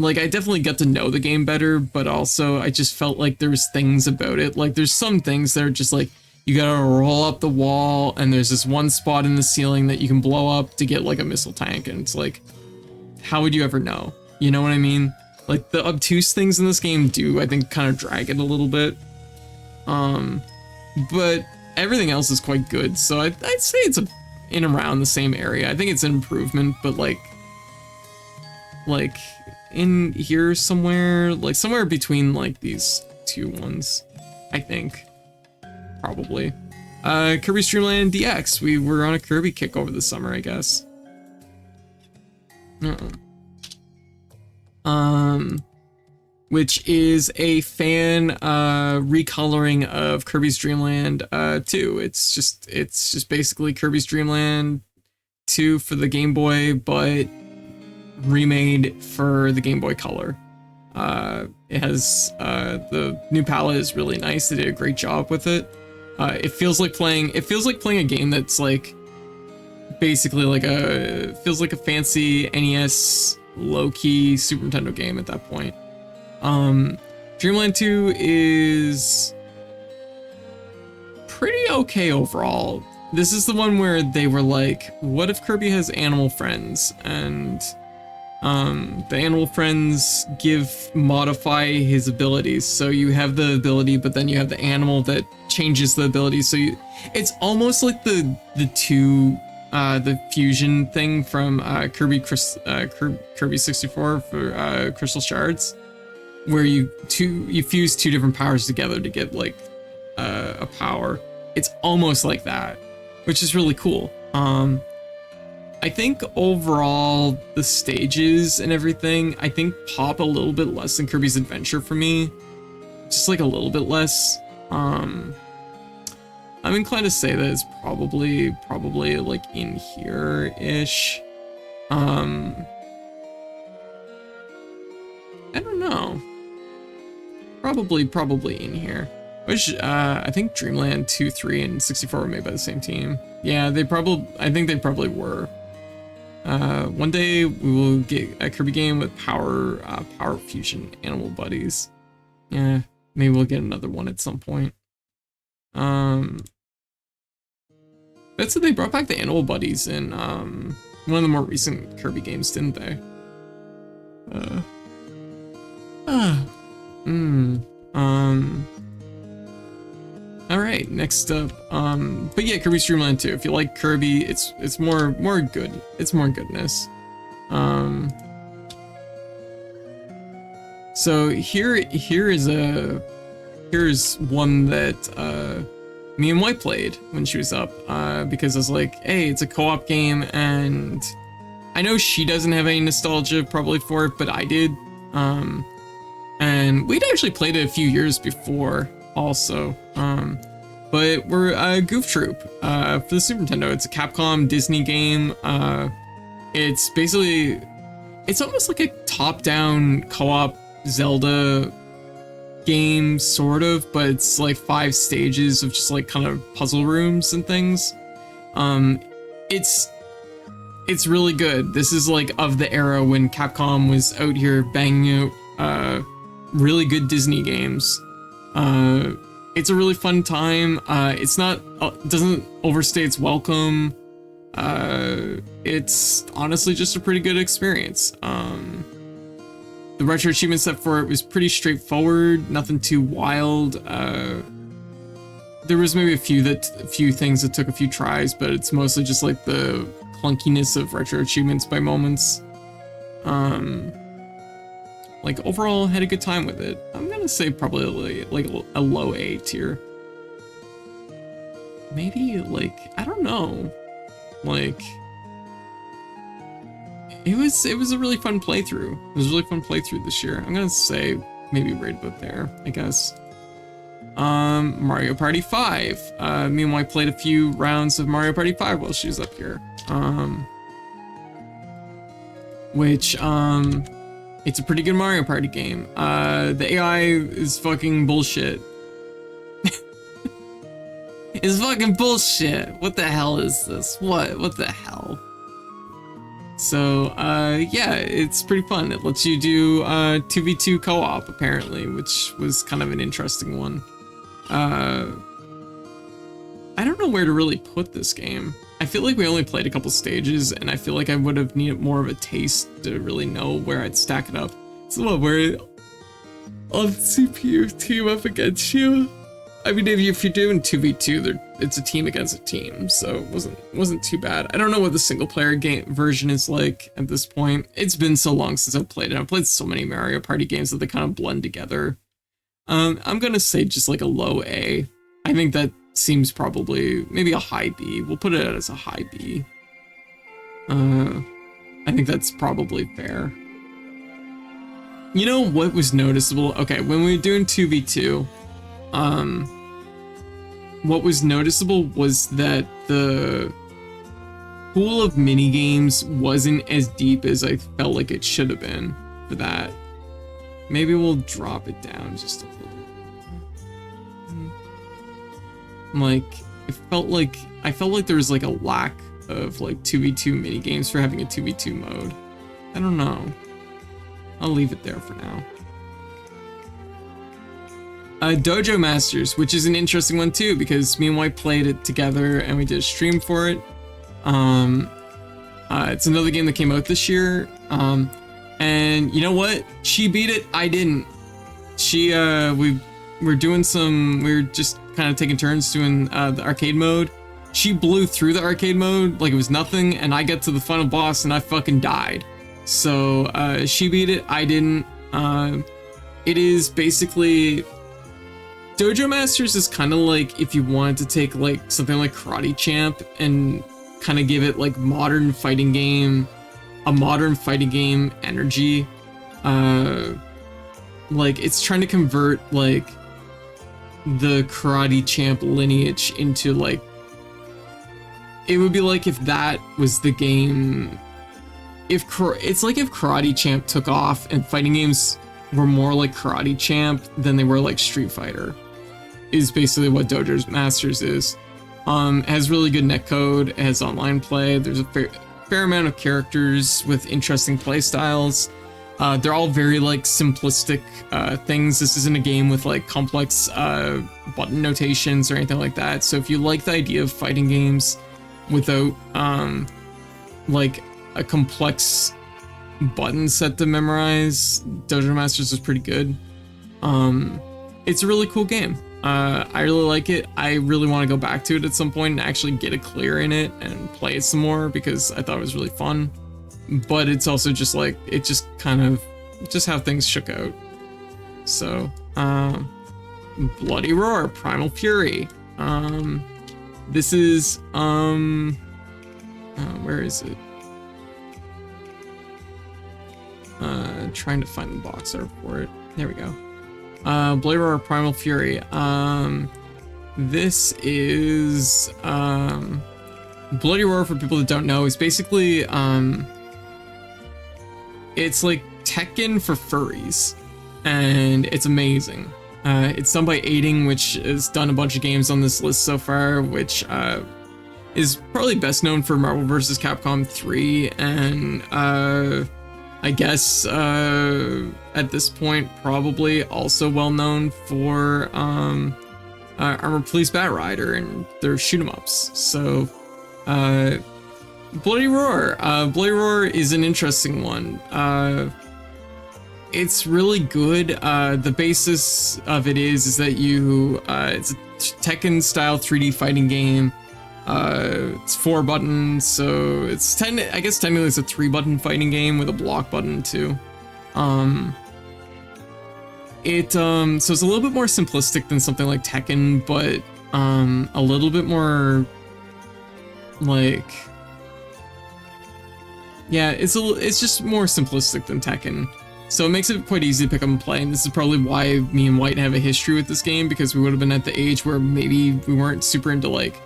A: like I definitely got to know the game better, but also I just felt like there's things about it. Like there's some things that are just like, you gotta roll up the wall and there's this one spot in the ceiling that you can blow up to get like a missile tank. And it's like, how would you ever know? You know what I mean? Like the obtuse things in this game do, I think, kind of drag it a little bit. But everything else is quite good. So I'd say it's in around the same area. I think it's an improvement, but like in here somewhere, like somewhere between like these two ones, I think, probably. Kirby's Dream Land DX. We were on a Kirby kick over the summer, I guess. Which is a fan recoloring of Kirby's Dream Land 2. It's just basically Kirby's Dream Land 2 for the Game Boy, but remade for the Game Boy Color. It has the new palette is really nice. They did a great job with it. It feels like playing a game that's like basically like feels like a fancy NES low-key Super Nintendo game at that point. Dreamland 2 is pretty okay overall. This is the one where they were like, what if Kirby has animal friends? And the animal friends modify his abilities. So you have the ability, but then you have the animal that changes the ability. So it's almost like the fusion thing from Kirby 64 for Crystal Shards, where you fuse two different powers together to get like a power. It's almost like that, which is really cool. I think overall the stages and everything, I think pop a little bit less than Kirby's Adventure for me. Just like a little bit less. I'm inclined to say that it's probably like in here-ish. I don't know. Probably in here. Which, I think Dreamland 2, 3, and 64 were made by the same team. Yeah, I think they probably were. One day we will get a Kirby game with power fusion animal buddies. Yeah, maybe we'll get another one at some point. That's what they brought back the animal buddies in one of the more recent Kirby games, didn't they? Alright, next up, but yeah, Kirby's Dream Land 2. If you like Kirby, it's more good. It's more goodness. So here's one that me and White played when she was up, because I was like, hey, it's a co-op game, and I know she doesn't have any nostalgia probably for it, but I did. And we'd actually played it a few years before also. But we're a Goof Troop for the Super Nintendo. It's a Capcom Disney game. It's almost like a top-down co-op Zelda game, sort of, but it's like 5 stages of just like kind of puzzle rooms and things. It's really good. This is like of the era when Capcom was out here banging out really good Disney games. It's a really fun time. It's not doesn't overstay its welcome. It's honestly just a pretty good experience. The retro achievement set for it was pretty straightforward, nothing too wild. There was maybe a few things that took a few tries, but it's mostly just like the clunkiness of retro achievements by moments. Like overall, had a good time with it. I'm gonna say probably like a low A tier. Maybe like, I don't know. Like, it was a really fun playthrough. It was a really fun playthrough this year. I'm gonna say maybe right about there, I guess. Mario Party 5. Me and White played a few rounds of Mario Party 5 while she was up here. It's a pretty good Mario Party game. The AI is fucking bullshit. It's fucking bullshit. What the hell is this? What the hell? So yeah, it's pretty fun. It lets you do 2v2 co-op apparently, which was kind of an interesting one. I don't know where to really put this game. I feel like we only played a couple stages, and I feel like I would have needed more of a taste to really know where I'd stack it up. It's the one where on CPU team up against you. I mean, if you're doing 2v2, it's a team against a team, so it wasn't too bad. I don't know what the single player game version is like at this point. It's been so long since I've played it. I've played so many Mario Party games that they kind of blend together. I'm gonna say just like a low A. I think that seems probably maybe a high B. We'll put it as a high B. I think that's probably fair. You know what was noticeable? Okay, when we were doing 2v2, what was noticeable was that the pool of minigames wasn't as deep as I felt like it should have been for that. Maybe we'll drop it down just a little. Like, I felt like there was like a lack of like 2v2 minigames for having a 2v2 mode. I don't know. I'll leave it there for now. Dojo Masters, which is an interesting one too, because me and White played it together and we did a stream for it. It's another game that came out this year. And you know what? She beat it, I didn't. We were just kind of taking turns doing the arcade mode. She blew through the arcade mode like it was nothing, and I got to the final boss and I fucking died. So she beat it, I didn't. It is basically... Dojo Masters is kind of like if you wanted to take like something like Karate Champ and kind of give it like a modern fighting game energy. Like it's trying to convert like the Karate Champ lineage into like, it would be like if that was the game. It's like if Karate Champ took off and fighting games were more like Karate Champ than they were like Street Fighter, is basically what Dojo Masters is. It has really good netcode, it has online play, there's a fair amount of characters with interesting play styles. They're all very like simplistic things. This isn't a game with like complex button notations or anything like that. So if you like the idea of fighting games without like a complex button set to memorize, Dojo Masters is pretty good. It's a really cool game. I really like it. I really want to go back to it at some point and actually get a clear in it and play it some more because I thought it was really fun. But it's also just like, it just kind of, just how things shook out. So, Bloody Roar, Primal Fury. This is, where is it? Trying to find the box art for it. There we go. Bloody Roar, Primal Fury. This is, Bloody Roar, for people that don't know, is basically, it's like Tekken for furries, and it's amazing. It's done by Aiding, which has done a bunch of games on this list so far, which is probably best known for Marvel vs. Capcom 3, and I guess at this point probably also well known for Armored Police Batrider and their shoot 'em ups. So Bloody Roar. Bloody Roar is an interesting one. It's really good. The basis of it is that it's a Tekken style 3D fighting game. It's 4 buttons, so it's I guess technically it's a 3-button fighting game with a block button too. So it's a little bit more simplistic than something like Tekken, but a little bit more like, yeah, it's just more simplistic than Tekken. So it makes it quite easy to pick up and play, and this is probably why me and White have a history with this game, because we would have been at the age where maybe we weren't super into like,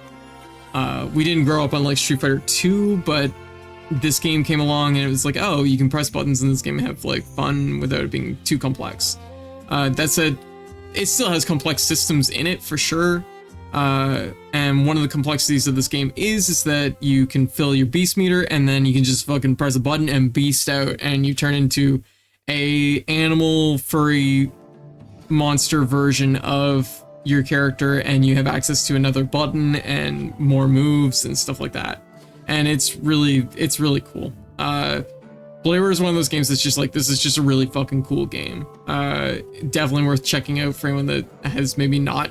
A: we didn't grow up on like Street Fighter 2, but this game came along and it was like, oh, you can press buttons in this game and have like fun without it being too complex. That said, it still has complex systems in it for sure. And one of the complexities of this game is that you can fill your beast meter and then you can just fucking press a button and beast out and you turn into a animal furry monster version of your character, and you have access to another button and more moves and stuff like that. And it's really cool. Blade Roar is one of those games that's just like, this is just a really fucking cool game. Definitely worth checking out for anyone that has maybe not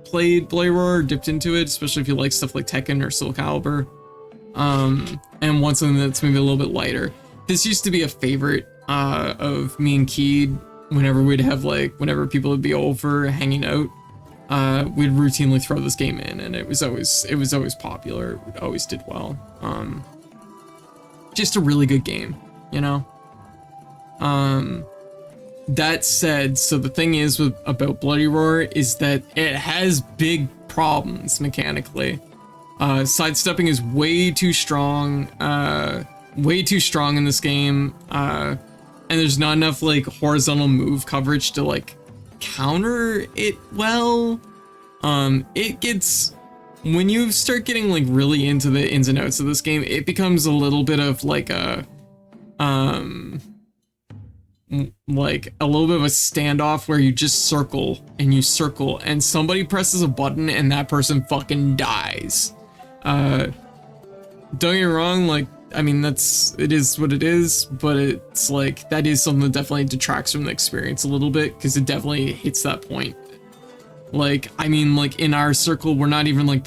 A: played Blade Roar or dipped into it, especially if you like stuff like Tekken or Soul Calibur. And want something that's maybe a little bit lighter. This used to be a favorite of me and Keed. Whenever people would be over hanging out, we'd routinely throw this game in, and it was always popular. It always did well. Just a really good game, you know. That said, so the thing is about Bloody Roar is that it has big problems mechanically. Sidestepping is way too strong in this game. And there's not enough like horizontal move coverage to like counter it well. It gets, when you start getting like really into the ins and outs of this game, it becomes a little bit of like a little bit of a standoff where you just circle and somebody presses a button and that person fucking dies. Don't get me wrong, like, I mean, it is what it is, but it's like, that is something that definitely detracts from the experience a little bit, because it definitely hits that point. Like, I mean, like, in our circle, we're not even like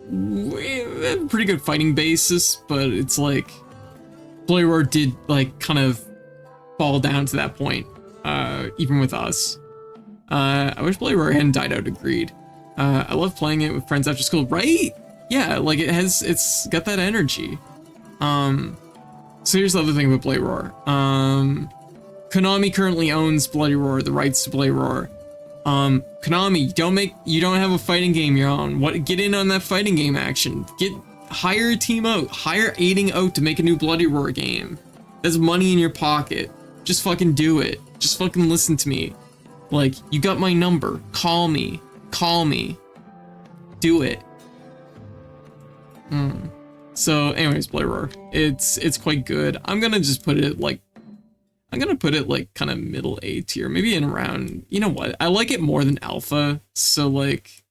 A: we have a pretty good fighting basis, but it's like, Blade Roar did, like, kind of fall down to that point, even with us. I wish Blade Roar hadn't died out of greed. I love playing it with friends after school, right? Yeah, like it's got that energy. So here's the other thing about Blade Roar. Konami currently owns Bloody Roar, the rights to Blade Roar. Konami, you don't have a fighting game you're on. Get in on that fighting game action. Hire a team out. Hire Aiding Out to make a new Bloody Roar game. That's money in your pocket. Just fucking do it. Just fucking listen to me. Like, you got my number. Call me. Do it. So anyways, Blade Roar, it's quite good. I'm gonna put it like kind of middle A tier, maybe in around, you know what, I like it more than Alpha, so like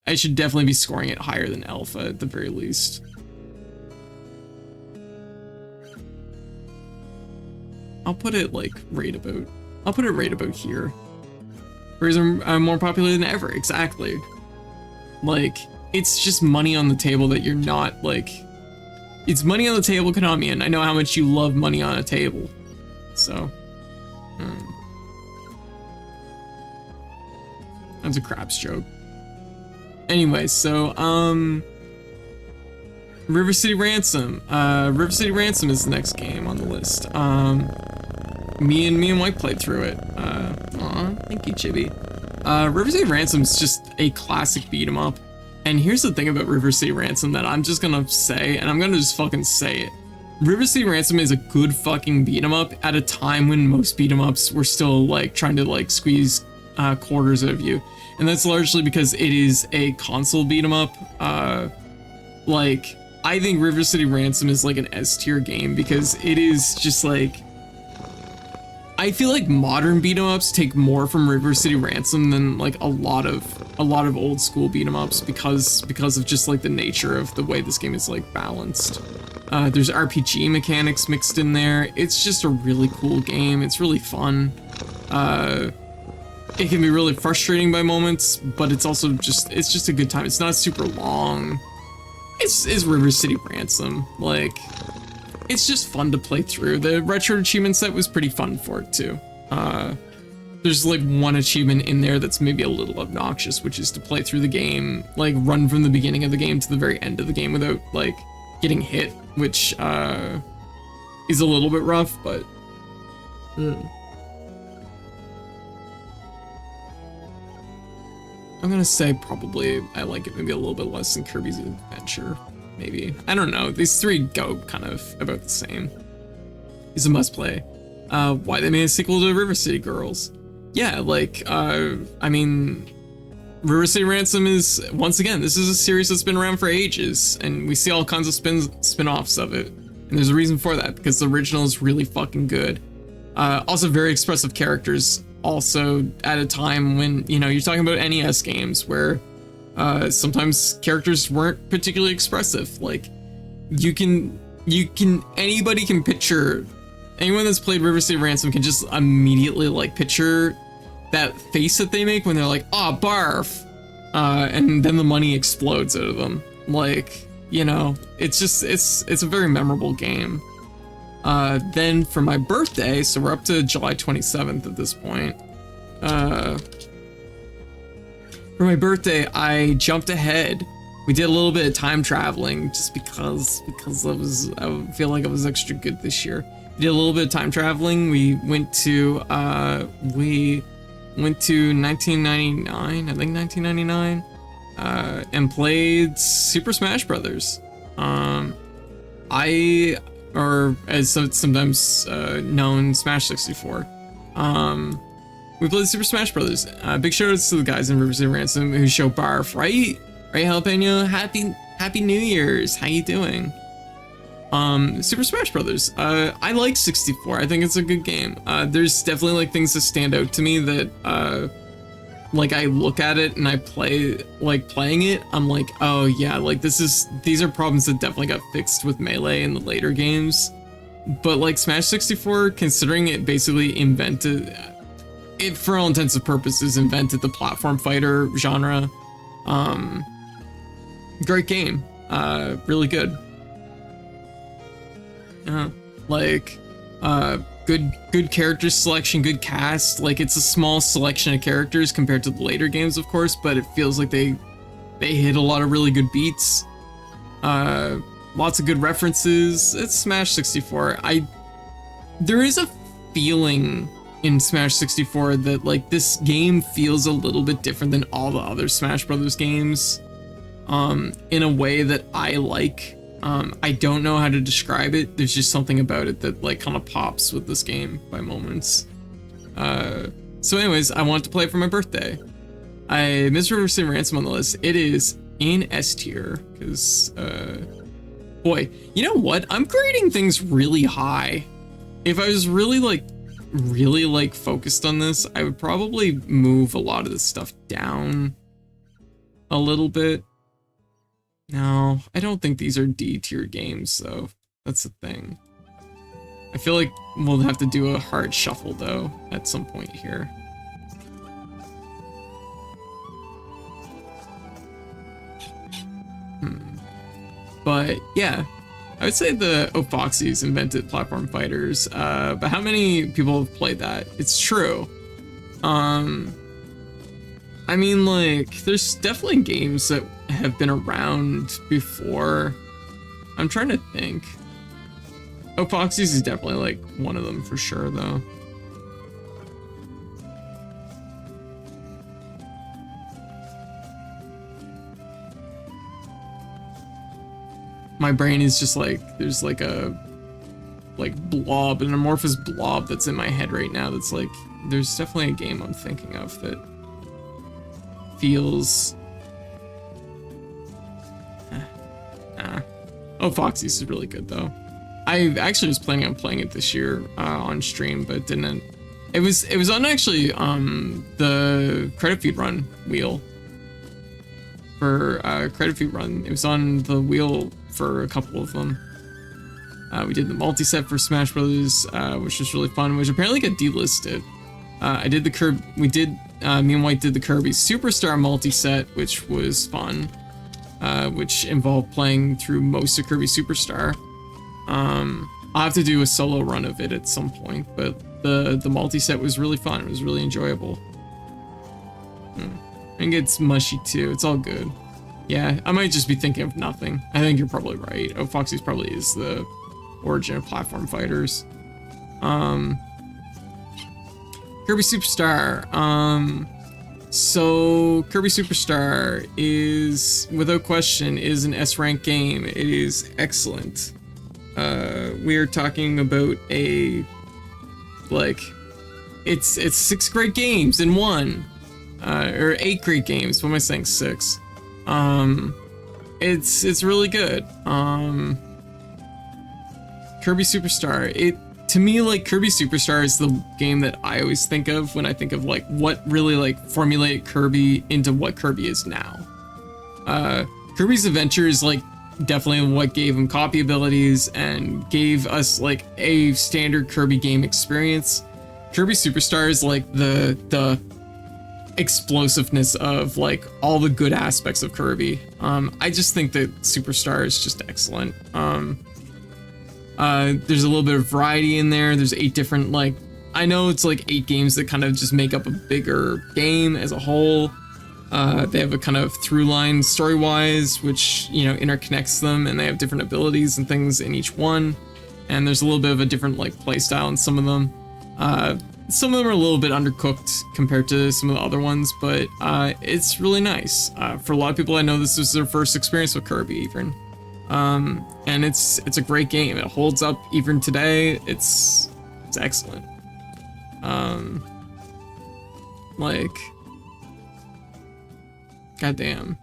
A: I should definitely be scoring it higher than Alpha at the very least. I'll put it right about here. Whereas I'm more popular than ever, exactly. Like, it's just money on the table that you're not, like... It's money on the table, Konami, and I know how much you love money on a table. So... That's a craps joke. Anyway, so, River City Ransom. River City Ransom is the next game on the list. Me and Mike played through it. Aw, thank you, Chibi. River City Ransom is just a classic beat 'em up. And here's the thing about River City Ransom that I'm just gonna say, and I'm gonna just fucking say it. River City Ransom is a good fucking beat 'em up at a time when most beat 'em ups were still like trying to like squeeze quarters out of you. And that's largely because it is a console beat 'em up. Like, I think River City Ransom is like an S tier game because it is just like, I feel like modern beat 'em ups take more from River City Ransom than like a lot of old school beat 'em ups because of just like the nature of the way this game is like balanced. There's RPG mechanics mixed in there. It's just a really cool game. It's really fun. It can be really frustrating by moments, but it's also just a good time. It's not super long. It's River City Ransom. Like, it's just fun to play through. The retro achievement set was pretty fun for it too. There's like one achievement in there that's maybe a little obnoxious, which is to play through the game, like run from the beginning of the game to the very end of the game without like getting hit, which is a little bit rough, but I'm gonna say probably I like it maybe a little bit less than Kirby's Adventure. Maybe. I don't know. These three go kind of about the same. It's a must play. Why they made a sequel to River City Girls. Yeah, like, I mean, River City Ransom is, once again, this is a series that's been around for ages, and we see all kinds of spin-offs of it. And there's a reason for that, because the original is really fucking good. Also very expressive characters, also at a time when, you know, you're talking about NES games where sometimes characters weren't particularly expressive. Like, anybody can picture, anyone that's played River City Ransom can just immediately, like, picture that face that they make when they're like, "Ah, barf," and then the money explodes out of them. Like, you know, it's just, it's a very memorable game. Then for my birthday, so we're up to July 27th at this point. For my birthday, I jumped ahead. We did a little bit of time traveling just because I feel like I was extra good this year. We did a little bit of time traveling. We went to 1999, I think 1999, and played Super Smash Brothers. Or as sometimes known, Smash 64. We played Super Smash Brothers. Big shout outs to the guys in River City Ransom who show barf, right? Right, Jalapeno? Happy New Year's. How you doing? Super Smash Brothers. I like 64. I think it's a good game. There's definitely like things that stand out to me that like I look at it and I play, like playing it, I'm like, oh yeah, like these are problems that definitely got fixed with Melee in the later games. But like Smash 64, considering it basically invented, it for all intents and purposes invented the platform fighter genre. Great game. Really good. Good character selection, good cast. Like, it's a small selection of characters compared to the later games, of course, but it feels like they hit a lot of really good beats. Lots of good references. It's Smash 64. There is a feeling in Smash 64 that like this game feels a little bit different than all the other Smash Brothers games, in a way that I like. I don't know how to describe it. There's just something about it that like kind of pops with this game by moments. So anyways, I wanted to play it for my birthday. I missed River City Ransom on the list. It is in S tier because, boy, you know what? I'm grading things really high. If I was really focused on this, I would probably move a lot of this stuff down a little bit. No, I don't think these are D tier games, though. That's the thing. I feel like we'll have to do a hard shuffle, though, at some point here. But, yeah. I would say the Foxy's invented platform fighters, but how many people have played that? It's true. I mean, like, there's definitely games that have been around before. I'm trying to think. Foxy's is definitely, like, one of them for sure, though. My brain is just like, there's like a blob, an amorphous blob that's in my head right now that's like, there's definitely a game I'm thinking of that feels... Foxy's is really good though. I actually was planning on playing it this year on stream, but didn't. It was on actually the credit feed run wheel. For credit feed run, it was on the wheel for a couple of them. We did the multi-set for Smash Brothers, which was really fun, which apparently got delisted. I did the me and White did the Kirby Superstar multi-set, which was fun, which involved playing through most of Kirby Superstar. I'll have to do a solo run of it at some point, but the multi-set was really fun. It was really enjoyable. I think it's mushy too. It's all good. Yeah, I might just be thinking of nothing. I think you're probably right. Foxy's probably is the origin of platform fighters. Kirby Superstar. So Kirby Superstar is, without question, is an S-rank game. It is excellent. We are talking about it's 6 great games in one. or 8 great games. What am I saying? 6. It's really good. Kirby Superstar. To me, like, Kirby Superstar is the game that I always think of when I think of like what really like formulated Kirby into what Kirby is now. Kirby's Adventure is like definitely what gave him copy abilities and gave us like a standard Kirby game experience. Kirby Superstar is like the explosiveness of like all the good aspects of Kirby. I just think that Superstar is just excellent. There's a little bit of variety in there. There's 8 different, like, I know it's like 8 games that kind of just make up a bigger game as a whole. They have a kind of through line story-wise, which, you know, interconnects them, and they have different abilities and things in each one. And there's a little bit of a different, like, play style in some of them. Some of them are a little bit undercooked compared to some of the other ones, but it's really nice. For a lot of people, I know this is their first experience with Kirby, even. And it's a great game. It holds up even today. It's excellent. Like, goddamn.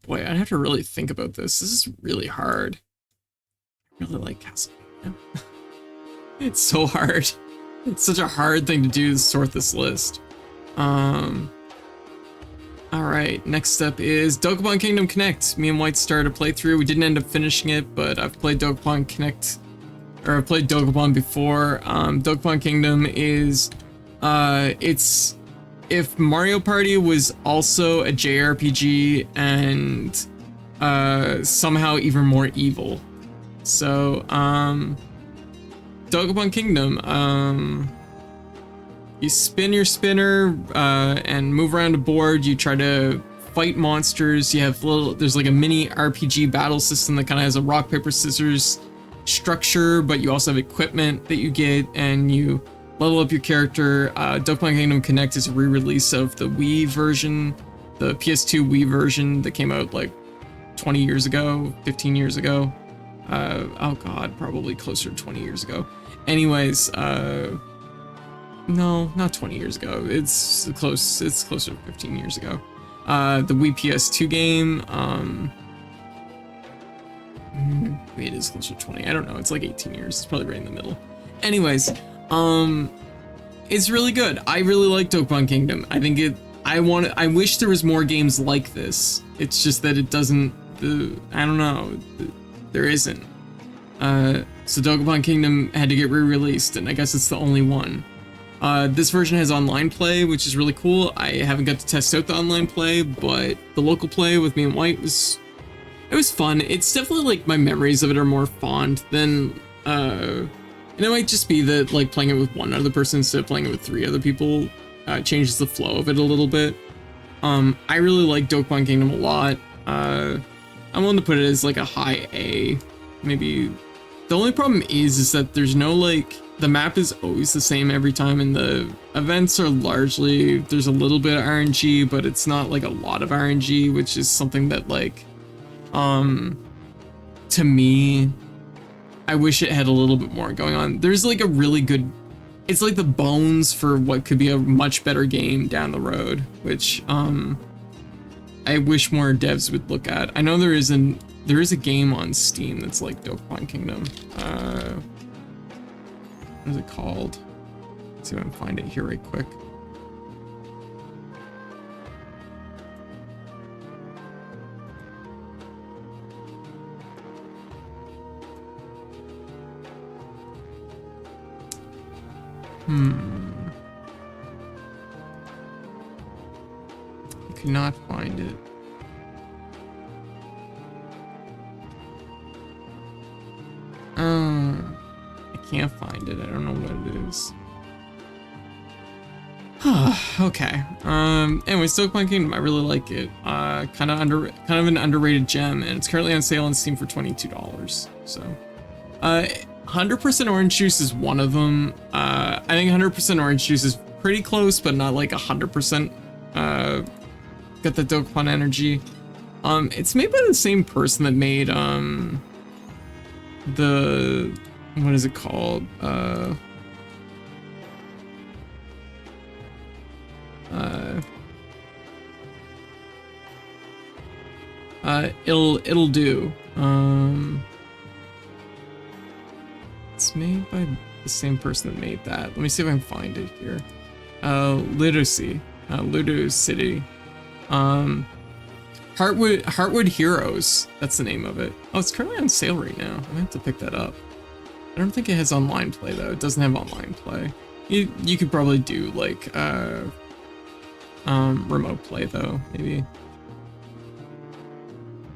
A: Boy, I'd have to really think about this. This is really hard. I really like Castlevania. It's so hard. It's such a hard thing to do to sort this list. Alright, next up is Dokapon Kingdom Connect. Me and White started a playthrough. We didn't end up finishing it, but I've played Dokapon Connect, or I've played Dokapon before. Dokapon Kingdom is, it's, if Mario Party was also a JRPG and somehow even more evil. So, Dokapon Kingdom, you spin your spinner and move around a board. You try to fight monsters. You have there's like a mini RPG battle system that kind of has a rock, paper, scissors structure, but you also have equipment that you get and you level up your character. Dokapon Kingdom Connect is a re-release of the Wii version, the PS2 Wii version that came out like 20 years ago, 15 years ago. Oh god, probably closer to 20 years ago. Anyways, no, not 20 years ago. It's closer to 15 years ago. The Wii PS2 game, maybe it is closer to 20. I don't know. It's like 18 years. It's probably right in the middle. Anyways, it's really good. I really like Dokapon Kingdom. I think I wish there was more games like this. It's just that it doesn't, I don't know, there isn't. So Dokapon Kingdom had to get re-released, and I guess it's the only one. This version has online play, which is really cool. I haven't got to test out the online play, but the local play with me and White was fun. It's definitely like my memories of it are more fond than, and it might just be that like playing it with one other person instead of playing it with 3 other people changes the flow of it a little bit. I really like Dokapon Kingdom a lot. I'm willing to put it as like a high A, maybe. The only problem is that there's no like, the map is always the same every time, and the events are largely, there's a little bit of RNG, but it's not like a lot of RNG, which is something that like, to me, I wish it had a little bit more going on. There's like a really good, it's like the bones for what could be a much better game down the road, which I wish more devs would look at. I know there is a game on Steam that's like Dokapon Kingdom. What is it called? Let's see if I can find it here right quick. I cannot find it. I can't find it. I don't know what it is. Okay. Anyways, Dokapon Kingdom, I really like it. Kind of an underrated gem, and it's currently on sale on Steam for $22. So, 100% orange juice is one of them. I think 100% orange juice is pretty close, but not like 100%. Got the Dokapon energy. It's made by the same person that made the what is it called? It'll do. It's made by the same person that made that. Let me see if I can find it here. Ludo City. Heartwood Heroes. That's the name of it. Oh, it's currently on sale right now. I have to pick that up. I don't think it has online play though. It doesn't have online play. You could probably do like remote play though, maybe.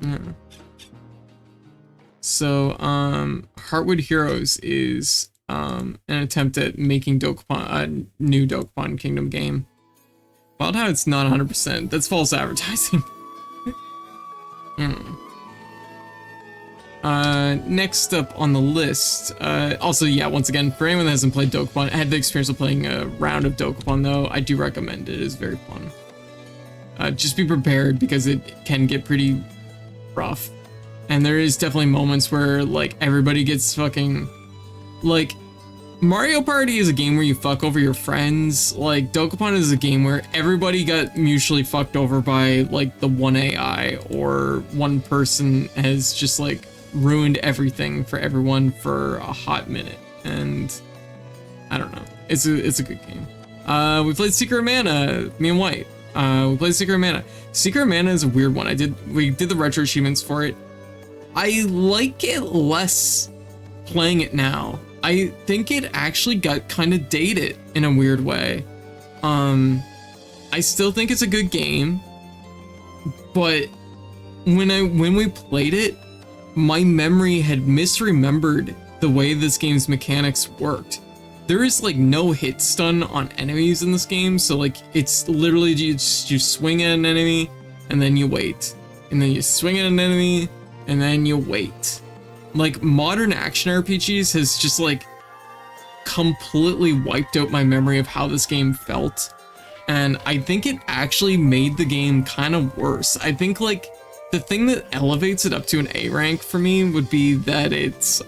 A: Yeah. So Heartwood Heroes is an attempt at making Dokapon a new Dokapon Kingdom game. Wild how it's not 100%. That's false advertising. Next up on the list, also, yeah, once again, for anyone that hasn't played Dokapon, I had the experience of playing a round of Dokapon though. I do recommend it. It is very fun. Just be prepared because it can get pretty rough. And there is definitely moments where like everybody gets fucking, like, Mario Party is a game where you fuck over your friends. Like Dokapon is a game where everybody got mutually fucked over by like the one AI, or one person has just like ruined everything for everyone for a hot minute. And I don't know, it's a good game. We played Secret of Mana, me and White. We played Secret of Mana. Secret of Mana is a weird one. We did the retro achievements for it. I like it less playing it now. I think it actually got kind of dated in a weird way. I still think it's a good game, but when we played it, my memory had misremembered the way this game's mechanics worked. There is like no hit stun on enemies in this game, so like it's literally you swing at an enemy and then you wait, and then you swing at an enemy and then you wait. Like modern action RPGs has just like completely wiped out my memory of how this game felt, and I think it actually made the game kind of worse. I think like the thing that elevates it up to an A rank for me would be that it's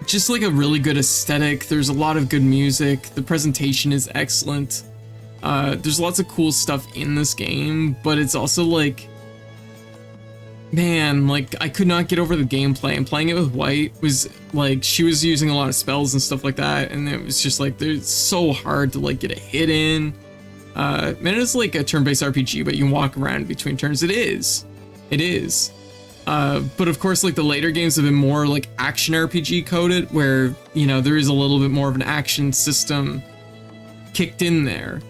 A: just like a really good aesthetic. There's a lot of good music. The presentation is excellent. There's lots of cool stuff in this game, but it's also like, man, like I could not get over the gameplay, and playing it with White was like, she was using a lot of spells and stuff like that, and it was just like, it's so hard to like get a hit in. Man, it's like a turn-based RPG, but you can walk around between turns. It is. But of course, like the later games have been more like action RPG coded, where, you know, there is a little bit more of an action system kicked in there.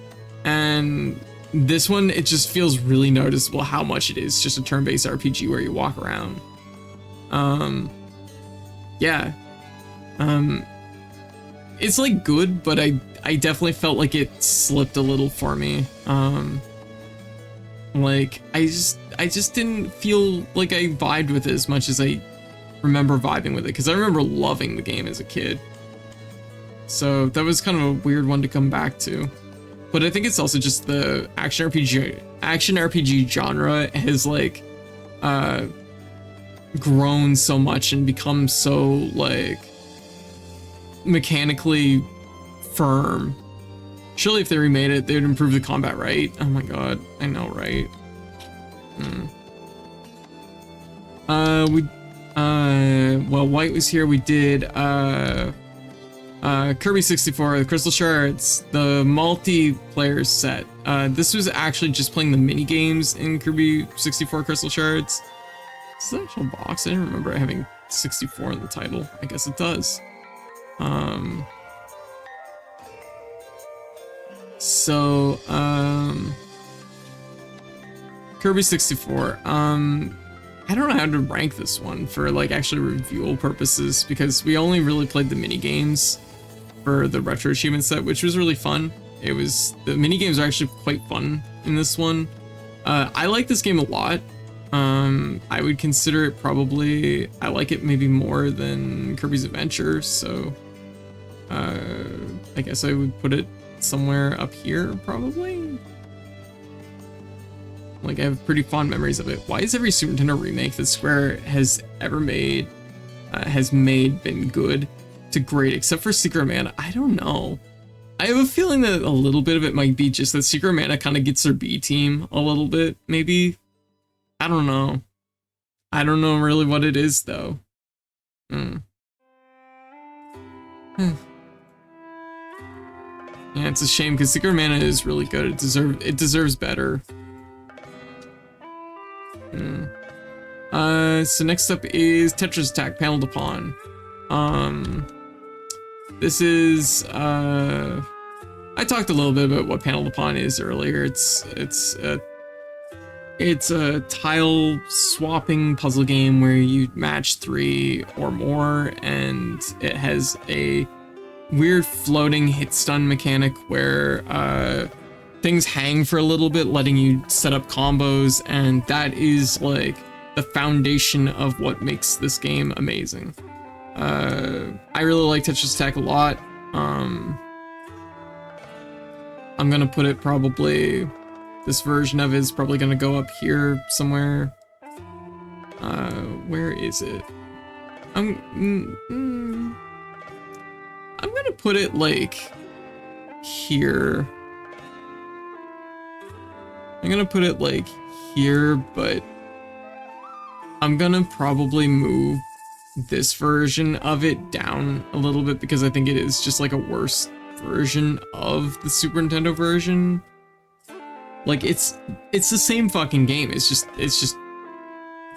A: And this one, it just feels really noticeable how much it is just a turn-based RPG where you walk around. Yeah. It's like good, but I definitely felt like it slipped a little for me. Like I just didn't feel like I vibed with it as much as I remember vibing with it, because I remember loving the game as a kid. So that was kind of a weird one to come back to. But I think it's also just the action RPG genre has like grown so much and become so like mechanically firm. Surely if they remade it, they would improve the combat, right? Oh my god, I know, right? Well, White was here. We did Kirby 64, the Crystal Shards, the multiplayer set. This was actually just playing the mini games in Kirby 64 Crystal Shards. Is this the actual box? I didn't remember it having 64 in the title. I guess it does. So, Kirby 64. I don't know how to rank this one for like actually reviewal purposes, because we only really played the mini games for the retro achievement set, which was really fun. The mini games are actually quite fun in this one. I like this game a lot. I would consider it probably, I like it maybe more than Kirby's Adventure, so I guess I would put it somewhere up here probably. Like, I have pretty fond memories of it. Why is every Super Nintendo remake that Square has ever made, been good to great, except for Secret of Mana? I don't know. I have a feeling that a little bit of it might be just that Secret of Mana kind of gets their B team a little bit, maybe. I don't know. I don't know really what it is, though. Yeah, it's a shame because Secret of Mana is really good. It deserves better. So next up is Tetris Attack Panel to Pawn. This is I talked a little bit about what Panel to Pawn is earlier. It's a tile swapping puzzle game where you match 3 or more, and it has a weird floating hit stun mechanic where things hang for a little bit, letting you set up combos, and that is like the foundation of what makes this game amazing. I really like Tetris Attack a lot. I'm gonna put it probably, this version of it is probably gonna go up here somewhere. Where is it? I'm gonna put it like here. I'm gonna put it like here, but I'm gonna probably move this version of it down a little bit because I think it is just like a worse version of the Super Nintendo version. Like it's the same fucking game. It's just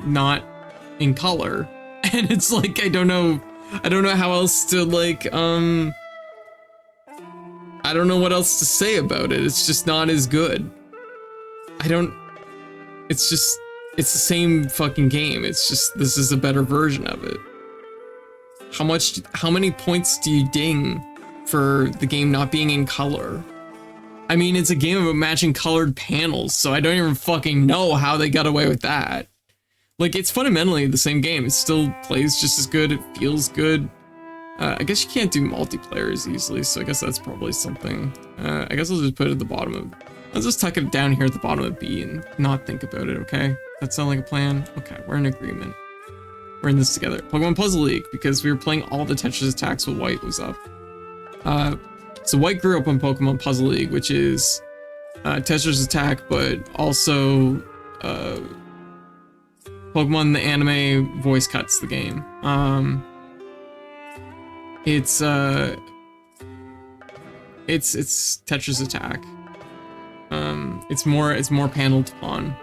A: not in color. And it's like I don't know how else to like I don't know what else to say about it. It's just not as good. It's the same fucking game. It's just this is a better version of it. How many points do you ding for the game not being in color? I mean, it's a game about matching colored panels, so I don't even fucking know how they got away with that. Like, it's fundamentally the same game. It still plays just as good. It feels good. I guess you can't do multiplayer as easily, so I guess that's probably something. I guess I'll just put it at the bottom of... I'll just tuck it down here at the bottom of B and not think about it, okay? That sound like a plan? Okay, we're in agreement. We're in this together. Pokemon Puzzle League, because we were playing all the Tetris Attacks while White was up. So White grew up on Pokemon Puzzle League, which is Tetris Attack, but also Pokemon the anime voice cuts the game. It's Tetris Attack. It's more paneled on.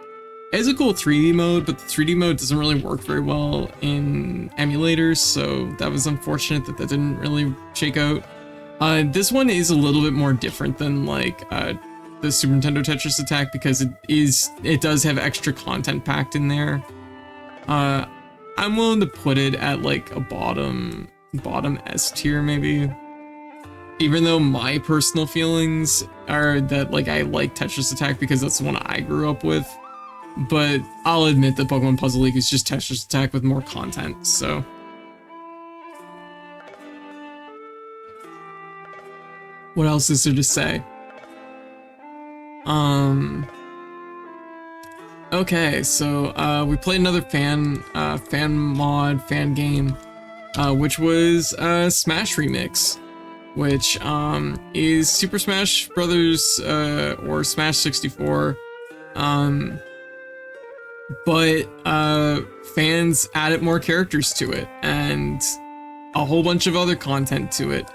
A: It has a cool 3D mode, but the 3D mode doesn't really work very well in emulators, so that was unfortunate that didn't really shake out. This one is a little bit more different than like the Super Nintendo Tetris Attack because it does have extra content packed in there. I'm willing to put it at like a bottom S tier maybe. Even though my personal feelings are that like I like Tetris Attack because that's the one I grew up with. But I'll admit that Pokemon Puzzle League is just Tetris Attack with more content, so. What else is there to say? Okay, so we played another fan game, which was Smash Remix, which is Super Smash Brothers or Smash 64. But fans added more characters to it and a whole bunch of other content to it,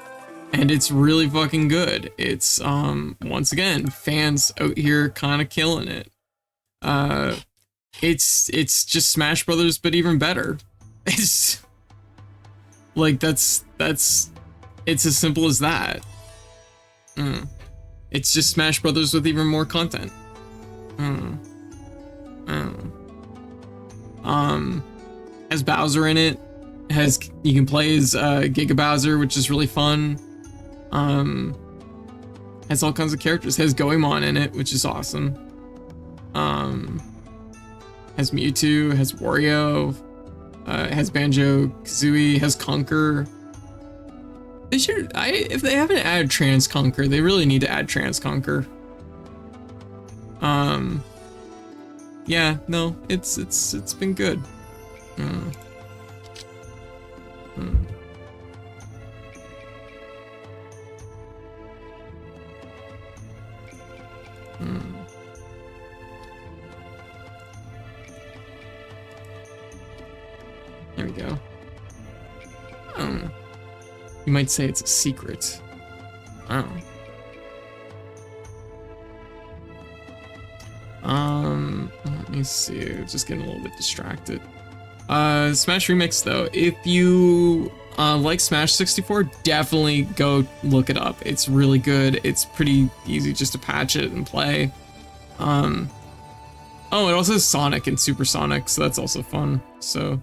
A: and it's really fucking good. It's once again fans out here kind of killing it. It's just Smash Brothers but even better. It's like it's as simple as that. It's just Smash Brothers with even more content. Has Bowser in it. You can play as Giga Bowser, which is really fun. Has all kinds of characters. Has Goemon in it, which is awesome. Has Mewtwo, has Wario, has Banjo-Kazooie, has Conker. They should. If they haven't added Trans Conker, they really need to add Trans Conker. yeah, no, it's been good. There we go. You might say it's a secret. Oh. Let me see. Just getting a little bit distracted. Smash Remix though. If you like Smash 64, definitely go look it up. It's really good. It's pretty easy just to patch it and play. Oh, it also has Sonic and Super Sonic, so that's also fun. So,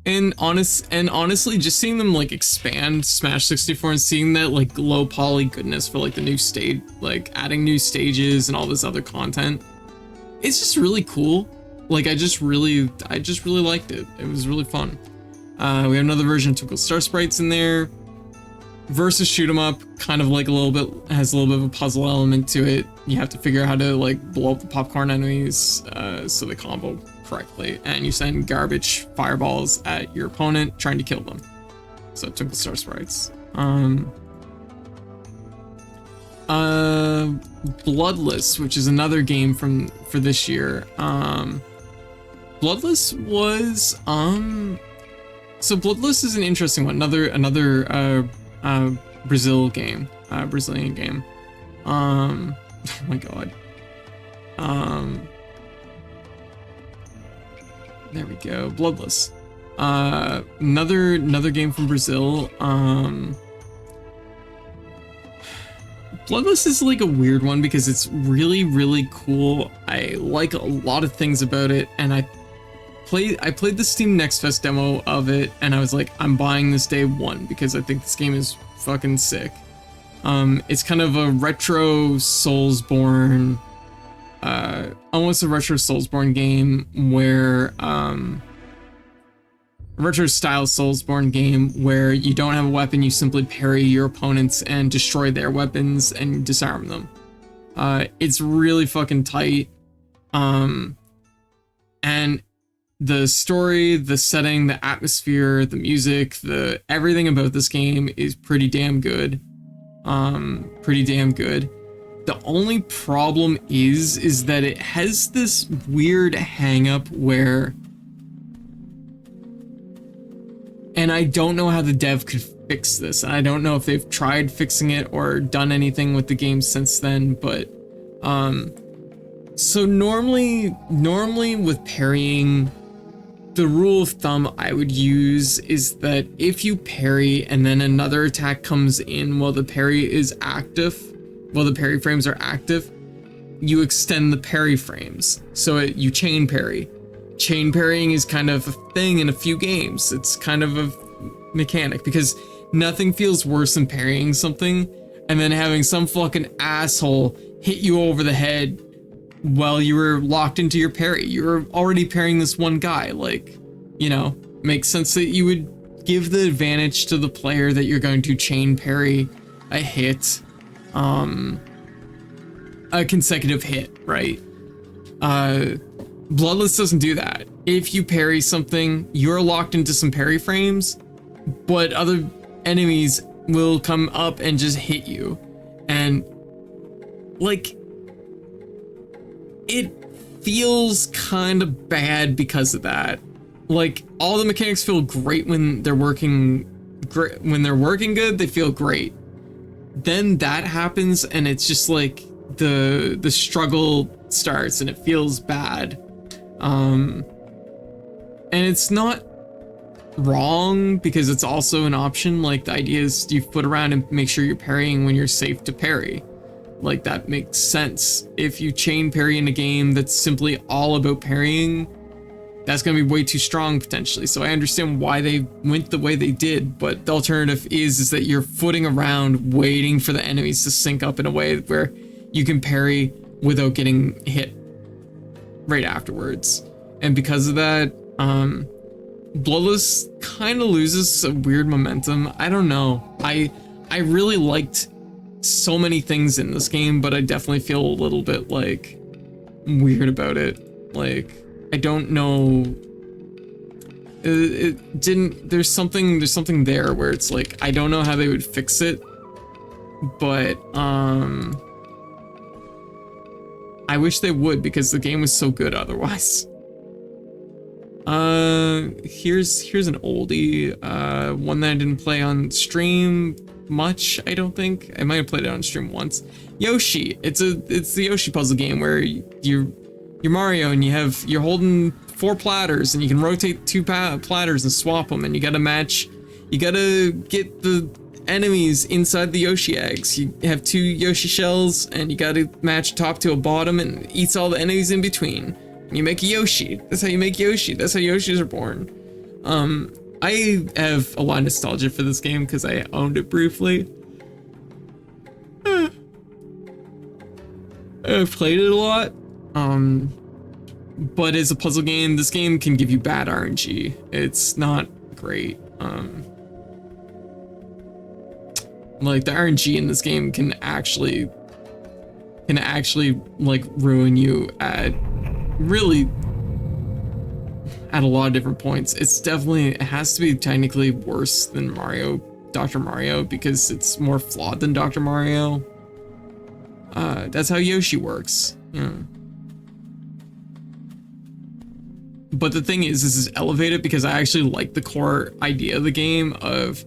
A: and honestly, just seeing them like expand Smash 64 and seeing that like low poly goodness for like the new stage, like adding new stages and all this other content, it's just really cool. Like I just really liked it. It was really fun. We have another version of Twinkle Star Sprites in there. Versus shoot 'em up, kind of like has a little bit of a puzzle element to it. You have to figure out how to like blow up the popcorn enemies so they combo correctly, and you send garbage fireballs at your opponent trying to kill them. So Twinkle Star Sprites. Bloodless, which is another game for this year. Bloodless was so Bloodless is an interesting one. Another Brazilian game. Oh my god. There we go. Bloodless. Another game from Brazil. Bloodless is like a weird one because it's really cool. I like a lot of things about it, and I played the Steam Next Fest demo of it, and I was like, I'm buying this day one because I think this game is fucking sick. It's kind of a retro Soulsborne, almost a retro Soulsborne game where, retro style Soulsborne game where you don't have a weapon, you simply parry your opponents and destroy their weapons and disarm them. It's really fucking tight. And the story, the setting, the atmosphere, the music, everything about this game is pretty damn good. The only problem is that it has this weird hang up where, and I don't know how the dev could fix this. I don't know if they've tried fixing it or done anything with the game since then, but so normally with parrying, the rule of thumb I would use is that if you parry and then another attack comes in while the parry is active, while the parry frames are active, you extend the parry frames. So you chain parry. Chain parrying is kind of a thing in a few games. It's kind of a mechanic because nothing feels worse than parrying something and then having some fucking asshole hit you over the head while you were locked into your parry. You were already parrying this one guy. Like, you know, makes sense that you would give the advantage to the player that you're going to chain parry a hit, a consecutive hit, right? Bloodless doesn't do that. If you parry something, you're locked into some parry frames, but other enemies will come up and just hit you. And like, it feels kind of bad because of that. Like, all the mechanics feel great when they're working good, they feel great. Then that happens and it's just like the struggle starts and it feels bad. And it's not wrong because it's also an option. Like, the idea is you foot around and make sure you're parrying when you're safe to parry. Like, that makes sense. If you chain parry in a game that's simply all about parrying, that's going to be way too strong potentially. So I understand why they went the way they did, but the alternative is that you're footing around waiting for the enemies to sync up in a way where you can parry without getting hit right afterwards. And because of that, Bloodless kind of loses some weird momentum. I don't know. I really liked so many things in this game, but I definitely feel a little bit like weird about it. Like, I don't know. It didn't. There's something there where it's like I don't know how they would fix it, but I wish they would because the game was so good otherwise. Here's an oldie, one that I didn't play on stream much, I don't think. I might have played it on stream once. Yoshi. It's the Yoshi puzzle game where you're Mario and you're holding 4 platters and you can rotate 2 platters and swap them, and you gotta get the enemies inside the Yoshi eggs. You have 2 Yoshi shells and you gotta match top to a bottom and it eats all the enemies in between. And you make a Yoshi. That's how you make Yoshi. That's how Yoshis are born. I have a lot of nostalgia for this game because I owned it briefly. I've played it a lot. But as a puzzle game, this game can give you bad RNG. It's not great. Like the RNG in this game can actually like ruin you at a lot of different points. It has to be technically worse than Dr. Mario because it's more flawed than Dr. Mario. That's how Yoshi works. Yeah. But the thing is, this is elevated because I actually like the core idea of the game of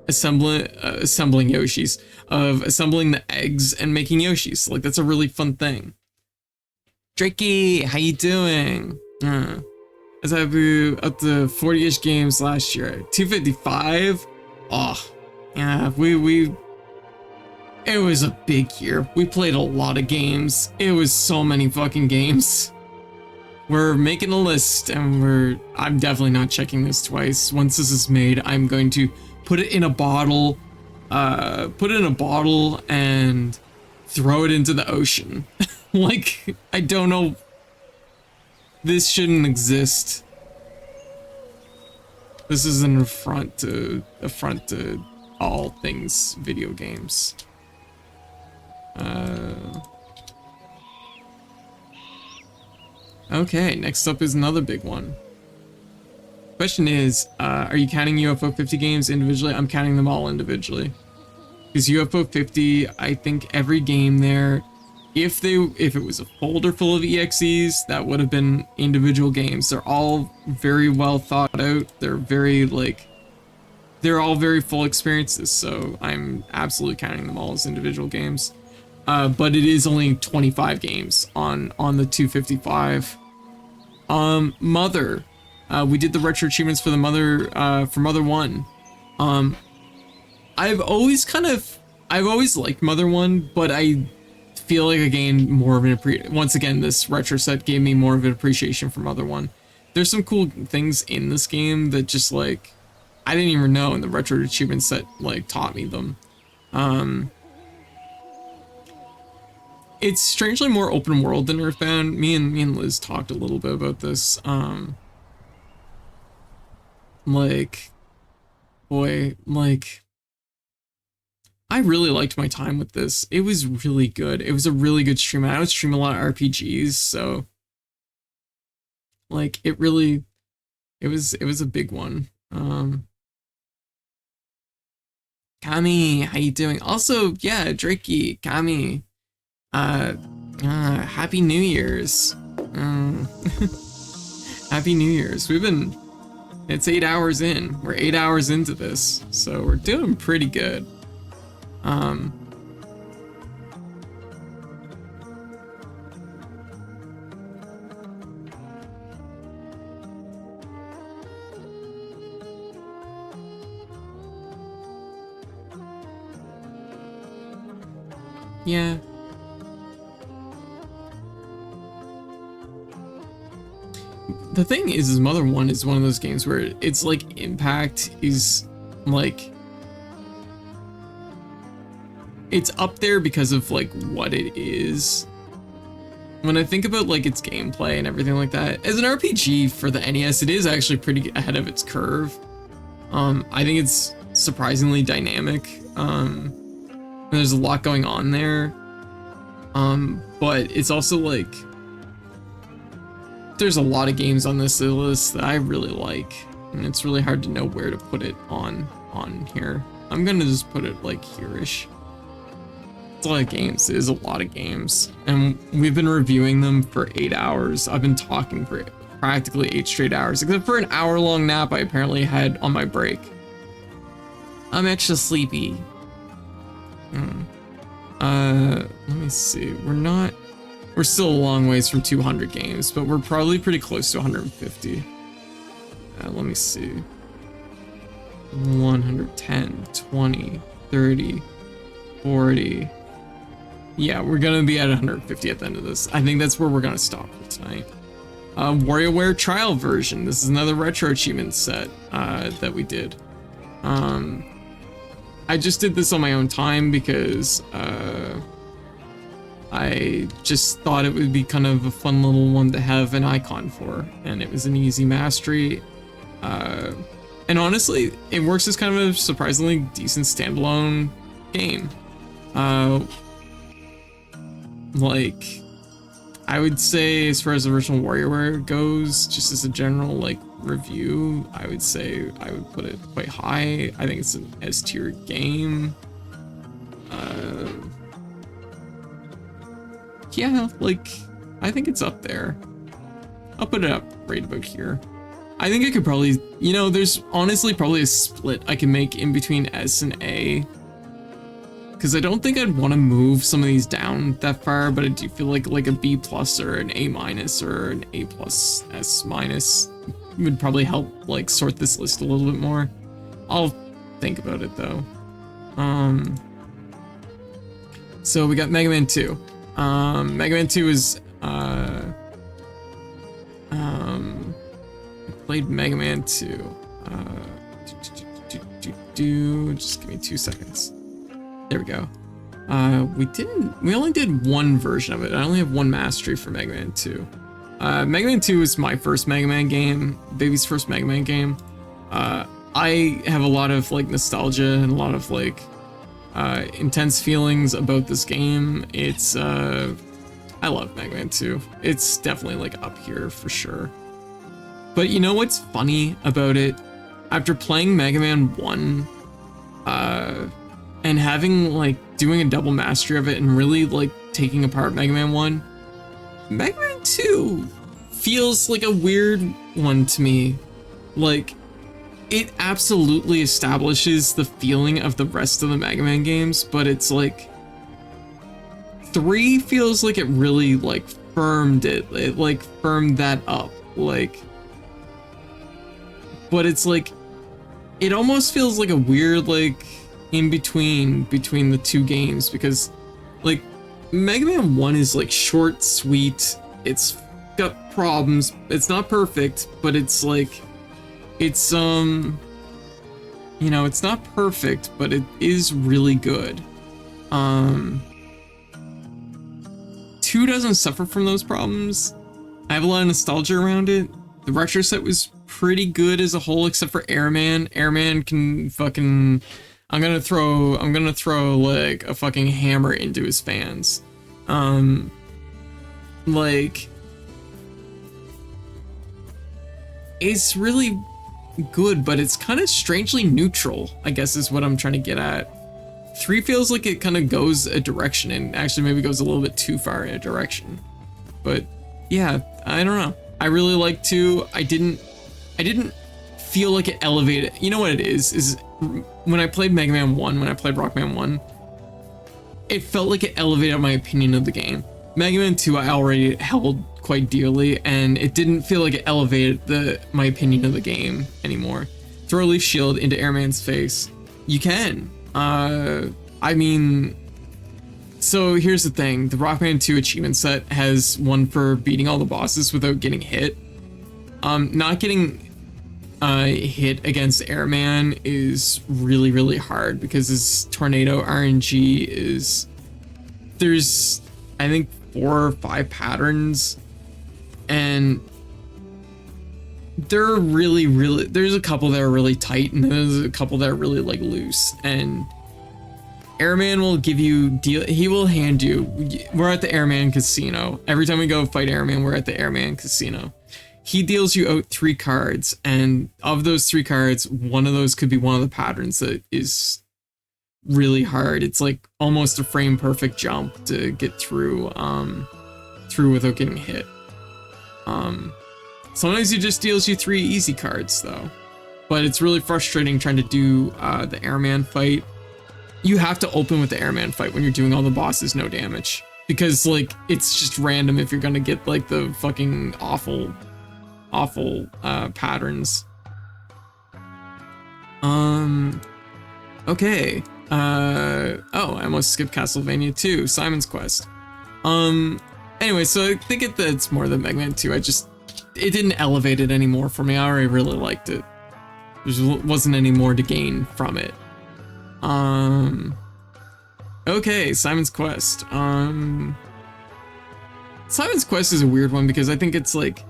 A: assembling Yoshis, of assembling the eggs and making Yoshis. Like, that's a really fun thing. Drakey, how you doing? As I blew up to 40-ish games last year. 255? Oh, yeah, it was a big year. We played a lot of games. It was so many fucking games. We're making a list and I'm definitely not checking this twice. Once this is made, I'm going to put it in a bottle, and throw it into the ocean. Like, I don't know. This shouldn't exist. This is an affront to all things video games. Okay, next up is another big one. Question is, are you counting UFO 50 games individually? I'm counting them all individually. Because UFO 50, I think every game there, if it was a folder full of EXEs, that would have been individual games. They're all very well thought out. They're all very full experiences, so I'm absolutely counting them all as individual games. But it is only 25 games on the 255. Mother. We did the retro achievements for the Mother, for Mother 1. I've always liked Mother 1, but I feel like I gained more of an once again, this retro set gave me more of an appreciation for Mother 1. There's some cool things in this game that just like, I didn't even know, and the retro achievement set like taught me them. It's strangely more open world than Earthbound. Me and Liz talked a little bit about this. I really liked my time with this. It was really good. It was a really good stream. I don't stream a lot of RPGs, so like it was a big one. Kami, how you doing? Also, yeah, Drakey, Kami. Happy New Year's. Happy New Year's. It's 8 hours in. We're 8 hours into this, so we're doing pretty good. Yeah. The thing is Mother 1 is one of those games where it's like impact is like, it's up there because of like what it is. When I think about like its gameplay and everything like that, as an RPG for the NES, it is actually pretty ahead of its curve. I think it's surprisingly dynamic. There's a lot going on there. But it's also like, there's a lot of games on this list that I really like, and it's really hard to know where to put it on here. I'm gonna just put it like here-ish. It's a lot of games. It is a lot of games, and we've been reviewing them for 8 hours. I've been talking for practically 8 straight hours, except for an hour-long nap I apparently had on my break. I'm extra sleepy. Let me see. We're still a long ways from 200 games, but we're probably pretty close to 150. Let me see. 110, 20, 30, 40. Yeah, we're gonna be at 150 at the end of this. I think that's where we're gonna stop for tonight. WarioWare trial version. This is another retro achievement set that we did. I just did this on my own time because I just thought it would be kind of a fun little one to have an icon for, and it was an easy mastery. And honestly, it works as kind of a surprisingly decent standalone game. Like, I would say as far as the original WarioWare goes, just as a general like review, I would say I would put it quite high. I think it's an S-tier game. Yeah, like, I think it's up there. I'll put it up right about here. I think I could probably, you know, there's honestly probably a split I can make in between S and A. Because I don't think I'd want to move some of these down that far, but I do feel like a B plus or an A minus or an A plus S minus would probably help like sort this list a little bit more. I'll think about it though. So we got Mega Man 2. Mega Man 2 is played Mega Man 2. Just give me 2 seconds. There we go. We only did one version of it. I only have one mastery for Mega Man 2. Mega Man 2 is my first Mega Man game, baby's first Mega Man game. I have a lot of like nostalgia and a lot of like intense feelings about this game. It's I love Mega Man 2. It's definitely like up here for sure. But you know what's funny about it? After playing Mega Man 1, and having like doing a double mastery of it and really like taking apart Mega Man 1, Mega Man 2 feels like a weird one to me. Like, it absolutely establishes the feeling of the rest of the Mega Man games, but it's like 3 feels like it really like firmed it like firmed that up, like, but it's like it almost feels like a weird like in between the two games, because like Mega Man 1 is like short, sweet, it's got problems, it's not perfect, but it's like it's you know, it's not perfect, but it is really good. 2 doesn't suffer from those problems. I have a lot of nostalgia around it. The retro set was pretty good as a whole, except for Airman. Airman can fucking, I'm gonna throw like a fucking hammer into his fans. Like, it's really good, but it's kind of strangely neutral, I guess is what I'm trying to get at. 3 feels like it kind of goes a direction, and actually maybe goes a little bit too far in a direction. But yeah, I don't know. I really like 2. I didn't feel like it elevated. You know what it is when I played Mega Man 1, when I played Rockman 1, it felt like it elevated my opinion of the game. Mega Man 2 I already held quite dearly, and it didn't feel like it elevated my opinion of the game anymore. Throw a leaf shield into Airman's face. You can. I mean, so here's the thing. The Rockman 2 achievement set has one for beating all the bosses without getting hit. Not getting hit against Airman is really, really hard because his tornado RNG is, there's, I think, 4 or 5 patterns, and they're really, there's a couple that are really tight, and there's a couple that are really like loose, and Airman will give you deal. He will hand you. We're at the Airman Casino. Every time we go fight Airman, we're at the Airman Casino. He deals you out 3 cards, and of those 3 cards, one of those could be one of the patterns that is really hard. It's like almost a frame perfect jump to get through without getting hit. Sometimes he just deals you 3 easy cards though, but it's really frustrating trying to do the Airman fight. You have to open with the Airman fight when you're doing all the bosses no damage, because like it's just random if you're gonna get like the fucking awful patterns. Okay. Oh, I almost skipped Castlevania 2, Simon's Quest. Anyway, so I think it's more than Mega Man 2. it didn't elevate it anymore for me. I already really liked it. There wasn't any more to gain from it. Okay, Simon's Quest. Simon's Quest is a weird one because I think it's like,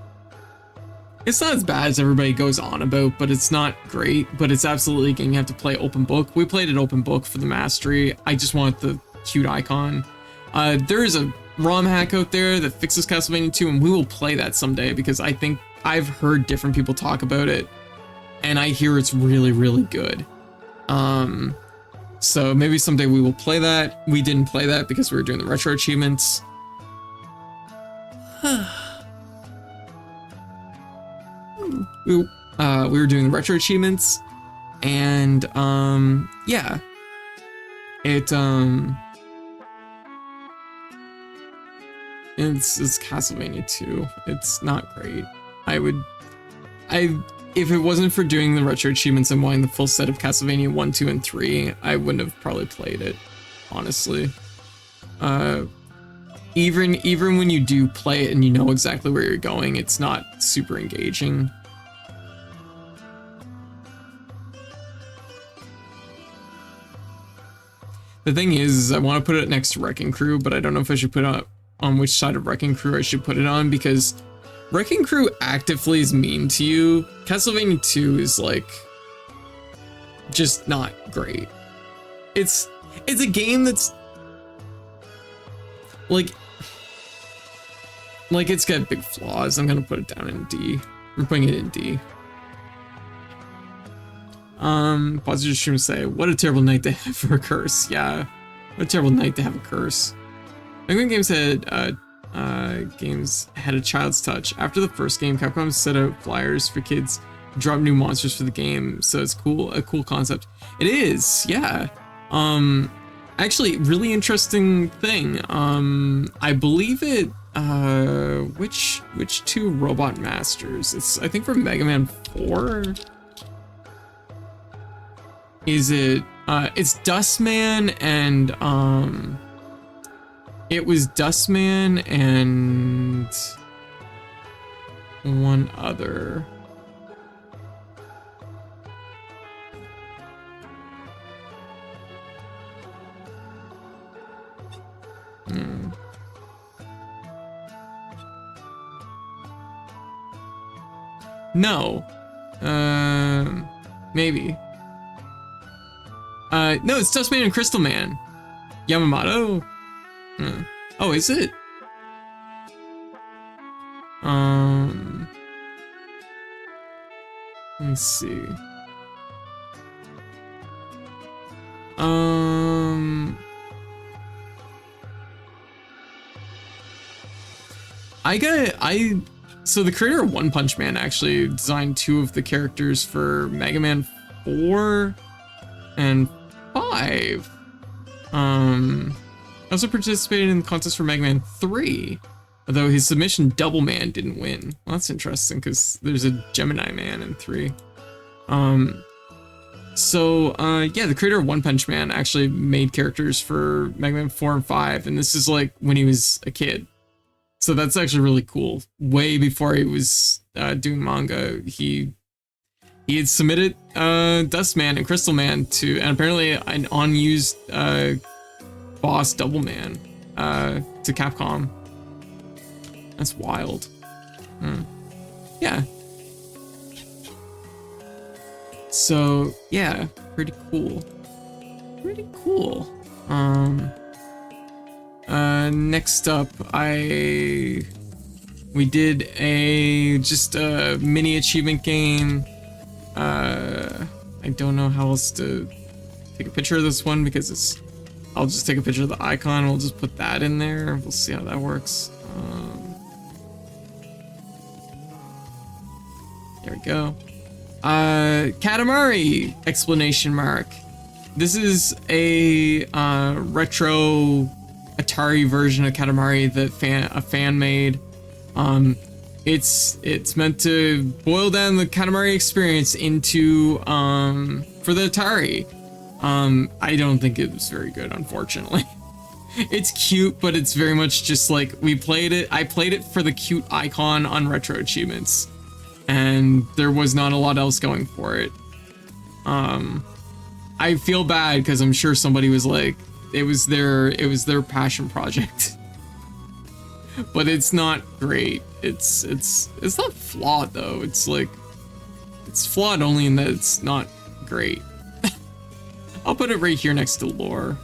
A: it's not as bad as everybody goes on about, but it's not great, but it's absolutely a game you have to play open book. We played it open book for the mastery. I just want the cute icon. There is a ROM hack out there that fixes Castlevania 2, and we will play that someday because I think I've heard different people talk about it, and I hear it's really, really good. So maybe someday we will play that. We didn't play that because we were doing the retro achievements. We were doing the retro achievements, and yeah, it's Castlevania 2. It's not great. If it wasn't for doing the retro achievements and wanting the full set of Castlevania 1, 2, and 3, I wouldn't have probably played it, honestly. Even when you do play it and you know exactly where you're going, it's not super engaging. The thing is I want to put it next to Wrecking Crew, but I don't know if I should put it on which side of Wrecking Crew I should put it on, because Wrecking Crew actively is mean to you. Castlevania 2 is like just not great. It's a game that's like it's got big flaws. I'm gonna put it down in D. We're putting it in D. Positive stream say, what a terrible night to have for a curse. Yeah, what a terrible night to have a curse. Mega Man games had a child's touch. After the first game, Capcom set out flyers for kids to drop new monsters for the game, so it's cool, a cool concept. It is, yeah. Actually, really interesting thing. I believe it. Which 2 Robot Masters? It's, I think, for Mega Man 4. Is it? It's Dustman and it was Dustman and one other. No. Maybe. No, it's Dustman and Crystal Man. Yamamoto? Oh, is it? Let's see. So the creator of One Punch Man actually designed 2 of the characters for Mega Man 4 and 5. Also participated in the contest for Mega Man 3, although his submission Double Man didn't win. Well, that's interesting because there's a Gemini Man in 3. Yeah, the creator of One Punch Man actually made characters for Mega Man 4 and 5, and this is like when he was a kid. So that's actually really cool. Way before he was doing manga, he had submitted Dustman and Crystal Man to, and apparently an unused boss Double Man to Capcom. That's wild. Yeah. So yeah, pretty cool. Pretty cool. Next up, we did just a mini achievement game. I don't know how else to take a picture of this one because I'll just take a picture of the icon. We'll just put that in there. We'll see how that works. There we go. Katamari! Explanation mark. This is a retro Atari version of Katamari that a fan made. It's meant to boil down the Katamari experience into for the Atari. I don't think it was very good, unfortunately. It's cute, but it's very much just like I played it for the cute icon on retro achievements, and there was not a lot else going for it. I feel bad because I'm sure somebody was like, it was their passion project. But it's not great. It's not flawed though. It's flawed only in that it's not great. I'll put it right here next to lore.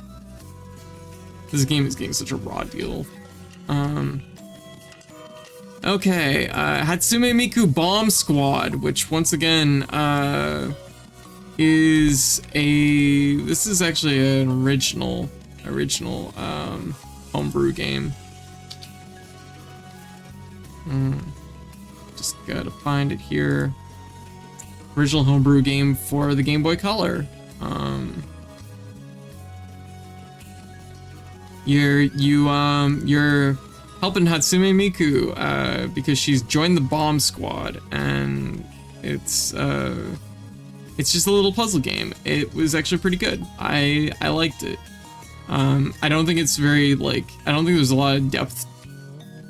A: This game is getting such a raw deal. Okay, Hatsume Miku Bomb Squad, which once again this is actually an original homebrew game. Just gotta find it here. Original homebrew game for the Game Boy Color. You're helping Hatsume Miku because she's joined the bomb squad, and it's just a little puzzle game. It was actually pretty good. I liked it. I don't think it's very I don't think there's a lot of depth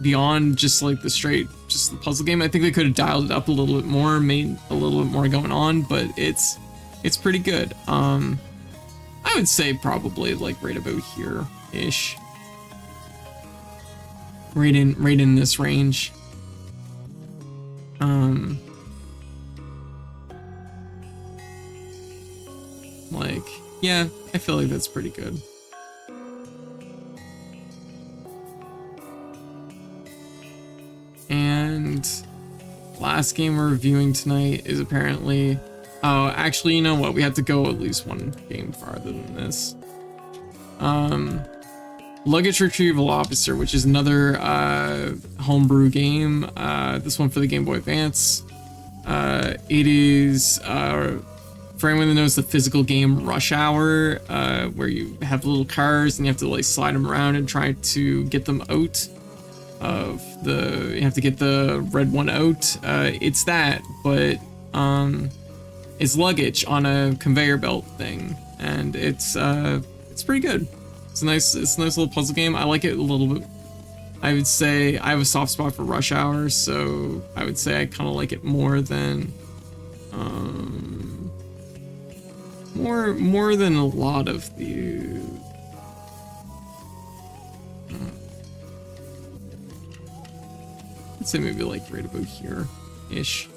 A: beyond just the puzzle game. I think they could have dialed it up a little bit more, made a little bit more going on, but it's pretty good. I would say probably right about here-ish. Right in this range. Yeah, I feel like that's pretty good. And last game we're reviewing tonight is apparently... Oh, actually, you know what? We have to go at least one game farther than this. Luggage Retrieval Officer, which is another homebrew game. This one for the Game Boy Advance. It is, for anyone that knows the physical game Rush Hour, where you have little cars and you have to slide them around and try to get them out of you have to get the red one out. It's that, but it's luggage on a conveyor belt thing, and it's pretty good. It's a nice little puzzle game. I like it a little bit. I would say I have a soft spot for Rush Hour, so I would say I kind of like it more than more than a lot of the I'd say maybe right about here ish.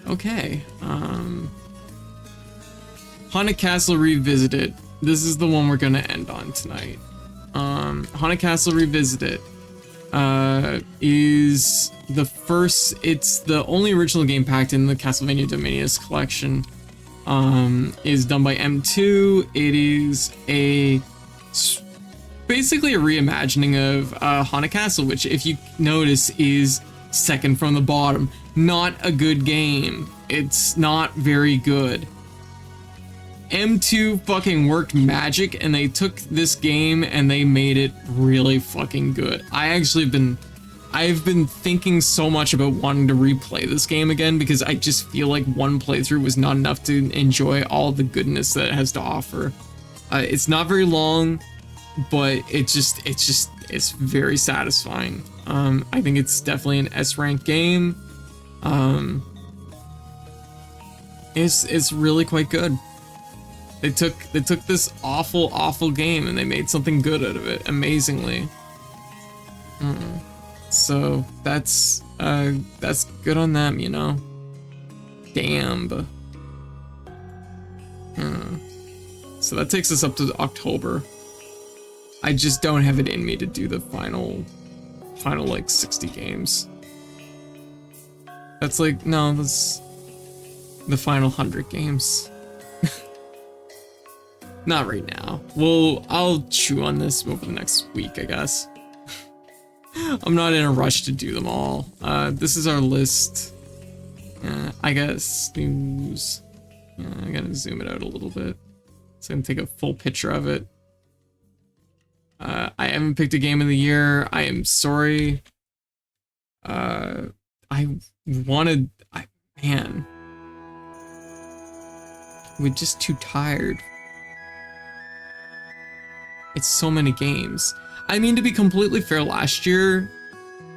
A: Okay. Haunted Castle Revisited. This is the one we're gonna end on tonight. Haunted Castle Revisited is the first. It's the only original game packed in the Castlevania Dominius collection. Is done by M2. It is basically a reimagining of Haunted Castle, which, if you notice, is second from the bottom. Not a good game. It's not very good. M2 fucking worked magic, and they took this game and they made it really fucking good. I've been thinking so much about wanting to replay this game again, because I just feel like one playthrough was not enough to enjoy all the goodness that it has to offer. It's not very long, but it's very satisfying. I think it's definitely an S-rank game. It's really quite good. They took this awful game and they made something good out of it, amazingly. So that's good on them, you know. Damn. So that takes us up to October. I just don't have it in me to do the final like 60 games. That's like, no, that's the final 100 games. Not right now. Well, I'll chew on this over the next week, I guess. I'm not in a rush to do them all. This is our list. I guess news. I gotta zoom it out a little bit so I can take a full picture of it. I haven't picked a game of the year. I am sorry. Man. We're just too tired. It's so many games. I mean, to be completely fair, last year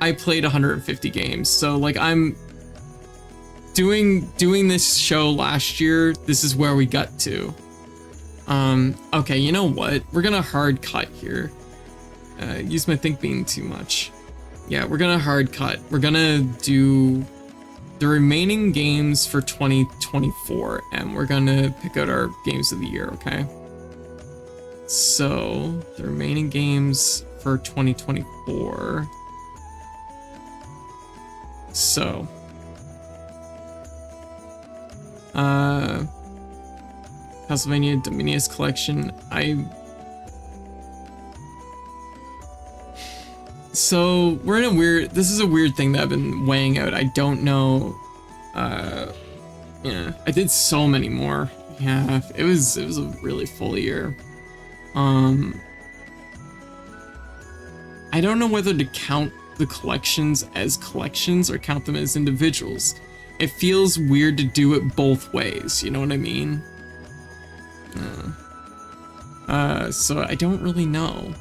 A: I played 150 games. So like I'm doing this show last year, this is where we got to. Okay, you know what? We're gonna hard cut here. Use my think bean too much. Yeah, we're gonna hard cut. We're gonna do the remaining games for 2024, and we're gonna pick out our games of the year, okay? So, the remaining games for 2024. So, Castlevania Dominius Collection. So we're in a weird, this is a weird thing that I've been weighing out. I don't know. Yeah, I did so many more. Yeah, it was a really full year. I don't know whether to count the collections as collections or count them as individuals. It feels weird to do it both ways, you know what I mean? So I don't really know.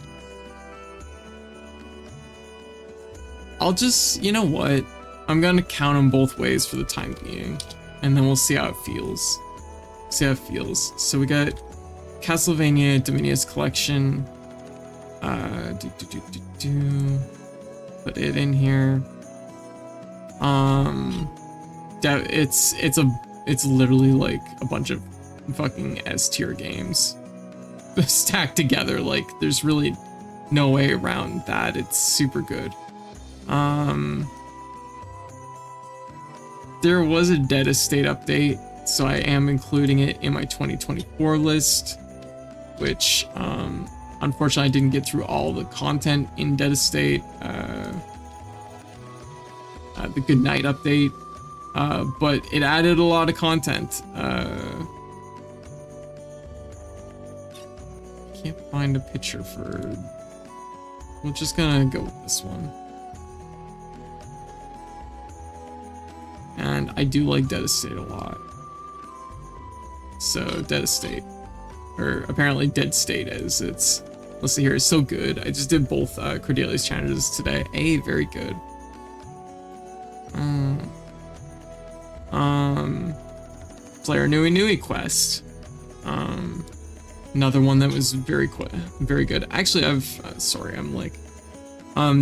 A: I'll just, you know what? I'm gonna count them both ways for the time being, and then we'll see how it feels. So we got Castlevania Dominius Collection. Put it in here. It's literally like a bunch of fucking S tier games stacked together. Like there's really no way around that. It's super good. There was a Dead Estate update, so I am including it in my 2024 list, which unfortunately I didn't get through all the content in Dead Estate. The Good Night update, but it added a lot of content. Can't find a picture for. We're just gonna go with this one. And I do like Dead Estate a lot. So Dead Estate, or apparently Dead State as it's, let's see here, it's so good. I just did both Cordelia's challenges today. Hey, very good. Player Nui Quest. Another one that was very good. Actually, sorry, I'm like,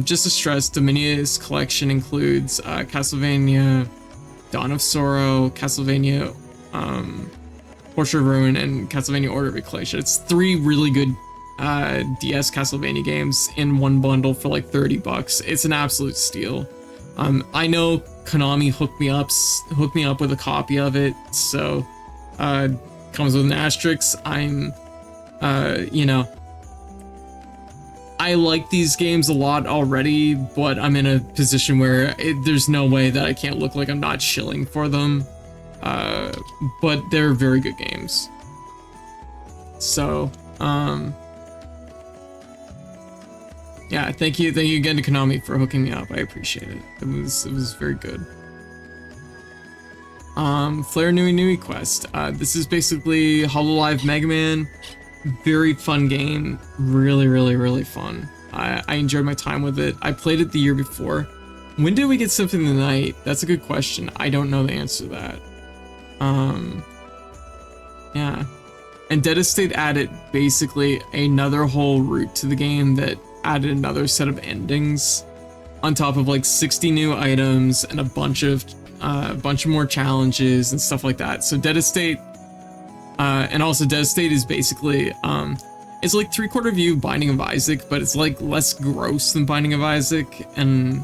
A: just to stress, Dominia's collection includes Castlevania Dawn of Sorrow, Castlevania Portrait of Ruin, and Castlevania Order of Ecclesia. It's 3 really good DS Castlevania games in one bundle for like $30. It's an absolute steal. I know Konami hooked me up with a copy of it, so comes with an asterisk. I'm you know, I like these games a lot already, but I'm in a position where there's no way that I can't look like I'm not shilling for them. But they're very good games. So, yeah, thank you again to Konami for hooking me up. I appreciate it. It was very good. Flare Nui Quest. This is basically Hololive Mega Man. Very fun game. Really fun. I enjoyed my time with it. I played it the year before. When did we get Symphony of the Night? That's a good question. I don't know the answer to that. Yeah. And Dead Estate added basically another whole route to the game that added another set of endings on top of like 60 new items and a bunch of more challenges and stuff like that. So Dead Estate, and also Dead Estate is basically, it's like 3/4 view Binding of Isaac, but it's like less gross than Binding of Isaac, and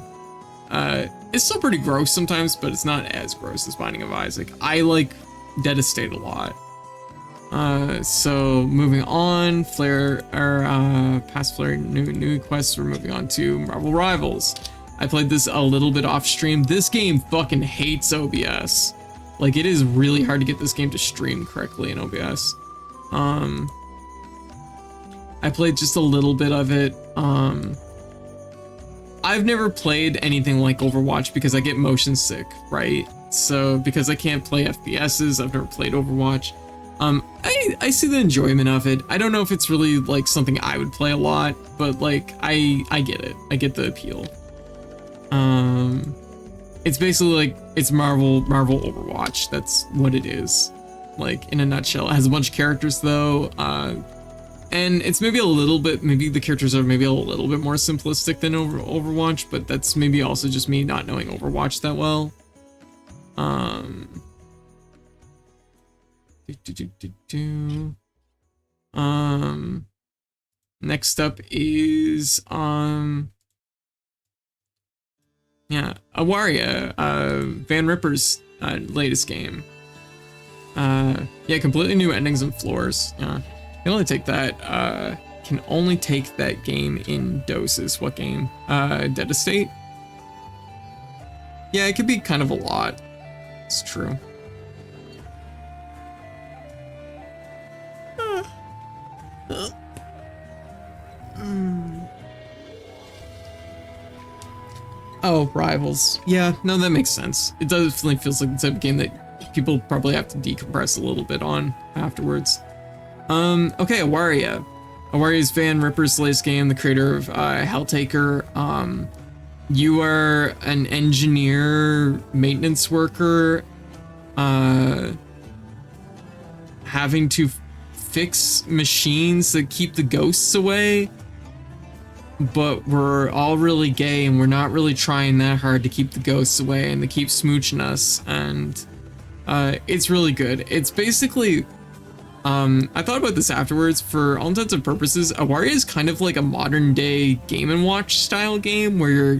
A: it's still pretty gross sometimes, but it's not as gross as Binding of Isaac. I like Dead Estate a lot. So moving on, past Flare new quests, we're moving on to Marvel Rivals. I played this a little bit off stream. This game fucking hates OBS. Like, it is really hard to get this game to stream correctly in OBS. I played just a little bit of it. I've never played anything like Overwatch because I get motion sick, right? So because I can't play FPSs, I've never played Overwatch. I see the enjoyment of it. I don't know if it's really like something I would play a lot, but like I get it. I get the appeal. It's basically like it's Marvel Overwatch. That's what it is. Like in a nutshell. It has a bunch of characters though. And it's maybe maybe the characters are maybe a little bit more simplistic than Overwatch, but that's maybe also just me not knowing Overwatch that well. Next up is Awaria, Van Ripper's latest game. Completely new endings and floors. Can only take that game in doses. What game? Dead Estate? Yeah, it could be kind of a lot. It's true. Oh, Rivals. Yeah, no, that makes sense. It definitely feels like the type of game that people probably have to decompress a little bit on afterwards. Okay, Awaria. Awaria is Van Ripper's latest game, the creator of Helltaker. You are an engineer, maintenance worker, having to fix machines that keep the ghosts away. But we're all really gay and we're not really trying that hard to keep the ghosts away, and they keep smooching us, and it's really good. It's basically, I thought about this afterwards. For all intents and purposes, Awaria is kind of like a modern day Game & Watch style game where you're,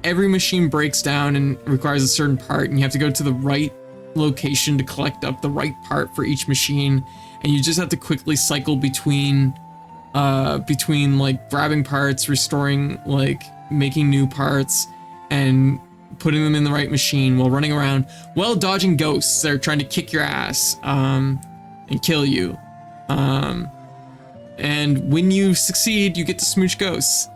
A: every machine breaks down and requires a certain part, and you have to go to the right location to collect up the right part for each machine, and you just have to quickly cycle between like grabbing parts, restoring, like making new parts, and putting them in the right machine while running around, while dodging ghosts that are trying to kick your ass and kill you. And when you succeed, you get to smooch ghosts.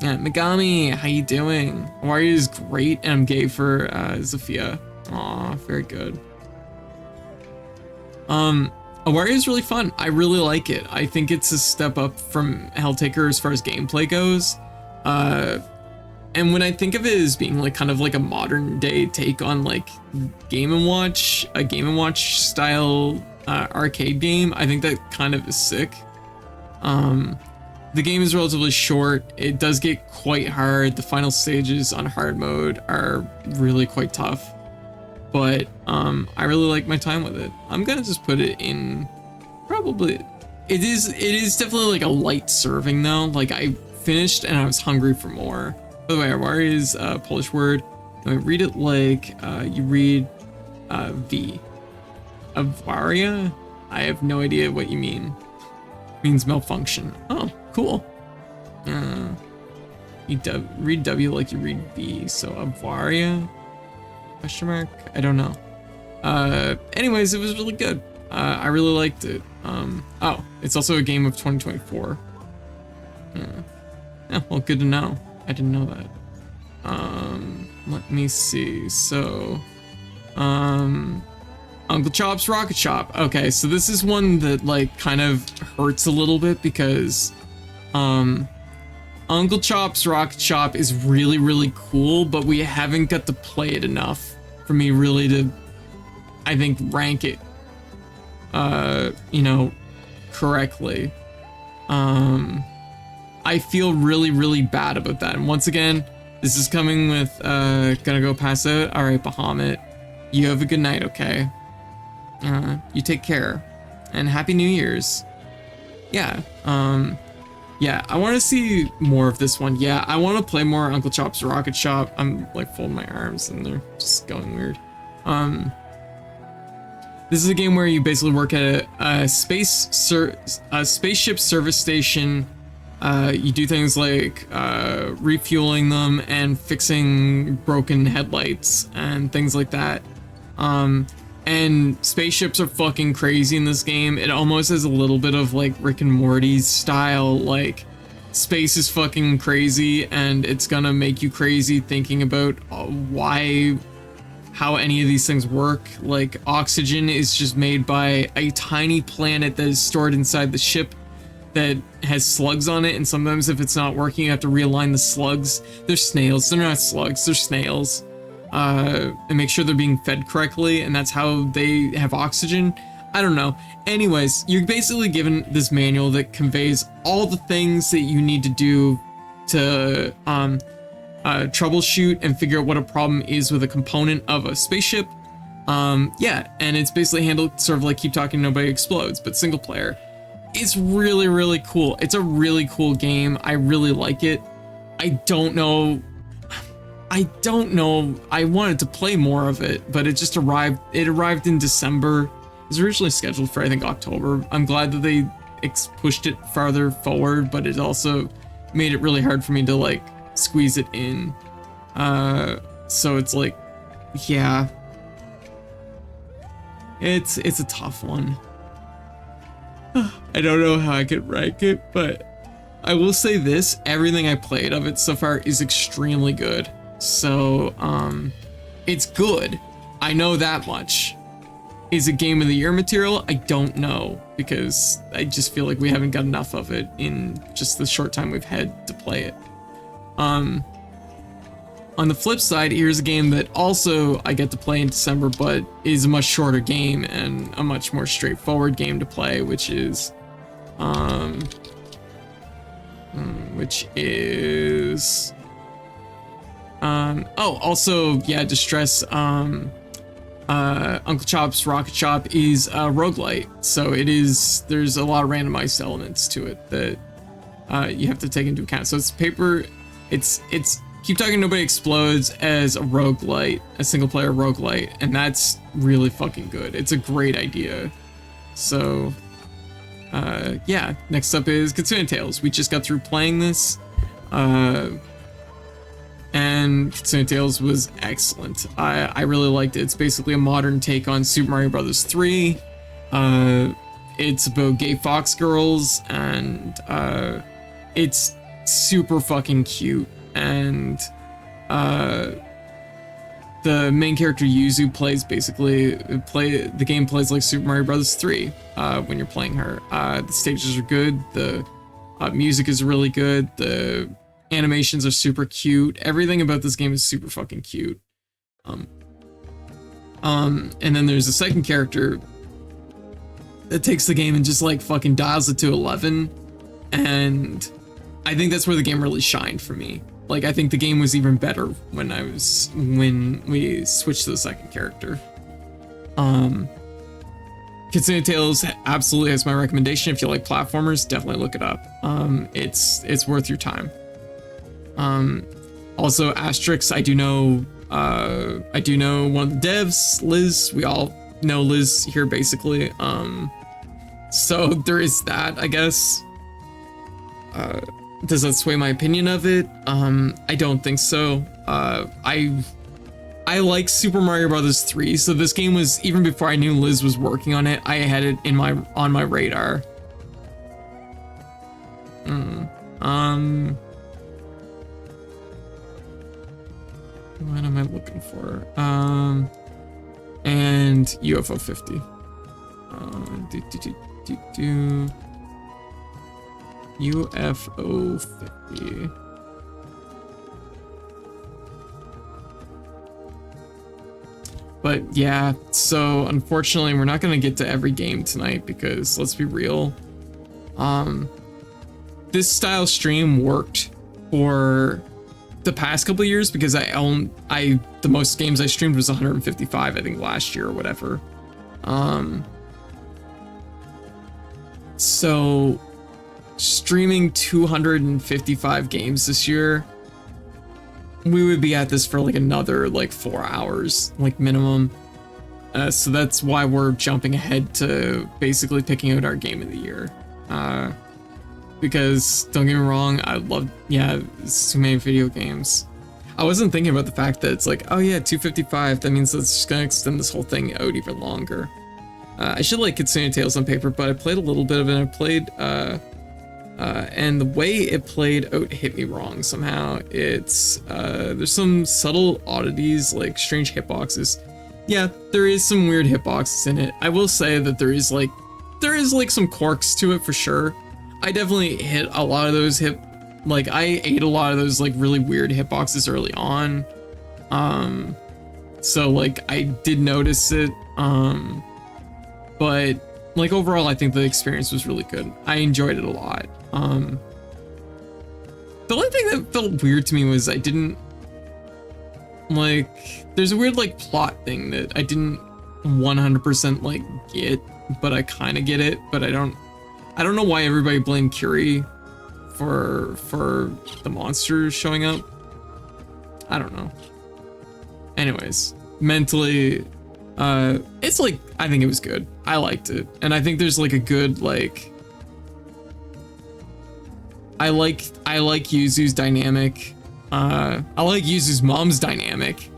A: Yeah, Megami, how you doing? Awaria is great, and I'm gay for Zafia. Aw, very good. Awaria is really fun. I really like it. I think it's a step up from Helltaker as far as gameplay goes. And when I think of it as being like kind of like a modern day take on like Game & Watch, a Game & Watch style arcade game, I think that kind of is sick. The game is relatively short. It does get quite hard. The final stages on hard mode are really quite tough. But I really like my time with it. I'm gonna just put it in probably, it is definitely like a light serving though. Like I finished and I was hungry for more. By the way, Awaria is a Polish word. I read it like you read V. Awaria? I have no idea what you mean. It means malfunction. Oh, cool. You read W like you read V, so Awaria? Question mark? I don't know. Anyways, it was really good. I really liked it. Oh, it's also a game of 2024. Yeah, well, good to know. I didn't know that. Let me see. So, Uncle Chop's Rocket Shop. Okay, so this is one that like kind of hurts a little bit because, Uncle Chop's Rocket Shop is really, really cool, but we haven't got to play it enough for me really to, I think, rank it you know, correctly. I feel really, really bad about that. And once again, this is coming with, gonna go pass out. All right, Bahamut, you have a good night, okay? You take care, and Happy New Year's. Yeah, yeah, I want to see more of this one. Yeah, I want to play more Uncle Chop's Rocket Shop. I'm like folding my arms and they're just going weird. This is a game where you basically work at a spaceship service station. You do things like refueling them and fixing broken headlights and things like that. And spaceships are fucking crazy in this game. It almost has a little bit of like Rick and Morty's style, like space is fucking crazy and it's gonna make you crazy thinking about how any of these things work. Like oxygen is just made by a tiny planet that is stored inside the ship that has slugs on it, and sometimes if it's not working you have to realign the slugs. They're snails, they're not slugs, they're snails. And make sure they're being fed correctly, and that's how they have oxygen. I don't know. Anyways, you're basically given this manual that conveys all the things that you need to do to troubleshoot and figure out what a problem is with a component of a spaceship. Yeah, and it's basically handled sort of like Keep Talking Nobody Explodes, but single player. It's really, really cool. It's a really cool game. I really like it. I don't know. I wanted to play more of it, but it just arrived. It arrived in December. It was originally scheduled for, I think, October. I'm glad that they pushed it farther forward, but it also made it really hard for me to like squeeze it in. So it's like, yeah, it's a tough one. I don't know how I could rank it, but I will say this: everything I played of it so far is extremely good. So, it's good. I know that much. Is it Game of the Year material? I don't know, because I just feel like we haven't got enough of it in just the short time we've had to play it. On the flip side, here's a game that also I get to play in December, but is a much shorter game and a much more straightforward game to play, which is, also, yeah, Distress, Uncle Chop's Rocket Shop is a roguelite, so there's a lot of randomized elements to it that you have to take into account. So it's Keep Talking Nobody Explodes as a roguelite, a single player roguelite, and that's really fucking good. It's a great idea. So, yeah, next up is Kitsune Tales. We just got through playing this, and Kitsune Tales was excellent. I really liked it. It's basically a modern take on Super Mario Bros. 3. It's about gay fox girls, and it's super fucking cute. And the main character Yuzu the game plays like Super Mario Bros. 3 when you're playing her. The stages are good, the music is really good, the animations are super cute. Everything about this game is super fucking cute. And then there's a second character that takes the game and just like fucking dials it to 11, and I think that's where the game really shined for me. Like, I think the game was even better when we switched to the second character. Kitsune Tales absolutely has my recommendation. If you like platformers, definitely look it up. It's worth your time. Also, Asterix, I do know one of the devs, Liz. We all know Liz here, basically. So there is that, I guess. Does that sway my opinion of it? I don't think so. I like Super Mario Bros. 3, so this game was, even before I knew Liz was working on it, I had it on my radar. What am I looking for? And UFO 50. UFO 50. But yeah, so unfortunately we're not gonna get to every game tonight because let's be real. This style stream worked for the past couple of years because the most games I streamed was 155, I think last year or whatever. So streaming 255 games this year, we would be at this for like another like 4 hours, like minimum. So that's why we're jumping ahead to basically picking out our game of the year. Because don't get me wrong, I love, it's too many video games. I wasn't thinking about the fact that it's like, oh yeah, 255, that means it's just gonna extend this whole thing out even longer. I should like Kitsune Tales on paper, but I played a little bit of it. I played, and the way it played out hit me wrong somehow. It's, there's some subtle oddities, like strange hitboxes. Yeah, there is some weird hitboxes in it. I will say that there is like some quirks to it for sure. I definitely hit a lot of those I ate a lot of those like really weird hitboxes early on. So like I did notice it. But like overall I think the experience was really good. I enjoyed it a lot. The only thing that felt weird to me was I didn't like, there's a weird like plot thing that I didn't 100% like get, but I kind of get it, but I don't know why everybody blamed Curie for the monsters showing up. I don't know. Anyways, mentally, it's like, I think it was good. I liked it. And I think there's like a good, like, I like Yuzu's dynamic. I like Yuzu's mom's dynamic.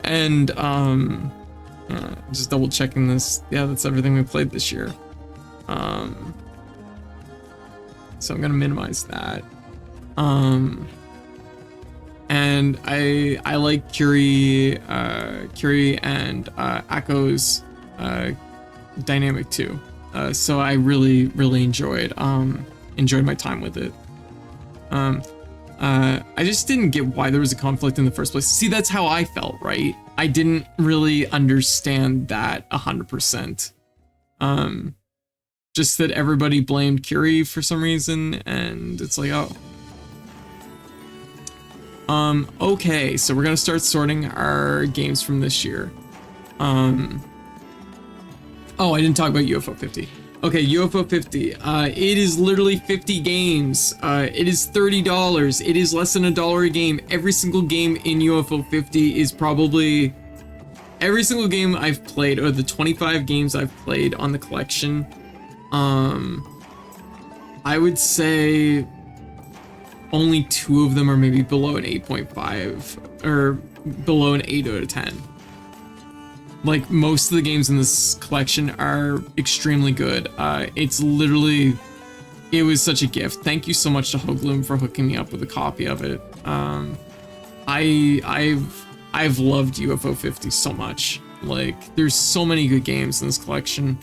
A: And, just double checking this. Yeah, that's everything we played this year. So I'm gonna minimize that. And I like Curie and Akko's dynamic too. So I really enjoyed my time with it. I just didn't get why there was a conflict in the first place. See, that's how I felt, right? I didn't really understand that 100%. Just that everybody blamed Curie for some reason, and it's like, oh. Okay, so we're gonna start sorting our games from this year. Oh, I didn't talk about UFO 50. Okay, UFO 50. It is literally 50 games. It is $30. It is less than $1 a game. Every single game in UFO 50 is probably every single game I've played, or the 25 games I've played on the collection. I would say only 2 of them are maybe below an 8.5 or below an 8 out of 10. Like, most of the games in this collection are extremely good. It's literally, it was such a gift. Thank you so much to Hogloom for hooking me up with a copy of it. I've loved UFO 50 so much. Like, there's so many good games in this collection.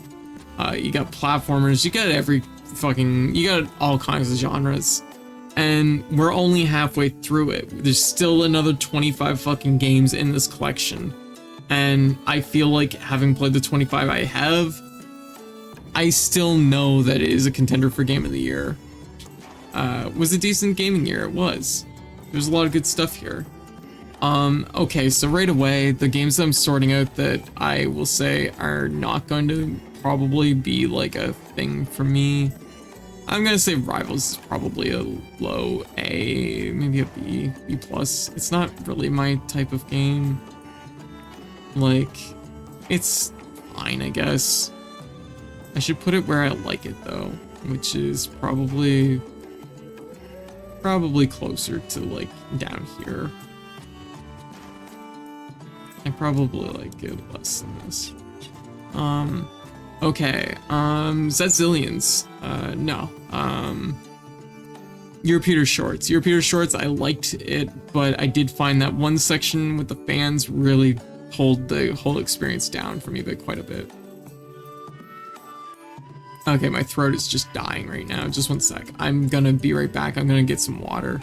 A: You got platformers, you got all kinds of genres. And we're only halfway through it. There's still another 25 fucking games in this collection. And I feel like, having played the 25 I have, I still know that it is a contender for Game of the Year. Was a decent gaming year, it was. There's a lot of good stuff here. Okay, so right away, the games that I'm sorting out that I will say are not going to probably be like a thing for me. I'm gonna say Rivals is probably a low A, maybe a B, B+. It's not really my type of game. Like, it's fine, I guess. I should put it where I like it though, which is probably closer to like down here. I probably like it less than this. Okay, Zetzillions, no. Europeater Shorts. Europeater Shorts, I liked it, but I did find that one section with the fans really pulled the whole experience down for me by quite a bit. Okay, my throat is just dying right now. Just one sec. I'm gonna be right back. I'm gonna get some water.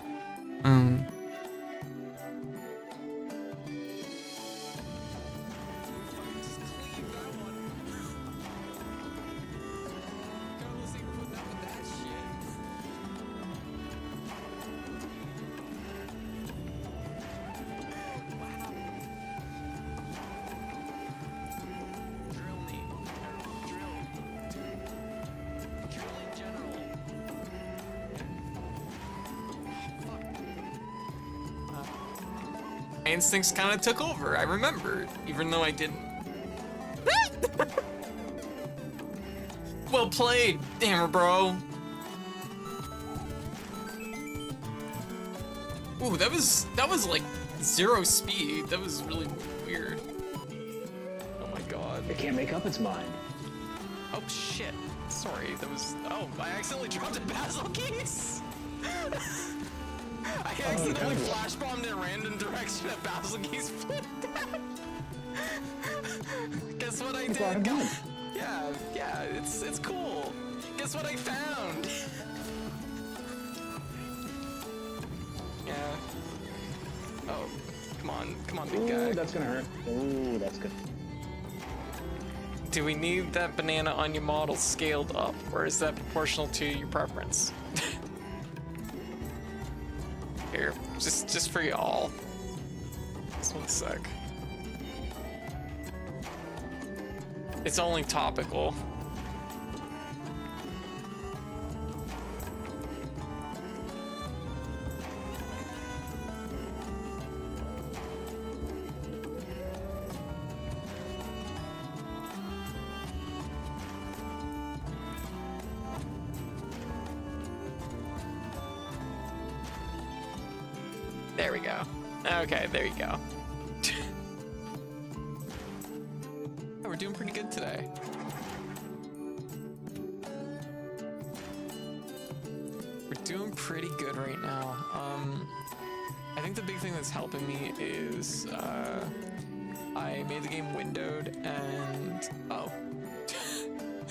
B: My instincts kind of took over. I remembered, even though I didn't. Well played, Hammer Bro. Ooh, that was like 0 speed. That was really weird. Oh my god.
L: It can't make up its mind.
B: Oh shit. Sorry, that was. Oh, I accidentally dropped a basil keys. I accidentally flash bombed in a random direction at basil keys flipped out. Guess what I did? Yeah, it's cool. Guess what I found? Yeah. Oh, come on, big guy.
L: That's gonna hurt. Ooh, that's good.
B: Do we need that banana onion model scaled up, or is that proportional to your preference? Here, just for y'all. Just 1 sec. It's only topical. There we go. Okay, there you go. We're doing pretty good today. We're doing pretty good right now. I think the big thing that's helping me is I made the game windowed and oh.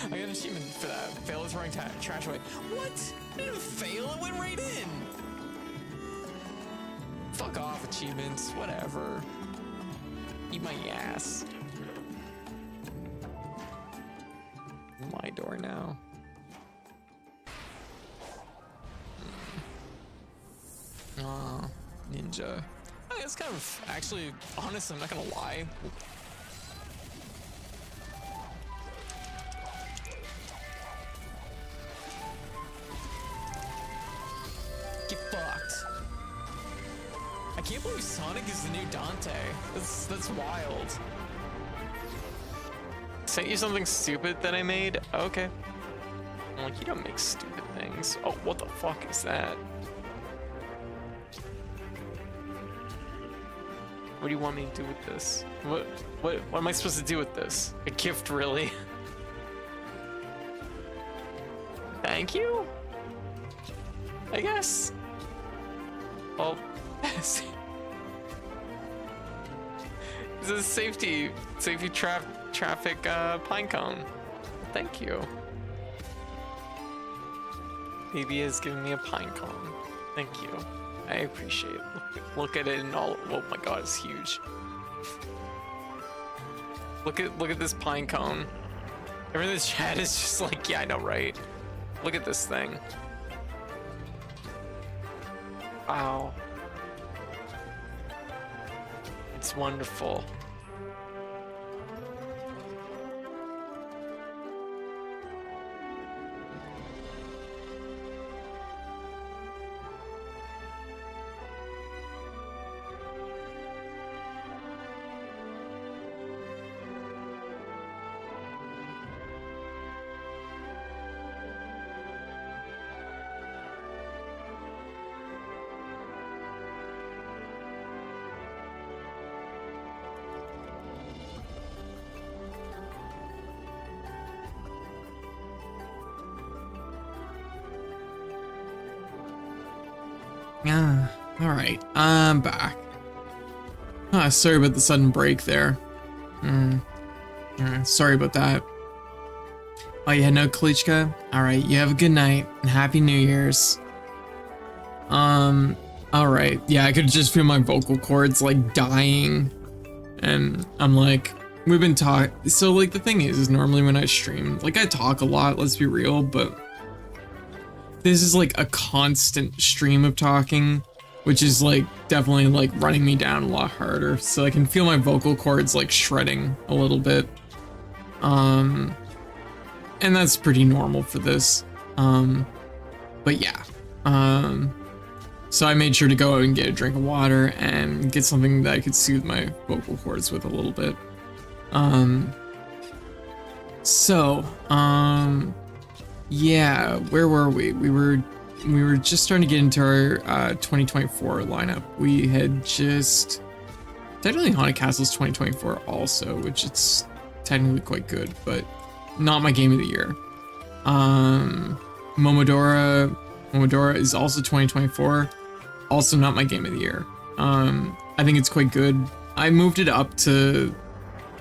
B: I got an achievement for that. Fail is throwing trash away. What? I didn't fail, it went right in. Fuck off, achievements, whatever. Eat my ass. My door now. Oh, ninja. I mean, it's kind of, actually, honestly, I'm not gonna lie. Get fucked. I can't believe Sonic is the new Dante. That's wild. Sent you something stupid that I made? Okay. I'm like, you don't make stupid things. Oh, what the fuck is that? What do you want me to do with this? What am I supposed to do with this? A gift, really? Thank you? I guess. Well, it's a safety traffic pine cone. Thank you. Baby is giving me a pine cone. Thank you. I appreciate it. Look at it in all. Oh my god, it's huge. Look at this pine cone. Everyone in this chat is just like, yeah, I know, right? Look at this thing. Wow. It's wonderful.
A: Yeah, alright, I'm back. Sorry about the sudden break there. Sorry about that. Oh yeah, no Klitschko? Alright, you have a good night, and Happy New Year's. Alright, yeah, I could just feel my vocal cords, like, dying. And I'm like, we've been talking, so like, the thing is normally when I stream, like, I talk a lot, let's be real, but this is like a constant stream of talking, which is like definitely like running me down a lot harder. So I can feel my vocal cords like shredding a little bit. And that's pretty normal for this. But yeah. So I made sure to go out and get a drink of water and get something that I could soothe my vocal cords with a little bit. Yeah, where were we? We were just starting to get into our 2024 lineup. We had just technically Haunted Castles 2024 also, which it's technically quite good, but not my game of the year. Momodora is also 2024, also not my game of the year. I think it's quite good. I moved it up to,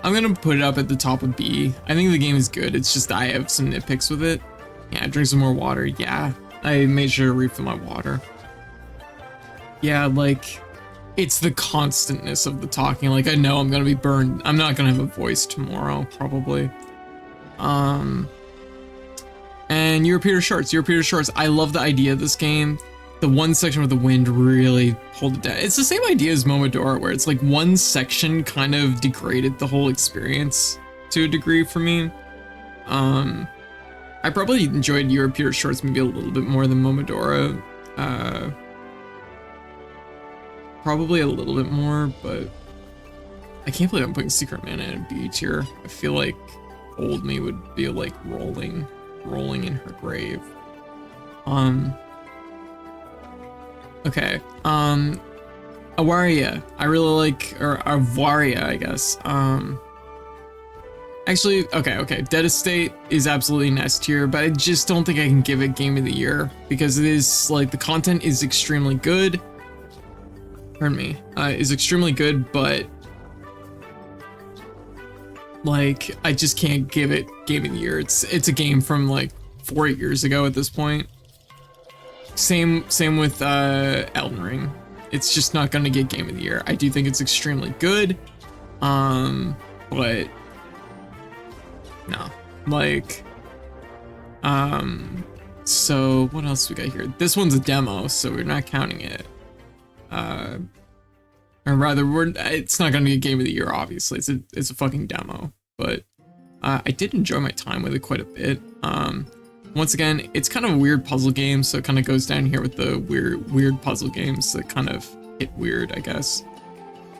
A: I'm gonna put it up at the top of B. I think the game is good, it's just I have some nitpicks with it. Yeah, drink some more water. Yeah, I made sure to refill my water. Yeah, like, it's the constantness of the talking. Like, I know I'm gonna be burned. I'm not gonna have a voice tomorrow, probably. And Europeater Shorts. I love the idea of this game. The one section with the wind really pulled it down. It's the same idea as Momodora, where it's like one section kind of degraded the whole experience to a degree for me. I probably enjoyed Europeater Shorts maybe a little bit more than Momodora. Probably a little bit more, but I can't believe I'm putting Secret Mana in a B tier. I feel like old me would be like rolling in her grave. Okay. Awaria. I really like, or Avaria, I guess. Actually, okay. Dead Estate is absolutely an S tier, but I just don't think I can give it Game of the Year because it is like the content is extremely good. Pardon me, is extremely good, but like I just can't give it Game of the Year. It's a game from like 4 years ago at this point. Same with Elden Ring. It's just not gonna get Game of the Year. I do think it's extremely good, but no, like, so what else we got here? This one's a demo, so we're not counting it. Or rather, it's not gonna be a Game of the Year, obviously. It's a fucking demo, but I did enjoy my time with it quite a bit. Once again, it's kind of a weird puzzle game, so it kind of goes down here with the weird puzzle games that kind of hit weird, I guess.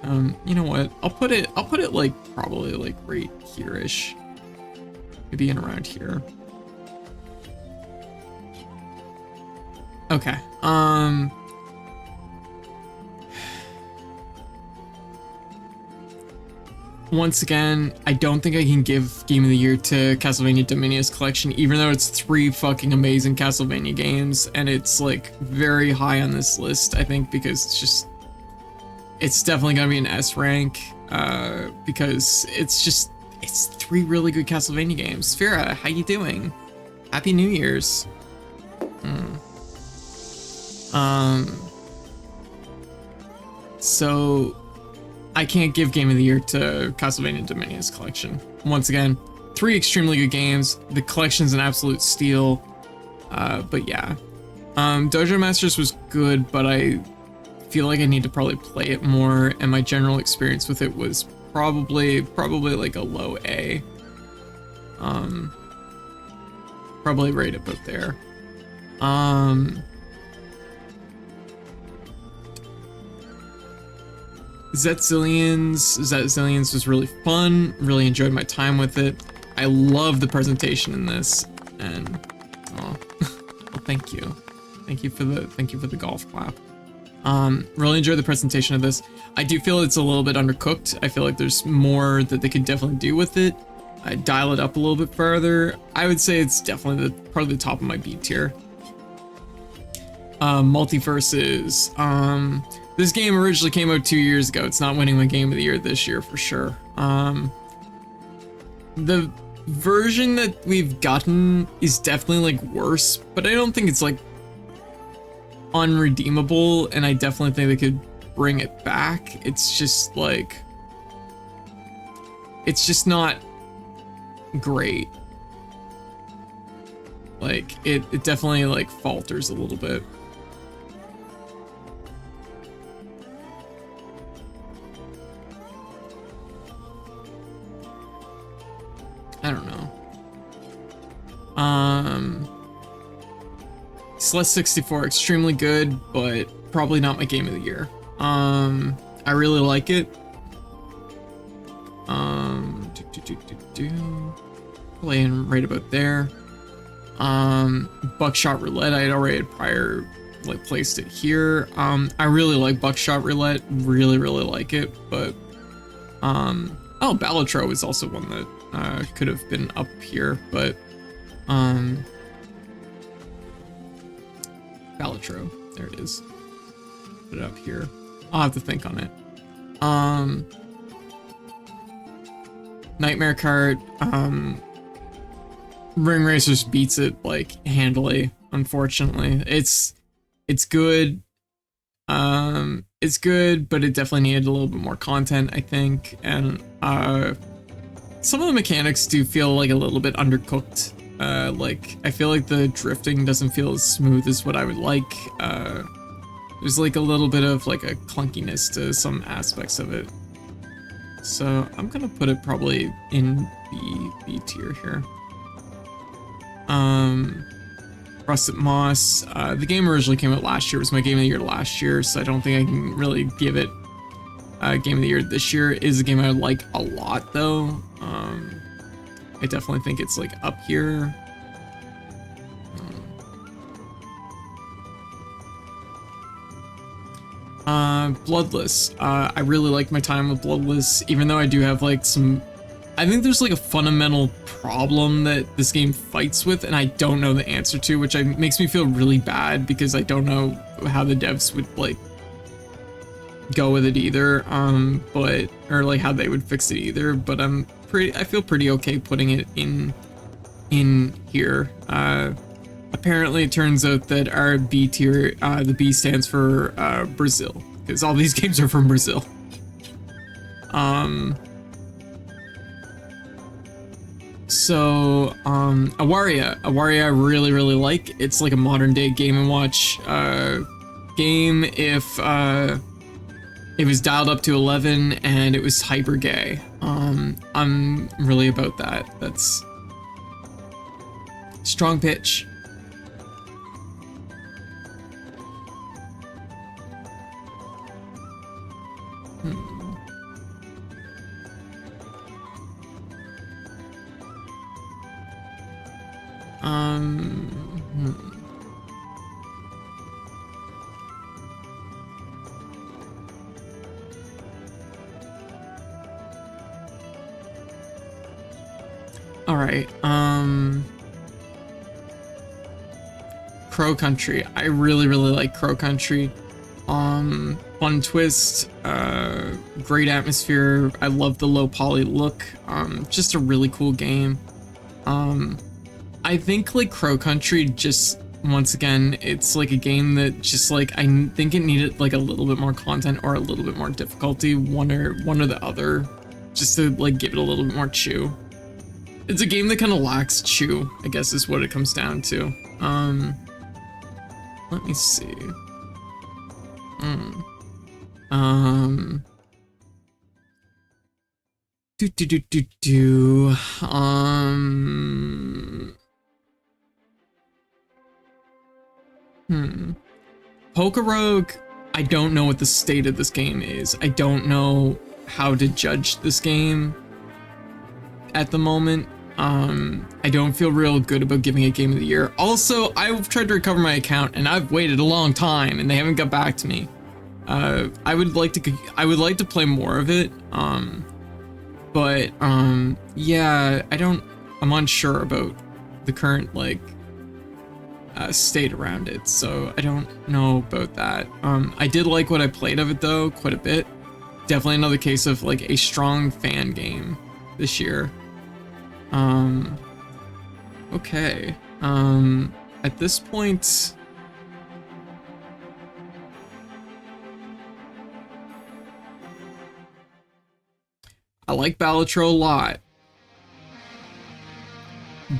A: You know what? I'll put it like probably like right here-ish. Maybe in around here. Okay. Once again, I don't think I can give Game of the Year to Castlevania Dominious Collection, even though it's 3 fucking amazing Castlevania games, and it's like very high on this list, I think, because it's definitely gonna be an S rank, because it's 3 really good Castlevania games. Sphera, how you doing? Happy New Year's. So I can't give Game of the Year to Castlevania Dominious Collection. Once again, 3 extremely good games. The collection's an absolute steal. But yeah. Dojo Masters was good, but I feel like I need to probably play it more, and my general experience with it was probably like a low A. Probably right about there. Zetzillions was really fun. Really enjoyed my time with it. I love the presentation in this, and well, thank you for the golf clap. Really enjoyed the presentation of this. I do feel it's a little bit undercooked. I feel like there's more that they could definitely do with it. I dial it up a little bit further. I would say it's definitely probably the top of my B tier. Multiverses. This game originally came out 2 years ago. It's not winning my Game of the Year this year for sure. The version that we've gotten is definitely like worse, but I don't think it's like unredeemable, and I definitely think they could bring it back. It's just like, it's just not great. Like it definitely like falters a little bit. I don't know. Celeste 64, extremely good, but probably not my game of the year. I really like it. Playing right about there. Buckshot Roulette, I had already prior placed it here. I really like Buckshot Roulette, really like it, but oh, Balatro is also one that could have been up here, but Balatro, there it is. Put it up here. I'll have to think on it. Nightmare Cart, Ring Racers beats it like handily, unfortunately. It's good. It's good, but it definitely needed a little bit more content, I think. And some of the mechanics do feel like a little bit undercooked. Like I feel like the drifting doesn't feel as smooth as what I would like. There's like a little bit of like a clunkiness to some aspects of it. So I'm gonna put it probably in B tier here. Russet Moss, the game originally came out last year. It was my game of the year last year, so I don't think I can really give it game of the year this year. It is a game I like a lot though. I definitely think it's like up here. Bloodless. I really like my time with Bloodless, even though I do have like some, I think there's like a fundamental problem that this game fights with and I don't know the answer to, which makes me feel really bad because I don't know how the devs would like go with it either, but or like how they would fix it either, but I feel pretty okay putting it in here. Apparently it turns out that our B tier, the B stands for Brazil, because all these games are from Brazil. So Awaria I really like. It's like a modern day Game & Watch game if it was dialed up to 11 and it was hyper gay. I'm really about that. That's strong pitch. All right. Crow Country. I really like Crow Country. Fun twist, great atmosphere. I love the low poly look. Just a really cool game. I think like Crow Country, just once again, it's like a game that just like I think it needed like a little bit more content or a little bit more difficulty, one or the other, just to like give it a little bit more chew. It's a game that kind of lacks chew, I guess is what it comes down to. Let me see. Poker Rogue, I don't know what the state of this game is. I don't know how to judge this game at the moment. I don't feel real good about giving it Game of the Year. Also, I've tried to recover my account and I've waited a long time and they haven't got back to me. I would like to play more of it. But yeah, I'm unsure about the current like state around it, so I don't know about that. I did like what I played of it though, quite a bit. Definitely another case of like a strong fan game this year. Okay. At this point, I like Balatro a lot,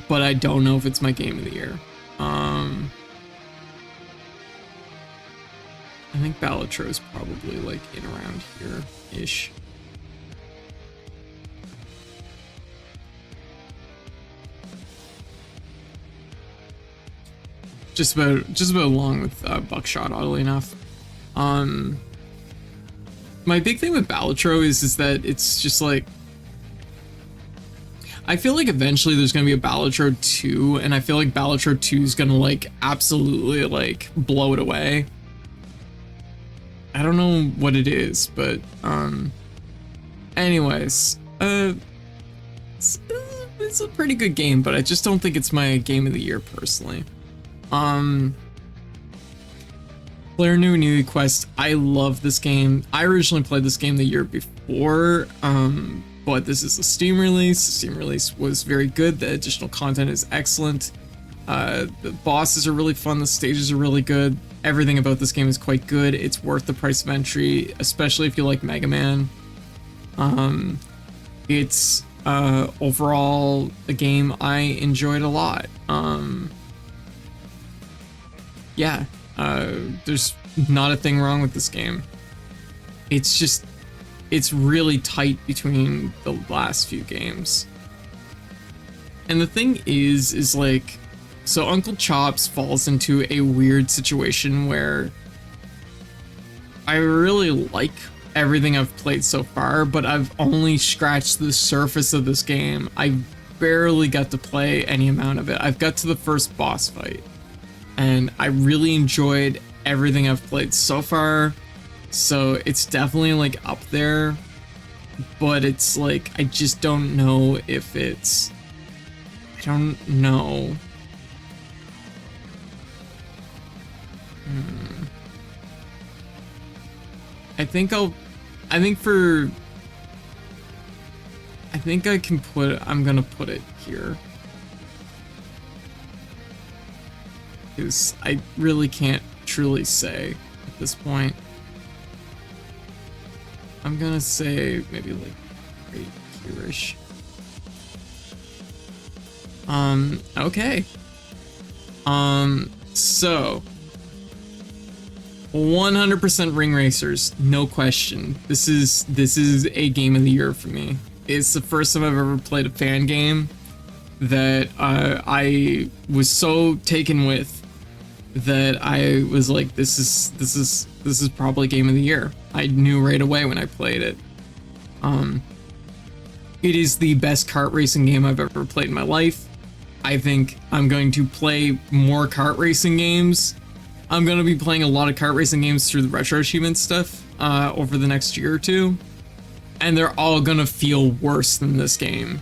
A: but I don't know if it's my game of the year. I think Balatro is probably like in around here-ish. just about along with Buckshot, oddly enough. My big thing with Balatro is that it's just like, I feel like eventually there's gonna be a Balatro 2, and I feel like Balatro 2 is gonna like absolutely like blow it away. I don't know what it is, but anyways, it's a pretty good game, but I just don't think it's my game of the year personally. Player New Quest, I love this game. I originally played this game the year before, but this is a Steam release. The Steam release was very good. The additional content is excellent. The bosses are really fun. The stages are really good. Everything about this game is quite good. It's worth the price of entry, especially if you like Mega Man. It's overall a game I enjoyed a lot. Yeah, there's not a thing wrong with this game. It's just, it's really tight between the last few games. And the thing is like, so Uncle Chops falls into a weird situation where I really like everything I've played so far, but I've only scratched the surface of this game. I barely got to play any amount of it. I've got to the first boss fight, and I really enjoyed everything I've played so far. So it's definitely like up there, but it's like, I just don't know if it's, I don't know. I think I can I'm gonna put it here, because I really can't truly say at this point. I'm gonna say maybe like right here-ish. Okay. So 100% Ring Racers, no question. This is a game of the year for me. It's the first time I've ever played a fan game that I was so taken with that I was like, this is probably game of the year. I knew right away when I played it. It is the best kart racing game I've ever played in my life. I think I'm going to play more kart racing games. I'm going to be playing a lot of kart racing games through the retro achievement stuff over the next year or two, and they're all going to feel worse than this game.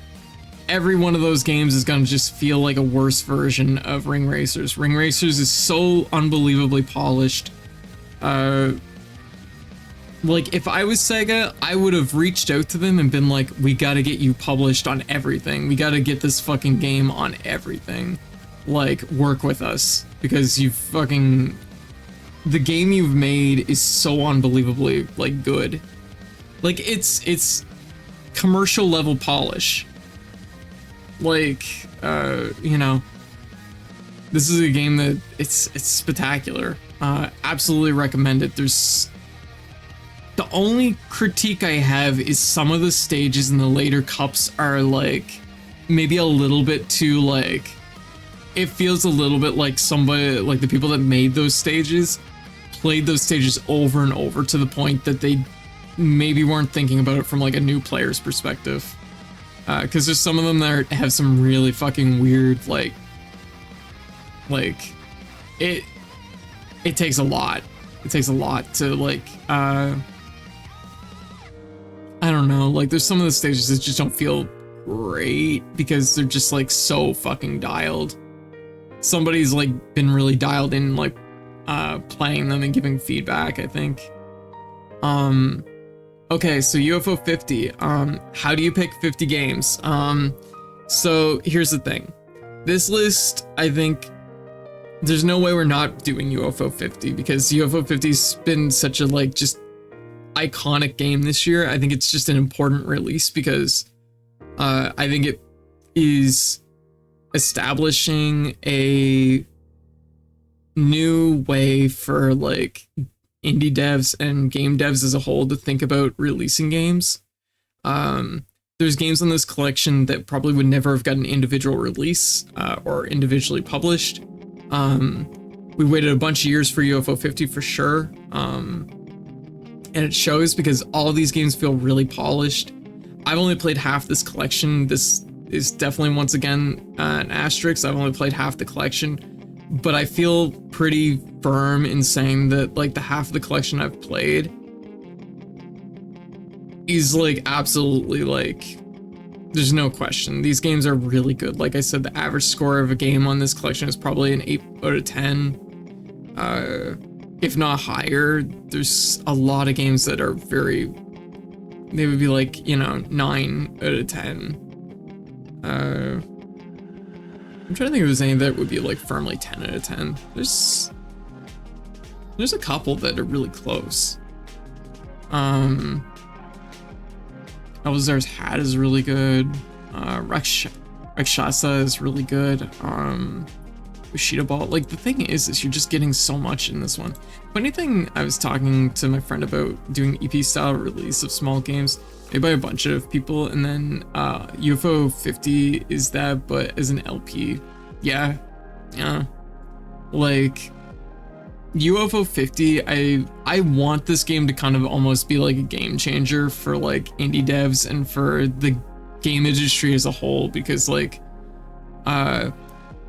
A: Every one of those games is going to just feel like a worse version of Ring Racers. Ring Racers is so unbelievably polished. Like, if I was Sega, I would have reached out to them and been like, we got to get you published on everything. We got to get this fucking game on everything. Like, work with us, because you fucking, the game you've made is so unbelievably like good. Like, it's commercial level polish. Like, you know, this is a game that it's spectacular. Absolutely recommend it. There's, the only critique I have is some of the stages in the later cups are like maybe a little bit too like, it feels a little bit like somebody, like the people that made those stages played those stages over and over to the point that they maybe weren't thinking about it from like a new player's perspective. Because there's some of them that have some really fucking weird, like it takes a lot. It takes a lot to like, I don't know, like there's some of the stages that just don't feel great because they're just like so fucking dialed. Somebody's like been really dialed in, like playing them and giving feedback, I think. Okay, so UFO 50. How do you pick 50 games? So here's the thing. This list, I think there's no way we're not doing UFO 50 because UFO 50's been such a like just iconic game this year. I think it's just an important release because I think it is establishing a new way for like indie devs and game devs as a whole to think about releasing games. There's games on this collection that probably would never have gotten individual release or individually published. we waited a bunch of years for UFO 50 for sure. And it shows because all of these games feel really polished. I've only played half this collection. This is definitely, once again, an asterisk. I've only played half the collection, but I feel pretty firm in saying that like the half of the collection I've played is like absolutely like, there's no question. These games are really good. Like I said, the average score of a game on this collection is probably an 8 out of 10. If not higher. There's a lot of games that are very, they would be like, you know, 9 out of 10. I'm trying to think if there's any that would be like firmly 10 out of 10. There's a couple that are really close. Elzar's Hat is really good. Rakshasa is really good. Bushido Ball. Like, the thing is you're just getting so much in this one. Funny thing, I was talking to my friend about doing EP style release of small games made by a bunch of people, and then UFO 50 is that, but as an LP. Yeah. Like, UFO 50, I want this game to kind of almost be like a game changer for like indie devs and for the game industry as a whole, because like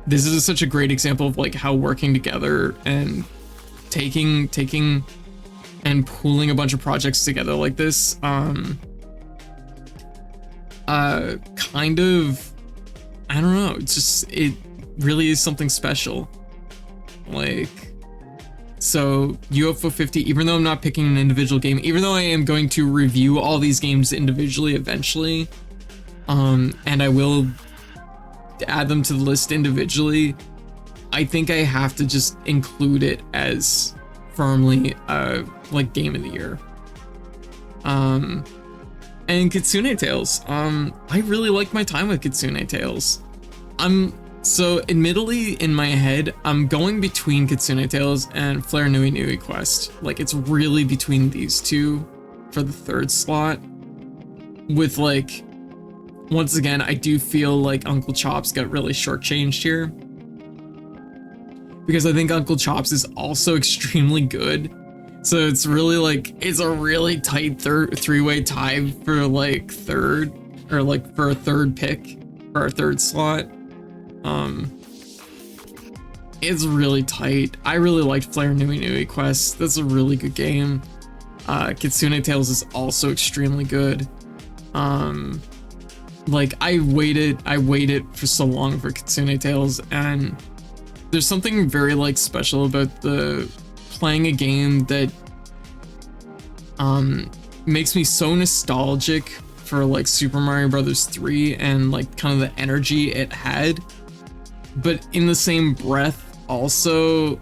A: this is such a great example of like how working together and taking and pooling a bunch of projects together like this kind of, I don't know, it's just, it really is something special. Like, so UFO 50, even though I'm not picking an individual game, even though I am going to review all these games individually eventually, and I will add them to the list individually, I think I have to just include it as firmly like game of the year. And Kitsune Tales, I really like my time with Kitsune Tales. So admittedly in my head, I'm going between Kitsune Tales and Flare Nui Nui Quest. Like, it's really between these two for the third slot. With like, once again, I do feel like Uncle Chops got really shortchanged here, because I think Uncle Chops is also extremely good. So it's really like, it's a really tight three-way tie for like third, or like for a third pick for our third slot. It's really tight. I really liked Flare Nui Nui Quest. That's a really good game. Kitsune Tales is also extremely good. Like, I waited for so long for Kitsune Tales, and there's something very like special about the playing a game that makes me so nostalgic for like Super Mario Brothers 3 and like kind of the energy it had, but in the same breath also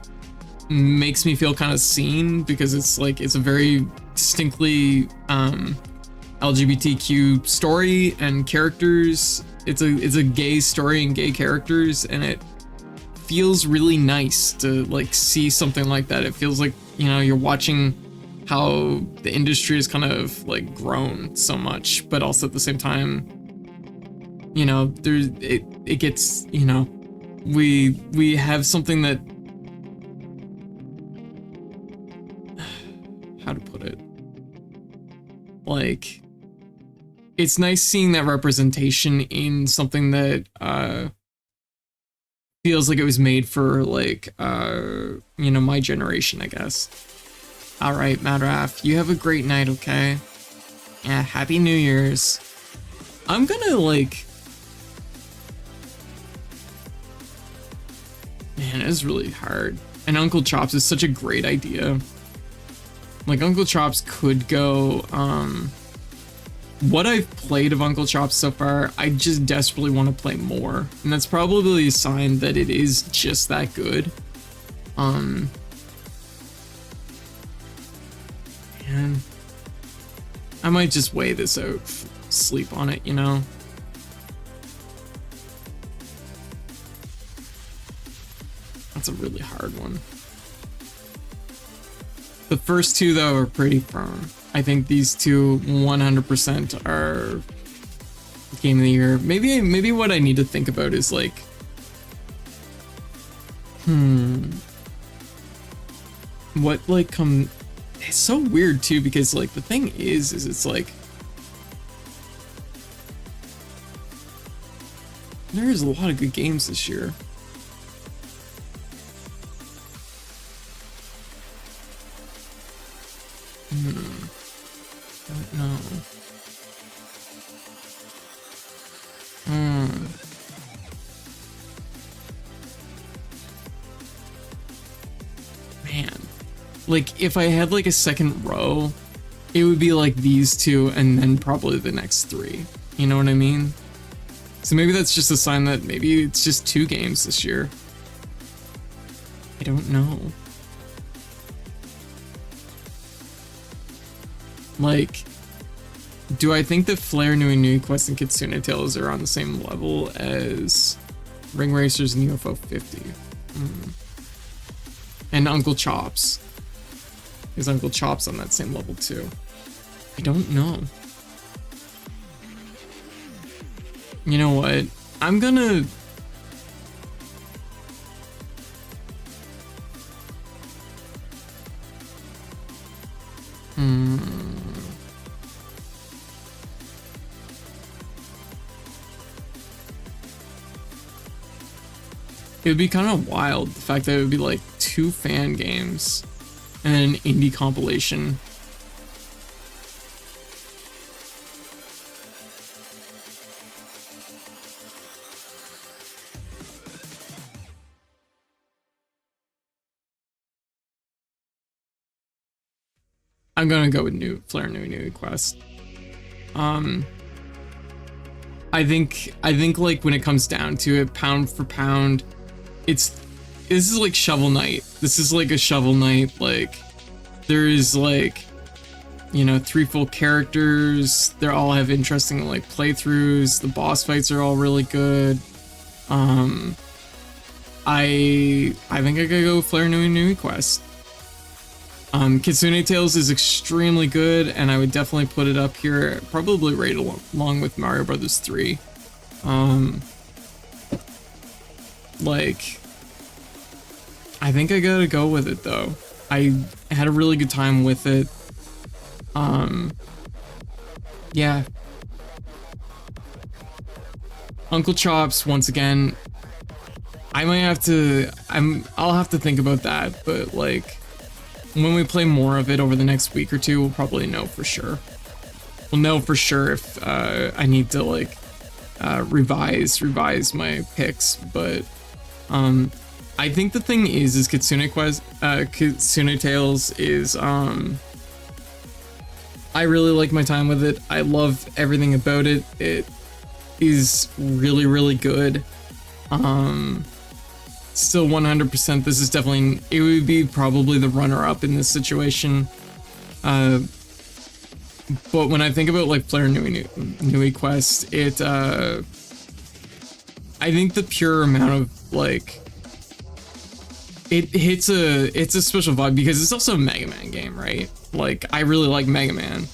A: makes me feel kind of seen, because it's like, it's a very distinctly LGBTQ story and characters. It's a gay story and gay characters, and it feels really nice to like see something like that. It feels like, you know, you're watching how the industry has kind of like grown so much, but also at the same time, you know, it gets, you know, we have something that, how to put it, like, it's nice seeing that representation in something that feels like it was made for like you know, my generation, I guess. All right, Madraff, you have a great night, okay? Yeah, Happy New Year's. I'm gonna like, man, it's really hard. And Uncle Chops is such a great idea. Like, Uncle Chops could go, what I've played of Uncle Chops so far, I just desperately want to play more. And that's probably a sign that it is just that good. Man, I might just weigh this out, sleep on it, you know? That's a really hard one. The first two, though, are pretty firm. I think these two 100% are game of the year. Maybe what I need to think about is like, what like come, it's so weird too, because like the thing is it's like there's a lot of good games this year. Don't know. Man, like if I had like a second row, it would be like these two and then probably the next three. You know what I mean? So maybe that's just a sign that maybe it's just 2 games this year. I don't know. Like, do I think that Flare Nui Nui Quest and Kitsune Tales are on the same level as Ring Racers and UFO 50? And Uncle Chops. Is Uncle Chops on that same level too? I don't know. You know what? I'm gonna... It would be kind of wild, the fact that it would be like 2 fan games and an indie compilation. I'm gonna go with Flare Nui Nui Quest. I think like when it comes down to it, pound for pound, this is like Shovel Knight. This is like a Shovel Knight. Like there is like, you know, 3 full characters. They all have interesting like playthroughs. The boss fights are all really good. I think I could go Flare Nui Nui Quest. Kitsune Tales is extremely good, and I would definitely put it up here, probably right along with Mario Brothers 3. Like, I think I gotta go with it though. I had a really good time with it. Yeah. Uncle Chops, once again, I might have to, I'll have to think about that, but like, when we play more of it over the next week or 2, we'll probably know for sure. We'll know for sure if I need to like revise my picks, but I think the thing is Kitsune Tales is I really like my time with it. I love everything about it. It is really, really good. Still 100%, this is definitely, it would be probably the runner-up in this situation. But when I think about like Flare Nui Quest, it I think the pure amount of like, it's a special vibe because it's also a Mega Man game, right? Like I really like Mega Man.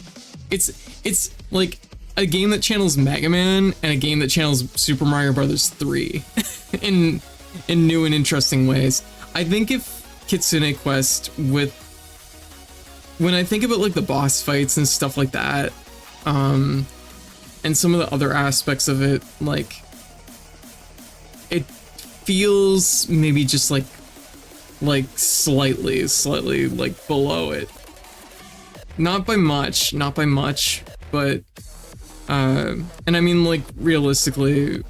A: It's like a game that channels Mega Man and a game that channels Super Mario Brothers 3 in new and interesting ways. I think if Kitsune Quest when I think about like the boss fights and stuff like that, and some of the other aspects of it, like it feels maybe just like slightly like below it. Not by much, but and I mean like realistically,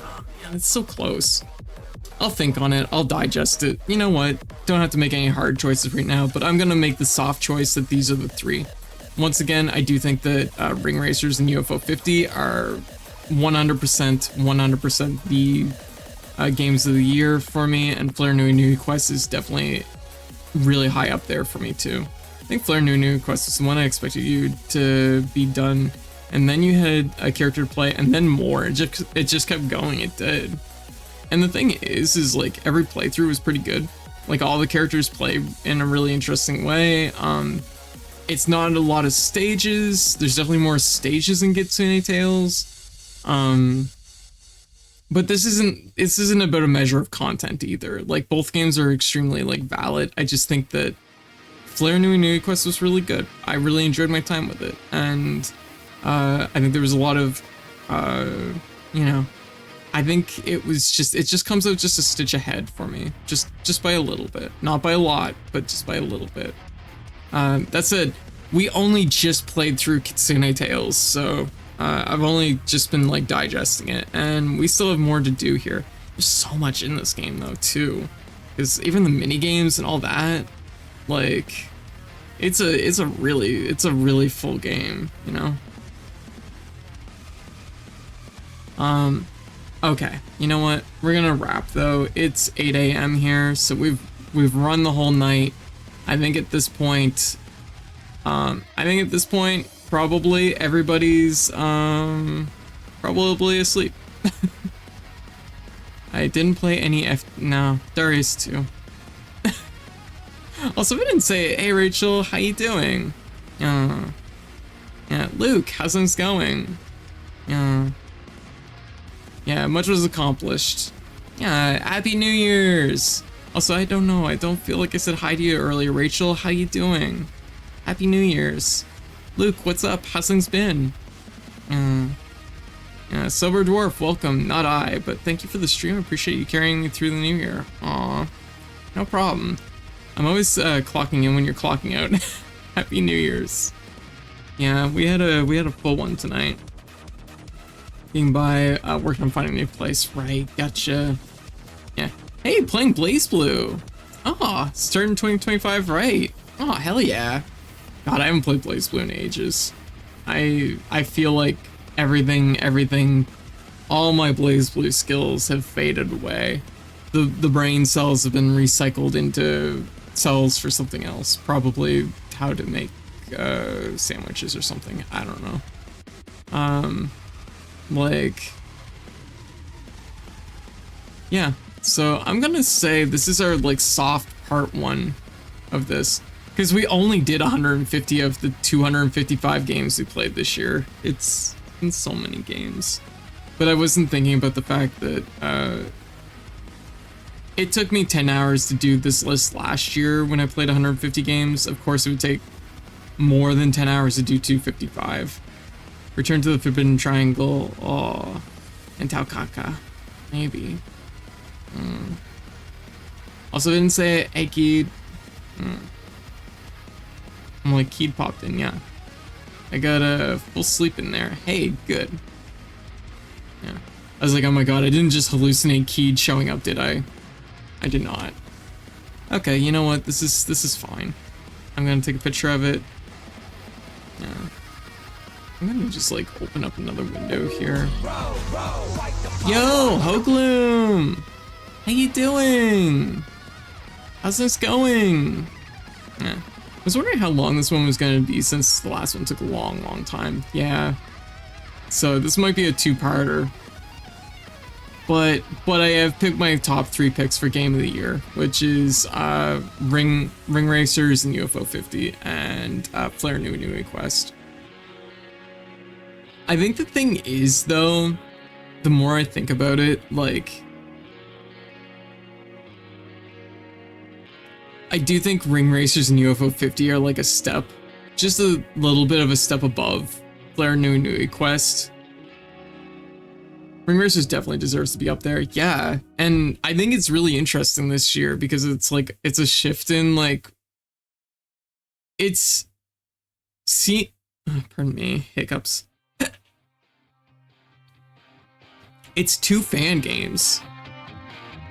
A: oh man, it's so close. I'll think on it, I'll digest it. You know what? Don't have to make any hard choices right now, but I'm gonna make the soft choice that these are the 3. Once again, I do think that Ring Racers and UFO 50 are 100% the games of the year for me, and Flare Nui Nui Quest is definitely really high up there for me too. I think Flare Nui Nui Quest is the one I expected you to be done, and then you had a character to play, and then more. It just kept going, it did. And the thing is like every playthrough was pretty good. Like all the characters play in a really interesting way. It's not a lot of stages. There's definitely more stages in Kitsune Tales. But this isn't about a measure of content either. Like both games are extremely like valid. I just think that Flare Nui Nui Quest was really good. I really enjoyed my time with it, and I think there was a lot of, you know, I think it just comes out just a stitch ahead for me, just by a little bit, not by a lot, but just by a little bit. That said, we only just played through Kitsune Tales, so I've only just been like digesting it, and we still have more to do here. There's so much in this game though too, because even the mini games and all that, like, it's a really full game, you know. Okay, you know what? We're gonna wrap though. It's 8 a.m. here, so we've run the whole night. I think at this point, probably everybody's probably asleep. I didn't play any no, Darius too. Also, we didn't say, hey Rachel, how you doing? Yeah, Luke, how's things going? Yeah, much was accomplished. Yeah, Happy New Year's! Also, I don't know, I don't feel like I said hi to you earlier. Rachel, how you doing? Happy New Year's. Luke, what's up? How's things been? Yeah, Sober Dwarf, welcome. Not I, but thank you for the stream. I appreciate you carrying me through the new year. Aw, no problem. I'm always clocking in when you're clocking out. Happy New Year's. Yeah, we had a full one tonight. Being by working on finding a new place. Right, gotcha. Yeah. Hey, playing Blaze Blue. Oh, starting 2025, right? Oh, hell yeah. God, I haven't played Blaze Blue in ages. I feel like everything, all my Blaze Blue skills have faded away. The brain cells have been recycled into cells for something else. Probably how to make sandwiches or something. I don't know. Like, yeah. So I'm gonna say this is our like soft part 1 of this, because we only did 150 of the 255 games we played this year. It's been so many games, but I wasn't thinking about the fact that it took me 10 hours to do this list last year when I played 150 games. Of course, it would take more than 10 hours to do 255. Return to the Forbidden Triangle. Oh, and Taukaka, maybe. Also, didn't say hey Keed. I'm like, Keed popped in, yeah. I got a full sleep in there. Hey, good. Yeah. I was like, oh my god, I didn't just hallucinate Keed showing up, did I? I did not. Okay, you know what? This is fine. I'm gonna take a picture of it. Yeah. I'm gonna just like open up another window here. Yo, Hogloom! How you doing? How's this going? Yeah. I was wondering how long this one was gonna be since the last one took a long time. Yeah. So this might be a 2-parter. But I have picked my top 3 picks for Game of the Year, which is Ring Racers and UFO 50 and Flare Nui Nui Quest. I think the thing is, though, the more I think about it, like, I do think Ring Racers and UFO 50 are like a step, just a little bit of a step above Flare Nui Nui Quest. Ring Racers definitely deserves to be up there, yeah. And I think it's really interesting this year because it's like, it's a shift in like, it's, pardon me, hiccups. It's 2 fan games.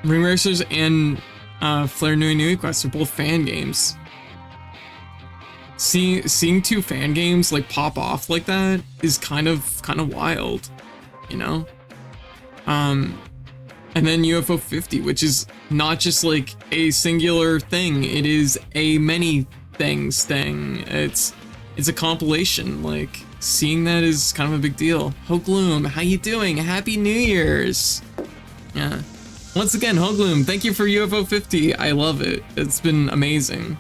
A: Ring Racers and Flare Nui Nui Quest are both fan games. Seeing 2 fan games like pop off like that is kind of wild, you know? And then UFO 50, which is not just like a singular thing, it is a many things thing. It's a compilation. Like, seeing that is kind of a big deal. Hogloom, how you doing? Happy New Year's! Yeah. Once again, Hogloom, thank you for UFO 50. I love it. It's been amazing.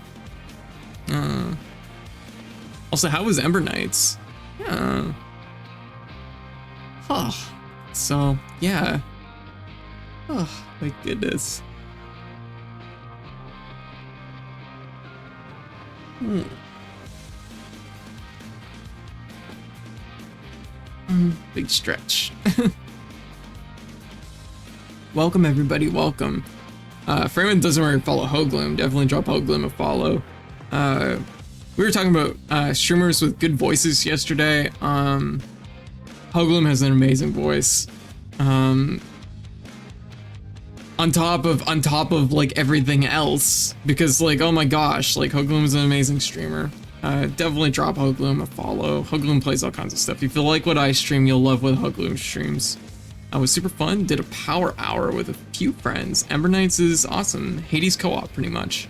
A: Also, how was Ember Knights? Yeah. Oh. So, yeah. Oh, my goodness. Big stretch. Welcome everybody, welcome. For anyone who doesn't already follow Hogloom, definitely drop Hogloom a follow. We were talking about streamers with good voices yesterday. Hogloom has an amazing voice. On top of like everything else, because like, oh my gosh, like Hogloom is an amazing streamer. Definitely drop Hogloom a follow. Hogloom plays all kinds of stuff. If you like what I stream, you'll love what Hogloom streams. It was super fun. Did a power hour with a few friends. Ember Knights is awesome. Hades co-op, pretty much.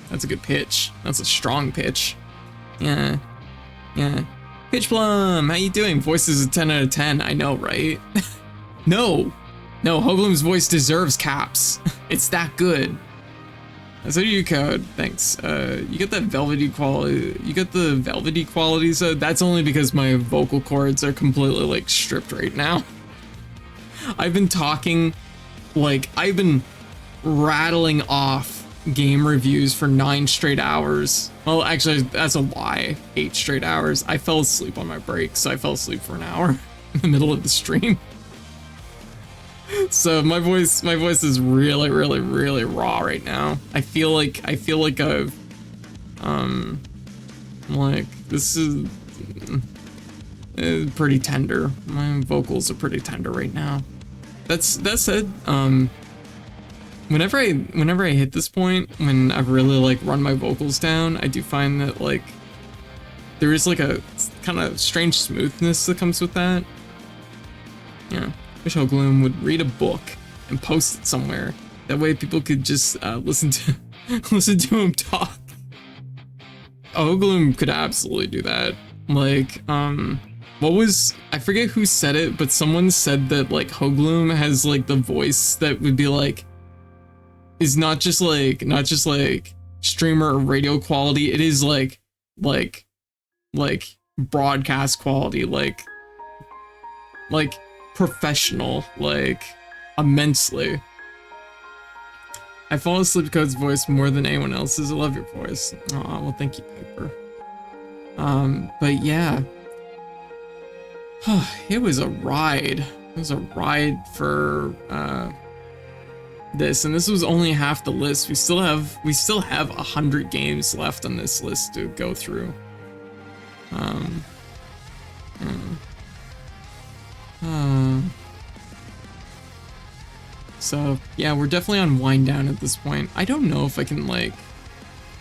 A: That's a good pitch. That's a strong pitch. Yeah. Pitch Plum, how you doing? Voice is a 10 out of 10. I know, right? No, Hogloom's voice deserves caps. It's that good. So do you, Code. Thanks. You get that velvety quality. You get the velvety qualities. That's only because my vocal cords are completely like stripped right now. I've been talking, like I've been rattling off game reviews for 9 straight hours. Well, actually, that's a lie. 8 straight hours. I fell asleep on my break, so I fell asleep for an hour in the middle of the stream. So my voice is really raw right now. I feel like I've like this is pretty tender. My vocals are pretty tender right now. That said, whenever I hit this point, when I've really like run my vocals down, I do find that like there is like a kind of strange smoothness that comes with that. Yeah. Wish Hogloom would read a book and post it somewhere. That way people could just listen to him talk. Hogloom could absolutely do that. Like, I forget who said it, but someone said that like Hogloom has like the voice that would be like, is not just like streamer or radio quality. It is like broadcast quality, like professional, like immensely. I fall asleep to Code's voice more than anyone else's. I love your voice. Aw, well, thank you, Piper. But yeah. It was a ride. It was a ride for this, and this was only half the list. We still have 100 games left on this list to go through. So yeah, we're definitely on wind down at this point. I don't know if I can like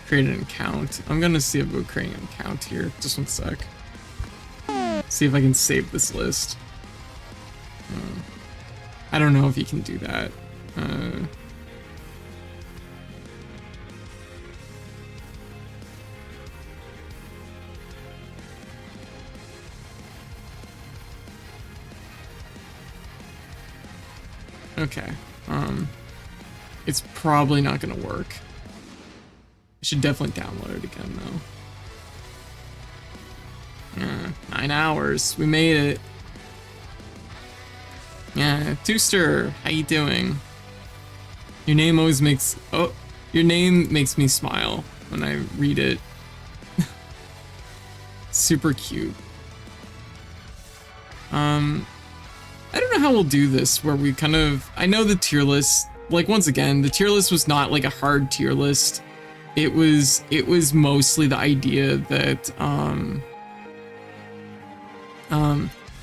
A: create an account. I'm gonna see about creating an account here. Just one sec. See if I can save this list. I don't know if you can do that. Okay. It's probably not gonna work. I should definitely download it again though. Yeah, 9 hours. We made it. Yeah, Tooster, how you doing? Your name always makes me smile when I read it. Super cute. I don't know how we'll do this, where we kind of, I know the tier list, like once again, the tier list was not like a hard tier list. It was mostly the idea that,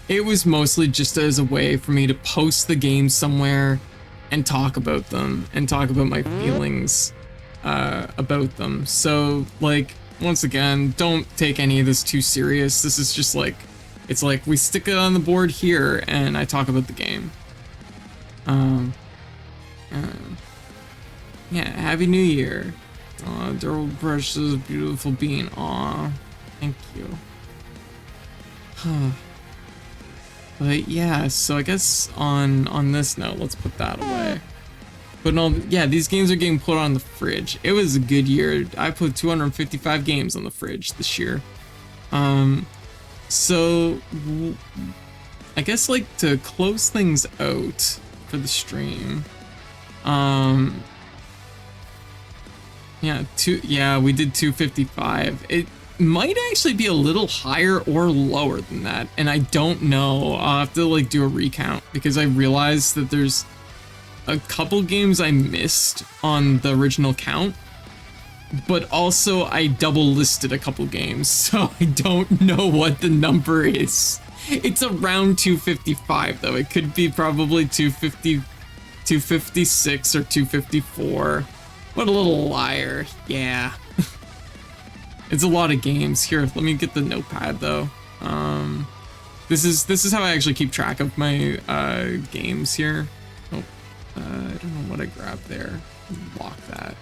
A: it was mostly just as a way for me to post the game somewhere and talk about them and talk about my feelings, about them. So like, once again, don't take any of this too serious. This is just like, it's like we stick it on the board here and I talk about the game. Yeah, Happy New Year. Aw, Daryl Precious, beautiful being. Aw, thank you. But yeah, so I guess on this note, let's put that away. But no, yeah, these games are getting put on the fridge. It was a good year. I put 255 games on the fridge this year. So I guess like to close things out for the stream, Yeah, we did 255. It might actually be a little higher or lower than that, and I don't know. I'll have to like do a recount because I realized that there's a couple games I missed on the original count, but also I double listed a couple games, so I don't know what the number is. It's around 255 though. It could be probably 250, 256 or 254. What a little liar. Yeah. It's a lot of games. Here, let me get the notepad though. This is how I actually keep track of my games here. Oh, I don't know what I grabbed there. Lock that.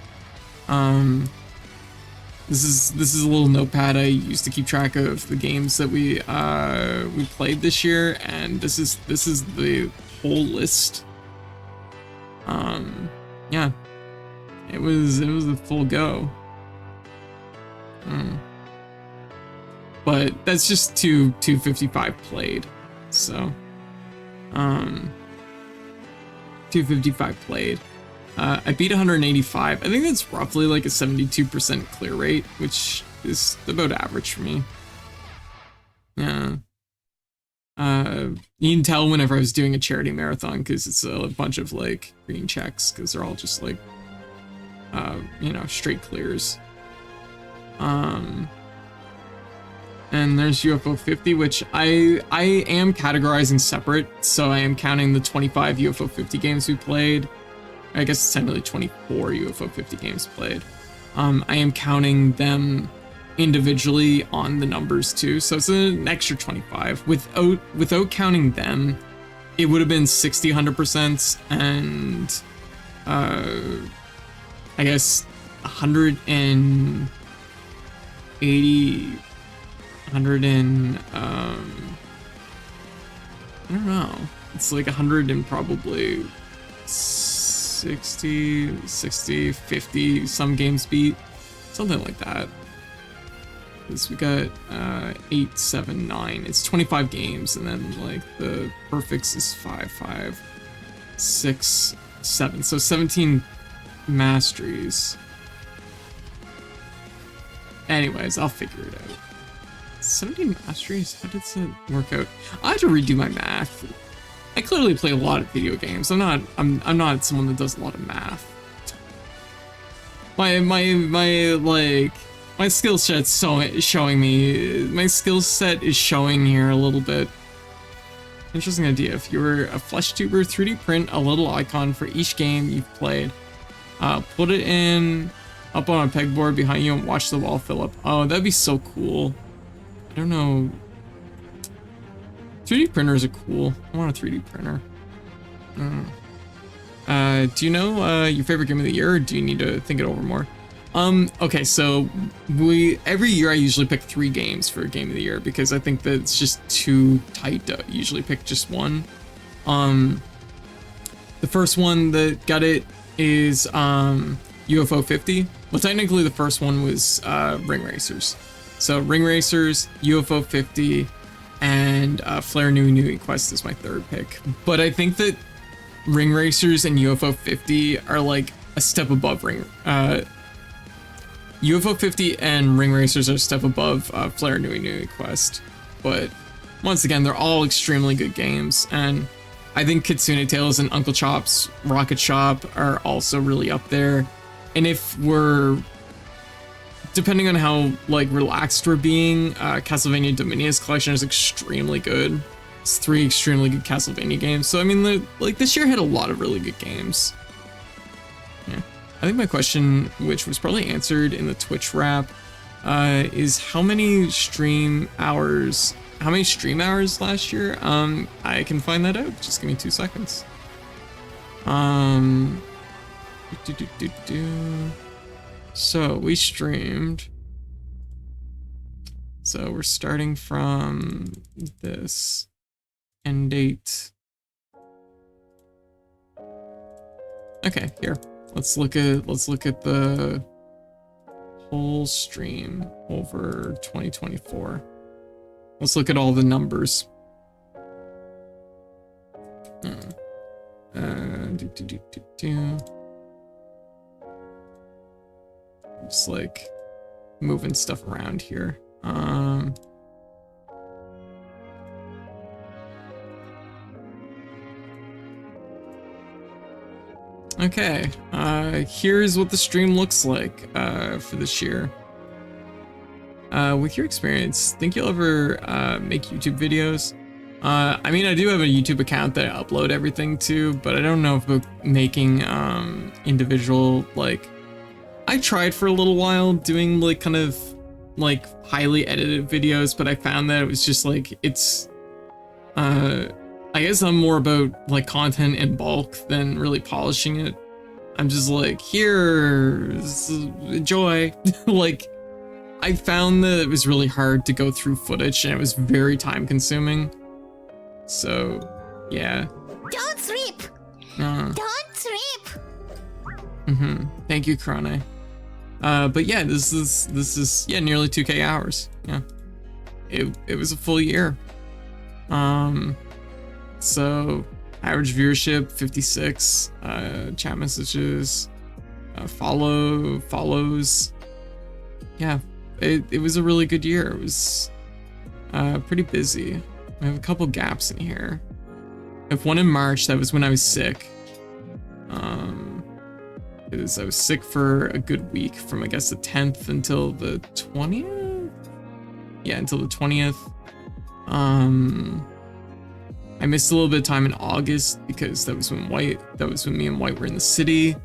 A: This is a little notepad I used to keep track of the games that we played this year, and this is the whole list. Yeah. It was a full go. But that's just 255 played. So 255 played. I beat 185. I think that's roughly like a 72% clear rate, which is about average for me. Yeah. You can tell whenever I was doing a charity marathon because it's a bunch of like green checks because they're all just like you know, straight clears. And there's UFO 50, which I am categorizing separate, so I am counting the 25 UFO 50 games we played. I guess it's technically 24 UFO 50 games played. I am counting them individually on the numbers too, so it's an extra 25. Without counting them, it would have been 60 100%, and I guess 180, 100 and I don't know. It's like 100 and probably 60, 50, some games beat, something like that. Because we got 8, 7, 9. It's 25 games, and then like the perfects is 5, 5, 6, 7. So 17 masteries. Anyways, I'll figure it out. 17 masteries? How did that work out? I have to redo my math. I clearly play a lot of video games. I'm not someone that does a lot of math. My skill set's showing me. My skill set is showing here a little bit. Interesting idea. If you were a flesh tuber, 3D print a little icon for each game you've played. Put it up on a pegboard behind you and watch the wall fill up. Oh, that'd be so cool. I don't know. 3D printers are cool. I want a 3D printer. Do you know your favorite game of the year, or do you need to think it over more? Okay, so every year I usually pick 3 games for game of the year because I think that it's just too tight to usually pick just one. The first one that got it is UFO 50. Well, technically the first one was Ring Racers. So Ring Racers, UFO 50, and Flare Nui Quest is my third pick. But I think that Ring Racers and UFO 50 are like a step above UFO 50 and Ring Racers are a step above Flare Nui Quest. But once again, they're all extremely good games, and I think Kitsune Tales and Uncle Chop's Rocket Shop are also really up there. And if we're, depending on how like relaxed we're being, Castlevania Dominia's collection is extremely good. It's 3 extremely good Castlevania games. So I mean, like this year had a lot of really good games. Yeah, I think my question, which was probably answered in the Twitch wrap, is how many stream hours last year? I can find that out. Just give me 2 seconds. So we streamed. So we're starting from this end date. Okay, here. Let's look at the whole stream over 2024. Let's look at all the numbers. just like moving stuff around here. Okay, here's what the stream looks like for this year. With your experience, think you'll ever make YouTube videos? I mean, I do have a YouTube account that I upload everything to, but I don't know about making individual, like, I tried for a little while doing like kind of like highly edited videos, but I found that it was just like, it's I guess I'm more about like content in bulk than really polishing it. I'm just like, here's enjoy. Like, I found that it was really hard to go through footage and it was very time consuming. So, yeah.
H: Don't sleep! Don't sleep!
A: Thank you, Krone. But yeah, this is yeah, nearly 2K hours. Yeah. It was a full year. So average viewership 56, chat messages, follows. Yeah, it was a really good year. It was pretty busy. I have a couple gaps in here. I have one in March, that was when I was sick. I was sick for a good week, from I guess the 10th until the 20th? Yeah, until the 20th. I missed a little bit of time in August because that was when me and White were in the city.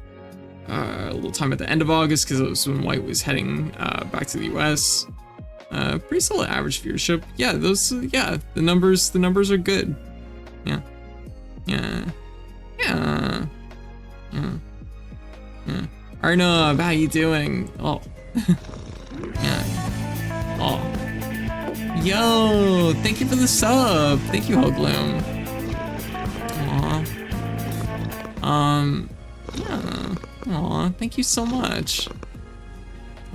A: A little time at the end of August because it was when White was heading back to the US. Pretty solid average viewership. Yeah, the numbers are good. Yeah. Arnab, how you doing? Oh. Yeah. Oh. Yo, thank you for the sub. Thank you, Hogloom. Yeah. Aw, thank you so much.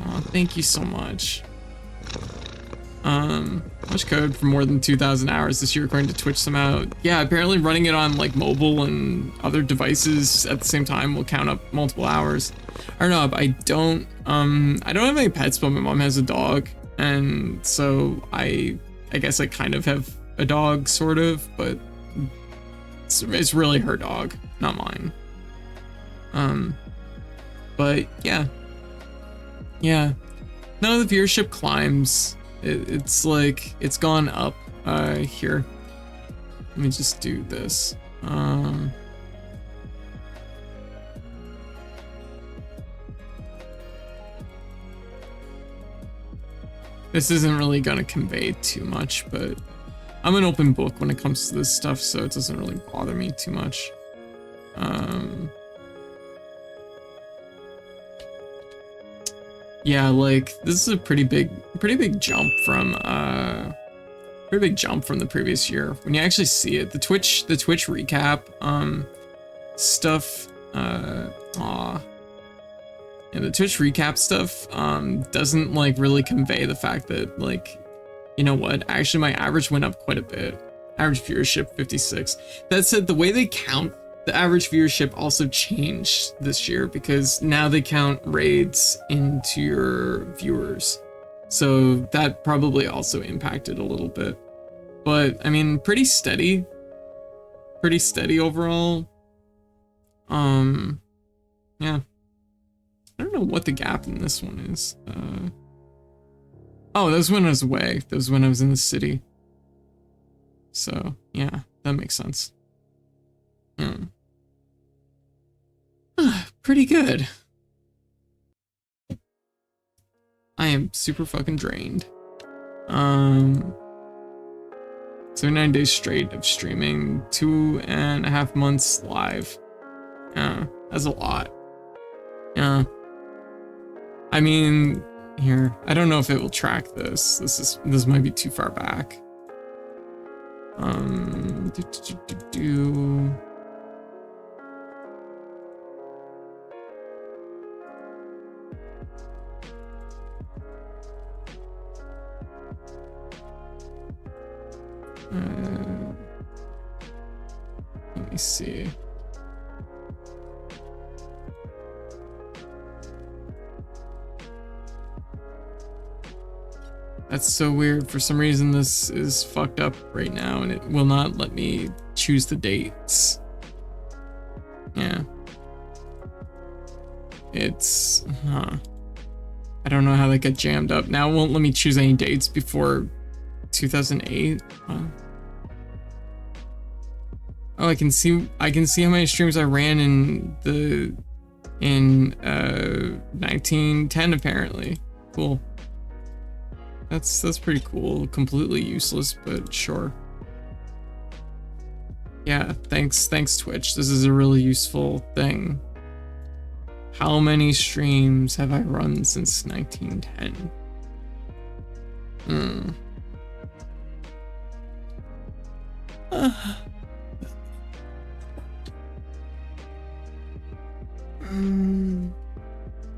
A: Aw, thank you so much. Much code for more than 2,000 hours this year according to Twitch somehow. Yeah, apparently running it on like mobile and other devices at the same time will count up multiple hours. I don't know, I don't have any pets, but my mom has a dog, and so I guess I kind of have a dog, sort of, but it's really her dog, not mine. But yeah. None of the viewership climbs. It's like, it's gone up here. Let me just do this. This isn't really gonna convey too much, but I'm an open book when it comes to this stuff, so it doesn't really bother me too much. Yeah, like, this is a pretty big jump from the previous year. When you actually see it, the Twitch recap stuff, and the Twitch recap stuff doesn't like really convey the fact that, like, you know what, actually my average went up quite a bit. Average viewership 56. That said, the way they count the average viewership also changed this year because now they count raids into your viewers. So that probably also impacted a little bit. But I mean, pretty steady overall. Yeah. I don't know what the gap in this one is. Oh, that was when I was away. That was when I was in the city. So yeah, that makes sense. Pretty good. I am super fucking drained. 79 days straight of streaming, 2.5 months live. Yeah, that's a lot. Yeah. I mean, here, I don't know if it will track this. This might be too far back. Let me see. That's so weird. For some reason, this is fucked up right now, and it will not let me choose the dates. Yeah. It's... Huh. I don't know how that got jammed up. Now it won't let me choose any dates before 2008. Huh. Oh, I can see how many streams I ran in 1910 apparently. Cool. That's pretty cool. Completely useless, but sure. Yeah, thanks Twitch. This is a really useful thing. How many streams have I run since 1910?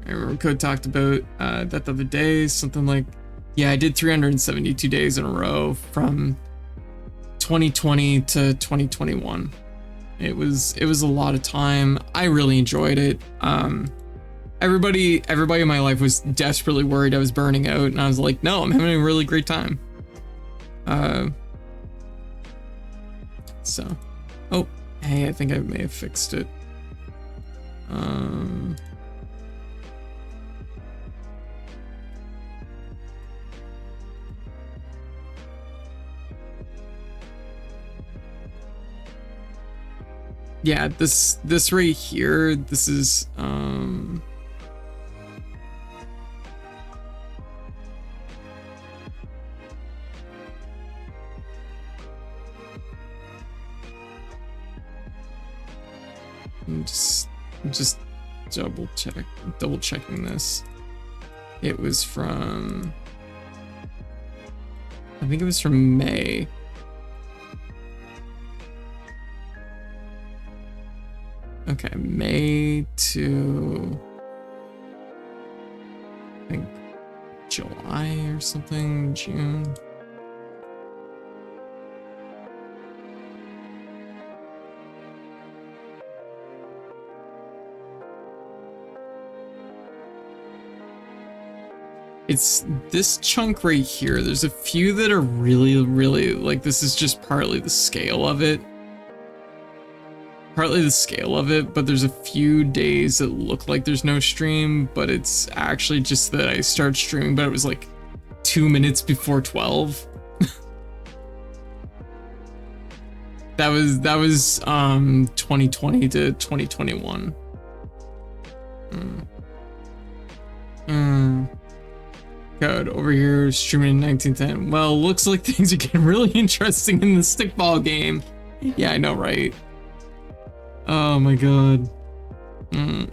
A: I remember Code talked about that the other day, something like, yeah, I did 372 days in a row from 2020 to 2021. It was a lot of time. I really enjoyed it. Everybody in my life was desperately worried I was burning out, and I was like, no, I'm having a really great time. So, oh, hey, I think I may have fixed it. Yeah, this right here, this is I'm just double checking this. It was from, I think it was from May. Okay, May to, I think, July or something, June. It's this chunk right here. There's a few that are really, like, this is just partly the scale of it. But there's a few days that look like there's no stream, but it's actually just that I started streaming, but it was like 2 minutes before 12. That was 2020 to 2021. Code over here streaming in 1910. Well, looks like things are getting really interesting in the stickball game. Yeah, I know, right? Oh my god. God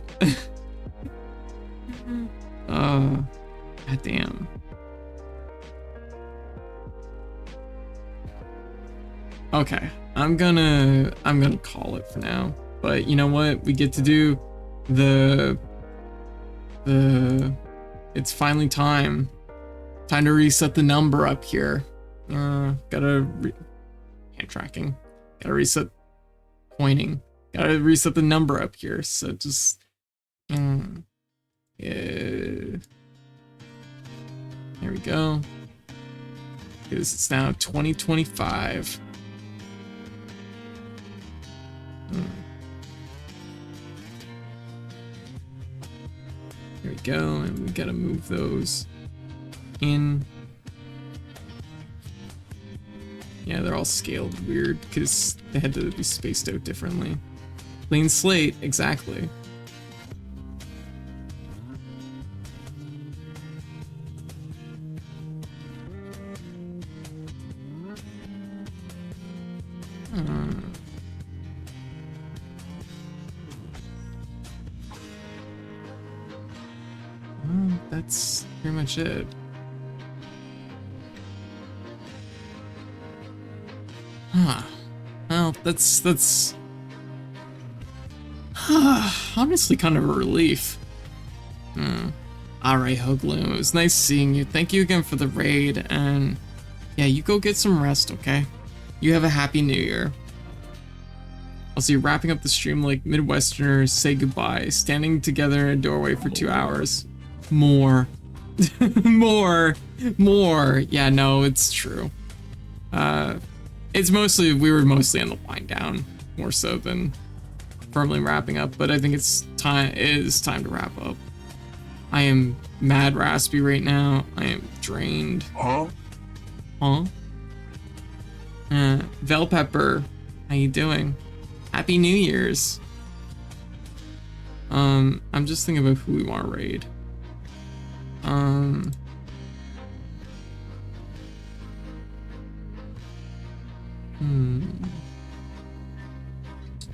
A: damn. Okay, I'm gonna call it for now. But you know what? We get to do the it's finally time to reset the number up here. Gotta hand tracking. Gotta reset pointing. Gotta reset the number up here. So just yeah. There we go. Because it's now 2025. There we go, and we gotta move those in. Yeah, they're all scaled weird because they had to be spaced out differently. Clean slate, exactly. That's pretty much it. Huh. Well, that's honestly kind of a relief. Alright, Hogloom, it was nice seeing you. Thank you again for the raid, and yeah, you go get some rest, okay? You have a happy new year. I'll see you wrapping up the stream like Midwesterners say goodbye, standing together in a doorway for 2 hours. More. more. Yeah, no, it's true. It's mostly, we were mostly on the wind down more so than firmly wrapping up, but I think it is time to wrap up. I am mad raspy right now. I am drained. Huh? Vel Pepper, how you doing? Happy New Year's. I'm just thinking about who we want to raid.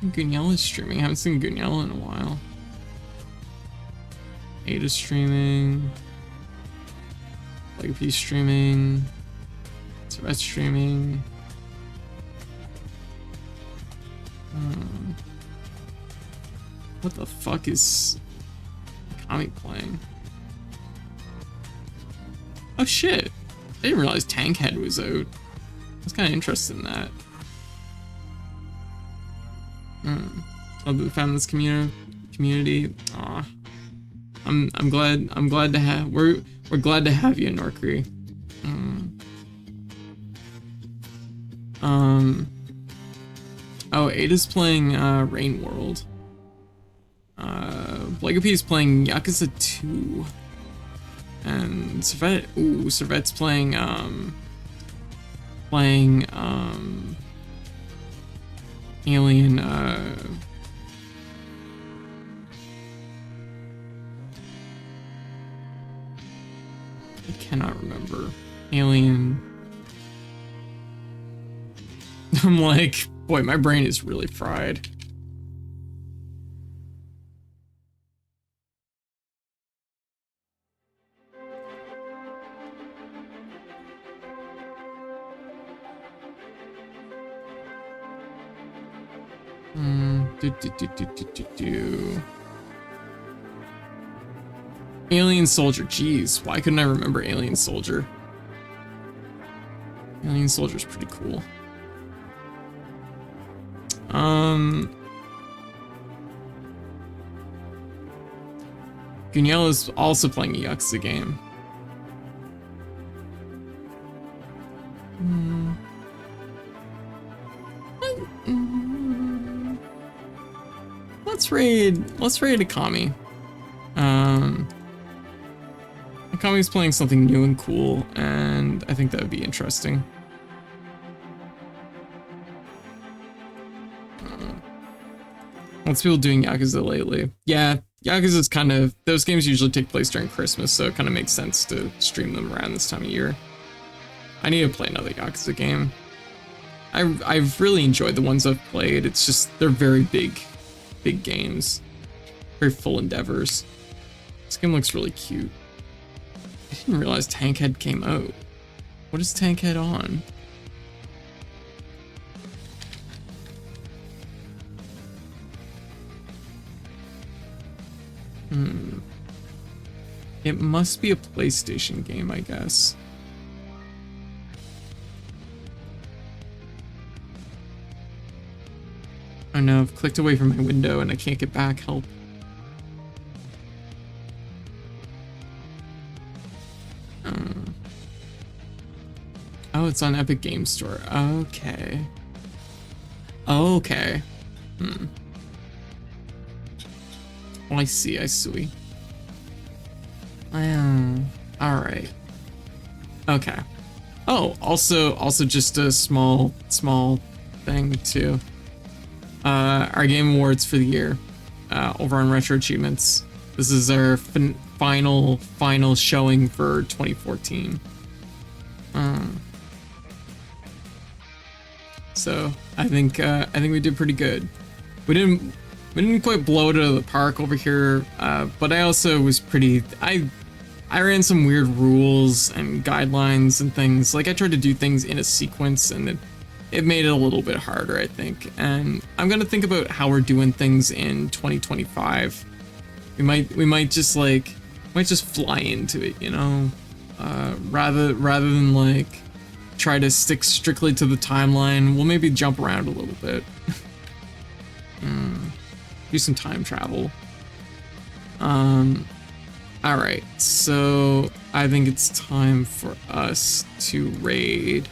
A: Gunyel is streaming. I haven't seen Gunyel in a while. Ada's streaming. Legacy streaming. Servet's streaming. What the fuck is Kami playing? Oh shit! I didn't realize Tankhead was out. I was kind of interested in that. Love that we found this community. Aw. I'm glad to have we're glad to have you, Norkree. Oh, Ada's playing Rain World. Legacy is playing Yakuza 2. And Servet's playing Alien I cannot remember. Alien. I'm like, boy, my brain is really fried. Alien Soldier, jeez, why couldn't I remember Alien Soldier? Alien Soldier's pretty cool. Gunyel is also playing a Yakuza game. Let's raid Akami. Akami's playing something new and cool, and I think that would be interesting. Lots of people doing Yakuza lately. Yeah, Yakuza's kind of, those games usually take place during Christmas, so it kind of makes sense to stream them around this time of year. I need to play another Yakuza game. I've really enjoyed the ones I've played. It's just, they're very big games. Very full endeavors. This game looks really cute. I didn't realize Tankhead came out. What is Tankhead on? It must be a PlayStation game, I guess. Oh no, I've clicked away from my window and I can't get back. Help. Oh, it's on Epic Games Store. Okay. Okay. Oh, I see. Alright. Okay. Oh, also just a small thing too. Our Game Awards for the year, over on Retro Achievements. This is our final showing for 2014. So I think we did pretty good. We didn't quite blow it out of the park over here, but I also was pretty. I ran some weird rules and guidelines and things. Like I tried to do things in a sequence, and it made it a little bit harder, I think. And I'm gonna think about how we're doing things in 2025. We might just fly into it, you know, rather than like try to stick strictly to the timeline. We'll maybe jump around a little bit. Do some time travel. All right, so I think it's time for us to raid,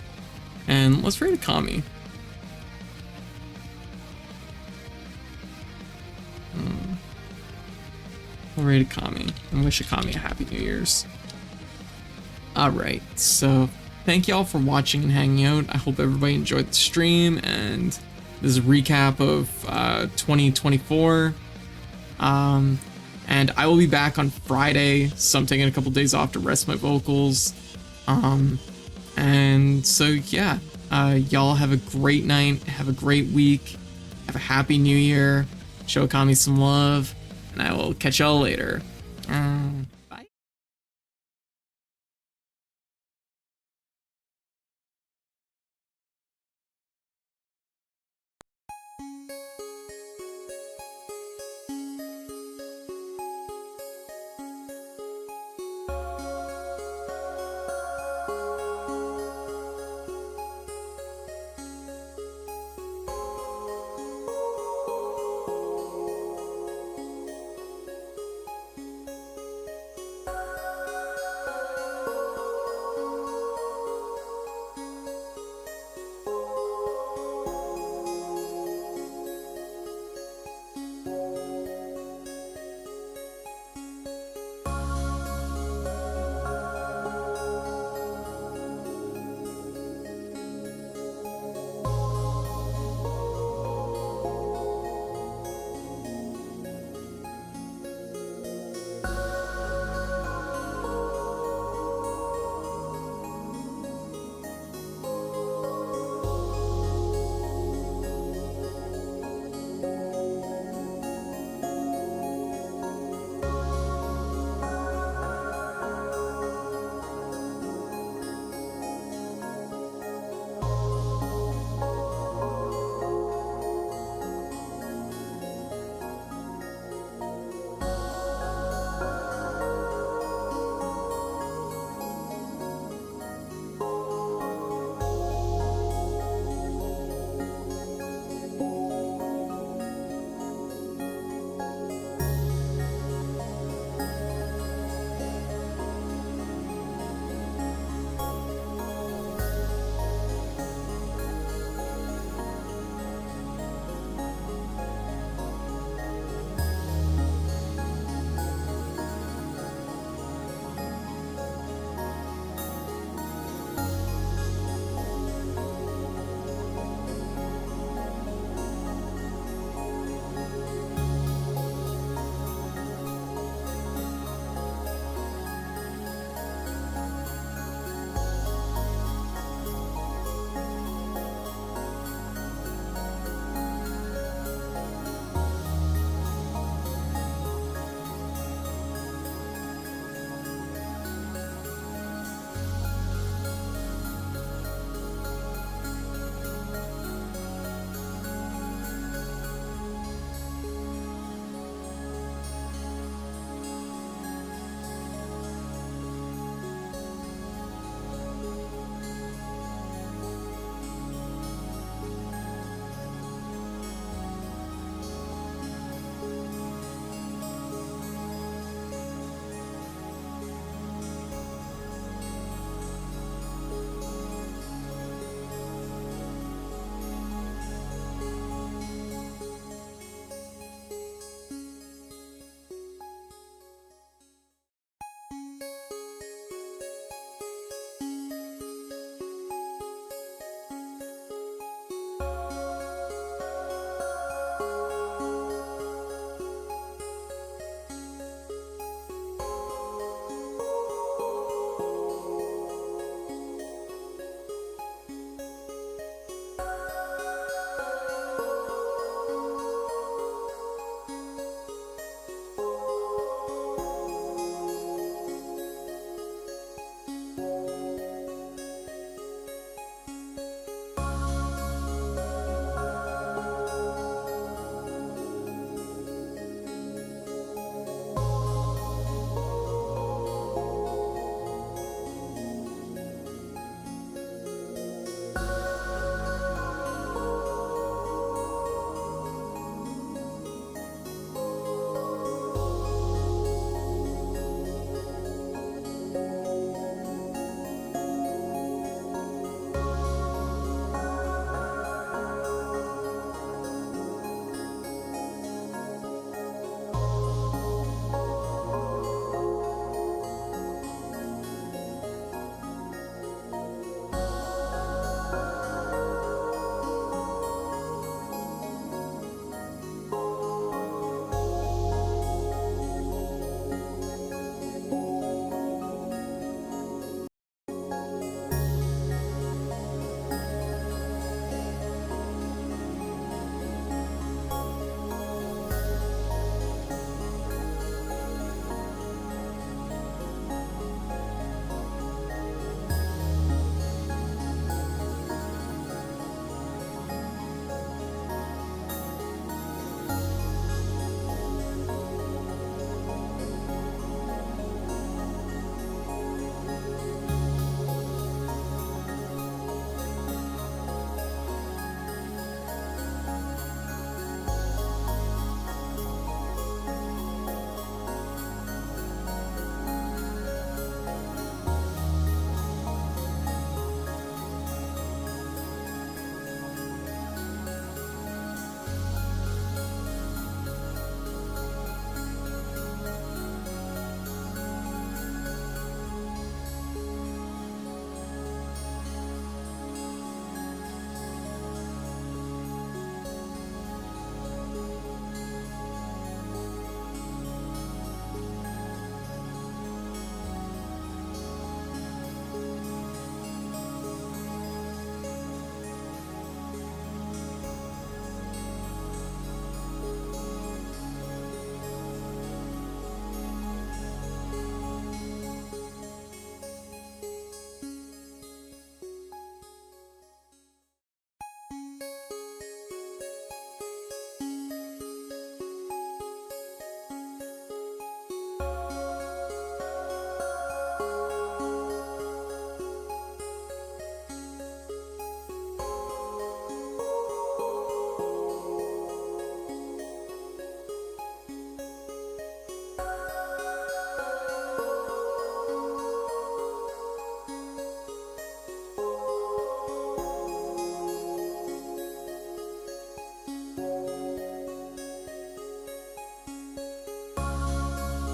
A: and let's raid a Kami. We'll raid a Kami and wish a Kami a happy New Year's. All right, so thank y'all for watching and hanging out. I hope everybody enjoyed the stream, and this is a recap of 2024. And I will be back on Friday, so I'm taking a couple days off to rest my vocals. And so yeah, y'all have a great night, have a great week, have a happy New Year, show Kami some love, and I will catch y'all later.